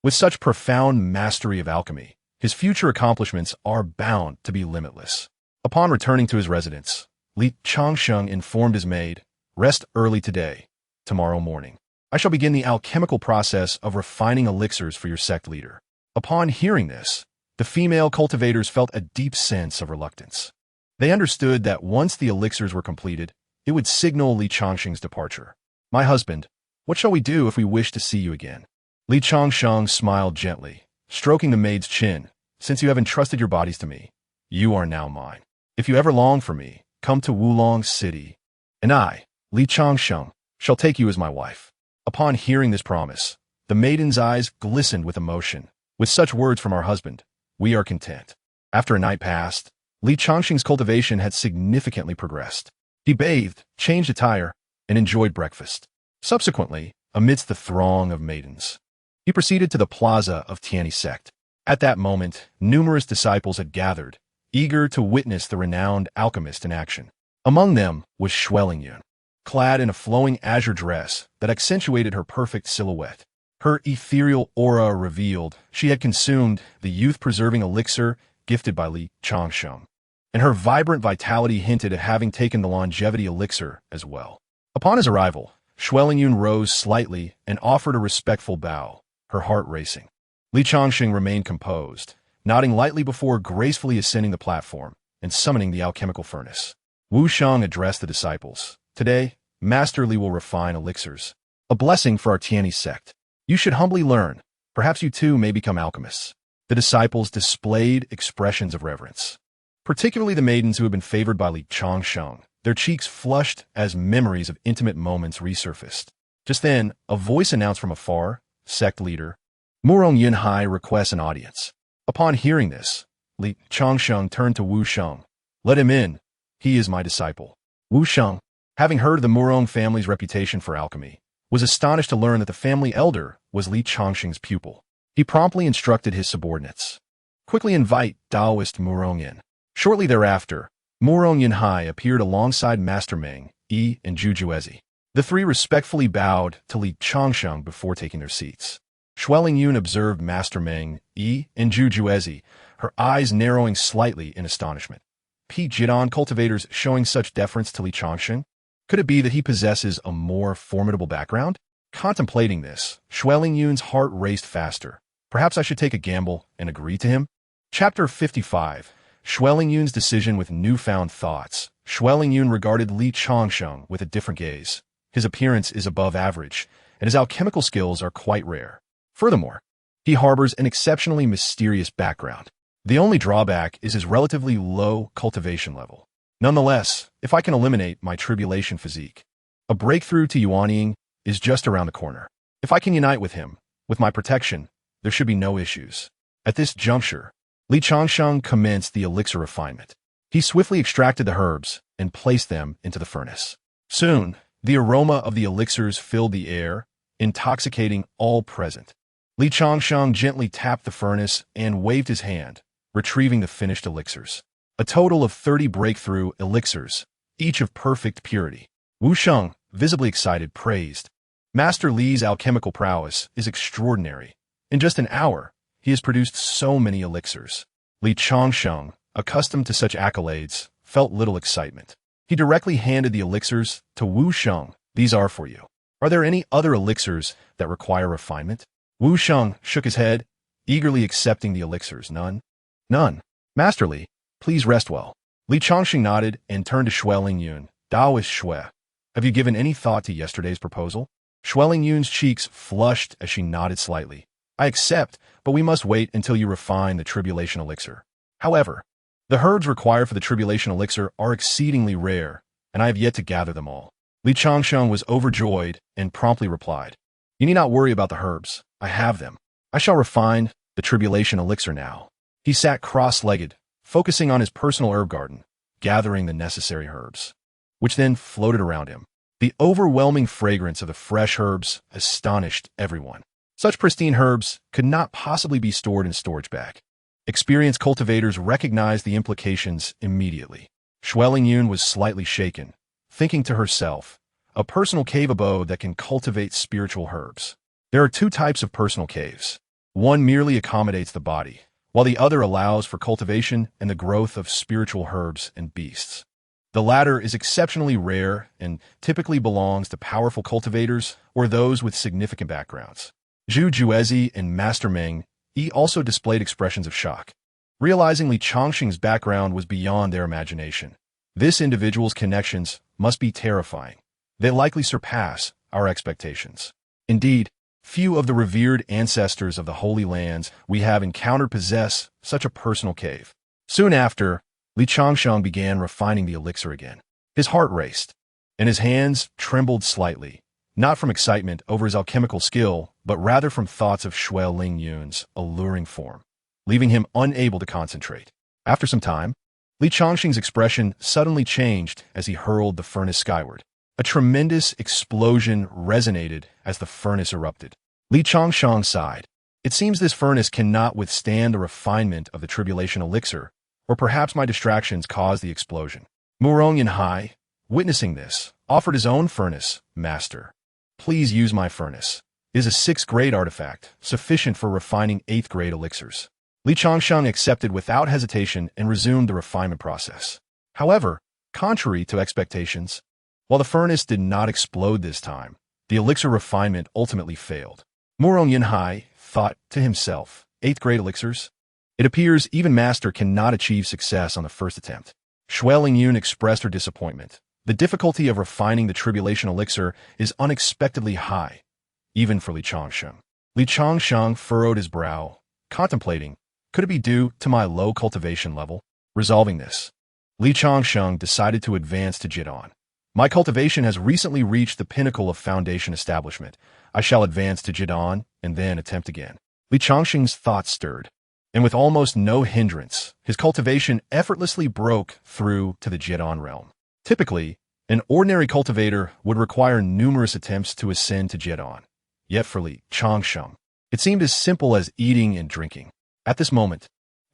With such profound mastery of alchemy, his future accomplishments are bound to be limitless. Upon returning to his residence, Li Changsheng informed his maid, rest early today. Tomorrow morning, I shall begin the alchemical process of refining elixirs for your sect leader. Upon hearing this, the female cultivators felt a deep sense of reluctance. They understood that once the elixirs were completed, it would signal Li Changsheng's departure. My husband, what shall we do if we wish to see you again? Li Changsheng smiled gently, stroking the maid's chin. Since you have entrusted your bodies to me, you are now mine. If you ever long for me, come to Wulong City, and I, Li Changsheng, shall take you as my wife. Upon hearing this promise, the maiden's eyes glistened with emotion. With such words from our husband, we are content. After a night passed, Li Changsheng's cultivation had significantly progressed. He bathed, changed attire, and enjoyed breakfast. Subsequently, amidst the throng of maidens, he proceeded to the plaza of Tianyi sect. At that moment, numerous disciples had gathered, eager to witness the renowned alchemist in action. Among them was Xuelingyun, clad in a flowing azure dress that accentuated her perfect silhouette. Her ethereal aura revealed she had consumed the youth-preserving elixir gifted by Li Changsheng, and her vibrant vitality hinted at having taken the longevity elixir as well. Upon his arrival, Xuelingyun rose slightly and offered a respectful bow, her heart racing. Li Changsheng remained composed, nodding lightly before gracefully ascending the platform and summoning the alchemical furnace. Wu Sheng addressed the disciples. Today, Master Li will refine elixirs, a blessing for our Tianyi sect. You should humbly learn. Perhaps you too may become alchemists. The disciples displayed expressions of reverence, particularly the maidens who had been favored by Li Changsheng. Their cheeks flushed as memories of intimate moments resurfaced. Just then, a voice announced from afar, sect leader, Murong Yunhai requests an audience. Upon hearing this, Li Changsheng turned to Wu Sheng. Let him in. He is my disciple. Wu Sheng, having heard of the Murong family's reputation for alchemy, was astonished to learn that the family elder was Li Changsheng's pupil. He promptly instructed his subordinates. Quickly invite Daoist Murong in. Shortly thereafter, Murong Yunhai appeared alongside Master Meng, Yi, and Zhu Juezi. The three respectfully bowed to Li Changsheng before taking their seats. Xuelingyun observed Master Meng, Yi, and Zhu Juezi, her eyes narrowing slightly in astonishment. Jidon cultivators showing such deference to Li Changsheng? Could it be that he possesses a more formidable background? Contemplating this, Xuelingyun's heart raced faster. Perhaps I should take a gamble and agree to him? Chapter 55. Xuelingyun's decision with newfound thoughts. Xuelingyun regarded Li Changsheng with a different gaze. His appearance is above average, and his alchemical skills are quite rare. Furthermore, he harbors an exceptionally mysterious background. The only drawback is his relatively low cultivation level. Nonetheless, if I can eliminate my tribulation physique, a breakthrough to Yuanying is just around the corner. If I can unite with him, with my protection, there should be no issues. At this juncture, Li Changsheng commenced the elixir refinement. He swiftly extracted the herbs and placed them into the furnace. Soon, the aroma of the elixirs filled the air, intoxicating all present. Li Changsheng gently tapped the furnace and waved his hand, retrieving the finished elixirs. A total of 30 breakthrough elixirs, each of perfect purity. Wu Sheng, visibly excited, praised. Master Li's alchemical prowess is extraordinary. In just an hour, he has produced so many elixirs. Li Changsheng, accustomed to such accolades, felt little excitement. He directly handed the elixirs to Wu Sheng. These are for you. Are there any other elixirs that require refinement? Wu Sheng shook his head, eagerly accepting the elixirs. None. None. Master Li, please rest well. Li Changsheng nodded and turned to Shueling Yun. Daoist Shui, have you given any thought to yesterday's proposal? Shueling Yun's cheeks flushed as she nodded slightly. I accept, but we must wait until you refine the tribulation elixir. However, the herbs required for the tribulation elixir are exceedingly rare, and I have yet to gather them all. Li Changsheng was overjoyed and promptly replied, You need not worry about the herbs. I have them. I shall refine the tribulation elixir now. He sat cross-legged, focusing on his personal herb garden, gathering the necessary herbs, which then floated around him. The overwhelming fragrance of the fresh herbs astonished everyone. Such pristine herbs could not possibly be stored in a storage bag. Experienced cultivators recognized the implications immediately. Shueling Yun was slightly shaken, thinking to herself, a personal cave abode that can cultivate spiritual herbs. There are two types of personal caves. One merely accommodates the body, while the other allows for cultivation and the growth of spiritual herbs and beasts. The latter is exceptionally rare and typically belongs to powerful cultivators or those with significant backgrounds. Zhu Juezi and Master Meng Yi also displayed expressions of shock, realizing Li Changsheng's background was beyond their imagination. This individual's connections must be terrifying. They likely surpass our expectations. Indeed, few of the revered ancestors of the Holy Lands we have encountered possess such a personal cave. Soon after, Li Changsheng began refining the elixir again. His heart raced, and his hands trembled slightly, not from excitement over his alchemical skill, but rather from thoughts of Shueling Yun's alluring form, leaving him unable to concentrate. After some time, Li Changsheng's expression suddenly changed as he hurled the furnace skyward. A tremendous explosion resonated as the furnace erupted. Li Changsheng sighed. It seems this furnace cannot withstand the refinement of the tribulation elixir, or perhaps my distractions caused the explosion. Murong Yanhai, witnessing this, offered his own furnace. Master, please use my furnace. It is a 6th-grade artifact, sufficient for refining 8th-grade elixirs. Li Changsheng accepted without hesitation and resumed the refinement process. However, contrary to expectations, while the furnace did not explode this time, the elixir refinement ultimately failed. Murong Yanhai thought to himself, 8th-grade elixirs? It appears even Master cannot achieve success on the first attempt. Shueling Yun expressed her disappointment. The difficulty of refining the tribulation elixir is unexpectedly high, even for Li Changsheng. Li Changsheng furrowed his brow, contemplating, could it be due to my low cultivation level? Resolving this, Li Changsheng decided to advance to Jidan. My cultivation has recently reached the pinnacle of foundation establishment. I shall advance to Jidan and then attempt again. Li Changsheng's thoughts stirred, and with almost no hindrance, his cultivation effortlessly broke through to the Jidan realm. Typically, an ordinary cultivator would require numerous attempts to ascend to Jidan. Yet for Li Changsheng, it seemed as simple as eating and drinking. At this moment,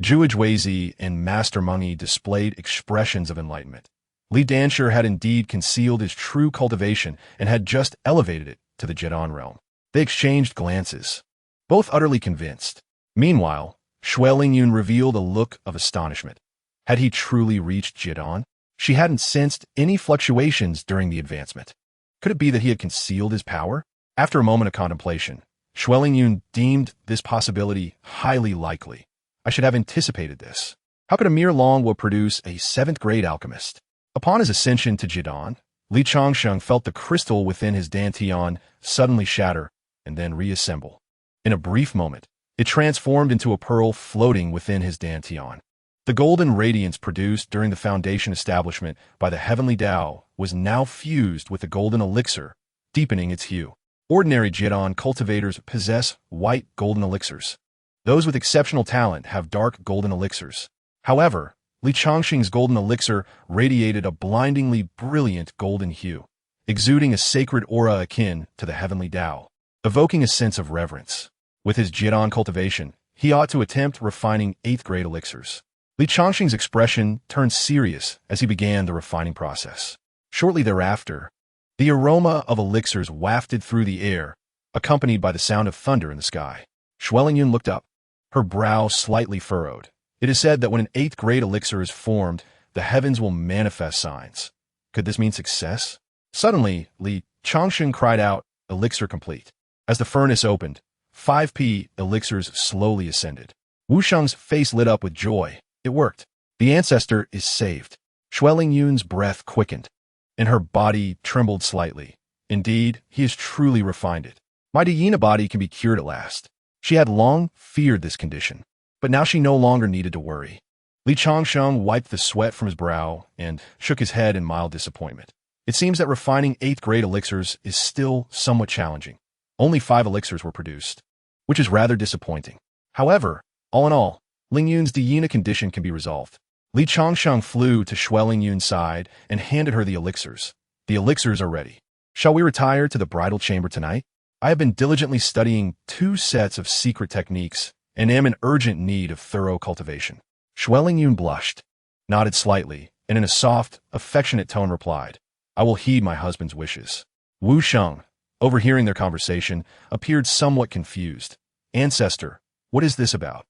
Zhu Juezi and Master Meng Yi displayed expressions of enlightenment. Li Danshi had indeed concealed his true cultivation and had just elevated it to the Jidan realm. They exchanged glances, both utterly convinced. Meanwhile, Shueling Yun revealed a look of astonishment. Had he truly reached Jidan? She hadn't sensed any fluctuations during the advancement. Could it be that he had concealed his power? After a moment of contemplation, Shueling Yun deemed this possibility highly likely. I should have anticipated this. How could a mere Longwu produce a 7th-grade alchemist? Upon his ascension to Jidan, Li Changsheng felt the crystal within his dantian suddenly shatter and then reassemble. In a brief moment, it transformed into a pearl floating within his dantian. The golden radiance produced during the foundation establishment by the Heavenly Dao was now fused with the golden elixir, deepening its hue. Ordinary Jidan cultivators possess white golden elixirs. Those with exceptional talent have dark golden elixirs. However, Li Changsheng's golden elixir radiated a blindingly brilliant golden hue, exuding a sacred aura akin to the Heavenly Dao, evoking a sense of reverence. With his Jidan cultivation, he ought to attempt refining 8th-grade elixirs. Li Changsheng's expression turned serious as he began the refining process. Shortly thereafter, the aroma of elixirs wafted through the air, accompanied by the sound of thunder in the sky. Xuelingyun looked up, her brow slightly furrowed. It is said that when an 8th-grade elixir is formed, the heavens will manifest signs. Could this mean success? Suddenly, Li Changsheng cried out, "Elixir complete." As the furnace opened, 5p elixirs slowly ascended. Wu Sheng's face lit up with joy. It worked. The ancestor is saved. Xuelingyun's breath quickened, and her body trembled slightly. Indeed, he has truly refined it. My Diana body can be cured at last. She had long feared this condition, but now she no longer needed to worry. Li Changsheng wiped the sweat from his brow and shook his head in mild disappointment. It seems that refining 8th-grade elixirs is still somewhat challenging. Only 5 elixirs were produced, which is rather disappointing. However, all in all, Lingyun's Diana condition can be resolved. Li Changsheng flew to Xuelingyun's side and handed her the elixirs. The elixirs are ready. Shall we retire to the bridal chamber tonight? I have been diligently studying 2 sets of secret techniques and am in urgent need of thorough cultivation. Xuelingyun blushed, nodded slightly, and in a soft, affectionate tone replied, "I will heed my husband's wishes." Wu Sheng, overhearing their conversation, appeared somewhat confused. "Ancestor, what is this about?"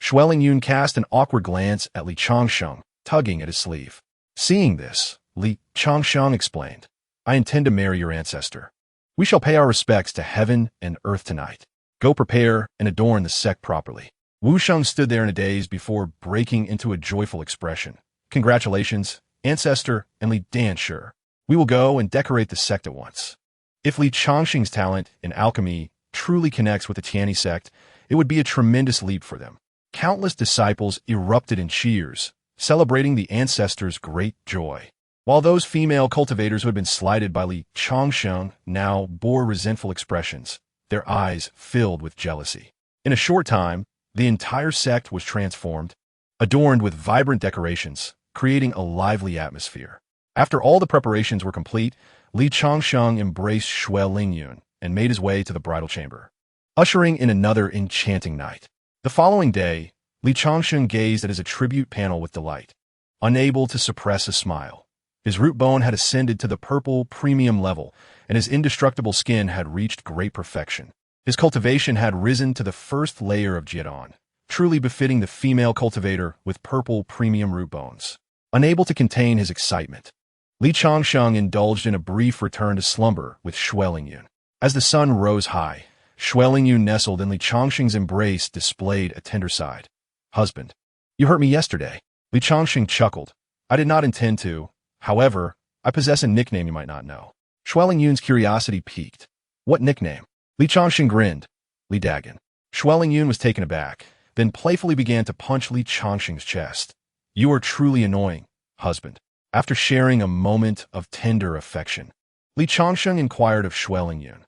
Xuelingyun cast an awkward glance at Li Changsheng, tugging at his sleeve. Seeing this, Li Changsheng explained, "I intend to marry your ancestor. We shall pay our respects to heaven and earth tonight. Go prepare and adorn the sect properly." Wu Sheng stood there in a daze before breaking into a joyful expression. "Congratulations, ancestor and Li Dansher. We will go and decorate the sect at once." If Li Changsheng's talent in alchemy truly connects with the Tianyi sect, it would be a tremendous leap for them. Countless disciples erupted in cheers, celebrating the ancestor's great joy. While those female cultivators who had been slighted by Li Changsheng now bore resentful expressions, their eyes filled with jealousy. In a short time, the entire sect was transformed, adorned with vibrant decorations, creating a lively atmosphere. After all the preparations were complete, Li Changsheng embraced Xuelingyun and made his way to the bridal chamber, ushering in another enchanting night. The following day, Li Changsheng gazed at his attribute panel with delight, unable to suppress a smile. His root bone had ascended to the purple premium level, and his indestructible skin had reached great perfection. His cultivation had risen to the first layer of Jidan, truly befitting the female cultivator with purple premium root bones. Unable to contain his excitement, Li Changsheng indulged in a brief return to slumber with Xuelingyun. As the sun rose high, Xuelingyun nestled in Li Changsheng's embrace, displayed a tender side. "Husband, you hurt me yesterday." Li Changsheng chuckled. "I did not intend to. However, I possess a nickname you might not know." Xuelingyun's curiosity piqued. "What nickname?" Li Changsheng grinned. "Li Dagan." Xuelingyun was taken aback, then playfully began to punch Li Changsheng's chest. "You are truly annoying, husband." After sharing a moment of tender affection, Li Changsheng inquired of Xuelingyun,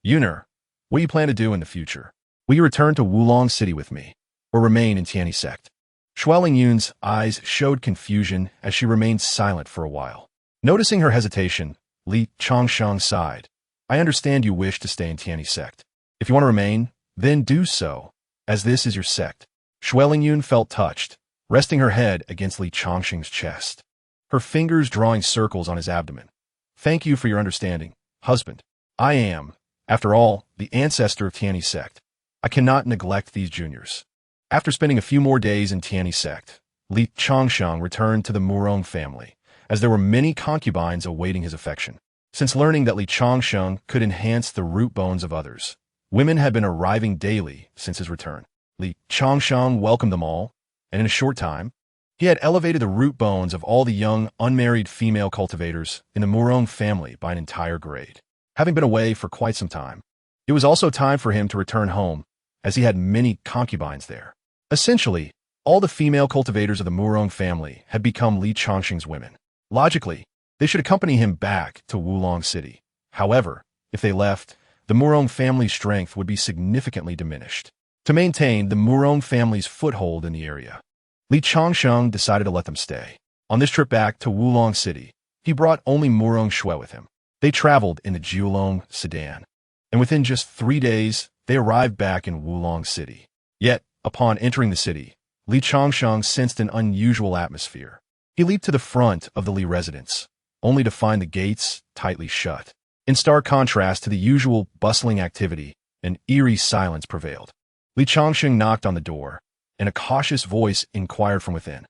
"Yuner, what do you plan to do in the future? Will you return to Wulong City with me, or remain in Tianyi sect?" Xuelingyun's eyes showed confusion as she remained silent for a while. Noticing her hesitation, Li Changsheng sighed. "I understand you wish to stay in Tianyi sect. If you want to remain, then do so, as this is your sect." Xuelingyun felt touched, resting her head against Li Changsheng's chest, her fingers drawing circles on his abdomen. "Thank you for your understanding, husband. I am, after all, the ancestor of Tianyi sect. I cannot neglect these juniors." After spending a few more days in Tianyi sect, Li Changsheng returned to the Murong family, as there were many concubines awaiting his affection. Since learning that Li Changsheng could enhance the root bones of others, women had been arriving daily since his return. Li Changsheng welcomed them all, and in a short time, he had elevated the root bones of all the young, unmarried female cultivators in the Murong family by an entire grade. Having been away for quite some time, it was also time for him to return home, as he had many concubines there. Essentially, all the female cultivators of the Murong family had become Li Changsheng's women. Logically, they should accompany him back to Wulong City. However, if they left, the Murong family's strength would be significantly diminished. To maintain the Murong family's foothold in the area, Li Changsheng decided to let them stay. On this trip back to Wulong City, he brought only Murong Shui with him. They traveled in the Jiulong sedan, and within just 3 days, they arrived back in Wulong City. Yet, upon entering the city, Li Changsheng sensed an unusual atmosphere. He leaped to the front of the Li residence, only to find the gates tightly shut. In stark contrast to the usual bustling activity, an eerie silence prevailed. Li Changsheng knocked on the door, and a cautious voice inquired from within.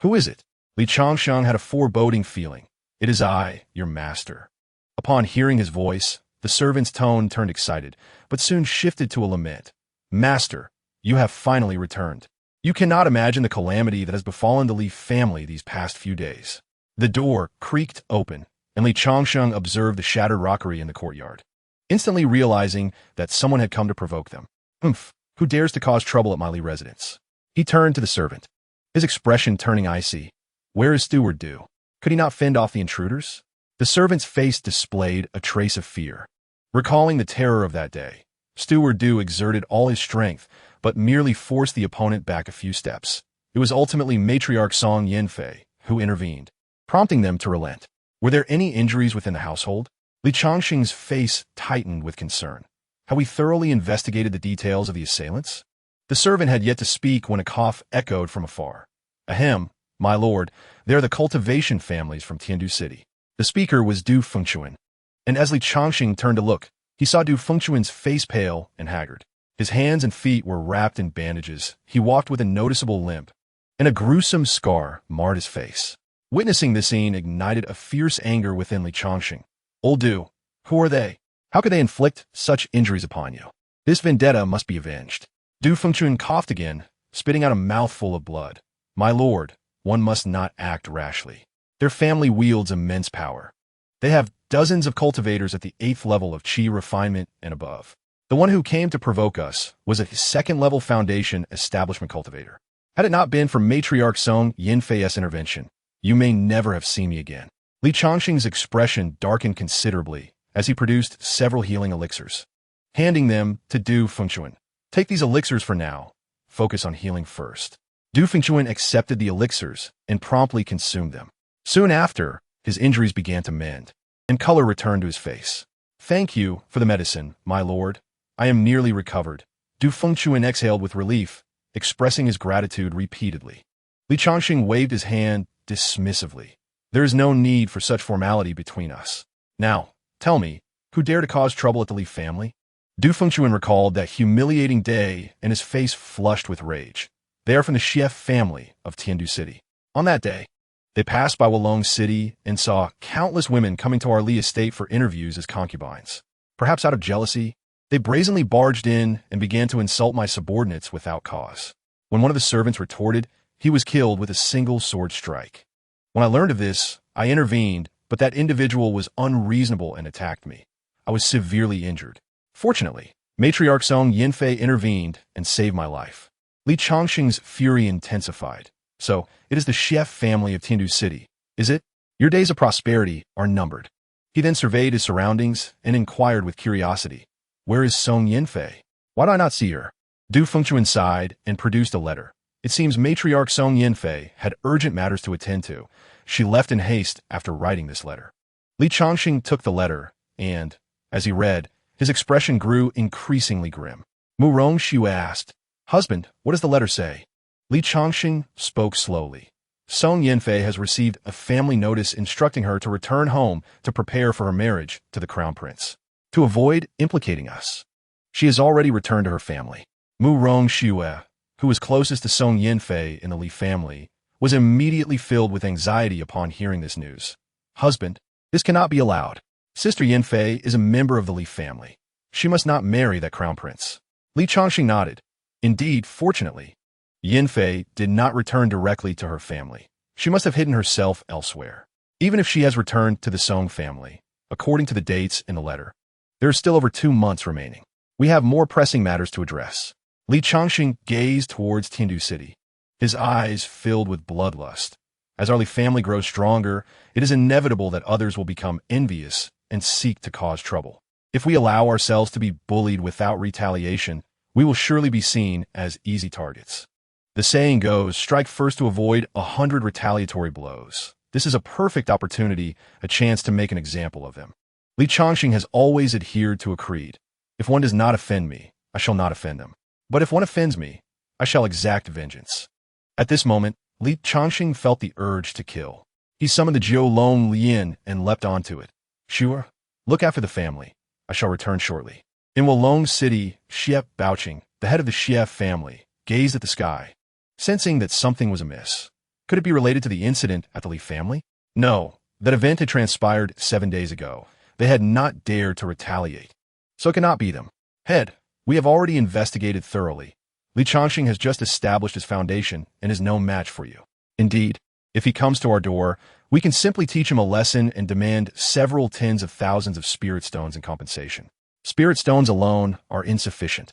"Who is it?" Li Changsheng had a foreboding feeling. "It is I, your master." Upon hearing his voice, the servant's tone turned excited, but soon shifted to a lament. "Master, you have finally returned. You cannot imagine the calamity that has befallen the Li family these past few days." The door creaked open, and Li Changsheng observed the shattered rockery in the courtyard. Instantly realizing that someone had come to provoke them. Who dares to cause trouble at my Li residence?" He turned to the servant, his expression turning icy. "Where is Steward Du? Could he not fend off the intruders?" The servant's face displayed a trace of fear. Recalling the terror of that day, Steward Du exerted all his strength, but merely forced the opponent back a few steps. It was ultimately Matriarch Song Yanfei who intervened, prompting them to relent. Were there any injuries within the household? Li Changsheng's face tightened with concern. Had we thoroughly investigated the details of the assailants? The servant had yet to speak when a cough echoed from afar. "Ahem, my lord, they are the cultivation families from Tiandu City." The speaker was Du Fengchuan, and as Li Changsheng turned to look, he saw Du Fengchuan's face pale and haggard. His hands and feet were wrapped in bandages. He walked with a noticeable limp, and a gruesome scar marred his face. Witnessing this scene ignited a fierce anger within Li Changsheng. "Old Du, who are they? How could they inflict such injuries upon you? This vendetta must be avenged." Du Fengchuan coughed again, spitting out a mouthful of blood. "My lord, one must not act rashly. Their family wields immense power. They have dozens of cultivators at the 8th level of Qi refinement and above. The one who came to provoke us was a 2nd-level foundation establishment cultivator. Had it not been for Matriarch Song Yanfei's intervention, you may never have seen me again." Li Changsheng's expression darkened considerably as he produced several healing elixirs, handing them to Du Fengchuan. "Take these elixirs for now. Focus on healing first." Du Fengchuan accepted the elixirs and promptly consumed them. Soon after, his injuries began to mend, and color returned to his face. "Thank you for the medicine, my lord. I am nearly recovered." Du Fengchuan exhaled with relief, expressing his gratitude repeatedly. Li Changsheng waved his hand dismissively. "There is no need for such formality between us. Now, tell me, who dared to cause trouble at the Li family?" Du Fengchuan recalled that humiliating day, and his face flushed with rage. "They are from the Xie family of Tiandu City. On that day, they passed by Wulong City and saw countless women coming to our Li estate for interviews as concubines. Perhaps out of jealousy, they brazenly barged in and began to insult my subordinates without cause. When one of the servants retorted, he was killed with a single sword strike. When I learned of this, I intervened, but that individual was unreasonable and attacked me. I was severely injured. Fortunately, Matriarch Song Yanfei intervened and saved my life." Li Changsheng's fury intensified. "So, it is the Xie family of Tiandu City, is it? Your days of prosperity are numbered." He then surveyed his surroundings and inquired with curiosity, "Where is Song Yanfei? Why do I not see her?" Du Fengchuan sighed and produced a letter. It seems Matriarch Song Yanfei had urgent matters to attend to. She left in haste after writing this letter. Li Changsheng took the letter, and, as he read, his expression grew increasingly grim. Murong Shui asked, "Husband, what does the letter say?" Li Changsheng spoke slowly. "Song Yanfei has received a family notice instructing her to return home to prepare for her marriage to the crown prince, to avoid implicating us. She has already returned to her family." Murong Shui, who was closest to Song Yanfei in the Li family, was immediately filled with anxiety upon hearing this news. "Husband, this cannot be allowed. Sister Yanfei is a member of the Li family. She must not marry that crown prince." Li Changsheng nodded. Indeed, fortunately, Yanfei did not return directly to her family. She must have hidden herself elsewhere. Even if she has returned to the Song family, according to the dates in the letter, there are still over 2 months remaining. We have more pressing matters to address. Li Changsheng gazed towards Tiandu City, his eyes filled with bloodlust. As our Li family grows stronger, it is inevitable that others will become envious and seek to cause trouble. If we allow ourselves to be bullied without retaliation, we will surely be seen as easy targets. The saying goes, strike first to avoid 100 retaliatory blows. This is a perfect opportunity, a chance to make an example of him. Li Changsheng has always adhered to a creed. If one does not offend me, I shall not offend him. But if one offends me, I shall exact vengeance. At this moment, Li Changsheng felt the urge to kill. He summoned the Jiu Long Lian and leapt onto it. Sure, look after the family. I shall return shortly. In Wulong City, Xie Baoqing, the head of the Xie family, gazed at the sky, sensing that something was amiss. Could it be related to the incident at the Li family? No, that event had transpired 7 days ago. They had not dared to retaliate. So it cannot be them. Head, we have already investigated thoroughly. Li Changsheng has just established his foundation and is no match for you. Indeed, if he comes to our door, we can simply teach him a lesson and demand several tens of thousands of spirit stones in compensation. Spirit stones alone are insufficient.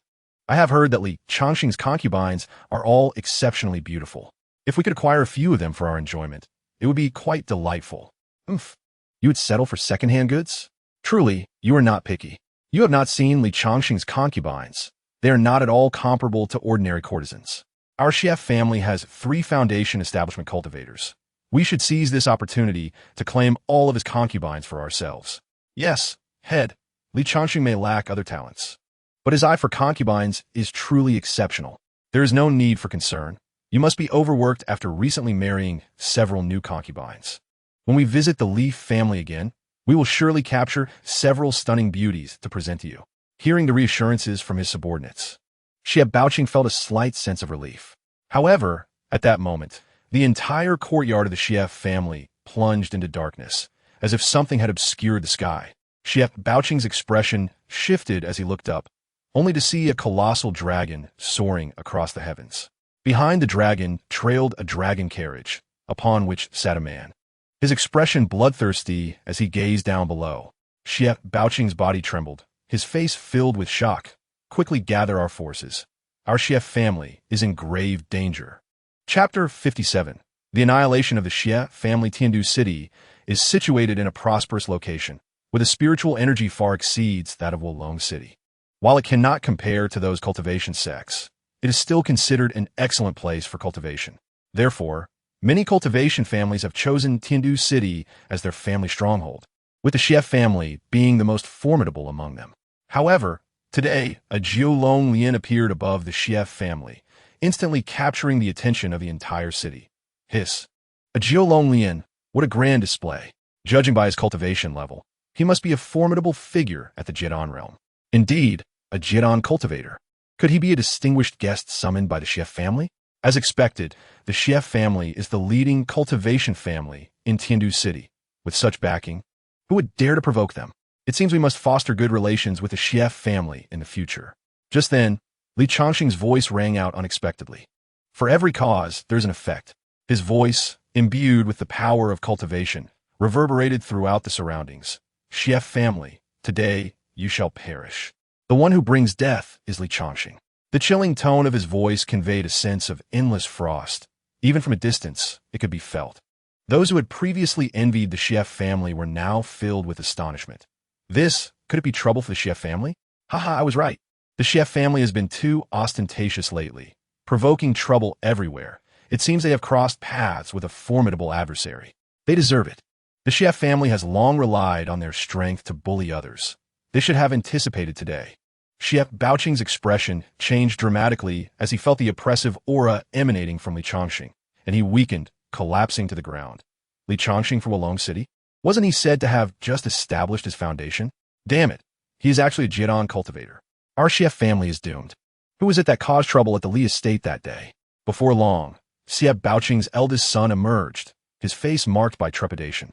I have heard that Li Changsheng's concubines are all exceptionally beautiful. If we could acquire a few of them for our enjoyment, it would be quite delightful. Oomph. You would settle for second-hand goods? Truly, you are not picky. You have not seen Li Changsheng's concubines. They are not at all comparable to ordinary courtesans. Our Xie family has 3 foundation establishment cultivators. We should seize this opportunity to claim all of his concubines for ourselves. Yes, head, Li Changsheng may lack other talents, but his eye for concubines is truly exceptional. There is no need for concern. You must be overworked after recently marrying several new concubines. When we visit the Li family again, we will surely capture several stunning beauties to present to you. Hearing the reassurances from his subordinates, Xie Baoqing felt a slight sense of relief. However, at that moment, the entire courtyard of the Xie family plunged into darkness, as if something had obscured the sky. Xie Baoqing's expression shifted as he looked up, only to see a colossal dragon soaring across the heavens. Behind the dragon trailed a dragon carriage, upon which sat a man. His expression bloodthirsty as he gazed down below. Xie Baoqing's body trembled, his face filled with shock. Quickly gather our forces. Our Xie family is in grave danger. Chapter 57. The annihilation of the Xie family. Tiandu City is situated in a prosperous location, where the spiritual energy far exceeds that of Wulong City. While it cannot compare to those cultivation sects, it is still considered an excellent place for cultivation. Therefore, many cultivation families have chosen Tiandu City as their family stronghold, with the Xie family being the most formidable among them. However, today, a Jiu Long Lian appeared above the Xie family, instantly capturing the attention of the entire city. Hiss. A Jiu Long Lian, what a grand display. Judging by his cultivation level, he must be a formidable figure at the Jidan realm. Indeed, a Jidan cultivator. Could he be a distinguished guest summoned by the Xie family? As expected, the Xie family is the leading cultivation family in Tiandu City. With such backing, who would dare to provoke them? It seems we must foster good relations with the Xie family in the future. Just then, Li Changsheng's voice rang out unexpectedly. For every cause, there's an effect. His voice, imbued with the power of cultivation, reverberated throughout the surroundings. Xie family, today you shall perish. The one who brings death is Li Changsheng. The chilling tone of his voice conveyed a sense of endless frost. Even from a distance, it could be felt. Those who had previously envied the Xie family were now filled with astonishment. Could it be trouble for the Xie family? Haha, I was right. The Xie family has been too ostentatious lately, provoking trouble everywhere. It seems they have crossed paths with a formidable adversary. They deserve it. The Xie family has long relied on their strength to bully others. They should have anticipated today. Xie Baoqing's expression changed dramatically as he felt the oppressive aura emanating from Li Changsheng, and he weakened, collapsing to the ground. Li Changsheng for Wulong City? Wasn't he said to have just established his foundation? Damn it, he is actually a Jidan cultivator. Our Xie family is doomed. Who was it that caused trouble at the Li estate that day? Before long, Xie Baoqing's eldest son emerged, his face marked by trepidation,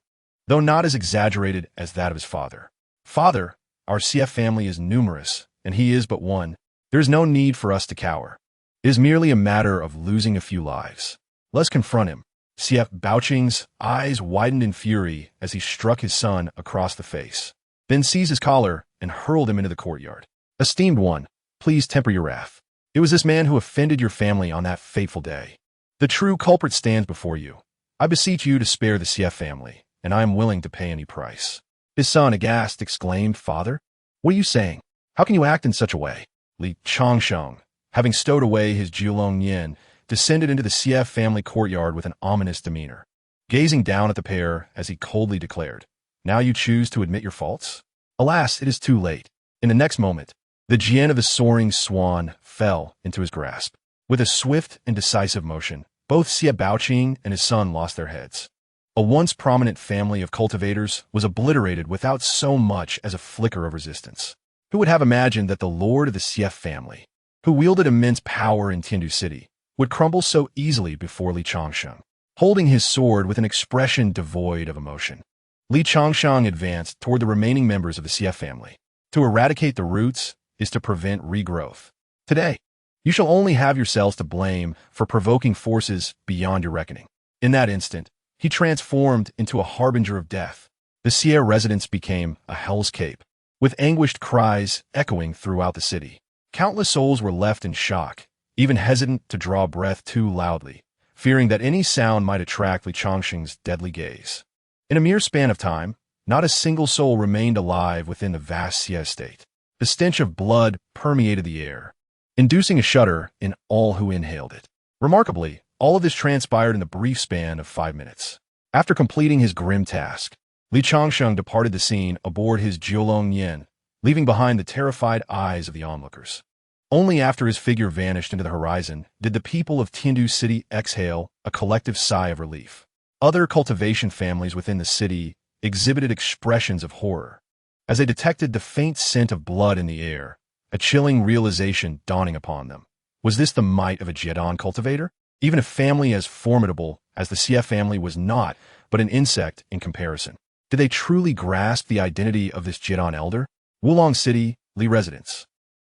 though not as exaggerated as that of his father. Father, our Xie family is numerous, and he is but one. There is no need for us to cower. It is merely a matter of losing a few lives. Let's confront him. Xie Baoqing's eyes widened in fury as he struck his son across the face, then seized his collar and hurled him into the courtyard. Esteemed one, please temper your wrath. It was this man who offended your family on that fateful day. The true culprit stands before you. I beseech you to spare the Xie family, and I am willing to pay any price. His son, aghast, exclaimed, Father, what are you saying? How can you act in such a way? Li Changsheng, having stowed away his Jiulong Yin, descended into the CF family courtyard with an ominous demeanor. Gazing down at the pair as he coldly declared, "Now you choose to admit your faults? Alas, it is too late." In the next moment, the Jian of the soaring swan fell into his grasp. With a swift and decisive motion, both Xie Baoqing and his son lost their heads. A once prominent family of cultivators was obliterated without so much as a flicker of resistance. Who would have imagined that the lord of the Xie family, who wielded immense power in Tiandu City, would crumble so easily before Li Changsheng, holding his sword with an expression devoid of emotion? Li Changsheng advanced toward the remaining members of the Xie family. To eradicate the roots is to prevent regrowth. Today, you shall only have yourselves to blame for provoking forces beyond your reckoning. In that instant, he transformed into a harbinger of death. The Xie residence became a hell's cape, with anguished cries echoing throughout the city. Countless souls were left in shock, even hesitant to draw breath too loudly, fearing that any sound might attract Li Changsheng's deadly gaze. In a mere span of time, not a single soul remained alive within the vast Xie estate. The stench of blood permeated the air, inducing a shudder in all who inhaled it. Remarkably, all of this transpired in the brief span of 5 minutes. After completing his grim task, Li Changsheng departed the scene aboard his Jiulong Yin, leaving behind the terrified eyes of the onlookers. Only after his figure vanished into the horizon did the people of Tiandu City exhale a collective sigh of relief. Other cultivation families within the city exhibited expressions of horror. As they detected the faint scent of blood in the air, a chilling realization dawning upon them. Was this the might of a Jian cultivator? Even a family as formidable as the Xie family was not but an insect in comparison. Did they truly grasp the identity of this Jian elder? Wulong City, Li residence.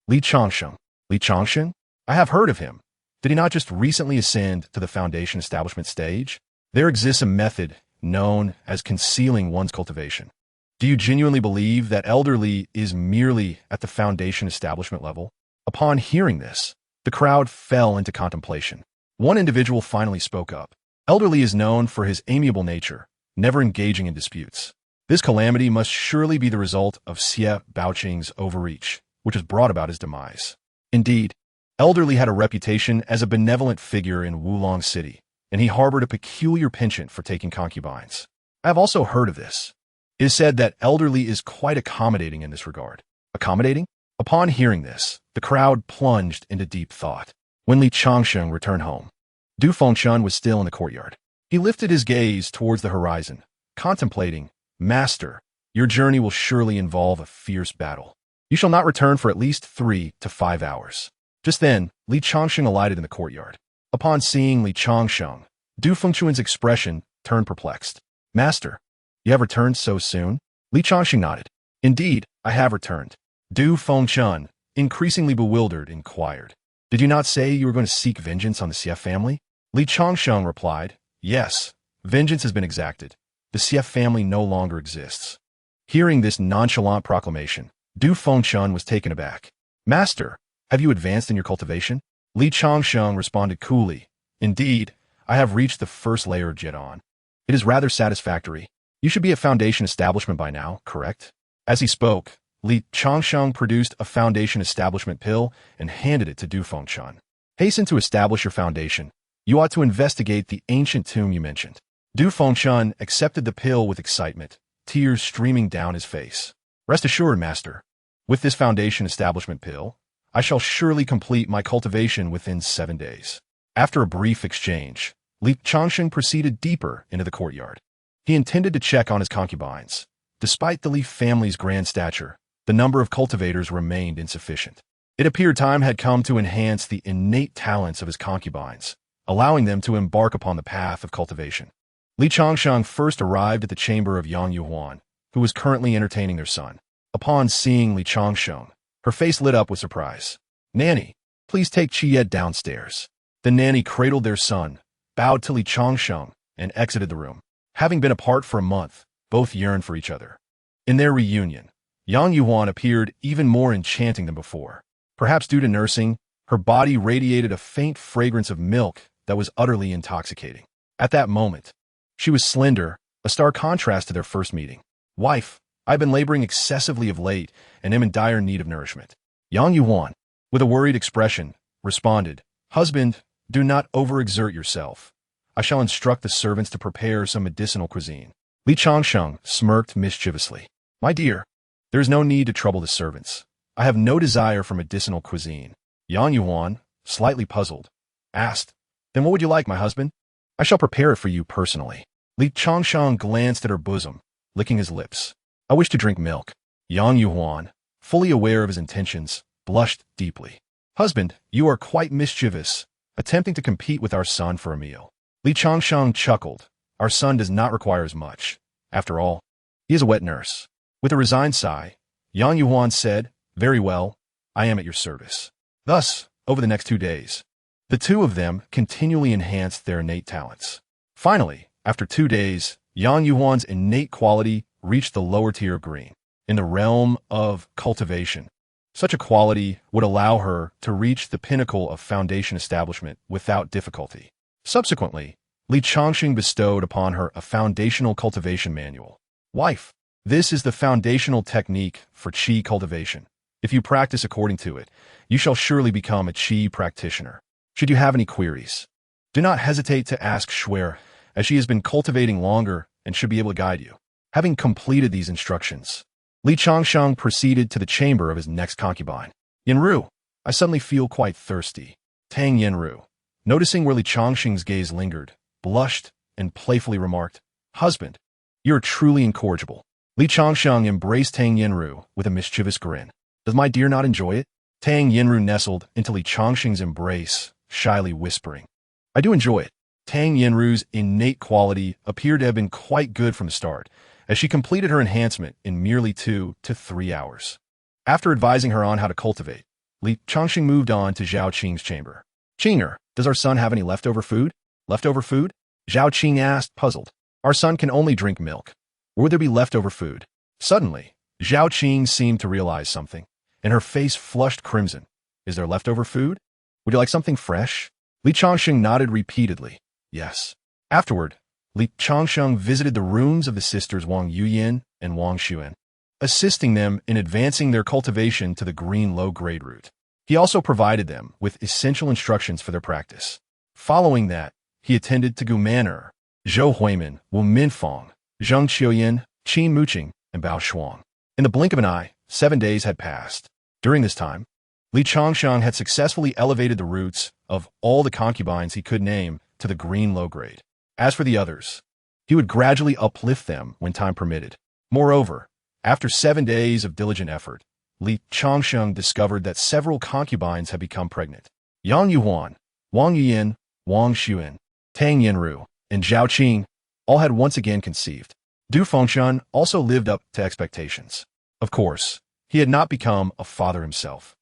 Li Changsheng. Li Changsheng? I have heard of him. Did he not just recently ascend to the foundation establishment stage? There exists a method known as concealing one's cultivation. Do you genuinely believe that Elder Li is merely at the foundation establishment level? Upon hearing this, the crowd fell into contemplation. One individual finally spoke up. Elder Li is known for his amiable nature, never engaging in disputes. This calamity must surely be the result of Xie Baoqing's overreach, which has brought about his demise. Indeed, Elder Li had a reputation as a benevolent figure in Wulong City, and he harbored a peculiar penchant for taking concubines. I have also heard of this. It is said that Elder Li is quite accommodating in this regard. Accommodating? Upon hearing this, the crowd plunged into deep thought. When Li Changsheng returned home, Du Fengshan was still in the courtyard. He lifted his gaze towards the horizon, contemplating, "Master, your journey will surely involve a fierce battle. You shall not return for at least 3 to 5 hours." Just then, Li Changsheng alighted in the courtyard. Upon seeing Li Changsheng, Du Fengshan's expression turned perplexed. "Master, you have returned so soon?" Li Changsheng nodded. "Indeed, I have returned." Du Fengshan, increasingly bewildered, inquired, "Did you not say you were going to seek vengeance on the Xie family?" Li Changsheng replied, "Yes, vengeance has been exacted. The Xie family no longer exists." Hearing this nonchalant proclamation, Du Fengshan was taken aback. "Master, have you advanced in your cultivation?" Li Changsheng responded coolly, "Indeed, I have reached the first layer of Jian. It is rather satisfactory. You should be at foundation establishment by now, correct?" As he spoke, Li Changsheng produced a foundation establishment pill and handed it to Du Fengshan. "Hasten to establish your foundation. You ought to investigate the ancient tomb you mentioned." Du Fengshan accepted the pill with excitement, tears streaming down his face. "Rest assured, master, with this foundation establishment pill, I shall surely complete my cultivation within 7 days." After a brief exchange, Li Changsheng proceeded deeper into the courtyard. He intended to check on his concubines. Despite the Li family's grand stature, the number of cultivators remained insufficient. It appeared time had come to enhance the innate talents of his concubines, allowing them to embark upon the path of cultivation. Li Changsheng first arrived at the chamber of Yang Yuhuan, who was currently entertaining their son. Upon seeing Li Changsheng, her face lit up with surprise. "Nanny, please take Chiyed downstairs." The nanny cradled their son, bowed to Li Changsheng, and exited the room. Having been apart for a month, both yearned for each other. In their reunion, Yang Yuhuan appeared even more enchanting than before. Perhaps due to nursing, her body radiated a faint fragrance of milk that was utterly intoxicating. At that moment, she was slender, a stark contrast to their first meeting. "Wife, I've been laboring excessively of late and am in dire need of nourishment." Yang Yuhuan, with a worried expression, responded, "Husband, Do not overexert yourself. I shall instruct the servants to prepare some medicinal cuisine. Li Changsheng smirked mischievously. My dear, there is no need to trouble the servants. I have no desire for medicinal cuisine. Yang Yuan, slightly puzzled, asked, Then what would you like, my husband? I shall prepare it for you personally. Li Changsheng glanced at her bosom, licking his lips. I wish to drink milk. Yang Yuan, fully aware of his intentions, blushed deeply. Husband, you are quite mischievous, attempting to compete with our son for a meal. Li Changsheng chuckled. Our son does not require as much. After all, he is a wet nurse. With a resigned sigh, Yang Yuan said, Very well, I am at your service. Thus, over the next 2 days, the two of them continually enhanced their innate talents. Finally, after 2 days, Yang Yuan's innate quality reached the lower tier of green. In the realm of cultivation, such a quality would allow her to reach the pinnacle of foundation establishment without difficulty. Subsequently, Li Changsheng bestowed upon her a foundational cultivation manual. Wife, this is the foundational technique for qi cultivation. If you practice according to it, you shall surely become a qi practitioner. Should you have any queries, do not hesitate to ask Shuer, as she has been cultivating longer and should be able to guide you. Having completed these instructions, Li Changsheng proceeded to the chamber of his next concubine. Yanru, I suddenly feel quite thirsty. Tang Yanru, noticing where Li Changsheng's gaze lingered, blushed and playfully remarked, Husband, you are truly incorrigible. Li Changsheng embraced Tang Yanru with a mischievous grin. Does my dear not enjoy it? Tang Yanru nestled into Li Changsheng's embrace, shyly whispering, I do enjoy it. Tang Yanru's innate quality appeared to have been quite good from the start, as she completed her enhancement in merely 2 to 3 hours. After advising her on how to cultivate, Li Changsheng moved on to Zhao Qing's chamber. Qing'er, does our son have any leftover food? Leftover food? Zhao Qing asked, puzzled. Our son can only drink milk. Or would there be leftover food? Suddenly, Zhao Qing seemed to realize something, and her face flushed crimson. Is there leftover food? Would you like something fresh? Li Changsheng nodded repeatedly. Yes. Afterward, Li Changsheng visited the rooms of the sisters Wang Yuyin and Wang Xuan, assisting them in advancing their cultivation to the green low-grade root. He also provided them with essential instructions for their practice. Following that, he attended to Gu Manor, Zhou Huimin, Wu Minfeng, Zheng Qiuyin, Qin Muqing, and Bao Shuang. In the blink of an eye, 7 days had passed. During this time, Li Changsheng had successfully elevated the roots of all the concubines he could name to the green low-grade. As for the others, he would gradually uplift them when time permitted. Moreover, after 7 days of diligent effort, Li Changsheng discovered that several concubines had become pregnant. Yang Yuan, Wang Yuyin, Wang Xuan, Tang Yanru, and Zhao Qing all had once again conceived. Du Fengshan also lived up to expectations. Of course, he had not become a father himself,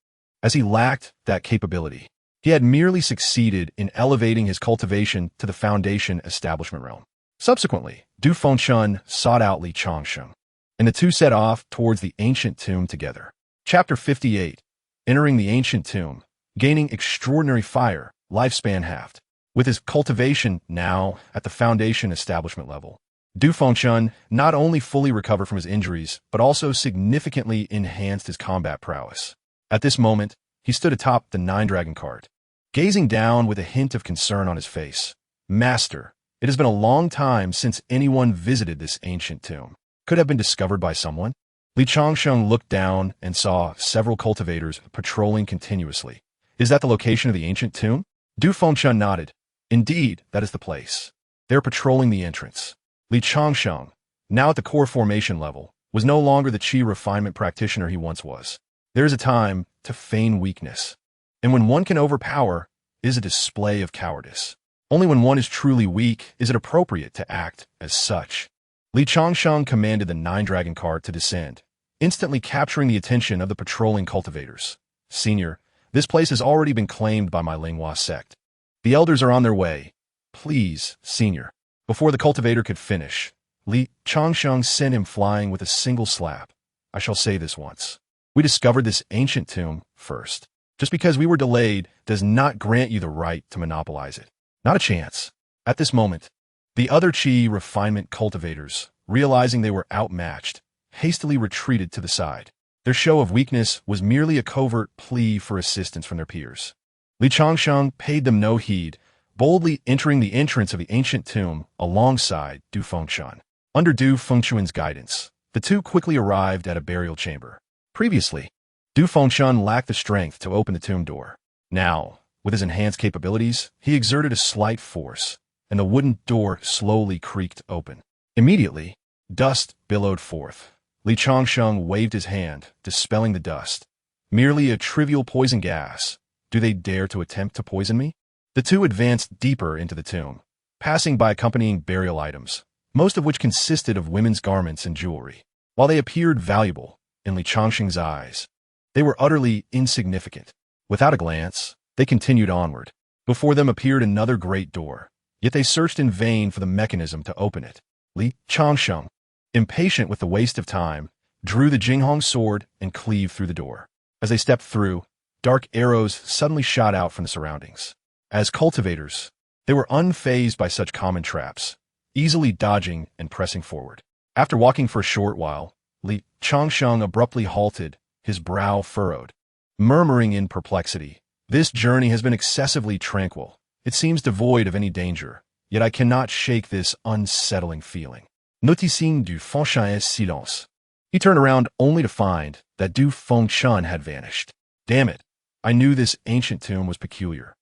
as he lacked that capability. He had merely succeeded in elevating his cultivation to the foundation establishment realm. Subsequently, Du Fengshan sought out Li Changsheng, and the two set off towards the ancient tomb together. Chapter 58. Entering the ancient tomb, gaining extraordinary fire, lifespan halved. With his cultivation now at the foundation establishment level, Du Fengshan not only fully recovered from his injuries, but also significantly enhanced his combat prowess. At this moment, he stood atop the 9-dragon cart, gazing down with a hint of concern on his face. Master, it has been a long time since anyone visited this ancient tomb. Could have been discovered by someone? Li Changsheng looked down and saw several cultivators patrolling continuously. Is that the location of the ancient tomb? Du Fengshan nodded. Indeed, that is the place. They're patrolling the entrance. Li Changsheng, now at the core formation level, was no longer the qi refinement practitioner he once was. There is a time to feign weakness, and when one can overpower, it is a display of cowardice. Only when one is truly weak is it appropriate to act as such. Li Changsheng commanded the 9-dragon cart to descend, instantly capturing the attention of the patrolling cultivators. Senior, this place has already been claimed by my Linghua sect. The elders are on their way. Please, Senior. Before the cultivator could finish, Li Changsheng sent him flying with a single slap. I shall say this once. We discovered this ancient tomb first. Just because we were delayed does not grant you the right to monopolize it. Not a chance. At this moment, the other qi refinement cultivators, realizing they were outmatched, hastily retreated to the side. Their show of weakness was merely a covert plea for assistance from their peers. Li Changsheng paid them no heed, boldly entering the entrance of the ancient tomb alongside Du Fengshan. Under Du Fengshan's guidance, the two quickly arrived at a burial chamber. Previously, Du Fengshan lacked the strength to open the tomb door. Now, with his enhanced capabilities, he exerted a slight force, and the wooden door slowly creaked open. Immediately, dust billowed forth. Li Changsheng waved his hand, dispelling the dust. Merely a trivial poison gas. Do they dare to attempt to poison me? The two advanced deeper into the tomb, passing by accompanying burial items, most of which consisted of women's garments and jewelry. While they appeared valuable in Li Changsheng's eyes, they were utterly insignificant. Without a glance, they continued onward. Before them appeared another great door, yet they searched in vain for the mechanism to open it. Li Changsheng, impatient with the waste of time, drew the Jinghong sword and cleaved through the door. As they stepped through, dark arrows suddenly shot out from the surroundings. As cultivators, they were unfazed by such common traps, easily dodging and pressing forward. After walking for a short while, Li Changsheng abruptly halted, his brow furrowed. Murmuring in perplexity, "This journey has been excessively tranquil. It seems devoid of any danger, yet I cannot shake this unsettling feeling." Noticing Du Fengshan's silence, he turned around only to find that Du Fengshan had vanished. Damn it, I knew this ancient tomb was peculiar.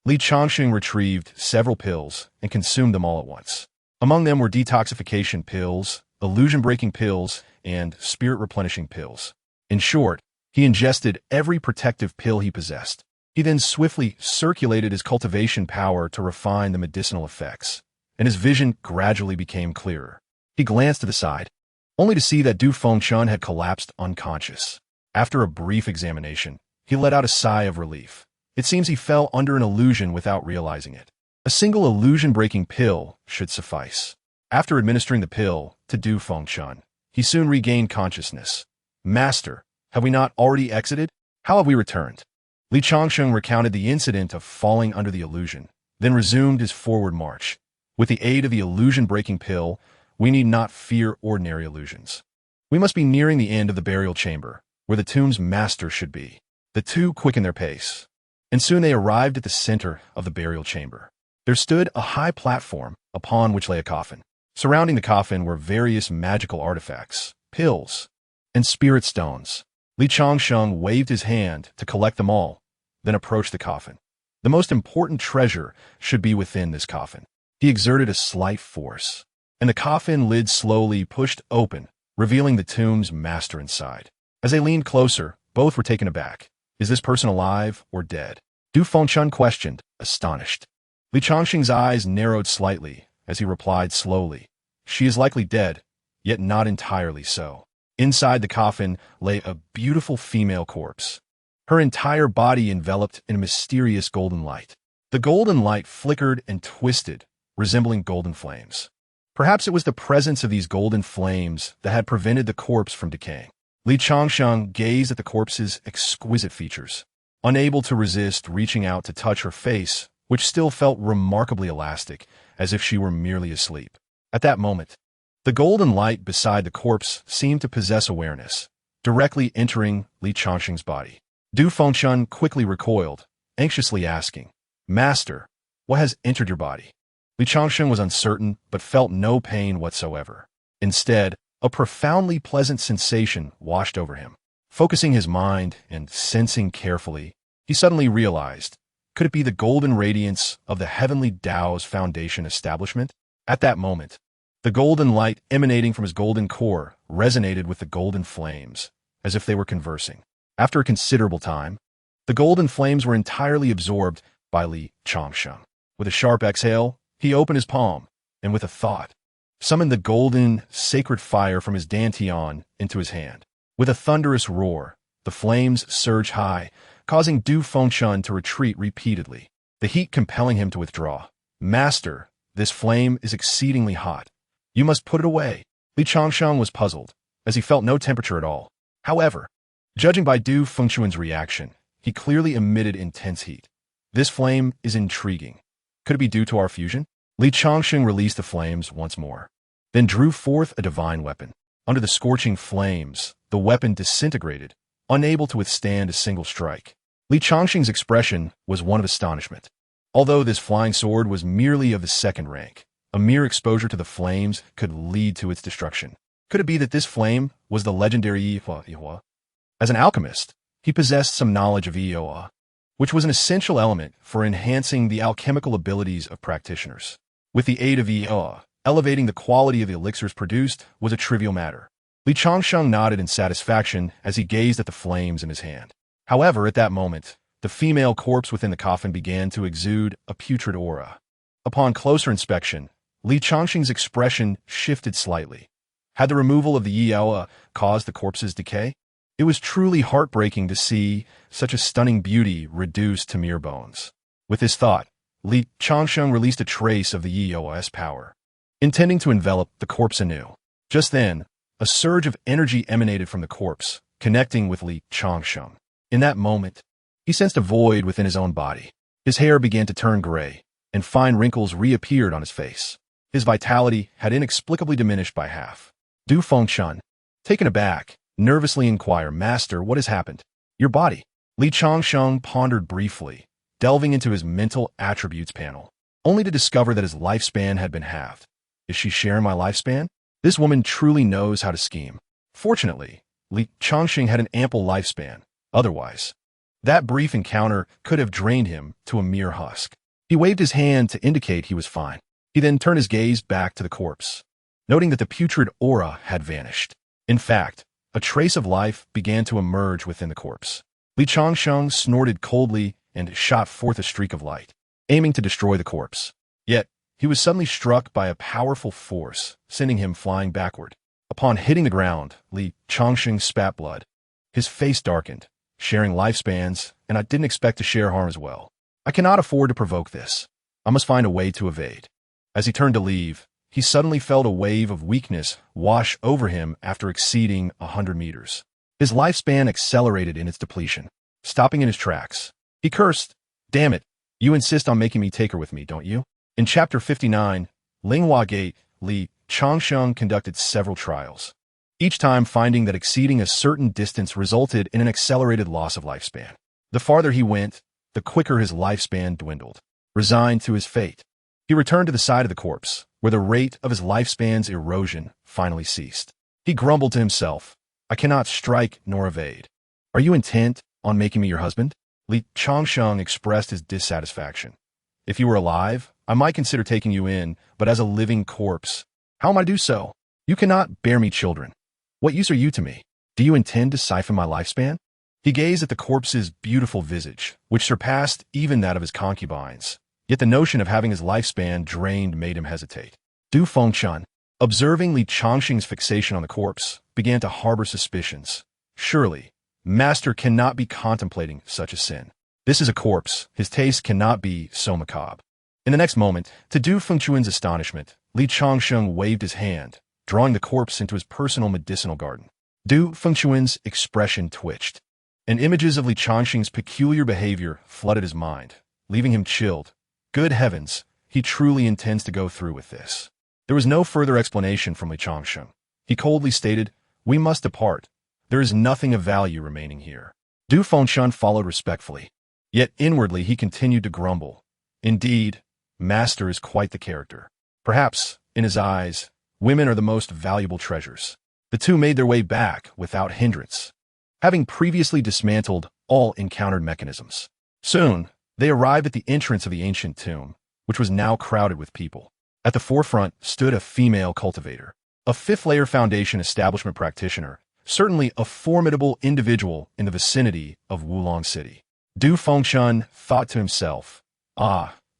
Li Changsheng retrieved several pills and consumed them all at once. Among them were detoxification pills, illusion-breaking pills, and spirit-replenishing pills. In short, he ingested every protective pill he possessed. He then swiftly circulated his cultivation power to refine the medicinal effects, and his vision gradually became clearer. He glanced to the side, only to see that Du Fengshan had collapsed unconscious. After a brief examination, he let out a sigh of relief. It seems he fell under an illusion without realizing it. A single illusion-breaking pill should suffice. After administering the pill to Du Fengshan, he soon regained consciousness. "Master, have we not already exited? How have we returned?" Li Changsheng recounted the incident of falling under the illusion, then resumed his forward march. With the aid of the illusion-breaking pill, we need not fear ordinary illusions. We must be nearing the end of the burial chamber, where the tomb's master should be. The two quickened their pace, and soon they arrived at the center of the burial chamber. There stood a high platform upon which lay a coffin. Surrounding the coffin were various magical artifacts, pills, and spirit stones. Li Changsheng waved his hand to collect them all, then approached the coffin. The most important treasure should be within this coffin. He exerted a slight force, and the coffin lid slowly pushed open, revealing the tomb's master inside. As they leaned closer, both were taken aback. "Is this person alive or dead?" Du Fengshan questioned, astonished. Li Changsheng's eyes narrowed slightly as he replied slowly, "She is likely dead, yet not entirely so." Inside the coffin lay a beautiful female corpse, her entire body enveloped in a mysterious golden light. The golden light flickered and twisted, resembling golden flames. Perhaps it was the presence of these golden flames that had prevented the corpse from decaying. Li Changsheng gazed at the corpse's exquisite features, unable to resist reaching out to touch her face, which still felt remarkably elastic, as if she were merely asleep. At that moment, the golden light beside the corpse seemed to possess awareness, directly entering Li Changsheng's body. Du Fengshan quickly recoiled, anxiously asking, "Master, what has entered your body?" Li Changsheng was uncertain, but felt no pain whatsoever. Instead, a profoundly pleasant sensation washed over him. Focusing his mind and sensing carefully, he suddenly realized, could it be the golden radiance of the Heavenly Dao's foundation establishment? At that moment, the golden light emanating from his golden core resonated with the golden flames, as if they were conversing. After a considerable time, the golden flames were entirely absorbed by Li Changsheng. With a sharp exhale, he opened his palm, and with a thought, summoned the golden, sacred fire from his dantian into his hand. With a thunderous roar, the flames surged high, causing Du Fengshan to retreat repeatedly, the heat compelling him to withdraw. "Master, this flame is exceedingly hot. You must put it away." Li Changsheng was puzzled, as he felt no temperature at all. However, judging by Du Fengshan's reaction, he clearly emitted intense heat. "This flame is intriguing. Could it be due to our fusion?" Li Changsheng released the flames once more, then drew forth a divine weapon. Under the scorching flames, the weapon disintegrated, unable to withstand a single strike. Li Changsheng's expression was one of astonishment. Although this flying sword was merely of the second rank, a mere exposure to the flames could lead to its destruction. Could it be that this flame was the legendary Yihua? As an alchemist, he possessed some knowledge of Yihua, which was an essential element for enhancing the alchemical abilities of practitioners. With the aid of Yihua, elevating the quality of the elixirs produced was a trivial matter. Li Changsheng nodded in satisfaction as he gazed at the flames in his hand. However, at that moment, the female corpse within the coffin began to exude a putrid aura. Upon closer inspection, Li Changsheng's expression shifted slightly. Had the removal of the Yihua caused the corpse's decay? It was truly heartbreaking to see such a stunning beauty reduced to mere bones. With this thought, Li Changsheng released a trace of the Yihua's power, intending to envelop the corpse anew. Just then, a surge of energy emanated from the corpse, connecting with Li Changsheng. In that moment, he sensed a void within his own body. His hair began to turn gray, and fine wrinkles reappeared on his face. His vitality had inexplicably diminished by half. Du Fengshan, taken aback, nervously inquired, "Master, what has happened?" "Your body." Li Changsheng pondered briefly, delving into his mental attributes panel, only to discover that his lifespan had been halved. Is she sharing my lifespan? This woman truly knows how to scheme. Fortunately, Li Changsheng had an ample lifespan. Otherwise, that brief encounter could have drained him to a mere husk. He waved his hand to indicate he was fine. He then turned his gaze back to the corpse, noting that the putrid aura had vanished. In fact, a trace of life began to emerge within the corpse. Li Changsheng snorted coldly and shot forth a streak of light, aiming to destroy the corpse. Yet, he was suddenly struck by a powerful force, sending him flying backward. Upon hitting the ground, Li Changsheng spat blood. His face darkened, sharing lifespans, and I didn't expect to share harm as well. I cannot afford to provoke this. I must find a way to evade. As he turned to leave, he suddenly felt a wave of weakness wash over him after exceeding 100 meters. His lifespan accelerated in its depletion. Stopping in his tracks, he cursed, "Damn it, you insist on making me take her with me, don't you?" In Chapter 59, Linghua Gate, Li Changsheng conducted several trials, each time finding that exceeding a certain distance resulted in an accelerated loss of lifespan. The farther he went, the quicker his lifespan dwindled. Resigned to his fate, he returned to the side of the corpse, where the rate of his lifespan's erosion finally ceased. He grumbled to himself, "I cannot strike nor evade. Are you intent on making me your husband?" Li Changsheng expressed his dissatisfaction. "If you were alive, I might consider taking you in, but as a living corpse, how am I to do so? You cannot bear me children. What use are you to me? Do you intend to siphon my lifespan?" He gazed at the corpse's beautiful visage, which surpassed even that of his concubines. Yet the notion of having his lifespan drained made him hesitate. Du Fengshan, observing Li Changsheng's fixation on the corpse, began to harbor suspicions. Surely, Master cannot be contemplating such a sin. This is a corpse. His taste cannot be so macabre. In the next moment, to Du Fengshan's astonishment, Li Changsheng waved his hand, drawing the corpse into his personal medicinal garden. Du Fengshan's expression twitched, and images of Li Changsheng's peculiar behavior flooded his mind, leaving him chilled. Good heavens, he truly intends to go through with this. There was no further explanation from Li Changsheng. He coldly stated, "We must depart. There is nothing of value remaining here." Du Fengshan followed respectfully. Yet inwardly he continued to grumble. Indeed, Master is quite the character. Perhaps, in his eyes, women are the most valuable treasures. The two made their way back without hindrance, having previously dismantled all encountered mechanisms. Soon, they arrived at the entrance of the ancient tomb, which was now crowded with people. At the forefront stood a female cultivator, a fifth-layer foundation establishment practitioner, certainly a formidable individual in the vicinity of Wulong City. Du Fengshan thought to himself,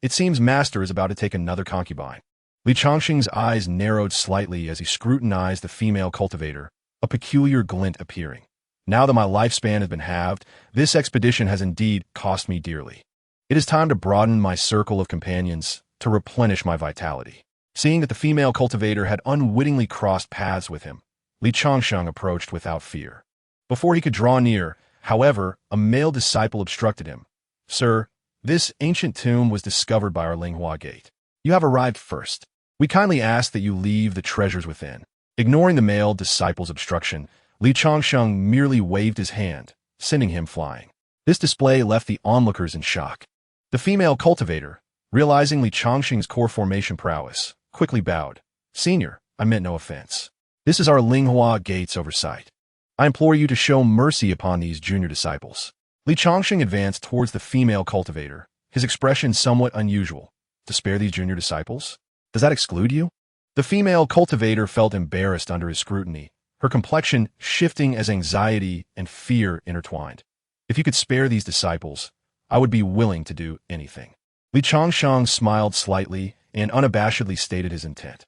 it seems Master is about to take another concubine. Li Changsheng's eyes narrowed slightly as he scrutinized the female cultivator, a peculiar glint appearing. Now that my lifespan has been halved, this expedition has indeed cost me dearly. It is time to broaden my circle of companions to replenish my vitality. Seeing that the female cultivator had unwittingly crossed paths with him, Li Changsheng approached without fear. Before he could draw near, however, a male disciple obstructed him. "Sir, this ancient tomb was discovered by our Linghua Gate. You have arrived first. We kindly ask that you leave the treasures within." Ignoring the male disciple's obstruction, Li Changsheng merely waved his hand, sending him flying. This display left the onlookers in shock. The female cultivator, realizing Li Changsheng's core formation prowess, quickly bowed. "Senior, I meant no offense. This is our Linghua Gate's oversight. I implore you to show mercy upon these junior disciples." Li Changsheng advanced towards the female cultivator, his expression somewhat unusual. "To spare these junior disciples? Does that exclude you?" The female cultivator felt embarrassed under his scrutiny, her complexion shifting as anxiety and fear intertwined. "If you could spare these disciples, I would be willing to do anything." Li Changsheng smiled slightly and unabashedly stated his intent.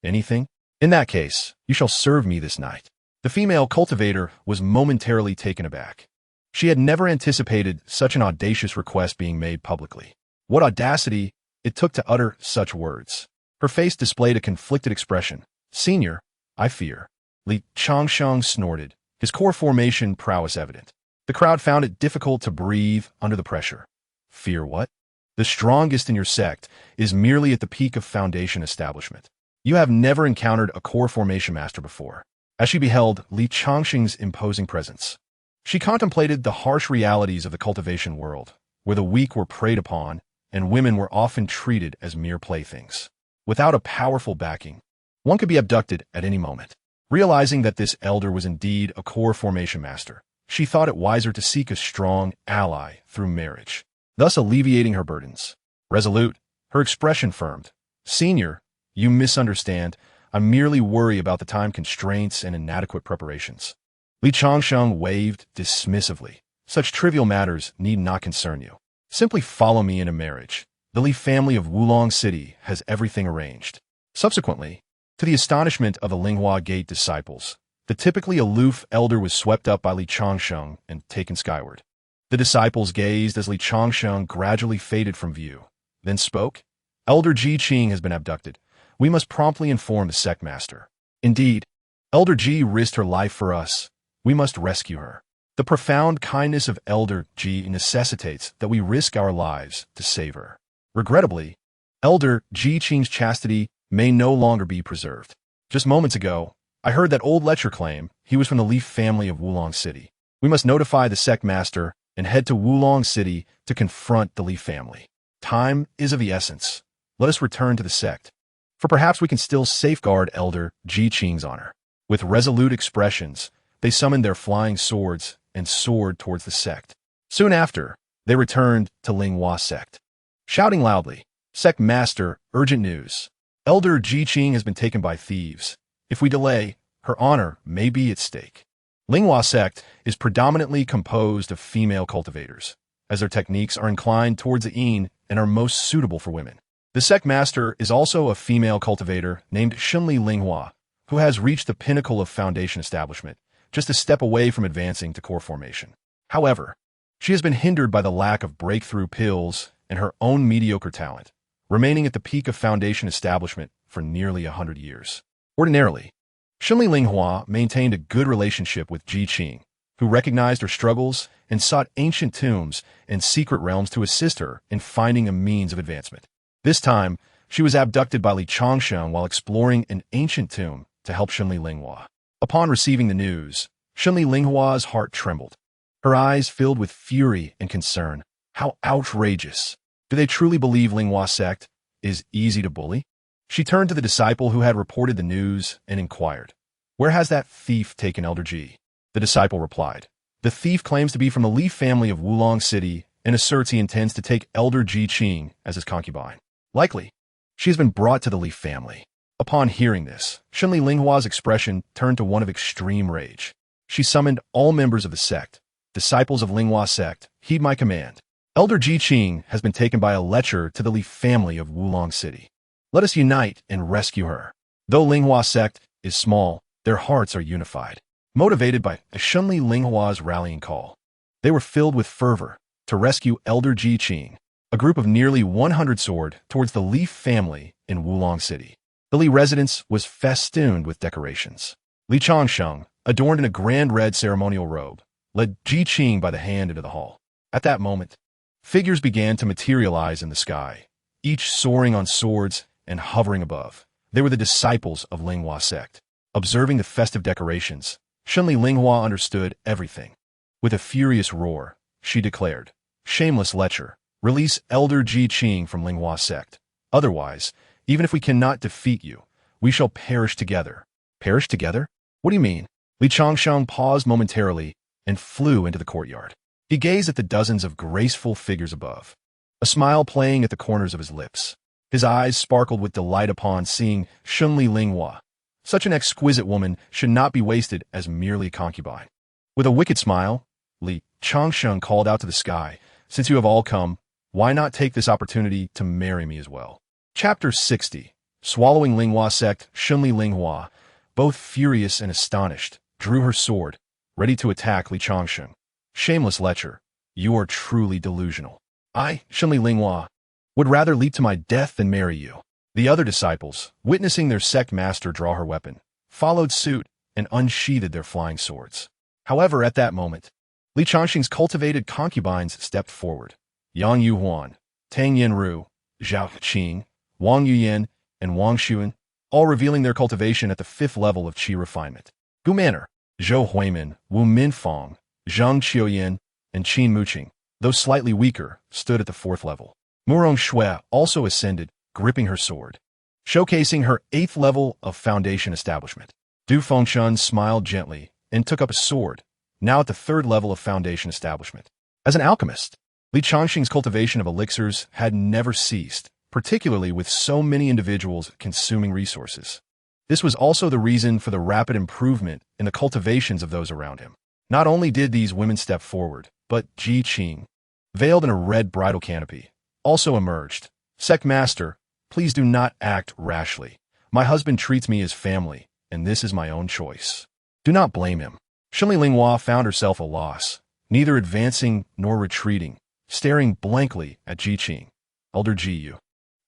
"Anything? In that case, you shall serve me this night." The female cultivator was momentarily taken aback. She had never anticipated such an audacious request being made publicly. What audacity it took to utter such words. Her face displayed a conflicted expression. "Senior, I fear." Li Changsheng snorted, his core formation prowess evident. The crowd found it difficult to breathe under the pressure. "Fear what? The strongest in your sect is merely at the peak of foundation establishment. You have never encountered a core formation master before." As she beheld Li Changsheng's imposing presence, she contemplated the harsh realities of the cultivation world, where the weak were preyed upon and women were often treated as mere playthings. Without a powerful backing, one could be abducted at any moment. Realizing that this elder was indeed a core formation master, she thought it wiser to seek a strong ally through marriage, thus alleviating her burdens. Resolute, her expression firmed. "Senior, you misunderstand. I merely worry about the time constraints and inadequate preparations." Li Changsheng waved dismissively. "Such trivial matters need not concern you. Simply follow me into marriage. The Li family of Wulong City has everything arranged." Subsequently, to the astonishment of the Linghua Gate disciples, the typically aloof elder was swept up by Li Changsheng and taken skyward. The disciples gazed as Li Changsheng gradually faded from view, then spoke. "Elder Ji Qing has been abducted. We must promptly inform the sect master." "Indeed, Elder Ji risked her life for us. We must rescue her." The profound kindness of Elder Ji necessitates that we risk our lives to save her. Regrettably, Elder Ji Qing's chastity may no longer be preserved. Just moments ago, I heard that old lecture claim he was from the Leaf family of Wulong City. We must notify the sect master and head to Wulong City to confront the Leaf family. Time is of the essence. Let us return to the sect, for perhaps we can still safeguard Elder Ji Qing's honor. With resolute expressions, they summoned their flying swords and soared towards the sect. Soon after, they returned to Linghua sect, shouting loudly, "Sect master, urgent news. Elder Ji Qing has been taken by thieves. If we delay, her honor may be at stake." Linghua sect is predominantly composed of female cultivators, as their techniques are inclined towards the yin and are most suitable for women. The sect master is also a female cultivator named Shunli Linghua, who has reached the pinnacle of foundation establishment, just a step away from advancing to core formation. However, she has been hindered by the lack of breakthrough pills and her own mediocre talent, remaining at the peak of foundation establishment for nearly 100 years. Ordinarily, Shunli Linghua maintained a good relationship with Ji Qing, who recognized her struggles and sought ancient tombs and secret realms to assist her in finding a means of advancement. This time, she was abducted by Li Changsheng while exploring an ancient tomb to help Shunli Linghua. Upon receiving the news, Shunli Linghua's heart trembled. Her eyes filled with fury and concern. How outrageous! Do they truly believe Linghua sect is easy to bully? She turned to the disciple who had reported the news and inquired, "Where has that thief taken Elder Ji?" The disciple replied, "The thief claims to be from the Leaf family of Wulong City and asserts he intends to take Elder Ji Qing as his concubine. Likely, she has been brought to the Leaf family." Upon hearing this, Shunli Linghua's expression turned to one of extreme rage. She summoned all members of the sect. "Disciples of Linghua sect, heed my command. Elder Ji Qing has been taken by a lecher to the Leaf family of Wulong City. Let us unite and rescue her." Though Linghua sect is small, their hearts are unified. Motivated by Shunli Linghua's rallying call, they were filled with fervor to rescue Elder Ji Qing. A group of nearly 100 soared towards the Leaf family in Wulong City. The Li residence was festooned with decorations. Li Changsheng, adorned in a grand red ceremonial robe, led Ji Qing by the hand into the hall. At that moment, figures began to materialize in the sky, each soaring on swords and hovering above. They were the disciples of Linghua sect. Observing the festive decorations, Shunli Linghua understood everything. With a furious roar, she declared. Shameless lecher. Release Elder Ji Qing from Linghua sect. Otherwise, even if we cannot defeat you, we shall perish together. Perish together? What do you mean? Li Changsheng paused momentarily and flew into the courtyard. He gazed at the dozens of graceful figures above, a smile playing at the corners of his lips. His eyes sparkled with delight upon seeing Shunli Linghua. Such an exquisite woman should not be wasted as merely a concubine. With a wicked smile, Li Changsheng called out to the sky, "Since you have all come, why not take this opportunity to marry me as well?" Chapter 60. Swallowing Linghua sect, Shunli Linghua, both furious and astonished, drew her sword, ready to attack Li Changsheng. Shameless lecher, you are truly delusional. I, Shunli Linghua, would rather leap to my death than marry you. The other disciples, witnessing their sect master draw her weapon, followed suit and unsheathed their flying swords. However, at that moment, Li Changsheng's cultivated concubines stepped forward. Yang Yuhuan, Tang Yanru, Zhao Qing, Wang Yuyan, and Wang Xuan, all revealing their cultivation at the 5th level of qi refinement. Gu Manor, Zhou Huimin, Wu Minfang, Zhang Qiuyan, and Qin Muqing, though slightly weaker, stood at the 4th level. Murong Shui also ascended, gripping her sword, showcasing her 8th level of foundation establishment. Du Fengshun smiled gently and took up a sword, now at the 3rd level of foundation establishment. As an alchemist, Li Changsheng's cultivation of elixirs had never ceased, particularly with so many individuals consuming resources. This was also the reason for the rapid improvement in the cultivations of those around him. Not only did these women step forward, but Ji Qing, veiled in a red bridal canopy, also emerged. Sect Master, please do not act rashly. My husband treats me as family, and this is my own choice. Do not blame him. Shunli Linghua found herself a loss, neither advancing nor retreating, staring blankly at Ji Qing. Elder Ji Yu.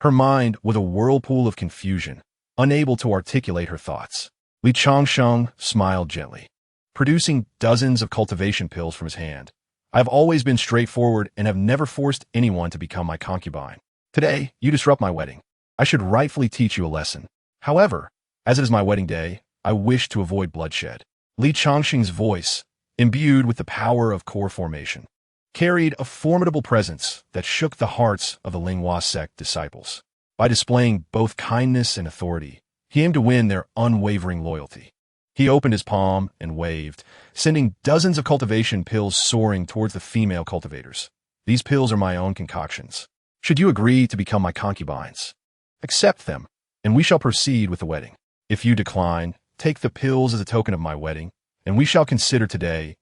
Her mind was a whirlpool of confusion, unable to articulate her thoughts. Li Changsheng smiled gently, producing dozens of cultivation pills from his hand. I have always been straightforward and have never forced anyone to become my concubine. Today, you disrupt my wedding. I should rightfully teach you a lesson. However, as it is my wedding day, I wish to avoid bloodshed. Li Changsheng's voice, imbued with the power of core formation, carried a formidable presence that shook the hearts of the Linghua sect disciples. By displaying both kindness and authority, he aimed to win their unwavering loyalty. He opened his palm and waved, sending dozens of cultivation pills soaring towards the female cultivators. These pills are my own concoctions. Should you agree to become my concubines, accept them, and we shall proceed with the wedding. If you decline, take the pills as a token of my wedding, and we shall consider today's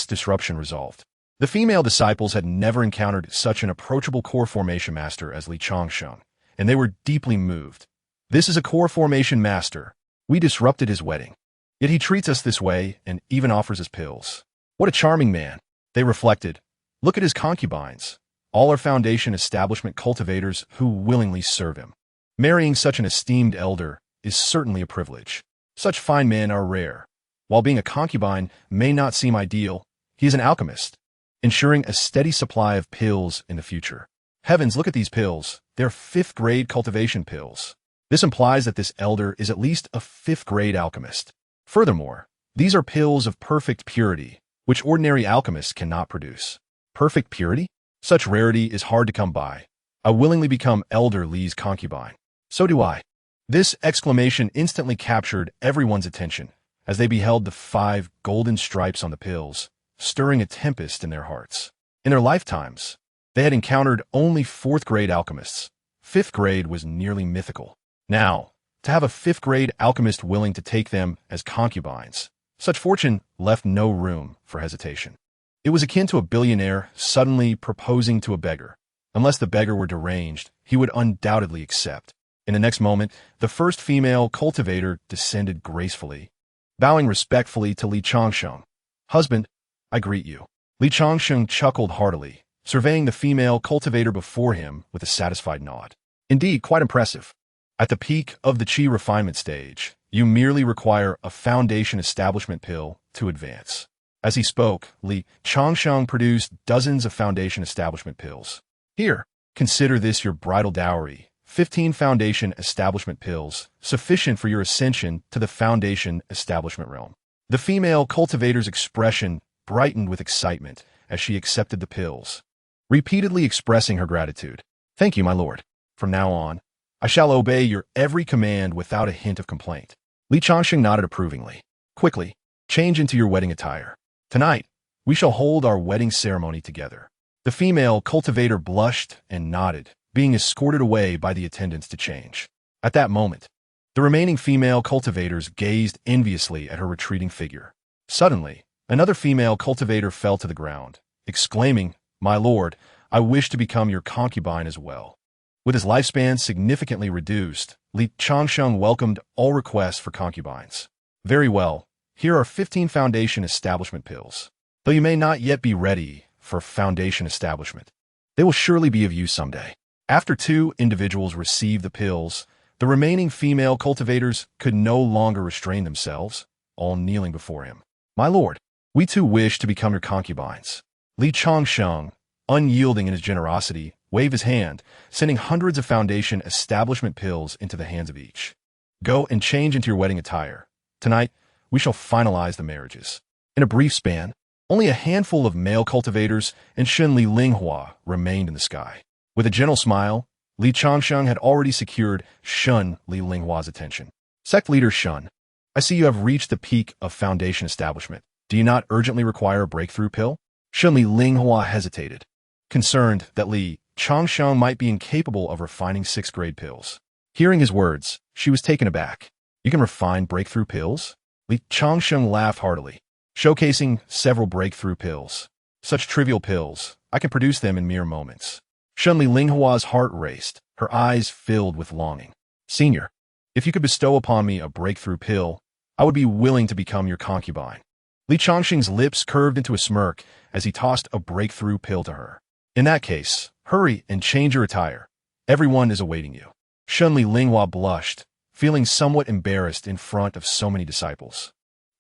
disruption resolved. The female disciples had never encountered such an approachable core formation master as Li Changsheng, and they were deeply moved. This is a core formation master. We disrupted his wedding. Yet he treats us this way and even offers us pills. What a charming man, they reflected. Look at his concubines. All are foundation establishment cultivators who willingly serve him. Marrying such an esteemed elder is certainly a privilege. Such fine men are rare. While being a concubine may not seem ideal, he is an alchemist, ensuring a steady supply of pills in the future. Heavens, look at these pills. They're 5th grade cultivation pills. This implies that this elder is at least a 5th grade alchemist. Furthermore, these are pills of perfect purity, which ordinary alchemists cannot produce. Perfect purity? Such rarity is hard to come by. I willingly become Elder Li's concubine. So do I. This exclamation instantly captured everyone's attention as they beheld the 5 golden stripes on the pills, stirring a tempest in their hearts. In their lifetimes, they had encountered only 4th grade alchemists. 5th grade was nearly mythical. Now, to have a 5th grade alchemist willing to take them as concubines, such fortune left no room for hesitation. It was akin to a billionaire suddenly proposing to a beggar. Unless the beggar were deranged, he would undoubtedly accept. In the next moment, the first female cultivator descended gracefully, bowing respectfully to Li Changsheng. Husband, I greet you. Li Changsheng chuckled heartily, surveying the female cultivator before him with a satisfied nod. Indeed, quite impressive. At the peak of the qi refinement stage, you merely require a foundation establishment pill to advance. As he spoke, Li Changsheng produced dozens of foundation establishment pills. Here, consider this your bridal dowry. 15 foundation establishment pills, sufficient for your ascension to the foundation establishment realm. The female cultivator's expression brightened with excitement as she accepted the pills, repeatedly expressing her gratitude. "Thank you, my lord. From now on, I shall obey your every command without a hint of complaint." Li Changsheng nodded approvingly. "Quickly, change into your wedding attire. Tonight, we shall hold our wedding ceremony together." The female cultivator blushed and nodded, being escorted away by the attendants to change. At that moment, the remaining female cultivators gazed enviously at her retreating figure. Suddenly, another female cultivator fell to the ground, exclaiming, "My lord, I wish to become your concubine as well." With his lifespan significantly reduced, Li Changsheng welcomed all requests for concubines. "Very well, here are 15 foundation establishment pills. Though you may not yet be ready for foundation establishment, they will surely be of use someday." After 2 individuals received the pills, the remaining female cultivators could no longer restrain themselves, all kneeling before him. "My lord, we too wish to become your concubines." Li Changsheng, unyielding in his generosity, waved his hand, sending hundreds of foundation establishment pills into the hands of each. "Go and change into your wedding attire. Tonight, we shall finalize the marriages." In a brief span, only a handful of male cultivators and Shun Li Linghua remained in the sky. With a gentle smile, Li Changsheng had already secured Shun Li Linghua's attention. "Sect leader Shun, I see you have reached the peak of foundation establishment. Do you not urgently require a breakthrough pill?" Shun Li Linghua hesitated, concerned that Li Changsheng might be incapable of refining 6th-grade pills. Hearing his words, she was taken aback. "You can refine breakthrough pills?" Li Changsheng laughed heartily, showcasing several breakthrough pills. "Such trivial pills, I can produce them in mere moments." Shun Li Linghua's heart raced, her eyes filled with longing. "Senior, if you could bestow upon me a breakthrough pill, I would be willing to become your concubine." Li Changsheng's lips curved into a smirk as he tossed a breakthrough pill to her. "In that case, hurry and change your attire. Everyone is awaiting you." Shun Li Linghua blushed, feeling somewhat embarrassed in front of so many disciples.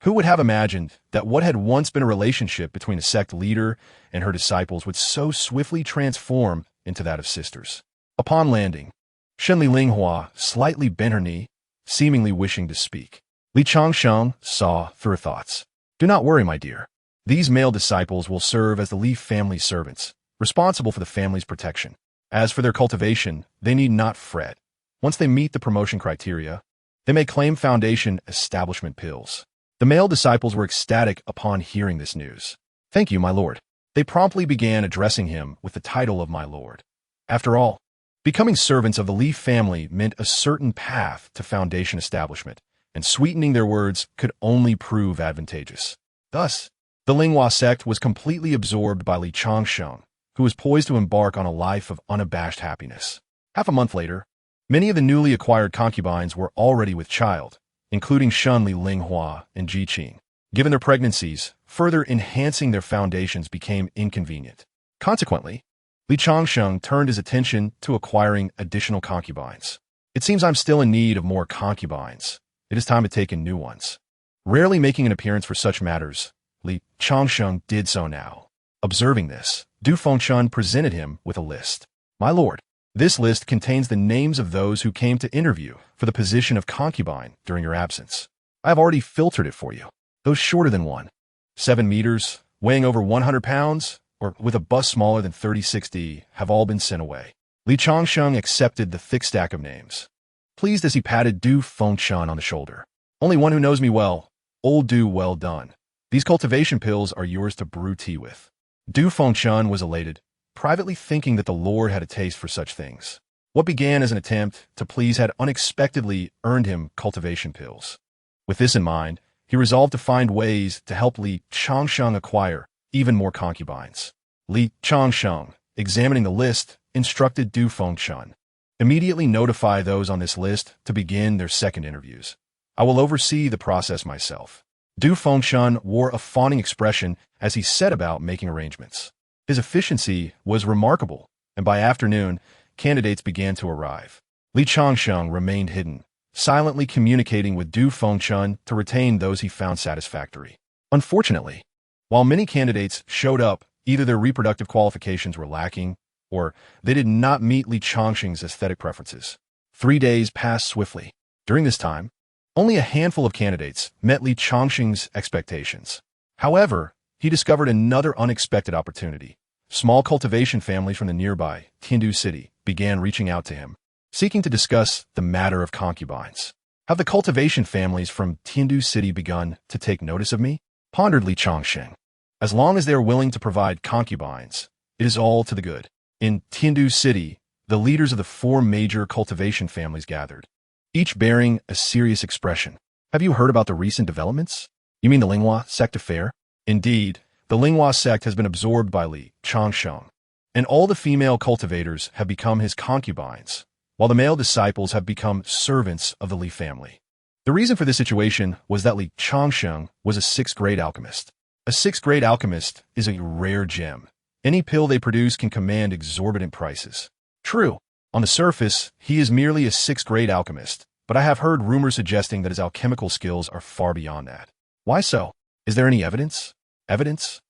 Who would have imagined that what had once been a relationship between a sect leader and her disciples would so swiftly transform into that of sisters? Upon landing, Shun Li Linghua slightly bent her knee, seemingly wishing to speak. Li Changsheng saw through her thoughts. "Do not worry, my dear. These male disciples will serve as the Li family servants, responsible for the family's protection. As for their cultivation, they need not fret. Once they meet the promotion criteria, they may claim foundation establishment pills." The male disciples were ecstatic upon hearing this news. "Thank you, my lord." They promptly began addressing him with the title of my lord. After all, becoming servants of the Li family meant a certain path to foundation establishment, and sweetening their words could only prove advantageous. Thus, the Linghua sect was completely absorbed by Li Changsheng, who was poised to embark on a life of unabashed happiness. Half a month later, many of the newly acquired concubines were already with child, including Shun Li Linghua and Jiqing. Given their pregnancies, further enhancing their foundations became inconvenient. Consequently, Li Changsheng turned his attention to acquiring additional concubines. "It seems I'm still in need of more concubines. It is time to take in new ones." Rarely making an appearance for such matters, Li Changsheng did so now. Observing this, Du Fengchun presented him with a list. "My lord, this list contains the names of those who came to interview for the position of concubine during your absence. I have already filtered it for you. Those shorter than 7 meters, weighing over 100 pounds, or with a bust smaller than 36D, have all been sent away." Li Changsheng accepted the thick stack of names, pleased as he patted Du Fengchun on the shoulder. "Only one who knows me well. Old Du, well done. These cultivation pills are yours to brew tea with." Du Fengchun was elated, privately thinking that the Lord had a taste for such things. What began as an attempt to please had unexpectedly earned him cultivation pills. With this in mind, he resolved to find ways to help Li Changsheng acquire even more concubines. Li Changsheng, examining the list, instructed Du Fengchun, "Immediately notify those on this list to begin their second interviews. I will oversee the process myself." Du Fengchun wore a fawning expression as he set about making arrangements. His efficiency was remarkable, and by afternoon, candidates began to arrive. Li Changsheng remained hidden, silently communicating with Du Fengchun to retain those he found satisfactory. Unfortunately, while many candidates showed up, either their reproductive qualifications were lacking, or they did not meet Li Changsheng's aesthetic preferences. 3 days passed swiftly. During this time, only a handful of candidates met Li Changsheng's expectations. However, he discovered another unexpected opportunity. Small cultivation families from the nearby Tiandu city began reaching out to him, seeking to discuss the matter of concubines. Have the cultivation families from Tiandu city begun to take notice of me? Pondered Li Changsheng. As long as they are willing to provide concubines, it is all to the good. In Tiandu city, the leaders of the 4 major cultivation families gathered, each bearing a serious expression. Have you heard about the recent developments? You mean the Linghua sect affair? Indeed, the Linghua sect has been absorbed by Li Changsheng, and all the female cultivators have become his concubines, while the male disciples have become servants of the Li family. The reason for this situation was that Li Changsheng was a 6th-grade alchemist. A 6th-grade alchemist is a rare gem. Any pill they produce can command exorbitant prices. True, on the surface, he is merely a 6th-grade alchemist, but I have heard rumors suggesting that his alchemical skills are far beyond that. Why so? Is there any evidence? Evidence?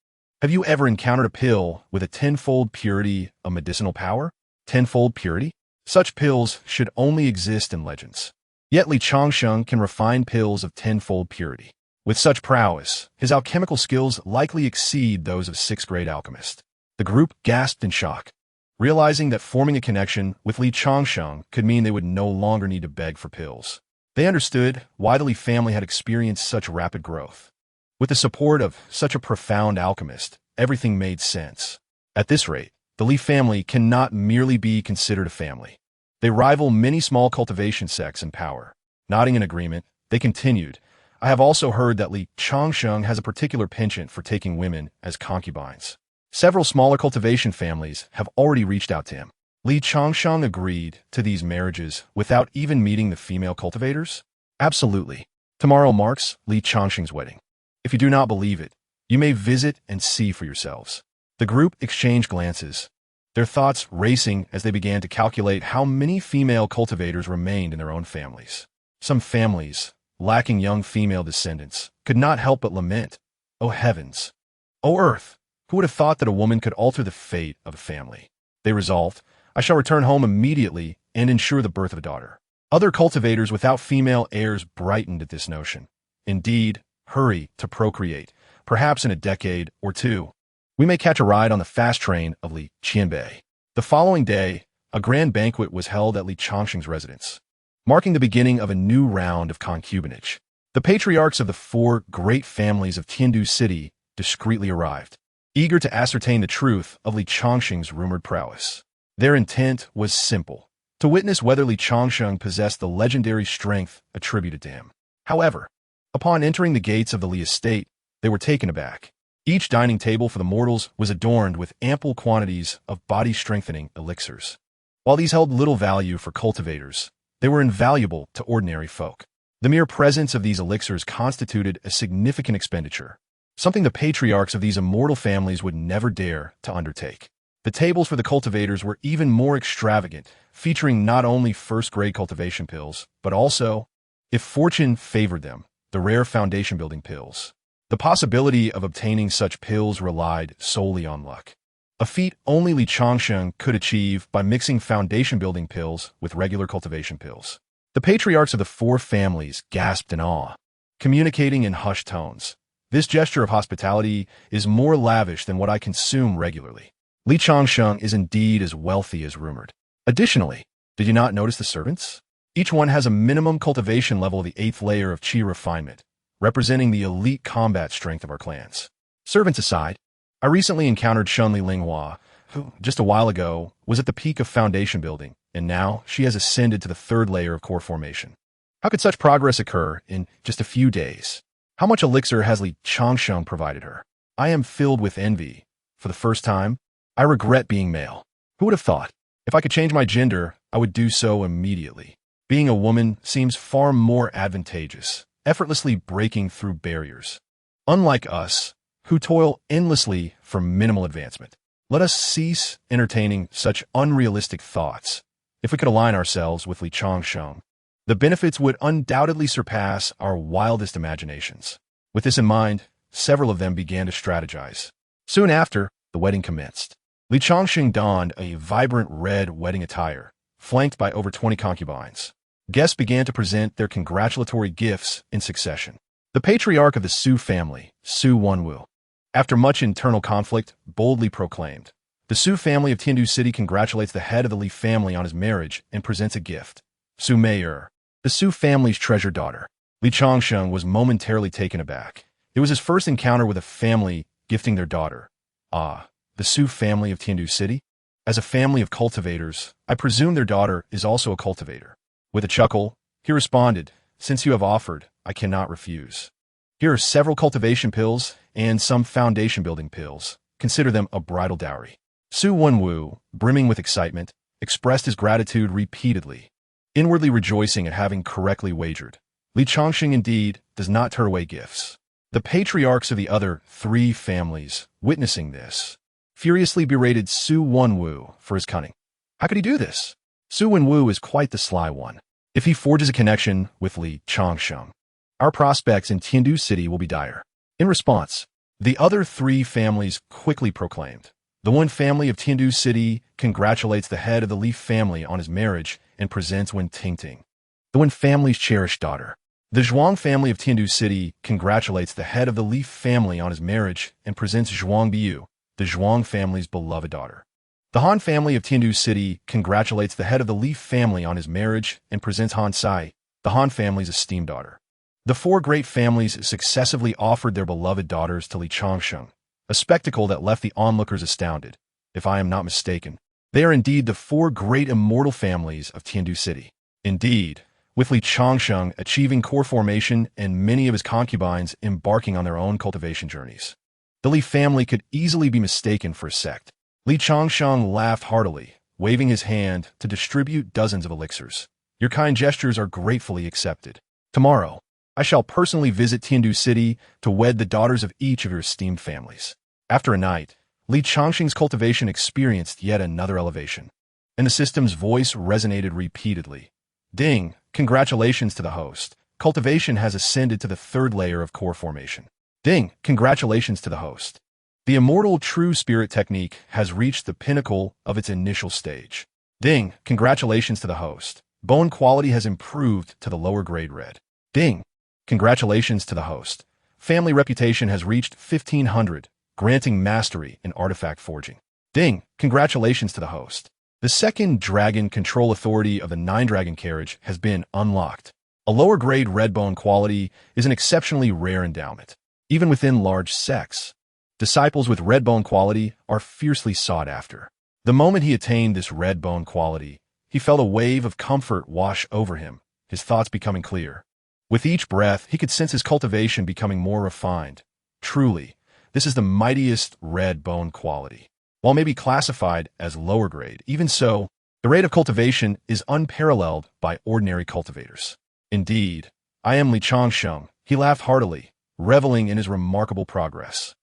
Have you ever encountered a pill with a 10-fold purity of medicinal power? 10-fold purity? Such pills should only exist in legends. Yet Li Changsheng can refine pills of 10-fold purity. With such prowess, his alchemical skills likely exceed those of 6th-grade alchemist. The group gasped in shock, realizing that forming a connection with Li Changsheng could mean they would no longer need to beg for pills. They understood why the Li family had experienced such rapid growth. With the support of such a profound alchemist, everything made sense. At this rate, the Li family cannot merely be considered a family. They rival many small cultivation sects in power. Nodding in agreement, they continued, I have also heard that Li Changsheng has a particular penchant for taking women as concubines. Several smaller cultivation families have already reached out to him. Li Changsheng agreed to these marriages without even meeting the female cultivators? Absolutely. Tomorrow marks Li Changsheng's wedding. If you do not believe it, you may visit and see for yourselves. The group exchanged glances, their thoughts racing as they began to calculate how many female cultivators remained in their own families. Some families, lacking young female descendants, could not help but lament, "O heavens! O earth! Who would have thought that a woman could alter the fate of a family?" They resolved, I shall return home immediately and ensure the birth of a daughter. Other cultivators without female heirs brightened at this notion. Indeed, hurry to procreate, perhaps in a decade or 2. We may catch a ride on the fast train of Li Qianbei. The following day, a grand banquet was held at Li Changsheng's residence, marking the beginning of a new round of concubinage. The patriarchs of the 4 great families of Tiandu city discreetly arrived, eager to ascertain the truth of Li Changsheng's rumored prowess. Their intent was simple, to witness whether Li Changsheng possessed the legendary strength attributed to him. However, upon entering the gates of the Li estate, they were taken aback. Each dining table for the mortals was adorned with ample quantities of body-strengthening elixirs. While these held little value for cultivators, they were invaluable to ordinary folk. The mere presence of these elixirs constituted a significant expenditure, something the patriarchs of these immortal families would never dare to undertake. The tables for the cultivators were even more extravagant, featuring not only first-grade cultivation pills, but also, if fortune favored them, the rare foundation-building pills. The possibility of obtaining such pills relied solely on luck, a feat only Li Changsheng could achieve by mixing foundation-building pills with regular cultivation pills. The patriarchs of the 4 families gasped in awe, communicating in hushed tones. This gesture of hospitality is more lavish than what I consume regularly. Li Changsheng is indeed as wealthy as rumored. Additionally, did you not notice the servants? Each one has a minimum cultivation level of the 8th layer of qi refinement, representing the elite combat strength of our clans. Servants aside, I recently encountered Shunli Linghua, who, just a while ago, was at the peak of foundation building, and now she has ascended to the 3rd layer of core formation. How could such progress occur in just a few days? How much elixir has Li Changsheng provided her? I am filled with envy. For the first time, I regret being male. Who would have thought? If I could change my gender, I would do so immediately. Being a woman seems far more advantageous, effortlessly breaking through barriers. Unlike us, who toil endlessly for minimal advancement. Let us cease entertaining such unrealistic thoughts. If we could align ourselves with Li Changsheng, the benefits would undoubtedly surpass our wildest imaginations. With this in mind, several of them began to strategize. Soon after, the wedding commenced. Li Changsheng donned a vibrant red wedding attire, flanked by over 20 concubines. Guests began to present their congratulatory gifts in succession. The patriarch of the Su family, Su Wenwu, After much internal conflict, boldly proclaimed. The Su family of Tiandu City congratulates the head of the Li family on his marriage and presents a gift. Su Mei'er, the Su family's treasured daughter. Li Changsheng was momentarily taken aback. It was his first encounter with a family gifting their daughter. Ah, the Su family of Tiandu City? As a family of cultivators, I presume their daughter is also a cultivator. With a chuckle, he responded, since you have offered, I cannot refuse. Here are several cultivation pills and some foundation-building pills. Consider them a bridal dowry. Su Wenwu, brimming with excitement, expressed his gratitude repeatedly, inwardly rejoicing at having correctly wagered. Li Changsheng indeed does not turn away gifts. The patriarchs of the other 3 families, witnessing this, furiously berated Su Wenwu for his cunning. How could he do this? Su Wenwu is quite the sly one. If he forges a connection with Li Changsheng, our prospects in Tiandu City will be dire. In response, the other 3 families quickly proclaimed. The Wen family of Tiandu City congratulates the head of the Li family on his marriage and presents Wen Tingting, the Wen family's cherished daughter. The Zhuang family of Tiandu City congratulates the head of the Li family on his marriage and presents Zhuang Biyu, the Zhuang family's beloved daughter. The Han family of Tiandu City congratulates the head of the Li family on his marriage and presents Han Sai, the Han family's esteemed daughter. The 4 great families successively offered their beloved daughters to Li Changsheng, a spectacle that left the onlookers astounded. If I am not mistaken, they are indeed the 4 great immortal families of Tiandu City. Indeed, with Li Changsheng achieving core formation and many of his concubines embarking on their own cultivation journeys, the Li family could easily be mistaken for a sect. Li Changsheng laughed heartily, waving his hand to distribute dozens of elixirs. Your kind gestures are gratefully accepted. Tomorrow, I shall personally visit Tiandu City to wed the daughters of each of your esteemed families. After a night, Li Changsheng's cultivation experienced yet another elevation, and the system's voice resonated repeatedly. Ding, congratulations to the host. Cultivation has ascended to the 3rd layer of core formation. Ding, congratulations to the host. The Immortal True Spirit technique has reached the pinnacle of its initial stage. Ding, congratulations to the host. Bone quality has improved to the lower grade red. Ding, congratulations to the host. Family reputation has reached 1500, granting mastery in artifact forging. Ding, congratulations to the host. The 2nd dragon control authority of the 9-dragon carriage has been unlocked. A lower grade red bone quality is an exceptionally rare endowment, even within large sects. Disciples with red bone quality are fiercely sought after. The moment he attained this red bone quality, he felt a wave of comfort wash over him, his thoughts becoming clear. With each breath, he could sense his cultivation becoming more refined. Truly, this is the mightiest red bone quality. While maybe classified as lower grade, even so, the rate of cultivation is unparalleled by ordinary cultivators. Indeed, I am Li Changsheng. He laughed heartily, reveling in his remarkable progress.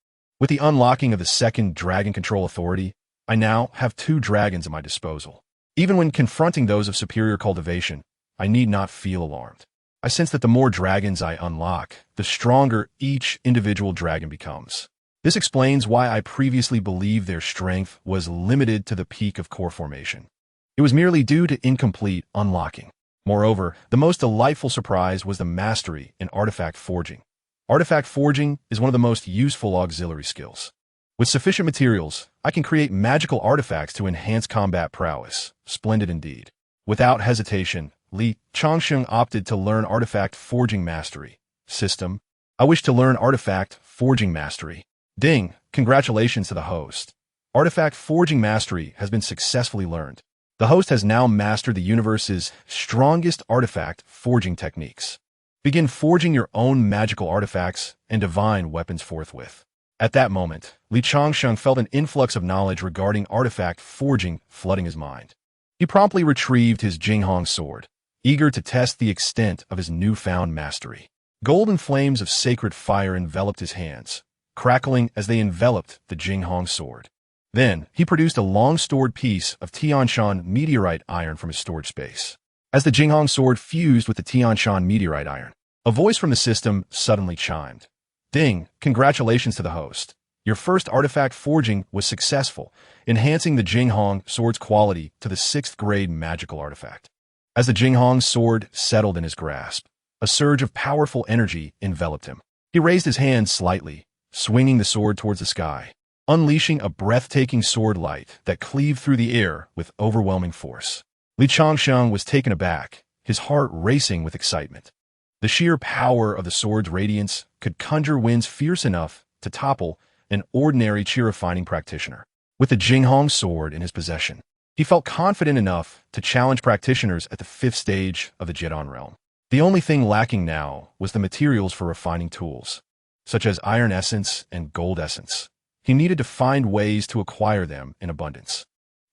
With the unlocking of the 2nd Dragon Control Authority, I now have 2 dragons at my disposal. Even when confronting those of superior cultivation, I need not feel alarmed. I sense that the more dragons I unlock, the stronger each individual dragon becomes. This explains why I previously believed their strength was limited to the peak of core formation. It was merely due to incomplete unlocking. Moreover, the most delightful surprise was the mastery in artifact forging. Artifact forging is one of the most useful auxiliary skills. With sufficient materials, I can create magical artifacts to enhance combat prowess. Splendid indeed. Without hesitation, Li Changsheng opted to learn artifact forging mastery. System, I wish to learn artifact forging mastery. Ding, congratulations to the host. Artifact forging mastery has been successfully learned. The host has now mastered the universe's strongest artifact forging techniques. Begin forging your own magical artifacts and divine weapons forthwith. At that moment, Li Changsheng felt an influx of knowledge regarding artifact forging flooding his mind. He promptly retrieved his Jinghong sword, eager to test the extent of his newfound mastery. Golden flames of sacred fire enveloped his hands, crackling as they enveloped the Jinghong sword. Then, he produced a long-stored piece of Tianshan meteorite iron from his storage space. As the Jinghong sword fused with the Tianshan meteorite iron, a voice from the system suddenly chimed. Ding, congratulations to the host. Your first artifact forging was successful, enhancing the Jinghong sword's quality to the 6th grade magical artifact. As the Jinghong sword settled in his grasp, a surge of powerful energy enveloped him. He raised his hand slightly, swinging the sword towards the sky, unleashing a breathtaking sword light that cleaved through the air with overwhelming force. Li Changsheng was taken aback, his heart racing with excitement. The sheer power of the sword's radiance could conjure winds fierce enough to topple an ordinary chi-refining practitioner. With the Jinghong sword in his possession, he felt confident enough to challenge practitioners at the 5th stage of the Jidan realm. The only thing lacking now was the materials for refining tools, such as iron essence and gold essence. He needed to find ways to acquire them in abundance.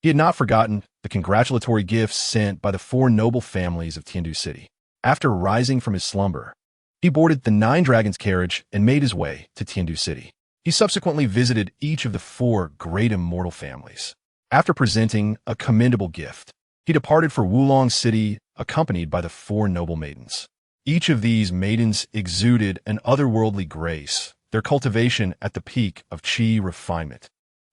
He had not forgotten the congratulatory gifts sent by the 4 noble families of Tiandu City. After rising from his slumber, he boarded the 9 Dragons carriage and made his way to Tiandu City. He subsequently visited each of the 4 great immortal families. After presenting a commendable gift, he departed for Wulong City, accompanied by the 4 noble maidens. Each of these maidens exuded an otherworldly grace, their cultivation at the peak of chi refinement,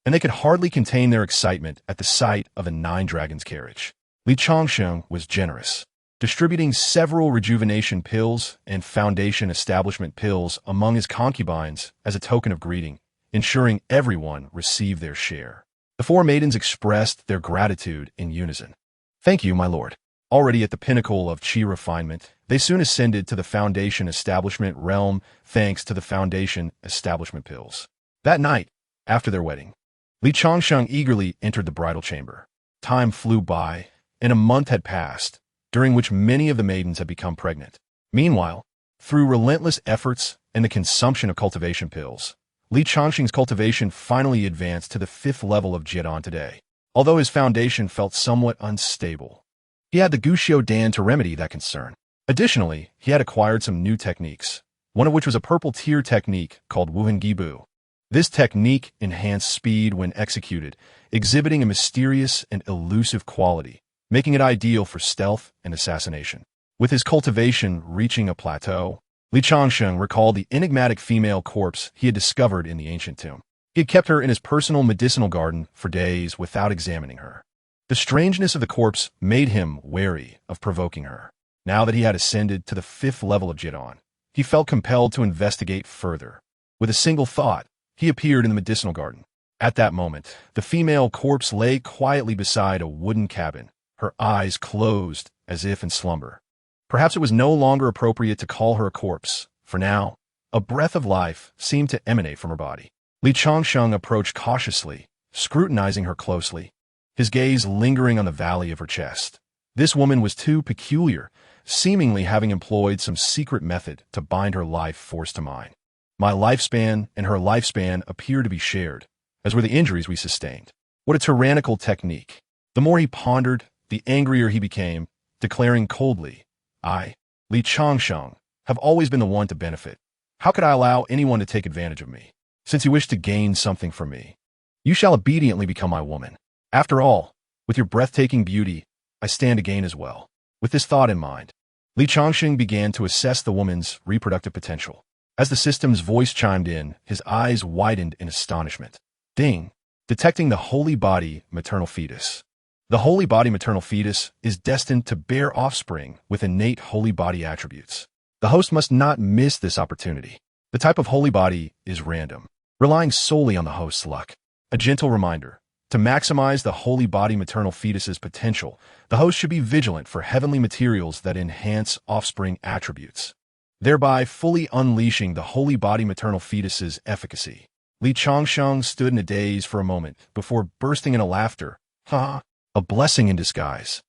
and they could hardly contain their excitement at the sight of a 9 Dragons carriage. Li Changsheng was generous, distributing several rejuvenation pills and foundation establishment pills among his concubines as a token of greeting, ensuring everyone received their share. The 4 maidens expressed their gratitude in unison. "Thank you, my lord." Already at the pinnacle of chi refinement, they soon ascended to the foundation establishment realm thanks to the foundation establishment pills. That night, after their wedding, Li Changsheng eagerly entered the bridal chamber. Time flew by, and a month had passed, during which many of the maidens had become pregnant. Meanwhile, through relentless efforts and the consumption of cultivation pills, Li Changsheng's cultivation finally advanced to the 5th level of Jidan today. Although his foundation felt somewhat unstable, he had the Guxiao Dan to remedy that concern. Additionally, he had acquired some new techniques, one of which was a purple tier technique called Wuhan Gibu. This technique enhanced speed when executed, exhibiting a mysterious and elusive quality, making it ideal for stealth and assassination. With his cultivation reaching a plateau, Li Changsheng recalled the enigmatic female corpse he had discovered in the ancient tomb. He had kept her in his personal medicinal garden for days without examining her. The strangeness of the corpse made him wary of provoking her. Now that he had ascended to the 5th level of Jidan, he felt compelled to investigate further. With a single thought, he appeared in the medicinal garden. At that moment, the female corpse lay quietly beside a wooden cabin, her eyes closed as if in slumber. Perhaps it was no longer appropriate to call her a corpse, for now, a breath of life seemed to emanate from her body. Li Changsheng approached cautiously, scrutinizing her closely, his gaze lingering on the valley of her chest. This woman was too peculiar, seemingly having employed some secret method to bind her life force to mine. My lifespan and her lifespan appear to be shared, as were the injuries we sustained. What a tyrannical technique. The more he pondered, the angrier he became, declaring coldly, "I, Li Changsheng, have always been the one to benefit. How could I allow anyone to take advantage of me? Since you wish to gain something from me, you shall obediently become my woman. After all, with your breathtaking beauty, I stand to gain as well." With this thought in mind, Li Changsheng began to assess the woman's reproductive potential. As the system's voice chimed in, his eyes widened in astonishment. Ding! Detecting the holy body maternal fetus. The holy body maternal fetus is destined to bear offspring with innate holy body attributes. The host must not miss this opportunity. The type of holy body is random, relying solely on the host's luck. A gentle reminder: to maximize the holy body maternal fetus's potential, the host should be vigilant for heavenly materials that enhance offspring attributes, thereby fully unleashing the holy body maternal fetus's efficacy. Li Changsheng stood in a daze for a moment before bursting into laughter. Ha! A blessing in disguise.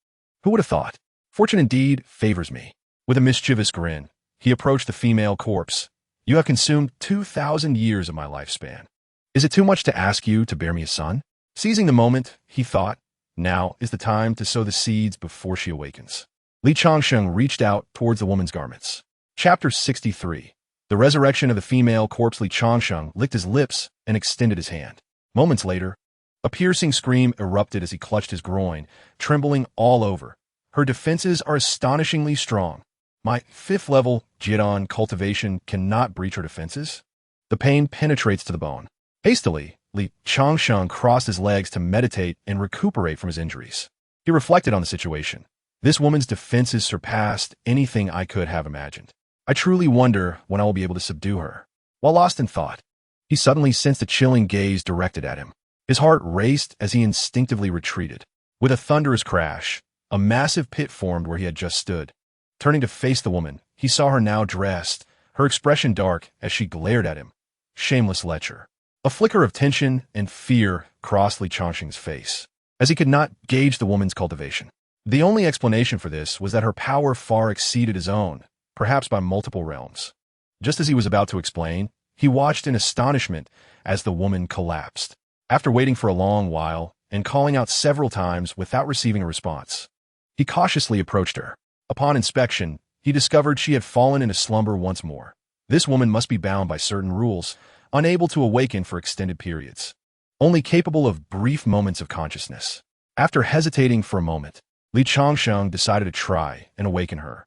Who would have thought? Fortune indeed favors me. With a mischievous grin, he approached the female corpse. "You have consumed 2,000 years of my lifespan. Is it too much to ask you to bear me a son?" Seizing the moment, he thought, now is the time to sow the seeds before she awakens. Li Changsheng reached out towards the woman's garments. Chapter 63. The resurrection of the female corpse. Li Changsheng licked his lips and extended his hand. Moments later, a piercing scream erupted as he clutched his groin, trembling all over. Her defenses are astonishingly strong. My 5th level Jidan cultivation cannot breach her defenses. The pain penetrates to the bone. Hastily, Li Changsheng crossed his legs to meditate and recuperate from his injuries. He reflected on the situation. This woman's defenses surpassed anything I could have imagined. I truly wonder when I will be able to subdue her. While lost in thought, He suddenly sensed a chilling gaze directed at him. His heart raced as he instinctively retreated. With a thunderous crash, a massive pit formed where he had just stood. Turning to face the woman, he saw her now dressed, her expression dark as she glared at him. Shameless lecher. A flicker of tension and fear crossed Li Changsheng's face, as he could not gauge the woman's cultivation. The only explanation for this was that her power far exceeded his own, perhaps by multiple realms. Just as he was about to explain, he watched in astonishment as the woman collapsed. After waiting for a long while and calling out several times without receiving a response, he cautiously approached her. Upon inspection, he discovered she had fallen into slumber once more. This woman must be bound by certain rules, unable to awaken for extended periods, only capable of brief moments of consciousness. After hesitating for a moment, Li Changsheng decided to try and awaken her.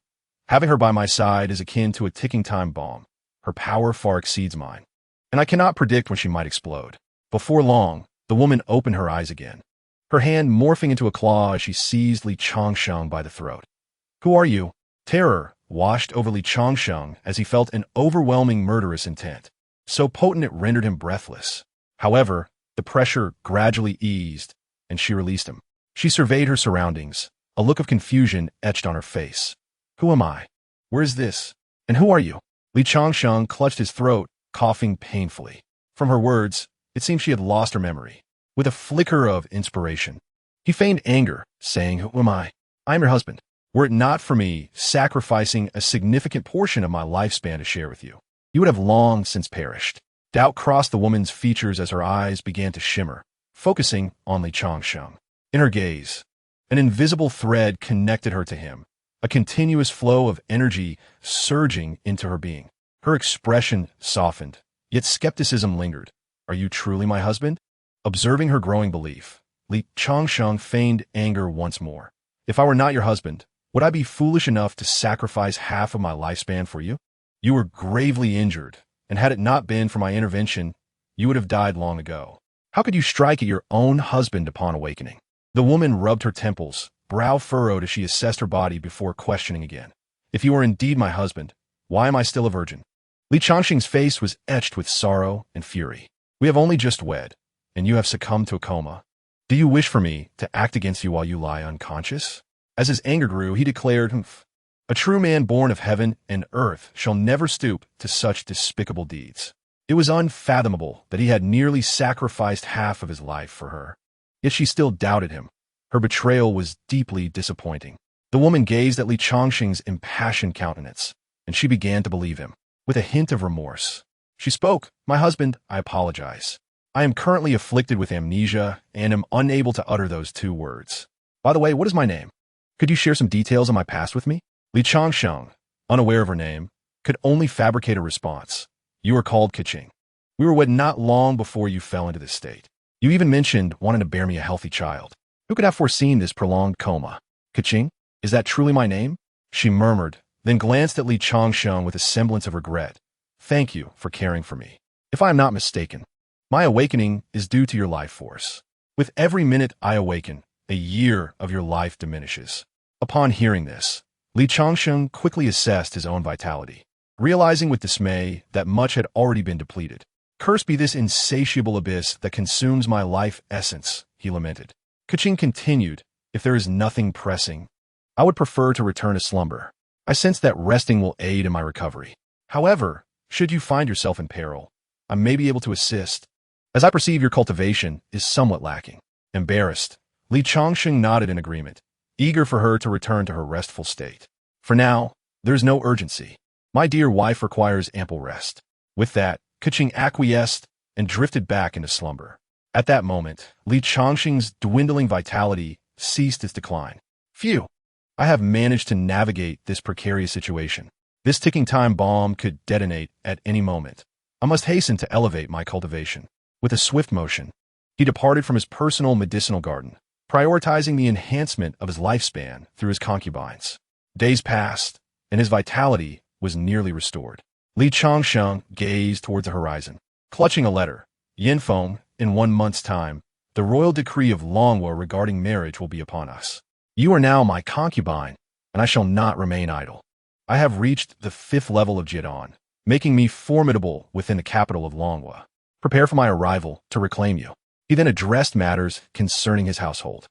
Having her by my side is akin to a ticking time bomb. Her power far exceeds mine, and I cannot predict when she might explode. Before long, the woman opened her eyes again, her hand morphing into a claw as she seized Li Changsheng by the throat. "Who are you?" Terror washed over Li Changsheng as he felt an overwhelming murderous intent, so potent it rendered him breathless. However, the pressure gradually eased, and she released him. She surveyed her surroundings, a look of confusion etched on her face. "Who am I? Where is this? And who are you?" Li Changsheng clutched his throat, coughing painfully. From her words, it seemed she had lost her memory. With a flicker of inspiration, he feigned anger, saying, "Who am I? I am your husband. Were it not for me sacrificing a significant portion of my lifespan to share with you, you would have long since perished." Doubt crossed the woman's features as her eyes began to shimmer, focusing on Li Changsheng. In her gaze, an invisible thread connected her to him, a continuous flow of energy surging into her being. Her expression softened, yet skepticism lingered. "Are you truly my husband?" Observing her growing belief, Li Changsheng feigned anger once more. "If I were not your husband, would I be foolish enough to sacrifice half of my lifespan for you? You were gravely injured, and had it not been for my intervention, you would have died long ago. How could you strike at your own husband upon awakening?" The woman rubbed her temples, brow furrowed as she assessed her body before questioning again. "If you are indeed my husband, why am I still a virgin?" Li Changsheng's face was etched with sorrow and fury. "We have only just wed, and you have succumbed to a coma. Do you wish for me to act against you while you lie unconscious?" As his anger grew, he declared, "Humph. A true man born of heaven and earth shall never stoop to such despicable deeds." It was unfathomable that he had nearly sacrificed half of his life for her. Yet she still doubted him. Her betrayal was deeply disappointing. The woman gazed at Li Changsheng's impassioned countenance, and she began to believe him. With a hint of remorse, she spoke, "My husband, I apologize. I am currently afflicted with amnesia and am unable to utter those two words. By the way, what is my name? Could you share some details of my past with me?" Li Changsheng, unaware of her name, could only fabricate a response. "You are called Changsheng. We were wed not long before you fell into this state. You even mentioned wanting to bear me a healthy child. Who could have foreseen this prolonged coma? Changsheng, is that truly my name?" She murmured, then glanced at Li Changsheng with a semblance of regret. "Thank you for caring for me. If I am not mistaken, my awakening is due to your life force. With every minute I awaken, a year of your life diminishes." Upon hearing this, Li Changsheng quickly assessed his own vitality, realizing with dismay that much had already been depleted. "Cursed be this insatiable abyss that consumes my life essence," he lamented. Changsheng continued, "If there is nothing pressing, I would prefer to return to slumber. I sense that resting will aid in my recovery. However, should you find yourself in peril, I may be able to assist, as I perceive your cultivation is somewhat lacking." Embarrassed, Li Changsheng nodded in agreement, eager for her to return to her restful state. "For now, there is no urgency. My dear wife requires ample rest." With that, Changsheng acquiesced and drifted back into slumber. At that moment, Li Changsheng's dwindling vitality ceased its decline. "Phew! I have managed to navigate this precarious situation. This ticking time bomb could detonate at any moment. I must hasten to elevate my cultivation." With a swift motion, he departed from his personal medicinal garden, prioritizing the enhancement of his lifespan through his concubines. Days passed, and his vitality was nearly restored. Li Changsheng gazed towards the horizon, clutching a letter. "Yinfeng, in 1 month's time, the royal decree of Longwa regarding marriage will be upon us. You are now my concubine, and I shall not remain idle. I have reached the 5th level of Jidan, making me formidable within the capital of Longwa. Prepare for my arrival to reclaim you. He then addressed matters concerning his household.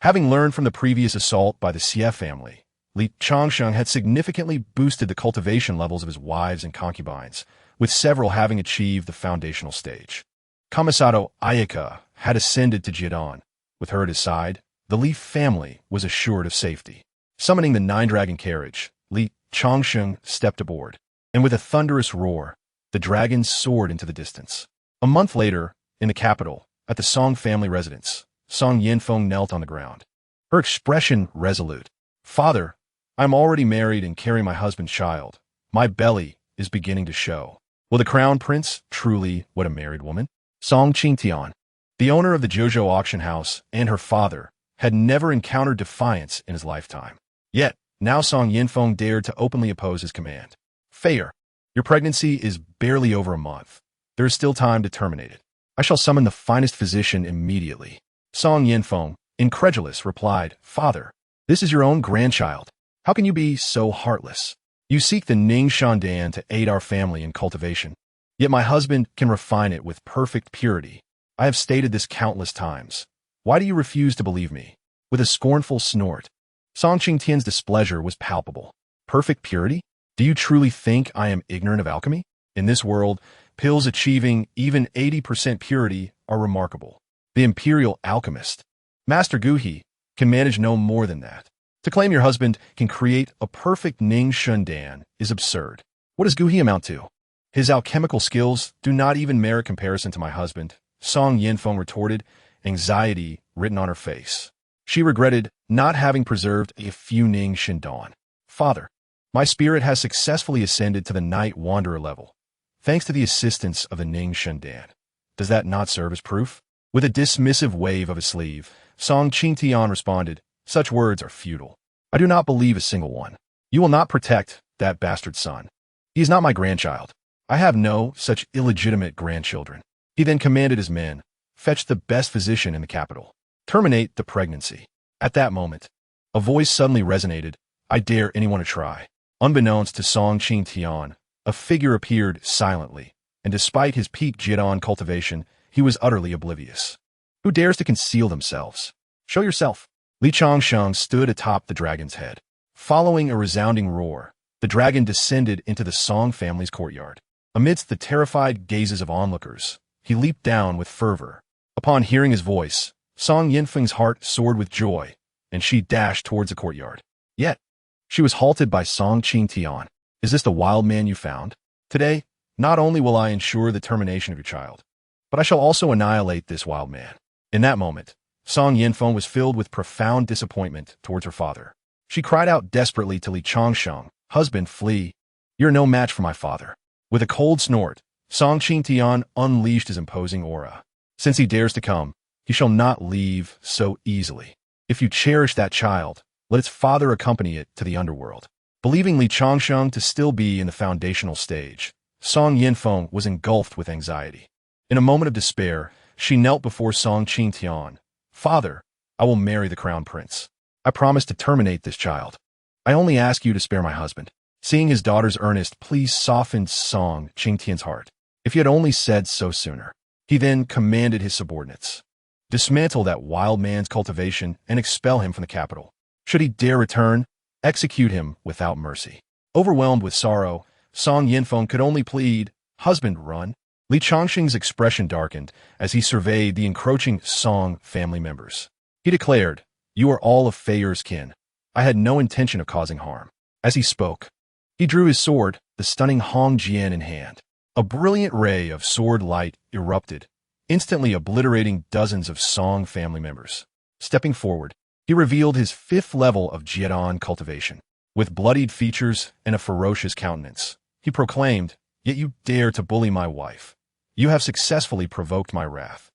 Having learned from the previous assault by the Xie family, Li Changsheng had significantly boosted the cultivation levels of his wives and concubines, with several having achieved the foundational stage. Commissado Ayaka had ascended to Jidan. With her at his side, the Li family was assured of safety. Summoning the nine-dragon carriage, Li Changsheng stepped aboard, and with a thunderous roar, the dragons soared into the distance. A month later, in the capital, at the Song family residence, Song Yinfeng knelt on the ground. Her expression resolute. "Father, I'm already married and carry my husband's child. My belly is beginning to show. Will the crown prince truly wed a married woman?" Song Qingtian, the owner of the Zhuzhou auction house, and her father, had never encountered defiance in his lifetime. Yet, now Song Yinfeng dared to openly oppose his command. "Fair, your pregnancy is barely over a month. There is still time to terminate it. I shall summon the finest physician immediately." Song Yinfeng, incredulous, replied, "Father, this is your own grandchild. How can you be so heartless? You seek the Ning Shandan to aid our family in cultivation. Yet my husband can refine it with perfect purity. I have stated this countless times. Why do you refuse to believe me?" With a scornful snort, Song Qingtian's displeasure was palpable. "Perfect purity? Do you truly think I am ignorant of alchemy? In this world, pills achieving even 80% purity are remarkable. The imperial alchemist, Master Guhi, can manage no more than that. To claim your husband can create a perfect Ning Shundan is absurd. What does Guhi amount to? His alchemical skills do not even merit comparison to my husband," Song Yinfeng retorted, anxiety written on her face. She regretted not having preserved a few Ning Shindan. "Father, my spirit has successfully ascended to the Night Wanderer level, thanks to the assistance of the Ning Shindan. Does that not serve as proof?" With a dismissive wave of his sleeve, Song Qingtian responded, "Such words are futile. I do not believe a single one. You will not protect that bastard son. He is not my grandchild. I have no such illegitimate grandchildren." He then commanded his men, "Fetch the best physician in the capital. Terminate the pregnancy." At that moment, a voice suddenly resonated, "I dare anyone to try." Unbeknownst to Song Qingtian, a figure appeared silently, and despite his peak Jidan cultivation, he was utterly oblivious. "Who dares to conceal themselves? Show yourself." Li Changsheng stood atop the dragon's head. Following a resounding roar, the dragon descended into the Song family's courtyard. Amidst the terrified gazes of onlookers, he leaped down with fervor. Upon hearing his voice, Song Yinfeng's heart soared with joy, and she dashed towards the courtyard. Yet, she was halted by Song Qingtian. "Is this the wild man you found? Today, not only will I ensure the termination of your child, but I shall also annihilate this wild man." In that moment, Song Yinfeng was filled with profound disappointment towards her father. She cried out desperately to Li Changsheng, "Husband, flee. You're no match for my father." With a cold snort, Song Qingtian unleashed his imposing aura. "Since he dares to come, he shall not leave so easily. If you cherish that child, let its father accompany it to the underworld." Believing Li Changsheng to still be in the foundational stage, Song Yinfeng was engulfed with anxiety. In a moment of despair, she knelt before Song Qingtian. "Father, I will marry the crown prince. I promise to terminate this child. I only ask you to spare my husband." Seeing his daughter's earnest plea softened Song Qingtian's heart. If he had only said so sooner. He then commanded his subordinates, "Dismantle that wild man's cultivation and expel him from the capital. Should he dare return, execute him without mercy." Overwhelmed with sorrow, Song Yinfeng could only plead, "Husband, run." Li Changsheng's expression darkened as he surveyed the encroaching Song family members. He declared, "You are all of Feier's kin. I had no intention of causing harm." As he spoke, he drew his sword, the stunning Hong Jian in hand. A brilliant ray of sword light erupted, instantly obliterating dozens of Song family members. Stepping forward, he revealed his 5th level of Jian cultivation. With bloodied features and a ferocious countenance, he proclaimed, "Yet you dare to bully my wife. You have successfully provoked my wrath."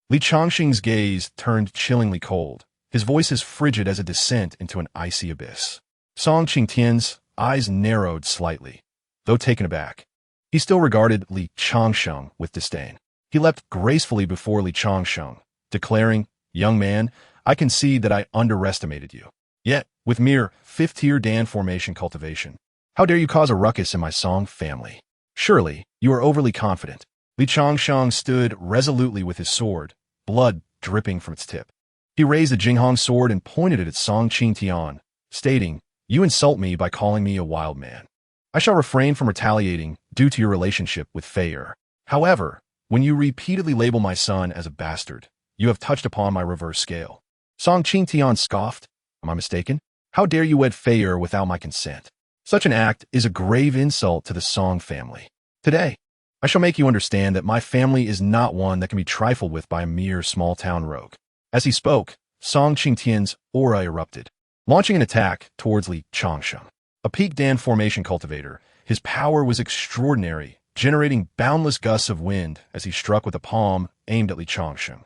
Li Changsheng's gaze turned chillingly cold, his voice as frigid as a descent into an icy abyss. Song Qingtian's eyes narrowed slightly, though taken aback. He still regarded Li Changsheng with disdain. He leapt gracefully before Li Changsheng, declaring, "Young man, I concede that I underestimated you. Yet, with mere 5th-tier Dan formation cultivation, how dare you cause a ruckus in my Song family? Surely, you are overly confident." Li Changsheng stood resolutely with his sword, blood dripping from its tip. He raised the Jinghong sword and pointed it at Song Qingtian, stating, "You insult me by calling me a wild man. I shall refrain from retaliating due to your relationship with Fei Er. However, when you repeatedly label my son as a bastard, you have touched upon my reverse scale." Song Qingtian scoffed, "Am I mistaken? How dare you wed Fei Er without my consent? Such an act is a grave insult to the Song family. Today, I shall make you understand that my family is not one that can be trifled with by a mere small-town rogue." As he spoke, Song Qingtian's aura erupted, launching an attack towards Li Changsheng. A peak Dan formation cultivator, his power was extraordinary, generating boundless gusts of wind as he struck with a palm aimed at Li Changsheng.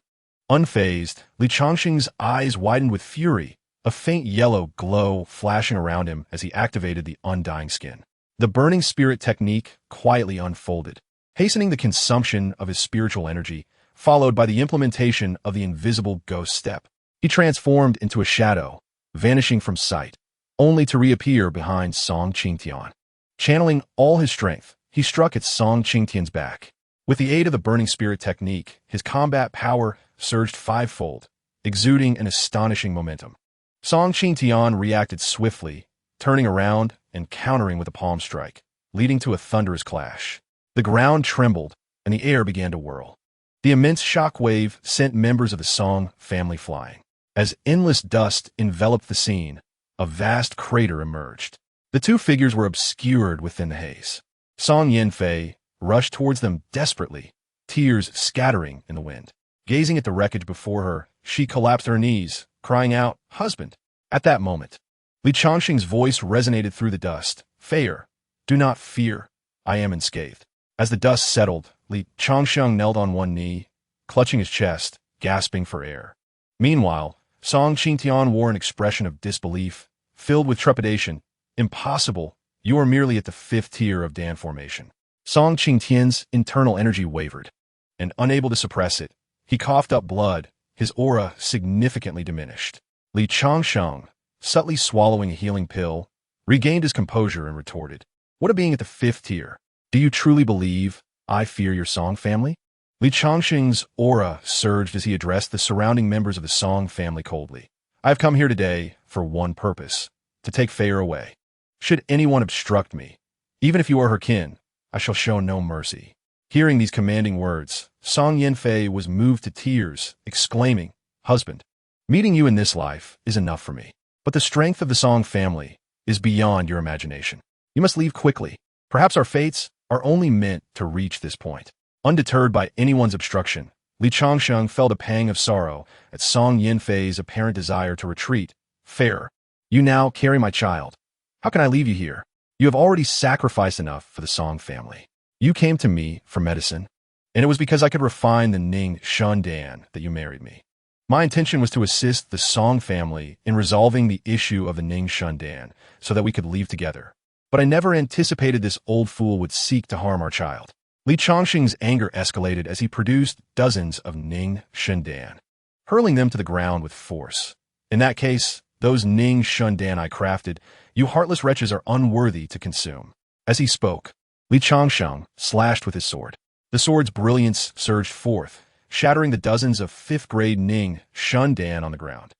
Unfazed, Li Changsheng's eyes widened with fury, a faint yellow glow flashing around him as he activated the undying skin. The burning spirit technique quietly unfolded, hastening the consumption of his spiritual energy, followed by the implementation of the invisible ghost step. He transformed into a shadow, vanishing from sight, only to reappear behind Song Qingtian. Channeling all his strength, he struck at Song Qingtian's back. With the aid of the burning spirit technique, his combat power surged fivefold, exuding an astonishing momentum. Song Qingtian reacted swiftly, turning around and countering with a palm strike, leading to a thunderous clash. The ground trembled, and the air began to whirl. The immense shockwave sent members of the Song family flying. As endless dust enveloped the scene, a vast crater emerged. The two figures were obscured within the haze. Song Yanfei rushed towards them desperately, tears scattering in the wind. Gazing at the wreckage before her, she collapsed to her knees, crying out, "Husband!" At that moment, Li Changsheng's voice resonated through the dust. "Fei Er, do not fear. I am unscathed." As the dust settled, Li Changsheng knelt on one knee, clutching his chest, gasping for air. Meanwhile, Song Qingtian wore an expression of disbelief, filled with trepidation. "Impossible. You are merely at the 5th tier of Dan formation." Song Qingtian's internal energy wavered, and unable to suppress it, he coughed up blood, his aura significantly diminished. Li Changsheng, subtly swallowing a healing pill, regained his composure and retorted, "What of being at the 5th tier? Do you truly believe I fear your Song family?" Li Changsheng's aura surged as he addressed the surrounding members of the Song family coldly. "I have come here today for one purpose, to take Fei Er away. Should anyone obstruct me, even if you are her kin, I shall show no mercy." Hearing these commanding words, Song Yanfei was moved to tears, exclaiming, "Husband, meeting you in this life is enough for me. But the strength of the Song family is beyond your imagination. You must leave quickly. Perhaps our fates are only meant to reach this point." Undeterred by anyone's obstruction, Li Changsheng felt a pang of sorrow at Song Yanfei's apparent desire to retreat. "Fei Er, you now carry my child. How can I leave you here? You have already sacrificed enough for the Song family. You came to me for medicine, and it was because I could refine the Ning Shun Dan that you married me. My intention was to assist the Song family in resolving the issue of the Ning Shun Dan so that we could leave together. But I never anticipated this old fool would seek to harm our child." Li Changsheng's anger escalated as he produced dozens of Ning Shun Dan, hurling them to the ground with force. "In that case, those Ning Shun Dan I crafted, you heartless wretches are unworthy to consume." As he spoke, Li Changsheng slashed with his sword. The sword's brilliance surged forth, shattering the dozens of 5th-grade Ning Shun Dan on the ground.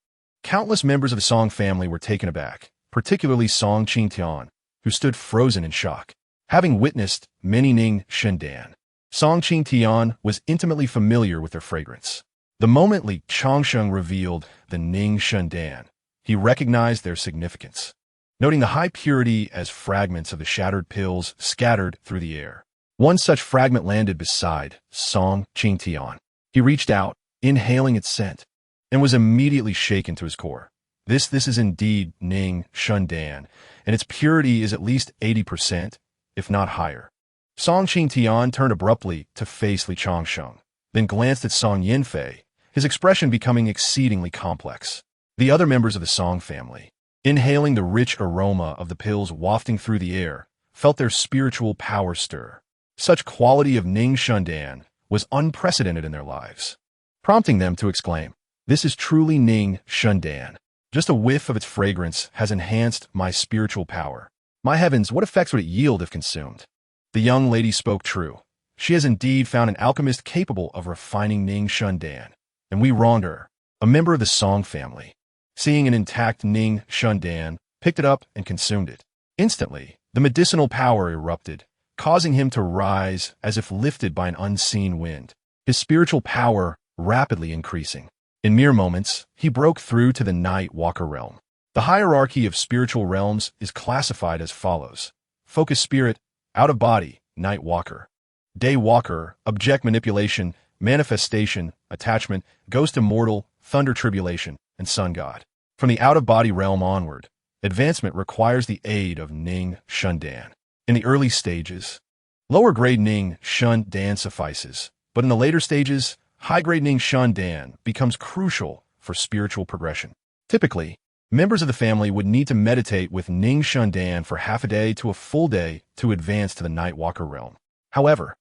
Countless members of the Song family were taken aback, particularly Song Qingtian, who stood frozen in shock. Having witnessed many Ning Shun Dan, Song Qingtian was intimately familiar with their fragrance. The moment Li Changsheng revealed the Ning Shun Dan, he recognized their significance, noting the high purity as fragments of the shattered pills scattered through the air. One such fragment landed beside Song Qingtian. He reached out, inhaling its scent, and was immediately shaken to his core. This is indeed Ning Shun Dan, and its purity is at least 80%, if not higher. Song Qingtian turned abruptly to face Li Changsheng, then glanced at Song Yanfei, his expression becoming exceedingly complex. The other members of the Song family, inhaling the rich aroma of the pills wafting through the air, felt their spiritual power stir. Such quality of Ning Shun Dan was unprecedented in their lives, prompting them to exclaim, "This is truly Ning Shun Dan. Just a whiff of its fragrance has enhanced my spiritual power. My heavens, what effects would it yield if consumed?" The young lady spoke true. She has indeed found an alchemist capable of refining Ning Shundan, and we wronged her, a member of the Song family. Seeing an intact Ning Shundan, picked it up and consumed it. Instantly, the medicinal power erupted, causing him to rise as if lifted by an unseen wind, his spiritual power rapidly increasing. In mere moments, he broke through to the Night Walker realm. The hierarchy of spiritual realms is classified as follows: Focus Spirit, Out of Body, Night Walker; Day Walker, Object Manipulation, Manifestation, Attachment, Ghost Immortal, Thunder Tribulation, and Sun God. From the out-of-body realm onward, advancement requires the aid of Ning Shundan. In the early stages, lower-grade Ning Shundan suffices, but in the later stages, high-grade Ning Shundan becomes crucial for spiritual progression. Typically, members of the family would need to meditate with Ning Shundan for half a day to a full day to advance to the Night Walker realm. However,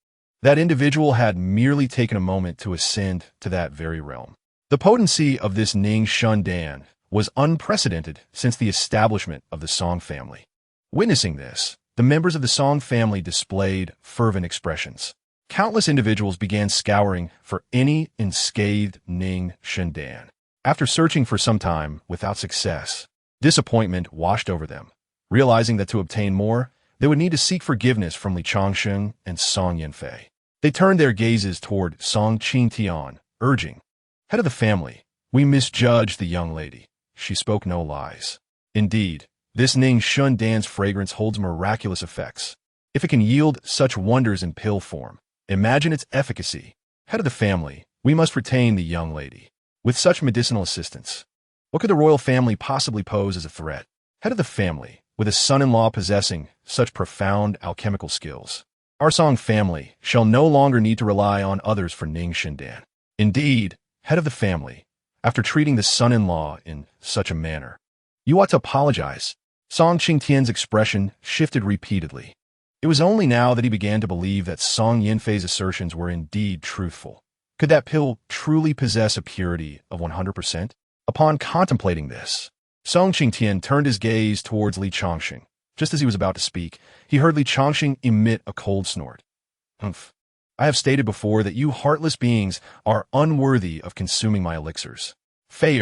that individual had merely taken a moment to ascend to that very realm. The potency of this Ning Shundan was unprecedented since the establishment of the Song family. Witnessing this, the members of the Song family displayed fervent expressions. Countless individuals began scouring for any unscathed Ning Shundan. After searching for some time without success, disappointment washed over them, realizing that to obtain more, they would need to seek forgiveness from Li Changsheng and Song Yinfei. They turned their gazes toward Song Qingtian, urging, "Head of the family, we misjudged the young lady. She spoke no lies. Indeed, this Ning Shundan's fragrance holds miraculous effects. If it can yield such wonders in pill form, imagine its efficacy. Head of the family, we must retain the young lady. With such medicinal assistance, what could the royal family possibly pose as a threat? Head of the family, with a son-in-law possessing such profound alchemical skills, our Song family shall no longer need to rely on others for Ning Shundan. Indeed, head of the family, after treating the son-in-law in such a manner, you ought to apologize." Song Qingtian's expression shifted repeatedly. It was only now that he began to believe that Song Yinfei's assertions were indeed truthful. Could that pill truly possess a purity of 100%? Upon contemplating this, Song Qingtian turned his gaze towards Li Changsheng. Just as he was about to speak, he heard Li Changsheng emit a cold snort. "Humph. I have stated before that you heartless beings are unworthy of consuming my elixirs. Fei,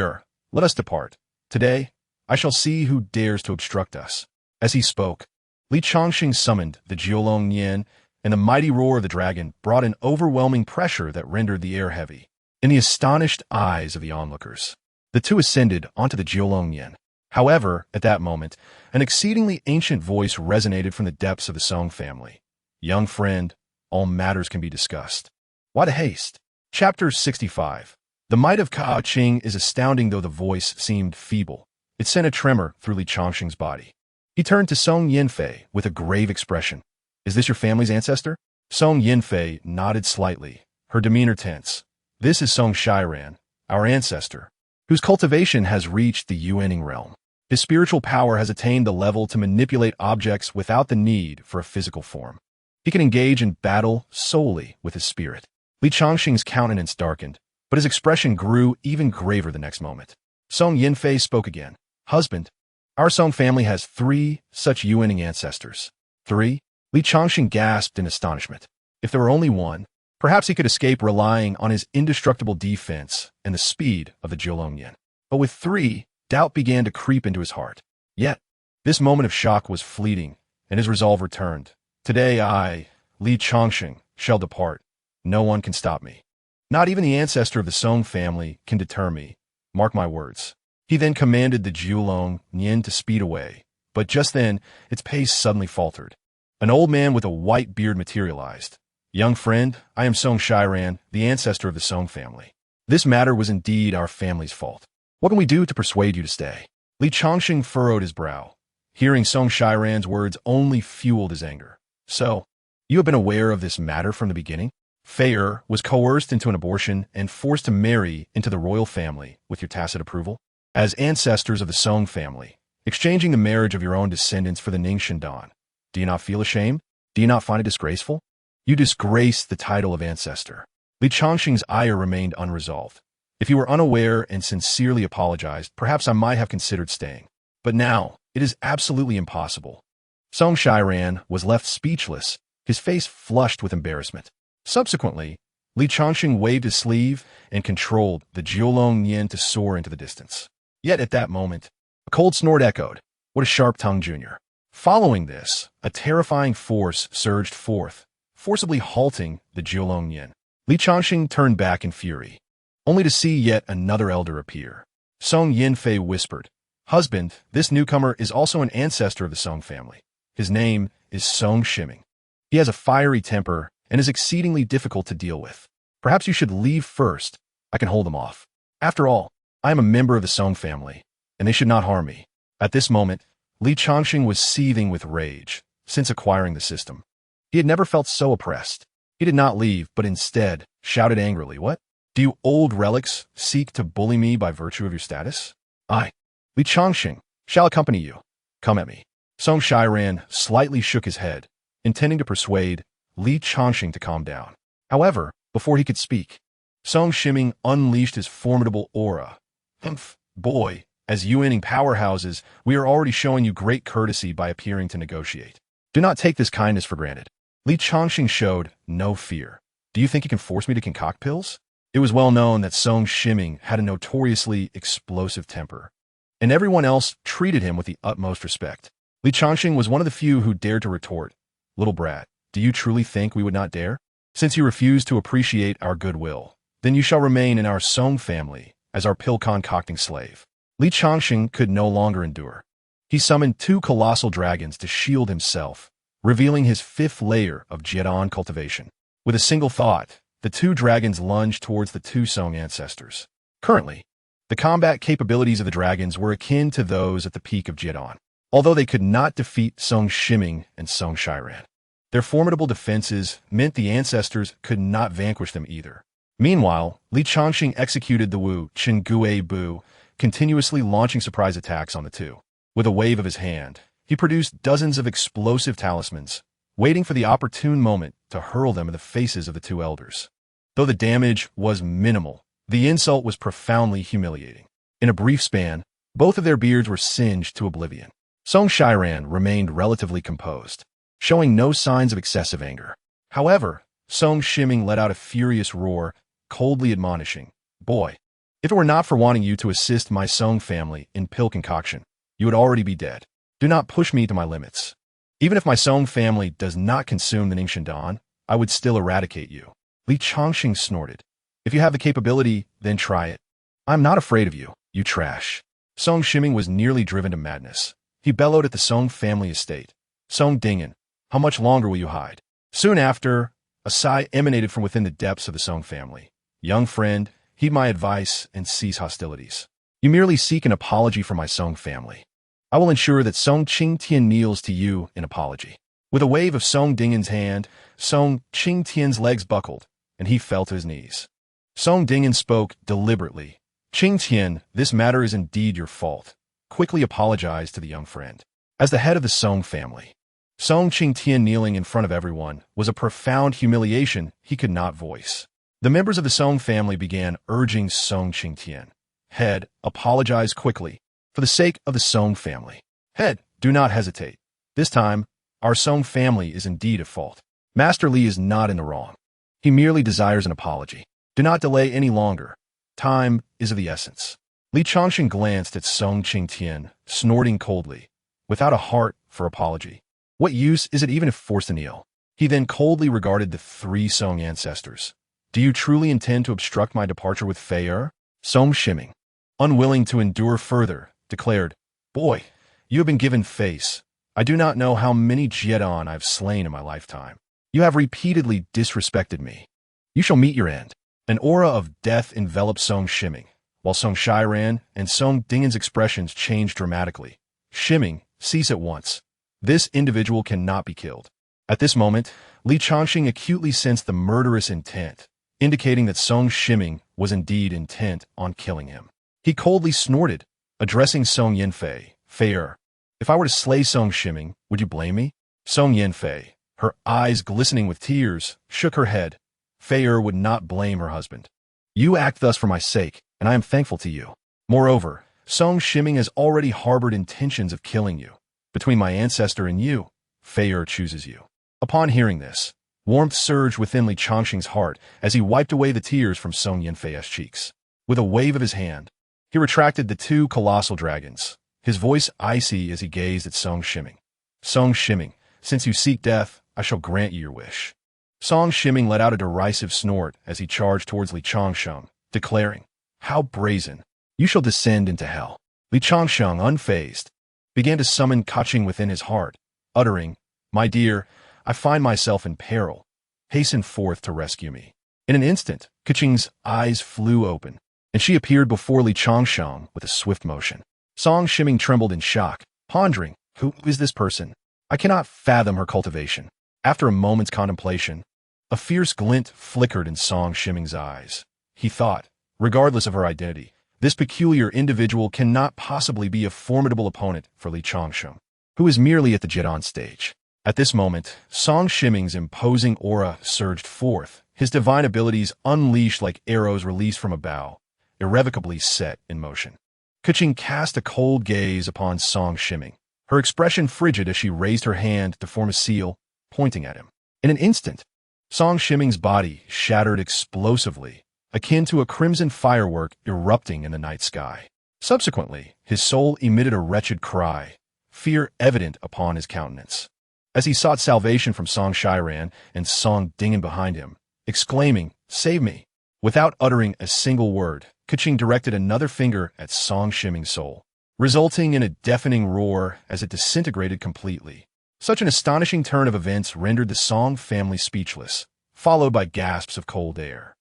let us depart. Today, I shall see who dares to obstruct us." As he spoke, Li Changsheng summoned the Jiulong Nian, and the mighty roar of the dragon brought an overwhelming pressure that rendered the air heavy. In the astonished eyes of the onlookers, the two ascended onto the Jiulong Nian. However, at that moment, an exceedingly ancient voice resonated from the depths of the Song family. "Young friend, all matters can be discussed. Why the haste?" Chapter 65. The might of Kao Qing is astounding, though the voice seemed feeble. It sent a tremor through Li Changsheng's body. He turned to Song Yinfei with a grave expression. "Is this your family's ancestor?" Song Yinfei nodded slightly, her demeanor tense. "This is Song Shiran, our ancestor, whose cultivation has reached the Yuaning realm. His spiritual power has attained the level to manipulate objects without the need for a physical form. He can engage in battle solely with his spirit." Li Changsheng's countenance darkened, but his expression grew even graver the next moment. Song Yinfei spoke again. "Husband, our Song family has 3 such Yuaning ancestors." 3? Li Changsheng gasped in astonishment. If there were only one, perhaps he could escape relying on his indestructible defense and the speed of the Jiulongyan. But with 3, doubt began to creep into his heart. Yet, this moment of shock was fleeting, and his resolve returned. "Today I, Li Changsheng, shall depart. No one can stop me. Not even the ancestor of the Song family can deter me. Mark my words." He then commanded the Jiulong Nian to speed away, but just then, its pace suddenly faltered. An old man with a white beard materialized. "Young friend, I am Song Shiran, the ancestor of the Song family. This matter was indeed our family's fault. What can we do to persuade you to stay?" Li Changsheng furrowed his brow. Hearing Song Shiran's words only fueled his anger. "So, you have been aware of this matter from the beginning? Fei was coerced into an abortion and forced to marry into the royal family with your tacit approval? As ancestors of the Song family, exchanging the marriage of your own descendants for the Ning Shundan, do you not feel ashamed? Do you not find it disgraceful? You disgrace the title of ancestor." Li Changsheng's ire remained unresolved. "If you were unaware and sincerely apologized, perhaps I might have considered staying. But now, it is absolutely impossible." Song Shiran was left speechless, his face flushed with embarrassment. Subsequently, Li Changsheng waved his sleeve and controlled the Jiulong Yin to soar into the distance. Yet at that moment, a cold snort echoed. What a sharp-tongued junior. Following this, a terrifying force surged forth, forcibly halting the Jiulong Yin. Li Changsheng turned back in fury, only to see yet another elder appear. Song Yinfei whispered, "Husband, this newcomer is also an ancestor of the Song family. His name is Song Shiming. He has a fiery temper and is exceedingly difficult to deal with. Perhaps you should leave first. I can hold him off. After all, I am a member of the Song family, and they should not harm me." At this moment, Li Changsheng was seething with rage since acquiring the system. He had never felt so oppressed. He did not leave, but instead shouted angrily, "What? Do you old relics seek to bully me by virtue of your status? I, Li Changsheng, shall accompany you. Come at me." Song Shiran slightly shook his head, intending to persuade Li Changsheng to calm down. However, before he could speak, Song Shiming unleashed his formidable aura. "Humph, boy, as Yuaning powerhouses, we are already showing you great courtesy by appearing to negotiate. Do not take this kindness for granted." Li Changsheng showed no fear. "Do you think you can force me to concoct pills?" It was well known that Song Shiming had a notoriously explosive temper, and everyone else treated him with the utmost respect. Li Changsheng was one of the few who dared to retort, "Little brat, do you truly think we would not dare? Since you refuse to appreciate our goodwill, then you shall remain in our Song family as our pill-concocting slave." Li Changsheng could no longer endure. He summoned 2 colossal dragons to shield himself, revealing his 5th layer of Jiedan cultivation. With a single thought, the 2 dragons lunged towards the 2 Song ancestors. Currently, the combat capabilities of the dragons were akin to those at the peak of Jiedan, although they could not defeat Song Shiming and Song Shiran. Their formidable defenses meant the ancestors could not vanquish them either. Meanwhile, Li Changsheng executed the Wu Chengguei Bu, continuously launching surprise attacks on the 2. With a wave of his hand, he produced dozens of explosive talismans, waiting for the opportune moment to hurl them in the faces of the 2 elders. Though the damage was minimal, the insult was profoundly humiliating. In a brief span, both of their beards were singed to oblivion. Song Shiran remained relatively composed, showing no signs of excessive anger. However, Song Shiming let out a furious roar, coldly admonishing, "Boy, if it were not for wanting you to assist my Song family in pill concoction, you would already be dead. Do not push me to my limits. Even if my Song family does not consume the Ningxin Dan, I would still eradicate you." Li Changsheng snorted. "If you have the capability, then try it. I'm not afraid of you, you trash." Song Shiming was nearly driven to madness. He bellowed at the Song family estate. "Song Dingen, how much longer will you hide?" Soon after, a sigh emanated from within the depths of the Song family. "Young friend, heed my advice and cease hostilities. You merely seek an apology from my Song family. I will ensure that Song Qingtian kneels to you in apology." With a wave of Song Dingen's hand, Song Qingtian's legs buckled, and he fell to his knees. Song Dingen spoke deliberately. "Qingtian, this matter is indeed your fault. Quickly apologize to the young friend." As the head of the Song family, Song Qingtian kneeling in front of everyone was a profound humiliation he could not voice. The members of the Song family began urging Song Qingtian, "Head, apologize quickly, for the sake of the Song family. Head, do not hesitate. This time, our Song family is indeed at fault. Master Li is not in the wrong. He merely desires an apology. Do not delay any longer. Time is of the essence." Li Changsheng glanced at Song Qingtian, snorting coldly, "Without a heart for apology, what use is it even if forced to kneel?" He then coldly regarded the 3 Song ancestors. "Do you truly intend to obstruct my departure with Fei? Song Shiming, unwilling to endure further, declared, "Boy, you have been given face. I do not know how many Jiedan I have slain in my lifetime. You have repeatedly disrespected me. You shall meet your end." An aura of death enveloped Song Shiming, while Song Shiran and Song Dingen's expressions changed dramatically. "Shiming, cease at once. This individual cannot be killed." At this moment, Li Changsheng acutely sensed the murderous intent, indicating that Song Shiming was indeed intent on killing him. He coldly snorted, addressing Song Yinfei, "Fei, if I were to slay Song Shiming, would you blame me?" Song Yinfei, her eyes glistening with tears, shook her head. Fei would not blame her husband. "You act thus for my sake, and I am thankful to you. Moreover, Song Shiming has already harbored intentions of killing you. Between my ancestor and you, Fei chooses you." Upon hearing this, Warmth surged within Li Changsheng's heart as he wiped away the tears from Song Yanfei's cheeks. With a wave of his hand, he retracted the two colossal dragons, his voice icy as he gazed at Song Shimming. Song Shimming, since you seek death, I shall grant you your wish. Song Shimming let out a derisive snort as he charged towards Li Changsheng, declaring, How brazen! You shall descend into hell. Li Changsheng, unfazed, began to summon Kaching within his heart, uttering, My dear, I find myself in peril. Hasten forth to rescue me. In an instant, Kaching's eyes flew open, and she appeared before Li Changsheng with a swift motion. Song Shimming trembled in shock, pondering, Who is this person? I cannot fathom her cultivation. After a moment's contemplation, a fierce glint flickered in Song Shimming's eyes. He thought, regardless of her identity, this peculiar individual cannot possibly be a formidable opponent for Li Changsheng, who is merely at the Jedon stage. At this moment, Song Shimming's imposing aura surged forth, his divine abilities unleashed like arrows released from a bow, irrevocably set in motion. Kaching cast a cold gaze upon Song Shimming, her expression frigid as she raised her hand to form a seal, pointing at him. In an instant, Song Shimming's body shattered explosively, akin to a crimson firework erupting in the night sky. Subsequently, his soul emitted a wretched cry, fear evident upon his countenance, as he sought salvation from Song Shiran and Song Dingen behind him, exclaiming, Save me! Without uttering a single word, Kaching directed another finger at Song Shimming's soul, resulting in a deafening roar as it disintegrated completely. Such an astonishing turn of events rendered the Song family speechless, followed by gasps of cold air.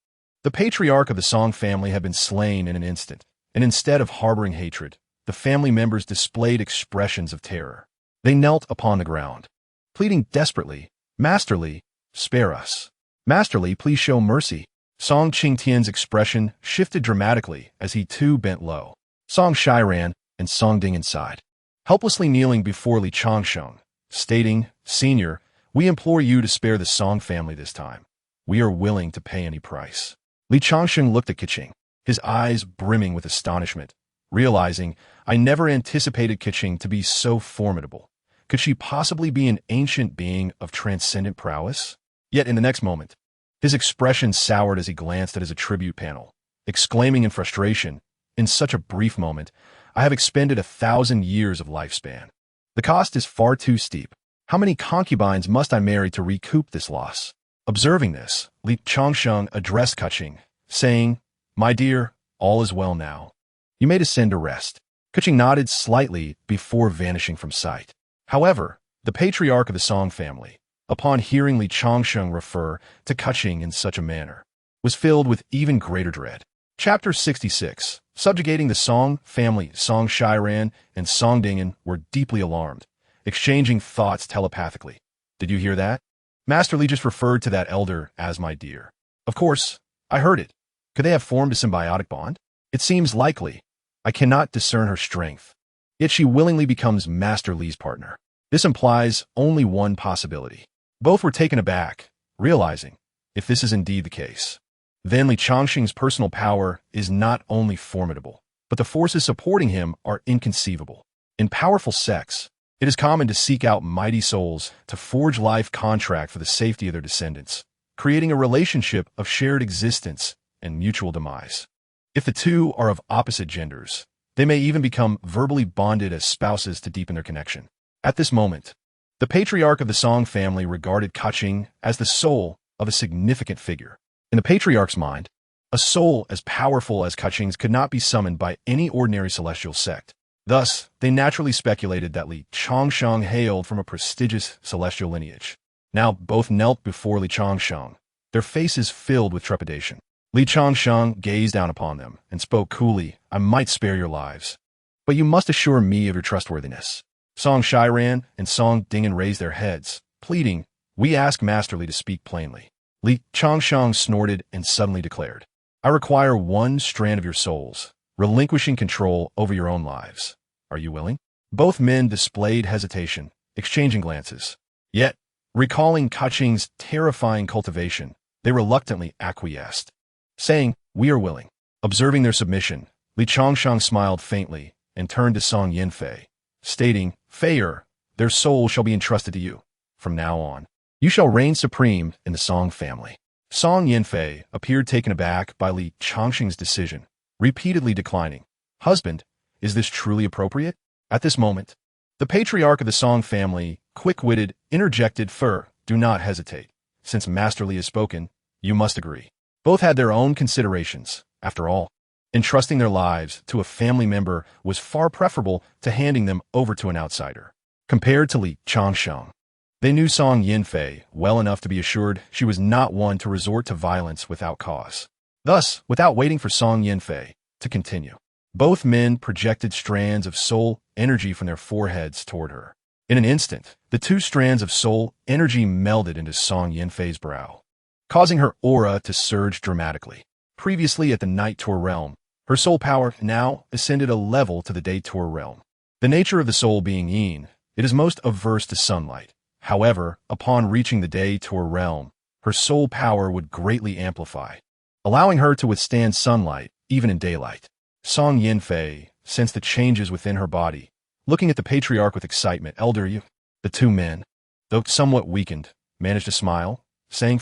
The patriarch of the Song family had been slain in an instant, and instead of harboring hatred, the family members displayed expressions of terror. They knelt upon the ground, pleading desperately, Masterly, spare us. Masterly, please show mercy. Song Qingtian's expression shifted dramatically as he too bent low. Song Shiran and Song Dingen sighed, helplessly kneeling before Li Changsheng, stating, Senior, we implore you to spare the Song family this time. We are willing to pay any price. Li Changsheng looked at Kaching, his eyes brimming with astonishment, realizing, I never anticipated Kaching to be so formidable. Could she possibly be an ancient being of transcendent prowess? Yet in the next moment, his expression soured as he glanced at his attribute panel, exclaiming in frustration, In such a brief moment, I have expended 1,000 years of lifespan. The cost is far too steep. How many concubines must I marry to recoup this loss? Observing this, Li Changsheng addressed Kaching, saying, My dear, all is well now. You may descend to rest. Kaching nodded slightly before vanishing from sight. However, the patriarch of the Song family, upon hearing Li Changsheng refer to Kaching in such a manner, was filled with even greater dread. Chapter 66. Subjugating the Song family, Song Shiran and Song Dingen were deeply alarmed, exchanging thoughts telepathically. Did you hear that? Master Li just referred to that elder as my dear. Of course, I heard it. Could they have formed a symbiotic bond? It seems likely. I cannot discern her strength. Yet she willingly becomes Master Li's partner. This implies only one possibility. Both were taken aback, realizing, if this is indeed the case, then Li Changsheng's personal power is not only formidable, but the forces supporting him are inconceivable. In powerful sects, it is common to seek out mighty souls to forge life contract for the safety of their descendants, creating a relationship of shared existence and mutual demise. If the two are of opposite genders, they may even become verbally bonded as spouses to deepen their connection. At this moment, the patriarch of the Song family regarded Kaching as the soul of a significant figure. In the patriarch's mind, a soul as powerful as Kaching's could not be summoned by any ordinary celestial sect. Thus, they naturally speculated that Li Changsheng hailed from a prestigious celestial lineage. Now both knelt before Li Changsheng, their faces filled with trepidation. Li Changsheng gazed down upon them and spoke coolly, I might spare your lives, but you must assure me of your trustworthiness. Song Shiran and Song Dingen raised their heads, pleading, We ask Master Li to speak plainly. Li Changsheng snorted and suddenly declared, I require one strand of your souls, relinquishing control over your own lives. Are you willing? Both men displayed hesitation, exchanging glances. Yet, recalling Kaching's terrifying cultivation, they reluctantly acquiesced, saying, We are willing. Observing their submission, Li Changsheng smiled faintly and turned to Song Yanfei, stating, Feier, their soul shall be entrusted to you. From now on, You shall reign supreme in the Song family. Song Yinfei appeared taken aback by Li Changsheng's decision, repeatedly declining. Husband, is this truly appropriate? At this moment, the patriarch of the Song family, quick-witted, interjected, do not hesitate. Since Master Li has spoken, you must agree. Both had their own considerations. After all, entrusting their lives to a family member was far preferable to handing them over to an outsider. Compared to Li Changsheng, they knew Song Yinfei well enough to be assured she was not one to resort to violence without cause. Thus, without waiting for Song Yinfei to continue, both men projected strands of soul energy from their foreheads toward her. In an instant, the two strands of soul energy melded into Song Yinfei's brow, causing her aura to surge dramatically. Previously at the Night Tour realm, her soul power now ascended a level to the Day Tour realm. The nature of the soul being yin, it is most averse to sunlight. However, upon reaching the Day Tour realm, her soul power would greatly amplify, allowing her to withstand sunlight even in daylight. Song Yinfei sensed the changes within her body, looking at the patriarch with excitement. Elder you, the two men, though somewhat weakened, managed to smile, saying,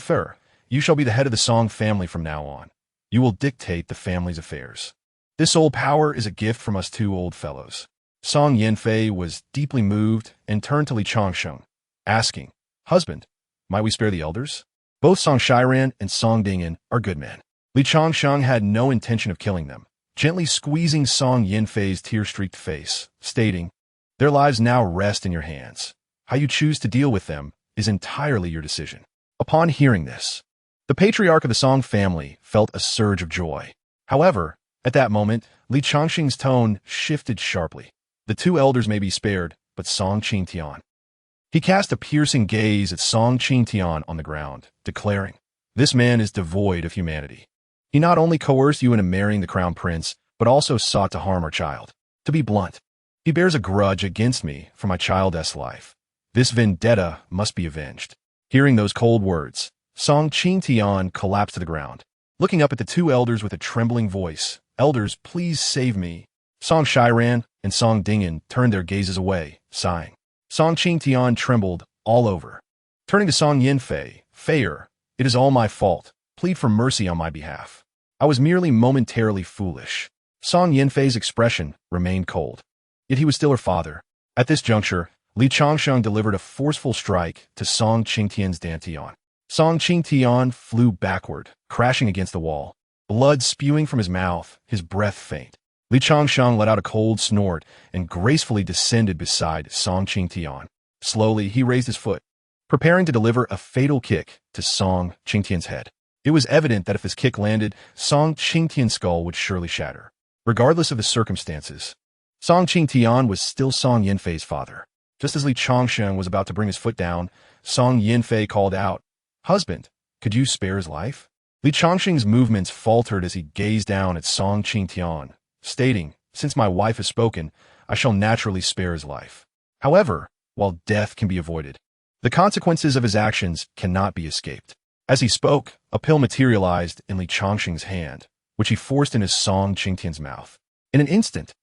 you shall be the head of the Song family from now on. You will dictate the family's affairs. This old power is a gift from us two old fellows. Song Yinfei was deeply moved and turned to Li Changsheng, asking, Husband, might we spare the elders? Both Song Shiran and Song Dingyan are good men. Li Changsheng had no intention of killing them, gently squeezing Song Yinfei's tear-streaked face, stating, their lives now rest in your hands. How you choose to deal with them is entirely your decision. Upon hearing this, the patriarch of the Song family felt a surge of joy. However, at that moment, Li Changsheng's tone shifted sharply. The two elders may be spared, but Song Qingtian. He cast a piercing gaze at Song Qingtian on the ground, declaring, this man is devoid of humanity. He not only coerced you into marrying the crown prince, but also sought to harm our child. To be blunt, he bears a grudge against me for my child's life. This vendetta must be avenged. Hearing those cold words, Song Qingtian collapsed to the ground, looking up at the two elders with a trembling voice. Elders, please save me. Song Shiran and Song Dingyan turned their gazes away, sighing. Song Qingtian trembled all over. Turning to Song Yinfei, it is all my fault. Plead for mercy on my behalf. I was merely momentarily foolish. Song Yinfei's expression remained cold. Yet he was still her father. At this juncture, Li Changsheng delivered a forceful strike to Song Qingtian's dantian. Song Qingtian flew backward, crashing against the wall, blood spewing from his mouth, his breath faint. Li Changsheng let out a cold snort and gracefully descended beside Song Qingtian. Slowly, he raised his foot, preparing to deliver a fatal kick to Song Qingtian's head. It was evident that if his kick landed, Song Qingtian's skull would surely shatter. Regardless of the circumstances, Song Qingtian was still Song Yinfei's father. Just as Li Changsheng was about to bring his foot down, Song Yinfei called out, Husband, could you spare his life? Li Changsheng's movements faltered as he gazed down at Song Qingtian, stating, since my wife has spoken, I shall naturally spare his life. However, while death can be avoided, the consequences of his actions cannot be escaped. As he spoke, a pill materialized in Li Changsheng's hand, which he forced into Song Qingtian's mouth. In an instant,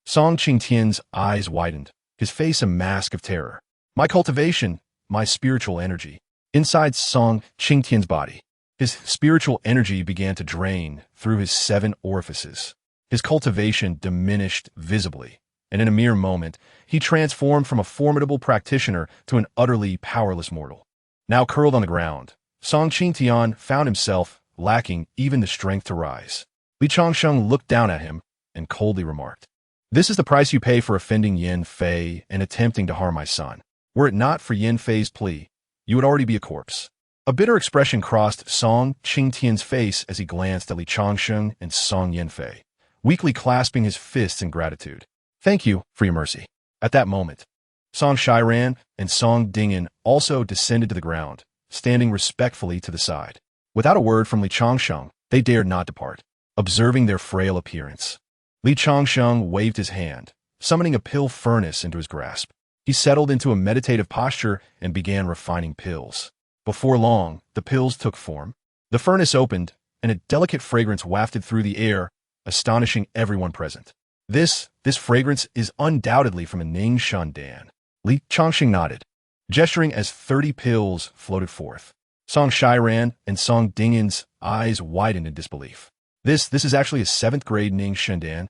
Song Qingtian's eyes widened, his face a mask of terror. My cultivation, my spiritual energy. Inside Song Qingtian's body, his spiritual energy began to drain through his 7 orifices. His cultivation diminished visibly, and in a mere moment, he transformed from a formidable practitioner to an utterly powerless mortal. Now curled on the ground, Song Qingtian found himself lacking even the strength to rise. Li Changsheng looked down at him and coldly remarked, this is the price you pay for offending Yin Fei and attempting to harm my son. Were it not for Yin Fei's plea, you would already be a corpse. A bitter expression crossed Song Qingtian's face as he glanced at Li Changsheng and Song Yinfei, weakly clasping his fists in gratitude. Thank you for your mercy. At that moment, Song Shiran and Song Dingyan also descended to the ground, standing respectfully to the side. Without a word from Li Changsheng, they dared not depart, observing their frail appearance. Li Changsheng waved his hand, summoning a pill furnace into his grasp. He settled into a meditative posture and began refining pills. Before long, the pills took form. The furnace opened, and a delicate fragrance wafted through the air, astonishing everyone present. This fragrance is undoubtedly from a Ning Shan Dan. Li Changsheng nodded. gesturing as 30 pills floated forth. Song Shiran and Song Dingin's eyes widened in disbelief. This is actually a 7th grade Ning Shendan.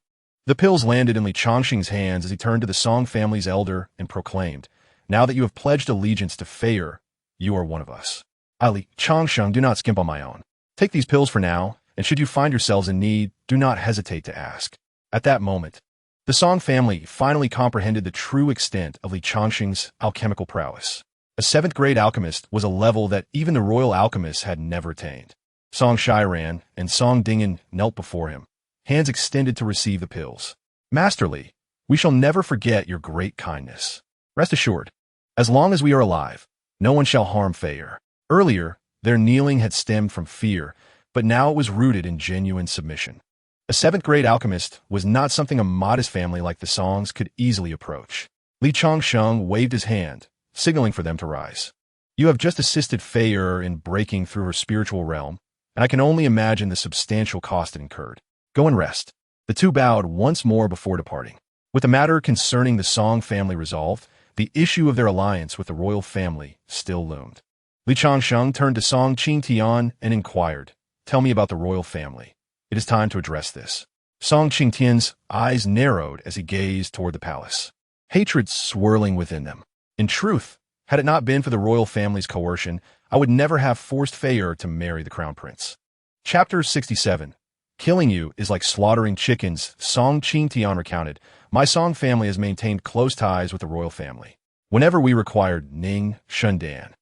The pills landed in Li Changsheng's hands as he turned to the Song family's elder and proclaimed, "Now that you have pledged allegiance to Feier, you are one of us. Li Changsheng, do not skimp on my own. Take these pills for now, and should you find yourselves in need, do not hesitate to ask." At that moment, the Song family finally comprehended the true extent of Li Changsheng's alchemical prowess. A 7th grade alchemist was a level that even the royal alchemists had never attained. Song Shiran and Song Dingin knelt before him, hands extended to receive the pills. "Master Li, we shall never forget your great kindness. Rest assured, as long as we are alive, no one shall harm Feier." Earlier, their kneeling had stemmed from fear, but now it was rooted in genuine submission. A 7th grade alchemist was not something a modest family like the Songs could easily approach. Li Changsheng waved his hand, signaling for them to rise. "You have just assisted Feier in breaking through her spiritual realm, and I can only imagine the substantial cost it incurred. Go and rest." The two bowed once more before departing. With the matter concerning the Song family resolved, the issue of their alliance with the royal family still loomed. Li Changsheng turned to Song Qingtian and inquired, "Tell me about the royal family. It is time to address this." Song Qingtian's eyes narrowed as he gazed toward the palace, hatred swirling within them. "In truth, had it not been for the royal family's coercion, I would never have forced Feier to marry the crown prince." Chapter 67. Killing you is like slaughtering chickens, Song Qingtian recounted. "My Song family has maintained close ties with the royal family. Whenever we required Ning Shendan,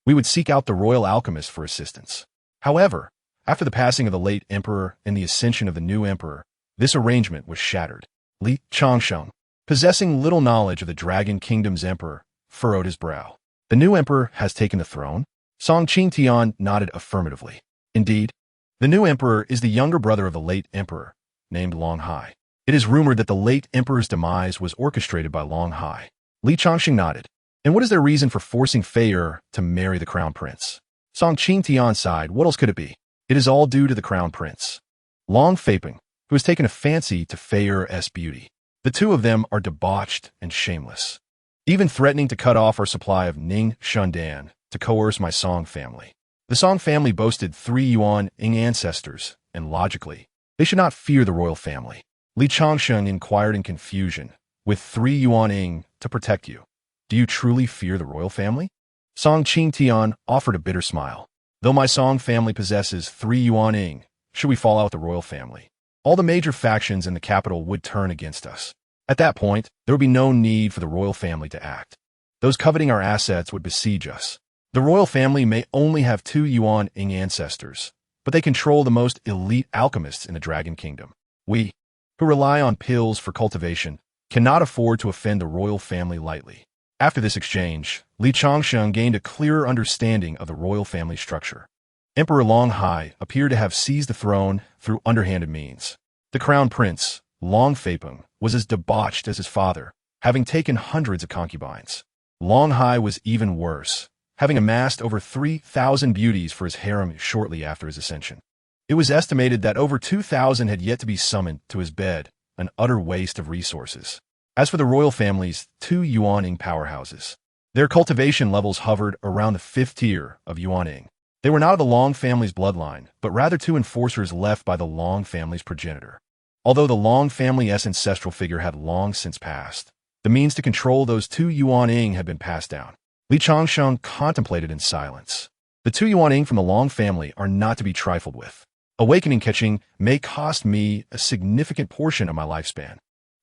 we would seek out the royal alchemist for assistance. However, after the passing of the late emperor and the ascension of the new emperor, this arrangement was shattered." Li Changsheng, possessing little knowledge of the Dragon Kingdom's emperor, furrowed his brow. "The new emperor has taken the throne?" Song Qingtian nodded affirmatively. "Indeed, the new emperor is the younger brother of the late emperor, named Long Hai. It is rumored that the late emperor's demise was orchestrated by Long Hai." Li Changsheng nodded. "And what is their reason for forcing Feier to marry the crown prince?" Song Qingtian sighed. "What else could it be? It is all due to the crown prince, Long Feiping, who has taken a fancy to Feier's beauty. The two of them are debauched and shameless, even threatening to cut off our supply of Ning Shendan to coerce my Song family. The Song family boasted 3 Yuan Ing ancestors, and logically, they should not fear the royal family." Li Changsheng inquired in confusion. "With 3 Yuan Ing to protect you, do you truly fear the royal family?" Song Qingtian offered a bitter smile. "Though my Song family possesses 3 Yuan Ing, should we fall out with the royal family, all the major factions in the capital would turn against us. At that point, there would be no need for the royal family to act. Those coveting our assets would besiege us. The royal family may only have 2 Yuan Ing ancestors, but they control the most elite alchemists in the Dragon Kingdom. We, who rely on pills for cultivation, cannot afford to offend the royal family lightly." After this exchange, Li Changsheng gained a clearer understanding of the royal family structure. Emperor Long Hai appeared to have seized the throne through underhanded means. The crown prince, Long Feiping, was as debauched as his father, having taken hundreds of concubines. Long Hai was even worse, having amassed over 3,000 beauties for his harem shortly after his ascension. It was estimated that over 2,000 had yet to be summoned to his bed, an utter waste of resources. As for the royal family's 2 Yuaning powerhouses, their cultivation levels hovered around the 5th tier of Yuaning. They were not of the Long family's bloodline, but rather 2 enforcers left by the Long family's progenitor. Although the Long family's ancestral figure had long since passed, the means to control those 2 Yuaning had been passed down. Li Changsheng contemplated in silence. The 2 Yuaning from the Long family are not to be trifled with. Awakening catching may cost me a significant portion of my lifespan.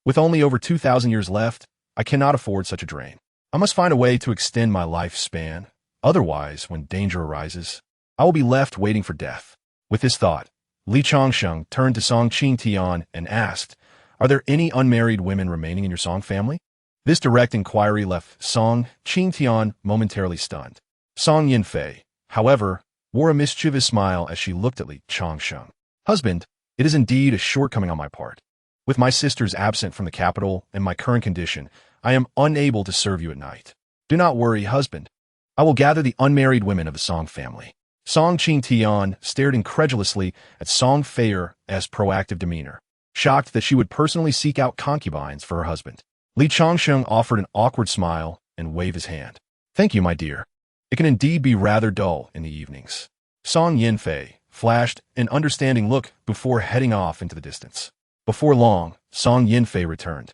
With only over 2,000 years left, I cannot afford such a drain. I must find a way to extend my lifespan. Otherwise, when danger arises, I will be left waiting for death." With this thought, Li Changsheng turned to Song Qingtian and asked, "Are there any unmarried women remaining in your Song family?" This direct inquiry left Song Qingtian momentarily stunned. Song Yinfei, however, wore a mischievous smile as she looked at Li Changsheng. "Husband, it is indeed a shortcoming on my part. With my sisters absent from the capital and my current condition, I am unable to serve you at night. Do not worry, husband. I will gather the unmarried women of the Song family." Song Qingtian stared incredulously at Song Feier's proactive demeanor, shocked that she would personally seek out concubines for her husband. Li Changsheng offered an awkward smile and waved his hand. Thank you, my dear. It can indeed be rather dull in the evenings. Song Yinfei flashed an understanding look before heading off into the distance. Before long, Song Yinfei returned,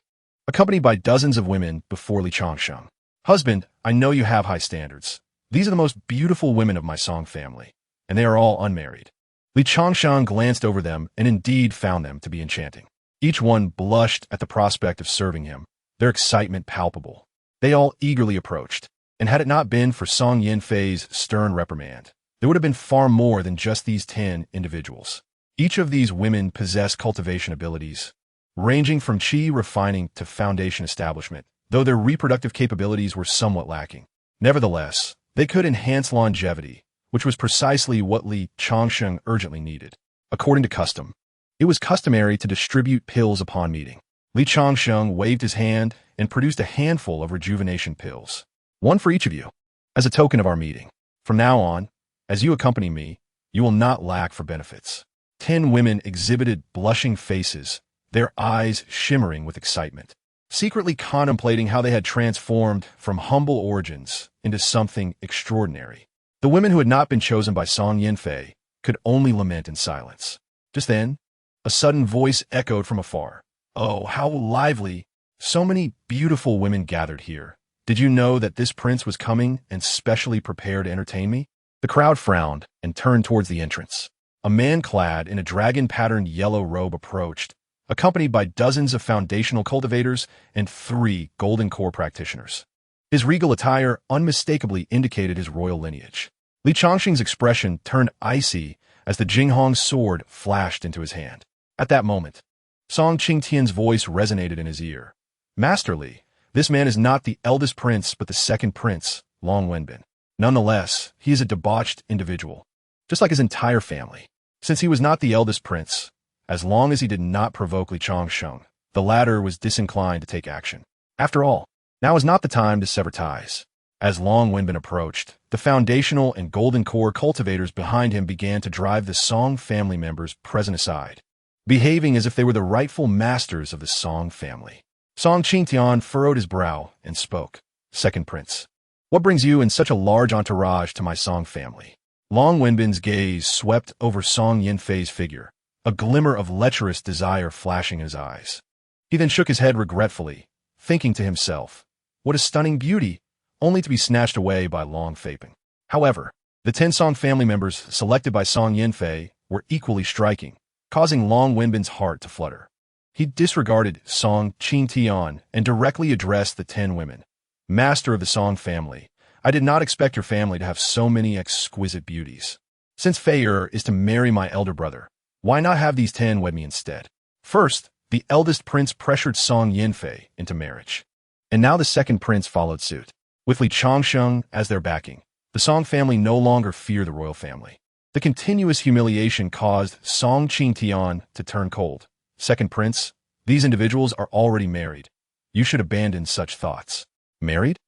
accompanied by dozens of women before Li Changsheng. Husband, I know you have high standards. These are the most beautiful women of my Song family, and they are all unmarried. Li Changsheng glanced over them and indeed found them to be enchanting. Each one blushed at the prospect of serving him, their excitement palpable. They all eagerly approached, and had it not been for Song Yinfei's stern reprimand, there would have been far more than just these 10 individuals. Each of these women possessed cultivation abilities, ranging from qi refining to foundation establishment, though their reproductive capabilities were somewhat lacking. Nevertheless, they could enhance longevity, which was precisely what Li Changsheng urgently needed. According to custom, it was customary to distribute pills upon meeting. Li Changsheng waved his hand and produced a handful of rejuvenation pills, one for each of you, as a token of our meeting. From now on, as you accompany me, you will not lack for benefits. 10 women exhibited blushing faces, their eyes shimmering with excitement, secretly contemplating how they had transformed from humble origins into something extraordinary. The women who had not been chosen by Song Yinfei could only lament in silence. Just then, a sudden voice echoed from afar. Oh, how lively! So many beautiful women gathered here. Did you know that this prince was coming and specially prepared to entertain me? The crowd frowned and turned towards the entrance. A man clad in a dragon-patterned yellow robe approached, accompanied by dozens of foundational cultivators and 3 golden core practitioners. His regal attire unmistakably indicated his royal lineage. Li Changsheng's expression turned icy as the Jinghong's sword flashed into his hand. At that moment, Song Qingtian's voice resonated in his ear. Master Li, this man is not the eldest prince but the second prince, Long Wenbin. Nonetheless, he is a debauched individual, just like his entire family. Since he was not the eldest prince, as long as he did not provoke Li Changsheng, the latter was disinclined to take action. After all, now is not the time to sever ties. As Long Wenbin approached, the foundational and golden core cultivators behind him began to drive the Song family members present aside, behaving as if they were the rightful masters of the Song family. Song Qingtian furrowed his brow and spoke. Second prince, what brings you and such a large entourage to my Song family? Long Wenbin's gaze swept over Song Yinfei's figure, a glimmer of lecherous desire flashing in his eyes. He then shook his head regretfully, thinking to himself, what a stunning beauty, only to be snatched away by Long Faping. However, the 10 Song family members selected by Song Yinfei were equally striking, causing Long Wenbin's heart to flutter. He disregarded Song Qingtian and directly addressed the 10 women. Master of the Song family, I did not expect your family to have so many exquisite beauties. Since Fei is to marry my elder brother, why not have these 10 wed me instead? First, the eldest prince pressured Song Yinfei into marriage, and now the second prince followed suit. With Li Changsheng as their backing, the Song family no longer fear the royal family. The continuous humiliation caused Song Qingtian to turn cold. Second prince, these individuals are already married. You should abandon such thoughts. Married?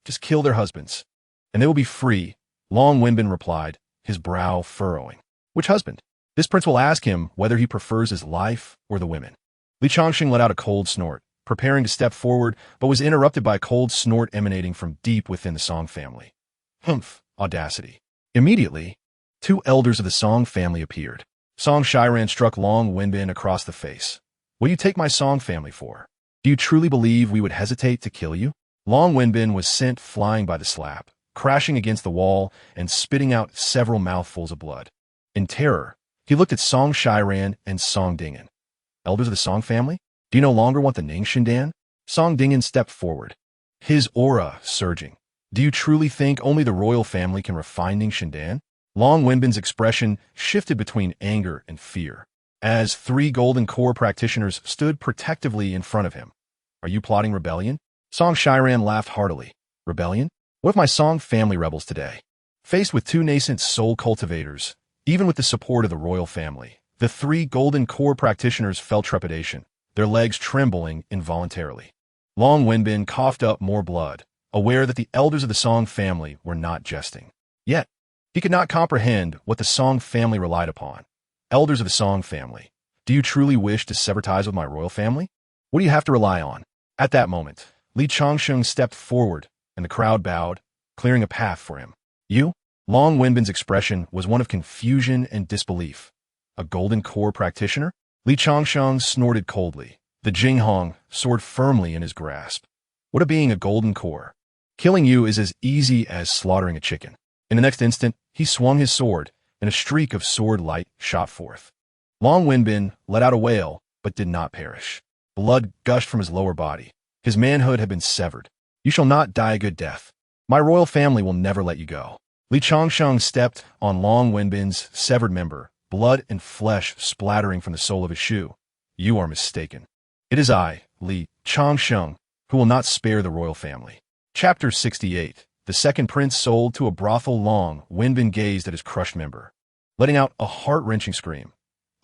Just kill their husbands, and they will be free, Long Wenbin replied, his brow furrowing. Which husband? This prince will ask him whether he prefers his life or the women. Li Changsheng let out a cold snort, preparing to step forward, but was interrupted by a cold snort emanating from deep within the Song family. Audacity. Immediately, 2 elders of the Song family appeared. Song Shiran struck Long Wenbin across the face. What do you take my Song family for? Do you truly believe we would hesitate to kill you? Long Wenbin was sent flying by the slap, crashing against the wall and spitting out several mouthfuls of blood. In terror, he looked at Song Shiran and Song Dingen. Elders of the Song family? Do you no longer want the Ning Shindan? Song Dingen stepped forward, his aura surging. Do you truly think only the royal family can refine Ning Shindan? Long Wenbin's expression shifted between anger and fear, as 3 golden core practitioners stood protectively in front of him. Are you plotting rebellion? Song Shiran laughed heartily. Rebellion? What if my Song family rebels today? Faced with 2 nascent soul cultivators, even with the support of the royal family, the 3 golden core practitioners felt trepidation, their legs trembling involuntarily. Long Wenbin coughed up more blood, aware that the elders of the Song family were not jesting. Yet, he could not comprehend what the Song family relied upon. Elders of the Song family, do you truly wish to sever ties with my royal family? What do you have to rely on? At that moment, Li Changsheng stepped forward, and the crowd bowed, clearing a path for him. You? Long Wenbin's expression was one of confusion and disbelief. A golden core practitioner? Li Changsheng snorted coldly, the Jinghong sword firmly in his grasp. What a being a golden core? Killing you is as easy as slaughtering a chicken. In the next instant, he swung his sword, and a streak of sword light shot forth. Long Wenbin let out a wail, but did not perish. Blood gushed from his lower body. His manhood had been severed. You shall not die a good death. My royal family will never let you go. Li Changsheng stepped on Long Wenbin's severed member, blood and flesh splattering from the sole of his shoe. You are mistaken. It is I, Li Changsheng, who will not spare the royal family. Chapter 68. The second prince sold to a brothel. Long Wenbin gazed at his crushed member, letting out a heart-wrenching scream.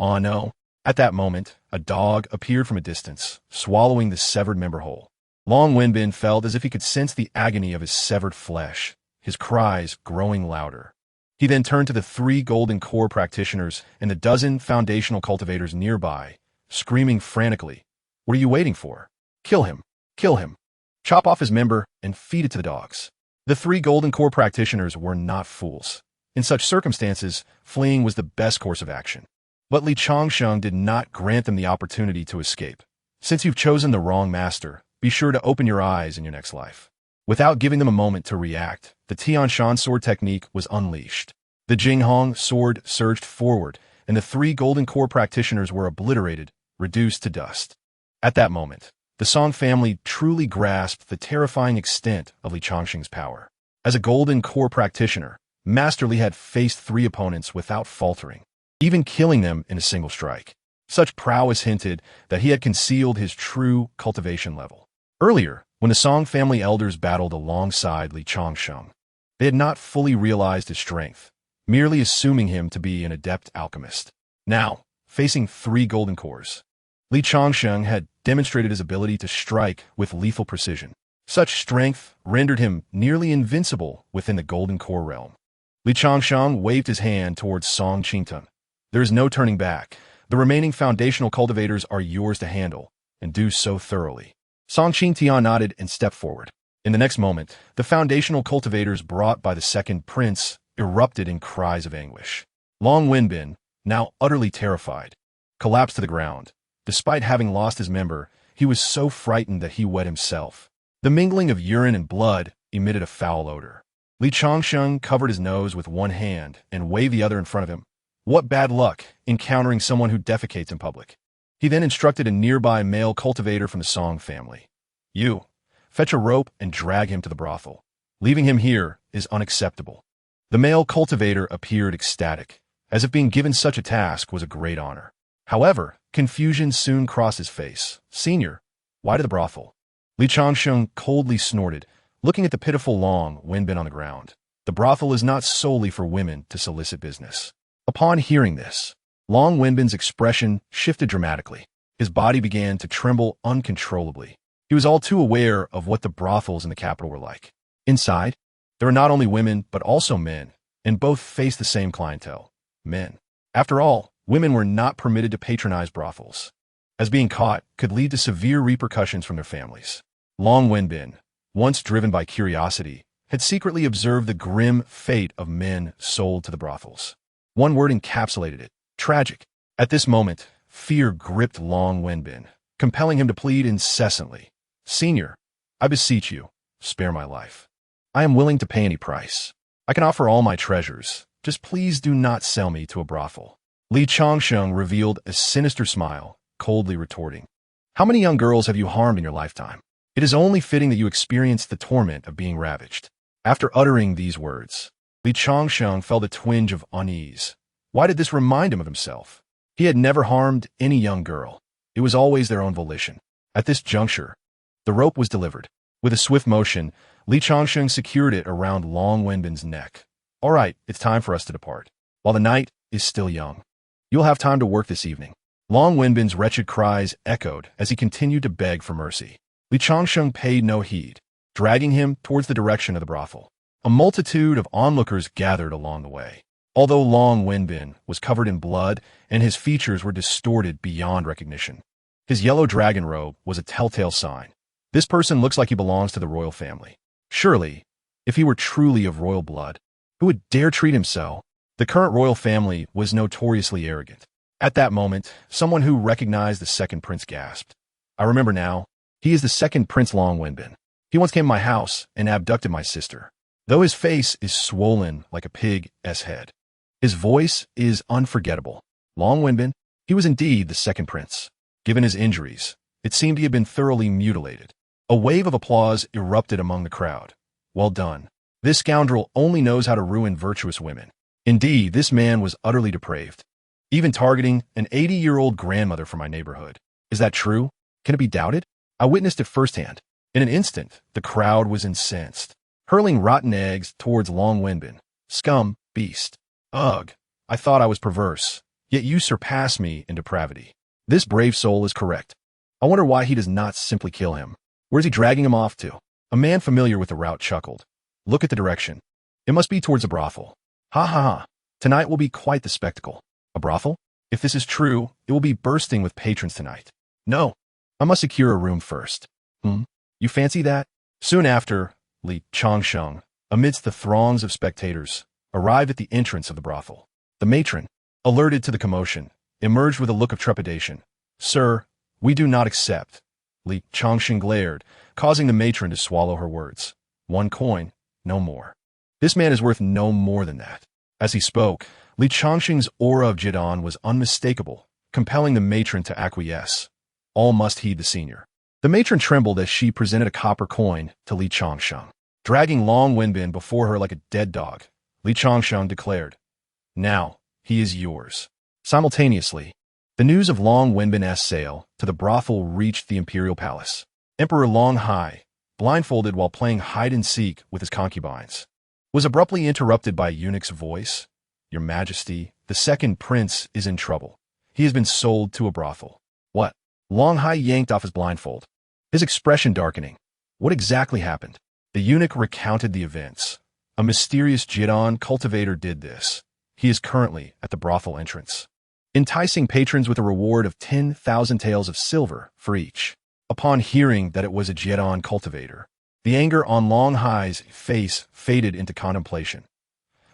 Oh no. At that moment, a dog appeared from a distance, swallowing the severed member whole. Long Wenbin felt as if he could sense the agony of his severed flesh, his cries growing louder. He then turned to the 3 golden core practitioners and the dozen foundational cultivators nearby, screaming frantically, "What are you waiting for? Kill him! Kill him! Chop off his member and feed it to the dogs." The 3 golden core practitioners were not fools. In such circumstances, fleeing was the best course of action. But Li Changsheng did not grant them the opportunity to escape. Since you've chosen the wrong master, be sure to open your eyes in your next life. Without giving them a moment to react, the Tianshan sword technique was unleashed. The Jinghong sword surged forward, and the 3 golden core practitioners were obliterated, reduced to dust. At that moment, the Song family truly grasped the terrifying extent of Li Changsheng's power. As a golden core practitioner, Master Li had faced 3 opponents without faltering, even killing them in a single strike. Such prowess hinted that he had concealed his true cultivation level. Earlier, when the Song family elders battled alongside Li Changsheng, they had not fully realized his strength, merely assuming him to be an adept alchemist. Now, facing 3 golden cores, Li Changsheng had demonstrated his ability to strike with lethal precision. Such strength rendered him nearly invincible within the golden core realm. Li Changsheng waved his hand towards Song Qingteng. There is no turning back. The remaining foundational cultivators are yours to handle, and do so thoroughly. Song Qingtian nodded and stepped forward. In the next moment, the foundational cultivators brought by the second prince erupted in cries of anguish. Long Wenbin, now utterly terrified, collapsed to the ground. Despite having lost his member, he was so frightened that he wet himself. The mingling of urine and blood emitted a foul odor. Li Changsheng covered his nose with one hand and waved the other in front of him. What bad luck, encountering someone who defecates in public. He then instructed a nearby male cultivator from the Song family. You, fetch a rope and drag him to the brothel. Leaving him here is unacceptable. The male cultivator appeared ecstatic, as if being given such a task was a great honor. However, confusion soon crossed his face. Senior, why to the brothel? Li Changsheng coldly snorted, looking at the pitiful Long Wenbin on the ground. The brothel is not solely for women to solicit business. Upon hearing this, Long Wenbin's expression shifted dramatically. His body began to tremble uncontrollably. He was all too aware of what the brothels in the capital were like. Inside, there were not only women, but also men, and both faced the same clientele, men. After all, women were not permitted to patronize brothels, as being caught could lead to severe repercussions from their families. Long Wenbin, once driven by curiosity, had secretly observed the grim fate of men sold to the brothels. One word encapsulated it: tragic. At this moment, fear gripped Long Wenbin, compelling him to plead incessantly. Senior, I beseech you, spare my life. I am willing to pay any price. I can offer all my treasures. Just please do not sell me to a brothel. Li Changsheng revealed a sinister smile, coldly retorting. How many young girls have you harmed in your lifetime? It is only fitting that you experience the torment of being ravaged. After uttering these words, Li Changsheng felt a twinge of unease. Why did this remind him of himself? He had never harmed any young girl. It was always their own volition. At this juncture, the rope was delivered. With a swift motion, Li Changsheng secured it around Long Wenbin's neck. All right, it's time for us to depart. While the night is still young, you'll have time to work this evening. Long Wenbin's wretched cries echoed as he continued to beg for mercy. Li Changsheng paid no heed, dragging him towards the direction of the brothel. A multitude of onlookers gathered along the way. Although Long Wenbin was covered in blood and his features were distorted beyond recognition, his yellow dragon robe was a telltale sign. This person looks like he belongs to the royal family. Surely, If he were truly of royal blood, who would dare treat him so? The current royal family was notoriously arrogant. At that moment, someone who recognized the second prince gasped. I remember now. He is the second Prince Long Wenbin. He once came to my house and abducted my sister. Though his face is swollen like a pig's head, his voice is unforgettable. Long Wenbin, he was indeed the second prince. Given his injuries, it seemed he had been thoroughly mutilated. A wave of applause erupted among the crowd. Well done. This scoundrel only knows how to ruin virtuous women. Indeed, this man was utterly depraved, even targeting an 80-year-old grandmother from my neighborhood. Is that true? Can it be doubted? I witnessed it firsthand. In an instant, the crowd was incensed, hurling rotten eggs towards Long Wenbin. Scum, beast. Ugh, I thought I was perverse, yet you surpass me in depravity. This brave soul is correct. I wonder why he does not simply kill him. Where's he dragging him off to? A man familiar with the route chuckled. Look at the direction. It must be towards a brothel. Ha ha ha. Tonight will be quite the spectacle. A brothel? If this is true, it will be bursting with patrons tonight. No, I must secure a room first. You fancy that? Soon after, Changsheng, amidst the throngs of spectators, arrived at the entrance of the brothel. The matron, alerted to the commotion, emerged with a look of trepidation. Sir, we do not accept. Changsheng glared, causing the matron to swallow her words. 1 coin, no more. This man is worth no more than that. As he spoke, Changsheng's aura of Jidon was unmistakable, compelling the matron to acquiesce. All must heed the senior. The matron trembled as she presented a copper coin to Changsheng. Dragging Long Wenbin before her like a dead dog, Changsheng declared, Now, he is yours. Simultaneously, the news of Long Wenbin's sale to the brothel reached the imperial palace. Emperor Long Hai, blindfolded while playing hide-and-seek with his concubines, was abruptly interrupted by a eunuch's voice. Your Majesty, the second prince is in trouble. He has been sold to a brothel. What? Long Hai yanked off his blindfold, his expression darkening. What exactly happened? The eunuch recounted the events. A mysterious Jidon cultivator did this. He is currently at the brothel entrance, enticing patrons with a reward of 10,000 taels of silver for each. Upon hearing that it was a Jidon cultivator, the anger on Long Hai's face faded into contemplation.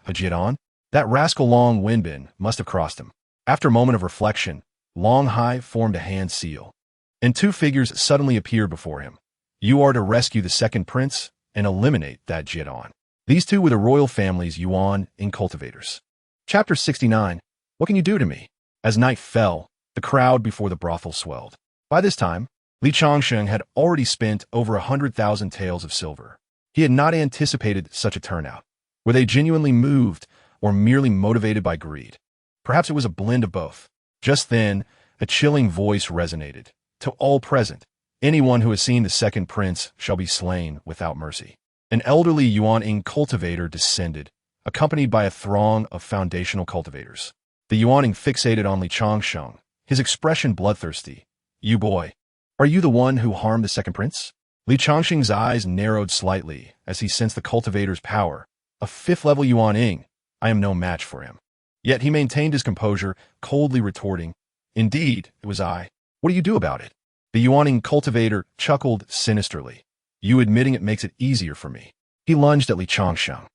A Jidon? That rascal Long Wenbin must have crossed him. After a moment of reflection, Long Hai formed a hand seal, and 2 figures suddenly appeared before him. You are to rescue the second prince and eliminate that Jidon. These 2 were the royal family's Yuan in cultivators. Chapter 69. What can you do to me? As night fell, the crowd before the brothel swelled. By this time, Changsheng had already spent over 100,000 taels of silver. He had not anticipated such a turnout. Were they genuinely moved or merely motivated by greed? Perhaps it was a blend of both. Just then, a chilling voice resonated. To all present, anyone who has seen the second prince shall be slain without mercy. An elderly Yuan cultivator descended, accompanied by a throng of foundational cultivators. The Yuaning fixated on Changsheng, his expression bloodthirsty. You boy, are you the one who harmed the second prince? Changsheng's eyes narrowed slightly as he sensed the cultivator's power. A 5th-level Yuan, I am no match for him. Yet he maintained his composure, coldly retorting, Indeed, it was I. What do you do about it? The Yuaning cultivator chuckled sinisterly. You admitting it makes it easier for me. He lunged at Changsheng.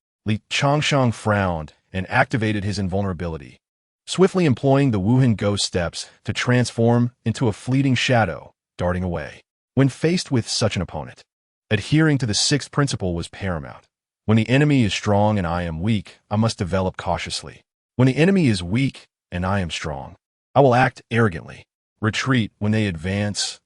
Changsheng frowned and activated his invulnerability, swiftly employing the Wuhan ghost steps to transform into a fleeting shadow, darting away. When faced with such an opponent, adhering to the 6th principle was paramount. When the enemy is strong and I am weak, I must develop cautiously. When the enemy is weak and I am strong, I will act arrogantly. Retreat when they advance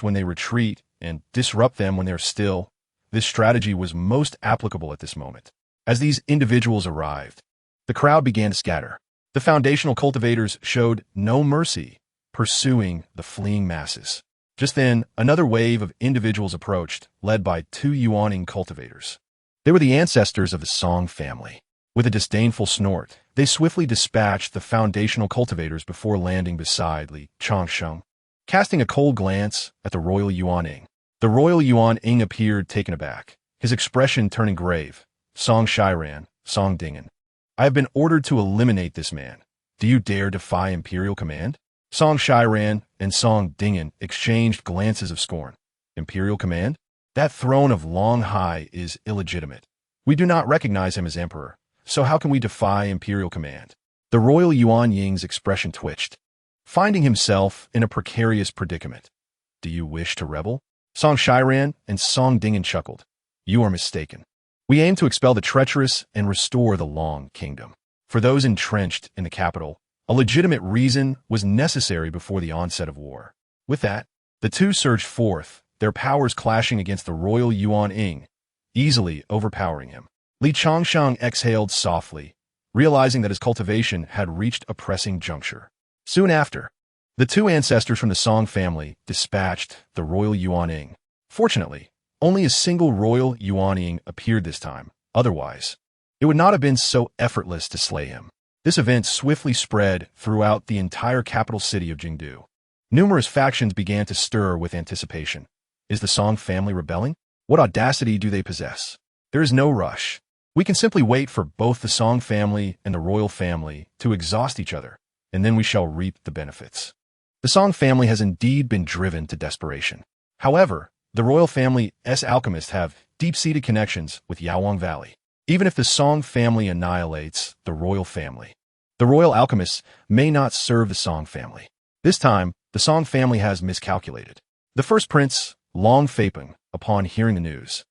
when they retreat, and disrupt them when they're still. This strategy was most applicable at this moment. As these individuals arrived, the crowd began to scatter. The foundational cultivators showed no mercy, pursuing the fleeing masses. Just then, another wave of individuals approached, led by 2 Yuaning cultivators. They were the ancestors of the Song family. With a disdainful snort, they swiftly dispatched the foundational cultivators before landing beside Changsheng. Casting a cold glance at the royal Yuaning, the royal Yuaning appeared taken aback, his expression turning grave. Song Shiran, Song Dingen. I have been ordered to eliminate this man. Do you dare defy imperial command? Song Shiran and Song Dingen exchanged glances of scorn. Imperial command? That throne of Long Hai is illegitimate. We do not recognize him as emperor, so how can we defy imperial command? The royal Yuan Ying's expression twitched, finding himself in a precarious predicament. Do you wish to rebel? Song Shiran and Song Dingen chuckled. You are mistaken. We aim to expel the treacherous and restore the Long Kingdom. For those entrenched in the capital, a legitimate reason was necessary before the onset of war. With that, the two surged forth, their powers clashing against the royal Yuan Ying, easily overpowering him. Li Changsheng exhaled softly, realizing that his cultivation had reached a pressing juncture. Soon after, the two ancestors from the Song family dispatched the royal Yuan Ying. Fortunately, only a single royal Yuan Ying appeared this time. Otherwise, it would not have been so effortless to slay him. This event swiftly spread throughout the entire capital city of Jingdu. Numerous factions began to stir with anticipation. Is the Song family rebelling? What audacity do they possess? There is no rush. We can simply wait for both the Song family and the royal family to exhaust each other, and then we shall reap the benefits. The Song family has indeed been driven to desperation. However, the royal family's alchemists have deep-seated connections with Yaowang Valley. Even if the Song family annihilates the royal family, the royal alchemists may not serve the Song family. This time, the Song family has miscalculated. The first prince, Long Feipeng, upon hearing the news,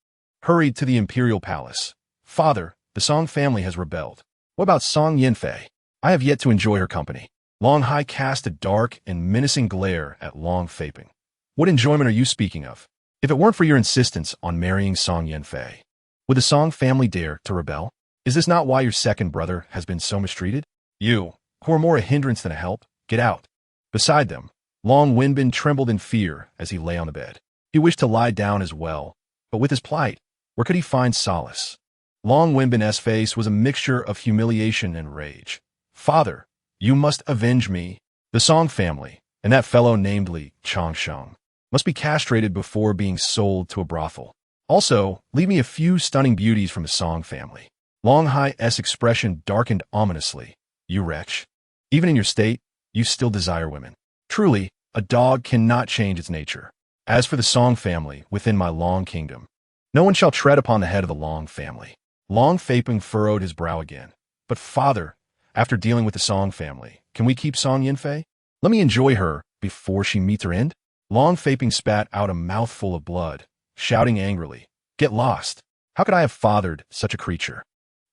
hurried to the imperial palace. Father, the Song family has rebelled. What about Song Yanfei? I have yet to enjoy her company. Long Hai cast a dark and menacing glare at Long Feipeng. What enjoyment are you speaking of? If it weren't for your insistence on marrying Song Yanfei, would the Song family dare to rebel? Is this not why your second brother has been so mistreated? You, who are more a hindrance than a help, get out. Beside them, Long Wenbin trembled in fear as he lay on the bed. He wished to lie down as well, but with his plight, where could he find solace? Long Wenbin's face was a mixture of humiliation and rage. Father, you must avenge me. The Song family, and that fellow named Li Changsheng, must be castrated before being sold to a brothel. Also, leave me a few stunning beauties from the Song family. Long Hai's expression darkened ominously. You wretch. Even in your state, you still desire women. Truly, a dog cannot change its nature. As for the Song family within my Long Kingdom, no one shall tread upon the head of the Long family. Long Feipeng furrowed his brow again. But father, after dealing with the Song family, can we keep Song Yanfei? Let me enjoy her before she meets her end? Long Feipeng spat out a mouthful of blood, shouting angrily, Get lost! How could I have fathered such a creature?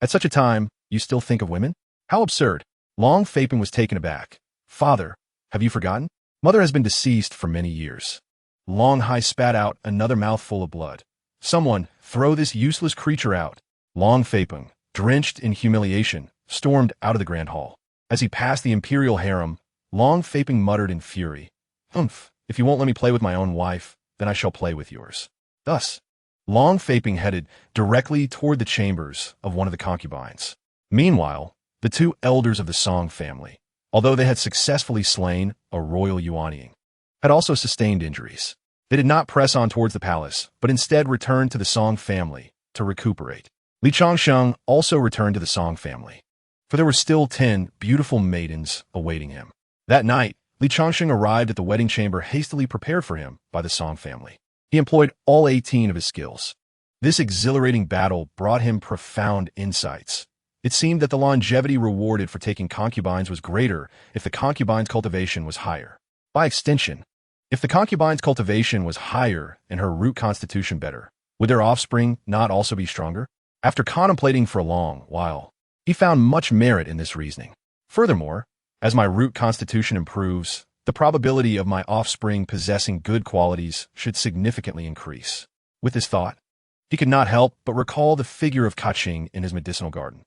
At such a time, you still think of women? How absurd! Long Feipeng was taken aback. Father, have you forgotten? Mother has been deceased for many years. Long Hai spat out another mouthful of blood. Someone, throw this useless creature out. Long Feipeng, drenched in humiliation, stormed out of the grand hall. As he passed the imperial harem, Long Feipeng muttered in fury, Humph, if you won't let me play with my own wife, then I shall play with yours. Thus, Long Feipeng headed directly toward the chambers of one of the concubines. Meanwhile, the two elders of the Song family, although they had successfully slain a royal Yuan Ying, had also sustained injuries. They did not press on towards the palace, but instead returned to the Song family to recuperate. Li Changsheng also returned to the Song family, for there were still 10 beautiful maidens awaiting him. That night, Li Changsheng arrived at the wedding chamber hastily prepared for him by the Song family. He employed all 18 of his skills. This exhilarating battle brought him profound insights. It seemed that the longevity rewarded for taking concubines was greater if the concubine's cultivation was higher. By extension, if the concubine's cultivation was higher and her root constitution better, would their offspring not also be stronger? After contemplating for a long while, he found much merit in this reasoning. Furthermore, as my root constitution improves, the probability of my offspring possessing good qualities should significantly increase. With this thought, he could not help but recall the figure of Kaching in his medicinal garden.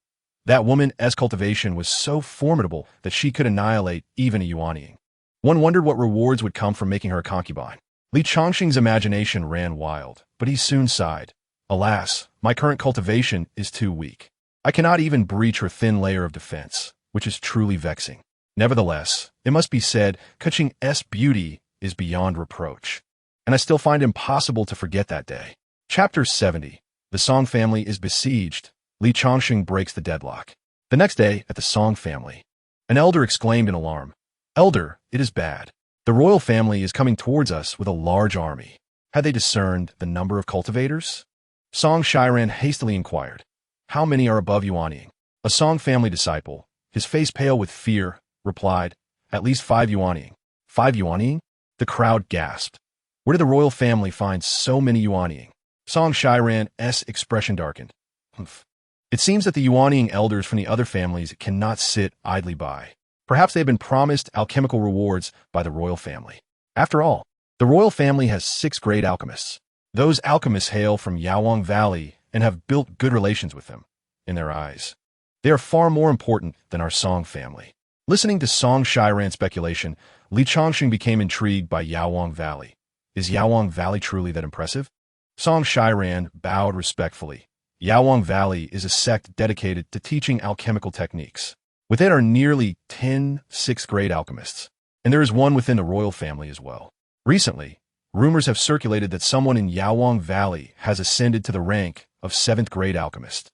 That woman's cultivation was so formidable that she could annihilate even a Yuan Ying. One wondered what rewards would come from making her a concubine. Li Changsheng's imagination ran wild, but he soon sighed. Alas, my current cultivation is too weak. I cannot even breach her thin layer of defense, which is truly vexing. Nevertheless, it must be said, Kaching's beauty is beyond reproach, and I still find it impossible to forget that day. Chapter 70. The Song family is besieged. Li Changsheng breaks the deadlock. The next day, at the Song family, an elder exclaimed in alarm, Elder, it is bad. The royal family is coming towards us with a large army. Had they discerned the number of cultivators? Song Shiran hastily inquired. how many are above Yuanying? A Song family disciple, his face pale with fear, replied, at least 5 Yuanying. 5 Yuanying? The crowd gasped. Where did the royal family find so many Yuanying? Song Shiran's expression darkened. Humph. It seems that the Yuanying elders from the other families cannot sit idly by. Perhaps they have been promised alchemical rewards by the royal family. After all, the royal family has 6 great alchemists. Those alchemists hail from Yawang Valley and have built good relations with them. In their eyes, they are far more important than our Song family. Listening to Song Shiran's speculation, Li Changsheng became intrigued by Yawang Valley. Is Yawang Valley truly that impressive? Song Shiran bowed respectfully. Yawang Valley is a sect dedicated to teaching alchemical techniques. With it are nearly 10 6th-grade alchemists, and there is one within the royal family as well. Recently, rumors have circulated that someone in Yawang Valley has ascended to the rank of 7th-grade alchemist.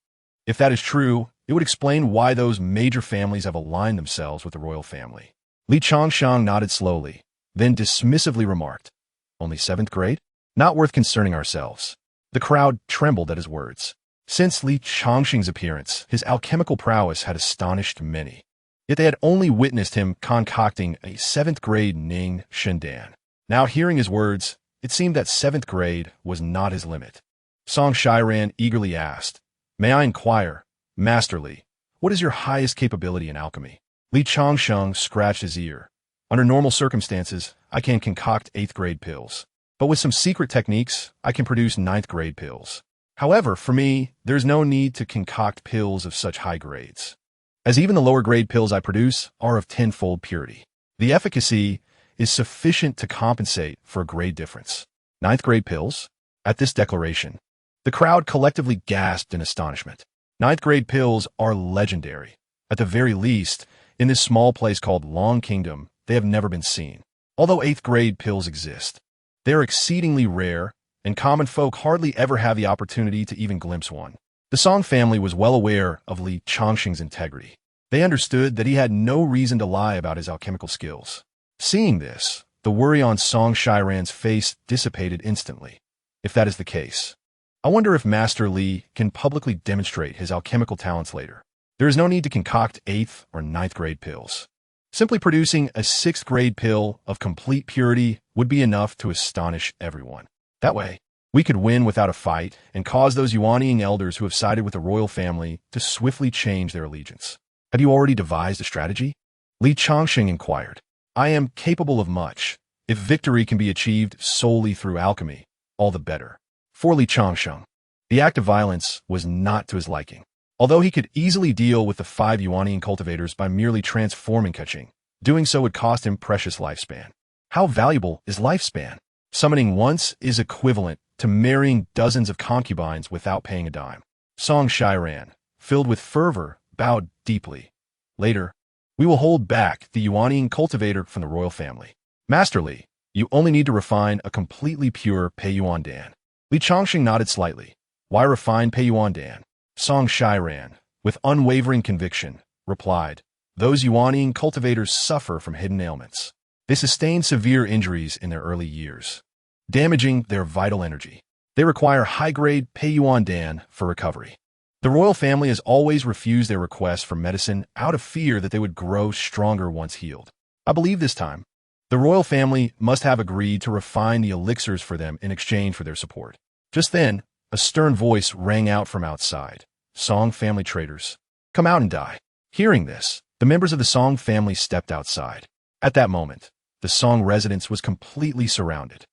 If that is true, it would explain why those major families have aligned themselves with the royal family. Li Changsheng nodded slowly, then dismissively remarked, only 7th grade? Not worth concerning ourselves. The crowd trembled at his words. Since Li Changsheng's appearance, his alchemical prowess had astonished many. Yet they had only witnessed him concocting a 7th-grade Ning Shendan. Now hearing his words, it seemed that 7th grade was not his limit. Song Shiran eagerly asked, may I inquire, Master Li, what is your highest capability in alchemy? Li Changsheng scratched his ear. Under normal circumstances, I can concoct 8th-grade pills. But with some secret techniques, I can produce 9th-grade pills. However, for me, there's no need to concoct pills of such high grades, as even the lower-grade pills I produce are of 10-fold purity. The efficacy is sufficient to compensate for a grade difference. 9th-grade pills? At this declaration, the crowd collectively gasped in astonishment. 9th-grade pills are legendary. At the very least, in this small place called Long Kingdom, they have never been seen. Although 8th-grade pills exist, they are exceedingly rare, and common folk hardly ever have the opportunity to even glimpse one. The Song family was well aware of Li Changsheng's integrity. They understood that he had no reason to lie about his alchemical skills. Seeing this, the worry on Song Shiran's face dissipated instantly. If that is the case, I wonder if Master Li can publicly demonstrate his alchemical talents later. There is no need to concoct 8th or 9th-grade pills. Simply producing a 6th-grade pill of complete purity would be enough to astonish everyone. That way, we could win without a fight and cause those Yuanying elders who have sided with the royal family to swiftly change their allegiance. Have you already devised a strategy? Li Changsheng inquired. I am capable of much. If victory can be achieved solely through alchemy, all the better. For Li Changsheng, the act of violence was not to his liking. Although he could easily deal with the 5 Yuanying cultivators by merely transforming Changsheng, doing so would cost him precious lifespan. How valuable is lifespan? Summoning once is equivalent to marrying dozens of concubines without paying a dime. Song Shiran, filled with fervor, bowed deeply. Later, we will hold back the Yuanying cultivator from the royal family. Master Li, you only need to refine a completely pure Pei Yuan Dan. Li Changsheng nodded slightly. Why refine Pei Yuan Dan? Song Shiran, with unwavering conviction, replied, those Yuanying cultivators suffer from hidden ailments. They sustain severe injuries in their early years, damaging their vital energy. They require high-grade Pei Yuan Dan for recovery. The royal family has always refused their requests for medicine out of fear that they would grow stronger once healed. I believe this time, the royal family must have agreed to refine the elixirs for them in exchange for their support. Just then, a stern voice rang out from outside. Song family traitors, come out and die. Hearing this, the members of the Song family stepped outside. At that moment, the Song residence was completely surrounded.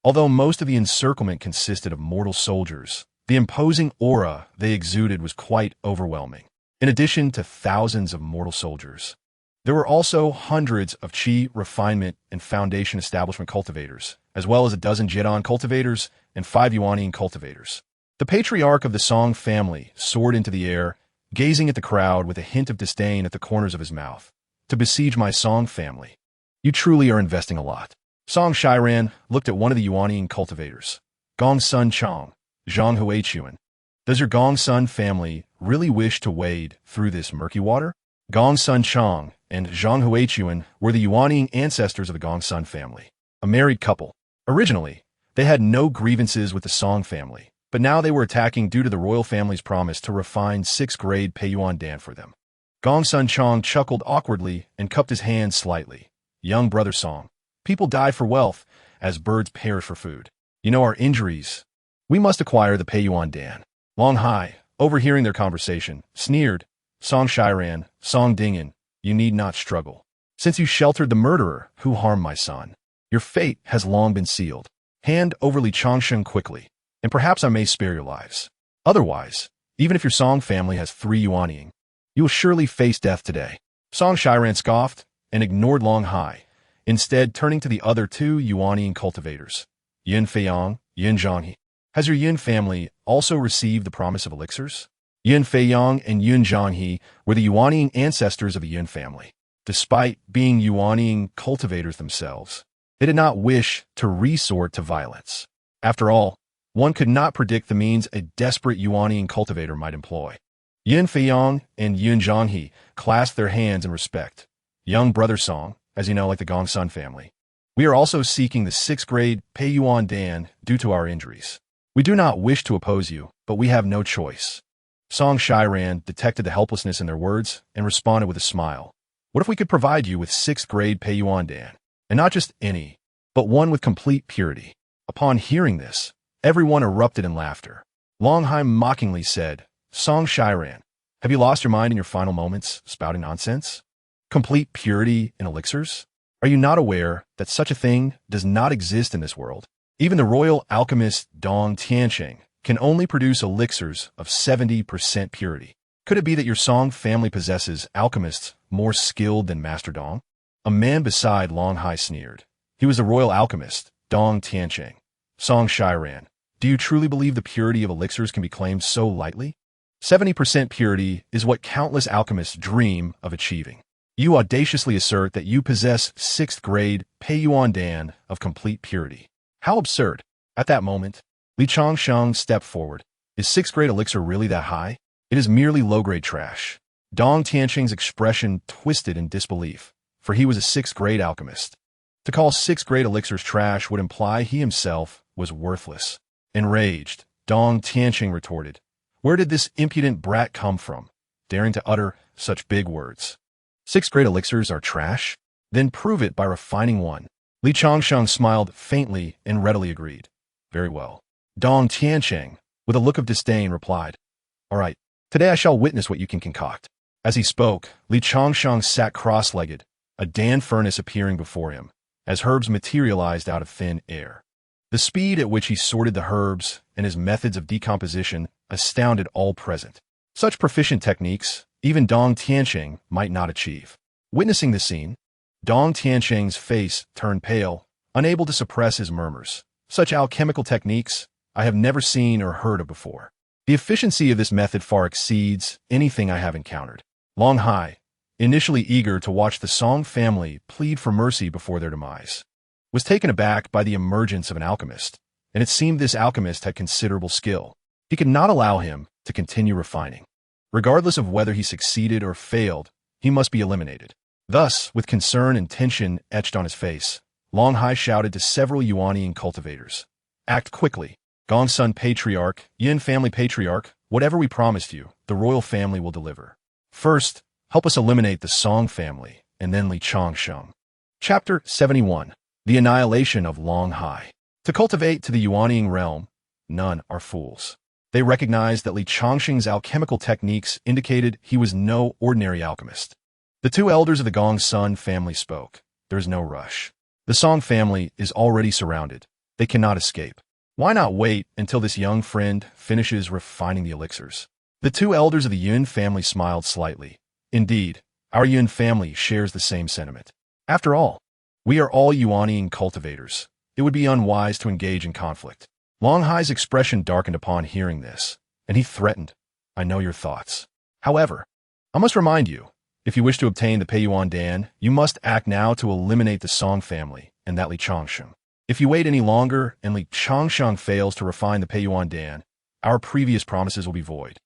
Although most of the encirclement consisted of mortal soldiers, the imposing aura they exuded was quite overwhelming. In addition to thousands of mortal soldiers, there were also hundreds of Qi, refinement, and foundation establishment cultivators, as well as a dozen Jidan cultivators and 5 Yuanying cultivators. The patriarch of the Song family soared into the air, gazing at the crowd with a hint of disdain at the corners of his mouth. To besiege my Song family, you truly are investing a lot. Song Shiran looked at one of the Yuanying cultivators. Gong Sun Chang, Zhang Huichuan. Does your Gong Sun family really wish to wade through this murky water? Gong Sun Chang and Zhang Huichuan were the Yuanying ancestors of the Gong Sun family, a married couple. Originally, they had no grievances with the Song family, but now they were attacking due to the royal family's promise to refine 6th grade Peiyuan Dan for them. Gongsun Chang chuckled awkwardly and cupped his hands slightly. Young brother Song, people die for wealth as birds perish for food. You know our injuries. We must acquire the Peiyuan Dan. Long Hai, overhearing their conversation, sneered, Song Shiran, Song Dingen, you need not struggle. Since you sheltered the murderer who harmed my son, your fate has long been sealed. Hand over Li Changsheng quickly, and perhaps I may spare your lives. Otherwise, even if your Song family has 3 Yuanying, you will surely face death today. Song Shiran scoffed and ignored Long Hai, instead turning to the other 2 Yuanying cultivators, Yin Feiyang, Yin Zhanghe. Has your Yin family also received the promise of elixirs? Yin Feiyang and Yin Zhanghe were the Yuanying ancestors of the Yin family. Despite being Yuanying cultivators themselves, they did not wish to resort to violence. After all, one could not predict the means a desperate Yuanying cultivator might employ. Yin Feiyang and Yin Zhanghe clasped their hands in respect. Young brother Song, as you know, like the Gongsun family. We are also seeking the 6th grade Peiyuan Dan due to our injuries. We do not wish to oppose you, but we have no choice. Song Shiran detected the helplessness in their words and responded with a smile. What if we could provide you with 6th grade Peiyuan Dan? And not just any, but one with complete purity. Upon hearing this, everyone erupted in laughter. Longheim mockingly said, Song Shiran, have you lost your mind in your final moments, spouting nonsense? Complete purity in elixirs? Are you not aware that such a thing does not exist in this world? Even the royal alchemist Dong Tiancheng can only produce elixirs of 70% purity. Could it be that your Song family possesses alchemists more skilled than Master Dong? A man beside Long Hai sneered. He was the royal alchemist, Dong Tiancheng. Song Shiran, do you truly believe the purity of elixirs can be claimed so lightly? 70% purity is what countless alchemists dream of achieving. You audaciously assert that you possess 6th grade Peiyuan Dan of complete purity. How absurd. At that moment, Li Changsheng stepped forward. Is 6th grade elixir really that high? It is merely low-grade trash. Dong Tiancheng's expression twisted in disbelief, for he was a 6th grade alchemist. To call 6th grade elixirs trash would imply he himself was worthless. Enraged, Dong Tiancheng retorted, where did this impudent brat come from, daring to utter such big words? 6th grade elixirs are trash? Then prove it by refining one. Li Changsheng smiled faintly and readily agreed. Very well. Dong Tiancheng, with a look of disdain, replied, all right, today I shall witness what you can concoct. As he spoke, Li Changsheng sat cross-legged, a Dan furnace appearing before him, as herbs materialized out of thin air. The speed at which he sorted the herbs and his methods of decomposition astounded all present. Such proficient techniques, even Dong Tiancheng might not achieve. Witnessing the scene, Dong Tiancheng's face turned pale, unable to suppress his murmurs. Such alchemical techniques I have never seen or heard of before. The efficiency of this method far exceeds anything I have encountered. Long Hai, initially eager to watch the Song family plead for mercy before their demise, was taken aback by the emergence of an alchemist, and it seemed this alchemist had considerable skill. He could not allow him to continue refining. Regardless of whether he succeeded or failed, he must be eliminated. Thus, with concern and tension etched on his face, Long Hai shouted to several Yuanying cultivators. Act quickly. Gongsun Patriarch, Yin Family Patriarch, whatever we promised you, the royal family will deliver. First, help us eliminate the Song family, and then Li Changsheng. Chapter 71. The Annihilation of Long Hai. To cultivate to the Yuanying realm, none are fools. They recognized that Li Changsheng's alchemical techniques indicated he was no ordinary alchemist. The 2 elders of the Gongsun family spoke. There is no rush. The Song family is already surrounded. They cannot escape. Why not wait until this young friend finishes refining the elixirs? The 2 elders of the Yun family smiled slightly. Indeed, our Yun family shares the same sentiment. After all, we are all Yuanying cultivators. It would be unwise to engage in conflict. Long Hai's expression darkened upon hearing this, and he threatened, I know your thoughts. However, I must remind you, if you wish to obtain the Peiyuan Dan, you must act now to eliminate the Song family and that Li Changsheng. If you wait any longer and Li Changsheng fails to refine the Peiyuan Dan, our previous promises will be void,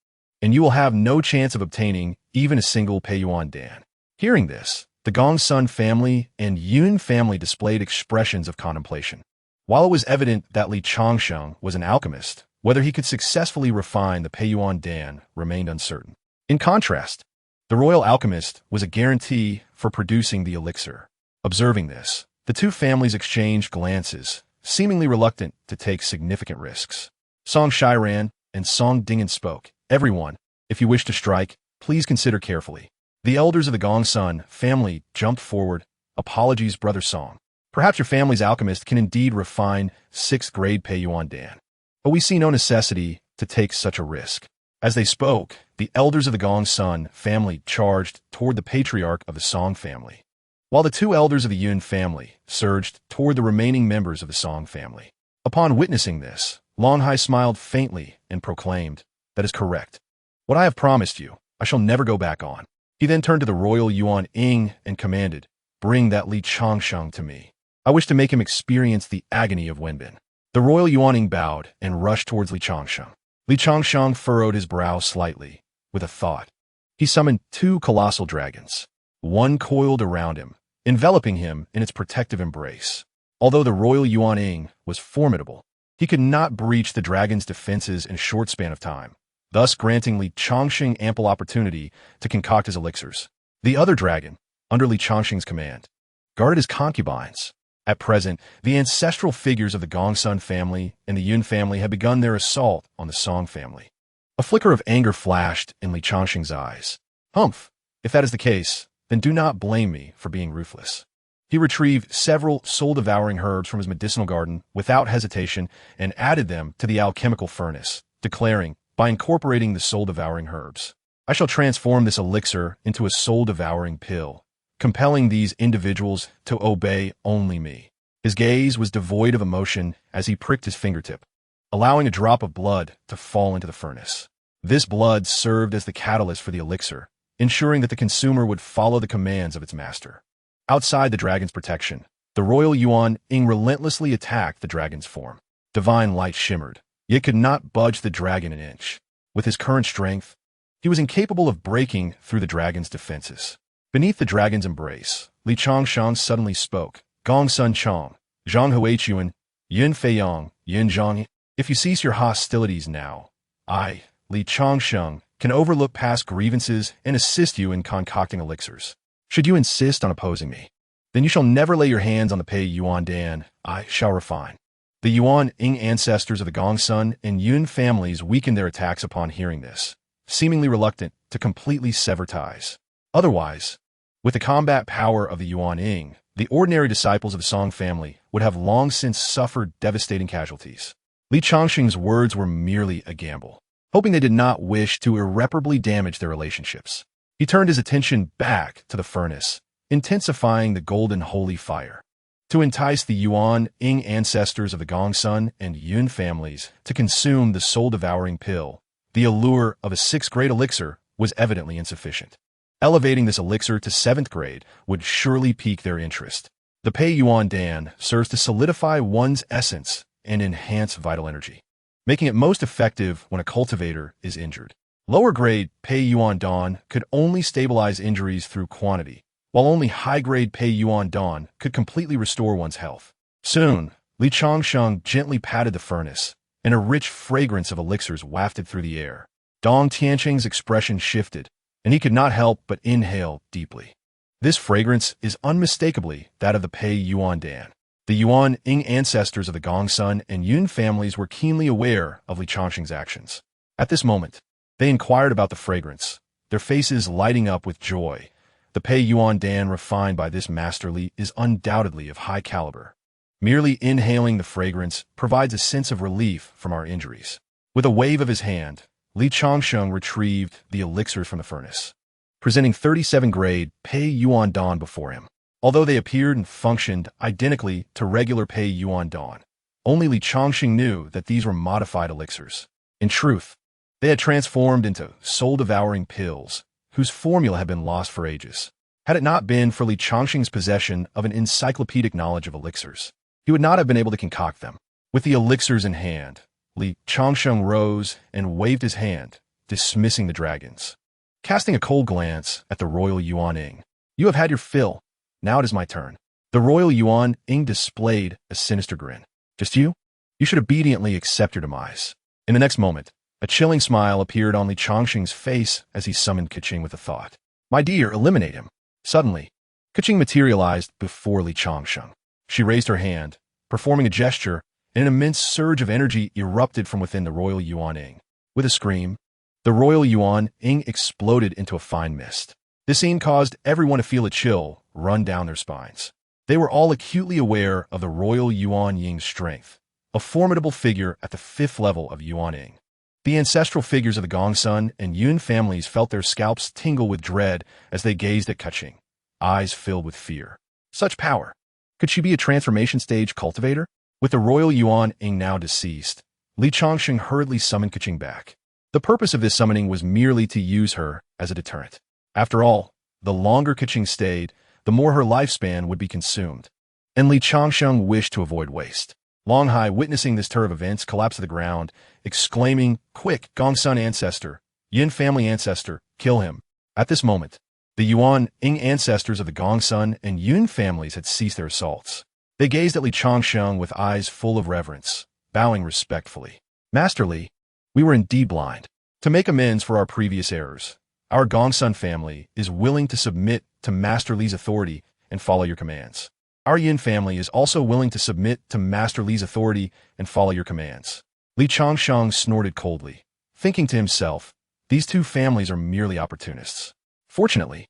and you will have no chance of obtaining even a single Peiyuan Dan. Hearing this, the Gongsun family and Yun family displayed expressions of contemplation. While it was evident that Li Changsheng was an alchemist, Whether he could successfully refine the Peiyuan Dan remained uncertain. In contrast, the royal alchemist was a guarantee for producing the elixir. Observing this, the two families exchanged glances, seemingly reluctant to take significant risks. Song Shiran and Song Dingen spoke. Everyone, if you wish to strike, please consider carefully. The elders of the Gongsun family jumped forward. Apologies, Brother Song. Perhaps your family's alchemist can indeed refine 6th grade Peiyuan Dan. But we see no necessity to take such a risk. As they spoke, the elders of the Gongsun family charged toward the patriarch of the Song family, while the two elders of the Yun family surged toward the remaining members of the Song family. Upon witnessing this, Longhai smiled faintly and proclaimed, "That is correct. What I have promised you, I shall never go back on." He then turned to the royal Yuan Ying and commanded, "Bring that Li Changsheng to me. I wish to make him experience the agony of Wenbin." The royal Yuan Ying bowed and rushed towards Li Changsheng. Li Changsheng furrowed his brow slightly, with a thought. He summoned 2 colossal dragons. One coiled around him, enveloping him in its protective embrace. Although the royal Yuan Ying was formidable, he could not breach the dragon's defenses in a short span of time, thus granting Li Changsheng ample opportunity to concoct his elixirs. The other dragon, under Li Changsheng's command, guarded his concubines. At present, the ancestral figures of the Gongsun family and the Yun family had begun their assault on the Song family. A flicker of anger flashed in Li Changsheng's eyes. Humph! If that is the case, then do not blame me for being ruthless. He retrieved several soul-devouring herbs from his medicinal garden without hesitation and added them to the alchemical furnace, declaring, by incorporating the soul-devouring herbs, I shall transform this elixir into a soul-devouring pill, compelling these individuals to obey only me. His gaze was devoid of emotion as he pricked his fingertip, allowing a drop of blood to fall into the furnace. This blood served as the catalyst for the elixir, ensuring that the consumer would follow the commands of its master. Outside the dragon's protection, the royal Yuan Ying relentlessly attacked the dragon's form. Divine light shimmered, yet could not budge the dragon an inch. With his current strength, he was incapable of breaking through the dragon's defenses. Beneath the dragon's embrace, Li Changsheng suddenly spoke. Gong Sun Chong, Zhang Huachuan, Yun Feiyang, Yun Zhang. If you cease your hostilities now, I, Li Changsheng, can overlook past grievances and assist you in concocting elixirs. Should you insist on opposing me, then you shall never lay your hands on the Pei Yuan Dan. I shall refine. The Yuan Ying ancestors of the Gongsun and Yun families weakened their attacks upon hearing this, seemingly reluctant to completely sever ties. Otherwise, with the combat power of the Yuan Ying, the ordinary disciples of the Song family would have long since suffered devastating casualties. Li Changsheng's words were merely a gamble, hoping they did not wish to irreparably damage their relationships. He turned his attention back to the furnace, intensifying the golden holy fire. To entice the Yuan Ying ancestors of the Gongsun and Yun families to consume the soul-devouring pill, the allure of a 6th grade elixir was evidently insufficient. Elevating this elixir to 7th grade would surely pique their interest. The Pei Yuan Dan serves to solidify one's essence and enhance vital energy, making it most effective when a cultivator is injured. Lower grade Pei Yuan Dan could only stabilize injuries through quantity, while only high-grade Pei Yuan Dan could completely restore one's health. Soon, Li Changsheng gently patted the furnace, and a rich fragrance of elixirs wafted through the air. Dong Tianqing's expression shifted, and he could not help but inhale deeply. This fragrance is unmistakably that of the Pei Yuan Dan. The Yuan Ying ancestors of the Gongsun and Yun families were keenly aware of Li Changsheng's actions. At this moment, they inquired about the fragrance, their faces lighting up with joy. The Pei Yuan Dan refined by this master Li is undoubtedly of high caliber. Merely inhaling the fragrance provides a sense of relief from our injuries. With a wave of his hand, Li Changsheng retrieved the elixirs from the furnace, presenting 37-grade Pei Yuan Dan before him. Although they appeared and functioned identically to regular Pei Yuan Dan, only Li Changsheng knew that these were modified elixirs. In truth, they had transformed into soul-devouring pills, whose formula had been lost for ages. Had it not been for Li Changsheng's possession of an encyclopedic knowledge of elixirs, he would not have been able to concoct them. With the elixirs in hand, Li Changsheng rose and waved his hand, dismissing the dragons. Casting a cold glance at the royal Yuan Ying, "You have had your fill. Now it is my turn." The royal Yuan Ying displayed a sinister grin. "Just you? You should obediently accept your demise." In the next moment, a chilling smile appeared on Li Changsheng's face as he summoned Keqing with a thought. My dear, eliminate him. Suddenly, Keqing materialized before Li Changsheng. She raised her hand, performing a gesture, and an immense surge of energy erupted from within the royal Yuan Ying. With a scream, the royal Yuan Ying exploded into a fine mist. This scene caused everyone to feel a chill run down their spines. They were all acutely aware of the royal Yuan Ying's strength, a formidable figure at the 5th level of Yuan Ying. The ancestral figures of the Gongsun and Yun families felt their scalps tingle with dread as they gazed at Keqing, eyes filled with fear. Such power! Could she be a transformation stage cultivator? With the royal Yuan Ying now deceased, Li Changsheng hurriedly summoned Keqing back. The purpose of this summoning was merely to use her as a deterrent. After all, the longer Keqing stayed, the more her lifespan would be consumed. And Li Changsheng wished to avoid waste. Longhai, witnessing this turn of events, collapsed to the ground, exclaiming, Quick, Gongsun ancestor, Yin family ancestor, kill him. At this moment, the Yuan Ying ancestors of the Gongsun and Yun families had ceased their assaults. They gazed at Li Changsheng with eyes full of reverence, bowing respectfully. Master Li, we were indeed blind. To make amends for our previous errors, our Gongsun family is willing to submit to Master Li's authority and follow your commands. Our Yin family is also willing to submit to Master Li's authority and follow your commands. Li Changsheng snorted coldly, thinking to himself, these two families are merely opportunists. Fortunately,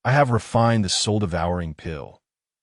I have refined the soul-devouring pill.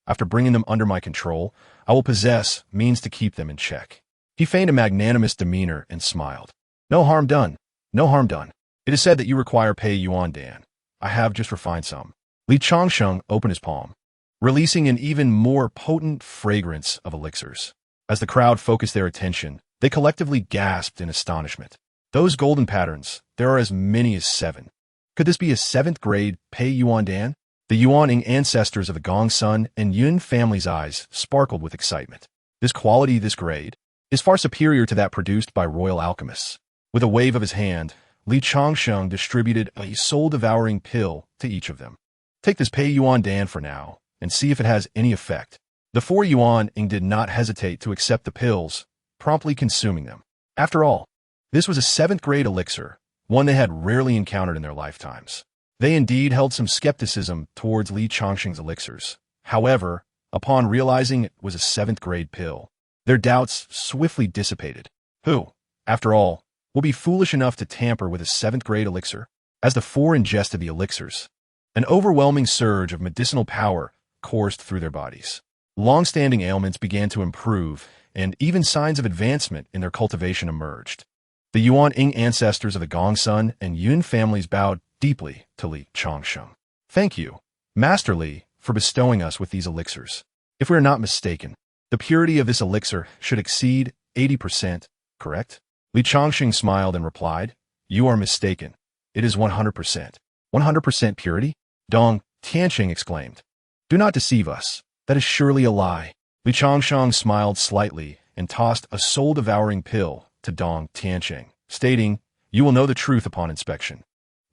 After bringing them under my control, I will possess means to keep them in check. He feigned a magnanimous demeanor and smiled. No harm done. No harm done. It is said that you require pei yuan dan. I have just refined some. Li Changsheng opened his palm, releasing an even more potent fragrance of elixirs. As the crowd focused their attention, they collectively gasped in astonishment. Those golden patterns, there are as many as 7. Could this be a 7th grade pei yuan dan? The Yuan Ying ancestors of the Gongsun and Yun family's eyes sparkled with excitement. This quality, this grade, is far superior to that produced by royal alchemists. With a wave of his hand, Li Changsheng distributed a soul-devouring pill to each of them. Take this pei yuan dan for now, and see if it has any effect. The 4 Yuan Ying did not hesitate to accept the pills, promptly consuming them. After all, this was a 7th grade elixir, one they had rarely encountered in their lifetimes. They indeed held some skepticism towards Li Changsheng's elixirs. However, upon realizing it was a 7th grade pill, their doubts swiftly dissipated. Who, after all, will be foolish enough to tamper with a 7th grade elixir? As the 4 ingested the elixirs, an overwhelming surge of medicinal power coursed through their bodies. Long-standing ailments began to improve, and even signs of advancement in their cultivation emerged. The Yuan Ying ancestors of the Gongsun and Yun families bowed deeply to Li Changsheng. Thank you, Master Li, for bestowing us with these elixirs. If we are not mistaken, the purity of this elixir should exceed 80%, correct? Li Changsheng smiled and replied, You are mistaken. It is 100%. 100% purity? Dong Tianqing exclaimed. Do not deceive us. That is surely a lie. Li Changsheng smiled slightly and tossed a soul-devouring pill to Dong Tianqing, stating, You will know the truth upon inspection.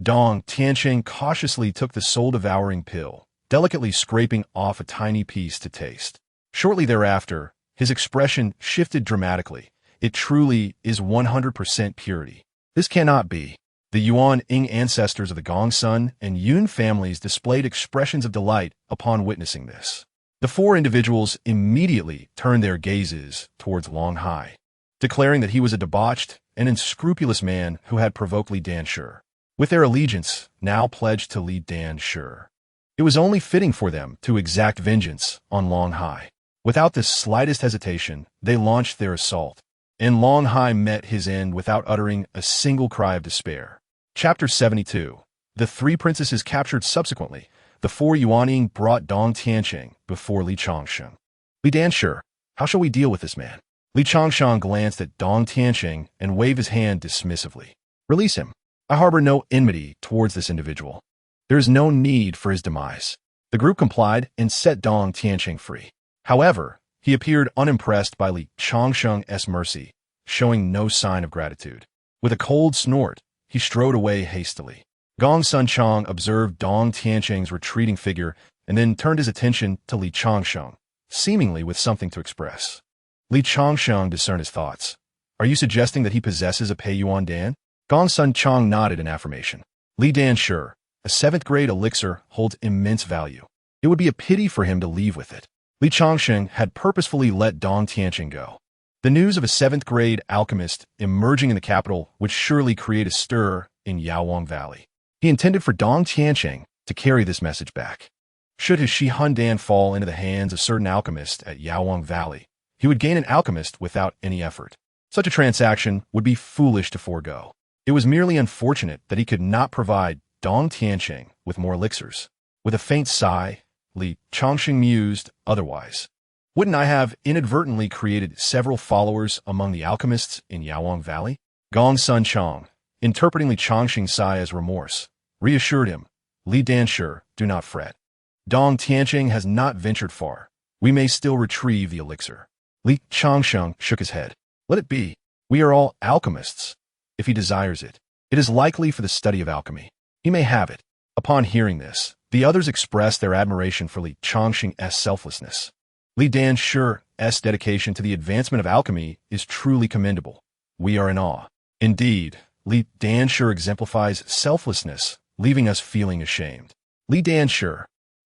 Dong Tianqing cautiously took the soul-devouring pill, delicately scraping off a tiny piece to taste. Shortly thereafter, his expression shifted dramatically. It truly is 100% purity. This cannot be. The Yuan Ying ancestors of the Gongsun and Yun families displayed expressions of delight upon witnessing this. The 4 individuals immediately turned their gazes towards Longhai, declaring that he was a debauched and unscrupulous man who had provoked Li Danshi, with their allegiance now pledged to Li Danshi. It was only fitting for them to exact vengeance on Longhai. Without the slightest hesitation, they launched their assault, and Longhai met his end without uttering a single cry of despair. Chapter 72. The 3 princesses captured subsequently. The 4 Yuan Ying brought Dong Tianqing before Li Changsheng. Li Danshi, how shall we deal with this man? Li Changsheng glanced at Dong Tianqing and waved his hand dismissively. Release him. I harbor no enmity towards this individual. There is no need for his demise. The group complied and set Dong Tianqing free. However, he appeared unimpressed by Li Changsheng's mercy, showing no sign of gratitude. With a cold snort, he strode away hastily. Gong Sun Chang observed Dong Tianqing's retreating figure and then turned his attention to Li Changsheng, seemingly with something to express. Li Changsheng discerned his thoughts. Are you suggesting that he possesses a Pei Yuan Dan? Gong Sun Chong nodded in affirmation. Li Dan sure, a 7th grade elixir holds immense value. It would be a pity for him to leave with it. Li Changsheng had purposefully let Dong Tianqing go. The news of a 7th grade alchemist emerging in the capital would surely create a stir in Yaowang Valley. He intended for Dong Tianqing to carry this message back. Should his Shi Hun Dan fall into the hands of certain alchemists at Yaowang Valley, he would gain an alchemist without any effort. Such a transaction would be foolish to forego. It was merely unfortunate that he could not provide Dong Tianqing with more elixirs. With a faint sigh, Li Changsheng mused otherwise. Wouldn't I have inadvertently created several followers among the alchemists in Yaowang Valley? Gong Sun Chong, interpreting Li Changsheng's sigh as remorse, reassured him, Li Dansher, do not fret. Dong Tianqing has not ventured far. We may still retrieve the elixir. Li Changsheng shook his head. Let it be. We are all alchemists. If he desires it, it is likely for the study of alchemy. He may have it. Upon hearing this, the others expressed their admiration for Li Changsheng's selflessness. Li Dansher's dedication to the advancement of alchemy is truly commendable. We are in awe. Indeed, Li Dansher exemplifies selflessness, leaving us feeling ashamed. Li Dansher,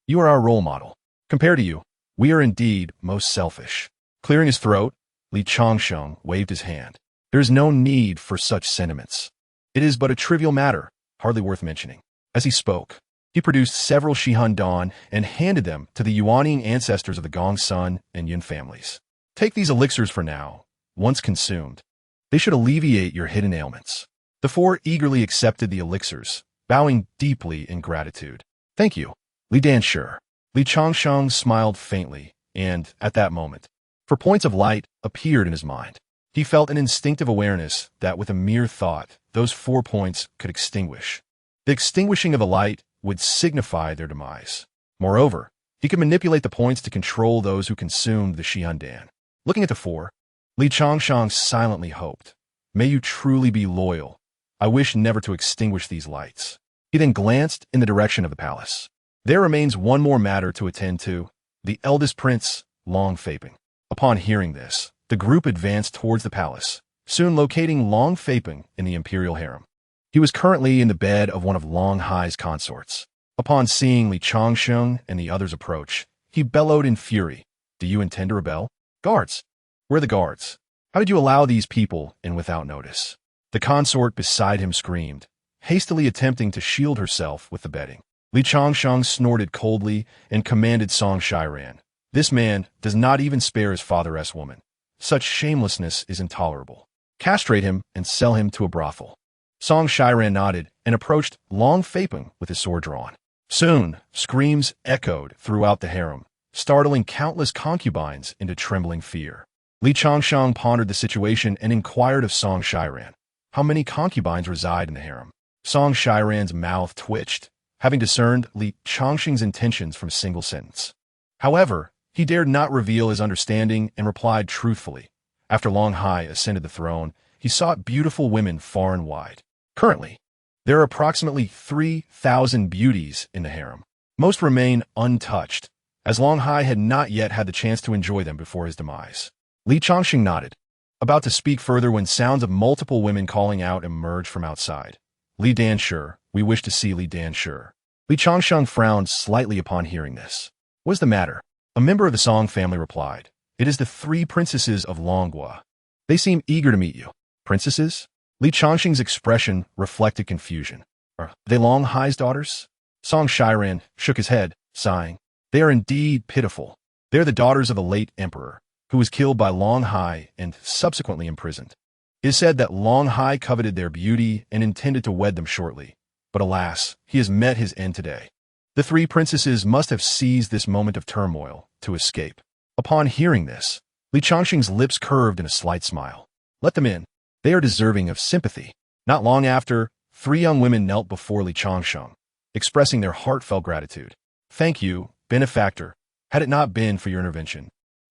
you are our role model. Compared to you, we are indeed most selfish. Clearing his throat, Li Changsheng waved his hand. There is no need for such sentiments. It is but a trivial matter, hardly worth mentioning. As he spoke, he produced several Shi Hun Dan and handed them to the Yuaning ancestors of the Gong Sun and Yin families. Take these elixirs for now. Once consumed, they should alleviate your hidden ailments. The 4 eagerly accepted the elixirs, bowing deeply in gratitude. Thank you, Li Dansher. Li Changsheng smiled faintly, and, at that moment, 4 points of light appeared in his mind. He felt an instinctive awareness that with a mere thought, those 4 points could extinguish. The extinguishing of the light would signify their demise. Moreover, he could manipulate the points to control those who consumed the Shi Hun Dan. Looking at the 4, Li Changsheng silently hoped, may you truly be loyal. I wish never to extinguish these lights. He then glanced in the direction of the palace. There remains one more matter to attend to, the eldest prince, Long Faping. Upon hearing this, the group advanced towards the palace, soon locating Long Faping in the imperial harem. He was currently in the bed of one of Long Hai's consorts. Upon seeing Li Changsheng and the others approach, he bellowed in fury, do you intend to rebel? Guards! Where are the guards? How did you allow these people in without notice? The consort beside him screamed, hastily attempting to shield herself with the bedding. Li Changsheng snorted coldly and commanded Song Shiran. This man does not even spare his father's woman. Such shamelessness is intolerable. Castrate him and sell him to a brothel. Song Shiran nodded and approached Long Faping with his sword drawn. Soon, screams echoed throughout the harem, startling countless concubines into trembling fear. Li Changsheng pondered the situation and inquired of Song Shiran, how many concubines reside in the harem? Song Shiran's mouth twitched, having discerned Li Changsheng's intentions from a single sentence. However, he dared not reveal his understanding and replied truthfully. After Long Hai ascended the throne, he sought beautiful women far and wide. Currently, there are approximately 3,000 beauties in the harem. Most remain untouched, as Long Hai had not yet had the chance to enjoy them before his demise. Li Changsheng nodded, about to speak further when sounds of multiple women calling out emerged from outside. Li Dansher, we wish to see Li Dansher. Li Changsheng frowned slightly upon hearing this. What is the matter? A member of the Song family replied, it is the 3 princesses of Longhua. They seem eager to meet you. Princesses? Li Changsheng's expression reflected confusion. Are they Long Hai's daughters? Song Shiran shook his head, sighing. They are indeed pitiful. They are the daughters of the late emperor, who was killed by Long Hai and subsequently imprisoned. It is said that Long Hai coveted their beauty and intended to wed them shortly, but alas, he has met his end today. The 3 princesses must have seized this moment of turmoil to escape. Upon hearing this, Li Changsheng's lips curved in a slight smile. Let them in. They are deserving of sympathy. Not long after, 3 young women knelt before Li Changsheng, expressing their heartfelt gratitude. Thank you, benefactor. Had it not been for your intervention,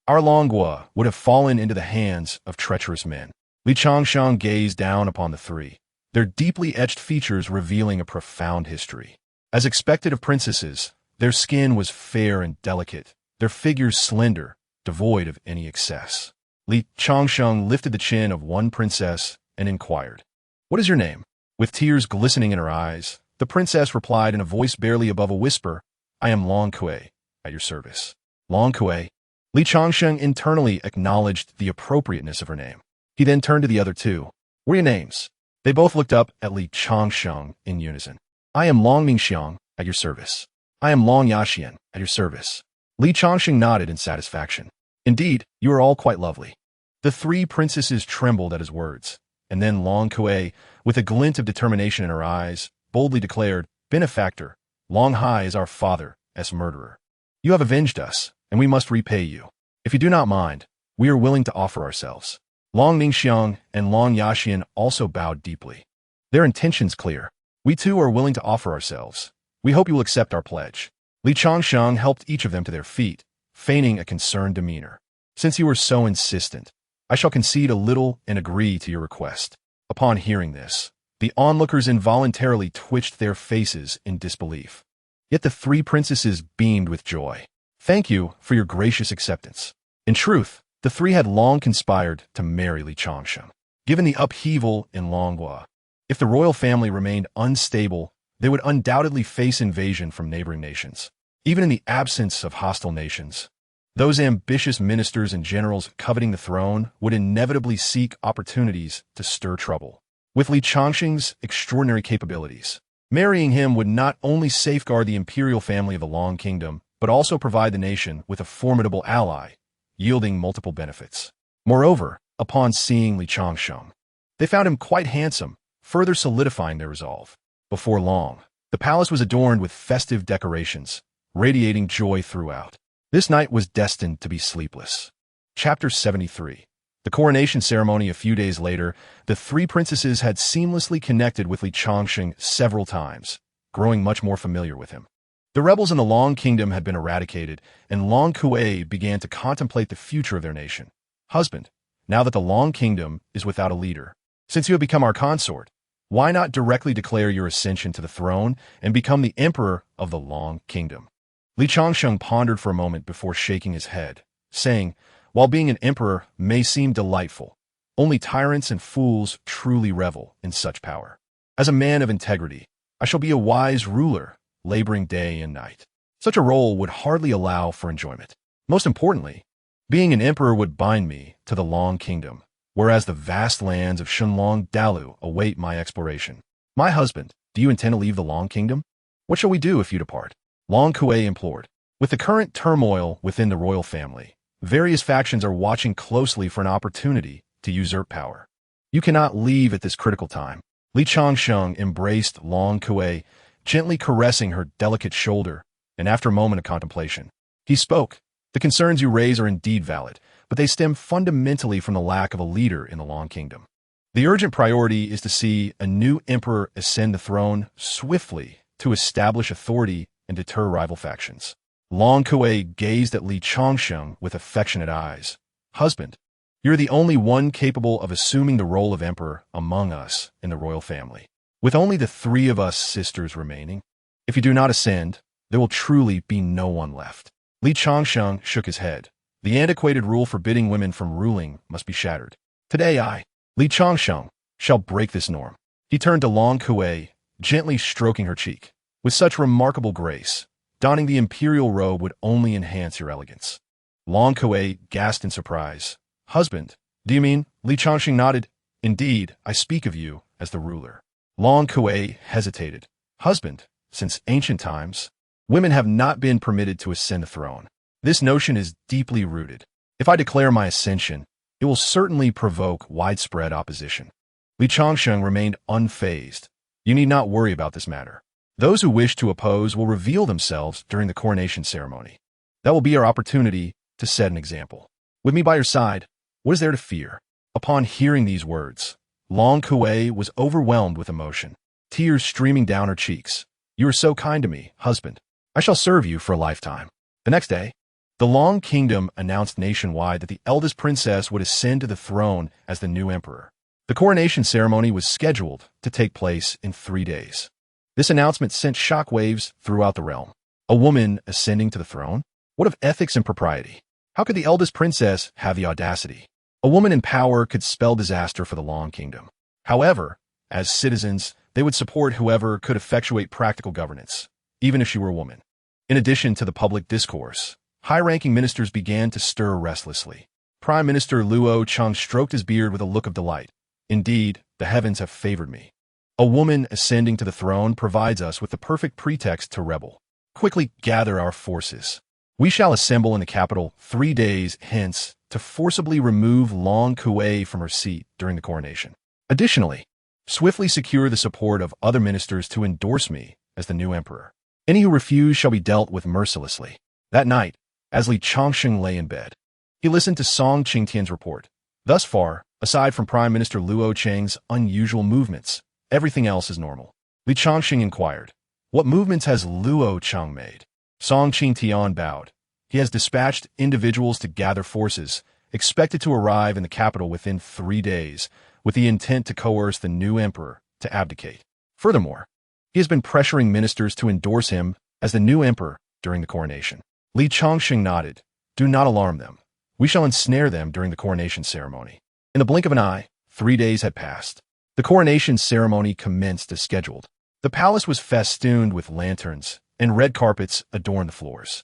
our Longhua would have fallen into the hands of treacherous men. Li Changsheng gazed down upon the 3, their deeply etched features revealing a profound history. As expected of princesses, their skin was fair and delicate, their figures slender, devoid of any excess. Li Changsheng lifted the chin of one princess and inquired, "What is your name?" With tears glistening in her eyes, the princess replied in a voice barely above a whisper, "I am Long Kui, at your service." Long Kui. Li Changsheng internally acknowledged the appropriateness of her name. He then turned to the other two. "What are your names?" They both looked up at Li Changsheng in unison. "I am Long Mingxiang, at your service." "I am Long Yaxian, at your service." Li Changsheng nodded in satisfaction. "Indeed, you are all quite lovely." The three princesses trembled at his words, and then Long Kui, with a glint of determination in her eyes, boldly declared, "Benefactor, Long Hai is our father's murderer. You have avenged us, and we must repay you. If you do not mind, we are willing to offer ourselves." Long Mingxiang and Long Yaxian also bowed deeply. Their intentions clear. "We too are willing to offer ourselves. We hope you will accept our pledge." Li Changsheng helped each of them to their feet, feigning a concerned demeanor. "Since you are so insistent, I shall concede a little and agree to your request." Upon hearing this, the onlookers involuntarily twitched their faces in disbelief. Yet the three princesses beamed with joy. "Thank you for your gracious acceptance." In truth, the three had long conspired to marry Li Changsheng. Given the upheaval in Longhua, if the royal family remained unstable, they would undoubtedly face invasion from neighboring nations. Even in the absence of hostile nations, those ambitious ministers and generals coveting the throne would inevitably seek opportunities to stir trouble. With Li Changsheng's extraordinary capabilities, marrying him would not only safeguard the imperial family of the Long Kingdom, but also provide the nation with a formidable ally, yielding multiple benefits. Moreover, upon seeing Li Changsheng, they found him quite handsome, further solidifying their resolve. Before long, the palace was adorned with festive decorations, radiating joy throughout. This night was destined to be sleepless. Chapter 73. The coronation ceremony a few days later, the three princesses had seamlessly connected with Li Changsheng several times, growing much more familiar with him. The rebels in the Long Kingdom had been eradicated, and Long Kui began to contemplate the future of their nation. "Husband, now that the Long Kingdom is without a leader, since you have become our consort, why not directly declare your ascension to the throne and become the emperor of the Long Kingdom?" Li Changsheng pondered for a moment before shaking his head, saying, "While being an emperor may seem delightful, only tyrants and fools truly revel in such power. As a man of integrity, I shall be a wise ruler, laboring day and night. Such a role would hardly allow for enjoyment. Most importantly, being an emperor would bind me to the Long Kingdom, whereas the vast lands of Shunlong Dalu await my exploration. My husband, do you intend to leave the Long Kingdom? What shall we do if you depart?" Long Kui implored. With the current turmoil within the royal family, various factions are watching closely for an opportunity to usurp power. "You cannot leave at this critical time." Li Changsheng embraced Long Kui, gently caressing her delicate shoulder, and after a moment of contemplation, he spoke. "The concerns you raise are indeed valid, but they stem fundamentally from the lack of a leader in the Long Kingdom. The urgent priority is to see a new emperor ascend the throne swiftly to establish authority and deter rival factions." Long Kui gazed at Li Changsheng with affectionate eyes. "Husband, you're the only one capable of assuming the role of emperor among us in the royal family. With only the three of us sisters remaining, if you do not ascend, there will truly be no one left." Li Changsheng shook his head. "The antiquated rule forbidding women from ruling must be shattered. Today I, Li Changsheng, shall break this norm." He turned to Long Kui, gently stroking her cheek. "With such remarkable grace, donning the imperial robe would only enhance your elegance." Long Kui gasped in surprise. "Husband, do you mean?" Li Changsheng nodded. "Indeed, I speak of you as the ruler." Long Kui hesitated. "Husband, since ancient times, women have not been permitted to ascend the throne. This notion is deeply rooted. If I declare my ascension, it will certainly provoke widespread opposition." Li Changsheng remained unfazed. "You need not worry about this matter. Those who wish to oppose will reveal themselves during the coronation ceremony. That will be our opportunity to set an example. With me by your side, what is there to fear?" Upon hearing these words, Long Kui was overwhelmed with emotion, tears streaming down her cheeks. "You are so kind to me, husband. I shall serve you for a lifetime." The next day, the Long Kingdom announced nationwide that the eldest princess would ascend to the throne as the new emperor. The coronation ceremony was scheduled to take place in 3 days. This announcement sent shockwaves throughout the realm. A woman ascending to the throne? What of ethics and propriety? How could the eldest princess have the audacity? A woman in power could spell disaster for the Long Kingdom. However, as citizens, they would support whoever could effectuate practical governance, even if she were a woman. In addition to the public discourse, high-ranking ministers began to stir restlessly. Prime Minister Luo Cheng stroked his beard with a look of delight. Indeed, the heavens have favored me. A woman ascending to the throne provides us with the perfect pretext to rebel. Quickly gather our forces. We shall assemble in the capital 3 days hence to forcibly remove Long Kuei from her seat during the coronation. Additionally, swiftly secure the support of other ministers to endorse me as the new emperor. Any who refuse shall be dealt with mercilessly. That night, as Li Changsheng lay in bed, he listened to Song Qingtian's report. Thus far, aside from Prime Minister Luo Cheng's unusual movements, everything else is normal. Li Changsheng inquired, "What movements has Luo Cheng made?" Song Qingtian bowed. He has dispatched individuals to gather forces, expected to arrive in the capital within 3 days, with the intent to coerce the new emperor to abdicate. Furthermore, he has been pressuring ministers to endorse him as the new emperor during the coronation. Li Changsheng nodded. "Do not alarm them. We shall ensnare them during the coronation ceremony." In the blink of an eye, 3 days had passed. The coronation ceremony commenced as scheduled. The palace was festooned with lanterns, and red carpets adorned the floors.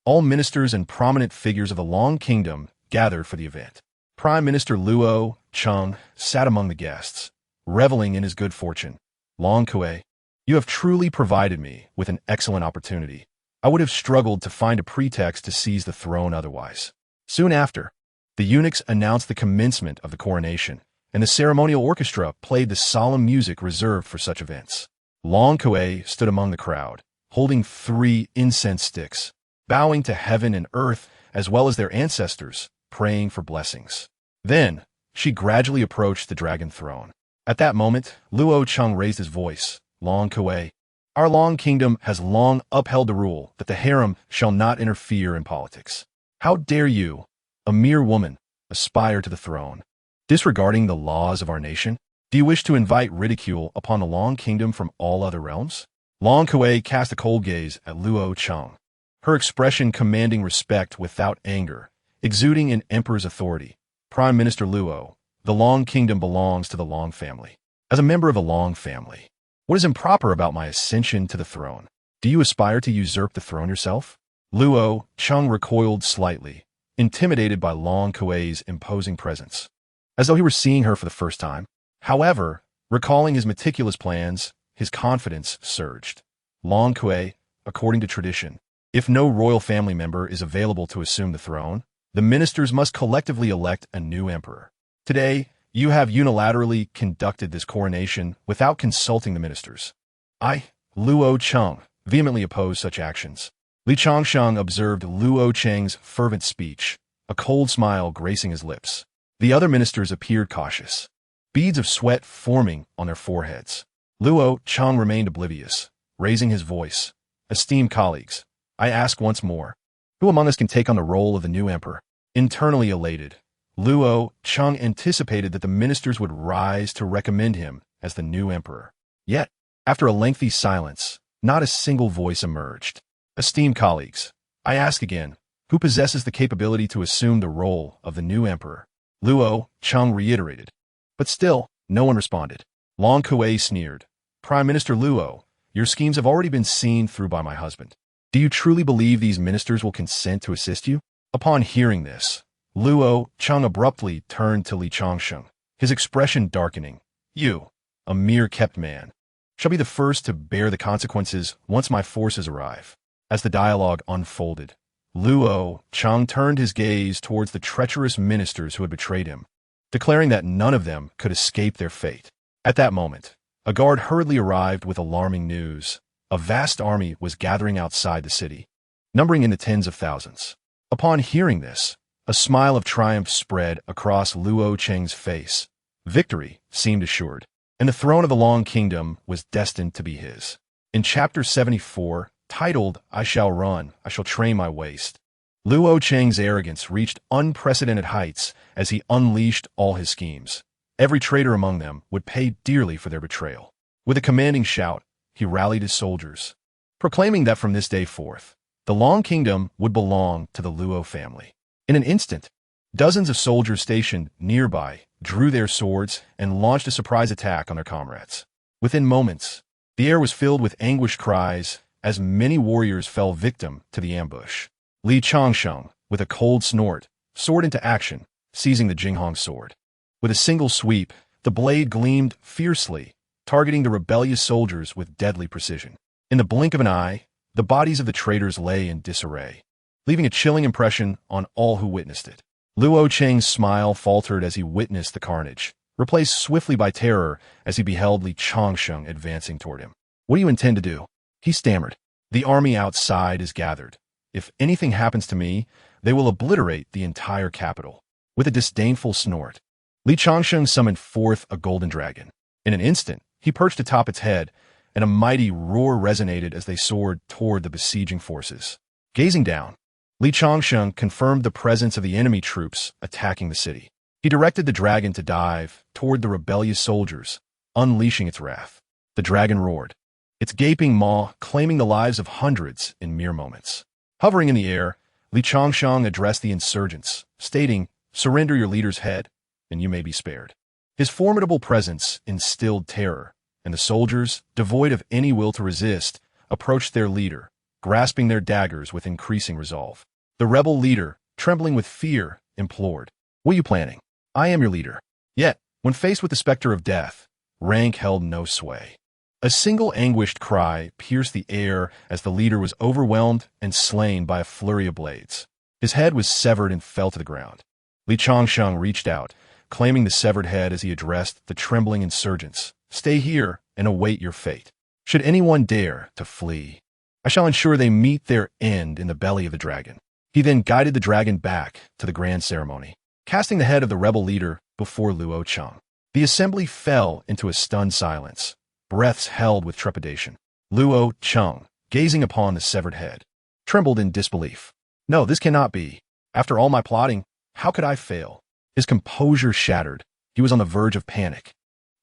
All ministers and prominent figures of the Long Kingdom gathered for the event. Prime Minister Luo Cheng sat among the guests, reveling in his good fortune. "Long Kuei, you have truly provided me with an excellent opportunity. I would have struggled to find a pretext to seize the throne otherwise." Soon after, the eunuchs announced the commencement of the coronation, and the ceremonial orchestra played the solemn music reserved for such events. Long Kuei stood among the crowd, holding 3 incense sticks, bowing to heaven and earth as well as their ancestors, praying for blessings. Then, she gradually approached the dragon throne. At that moment, Luo Cheng raised his voice. "Long Kuei, our Long Kingdom has long upheld the rule that the harem shall not interfere in politics. How dare you, a mere woman, aspire to the throne? Disregarding the laws of our nation, do you wish to invite ridicule upon the Long Kingdom from all other realms?" Long Kuei cast a cold gaze at Luo Cheng, her expression commanding respect without anger, exuding an emperor's authority. "Prime Minister Luo, the Long Kingdom belongs to the Long family. As a member of the Long family, what is improper about my ascension to the throne? Do you aspire to usurp the throne yourself?" Luo Cheng recoiled slightly, intimidated by Long Kuei's imposing presence, as though he were seeing her for the first time. However, recalling his meticulous plans, his confidence surged. "Long Kuei, according to tradition, if no royal family member is available to assume the throne, the ministers must collectively elect a new emperor. Today, you have unilaterally conducted this coronation without consulting the ministers. I, Luo Cheng, vehemently oppose such actions." Li Changsheng observed Luo Cheng's fervent speech, a cold smile gracing his lips. The other ministers appeared cautious, beads of sweat forming on their foreheads. Luo Cheng remained oblivious, raising his voice. "Esteemed colleagues, I ask once more, who among us can take on the role of the new emperor?" Internally elated, Luo Cheng anticipated that the ministers would rise to recommend him as the new emperor. Yet, after a lengthy silence, not a single voice emerged. "Esteemed colleagues, I ask again, who possesses the capability to assume the role of the new emperor?" Luo Cheng reiterated, but still, no one responded. Long Kuei sneered. "Prime Minister Luo, your schemes have already been seen through by my husband. Do you truly believe these ministers will consent to assist you?" Upon hearing this, Luo Cheng abruptly turned to Li Changsheng, his expression darkening. "You, a mere kept man, shall be the first to bear the consequences once my forces arrive." As the dialogue unfolded, Luo Cheng turned his gaze towards the treacherous ministers who had betrayed him, declaring that none of them could escape their fate. At that moment, a guard hurriedly arrived with alarming news. A vast army was gathering outside the city, numbering in the tens of thousands. Upon hearing this, a smile of triumph spread across Luo Cheng's face. Victory seemed assured, and the throne of the Long Kingdom was destined to be his. In Chapter 74, titled, "I Shall Run, I Shall Train My Waist," Luo Cheng's arrogance reached unprecedented heights as he unleashed all his schemes. Every traitor among them would pay dearly for their betrayal. With a commanding shout, he rallied his soldiers, proclaiming that from this day forth, the Long Kingdom would belong to the Luo family. In an instant, Dozens of soldiers stationed nearby drew their swords and launched a surprise attack on their comrades. Within moments, the air was filled with anguished cries as many warriors fell victim to the ambush. Li Changsheng, with a cold snort, soared into action, seizing the Jinghong sword. With a single sweep, the blade gleamed fiercely, targeting the rebellious soldiers with deadly precision. In the blink of an eye, the bodies of the traitors lay in disarray, leaving a chilling impression on all who witnessed it. Luo Cheng's smile faltered as he witnessed the carnage, replaced swiftly by terror as he beheld Li Changsheng advancing toward him. "What do you intend to do?" he stammered. "The army outside is gathered. If anything happens to me, they will obliterate the entire capital." With a disdainful snort, Li Changsheng summoned forth a golden dragon. In an instant, he perched atop its head, and a mighty roar resonated as they soared toward the besieging forces. Gazing down, Li Changsheng confirmed the presence of the enemy troops attacking the city. He directed the dragon to dive toward the rebellious soldiers, unleashing its wrath. The dragon roared, its gaping maw claiming the lives of hundreds in mere moments. Hovering in the air, Li Changsheng addressed the insurgents, stating, "Surrender your leader's head, and you may be spared." His formidable presence instilled terror, and the soldiers, devoid of any will to resist, approached their leader, grasping their daggers with increasing resolve. The rebel leader, trembling with fear, implored, "What are you planning? I am your leader." Yet, when faced with the specter of death, rank held no sway. A single anguished cry pierced the air as the leader was overwhelmed and slain by a flurry of blades. His head was severed and fell to the ground. Li Changsheng reached out, claiming the severed head as he addressed the trembling insurgents. "Stay here and await your fate. Should anyone dare to flee, I shall ensure they meet their end in the belly of the dragon." He then guided the dragon back to the grand ceremony, casting the head of the rebel leader before Luo Cheng. The assembly fell into a stunned silence, breaths held with trepidation. Luo Cheng, gazing upon the severed head, trembled in disbelief. "No, this cannot be. After all my plotting, how could I fail?" His composure shattered. He was on the verge of panic.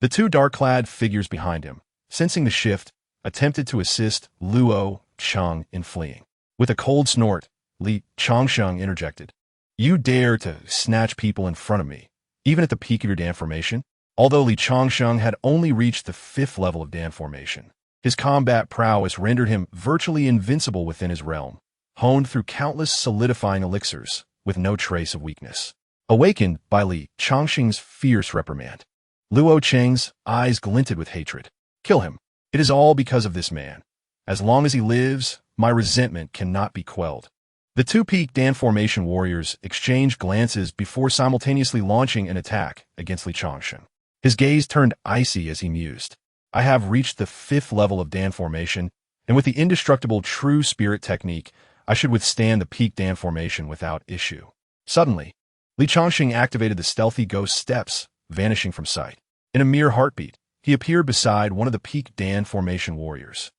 The two dark-clad figures behind him, sensing the shift, attempted to assist Luo Cheng in fleeing. With a cold snort, Li Changsheng interjected, "You dare to snatch people in front of me, even at the peak of your Dan formation?" Although Li Changsheng had only reached the 5th level of Dan formation, his combat prowess rendered him virtually invincible within his realm, honed through countless solidifying elixirs, with no trace of weakness. Awakened by Li Changsheng's fierce reprimand, Luo Cheng's eyes glinted with hatred. "Kill him. It is all because of this man. As long as he lives, my resentment cannot be quelled." The two peak Dan formation warriors exchanged glances before simultaneously launching an attack against Li Changsheng. His gaze turned icy as he mused. "I have reached the 5th level of Dan formation, and with the indestructible true spirit technique, I should withstand the peak Dan formation without issue." Suddenly, Li Changsheng activated the stealthy ghost steps, vanishing from sight. In a mere heartbeat, he appeared beside one of the peak Dan formation warriors.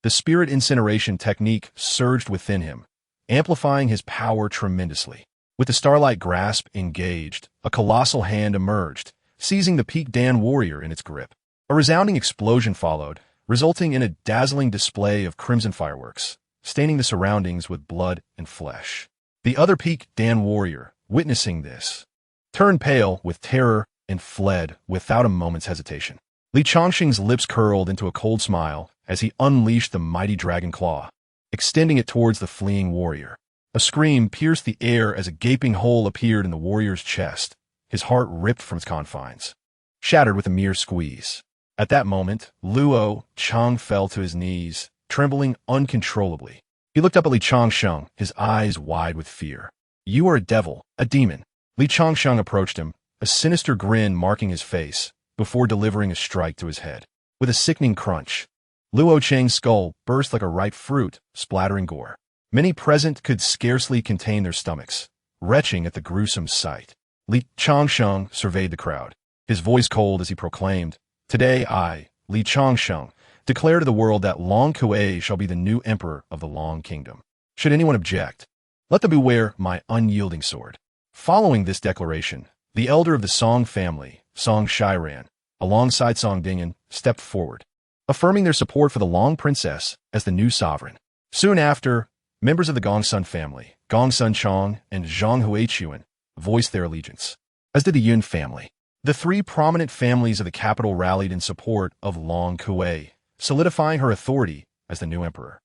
The spirit incineration technique surged within him, amplifying his power tremendously. With the starlight grasp engaged, a colossal hand emerged, seizing the peak Dan warrior in its grip. A resounding explosion followed, resulting in a dazzling display of crimson fireworks, staining the surroundings with blood and flesh. The other peak Dan warrior, witnessing this, turned pale with terror and fled without a moment's hesitation. Li Changsheng's lips curled into a cold smile as he unleashed the mighty dragon claw, extending it towards the fleeing warrior. A scream pierced the air as a gaping hole appeared in the warrior's chest, his heart ripped from its confines, shattered with a mere squeeze. At that moment, Luo Cheng fell to his knees, trembling uncontrollably. He looked up at Li Changsheng, his eyes wide with fear. "You are a devil, a demon." Li Changsheng approached him, a sinister grin marking his face, before delivering a strike to his head. With a sickening crunch, Luo Cheng's skull burst like a ripe fruit, splattering gore. Many present could scarcely contain their stomachs, retching at the gruesome sight. Li Changsheng surveyed the crowd, his voice cold as he proclaimed, "Today I, Li Changsheng, declare to the world that Long Kuei shall be the new emperor of the Long Kingdom. Should anyone object, let them beware my unyielding sword." Following this declaration, the elder of the Song family, Song Shiran, alongside Song Dingen, stepped forward, affirming their support for the Long Princess as the new sovereign. Soon after, members of the Gongsun family, Gongsun Chong and Zhang Huichuan, voiced their allegiance, as did the Yun family. The three prominent families of the capital rallied in support of Long Kuei, solidifying her authority as the new emperor.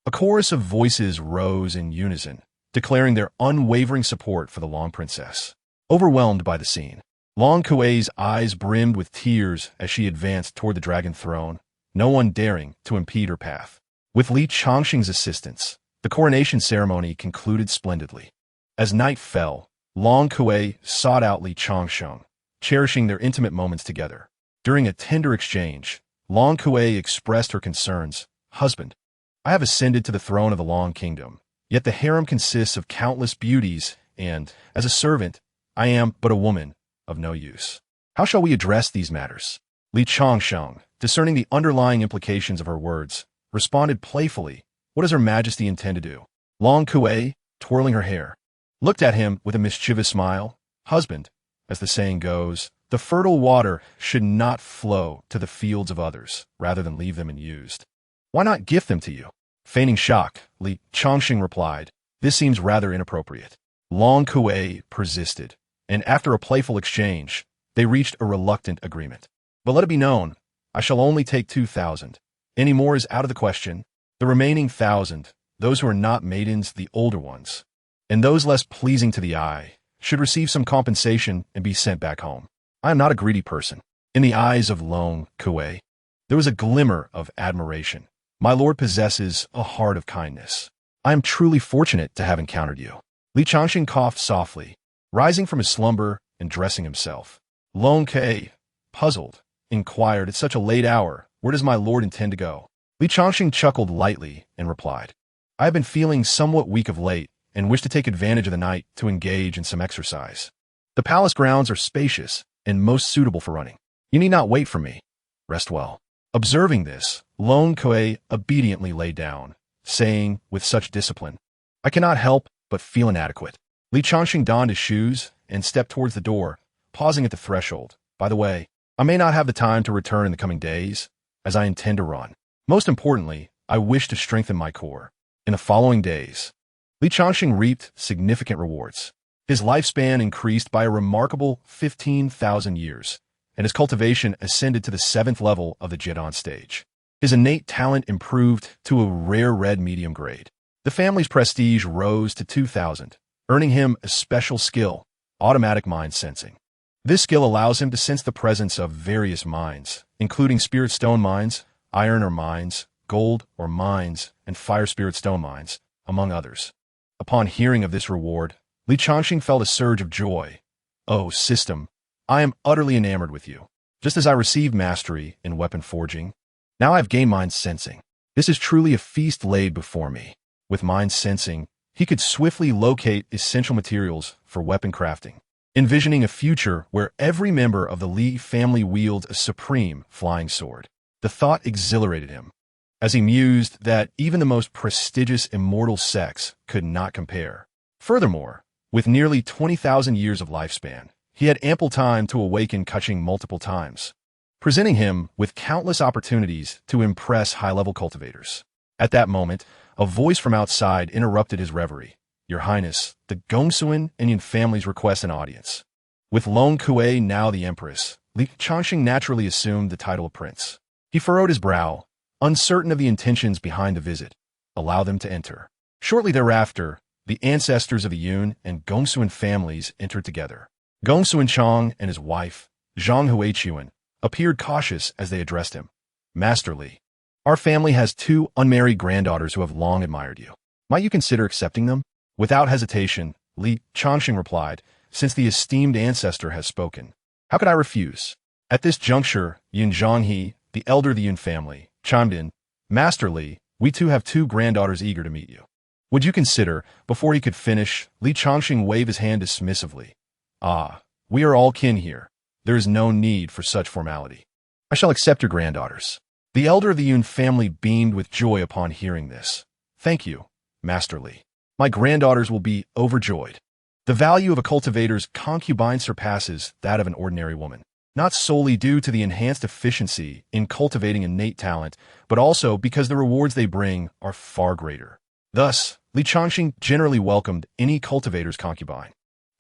A chorus of voices rose in unison, declaring their unwavering support for the Long princess. Overwhelmed by the scene, Long Kuei's eyes brimmed with tears as she advanced toward the dragon throne, no one daring to impede her path. With Li Changsheng's assistance, the coronation ceremony concluded splendidly. As night fell, Long Kuei sought out Li Changsheng, cherishing their intimate moments together. During a tender exchange, Long Kuei expressed her concerns. "Husband, I have ascended to the throne of the Long Kingdom, yet the harem consists of countless beauties, and, as a servant, I am but a woman of no use. How shall we address these matters?" Li Changsheng, discerning the underlying implications of her words, responded playfully, "What does Her Majesty intend to do?" Long Kuei, twirling her hair, looked at him with a mischievous smile. "Husband, as the saying goes, the fertile water should not flow to the fields of others rather than leave them unused. Why not gift them to you?" Feigning shock, Li Changsheng replied, "This seems rather inappropriate." Long Kuei persisted, and after a playful exchange, they reached a reluctant agreement. "But let it be known, I shall only take 2,000. Any more is out of the question. The remaining 1,000, those who are not maidens, the older ones, and those less pleasing to the eye, should receive some compensation and be sent back home. I am not a greedy person." In the eyes of Long Kuei, there was a glimmer of admiration. "My lord possesses a heart of kindness. I am truly fortunate to have encountered you." Li Changsheng coughed softly, rising from his slumber and dressing himself. Long Kuei, puzzled, inquired, "At such a late hour, where does my lord intend to go?" Li Changsheng chuckled lightly and replied, "I have been feeling somewhat weak of late and wish to take advantage of the night to engage in some exercise. The palace grounds are spacious and most suitable for running. You need not wait for me. Rest well." Observing this, Long Kuei obediently lay down, saying with such discipline, "I cannot help but feel inadequate." Li Changsheng donned his shoes and stepped towards the door, pausing at the threshold. "By the way, I may not have the time to return in the coming days, as I intend to run. Most importantly, I wish to strengthen my core." In the following days, Li Changsheng reaped significant rewards. His lifespan increased by a remarkable 15,000 years, and his cultivation ascended to the 7th level of the Jidan stage. His innate talent improved to a rare red medium grade. The family's prestige rose to 2,000, earning him a special skill, automatic mind sensing. This skill allows him to sense the presence of various mines, including spirit stone mines, iron or mines, gold or mines, and fire spirit stone mines, among others. Upon hearing of this reward, Li Changsheng felt a surge of joy. "Oh, system, I am utterly enamored with you. Just as I received mastery in weapon forging, now I have gained mind sensing. This is truly a feast laid before me." With mind sensing, he could swiftly locate essential materials for weapon crafting, envisioning a future where every member of the Li family wields a supreme flying sword. The thought exhilarated him, as he mused that even the most prestigious immortal sects could not compare. Furthermore, with nearly 20,000 years of lifespan, he had ample time to awaken Changsheng multiple times, presenting him with countless opportunities to impress high-level cultivators. At that moment, a voice from outside interrupted his reverie. "Your Highness, the Gongsuan and Yun families request an audience." With Long Kuei now the empress, Li Changsheng naturally assumed the title of prince. He furrowed his brow, uncertain of the intentions behind the visit. "Allow them to enter." Shortly thereafter, the ancestors of the Yun and Gongsuan families entered together. Gongsuan Chang and his wife, Zhang Huichuan, appeared cautious as they addressed him. "Master Li, our family has 2 unmarried granddaughters who have long admired you. Might you consider accepting them?" Without hesitation, Li Changsheng replied, "Since the esteemed ancestor has spoken, how could I refuse?" At this juncture, Yun Zhanghe, the elder of the Yun family, chimed in, "Master Li, we too have 2 granddaughters eager to meet you. Would you consider?" Before he could finish, Li Changsheng waved his hand dismissively. "Ah, we are all kin here. There is no need for such formality. I shall accept your granddaughters." The elder of the Yun family beamed with joy upon hearing this. "Thank you, Master Li. My granddaughters will be overjoyed." The value of a cultivator's concubine surpasses that of an ordinary woman, not solely due to the enhanced efficiency in cultivating innate talent, but also because the rewards they bring are far greater. Thus, Li Changsheng generally welcomed any cultivator's concubine.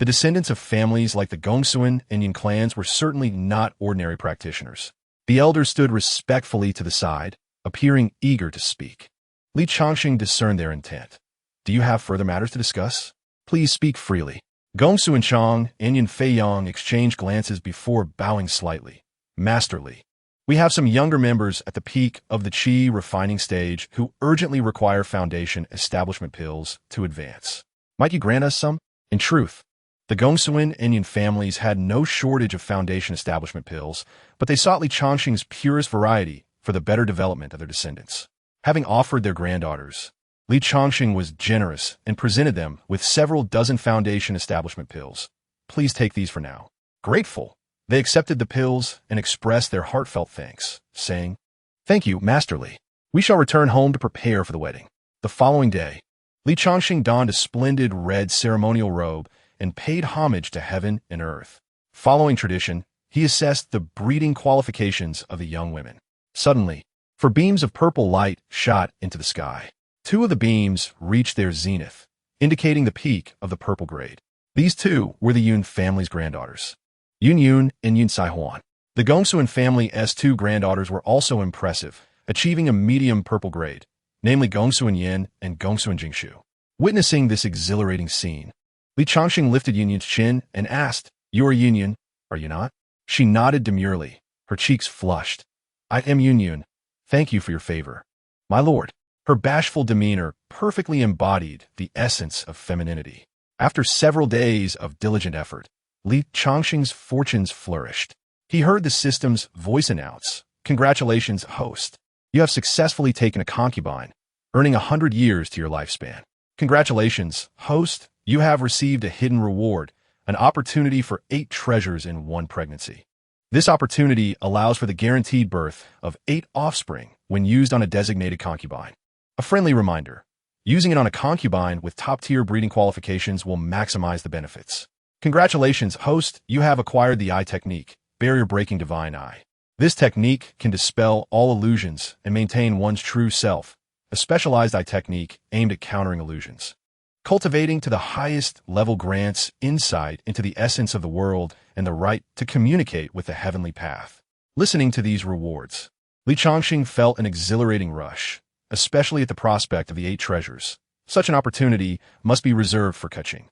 The descendants of families like the Gongsuan and Yin clans were certainly not ordinary practitioners. The elders stood respectfully to the side, appearing eager to speak. Li Changsheng discerned their intent. Do you have further matters to discuss? Please speak freely. Gongsu and Chang and Yin Feiyang exchanged glances before bowing slightly. Masterly. We have some younger members at the peak of the Qi refining stage who urgently require foundation establishment pills to advance. Might you grant us some? In truth, the Gongsuan and Yin families had no shortage of foundation establishment pills, but they sought Li Changsheng's purest variety for the better development of their descendants. Having offered their granddaughters, Li Changsheng was generous and presented them with several dozen foundation establishment pills. Please take these for now. Grateful, they accepted the pills and expressed their heartfelt thanks, saying, Thank you, Masterly. We shall return home to prepare for the wedding. The following day, Li Changsheng donned a splendid red ceremonial robe and paid homage to heaven and earth. Following tradition, he assessed the breeding qualifications of the young women. Suddenly, four beams of purple light shot into the sky. Two of the beams reached their zenith, indicating the peak of the purple grade. These two were the Yun family's granddaughters, Yun Yun and Yun Saihuan. The Gongsuan family's two granddaughters were also impressive, achieving a medium purple grade, namely Gongsuan Yin and Gongsuan Jingshu. Witnessing this exhilarating scene, Li Changsheng lifted Yun Yun's chin and asked, You are Yun Yun, are you not? She nodded demurely, her cheeks flushed. I am Yun Yun. Thank you for your favor. My lord. Her bashful demeanor perfectly embodied the essence of femininity. After several days of diligent effort, Li Changsheng's fortunes flourished. He heard the system's voice announce, Congratulations, host. You have successfully taken a concubine, earning 100 years to your lifespan. Congratulations, host. You have received a hidden reward, an opportunity for 8 treasures in 1 pregnancy. This opportunity allows for the guaranteed birth of 8 offspring when used on a designated concubine. A friendly reminder, using it on a concubine with top-tier breeding qualifications will maximize the benefits. Congratulations, host, you have acquired the eye technique, barrier-breaking divine eye. This technique can dispel all illusions and maintain one's true self, a specialized eye technique aimed at countering illusions. Cultivating to the highest level grants insight into the essence of the world and the right to communicate with the heavenly path. Listening to these rewards, Li Changsheng felt an exhilarating rush, especially at the prospect of the 8 treasures. Such an opportunity must be reserved for Kaching.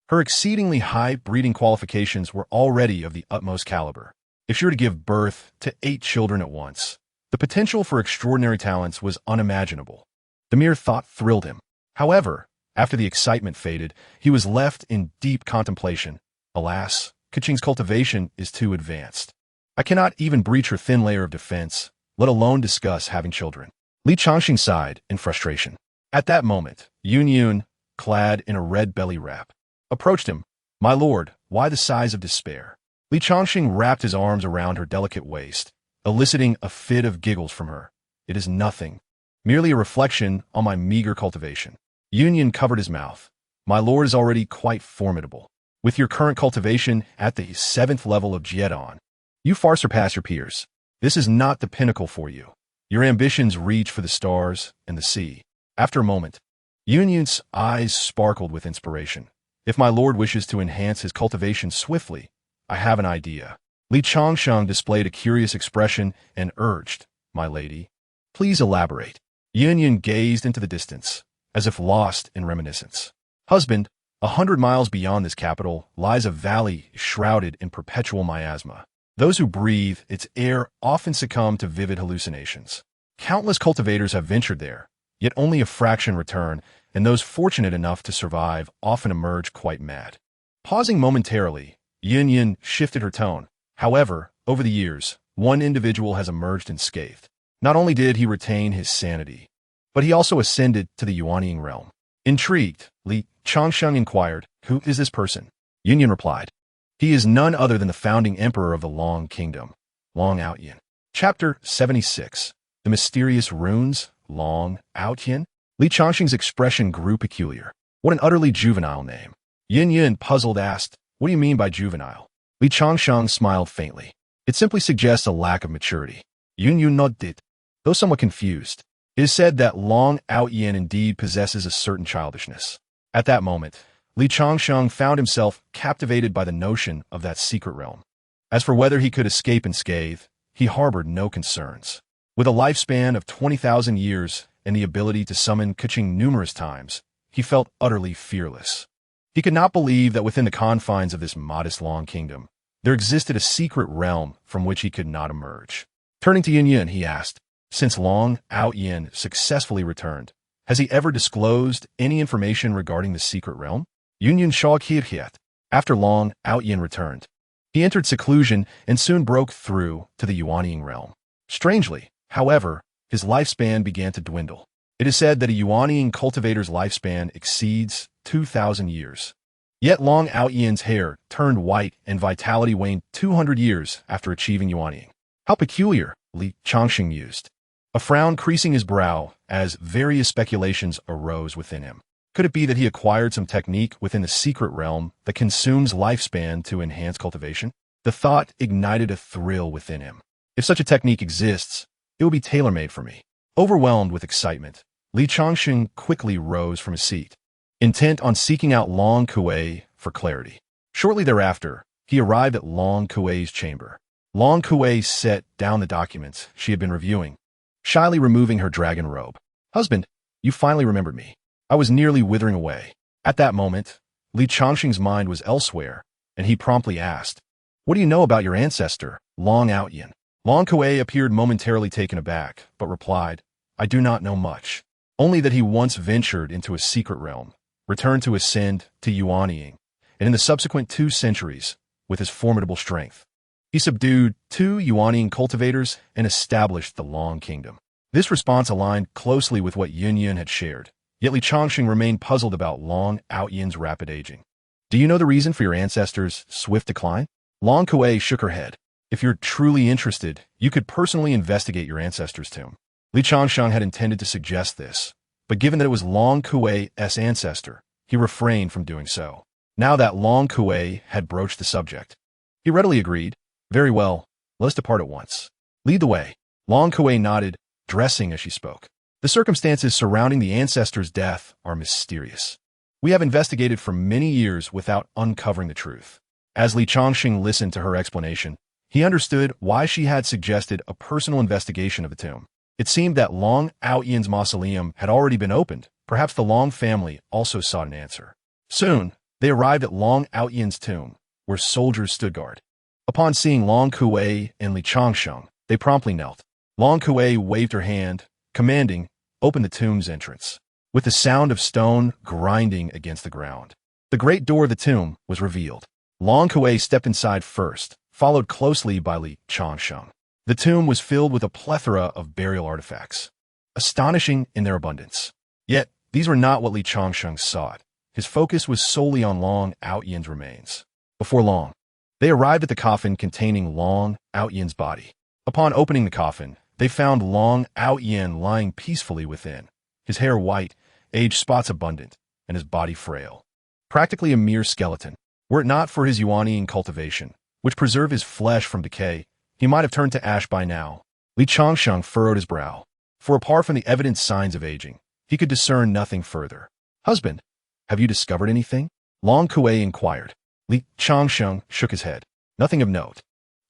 Her exceedingly high breeding qualifications were already of the utmost caliber. If she were to give birth to 8 children at once, the potential for extraordinary talents was unimaginable. The mere thought thrilled him. However, after the excitement faded, he was left in deep contemplation. Alas, Kaching's cultivation is too advanced. I cannot even breach her thin layer of defense, let alone discuss having children. Li Changsheng sighed in frustration. At that moment, Yun Yun, clad in a red belly wrap, approached him. My lord, why the sighs of despair? Li Changsheng wrapped his arms around her delicate waist, eliciting a fit of giggles from her. It is nothing, merely a reflection on my meager cultivation. Yun Yun covered his mouth. My lord is already quite formidable. With your current cultivation at the 7th level of Jiedon, you far surpass your peers. This is not the pinnacle for you. Your ambitions reach for the stars and the sea. After a moment, Yun Yun's eyes sparkled with inspiration. If my lord wishes to enhance his cultivation swiftly, I have an idea. Li Changsheng displayed a curious expression and urged, My lady, please elaborate. Yun Yun gazed into the distance, as if lost in reminiscence. Husband, 100 miles beyond this capital lies a valley shrouded in perpetual miasma. Those who breathe its air often succumb to vivid hallucinations. Countless cultivators have ventured there, yet only a fraction return, and those fortunate enough to survive often emerge quite mad. Pausing momentarily, Yun Yun shifted her tone. However, over the years, one individual has emerged unscathed. Not only did he retain his sanity, but he also ascended to the Yuanying realm. Intrigued, Li Changsheng inquired, Who is this person? Yun Yun replied, He is none other than the founding emperor of the Long Kingdom, Long Outyin. Chapter 76. The Mysterious Runes, Long Outyin. Li Changsheng's expression grew peculiar. What an utterly juvenile name. Yun Yun, puzzled, asked, What do you mean by juvenile? Li Changsheng smiled faintly. It simply suggests a lack of maturity. Yun Yun nodded, though somewhat confused. It is said that Long Outyin indeed possesses a certain childishness. At that moment, Li Changsheng found himself captivated by the notion of that secret realm. As for whether he could escape unscathed, he harbored no concerns. With a lifespan of 20,000 years and the ability to summon Changsheng numerous times, he felt utterly fearless. He could not believe that within the confines of this modest Long Kingdom, there existed a secret realm from which he could not emerge. Turning to Yin, he asked, since Long Yin successfully returned, has he ever disclosed any information regarding the secret realm? Yin shook his head. After Long Yin returned, he entered seclusion and soon broke through to the Yuanying realm. Strangely, however, his lifespan began to dwindle. It is said that a Yuanying cultivator's lifespan exceeds 2,000 years. Yet Long Yin's hair turned white and vitality waned 200 years after achieving Yuanying. How peculiar, Li Changsheng mused, a frown creasing his brow as various speculations arose within him. Could it be that he acquired some technique within the secret realm that consumes lifespan to enhance cultivation? The thought ignited a thrill within him. If such a technique exists, it will be tailor-made for me. Overwhelmed with excitement, Li Changsheng quickly rose from his seat, intent on seeking out Long Kuei for clarity. Shortly thereafter, he arrived at Long Kuei's chamber. Long Kuei set down the documents she had been reviewing, shyly removing her dragon robe. Husband, you finally remembered me. I was nearly withering away. At that moment, Li Changsheng's mind was elsewhere, and he promptly asked, what do you know about your ancestor, Long Yin? Long Kuei appeared momentarily taken aback, but replied, I do not know much. Only that he once ventured into a secret realm, returned to ascend to Yuanying, and in the subsequent 2 centuries, with his formidable strength, he subdued 2 Yuanying cultivators and established the Long Kingdom. This response aligned closely with what Yin had shared, yet Li Changsheng remained puzzled about Long Yin's rapid aging. Do you know the reason for your ancestor's swift decline? Long Kuei shook her head. If you're truly interested, you could personally investigate your ancestor's tomb. Li Changsheng had intended to suggest this, but given that it was Long Kuei's ancestor, he refrained from doing so. Now that Long Kuei had broached the subject, he readily agreed. Very well, let us depart at once. Lead the way. Long Kuei nodded, dressing as she spoke. The circumstances surrounding the ancestor's death are mysterious. We have investigated for many years without uncovering the truth. As Li Changsheng listened to her explanation, he understood why she had suggested a personal investigation of the tomb. It seemed that Long Yin's mausoleum had already been opened. Perhaps the Long family also sought an answer. Soon, they arrived at Long Yin's tomb, where soldiers stood guard. Upon seeing Long Kuei and Li Changsheng, they promptly knelt. Long Kuei waved her hand, commanding, open the tomb's entrance. With the sound of stone grinding against the ground, the great door of the tomb was revealed. Long Kuei stepped inside first, followed closely by Li Changsheng. The tomb was filled with a plethora of burial artifacts, astonishing in their abundance. Yet, these were not what Li Changsheng sought. His focus was solely on Long Yin's remains. Before long, they arrived at the coffin containing Long Yin's body. Upon opening the coffin, they found Long Yin lying peacefully within, his hair white, age spots abundant, and his body frail. Practically a mere skeleton. Were it not for his Yuanying cultivation, which preserved his flesh from decay, he might have turned to ash by now. Li Changsheng furrowed his brow, for apart from the evident signs of aging, he could discern nothing further. Husband, have you discovered anything? Long Kuei inquired. Li Changsheng shook his head. Nothing of note.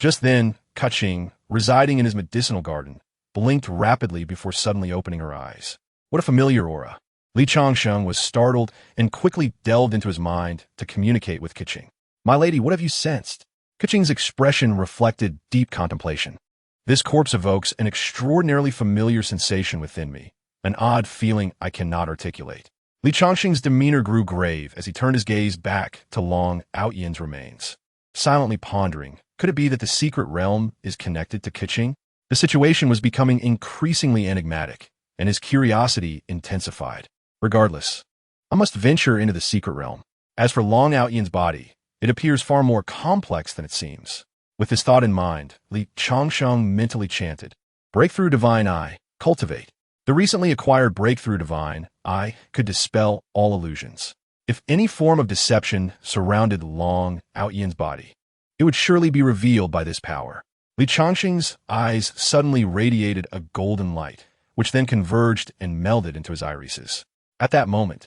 Just then, Changsheng, residing in his medicinal garden, blinked rapidly before suddenly opening her eyes. What a familiar aura. Li Changsheng was startled and quickly delved into his mind to communicate with Changsheng. My lady, what have you sensed? Changsheng's expression reflected deep contemplation. This corpse evokes an extraordinarily familiar sensation within me, an odd feeling I cannot articulate. Li Changsheng's demeanor grew grave as he turned his gaze back to Long Yin's remains. Silently pondering, could it be that the secret realm is connected to Changsheng? The situation was becoming increasingly enigmatic, and his curiosity intensified. Regardless, I must venture into the secret realm. As for Long Yin's body, it appears far more complex than it seems. With this thought in mind, Li Changsheng mentally chanted, Breakthrough Divine Eye, cultivate. The recently acquired Breakthrough Divine Eye could dispel all illusions. If any form of deception surrounded Long Yin's body, it would surely be revealed by this power. Li Changsheng's eyes suddenly radiated a golden light, which then converged and melded into his irises. At that moment,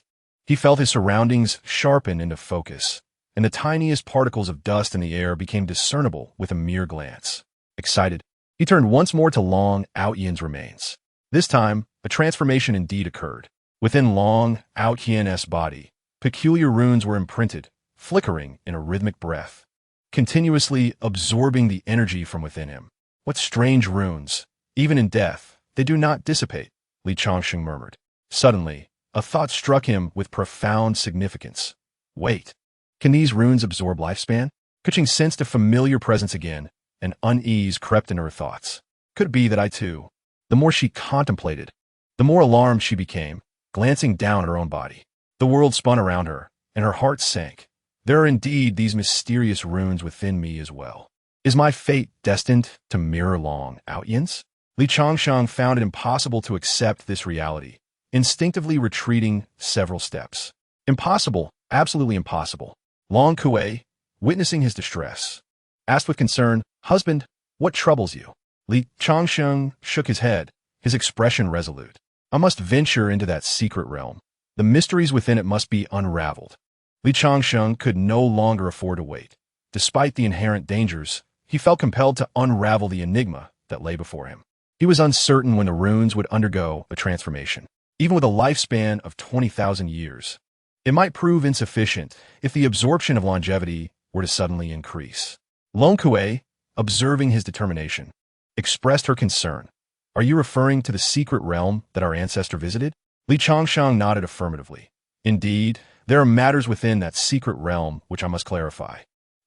He felt his surroundings sharpen into focus, and the tiniest particles of dust in the air became discernible with a mere glance. Excited, he turned once more to Long Outyen's remains. This time, a transformation indeed occurred. Within Long Outyen's body, peculiar runes were imprinted, flickering in a rhythmic breath, continuously absorbing the energy from within him. What strange runes! Even in death, they do not dissipate, Li Changsheng murmured. Suddenly, a thought struck him with profound significance. Wait, can these runes absorb lifespan? Kuching sensed a familiar presence again, and unease crept into her thoughts. Could it be that I too? The more she contemplated, the more alarmed she became, glancing down at her own body. The world spun around her, and her heart sank. There are indeed these mysterious runes within me as well. Is my fate destined to mirror Long Outyen's? Li Changsheng found it impossible to accept this reality, instinctively retreating several steps. Impossible, absolutely impossible. Long Kue, witnessing his distress, asked with concern, "Husband, what troubles you?" Li Changsheng shook his head, his expression resolute. "I must venture into that secret realm. The mysteries within it must be unraveled." Li Changsheng could no longer afford to wait. Despite the inherent dangers, he felt compelled to unravel the enigma that lay before him. He was uncertain when the runes would undergo a transformation. Even with a lifespan of 20,000 years, it might prove insufficient if the absorption of longevity were to suddenly increase. Long Kue, observing his determination, expressed her concern. "Are you referring to the secret realm that our ancestor visited?" Li Changsheng nodded affirmatively. "Indeed, there are matters within that secret realm which I must clarify."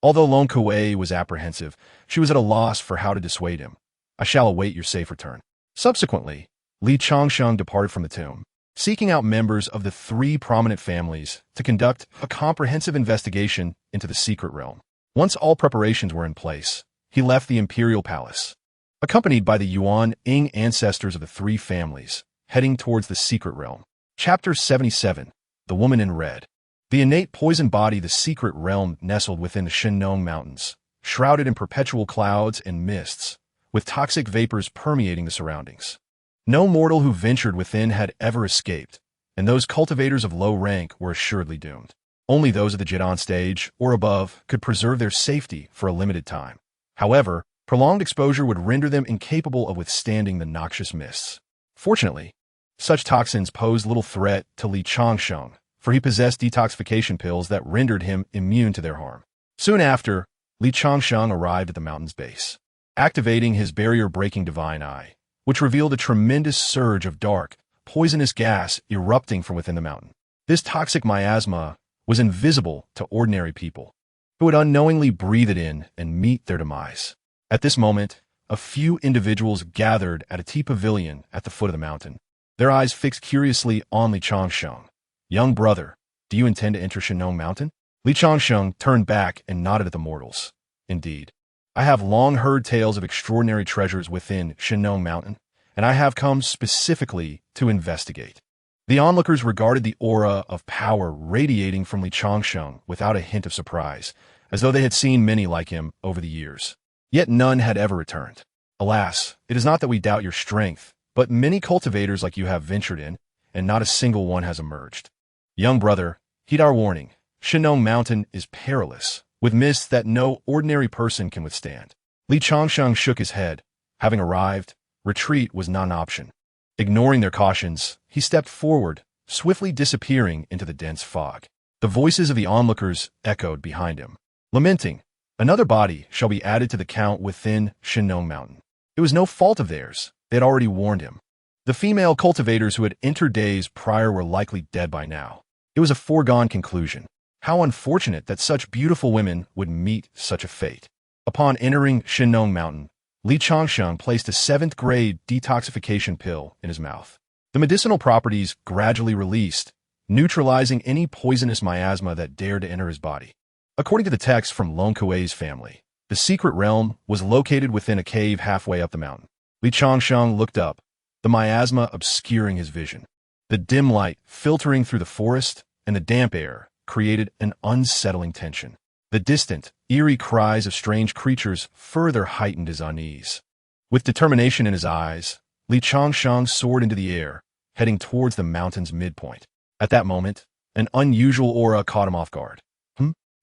Although Long Kue was apprehensive, she was at a loss for how to dissuade him. "I shall await your safe return." Subsequently, Li Changsheng departed from the tomb, seeking out members of the 3 prominent families to conduct a comprehensive investigation into the secret realm. Once all preparations were in place, he left the imperial palace, accompanied by the Yuan-Ing ancestors of the 3 families, heading towards the secret realm. Chapter 77. The Woman in Red. The innate poison body, the secret realm, nestled within the Shennong Mountains, shrouded in perpetual clouds and mists, with toxic vapors permeating the surroundings. No mortal who ventured within had ever escaped, and those cultivators of low rank were assuredly doomed. Only those of the Jidan stage or above could preserve their safety for a limited time. However, prolonged exposure would render them incapable of withstanding the noxious mists. Fortunately, such toxins posed little threat to Li Changsheng, for he possessed detoxification pills that rendered him immune to their harm. Soon after, Li Changsheng arrived at the mountain's base, activating his barrier-breaking divine eye, which revealed a tremendous surge of dark, poisonous gas erupting from within the mountain. This toxic miasma was invisible to ordinary people, who would unknowingly breathe it in and meet their demise. At this moment, a few individuals gathered at a tea pavilion at the foot of the mountain, their eyes fixed curiously on Li Changsheng. "Young brother, do you intend to enter Shennong Mountain?" Li Changsheng turned back and nodded at the mortals. "Indeed. I have long heard tales of extraordinary treasures within Shennong Mountain, and I have come specifically to investigate." The onlookers regarded the aura of power radiating from Li Changsheng without a hint of surprise, as though they had seen many like him over the years. Yet none had ever returned. "Alas, it is not that we doubt your strength, but many cultivators like you have ventured in, and not a single one has emerged. Young brother, heed our warning. Shennong Mountain is perilous, with mists that no ordinary person can withstand." Li Changsheng shook his head. Having arrived, retreat was not an option. Ignoring their cautions, he stepped forward, swiftly disappearing into the dense fog. The voices of the onlookers echoed behind him, lamenting, "Another body shall be added to the count within Shennong Mountain." It was no fault of theirs. They had already warned him. The female cultivators who had entered days prior were likely dead by now. It was a foregone conclusion. How unfortunate that such beautiful women would meet such a fate. Upon entering Shennong Mountain, Li Changsheng placed a 7th-grade detoxification pill in his mouth. The medicinal properties gradually released, neutralizing any poisonous miasma that dared to enter his body. According to the text from Long Kue's family, the secret realm was located within a cave halfway up the mountain. Li Changsheng looked up, the miasma obscuring his vision. The dim light filtering through the forest and the damp air created an unsettling tension. The distant, eerie cries of strange creatures further heightened his unease. With determination in his eyes, Li Changsheng soared into the air, heading towards the mountain's midpoint. At that moment, An unusual aura caught him off guard.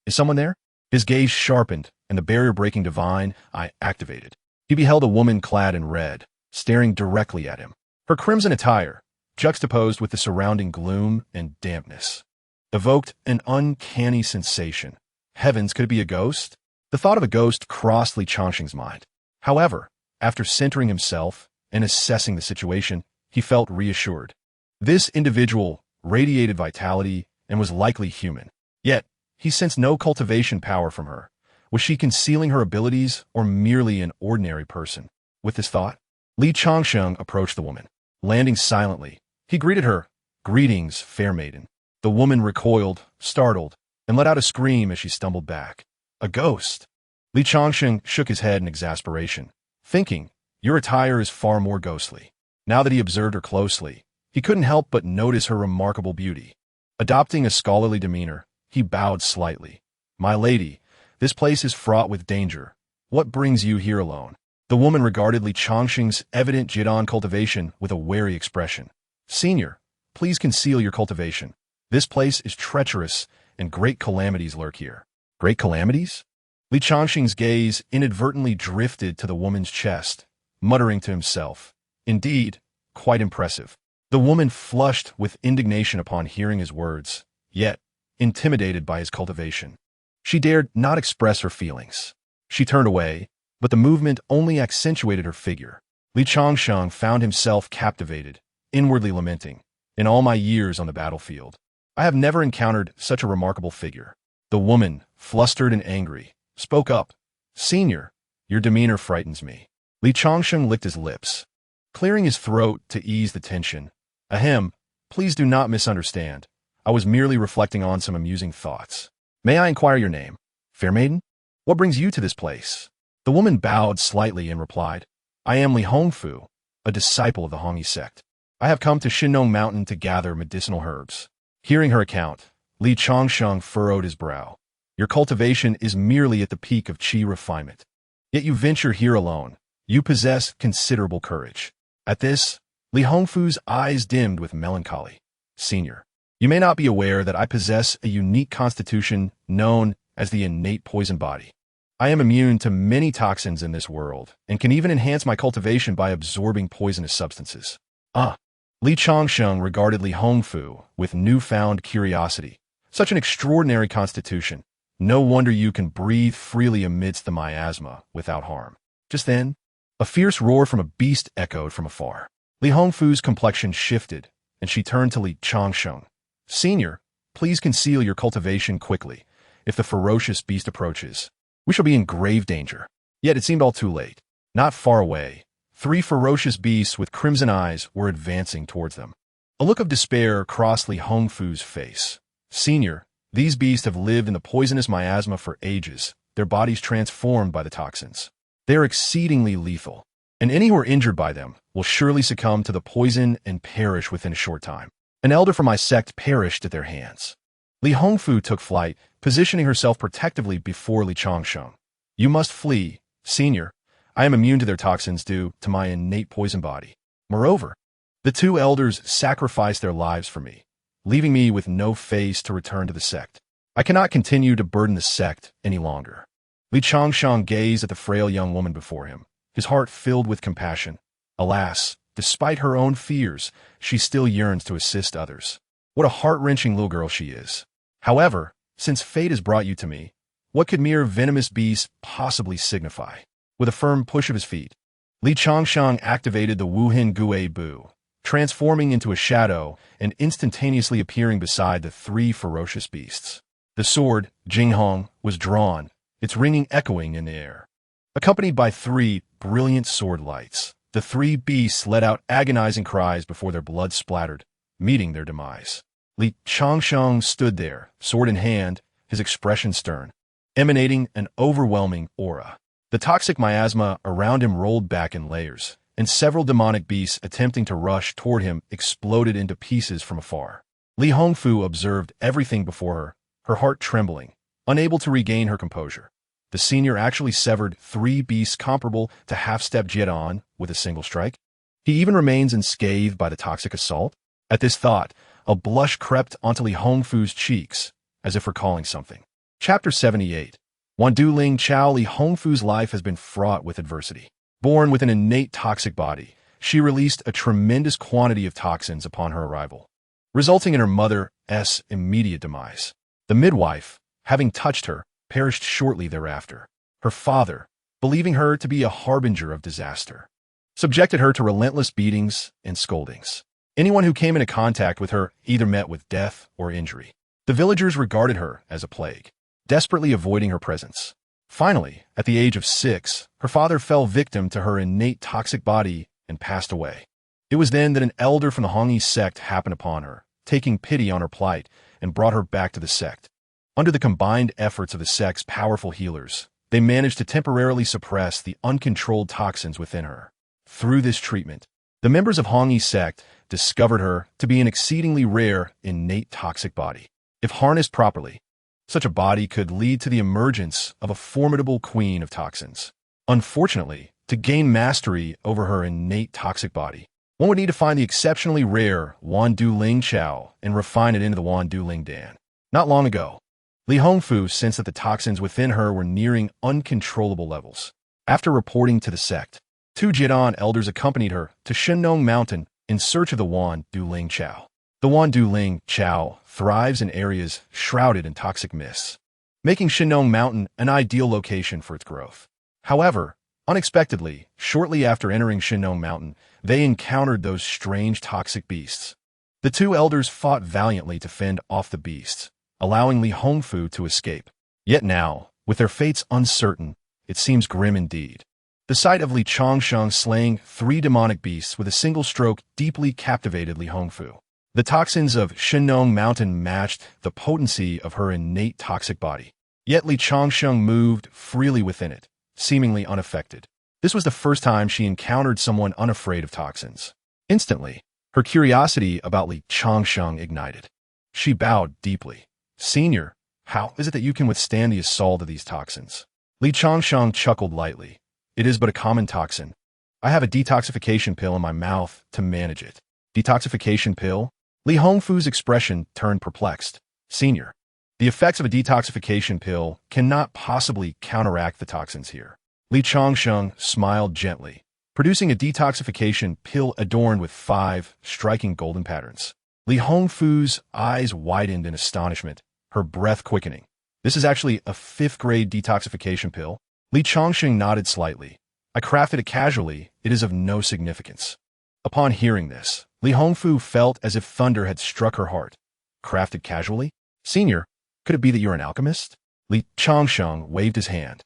Is someone there? His gaze sharpened, and the barrier-breaking divine eye activated. He beheld a woman clad in red, staring directly at him. Her crimson attire, juxtaposed with the surrounding gloom and dampness, evoked an uncanny sensation. Heavens, could it be a ghost? The thought of a ghost crossed Li Changsheng's mind. However, after centering himself and assessing the situation, he felt reassured. This individual radiated vitality and was likely human. Yet, he sensed no cultivation power from her. Was she concealing her abilities or merely an ordinary person? With this thought, Li Changsheng approached the woman. Landing silently, he greeted her. "Greetings, fair maiden." The woman recoiled, startled, and let out a scream as she stumbled back. A ghost! Li Changsheng shook his head in exasperation, thinking, your attire is far more ghostly. Now that he observed her closely, he couldn't help but notice her remarkable beauty. Adopting a scholarly demeanor, he bowed slightly. "My lady, this place is fraught with danger. What brings you here alone?" The woman regarded Li Changsheng's evident Jidan cultivation with a wary expression. "Senior, please conceal your cultivation. This place is treacherous, and great calamities lurk here." Great calamities? Li Changsheng's gaze inadvertently drifted to the woman's chest, muttering to himself, "Indeed, quite impressive." The woman flushed with indignation upon hearing his words, yet intimidated by his cultivation. She dared not express her feelings. She turned away, but the movement only accentuated her figure. Li Changsheng found himself captivated, inwardly lamenting, "In all my years on the battlefield, I have never encountered such a remarkable figure." The woman, flustered and angry, spoke up. "Senior, your demeanor frightens me." Li Changsheng licked his lips, clearing his throat to ease the tension. "Ahem, please do not misunderstand. I was merely reflecting on some amusing thoughts. May I inquire your name? Fair maiden? What brings you to this place?" The woman bowed slightly and replied, "I am Li Hongfu, a disciple of the Hongyi sect. I have come to Shinnong Mountain to gather medicinal herbs." Hearing her account, Li Changsheng furrowed his brow. "Your cultivation is merely at the peak of qi refinement. Yet you venture here alone. You possess considerable courage." At this, Li Hongfu's eyes dimmed with melancholy. "Senior, you may not be aware that I possess a unique constitution known as the innate poison body. I am immune to many toxins in this world, and can even enhance my cultivation by absorbing poisonous substances." Li Changsheng regarded Li Hongfu with newfound curiosity. "Such an extraordinary constitution. No wonder you can breathe freely amidst the miasma without harm." Just then, a fierce roar from a beast echoed from afar. Li Hongfu's complexion shifted, and she turned to Li Changsheng. "Senior, please conceal your cultivation quickly. If the ferocious beast approaches, we shall be in grave danger." Yet it seemed all too late. Not far away, 3 ferocious beasts with crimson eyes were advancing towards them. A look of despair crossed Li Hongfu's face. "Senior, these beasts have lived in the poisonous miasma for ages, their bodies transformed by the toxins. They are exceedingly lethal, and any who are injured by them will surely succumb to the poison and perish within a short time. An elder from my sect perished at their hands." Li Hongfu took flight, positioning herself protectively before Li Changsheng. "You must flee, senior. I am immune to their toxins due to my innate poison body. Moreover, the 2 elders sacrificed their lives for me, leaving me with no face to return to the sect. I cannot continue to burden the sect any longer." Li Changsheng gazed at the frail young woman before him, his heart filled with compassion. Alas, despite her own fears, she still yearns to assist others. What a heart-wrenching little girl she is. However, since fate has brought you to me, what could mere venomous beasts possibly signify? With a firm push of his feet, Li Changsheng activated the Wuhen Gui Bu, transforming into a shadow and instantaneously appearing beside the 3 ferocious beasts. The sword, Jinghong, was drawn, its ringing echoing in the air. Accompanied by 3 brilliant sword lights, the 3 beasts let out agonizing cries before their blood splattered, meeting their demise. Li Changsheng stood there, sword in hand, his expression stern, emanating an overwhelming aura. The toxic miasma around him rolled back in layers, and several demonic beasts attempting to rush toward him exploded into pieces from afar. Li Hongfu observed everything before her heart trembling, unable to regain her composure. The senior actually severed 3 beasts comparable to half-step Jidan with a single strike. He even remains unscathed by the toxic assault. At this thought, a blush crept onto Li Hongfu's cheeks, as if recalling something. Chapter 78. Wandu Ling Chao. Li Hongfu's life has been fraught with adversity. Born with an innate toxic body, she released a tremendous quantity of toxins upon her arrival, resulting in her mother's immediate demise. The midwife, having touched her, perished shortly thereafter. Her father, believing her to be a harbinger of disaster, subjected her to relentless beatings and scoldings. Anyone who came into contact with her either met with death or injury. The villagers regarded her as a plague, desperately avoiding her presence. Finally, at the age of 6, her father fell victim to her innate toxic body and passed away. It was then that an elder from the Hongyi sect happened upon her, taking pity on her plight, and brought her back to the sect. Under the combined efforts of the sect's powerful healers, they managed to temporarily suppress the uncontrolled toxins within her. Through this treatment, the members of Hongyi sect discovered her to be an exceedingly rare innate toxic body. If harnessed properly, such a body could lead to the emergence of a formidable queen of toxins. Unfortunately, to gain mastery over her innate toxic body, one would need to find the exceptionally rare Wandu Ling Chao and refine it into the Wandu Ling Dan. Not long ago, Li Hongfu sensed that the toxins within her were nearing uncontrollable levels. After reporting to the sect, 2 Jidan elders accompanied her to Shennong Mountain in search of the Wandu Ling Chao. The Wandu Ling Chao thrives in areas shrouded in toxic mists, making Shennong Mountain an ideal location for its growth. However, unexpectedly, shortly after entering Shennong Mountain, they encountered those strange toxic beasts. The 2 elders fought valiantly to fend off the beasts, allowing Li Hongfu to escape. Yet now, with their fates uncertain, it seems grim indeed. The sight of Li Changsheng slaying 3 demonic beasts with a single stroke deeply captivated Li Hongfu. The toxins of Shennong Mountain matched the potency of her innate toxic body. Yet Li Changsheng moved freely within it, seemingly unaffected. This was the first time she encountered someone unafraid of toxins. Instantly, her curiosity about Li Changsheng ignited. She bowed deeply. "Senior, how is it that you can withstand the assault of these toxins?" Li Changsheng chuckled lightly. "It is but a common toxin. I have a detoxification pill in my mouth to manage it." Detoxification pill? Li Hongfu's expression turned perplexed. "Senior, the effects of a detoxification pill cannot possibly counteract the toxins here." Li Changsheng smiled gently, producing a detoxification pill adorned with 5 striking golden patterns. Li Hongfu's eyes widened in astonishment, her breath quickening. "This is actually a 5th-grade detoxification pill?" Li Changsheng nodded slightly. "I crafted it casually. It is of no significance." Upon hearing this, Li Hongfu felt as if thunder had struck her heart. "Crafted casually? Senior, could it be that you're an alchemist?" Li Changsheng waved his hand,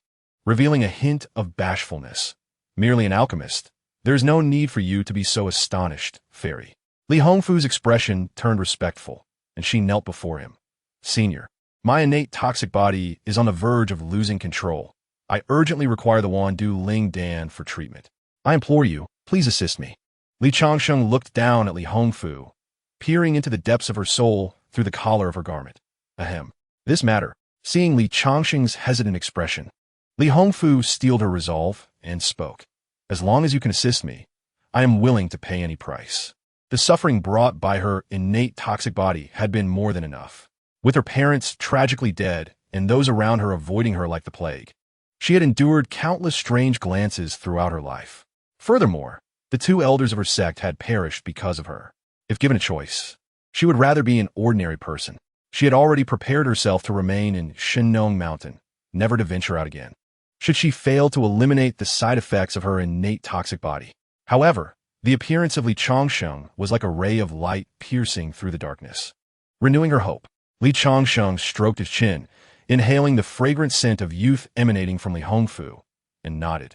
revealing a hint of bashfulness. "Merely an alchemist. There is no need for you to be so astonished, fairy." Li Hongfu's expression turned respectful, and she knelt before him. "Senior, my innate toxic body is on the verge of losing control. I urgently require the Wandu Ling Dan for treatment. I implore you, please assist me." Li Changsheng looked down at Li Hongfu, peering into the depths of her soul through the collar of her garment. Ahem. This matter. Seeing Li Changsheng's hesitant expression, Li Hongfu steeled her resolve and spoke. "As long as you can assist me, I am willing to pay any price." The suffering brought by her innate toxic body had been more than enough. With her parents tragically dead and those around her avoiding her like the plague, she had endured countless strange glances throughout her life. Furthermore, the 2 elders of her sect had perished because of her. If given a choice, she would rather be an ordinary person. She had already prepared herself to remain in Shennong Mountain, never to venture out again, should she fail to eliminate the side effects of her innate toxic body. However, the appearance of Li Changsheng was like a ray of light piercing through the darkness. Renewing her hope, Li Changsheng stroked his chin, inhaling the fragrant scent of youth emanating from Li Hongfu, and nodded.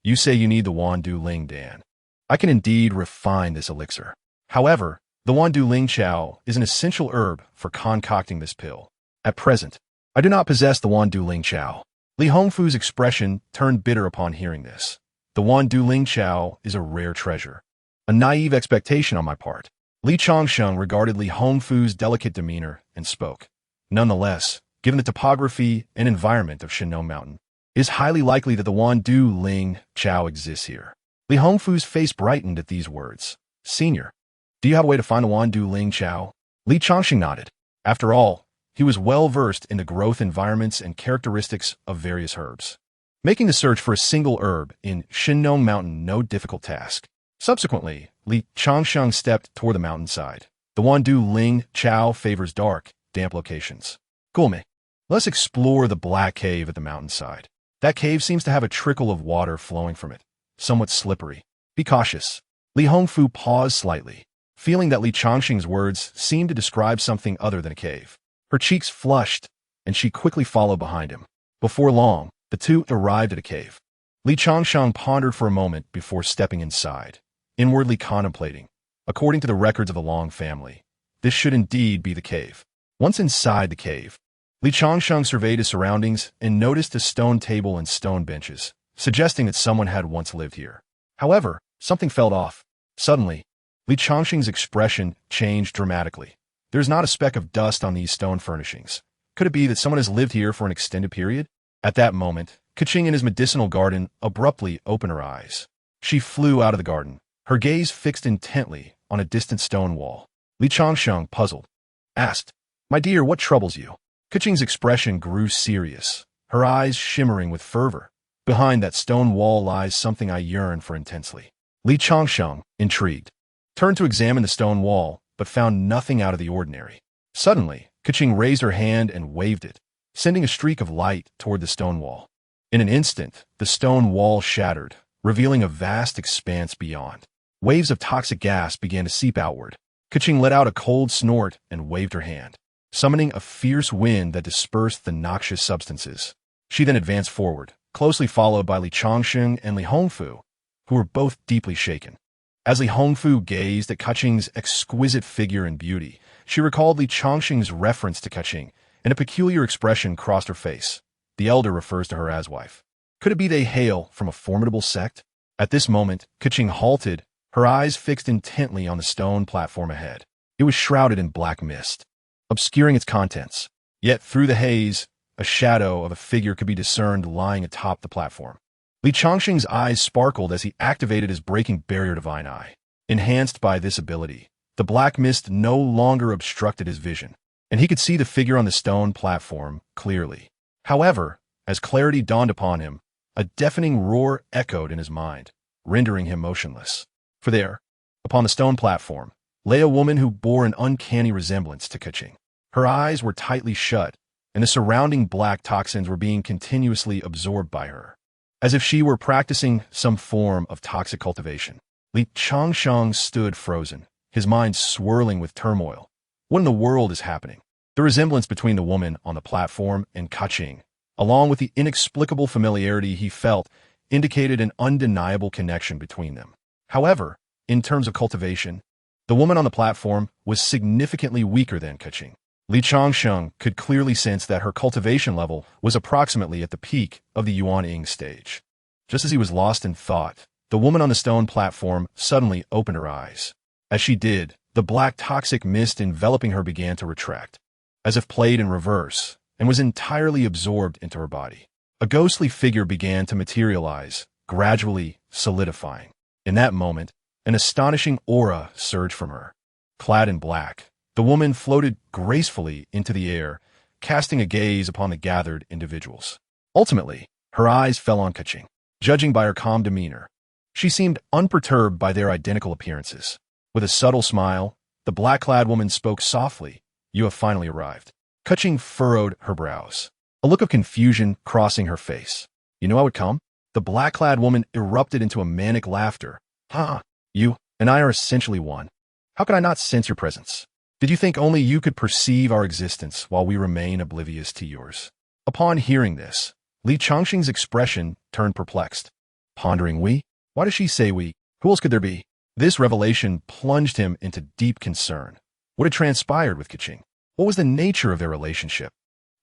"You say you need the Wandu Ling Dan. I can indeed refine this elixir. However, the Wandu Ling Chao is an essential herb for concocting this pill. At present, I do not possess the Wandu Ling Chao." Li Hongfu's expression turned bitter upon hearing this. The Wandu Ling Chao is a rare treasure. A naive expectation on my part. Li Changsheng regarded Li Hongfu's delicate demeanor and spoke. "Nonetheless, given the topography and environment of Shennong Mountain, it is highly likely that the Wandu Ling Chao exists here." Li Hongfu's face brightened at these words. "Senior, do you have a way to find the Wandu Ling Chao?" Li Changsheng nodded. After all, he was well versed in the growth environments and characteristics of various herbs, making the search for a single herb in Shinnong Mountain no difficult task. Subsequently, Li Changsheng stepped toward the mountainside. The Wandu Ling Chao favors dark, damp locations. Gulme. Let's explore the black cave at the mountainside. That cave seems to have a trickle of water flowing from it, somewhat slippery. Be cautious. Li Hongfu paused slightly, feeling that Li Changsheng's words seemed to describe something other than a cave. Her cheeks flushed, and she quickly followed behind him. Before long, the two arrived at a cave. Li Changsheng pondered for a moment before stepping inside, inwardly contemplating. According to the records of the Long family, this should indeed be the cave. Once inside the cave, Li Changsheng surveyed his surroundings and noticed a stone table and stone benches, suggesting that someone had once lived here. However, something felt off. Suddenly, Li Changsheng's expression changed dramatically. There's not a speck of dust on these stone furnishings. Could it be that someone has lived here for an extended period? At that moment, Changsheng in his medicinal garden abruptly opened her eyes. She flew out of the garden, her gaze fixed intently on a distant stone wall. Li Changsheng, puzzled, asked, "My dear, what troubles you?" Changsheng's expression grew serious, her eyes shimmering with fervor. "Behind that stone wall lies something I yearn for intensely." Li Changsheng, intrigued, turned to examine the stone wall, but found nothing out of the ordinary. Suddenly, Changsheng raised her hand and waved it, sending a streak of light toward the stone wall. In an instant, the stone wall shattered, revealing a vast expanse beyond. Waves of toxic gas began to seep outward. Changsheng let out a cold snort and waved her hand, summoning a fierce wind that dispersed the noxious substances. She then advanced forward, closely followed by Li Changsheng and Li Hongfu, who were both deeply shaken. As Li Hongfu gazed at Changsheng's exquisite figure and beauty, she recalled Li Changsheng's reference to Changsheng, and a peculiar expression crossed her face. The elder refers to her as wife. Could it be they hail from a formidable sect? At this moment, Changsheng halted, her eyes fixed intently on the stone platform ahead. It was shrouded in black mist, obscuring its contents. Yet through the haze, a shadow of a figure could be discerned lying atop the platform. Li Changsheng's eyes sparkled as he activated his breaking barrier divine eye. Enhanced by this ability, the black mist no longer obstructed his vision, and he could see the figure on the stone platform clearly. However, as clarity dawned upon him, a deafening roar echoed in his mind, rendering him motionless. For there, upon the stone platform, lay a woman who bore an uncanny resemblance to Changsheng. Her eyes were tightly shut, and the surrounding black toxins were being continuously absorbed by her, as if she were practicing some form of toxic cultivation. Li Changsheng stood frozen, his mind swirling with turmoil. What in the world is happening? The resemblance between the woman on the platform and Changsheng, along with the inexplicable familiarity he felt, indicated an undeniable connection between them. However, in terms of cultivation, the woman on the platform was significantly weaker than Changsheng. Li Changsheng could clearly sense that her cultivation level was approximately at the peak of the Yuan-Ing stage. Just as he was lost in thought, the woman on the stone platform suddenly opened her eyes. As she did, the black toxic mist enveloping her began to retract, as if played in reverse, and was entirely absorbed into her body. A ghostly figure began to materialize, gradually solidifying. In that moment, an astonishing aura surged from her. Clad in black, the woman floated gracefully into the air, casting a gaze upon the gathered individuals. Ultimately, her eyes fell on Changsheng. Judging by her calm demeanor, she seemed unperturbed by their identical appearances. With a subtle smile, the black-clad woman spoke softly, "You have finally arrived." Changsheng furrowed her brows, a look of confusion crossing her face. "You knew I would come?" The black-clad woman erupted into a manic laughter. You and I are essentially one. How could I not sense your presence? Did you think only you could perceive our existence while we remain oblivious to yours?" Upon hearing this, Li Changsheng's expression turned perplexed. Pondering we? Why does she say we? Who else could there be? This revelation plunged him into deep concern. What had transpired with Changsheng? What was the nature of their relationship?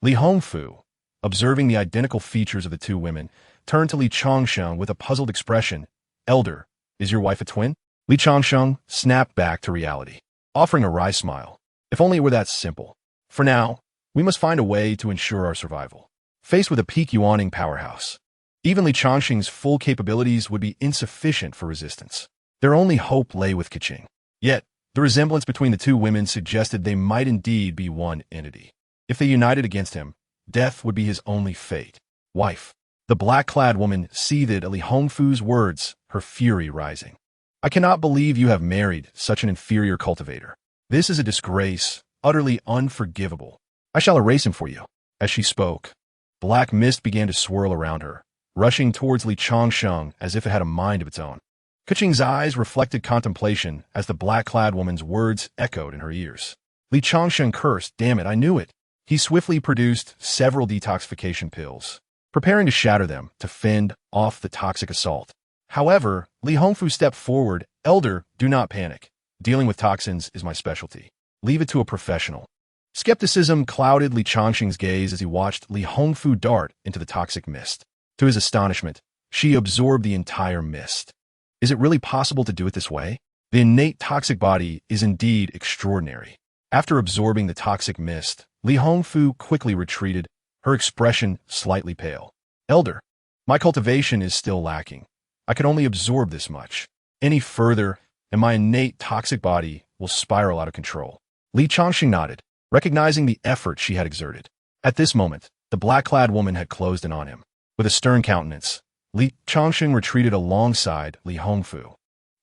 Li Hongfu, observing the identical features of the two women, turned to Li Changsheng with a puzzled expression. "Elder, is your wife a twin?" Li Changsheng snapped back to reality, offering a wry smile. "If only it were that simple. For now, we must find a way to ensure our survival." Faced with a peak Yuaning powerhouse, even Li Changsheng's full capabilities would be insufficient for resistance. Their only hope lay with Changsheng. Yet, The resemblance between the two women suggested they might indeed be one entity. If they united against him, death would be his only fate. Wife. The black-clad woman seethed at Li Hongfu's words, her fury rising. I cannot believe you have married such an inferior cultivator. This is a disgrace, utterly unforgivable. I shall erase him for you. As she spoke, black mist began to swirl around her, rushing towards Li Changsheng as if it had a mind of its own. Keqing's eyes reflected contemplation as the black-clad woman's words echoed in her ears. Li Changsheng cursed, "Damn it, I knew it." He swiftly produced several detoxification pills, preparing to shatter them to fend off the toxic assault. However, Li Hongfu stepped forward. "Elder, do not panic. Dealing with toxins is my specialty. Leave it to a professional." Skepticism clouded Li Changsheng's gaze as he watched Li Hongfu dart into the toxic mist. To his astonishment, she absorbed the entire mist. Is it really possible to do it this way? The innate toxic body is indeed extraordinary. After absorbing the toxic mist, Li Hongfu quickly retreated, her expression slightly pale. "Elder, my cultivation is still lacking. I can only absorb this much. Any further, and my innate toxic body will spiral out of control." Li Changsheng nodded, recognizing the effort she had exerted. At this moment, the black-clad woman had closed in on him. With a stern countenance, Li Changsheng retreated alongside Li Hongfu.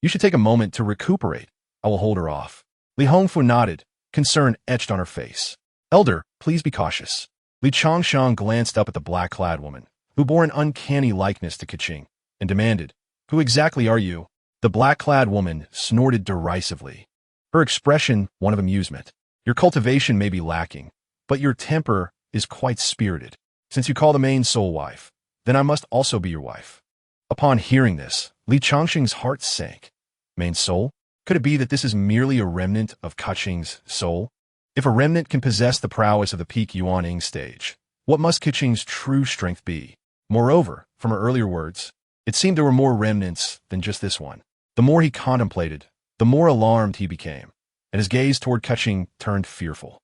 "You should take a moment to recuperate. I will hold her off." Li Hongfu nodded, concern etched on her face. "Elder, please be cautious." Li Changsheng glanced up at the black-clad woman, who bore an uncanny likeness to Keqing, and demanded, "Who exactly are you?" The black-clad woman snorted derisively, her expression one of amusement. "Your cultivation may be lacking, but your temper is quite spirited. Since you call the main soul wife, then I must also be your wife." Upon hearing this, Li Changsheng's heart sank. Main soul? Could it be that this is merely a remnant of Keqing's soul? If a remnant can possess the prowess of the peak Yuaning stage, what must Keqing's true strength be? Moreover, from her earlier words, it seemed there were more remnants than just this one. The more he contemplated, the more alarmed he became, and his gaze toward Keqing turned fearful.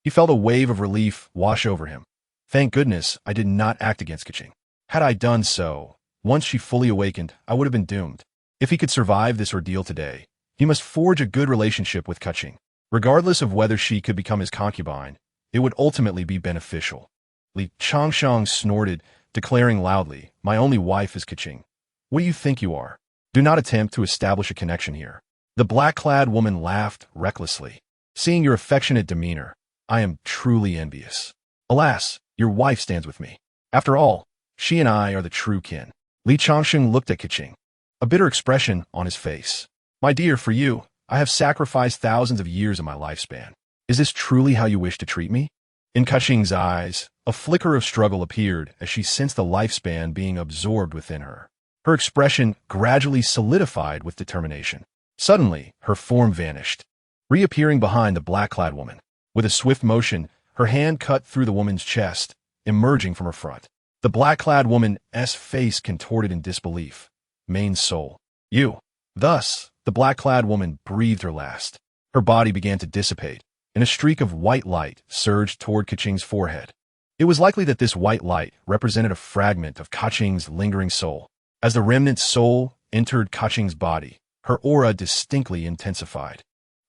He felt a wave of relief wash over him. Thank goodness I did not act against Keqing. Had I done so, once she fully awakened, I would have been doomed. If he could survive this ordeal today, he must forge a good relationship with Keqing. Regardless of whether she could become his concubine, it would ultimately be beneficial. Li Changsheng snorted, declaring loudly, "My only wife is Keqing. What do you think you are? Do not attempt to establish a connection here." The black-clad woman laughed recklessly. "Seeing your affectionate demeanor, I am truly envious. Alas, your wife stands with me. After all, she and I are the true kin." Li Changsheng looked at Keqing, a bitter expression on his face. "My dear, for you, I have sacrificed thousands of years of my lifespan. Is this truly how you wish to treat me?" In Keqing's eyes, a flicker of struggle appeared as she sensed the lifespan being absorbed within her. Her expression gradually solidified with determination. Suddenly, her form vanished, reappearing behind the black-clad woman. With a swift motion, her hand cut through the woman's chest, emerging from her front. The black-clad woman's face contorted in disbelief. "Main soul. You." Thus, the black-clad woman breathed her last. Her body began to dissipate, and a streak of white light surged toward Keqing's forehead. It was likely that this white light represented a fragment of Keqing's lingering soul. As the remnant soul entered Keqing's body, her aura distinctly intensified.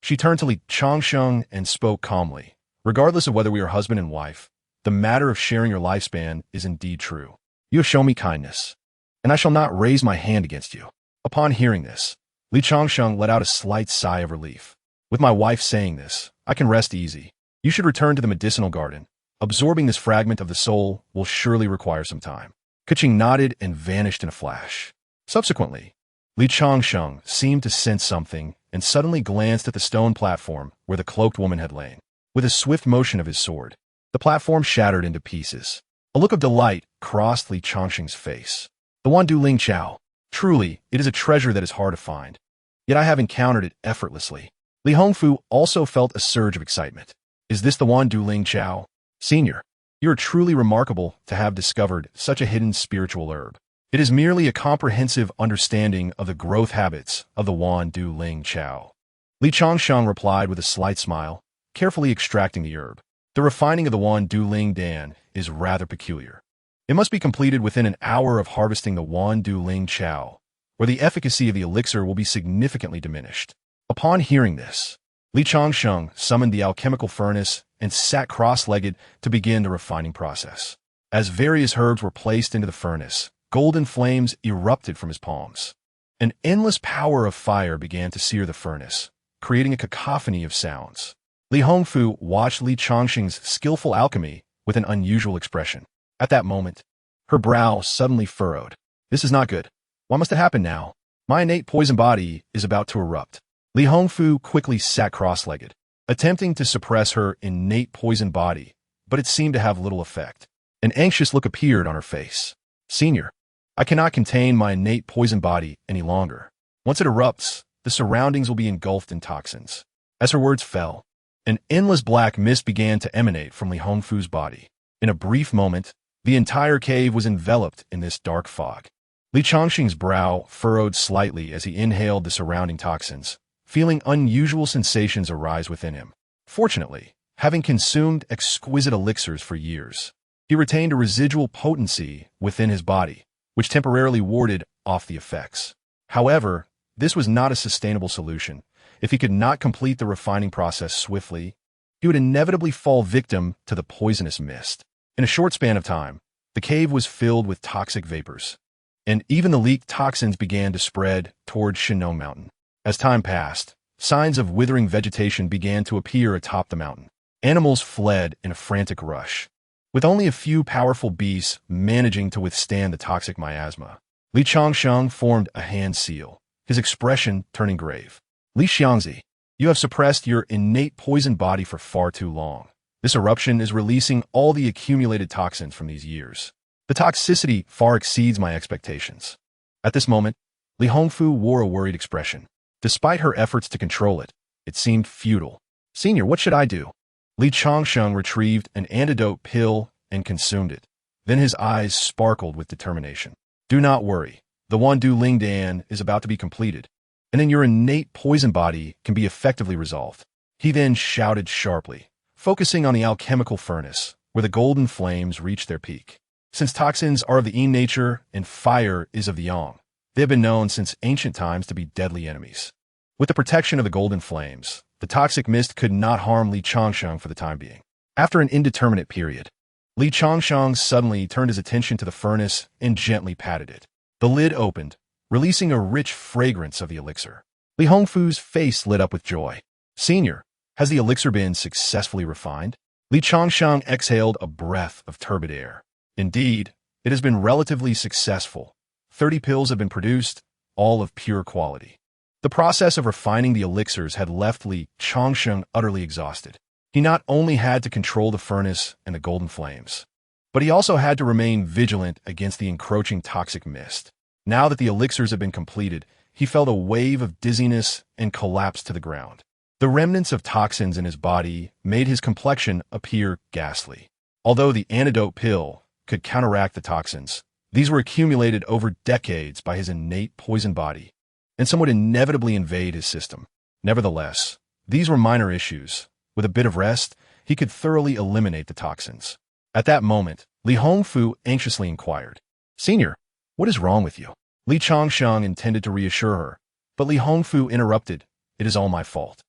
She turned to Li Changsheng and spoke calmly. "Regardless of whether we are husband and wife, the matter of sharing your lifespan is indeed true. You have shown me kindness, and I shall not raise my hand against you." Upon hearing this, Li Changsheng let out a slight sigh of relief. "With my wife saying this, I can rest easy. You should return to the medicinal garden. Absorbing this fragment of the soul will surely require some time." Keqing nodded and vanished in a flash. Subsequently, Li Changsheng seemed to sense something and suddenly glanced at the stone platform where the cloaked woman had lain. With a swift motion of his sword, the platform shattered into pieces. A look of delight crossed Li Changsheng's face. "The Wandu Ling Chao. Truly, it is a treasure that is hard to find. Yet I have encountered it effortlessly." Li Hongfu also felt a surge of excitement. "Is this the Wandu Ling Chao? Senior, you are truly remarkable to have discovered such a hidden spiritual herb. It is merely a comprehensive understanding of the growth habits of the Wandu Ling Chao." Li Changsheng replied with a slight smile, carefully extracting the herb. "The refining of the Wandu Ling Dan is rather peculiar. It must be completed within an hour of harvesting the Wandu Ling Chao, or the efficacy of the elixir will be significantly diminished." Upon hearing this, Li Changsheng summoned the alchemical furnace and sat cross-legged to begin the refining process. As various herbs were placed into the furnace, golden flames erupted from his palms. An endless power of fire began to sear the furnace, creating a cacophony of sounds. Li Hongfu watched Li Changsheng's skillful alchemy with an unusual expression. At that moment, her brow suddenly furrowed. This is not good. Why must it happen now? My innate poison body is about to erupt. Li Hongfu quickly sat cross-legged, attempting to suppress her innate poison body, but it seemed to have little effect. An anxious look appeared on her face. Senior, I cannot contain my innate poison body any longer. Once it erupts, the surroundings will be engulfed in toxins. As her words fell, an endless black mist began to emanate from Li Hongfu's body. In a brief moment, the entire cave was enveloped in this dark fog. Li Changsheng's brow furrowed slightly as he inhaled the surrounding toxins, feeling unusual sensations arise within him. Fortunately, having consumed exquisite elixirs for years, he retained a residual potency within his body, which temporarily warded off the effects. However, this was not a sustainable solution. If he could not complete the refining process swiftly, he would inevitably fall victim to the poisonous mist. In a short span of time, the cave was filled with toxic vapors, and even the leaked toxins began to spread toward Shinong Mountain. As time passed, signs of withering vegetation began to appear atop the mountain. Animals fled in a frantic rush, with only a few powerful beasts managing to withstand the toxic miasma. Li Changsheng formed a hand seal, his expression turning grave. Li Xiangzi, you have suppressed your innate poison body for far too long. This eruption is releasing all the accumulated toxins from these years. The toxicity far exceeds my expectations. At this moment, Li Hongfu wore a worried expression. Despite her efforts to control it, it seemed futile. Senior, what should I do? Li Changsheng retrieved an antidote pill and consumed it. Then his eyes sparkled with determination. Do not worry. The Wandu Lingdan is about to be completed, and then your innate poison body can be effectively resolved. He then shouted sharply, focusing on the alchemical furnace, where the golden flames reached their peak. Since toxins are of the yin nature and fire is of the yang, they have been known since ancient times to be deadly enemies. With the protection of the golden flames, the toxic mist could not harm Li Changsheng for the time being. After an indeterminate period, Li Changsheng suddenly turned his attention to the furnace and gently patted it. The lid opened, releasing a rich fragrance of the elixir. Li Hongfu's face lit up with joy. Senior, has the elixir been successfully refined? Li Changsheng exhaled a breath of turbid air. Indeed, it has been relatively successful. 30 pills have been produced, all of pure quality. The process of refining the elixirs had left Li Changsheng utterly exhausted. He not only had to control the furnace and the golden flames, but he also had to remain vigilant against the encroaching toxic mist. Now that the elixirs had been completed, he felt a wave of dizziness and collapsed to the ground. The remnants of toxins in his body made his complexion appear ghastly. Although the antidote pill could counteract the toxins, these were accumulated over decades by his innate poison body, and some would inevitably invade his system. Nevertheless, these were minor issues. With a bit of rest, he could thoroughly eliminate the toxins. At that moment, Li Hongfu anxiously inquired, Senior, what is wrong with you? Li Changsheng intended to reassure her, but Li Hongfu interrupted, It is all my fault.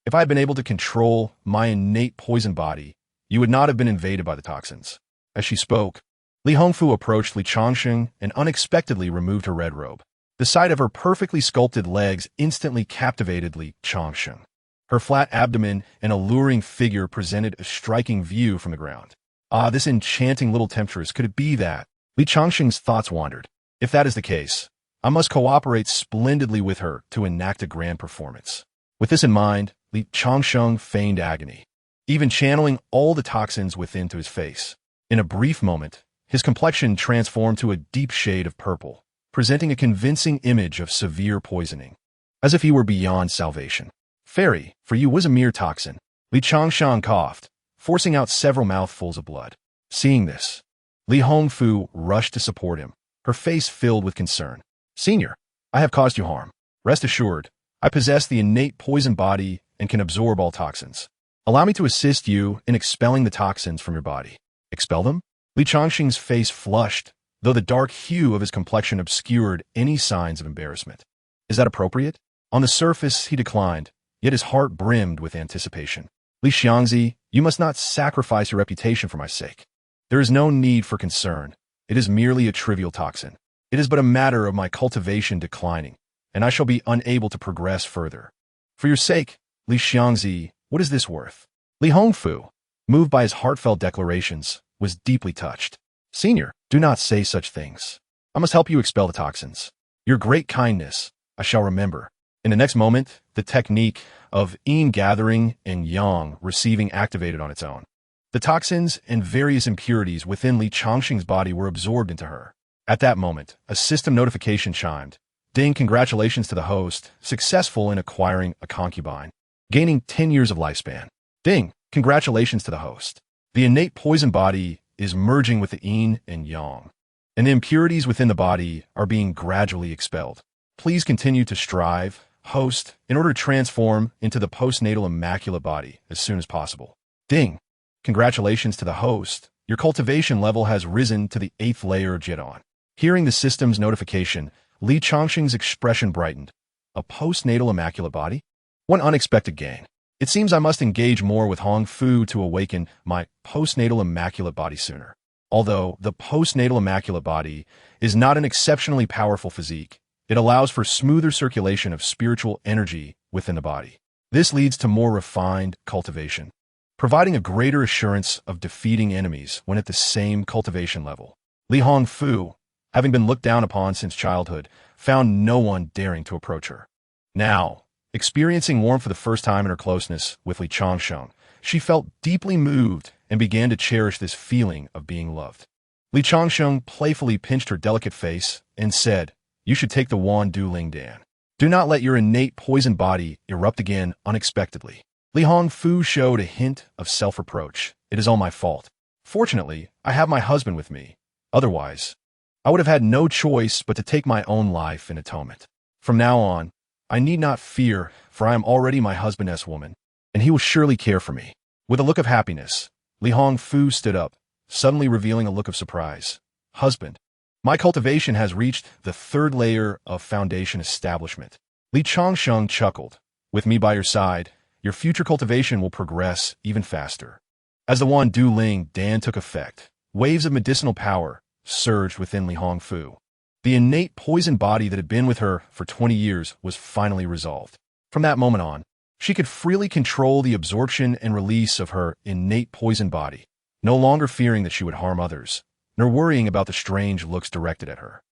If I had been able to control my innate poison body, you would not have been invaded by the toxins. As she spoke, Li Hongfu approached Li Changsheng and unexpectedly removed her red robe. The sight of her perfectly sculpted legs instantly captivated Li Changsheng. Her flat abdomen and alluring figure presented a striking view from the ground. Ah, this enchanting little temptress, could it be that? Li Changsheng's thoughts wandered. If that is the case, I must cooperate splendidly with her to enact a grand performance. With this in mind, Li Changsheng feigned agony, even channeling all the toxins within to his face. In a brief moment, his complexion transformed to a deep shade of purple, presenting a convincing image of severe poisoning, as if he were beyond salvation. Fairy, for you was a mere toxin. Li Changsheng coughed, forcing out several mouthfuls of blood. Seeing this, Li Hongfu rushed to support him, her face filled with concern. Senior, I have caused you harm. Rest assured, I possess the innate poison body and can absorb all toxins. Allow me to assist you in expelling the toxins from your body. Expel them? Li Changsheng's face flushed, though the dark hue of his complexion obscured any signs of embarrassment. Is that appropriate? On the surface, he declined, yet his heart brimmed with anticipation. Li Xiangzi, you must not sacrifice your reputation for my sake. There is no need for concern. It is merely a trivial toxin. It is but a matter of my cultivation declining, and I shall be unable to progress further. For your sake, Li Xiangzi, what is this worth? Li Hongfu, moved by his heartfelt declarations, was deeply touched. Senior, do not say such things. I must help you expel the toxins. Your great kindness, I shall remember. In the next moment, the technique of yin gathering and yang receiving activated on its own. The toxins and various impurities within Li Changsheng's body were absorbed into her. At that moment, a system notification chimed. Ding, congratulations to the host, successful in acquiring a concubine, gaining 10 years of lifespan. Ding, congratulations to the host. The innate poison body is merging with the yin and yang, and the impurities within the body are being gradually expelled. Please continue to strive, host, in order to transform into the postnatal immaculate body as soon as possible. Ding, congratulations to the host. Your cultivation level has risen to the 8th layer of Jidan. Hearing the system's notification, Li Changsheng's expression brightened. A postnatal immaculate body? One unexpected gain. It seems I must engage more with Hong Fu to awaken my postnatal immaculate body sooner. Although the postnatal immaculate body is not an exceptionally powerful physique, it allows for smoother circulation of spiritual energy within the body. This leads to more refined cultivation, providing a greater assurance of defeating enemies when at the same cultivation level. Li Hongfu, having been looked down upon since childhood, found no one daring to approach her. Now, experiencing warmth for the first time in her closeness with Li Changsheng, she felt deeply moved and began to cherish this feeling of being loved. Li Changsheng playfully pinched her delicate face and said, "You should take the Wan Du Ling Dan. Do not let your innate poison body erupt again unexpectedly." Li Hongfu showed a hint of self-reproach. "It is all my fault. Fortunately, I have my husband with me. Otherwise, I would have had no choice but to take my own life in atonement. From now on, I need not fear, for I am already my husband's woman, and he will surely care for me." With a look of happiness, Li Hongfu stood up, suddenly revealing a look of surprise. "Husband, my cultivation has reached the 3rd layer of foundation establishment." Li Changsheng chuckled. "With me by your side, your future cultivation will progress even faster." As the Wan Du Ling Dan took effect, waves of medicinal power surged within Li Hongfu. The innate poison body that had been with her for 20 years was finally resolved. From that moment on, she could freely control the absorption and release of her innate poison body, no longer fearing that she would harm others, nor worrying about the strange looks directed at her.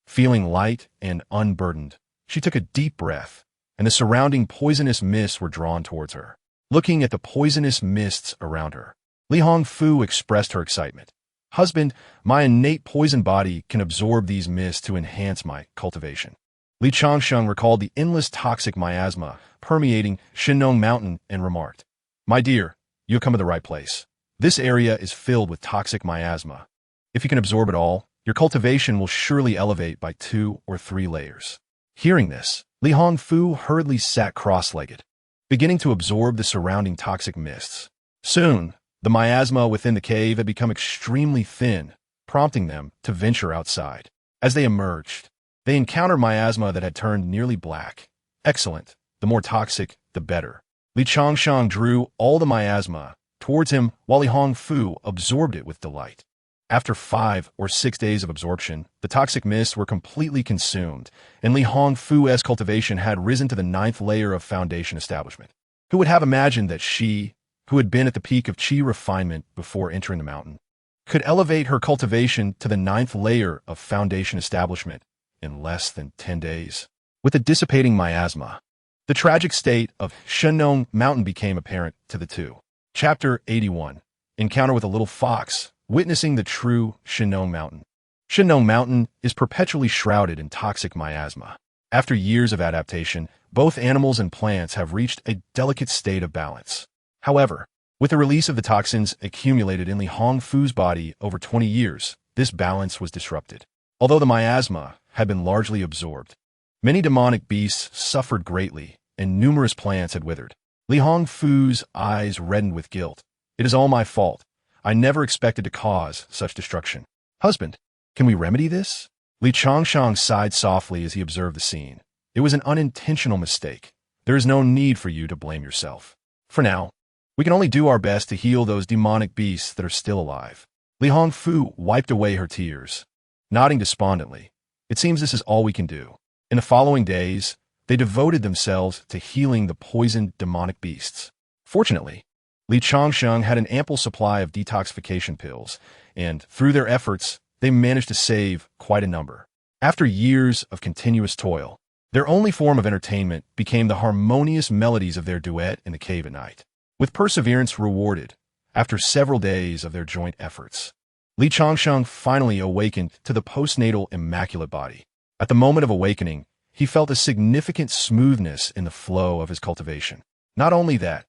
Feeling light and unburdened, she took a deep breath, and the surrounding poisonous mists were drawn towards her. Looking at the poisonous mists around her, Li Hongfu expressed her excitement. "Husband, my innate poison body can absorb these mists to enhance my cultivation." Li Changsheng recalled the endless toxic miasma permeating Shinong Mountain and remarked, "My dear, you have come to the right place. This area is filled with toxic miasma. If you can absorb it all, your cultivation will surely elevate by 2 or 3 layers." Hearing this, Li Hongfu hurriedly sat cross-legged, beginning to absorb the surrounding toxic mists. Soon, the miasma within the cave had become extremely thin, prompting them to venture outside. As they emerged, they encountered miasma that had turned nearly black. Excellent. The more toxic, the better. Li Changsheng drew all the miasma towards him while Li Hongfu absorbed it with delight. After 5 or 6 days of absorption, the toxic mists were completely consumed, and Li Hongfu's cultivation had risen to the 9th layer of foundation establishment. Who would have imagined that she, who had been at the peak of chi refinement before entering the mountain, could elevate her cultivation to the 9th layer of foundation establishment in less than 10 days? With the dissipating miasma, the tragic state of Shinong Mountain became apparent to the two. Chapter 81. Encounter with a little fox, witnessing the true Shinong Mountain. Shinong Mountain is perpetually shrouded in toxic miasma. After years of adaptation, both animals and plants have reached a delicate state of balance. However, with the release of the toxins accumulated in Li Hongfu's body over 20 years, this balance was disrupted. Although the miasma had been largely absorbed, many demonic beasts suffered greatly, and numerous plants had withered. Li Hongfu's eyes reddened with guilt. "It is all my fault. I never expected to cause such destruction. Husband, can we remedy this?" Li Changsheng sighed softly as he observed the scene. It was an unintentional mistake, There is no need for you to blame yourself. For now, we can only do our best to heal those demonic beasts that are still alive." Li Hongfu wiped away her tears, nodding despondently. "It seems this is all we can do." In the following days, they devoted themselves to healing the poisoned demonic beasts. Fortunately, Li Changsheng had an ample supply of detoxification pills, and through their efforts, they managed to save quite a number. After years of continuous toil, their only form of entertainment became the harmonious melodies of their duet in the cave at night. With perseverance rewarded, after several days of their joint efforts, Li Changsheng finally awakened to the postnatal immaculate body. At the moment of awakening, he felt a significant smoothness in the flow of his cultivation. Not only that,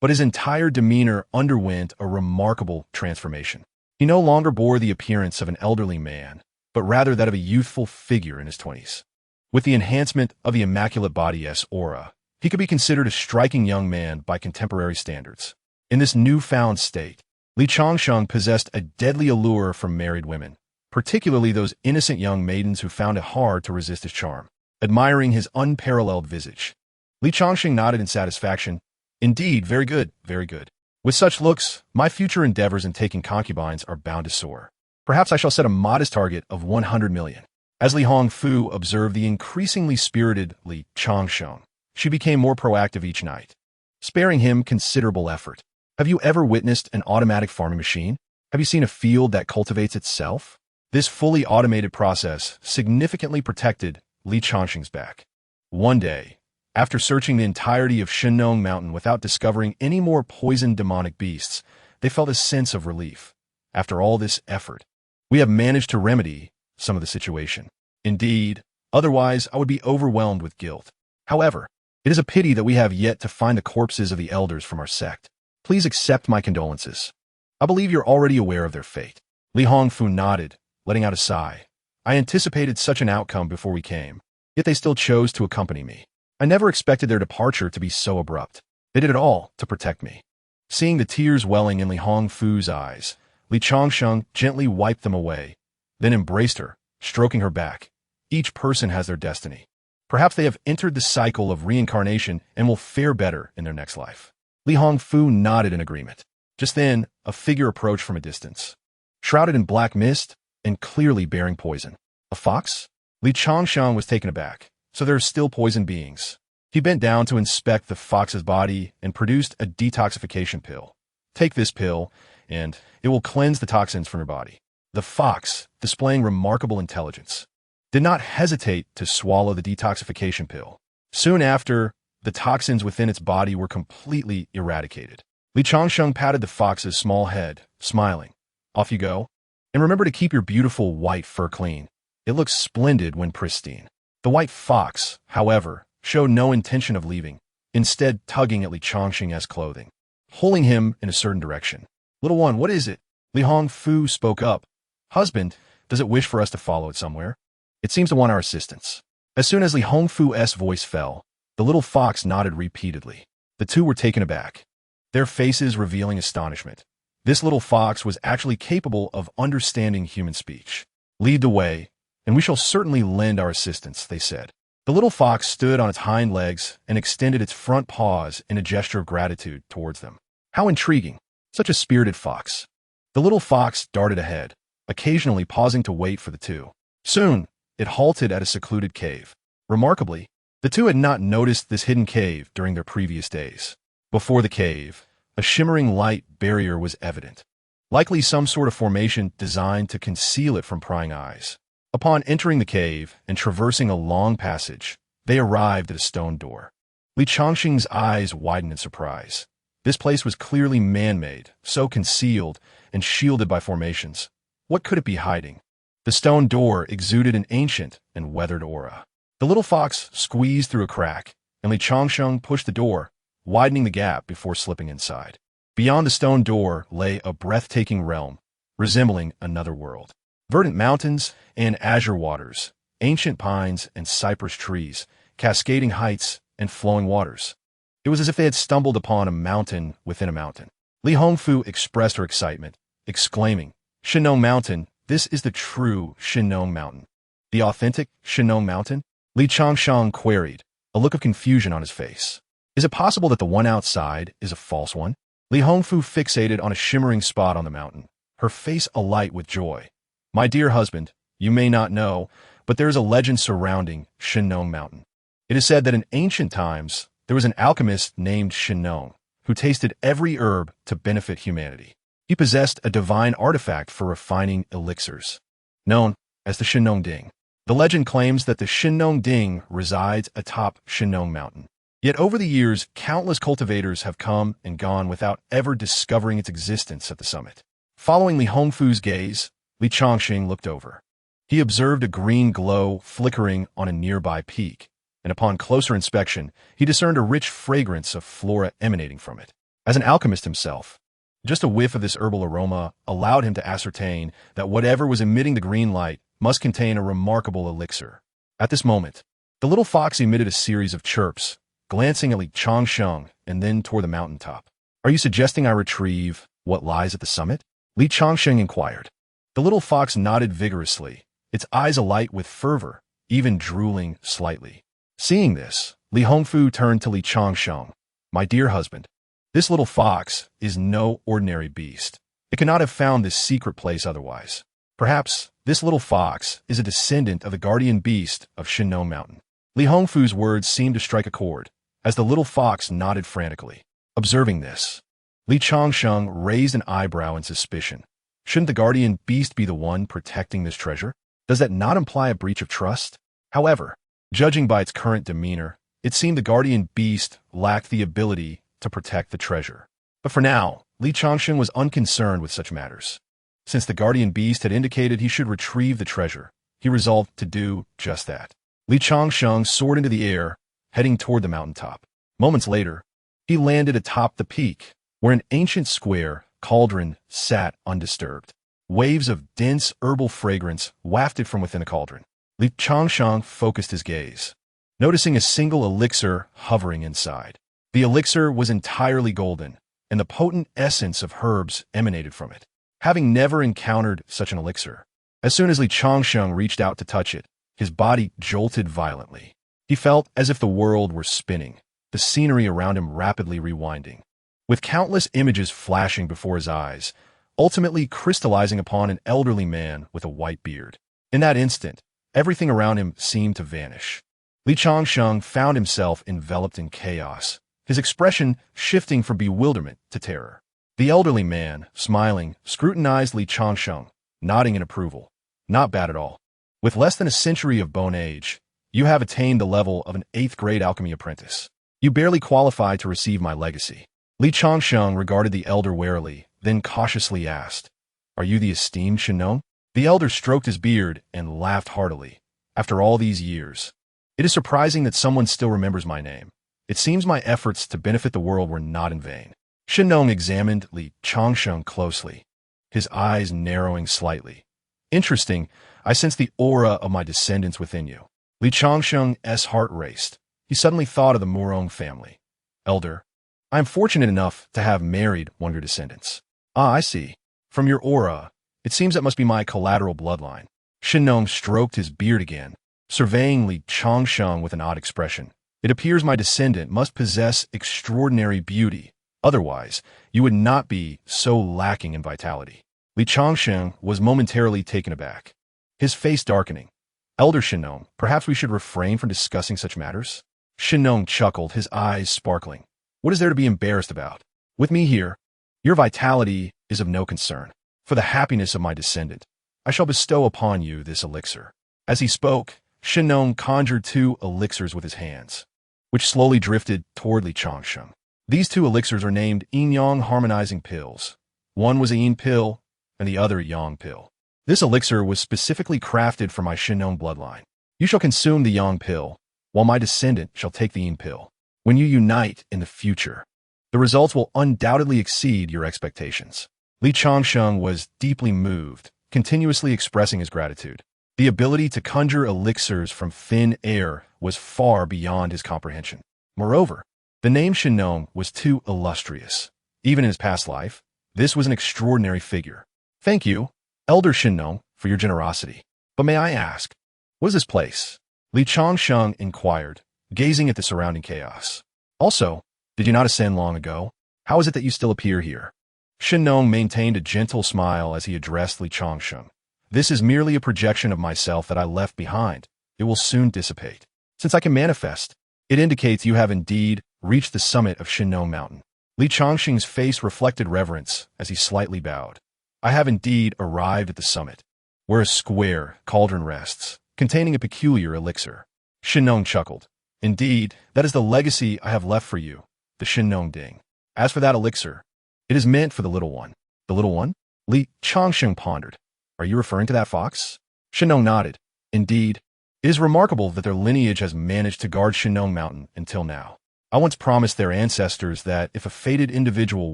but his entire demeanor underwent a remarkable transformation. He no longer bore the appearance of an elderly man, but rather that of a youthful figure in his 20s. With the enhancement of the immaculate body's aura, he could be considered a striking young man by contemporary standards. In this newfound state, Li Changsheng possessed a deadly allure for married women, particularly those innocent young maidens who found it hard to resist his charm. Admiring his unparalleled visage, Li Changsheng nodded in satisfaction. "Indeed, very good, very good. With such looks, my future endeavors in taking concubines are bound to soar. Perhaps I shall set a modest target of 100 million. As Li Hongfu observed the increasingly spirited Li Changsheng, she became more proactive each night, sparing him considerable effort. Have you ever witnessed an automatic farming machine? Have you seen a field that cultivates itself? This fully automated process significantly protected Li Changsheng's back. One day, after searching the entirety of Shennong Mountain without discovering any more poisoned demonic beasts, they felt a sense of relief. After all this effort, we have managed to remedy some of the situation. Indeed, otherwise I would be overwhelmed with guilt. However, it is a pity that we have yet to find the corpses of the elders from our sect. Please accept my condolences. I believe you're already aware of their fate." Li Hongfu nodded, letting out a sigh. "I anticipated such an outcome before we came, yet they still chose to accompany me. I never expected their departure to be so abrupt. They did it all to protect me." Seeing the tears welling in Li Hongfu's eyes, Li Changsheng gently wiped them away, then embraced her, stroking her back. "Each person has their destiny. Perhaps they have entered the cycle of reincarnation and will fare better in their next life." Li Hongfu nodded in agreement. Just then, a figure approached from a distance, shrouded in black mist and clearly bearing poison. A fox? Li Changsheng was taken aback. So there are still poison beings. He bent down to inspect the fox's body and produced a detoxification pill. "Take this pill, and it will cleanse the toxins from your body." The fox, displaying remarkable intelligence, did not hesitate to swallow the detoxification pill. Soon after, the toxins within its body were completely eradicated. Li Changsheng patted the fox's small head, smiling. "Off you go. And remember to keep your beautiful white fur clean. It looks splendid when pristine." The white fox, however, showed no intention of leaving, instead tugging at Li Changsheng's clothing, pulling him in a certain direction. "Little one, what is it?" Li Hongfu spoke up. "Husband, does it wish for us to follow it somewhere? It seems to want our assistance." As soon as Li Hongfu's voice fell, the little fox nodded repeatedly. The two were taken aback, their faces revealing astonishment. This little fox was actually capable of understanding human speech. "Lead the way, and we shall certainly lend our assistance," they said. The little fox stood on its hind legs and extended its front paws in a gesture of gratitude towards them. How intriguing! Such a spirited fox. The little fox darted ahead, occasionally pausing to wait for the two. Soon, it halted at a secluded cave. Remarkably, the two had not noticed this hidden cave during their previous days. Before the cave, a shimmering light barrier was evident, likely some sort of formation designed to conceal it from prying eyes. Upon entering the cave and traversing a long passage, they arrived at a stone door. Li Changsheng's eyes widened in surprise. This place was clearly man-made, so concealed and shielded by formations. What could it be hiding? The stone door exuded an ancient and weathered aura. The little fox squeezed through a crack, and Li Changsheng pushed the door, widening the gap before slipping inside. Beyond the stone door lay a breathtaking realm, resembling another world. Verdant mountains and azure waters, ancient pines and cypress trees, cascading heights and flowing waters. It was as if they had stumbled upon a mountain within a mountain. Li Hongfu expressed her excitement, exclaiming, "Shennong Mountain, this is the true Shennong Mountain." "The authentic Shennong Mountain?" Li Changsheng queried, a look of confusion on his face. Is it possible that the one outside is a false one? Li Hongfu fixated on a shimmering spot on the mountain, her face alight with joy. My dear husband, you may not know, but there is a legend surrounding Shinnong Mountain. It is said that in ancient times, there was an alchemist named Shinnong who tasted every herb to benefit humanity. He possessed a divine artifact for refining elixirs, known as the Shinnong Ding. The legend claims that the Shinnong Ding resides atop Shinnong Mountain. Yet over the years, countless cultivators have come and gone without ever discovering its existence at the summit. Following Li Hongfu's gaze, Li Changsheng looked over. He observed a green glow flickering on a nearby peak, and upon closer inspection, he discerned a rich fragrance of flora emanating from it. As an alchemist himself, just a whiff of this herbal aroma allowed him to ascertain that whatever was emitting the green light must contain a remarkable elixir. At this moment, the little fox emitted a series of chirps, glancing at Li Changsheng and then toward the mountaintop. Are you suggesting I retrieve what lies at the summit? Li Changsheng inquired. The little fox nodded vigorously, its eyes alight with fervor, even drooling slightly. Seeing this, Li Hongfu turned to Li Changsheng. My dear husband, this little fox is no ordinary beast. It could not have found this secret place otherwise. Perhaps this little fox is a descendant of the guardian beast of Shinnong Mountain. Li Hongfu's words seemed to strike a chord, as the little fox nodded frantically. Observing this, Li Changsheng raised an eyebrow in suspicion. Shouldn't the guardian beast be the one protecting this treasure? Does that not imply a breach of trust? However, judging by its current demeanor, it seemed the guardian beast lacked the ability to protect the treasure. But for now, Li Changsheng was unconcerned with such matters. Since the guardian beast had indicated he should retrieve the treasure, he resolved to do just that. Li Changsheng soared into the air, heading toward the mountaintop. Moments later, he landed atop the peak, where an ancient square cauldron sat undisturbed. Waves of dense herbal fragrance wafted from within the cauldron. Li Changsheng focused his gaze, noticing a single elixir hovering inside. The elixir was entirely golden, and the potent essence of herbs emanated from it. Having never encountered such an elixir, as soon as Li Changsheng reached out to touch it, his body jolted violently. He felt as if the world were spinning, the scenery around him rapidly rewinding, with countless images flashing before his eyes, ultimately crystallizing upon an elderly man with a white beard. In that instant, everything around him seemed to vanish. Li Changsheng found himself enveloped in chaos, his expression shifting from bewilderment to terror. The elderly man, smiling, scrutinized Li Changsheng, nodding in approval. Not bad at all. With less than a century of bone age, you have attained the level of an 8th-grade alchemy apprentice. You barely qualify to receive my legacy. Li Changsheng regarded the elder warily, then cautiously asked, Are you the esteemed Shinnong? The elder stroked his beard and laughed heartily. After all these years, it is surprising that someone still remembers my name. It seems my efforts to benefit the world were not in vain. Shinnong examined Li Changsheng closely, his eyes narrowing slightly. Interesting, I sense the aura of my descendants within you. Li Changsheng's heart raced. He suddenly thought of the Murong family. Elder, I am fortunate enough to have married one of your descendants. Ah, I see. From your aura, it seems that must be my collateral bloodline. Shinnong stroked his beard again, surveying Li Changsheng with an odd expression. It appears my descendant must possess extraordinary beauty. Otherwise, you would not be so lacking in vitality. Li Changsheng was momentarily taken aback, his face darkening. Elder Shinnong, perhaps we should refrain from discussing such matters? Shinnong chuckled, his eyes sparkling. What is there to be embarrassed about? With me here, your vitality is of no concern. For the happiness of my descendant, I shall bestow upon you this elixir. As he spoke, Shinnong conjured 2 elixirs with his hands, which slowly drifted toward Li Changsheng. These 2 elixirs are named Yin-Yang harmonizing pills. One was a yin pill, and the other a yang pill. This elixir was specifically crafted for my Shinnong bloodline. You shall consume the yang pill, while my descendant shall take the yin pill. When you unite in the future, the results will undoubtedly exceed your expectations. Li Changsheng was deeply moved, continuously expressing his gratitude. The ability to conjure elixirs from thin air was far beyond his comprehension. Moreover, the name Shinnong was too illustrious. Even in his past life, this was an extraordinary figure. Thank you, Elder Shinnong, for your generosity. But may I ask, what is this place? Li Changsheng inquired, gazing at the surrounding chaos. Also, did you not ascend long ago? How is it that you still appear here? Shinnong maintained a gentle smile as he addressed Li Changsheng. This is merely a projection of myself that I left behind. It will soon dissipate. Since I can manifest, it indicates you have indeed reached the summit of Shinnong Mountain. Li Changsheng's face reflected reverence as he slightly bowed. I have indeed arrived at the summit, where a square cauldron rests, containing a peculiar elixir. Shinnong chuckled. Indeed, that is the legacy I have left for you, the Shinnong Ding. As for that elixir, it is meant for the little one. The little one? Li Changsheng pondered. Are you referring to that fox? Shinnong nodded. Indeed, it is remarkable that their lineage has managed to guard Shinnong Mountain until now. I once promised their ancestors that if a fated individual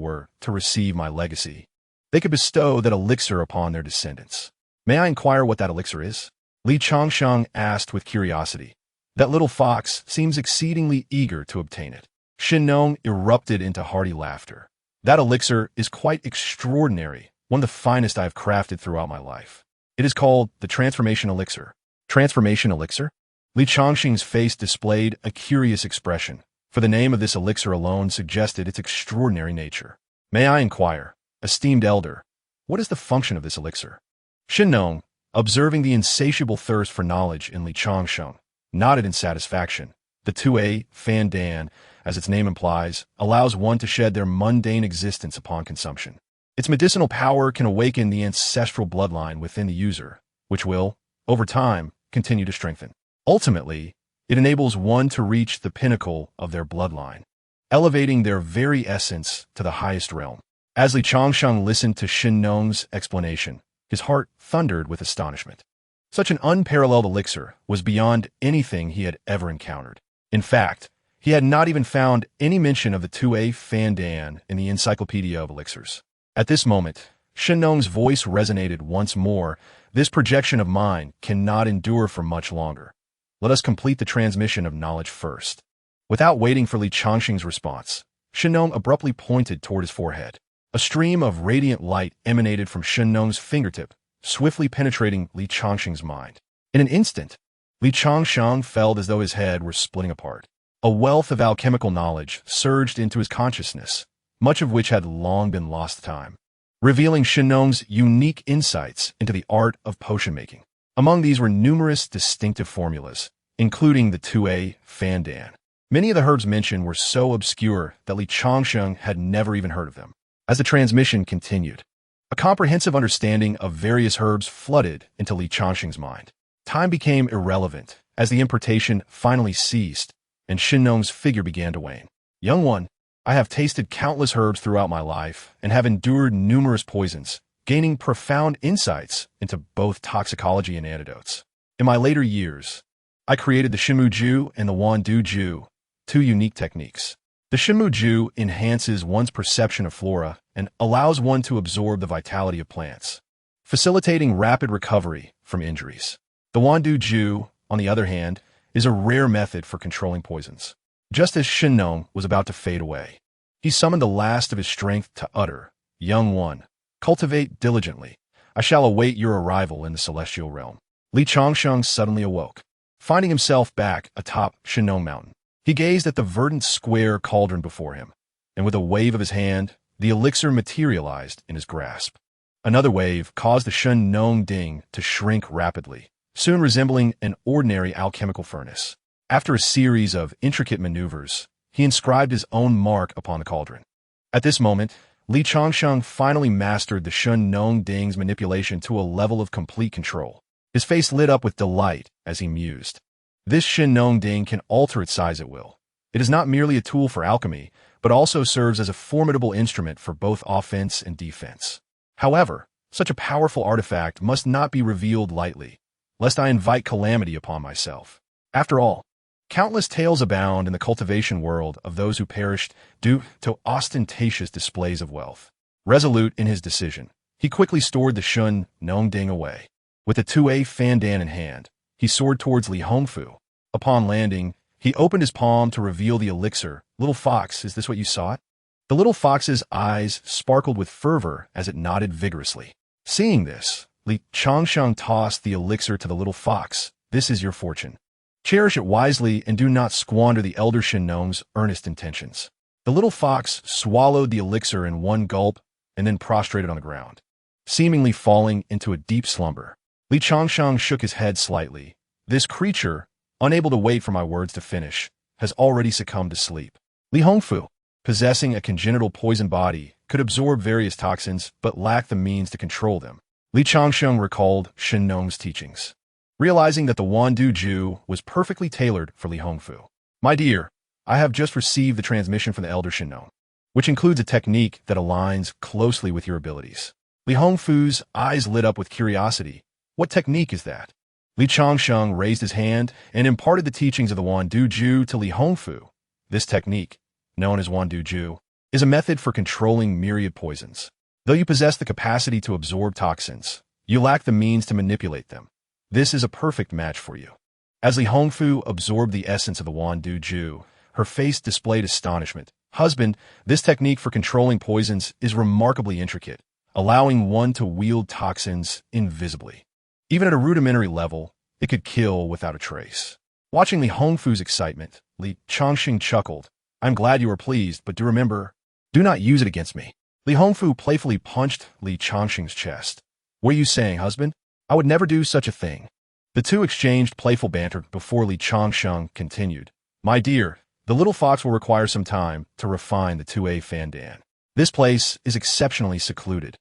were to receive my legacy, they could bestow that elixir upon their descendants. May I inquire what that elixir is? Li Changsheng asked with curiosity. That little fox seems exceedingly eager to obtain it. Shinnong erupted into hearty laughter. That elixir is quite extraordinary, one of the finest I have crafted throughout my life. It is called the Transformation Elixir. Transformation Elixir? Li Changsheng's face displayed a curious expression, for the name of this elixir alone suggested its extraordinary nature. May I inquire, esteemed elder, what is the function of this elixir? Shinnong, observing the insatiable thirst for knowledge in Li Changsheng, nodded in satisfaction. The 2A Fan Dan, as its name implies, allows one to shed their mundane existence upon consumption. Its medicinal power can awaken the ancestral bloodline within the user, which will, over time, continue to strengthen. Ultimately, it enables one to reach the pinnacle of their bloodline, elevating their very essence to the highest realm. As Li Changsheng listened to Shinnong's explanation, his heart thundered with astonishment. Such an unparalleled elixir was beyond anything he had ever encountered. In fact, he had not even found any mention of the 2A Fan Dan in the Encyclopedia of Elixirs. At this moment, Shinnong's voice resonated once more. This projection of mine cannot endure for much longer. Let us complete the transmission of knowledge first. Without waiting for Li Changsheng's response, Shinnong abruptly pointed toward his forehead. A stream of radiant light emanated from Shinnong's fingertip, swiftly penetrating Li Changsheng's mind. In an instant, Li Changsheng felt as though his head were splitting apart. A wealth of alchemical knowledge surged into his consciousness, much of which had long been lost to time, revealing Shinnong's unique insights into the art of potion making. Among these were numerous distinctive formulas, including the 2A Fan Dan. Many of the herbs mentioned were so obscure that Li Changsheng had never even heard of them. As the transmission continued, a comprehensive understanding of various herbs flooded into Li Changsheng's mind. Time became irrelevant as the importation finally ceased and Shinnong's figure began to wane. Young one, I have tasted countless herbs throughout my life and have endured numerous poisons, gaining profound insights into both toxicology and antidotes. In my later years, I created the Shinmu Ju and the Wandu Ju, two unique techniques. The Shinmu Ju enhances one's perception of flora and allows one to absorb the vitality of plants, facilitating rapid recovery from injuries. The Wandu Ju, on the other hand, is a rare method for controlling poisons. Just as Shinnong was about to fade away, he summoned the last of his strength to utter, "Young one, cultivate diligently. I shall await your arrival in the celestial realm." Li Changsheng suddenly awoke, finding himself back atop Shinnong Mountain. He gazed at the verdant square cauldron before him, and with a wave of his hand, the elixir materialized in his grasp. Another wave caused the Shinnong Ding to shrink rapidly, soon resembling an ordinary alchemical furnace. After a series of intricate maneuvers, he inscribed his own mark upon the cauldron. At this moment, Li Changsheng finally mastered the Shinnong Ding's manipulation to a level of complete control. His face lit up with delight as he mused. This Shinnong Ding can alter its size at will. It is not merely a tool for alchemy, but also serves as a formidable instrument for both offense and defense. However, such a powerful artifact must not be revealed lightly, lest I invite calamity upon myself. After all, countless tales abound in the cultivation world of those who perished due to ostentatious displays of wealth. Resolute in his decision, he quickly stored the Shinnong Ding away. With the 2A Fan Dan in hand, he soared towards Li Hongfu. Upon landing, he opened his palm to reveal the elixir. "Little fox, is this what you sought?" The little fox's eyes sparkled with fervor as it nodded vigorously. Seeing this, Li Changsheng tossed the elixir to the little fox. "This is your fortune. Cherish it wisely and do not squander the elder Shinnong's earnest intentions. The little fox swallowed the elixir in one gulp and then prostrated on the ground, seemingly falling into a deep slumber. Li Changsheng shook his head slightly. This creature, unable to wait for my words to finish, has already succumbed to sleep. Li Hongfu, possessing a congenital poison body, could absorb various toxins but lacked the means to control them. Li Changsheng recalled Shinnong's teachings, realizing that the Wandu Ju was perfectly tailored for Li Hongfu. My dear, I have just received the transmission from the elder Shinnong, which includes a technique that aligns closely with your abilities. Li Hongfu's eyes lit up with curiosity. What technique is that? Li Changsheng raised his hand and imparted the teachings of the Wandu Ju to Li Hongfu. This technique, known as Wandu Ju, is a method for controlling myriad poisons. Though you possess the capacity to absorb toxins, you lack the means to manipulate them. This is a perfect match for you. As Li Hongfu absorbed the essence of the Wandu Ju, her face displayed astonishment. Husband, this technique for controlling poisons is remarkably intricate, allowing one to wield toxins invisibly. Even at a rudimentary level, it could kill without a trace. Watching Li Hongfu's excitement, Li Changsheng chuckled. I'm glad you are pleased, but do remember, do not use it against me. Li Hongfu playfully punched Li Changsheng's chest. What are you saying, husband? I would never do such a thing. The two exchanged playful banter before Li Changsheng continued. My dear, the little fox will require some time to refine the 2A Fandan. This place is exceptionally secluded.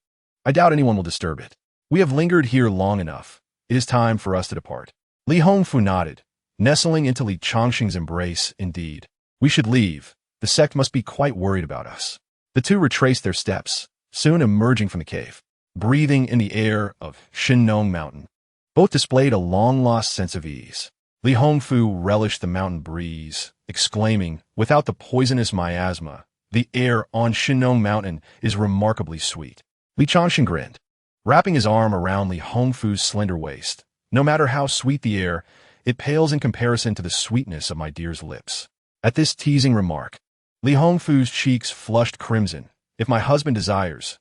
I doubt anyone will disturb it. We have lingered here long enough. It is time for us to depart. Li Hongfu nodded, nestling into Li Changsheng's embrace. Indeed, we should leave. The sect must be quite worried about us. The two retraced their steps, soon emerging from the cave, breathing in the air of Shinnong Mountain. Both displayed a long-lost sense of ease. Li Hongfu relished the mountain breeze, exclaiming, without the poisonous miasma, the air on Shinnong Mountain is remarkably sweet. Li Changsheng grinned, wrapping his arm around Li Hongfu's slender waist. No matter how sweet the air, it pales in comparison to the sweetness of my dear's lips. At this teasing remark, Li Hongfu's cheeks flushed crimson. If my husband desires,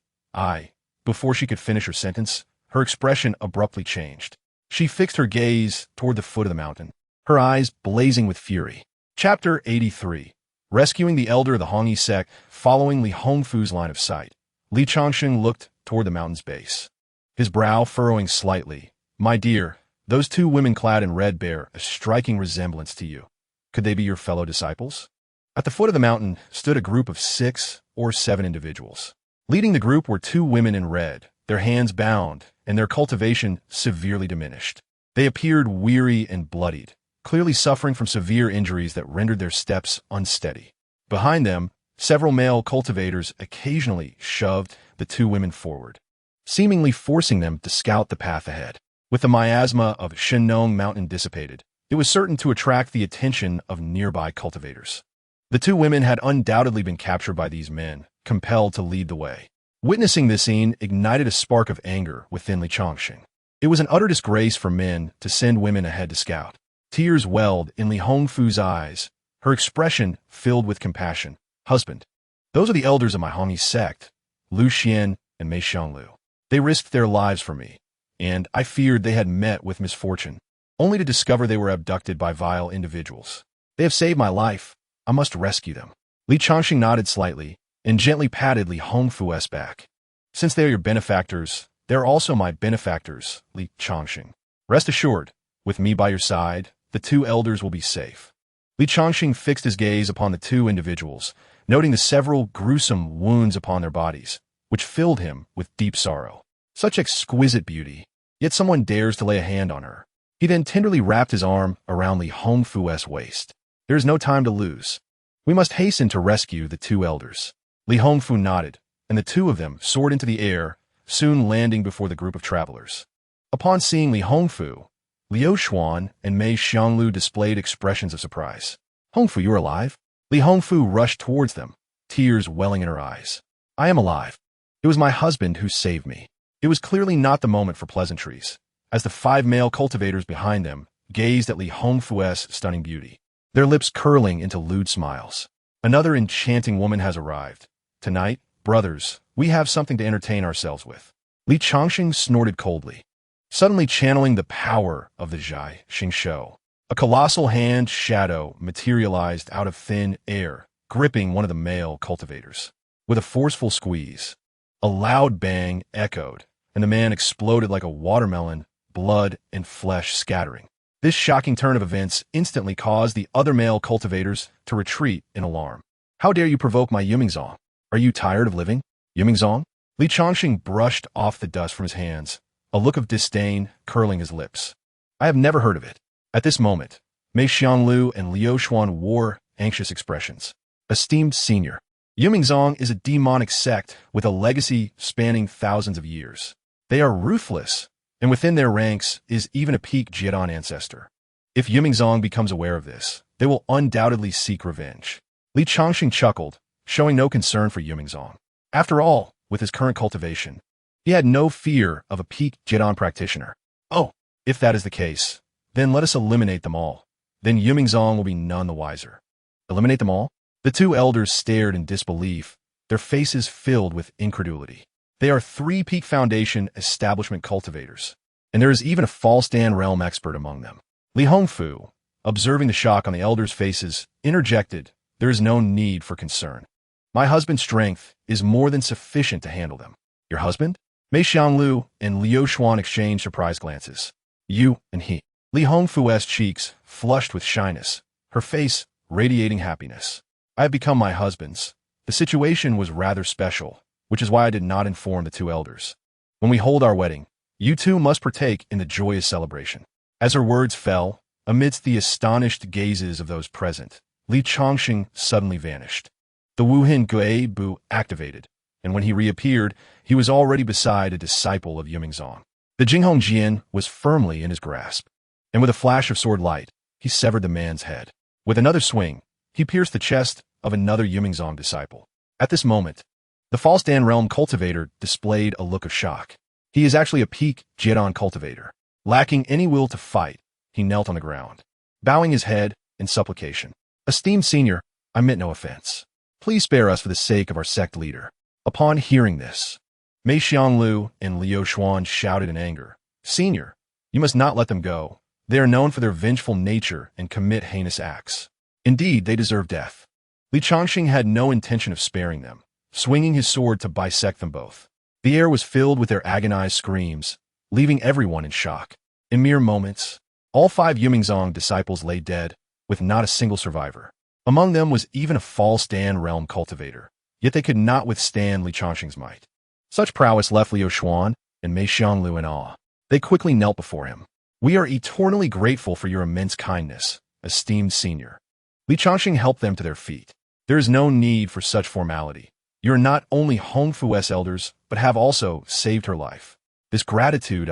Before she could finish her sentence, her expression abruptly changed. She fixed her gaze toward the foot of the mountain, her eyes blazing with fury. Chapter 83. Rescuing the elder of the Hongyi sect. Following Li Hongfu's line of sight, Li Changsheng looked toward the mountain's base, his brow furrowing slightly. My dear, those two women clad in red bear a striking resemblance to you. Could they be your fellow disciples? At the foot of the mountain stood a group of 6 or 7 individuals. Leading the group were 2 women in red, their hands bound and their cultivation severely diminished. They appeared weary and bloodied, clearly suffering from severe injuries that rendered their steps unsteady. Behind them, several male cultivators occasionally shoved the 2 women forward, seemingly forcing them to scout the path ahead. With the miasma of Shinnong Mountain dissipated, it was certain to attract the attention of nearby cultivators. The 2 women had undoubtedly been captured by these men, compelled to lead the way. Witnessing this scene ignited a spark of anger within Li Changsheng. It was an utter disgrace for men to send women ahead to scout. Tears welled in Li Hongfu's eyes, her expression filled with compassion. Husband, those are the elders of my Hongyi sect, Lu Xian and Mei Xianglu. They risked their lives for me, and I feared they had met with misfortune, only to discover they were abducted by vile individuals. They have saved my life. I must rescue them. Li Changsheng nodded slightly and gently patted Li Hongfu's back. Since they are your benefactors, they are also my benefactors, Li Changsheng. Rest assured, with me by your side, the 2 elders will be safe. Li Changsheng fixed his gaze upon the 2 individuals, noting the several gruesome wounds upon their bodies, which filled him with deep sorrow. Such exquisite beauty, yet someone dares to lay a hand on her. He then tenderly wrapped his arm around Li Hongfu's waist. There is no time to lose. We must hasten to rescue the 2 elders. Li Hongfu nodded, and the 2 of them soared into the air, soon landing before the group of travelers. Upon seeing Li Hongfu, Liu Xuan and Mei Xianglu displayed expressions of surprise. Hongfu, you are alive? Li Hongfu rushed towards them, tears welling in her eyes. I am alive. It was my husband who saved me. It was clearly not the moment for pleasantries, as the 5 male cultivators behind them gazed at Li Hongfu's stunning beauty, their lips curling into lewd smiles. Another enchanting woman has arrived. Tonight, brothers, we have something to entertain ourselves with. Li Changsheng snorted coldly, suddenly channeling the power of the Zhai Xingshou. A colossal hand shadow materialized out of thin air, gripping one of the male cultivators. With a forceful squeeze, a loud bang echoed, and the man exploded like a watermelon, blood and flesh scattering. This shocking turn of events instantly caused the other male cultivators to retreat in alarm. How dare you provoke my Yumingzong? Are you tired of living? Yumingzong? Li Changsheng brushed off the dust from his hands, a look of disdain curling his lips. I have never heard of it. At this moment, Mei Xianlu and Liu Xuan wore anxious expressions. Esteemed senior, Yumingzong is a demonic sect with a legacy spanning thousands of years. They are ruthless, and within their ranks is even a peak Jidan ancestor. If Yumingzong becomes aware of this, they will undoubtedly seek revenge. Li Changxing chuckled, showing no concern for Yumingzong. After all, with his current cultivation, he had no fear of a peak Jidan practitioner. Oh, if that is the case, then let us eliminate them all. Then Yumingzong will be none the wiser. Eliminate them all? The two elders stared in disbelief, their faces filled with incredulity. They are 3 peak foundation establishment cultivators, and there is even a false Dan realm expert among them. Li Hongfu, observing the shock on the elders' faces, interjected, there is no need for concern. My husband's strength is more than sufficient to handle them. Your husband? Mei Xianlu and Liu Xuan exchanged surprised glances. You and he. Li Hongfu's cheeks flushed with shyness, her face radiating happiness. I have become my husband's. The situation was rather special, which is why I did not inform the 2 elders. When we hold our wedding, you 2 must partake in the joyous celebration. As her words fell, amidst the astonished gazes of those present, Li Changxing suddenly vanished. The Wuhin Gui Bu activated, and when he reappeared, he was already beside a disciple of Yumingzong. The Jinghong Jian was firmly in his grasp, and with a flash of sword light, he severed the man's head. With another swing, he pierced the chest of another Yumingzong disciple. At this moment, the false Dan realm cultivator displayed a look of shock. He is actually a peak Jidan cultivator. Lacking any will to fight, he knelt on the ground, bowing his head in supplication. Esteemed senior, I meant no offense. Please spare us for the sake of our sect leader. Upon hearing this, Mei Xianlu and Liu Xuan shouted in anger. Senior, you must not let them go. They are known for their vengeful nature and commit heinous acts. Indeed, they deserve death. Li Changxing had no intention of sparing them, swinging his sword to bisect them both. The air was filled with their agonized screams, leaving everyone in shock. In mere moments, all 5 Yumingzong disciples lay dead, with not a single survivor. Among them was even a false Dan realm cultivator, yet they could not withstand Li Changxing's might. Such prowess left Liu Xuan and Mei Xianlu in awe. They quickly knelt before him. We are eternally grateful for your immense kindness, esteemed senior. Li Changxing helped them to their feet. There is no need for such formality. You are not only Hongfu's elders, but have also saved her life. This gratitude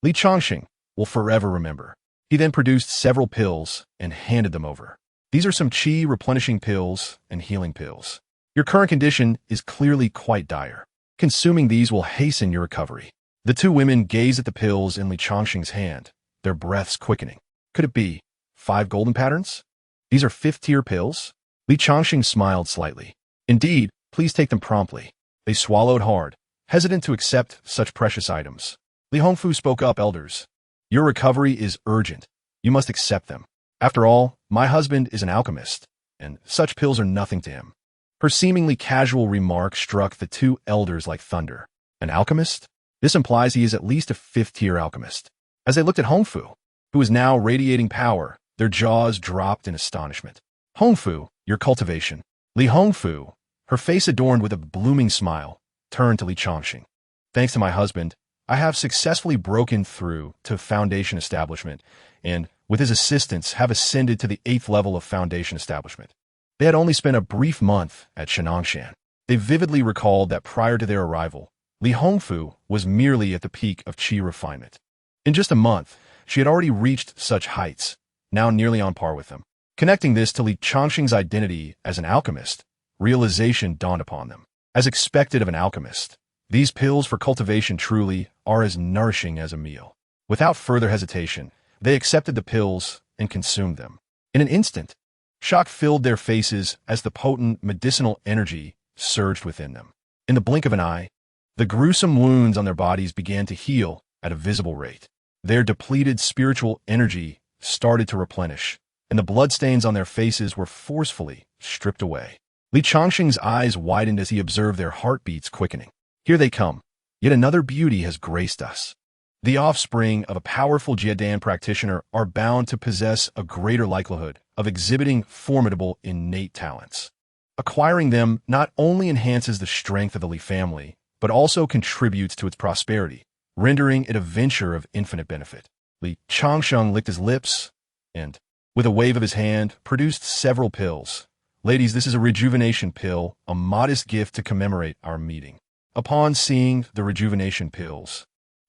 Li Changxing, will forever remember. He then produced several pills and handed them over. These are some qi replenishing pills and healing pills. Your current condition is clearly quite dire. Consuming these will hasten your recovery. The 2 women gazed at the pills in Li Changxing's hand, their breaths quickening. Could it be 5 golden patterns? These are 5th-tier pills? Li Changxing smiled slightly. Indeed, please take them promptly. They swallowed hard, hesitant to accept such precious items. Li Hongfu spoke up, elders. Your recovery is urgent. You must accept them. After all, my husband is an alchemist, and such pills are nothing to him. Her seemingly casual remark struck the 2 elders like thunder. An alchemist? This implies he is at least a 5th-tier alchemist. As they looked at Hongfu, who was now radiating power, their jaws dropped in astonishment. Hongfu, your cultivation. Li Hongfu, her face adorned with a blooming smile, turned to Li Changxing. Thanks to my husband, I have successfully broken through to foundation establishment, and, with his assistance, have ascended to the 8th level of foundation establishment. They had only spent a brief month at Changsheng. They vividly recalled that prior to their arrival, Li Hongfu was merely at the peak of qi refinement. In just a month, she had already reached such heights, now nearly on par with them. Connecting this to Li Changxing's identity as an alchemist, realization dawned upon them. As expected of an alchemist, these pills for cultivation truly are as nourishing as a meal. Without further hesitation, they accepted the pills and consumed them. In an instant, shock filled their faces as the potent medicinal energy surged within them. In the blink of an eye, the gruesome wounds on their bodies began to heal at a visible rate. Their depleted spiritual energy started to replenish, and the bloodstains on their faces were forcefully stripped away. Li Changsheng's eyes widened as he observed their heartbeats quickening. Here they come. Yet another beauty has graced us. The offspring of a powerful Jiedan practitioner are bound to possess a greater likelihood of exhibiting formidable innate talents. Acquiring them not only enhances the strength of the Li family, but also contributes to its prosperity, rendering it a venture of infinite benefit. Li Changsheng licked his lips and, with a wave of his hand, produced several pills. Ladies, this is a rejuvenation pill, a modest gift to commemorate our meeting. Upon seeing the rejuvenation pills,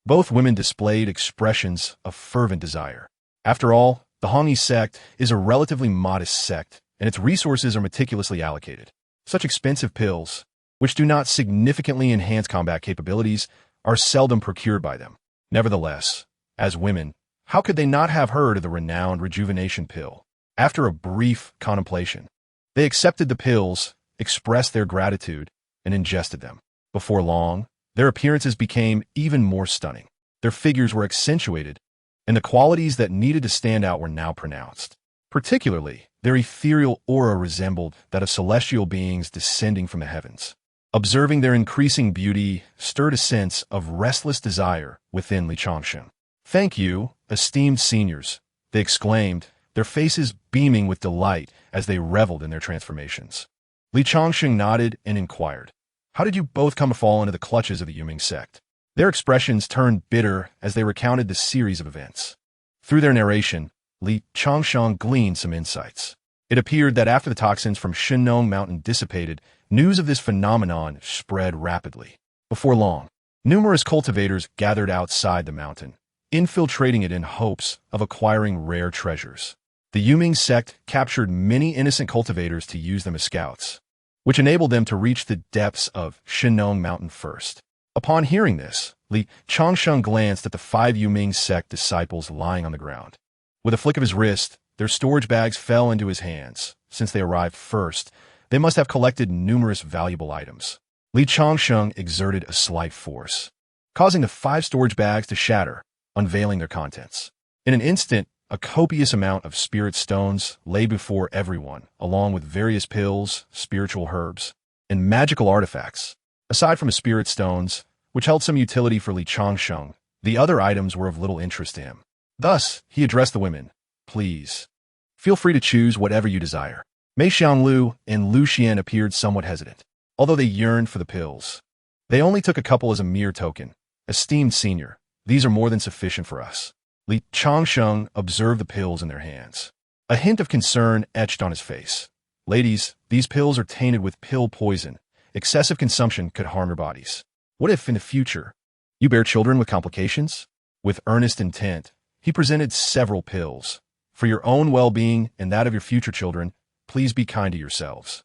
both women displayed expressions of fervent desire. After all, the Hongyi sect is a relatively modest sect, and its resources are meticulously allocated. Such expensive pills, which do not significantly enhance combat capabilities, are seldom procured by them. Nevertheless, as women, how could they not have heard of the renowned rejuvenation pill? After a brief contemplation, they accepted the pills, expressed their gratitude, and ingested them. Before long, their appearances became even more stunning. Their figures were accentuated, and the qualities that needed to stand out were now pronounced. Particularly, their ethereal aura resembled that of celestial beings descending from the heavens. Observing their increasing beauty stirred a sense of restless desire within Li Changsheng. "Thank you, esteemed seniors," they exclaimed, their faces beaming with delight as they reveled in their transformations. Li Changsheng nodded and inquired, "How did you both come to fall into the clutches of the Yuming sect?" Their expressions turned bitter as they recounted the series of events. Through their narration, Li Changsheng gleaned some insights. It appeared that after the toxins from Shinnong Mountain dissipated, news of this phenomenon spread rapidly. Before long, numerous cultivators gathered outside the mountain, infiltrating it in hopes of acquiring rare treasures. The Yuming sect captured many innocent cultivators to use them as scouts, which enabled them to reach the depths of Shinnong Mountain first. Upon hearing this, Li Changsheng glanced at the 5 Yuming sect disciples lying on the ground. With a flick of his wrist, their storage bags fell into his hands. Since they arrived first, they must have collected numerous valuable items. Li Changsheng exerted a slight force, causing the 5 storage bags to shatter, unveiling their contents. In an instant, a copious amount of spirit stones lay before everyone, along with various pills, spiritual herbs, and magical artifacts. Aside from the spirit stones, which held some utility for Li Changsheng, the other items were of little interest to him. Thus, he addressed the women. "Please, feel free to choose whatever you desire." Mei Xianglu and Lu Xian appeared somewhat hesitant, although they yearned for the pills. They only took a couple as a mere token. "Esteemed senior, these are more than sufficient for us." Li Changsheng observed the pills in their hands. A hint of concern etched on his face. "Ladies, these pills are tainted with pill poison. Excessive consumption could harm your bodies. What if, in the future, you bear children with complications?" With earnest intent, he presented several pills. "For your own well-being and that of your future children, please be kind to yourselves."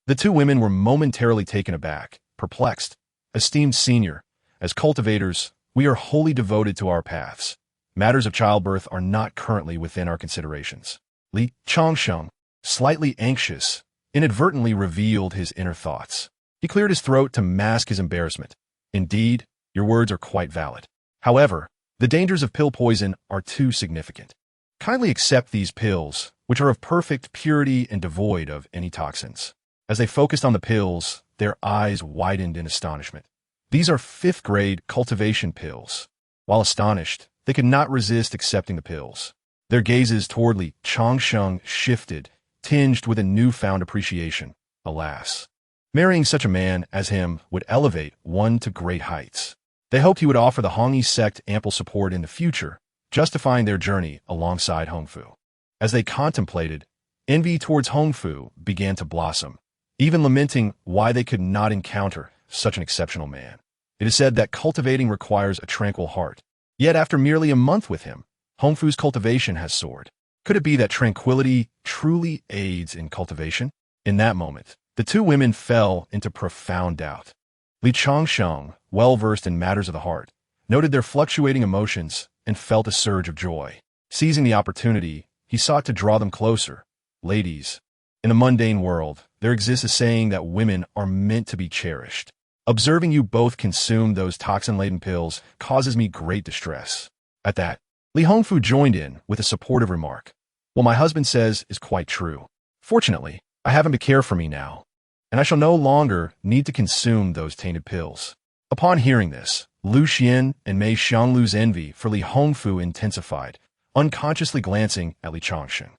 The 2 women were momentarily taken aback, perplexed. "Esteemed senior, as cultivators, we are wholly devoted to our paths. Matters of childbirth are not currently within our considerations." Li Changsheng, slightly anxious, inadvertently revealed his inner thoughts. He cleared his throat to mask his embarrassment. "Indeed, your words are quite valid. However, the dangers of pill poison are too significant. Kindly accept these pills, which are of perfect purity and devoid of any toxins." As they focused on the pills, their eyes widened in astonishment. These are 5th-grade cultivation pills. While astonished, they could not resist accepting the pills. Their gazes toward Li Changsheng shifted, tinged with a newfound appreciation. Alas, marrying such a man as him would elevate one to great heights. They hoped he would offer the Hongyi sect ample support in the future, justifying their journey alongside Hongfu. As they contemplated, envy towards Hongfu began to blossom, even lamenting why they could not encounter such an exceptional man. It is said that cultivating requires a tranquil heart. Yet after merely a month with him, Hongfu's cultivation has soared. Could it be that tranquility truly aids in cultivation? In that moment, the 2 women fell into profound doubt. Li Changsheng, well-versed in matters of the heart, noted their fluctuating emotions and felt a surge of joy. Seizing the opportunity, he sought to draw them closer. "Ladies, in the mundane world, there exists a saying that women are meant to be cherished. Observing you both consume those toxin-laden pills causes me great distress." At that, Li Hongfu joined in with a supportive remark. What my husband says is quite true. Fortunately, I have him to care for me now, and I shall no longer need to consume those tainted pills. Upon hearing this, Lu Xian and Mei Xianglu's envy for Li Hongfu intensified, unconsciously glancing at Li Changsheng.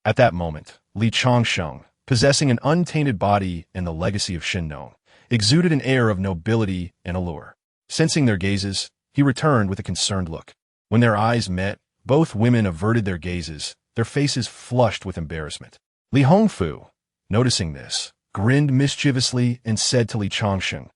At that moment, Li Changsheng, possessing an untainted body and the legacy of Shinnong, exuded an air of nobility and allure. Sensing their gazes, he returned with a concerned look. When their eyes met, both women averted their gazes, their faces flushed with embarrassment. Li Hongfu, noticing this, grinned mischievously and said to Li Changsheng,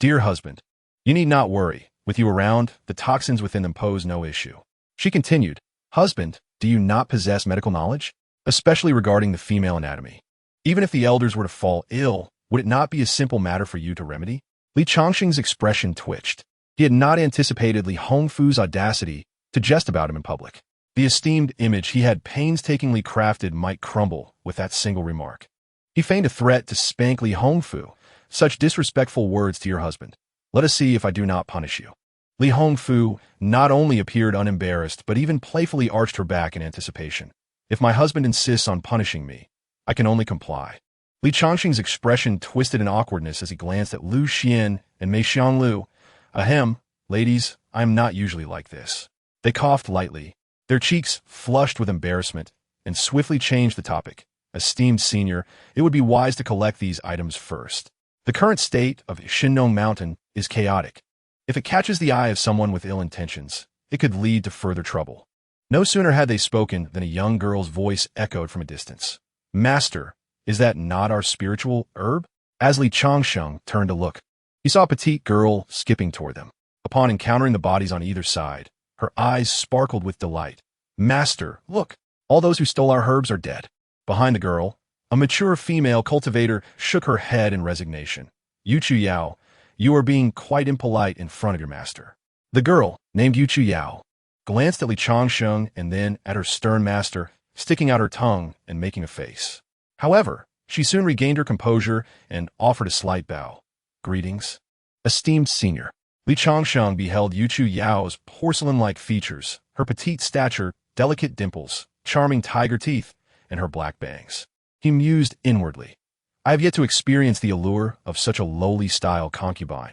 "Dear husband, you need not worry. With you around, the toxins within them pose no issue." She continued, "Husband, do you not possess medical knowledge, especially regarding the female anatomy? Even if the elders were to fall ill, would it not be a simple matter for you to remedy?" Li Changsheng's expression twitched. He had not anticipated Li Hongfu's audacity to jest about him in public. The esteemed image he had painstakingly crafted might crumble with that single remark. He feigned a threat to spank Li Hongfu. "Such disrespectful words to your husband. Let us see if I do not punish you." Li Hongfu not only appeared unembarrassed, but even playfully arched her back in anticipation. "If my husband insists on punishing me, I can only comply." Li Changsheng's expression twisted in awkwardness as he glanced at Lu Xian and Mei Xianglu. "Ahem, ladies, I am not usually like this." They coughed lightly, their cheeks flushed with embarrassment, and swiftly changed the topic. "Esteemed senior, it would be wise to collect these items first. The current state of Shinnong Mountain is chaotic. If it catches the eye of someone with ill intentions, it could lead to further trouble." No sooner had they spoken than a young girl's voice echoed from a distance. "Master, is that not our spiritual herb?" As Li Changsheng turned to look, he saw a petite girl skipping toward them. Upon encountering the bodies on either side, her eyes sparkled with delight. "Master, look! All those who stole our herbs are dead." Behind the girl, a mature female cultivator shook her head in resignation. "Yu Chu Yao, you are being quite impolite in front of your master." The girl, named Yu Chu Yao, glanced at Li Changsheng and then at her stern master, sticking out her tongue and making a face. However, she soon regained her composure and offered a slight bow. "Greetings, esteemed senior." Li Changsheng beheld Yu Chu Yao's porcelain-like features, her petite stature, delicate dimples, charming tiger teeth, and her black bangs. He mused inwardly. "I have yet to experience the allure of such a lowly-style concubine.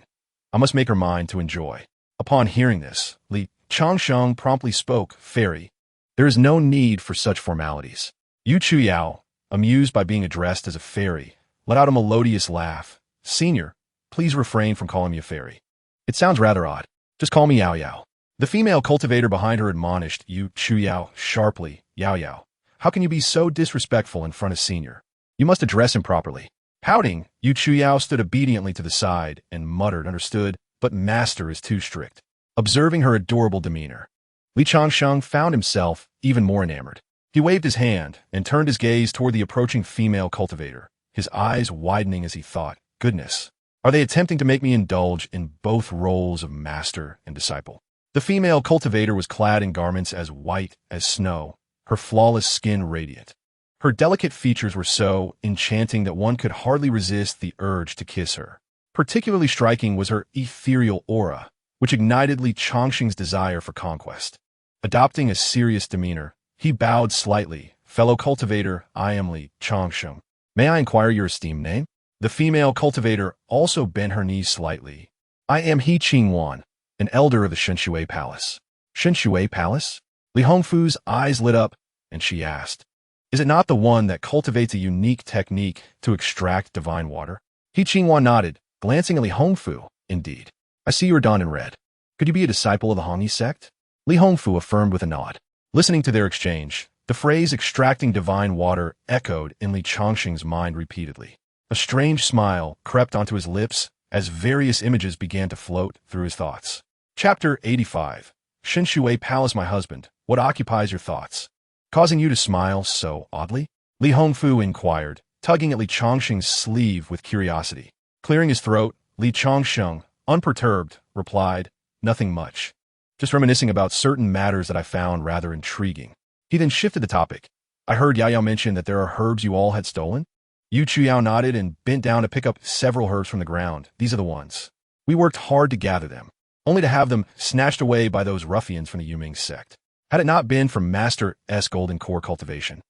I must make her mine to enjoy." Upon hearing this, Li Changsheng promptly spoke, "Fairy, there is no need for such formalities." Yu Chu Yao, amused by being addressed as a fairy, let out a melodious laugh. "Senior, please refrain from calling me a fairy. It sounds rather odd. Just call me Yao Yao." The female cultivator behind her admonished Yu Chu Yao sharply. "Yao Yao, how can you be so disrespectful in front of senior? You must address him properly." Pouting, Yu Chu Yao stood obediently to the side and muttered, "Understood, but master is too strict." Observing her adorable demeanor, Li Changsheng found himself even more enamored. He waved his hand and turned his gaze toward the approaching female cultivator, his eyes widening as he thought, "Goodness, are they attempting to make me indulge in both roles of master and disciple?" The female cultivator was clad in garments as white as snow, her flawless skin radiant. Her delicate features were so enchanting that one could hardly resist the urge to kiss her. Particularly striking was her ethereal aura, which ignited Li Changsheng's desire for conquest. Adopting a serious demeanor, he bowed slightly. "Fellow cultivator, I am Li Changsheng. May I inquire your esteemed name?" The female cultivator also bent her knees slightly. "I am He Qingwan, an elder of the Shenshui Palace." "Shenshui Palace?" Li Hongfu's eyes lit up, and she asked, "Is it not the one that cultivates a unique technique to extract divine water?" He Qingwan nodded, glancing at Li Hongfu. "Indeed. I see you are donned in red. Could you be a disciple of the Hongyi sect?" Li Hongfu affirmed with a nod. Listening to their exchange, the phrase extracting divine water echoed in Li Changsheng's mind repeatedly. A strange smile crept onto his lips as various images began to float through his thoughts. Chapter 85. Shenshui Palace, my husband, what occupies your thoughts? Causing you to smile so oddly? Li Hongfu inquired, tugging at Li Changsheng's sleeve with curiosity. Clearing his throat, Li Changsheng, unperturbed, replied, "Nothing much. Just reminiscing about certain matters that I found rather intriguing." He then shifted the topic. "I heard Yao Yao mention that there are herbs you all had stolen?" Yu Chu Yao nodded and bent down to pick up several herbs from the ground. "These are the ones. We worked hard to gather them, only to have them snatched away by those ruffians from the Yuming sect." Had it not been for Master S. Golden Core cultivation,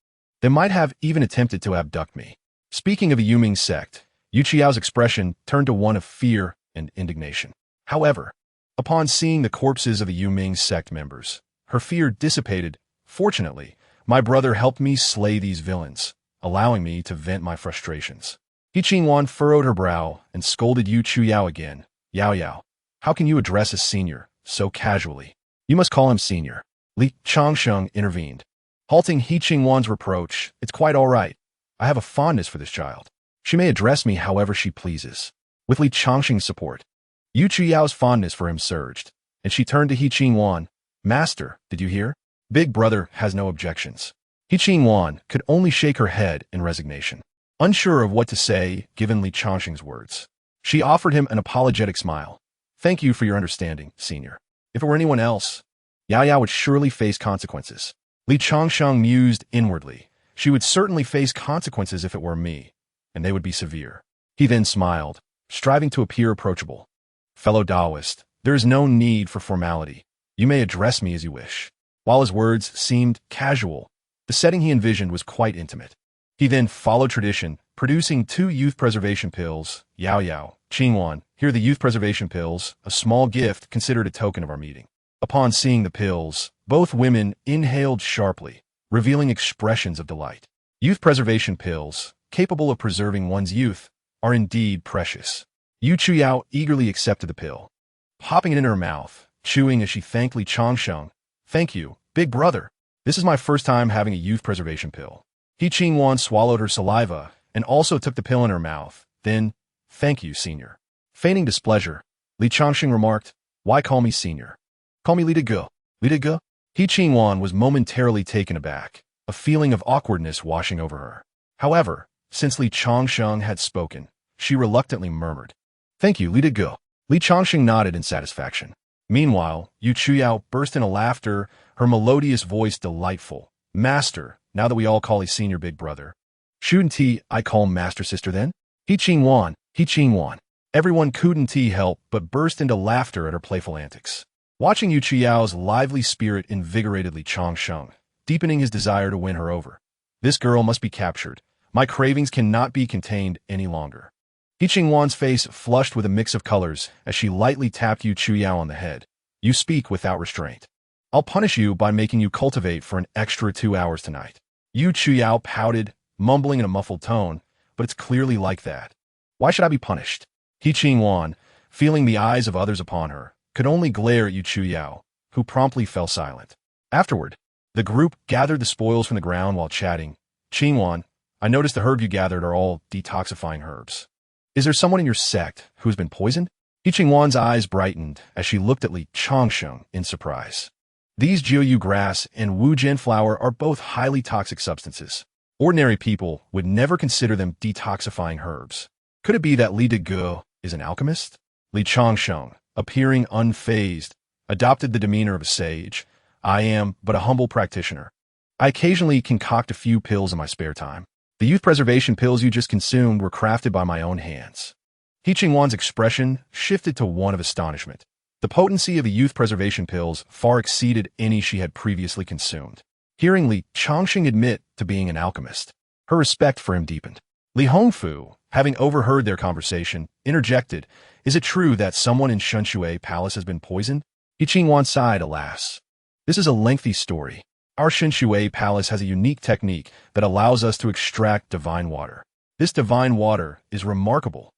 they might have even attempted to abduct me. Speaking of a Yuming sect, Yu Qiao's expression turned to one of fear and indignation. However, upon seeing the corpses of the Yuming sect members, her fear dissipated. Fortunately, my brother helped me slay these villains, allowing me to vent my frustrations. He Qingwan furrowed her brow and scolded Yu Qiao again. Yao Yao, how can you address a senior so casually? You must call him senior. Li Changsheng intervened. Halting He Qingwan's reproach, it's quite all right. I have a fondness for this child. She may address me however she pleases. With Li Changsheng's support, Yu Qiao's fondness for him surged, and she turned to He Qingwan. Master, did you hear? Big brother has no objections. He Qingwan could only shake her head in resignation. Unsure of what to say given Li Changsheng's words, she offered him an apologetic smile. Thank you for your understanding, senior. If it were anyone else, Yao Yao would surely face consequences. Li Changsheng mused inwardly. She would certainly face consequences if it were me, and they would be severe. He then smiled, striving to appear approachable. Fellow Taoist, there is no need for formality. You may address me as you wish. While his words seemed casual, the setting he envisioned was quite intimate. He then followed tradition, producing 2 youth preservation pills. Yao Yao, Qingwan, here are the youth preservation pills, a small gift considered a token of our meeting. Upon seeing the pills, both women inhaled sharply, revealing expressions of delight. Youth preservation pills, capable of preserving one's youth, are indeed precious. Yu Qiao eagerly accepted the pill, popping it in her mouth, chewing as she thanked Li Changsheng. Thank you, big brother. This is my first time having a youth preservation pill. He Qingwan swallowed her saliva and also took the pill in her mouth. Then, thank you, senior. Feigning displeasure, Li Changsheng remarked, why call me senior? Call me Li De. Li De? He Qingwan was momentarily taken aback, a feeling of awkwardness washing over her. However, since Li Changsheng had spoken, she reluctantly murmured, thank you, Li De. Li Changsheng nodded in satisfaction. Meanwhile, Yu Qiao burst into laughter, her melodious voice delightful. Master, now that we all call a senior big brother, shouldn't I call master sister then? He Qingwan. Everyone couldn't help but burst into laughter at her playful antics. Watching Yu Qiao's lively spirit invigorated Li Changsheng, deepening his desire to win her over. This girl must be captured. My cravings cannot be contained any longer. He Qingwan's face flushed with a mix of colors as she lightly tapped Yu Qiao on the head. You speak without restraint. I'll punish you by making you cultivate for an extra 2 hours tonight. Yu Qiao pouted, mumbling in a muffled tone, but it's clearly like that. Why should I be punished? He Qingwan, feeling the eyes of others upon her, could only glare at Yu Qiao, who promptly fell silent. Afterward, the group gathered the spoils from the ground while chatting. Qingwan, I noticed the herbs you gathered are all detoxifying herbs. Is there someone in your sect who has been poisoned? He Qingwan's eyes brightened as she looked at Li Changsheng in surprise. These jiuyu grass and wujian flower are both highly toxic substances. Ordinary people would never consider them detoxifying herbs. Could it be that Li De is an alchemist? Li Changsheng, appearing unfazed, adopted the demeanor of a sage. I am but a humble practitioner. I occasionally concoct a few pills in my spare time. The youth preservation pills you just consumed were crafted by my own hands. He Qingwan's expression shifted to one of astonishment. The potency of the youth preservation pills far exceeded any she had previously consumed. Hearing Li Changsheng admit to being an alchemist, her respect for him deepened. Li Hongfu, having overheard their conversation, interjected, is it true that someone in Shenshui Palace has been poisoned? He Qingwan sighed, alas. This is a lengthy story. Our Shenshui Palace has a unique technique that allows us to extract divine water. This divine water is remarkable,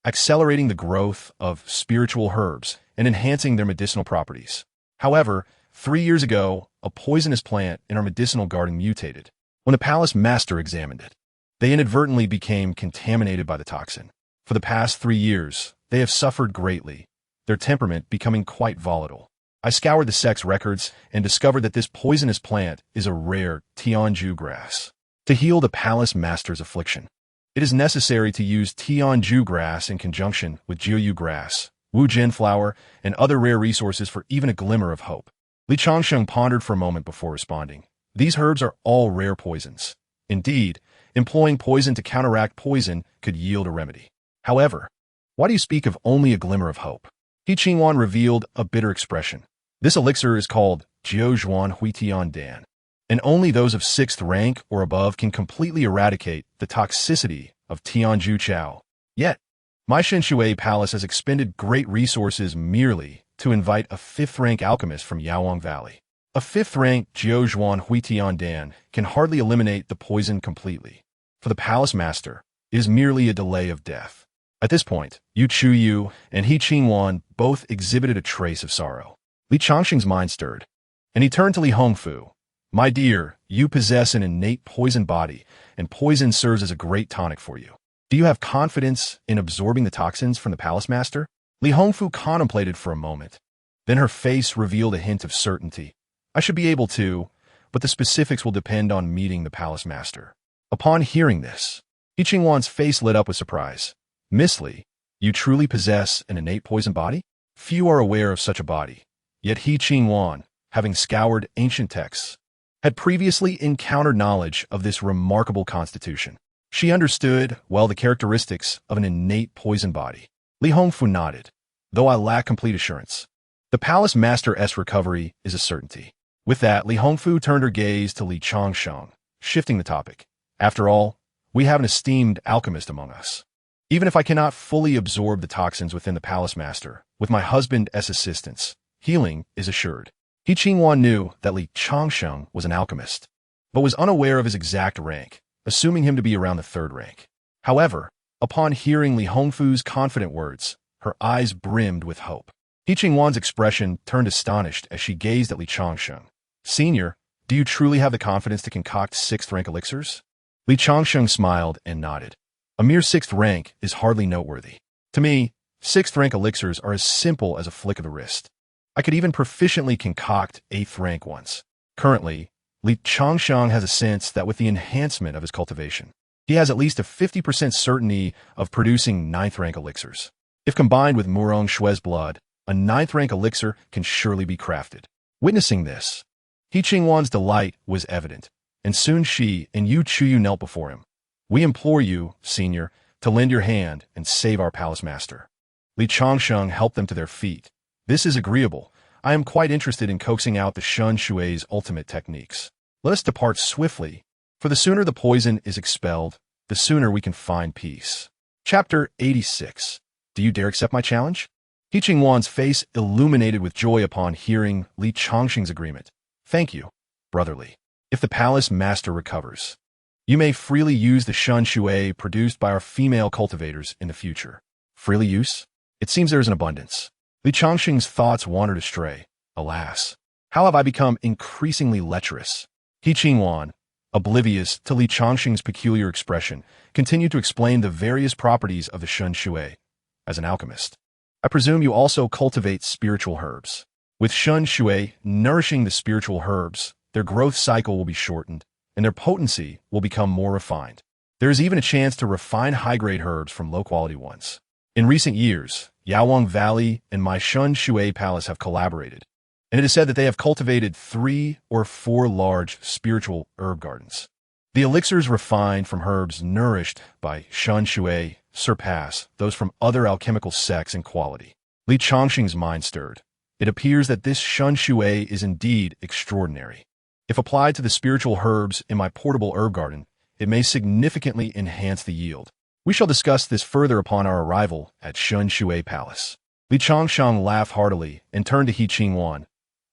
accelerating the growth of spiritual herbs and enhancing their medicinal properties. However, 3 years ago, a poisonous plant in our medicinal garden mutated. When the palace master examined it, they inadvertently became contaminated by the toxin. For the past 3 years, they have suffered greatly, their temperament becoming quite volatile. I scoured the sect's records and discovered that this poisonous plant is a rare Tianju grass. To heal the palace master's affliction, it is necessary to use Tianju grass in conjunction with jiuyu grass, wujian flower, and other rare resources for even a glimmer of hope. Li Changsheng pondered for a moment before responding. These herbs are all rare poisons. Indeed, employing poison to counteract poison could yield a remedy. However, why do you speak of only a glimmer of hope? He Qingwan revealed a bitter expression. This elixir is called Jiuzhuan Huitian Dan, and only those of 6th rank or above can completely eradicate the toxicity of Tianju Chao. Yet, my Shenshui Palace has expended great resources merely to invite a 5th rank alchemist from Yaowang Valley. A 5th rank Jiuzhuan Huitian Dan can hardly eliminate the poison completely. For the palace master, it is merely a delay of death. At this point, Yu Chuyu and He Qingwan both exhibited a trace of sorrow. Li Changsheng's mind stirred, and he turned to Li Hongfu. My dear, you possess an innate poison body, and poison serves as a great tonic for you. Do you have confidence in absorbing the toxins from the palace master? Li Hongfu contemplated for a moment. Then her face revealed a hint of certainty. I should be able to, but the specifics will depend on meeting the palace master. Upon hearing this, He Qingwan's face lit up with surprise. Miss Li, you truly possess an innate poison body? Few are aware of such a body. Yet He Qingwan, having scoured ancient texts, had previously encountered knowledge of this remarkable constitution. She understood well the characteristics of an innate poison body. Li Hongfu nodded, though I lack complete assurance. The palace master's recovery is a certainty. With that, Li Hongfu turned her gaze to Li Changsheng, shifting the topic. After all, we have an esteemed alchemist among us. Even if I cannot fully absorb the toxins within the palace master, with my husband's assistance, healing is assured. He Qingwan knew that Li Changsheng was an alchemist, but was unaware of his exact rank, assuming him to be around the 3rd rank. However, upon hearing Li Hongfu's confident words, her eyes brimmed with hope. He Qingwan's expression turned astonished as she gazed at Li Changsheng. Senior, do you truly have the confidence to concoct 6th rank elixirs? Li Changsheng smiled and nodded. A mere 6th rank is hardly noteworthy. To me, 6th rank elixirs are as simple as a flick of the wrist. I could even proficiently concoct 8th rank ones. Currently, Li Changsheng has a sense that with the enhancement of his cultivation, he has at least a 50% certainty of producing 9th rank elixirs. If combined with Murong Shue's blood, a 9th rank elixir can surely be crafted. Witnessing this, He Qingwan's delight was evident, and soon she and Yu Chuyu knelt before him. We implore you, senior, to lend your hand and save our palace master. Li Changsheng helped them to their feet. This is agreeable. I am quite interested in coaxing out the Shun Shui's ultimate techniques. Let us depart swiftly, for the sooner the poison is expelled, the sooner we can find peace. Chapter 86. Do you dare accept my challenge? He Qingwan's face illuminated with joy upon hearing Li Changsheng's agreement. Thank you, brotherly. If the palace master recovers, you may freely use the Shun Shui produced by our female cultivators in the future. Freely use? It seems there is an abundance. Li Changsheng's thoughts wandered astray. Alas, how have I become increasingly lecherous? He Qingwan, oblivious to Li Changsheng's peculiar expression, continued to explain the various properties of the Shun Shui. As an alchemist, I presume you also cultivate spiritual herbs. With Shun Shui nourishing the spiritual herbs, their growth cycle will be shortened, and their potency will become more refined. There is even a chance to refine high-grade herbs from low-quality ones. In recent years, Yaowang Valley and my Shun Shui Palace have collaborated, and it is said that they have cultivated 3 or 4 large spiritual herb gardens. The elixirs refined from herbs nourished by Shun Shui surpass those from other alchemical sects in quality. Li Changsheng's mind stirred. It appears that this Shun Shui is indeed extraordinary. If applied to the spiritual herbs in my portable herb garden, it may significantly enhance the yield. We shall discuss this further upon our arrival at Shun Shui Palace. Li Changsheng laughed heartily and turned to He Qingwan.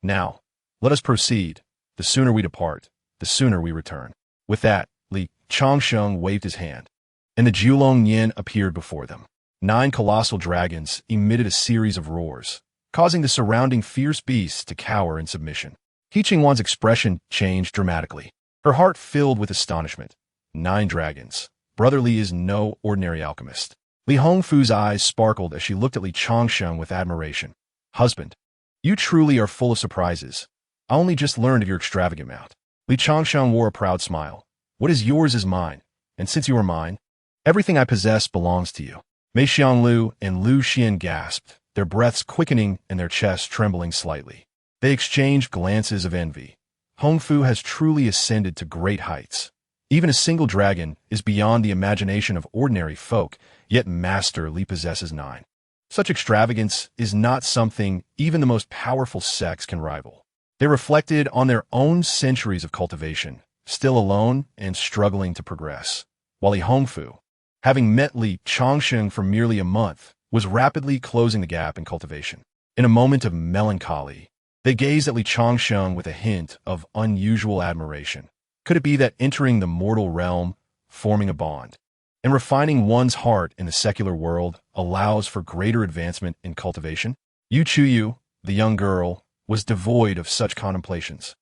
Now, let us proceed. The sooner we depart, the sooner we return. With that, Li Changsheng waved his hand, and the Julong Yin appeared before them. 9 colossal dragons emitted a series of roars, causing the surrounding fierce beasts to cower in submission. He Qingwan's expression changed dramatically. Her heart filled with astonishment. 9 dragons. Brother Li is no ordinary alchemist. Li Hongfu's eyes sparkled as she looked at Li Changsheng with admiration. Husband, you truly are full of surprises. I only just learned of your extravagant mount. Li Changsheng wore a proud smile. What is yours is mine, and since you are mine, everything I possess belongs to you. Mei Xianglu and Lu Xian gasped, their breaths quickening and their chests trembling slightly. They exchanged glances of envy. Hongfu has truly ascended to great heights. Even a single dragon is beyond the imagination of ordinary folk, yet Master Li possesses 9. Such extravagance is not something even the most powerful sects can rival. They reflected on their own centuries of cultivation, still alone and struggling to progress, while Li Hongfu, having met Li Changsheng for merely a month, was rapidly closing the gap in cultivation. In a moment of melancholy, they gazed at Li Changsheng with a hint of unusual admiration. Could it be that entering the mortal realm, forming a bond, and refining one's heart in the secular world allows for greater advancement in cultivation? Yu Chuyu, the young girl, was devoid of such contemplations,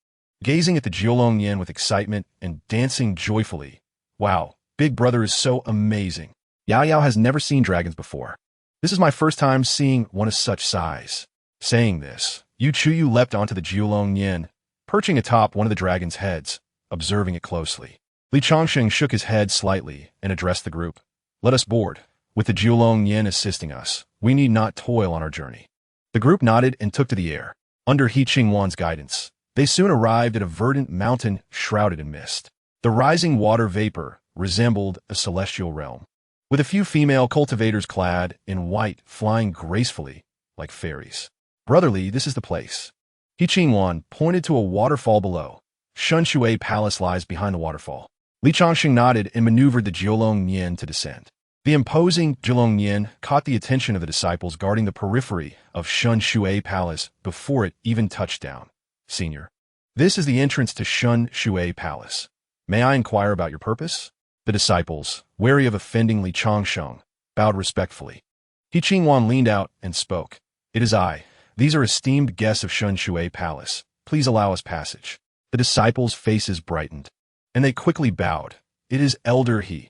gazing at the Jiulong Yin with excitement and dancing joyfully. Wow, Big Brother is so amazing. Yao Yao has never seen dragons before. This is my first time seeing one of such size. Saying this, Yu Chuyu leapt onto the Jiulong Yin, perching atop one of the dragon's heads, observing it closely. Li Changsheng shook his head slightly and addressed the group. Let us board. With the Jiulong Yin assisting us, we need not toil on our journey. The group nodded and took to the air. Under He Qingwan's guidance, they soon arrived at a verdant mountain shrouded in mist. The rising water vapor resembled a celestial realm, with a few female cultivators clad in white flying gracefully like fairies. Brotherly, this is the place. He Qingwan pointed to a waterfall below. Shunshui Palace lies behind the waterfall. Li Changsheng nodded and maneuvered the Jiulong Yin to descend. The imposing Jiulong Yin caught the attention of the disciples guarding the periphery of Shun Shui Palace before it even touched down. Senior, this is the entrance to Shun Shui Palace. May I inquire about your purpose? The disciples, wary of offending Li Changsheng, bowed respectfully. He Qingwan leaned out and spoke. It is I. These are esteemed guests of Shun Shui Palace. Please allow us passage. The disciples' faces brightened, and they quickly bowed. It is Elder He.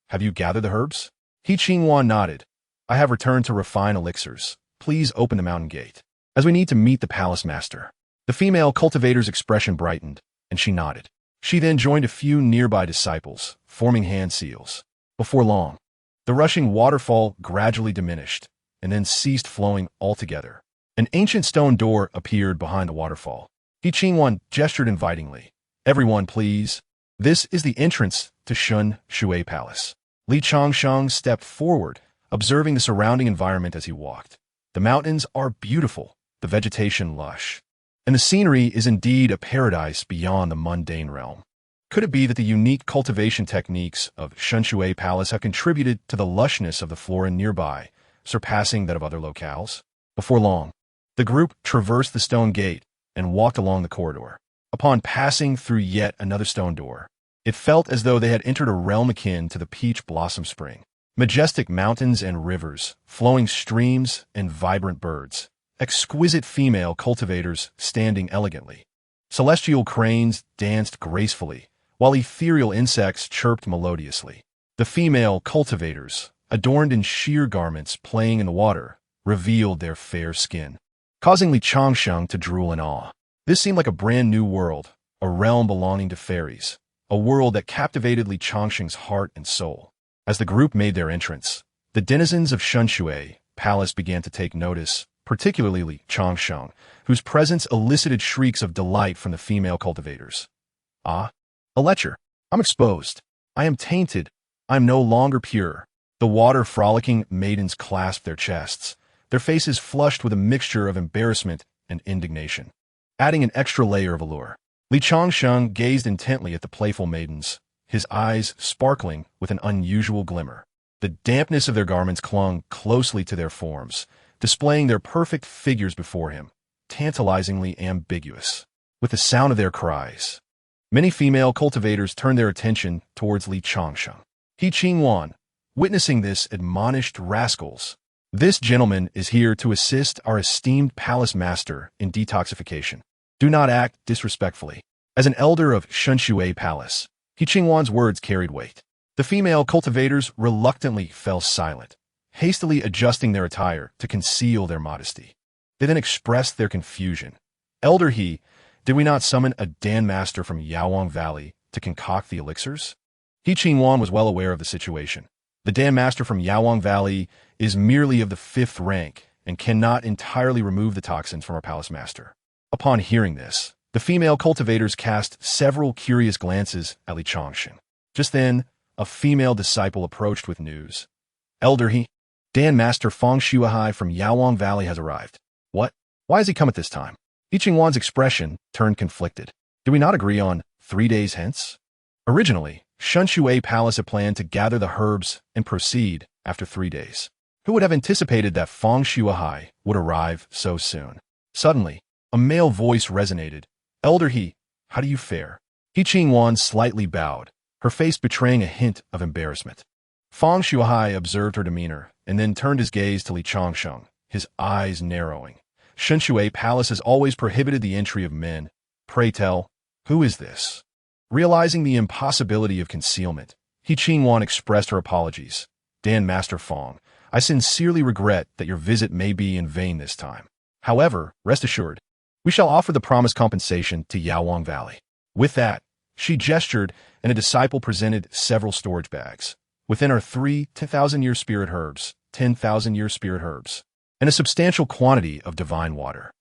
Have you gathered the herbs? He Qingwan nodded. I have returned to refine elixirs. Please open the mountain gate, as we need to meet the palace master. The female cultivator's expression brightened, and she nodded. She then joined a few nearby disciples, forming hand seals. Before long, the rushing waterfall gradually diminished, and then ceased flowing altogether. An ancient stone door appeared behind the waterfall. He Qingwan gestured invitingly. Everyone, please. This is the entrance to Shun Shui Palace. Li Changsheng stepped forward, observing the surrounding environment as he walked. The mountains are beautiful, the vegetation lush, and the scenery is indeed a paradise beyond the mundane realm. Could it be that the unique cultivation techniques of Shun Shui Palace have contributed to the lushness of the flora nearby, surpassing that of other locales? Before long, the group traversed the stone gate and walked along the corridor. Upon passing through yet another stone door, it felt as though they had entered a realm akin to the peach blossom spring. Majestic mountains and rivers, flowing streams and vibrant birds, exquisite female cultivators standing elegantly. Celestial cranes danced gracefully, while ethereal insects chirped melodiously. The female cultivators, adorned in sheer garments playing in the water, revealed their fair skin, causing Li Changsheng to drool in awe. This seemed like a brand new world, a realm belonging to fairies, a world that captivated Li Changsheng's heart and soul. As the group made their entrance, the denizens of Shun Shui Palace began to take notice, particularly Li Changsheng, whose presence elicited shrieks of delight from the female cultivators. Ah, a lecher. I'm exposed. I am tainted. I am no longer pure. The water-frolicking maidens clasped their chests, their faces flushed with a mixture of embarrassment and indignation, adding an extra layer of allure. Li Changsheng gazed intently at the playful maidens, his eyes sparkling with an unusual glimmer. The dampness of their garments clung closely to their forms, displaying their perfect figures before him, tantalizingly ambiguous. With the sound of their cries, many female cultivators turned their attention towards Li Changsheng. He Qingwan, witnessing this, admonished, rascals. This gentleman is here to assist our esteemed palace master in detoxification. Do not act disrespectfully. As an elder of Shun Shui Palace, He Qingwan's words carried weight. The female cultivators reluctantly fell silent, hastily adjusting their attire to conceal their modesty. They then expressed their confusion. Elder He, did we not summon a Dan master from Yaowang Valley to concoct the elixirs? He Qingwan was well aware of the situation. The Dan master from Yaowang Valley is merely of the 5th rank and cannot entirely remove the toxins from our palace master. Upon hearing this, the female cultivators cast several curious glances at Li Changsheng. Just then, a female disciple approached with news. Elder He, Dan Master Feng Shuahai from Yaowang Valley has arrived. What? Why has he come at this time? Li Qingwan's expression turned conflicted. "Do we not agree on 3 days hence?" Originally, Shunshui Palace had planned to gather the herbs and proceed after 3 days. Who would have anticipated that Feng Shuahai would arrive so soon? Suddenly, a male voice resonated. "Elder He, how do you fare?" Li Qingwan slightly bowed, her face betraying a hint of embarrassment. Feng Shuahai observed her demeanor and then turned his gaze to Li Changsheng, his eyes narrowing. "Shunshui Palace has always prohibited the entry of men. Pray tell, who is this?" Realizing the impossibility of concealment, Li Qingwan expressed her apologies. "Dan Master Feng, I sincerely regret that your visit may be in vain this time. However, rest assured, we shall offer the promised compensation to Yawang Valley." With that, she gestured, and a disciple presented several storage bags. Within are 3 10,000-year spirit herbs, 10,000-year spirit herbs, and a substantial quantity of divine water.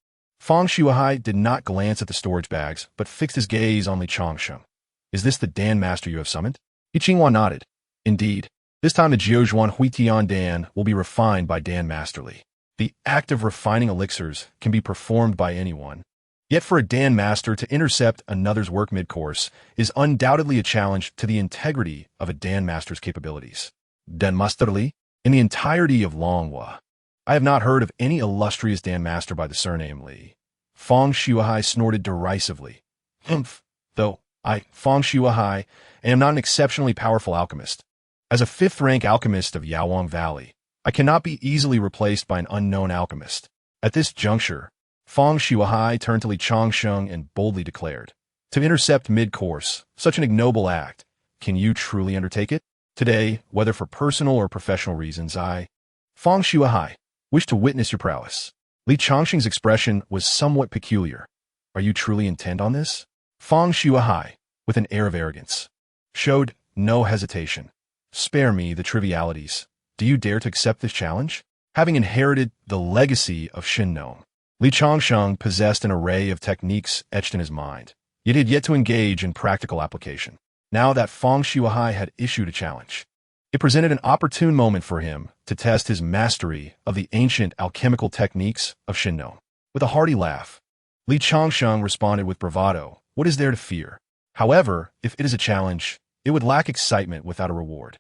Feng Shuahai did not glance at the storage bags, but fixed his gaze on Li Changsheng. "Is this the Dan Master you have summoned?" Li Qingwan nodded. "Indeed. This time the Jiuzhuan Huitian Dan will be refined by Dan Master Li. The act of refining elixirs can be performed by anyone. Yet for a Dan Master to intercept another's work mid-course is undoubtedly a challenge to the integrity of a Dan Master's capabilities. Dan Master Li, in the entirety of Longhua, I have not heard of any illustrious Dan Master by the surname Li." Feng Shuahai snorted derisively. "Humph, though I, Feng Shuahai, am not an exceptionally powerful alchemist. As a 5th-rank alchemist of Yawang Valley, I cannot be easily replaced by an unknown alchemist." At this juncture, Feng Shuahai turned to Li Changsheng and boldly declared, "To intercept mid-course, such an ignoble act, can you truly undertake it? Today, whether for personal or professional reasons, I, Feng Shuahai, wish to witness your prowess." Li Changsheng's expression was somewhat peculiar. "Are you truly intent on this?" Feng Shuahai, with an air of arrogance, showed no hesitation. "Spare me the trivialities. Do you dare to accept this challenge?" Having inherited the legacy of Shinnong, Li Changsheng possessed an array of techniques etched in his mind, yet he had yet to engage in practical application. Now that Feng Shuahai had issued a challenge, it presented an opportune moment for him to test his mastery of the ancient alchemical techniques of Shinnong. With a hearty laugh, Li Changsheng responded with bravado, "What is there to fear? However, if it is a challenge, it would lack excitement without a reward."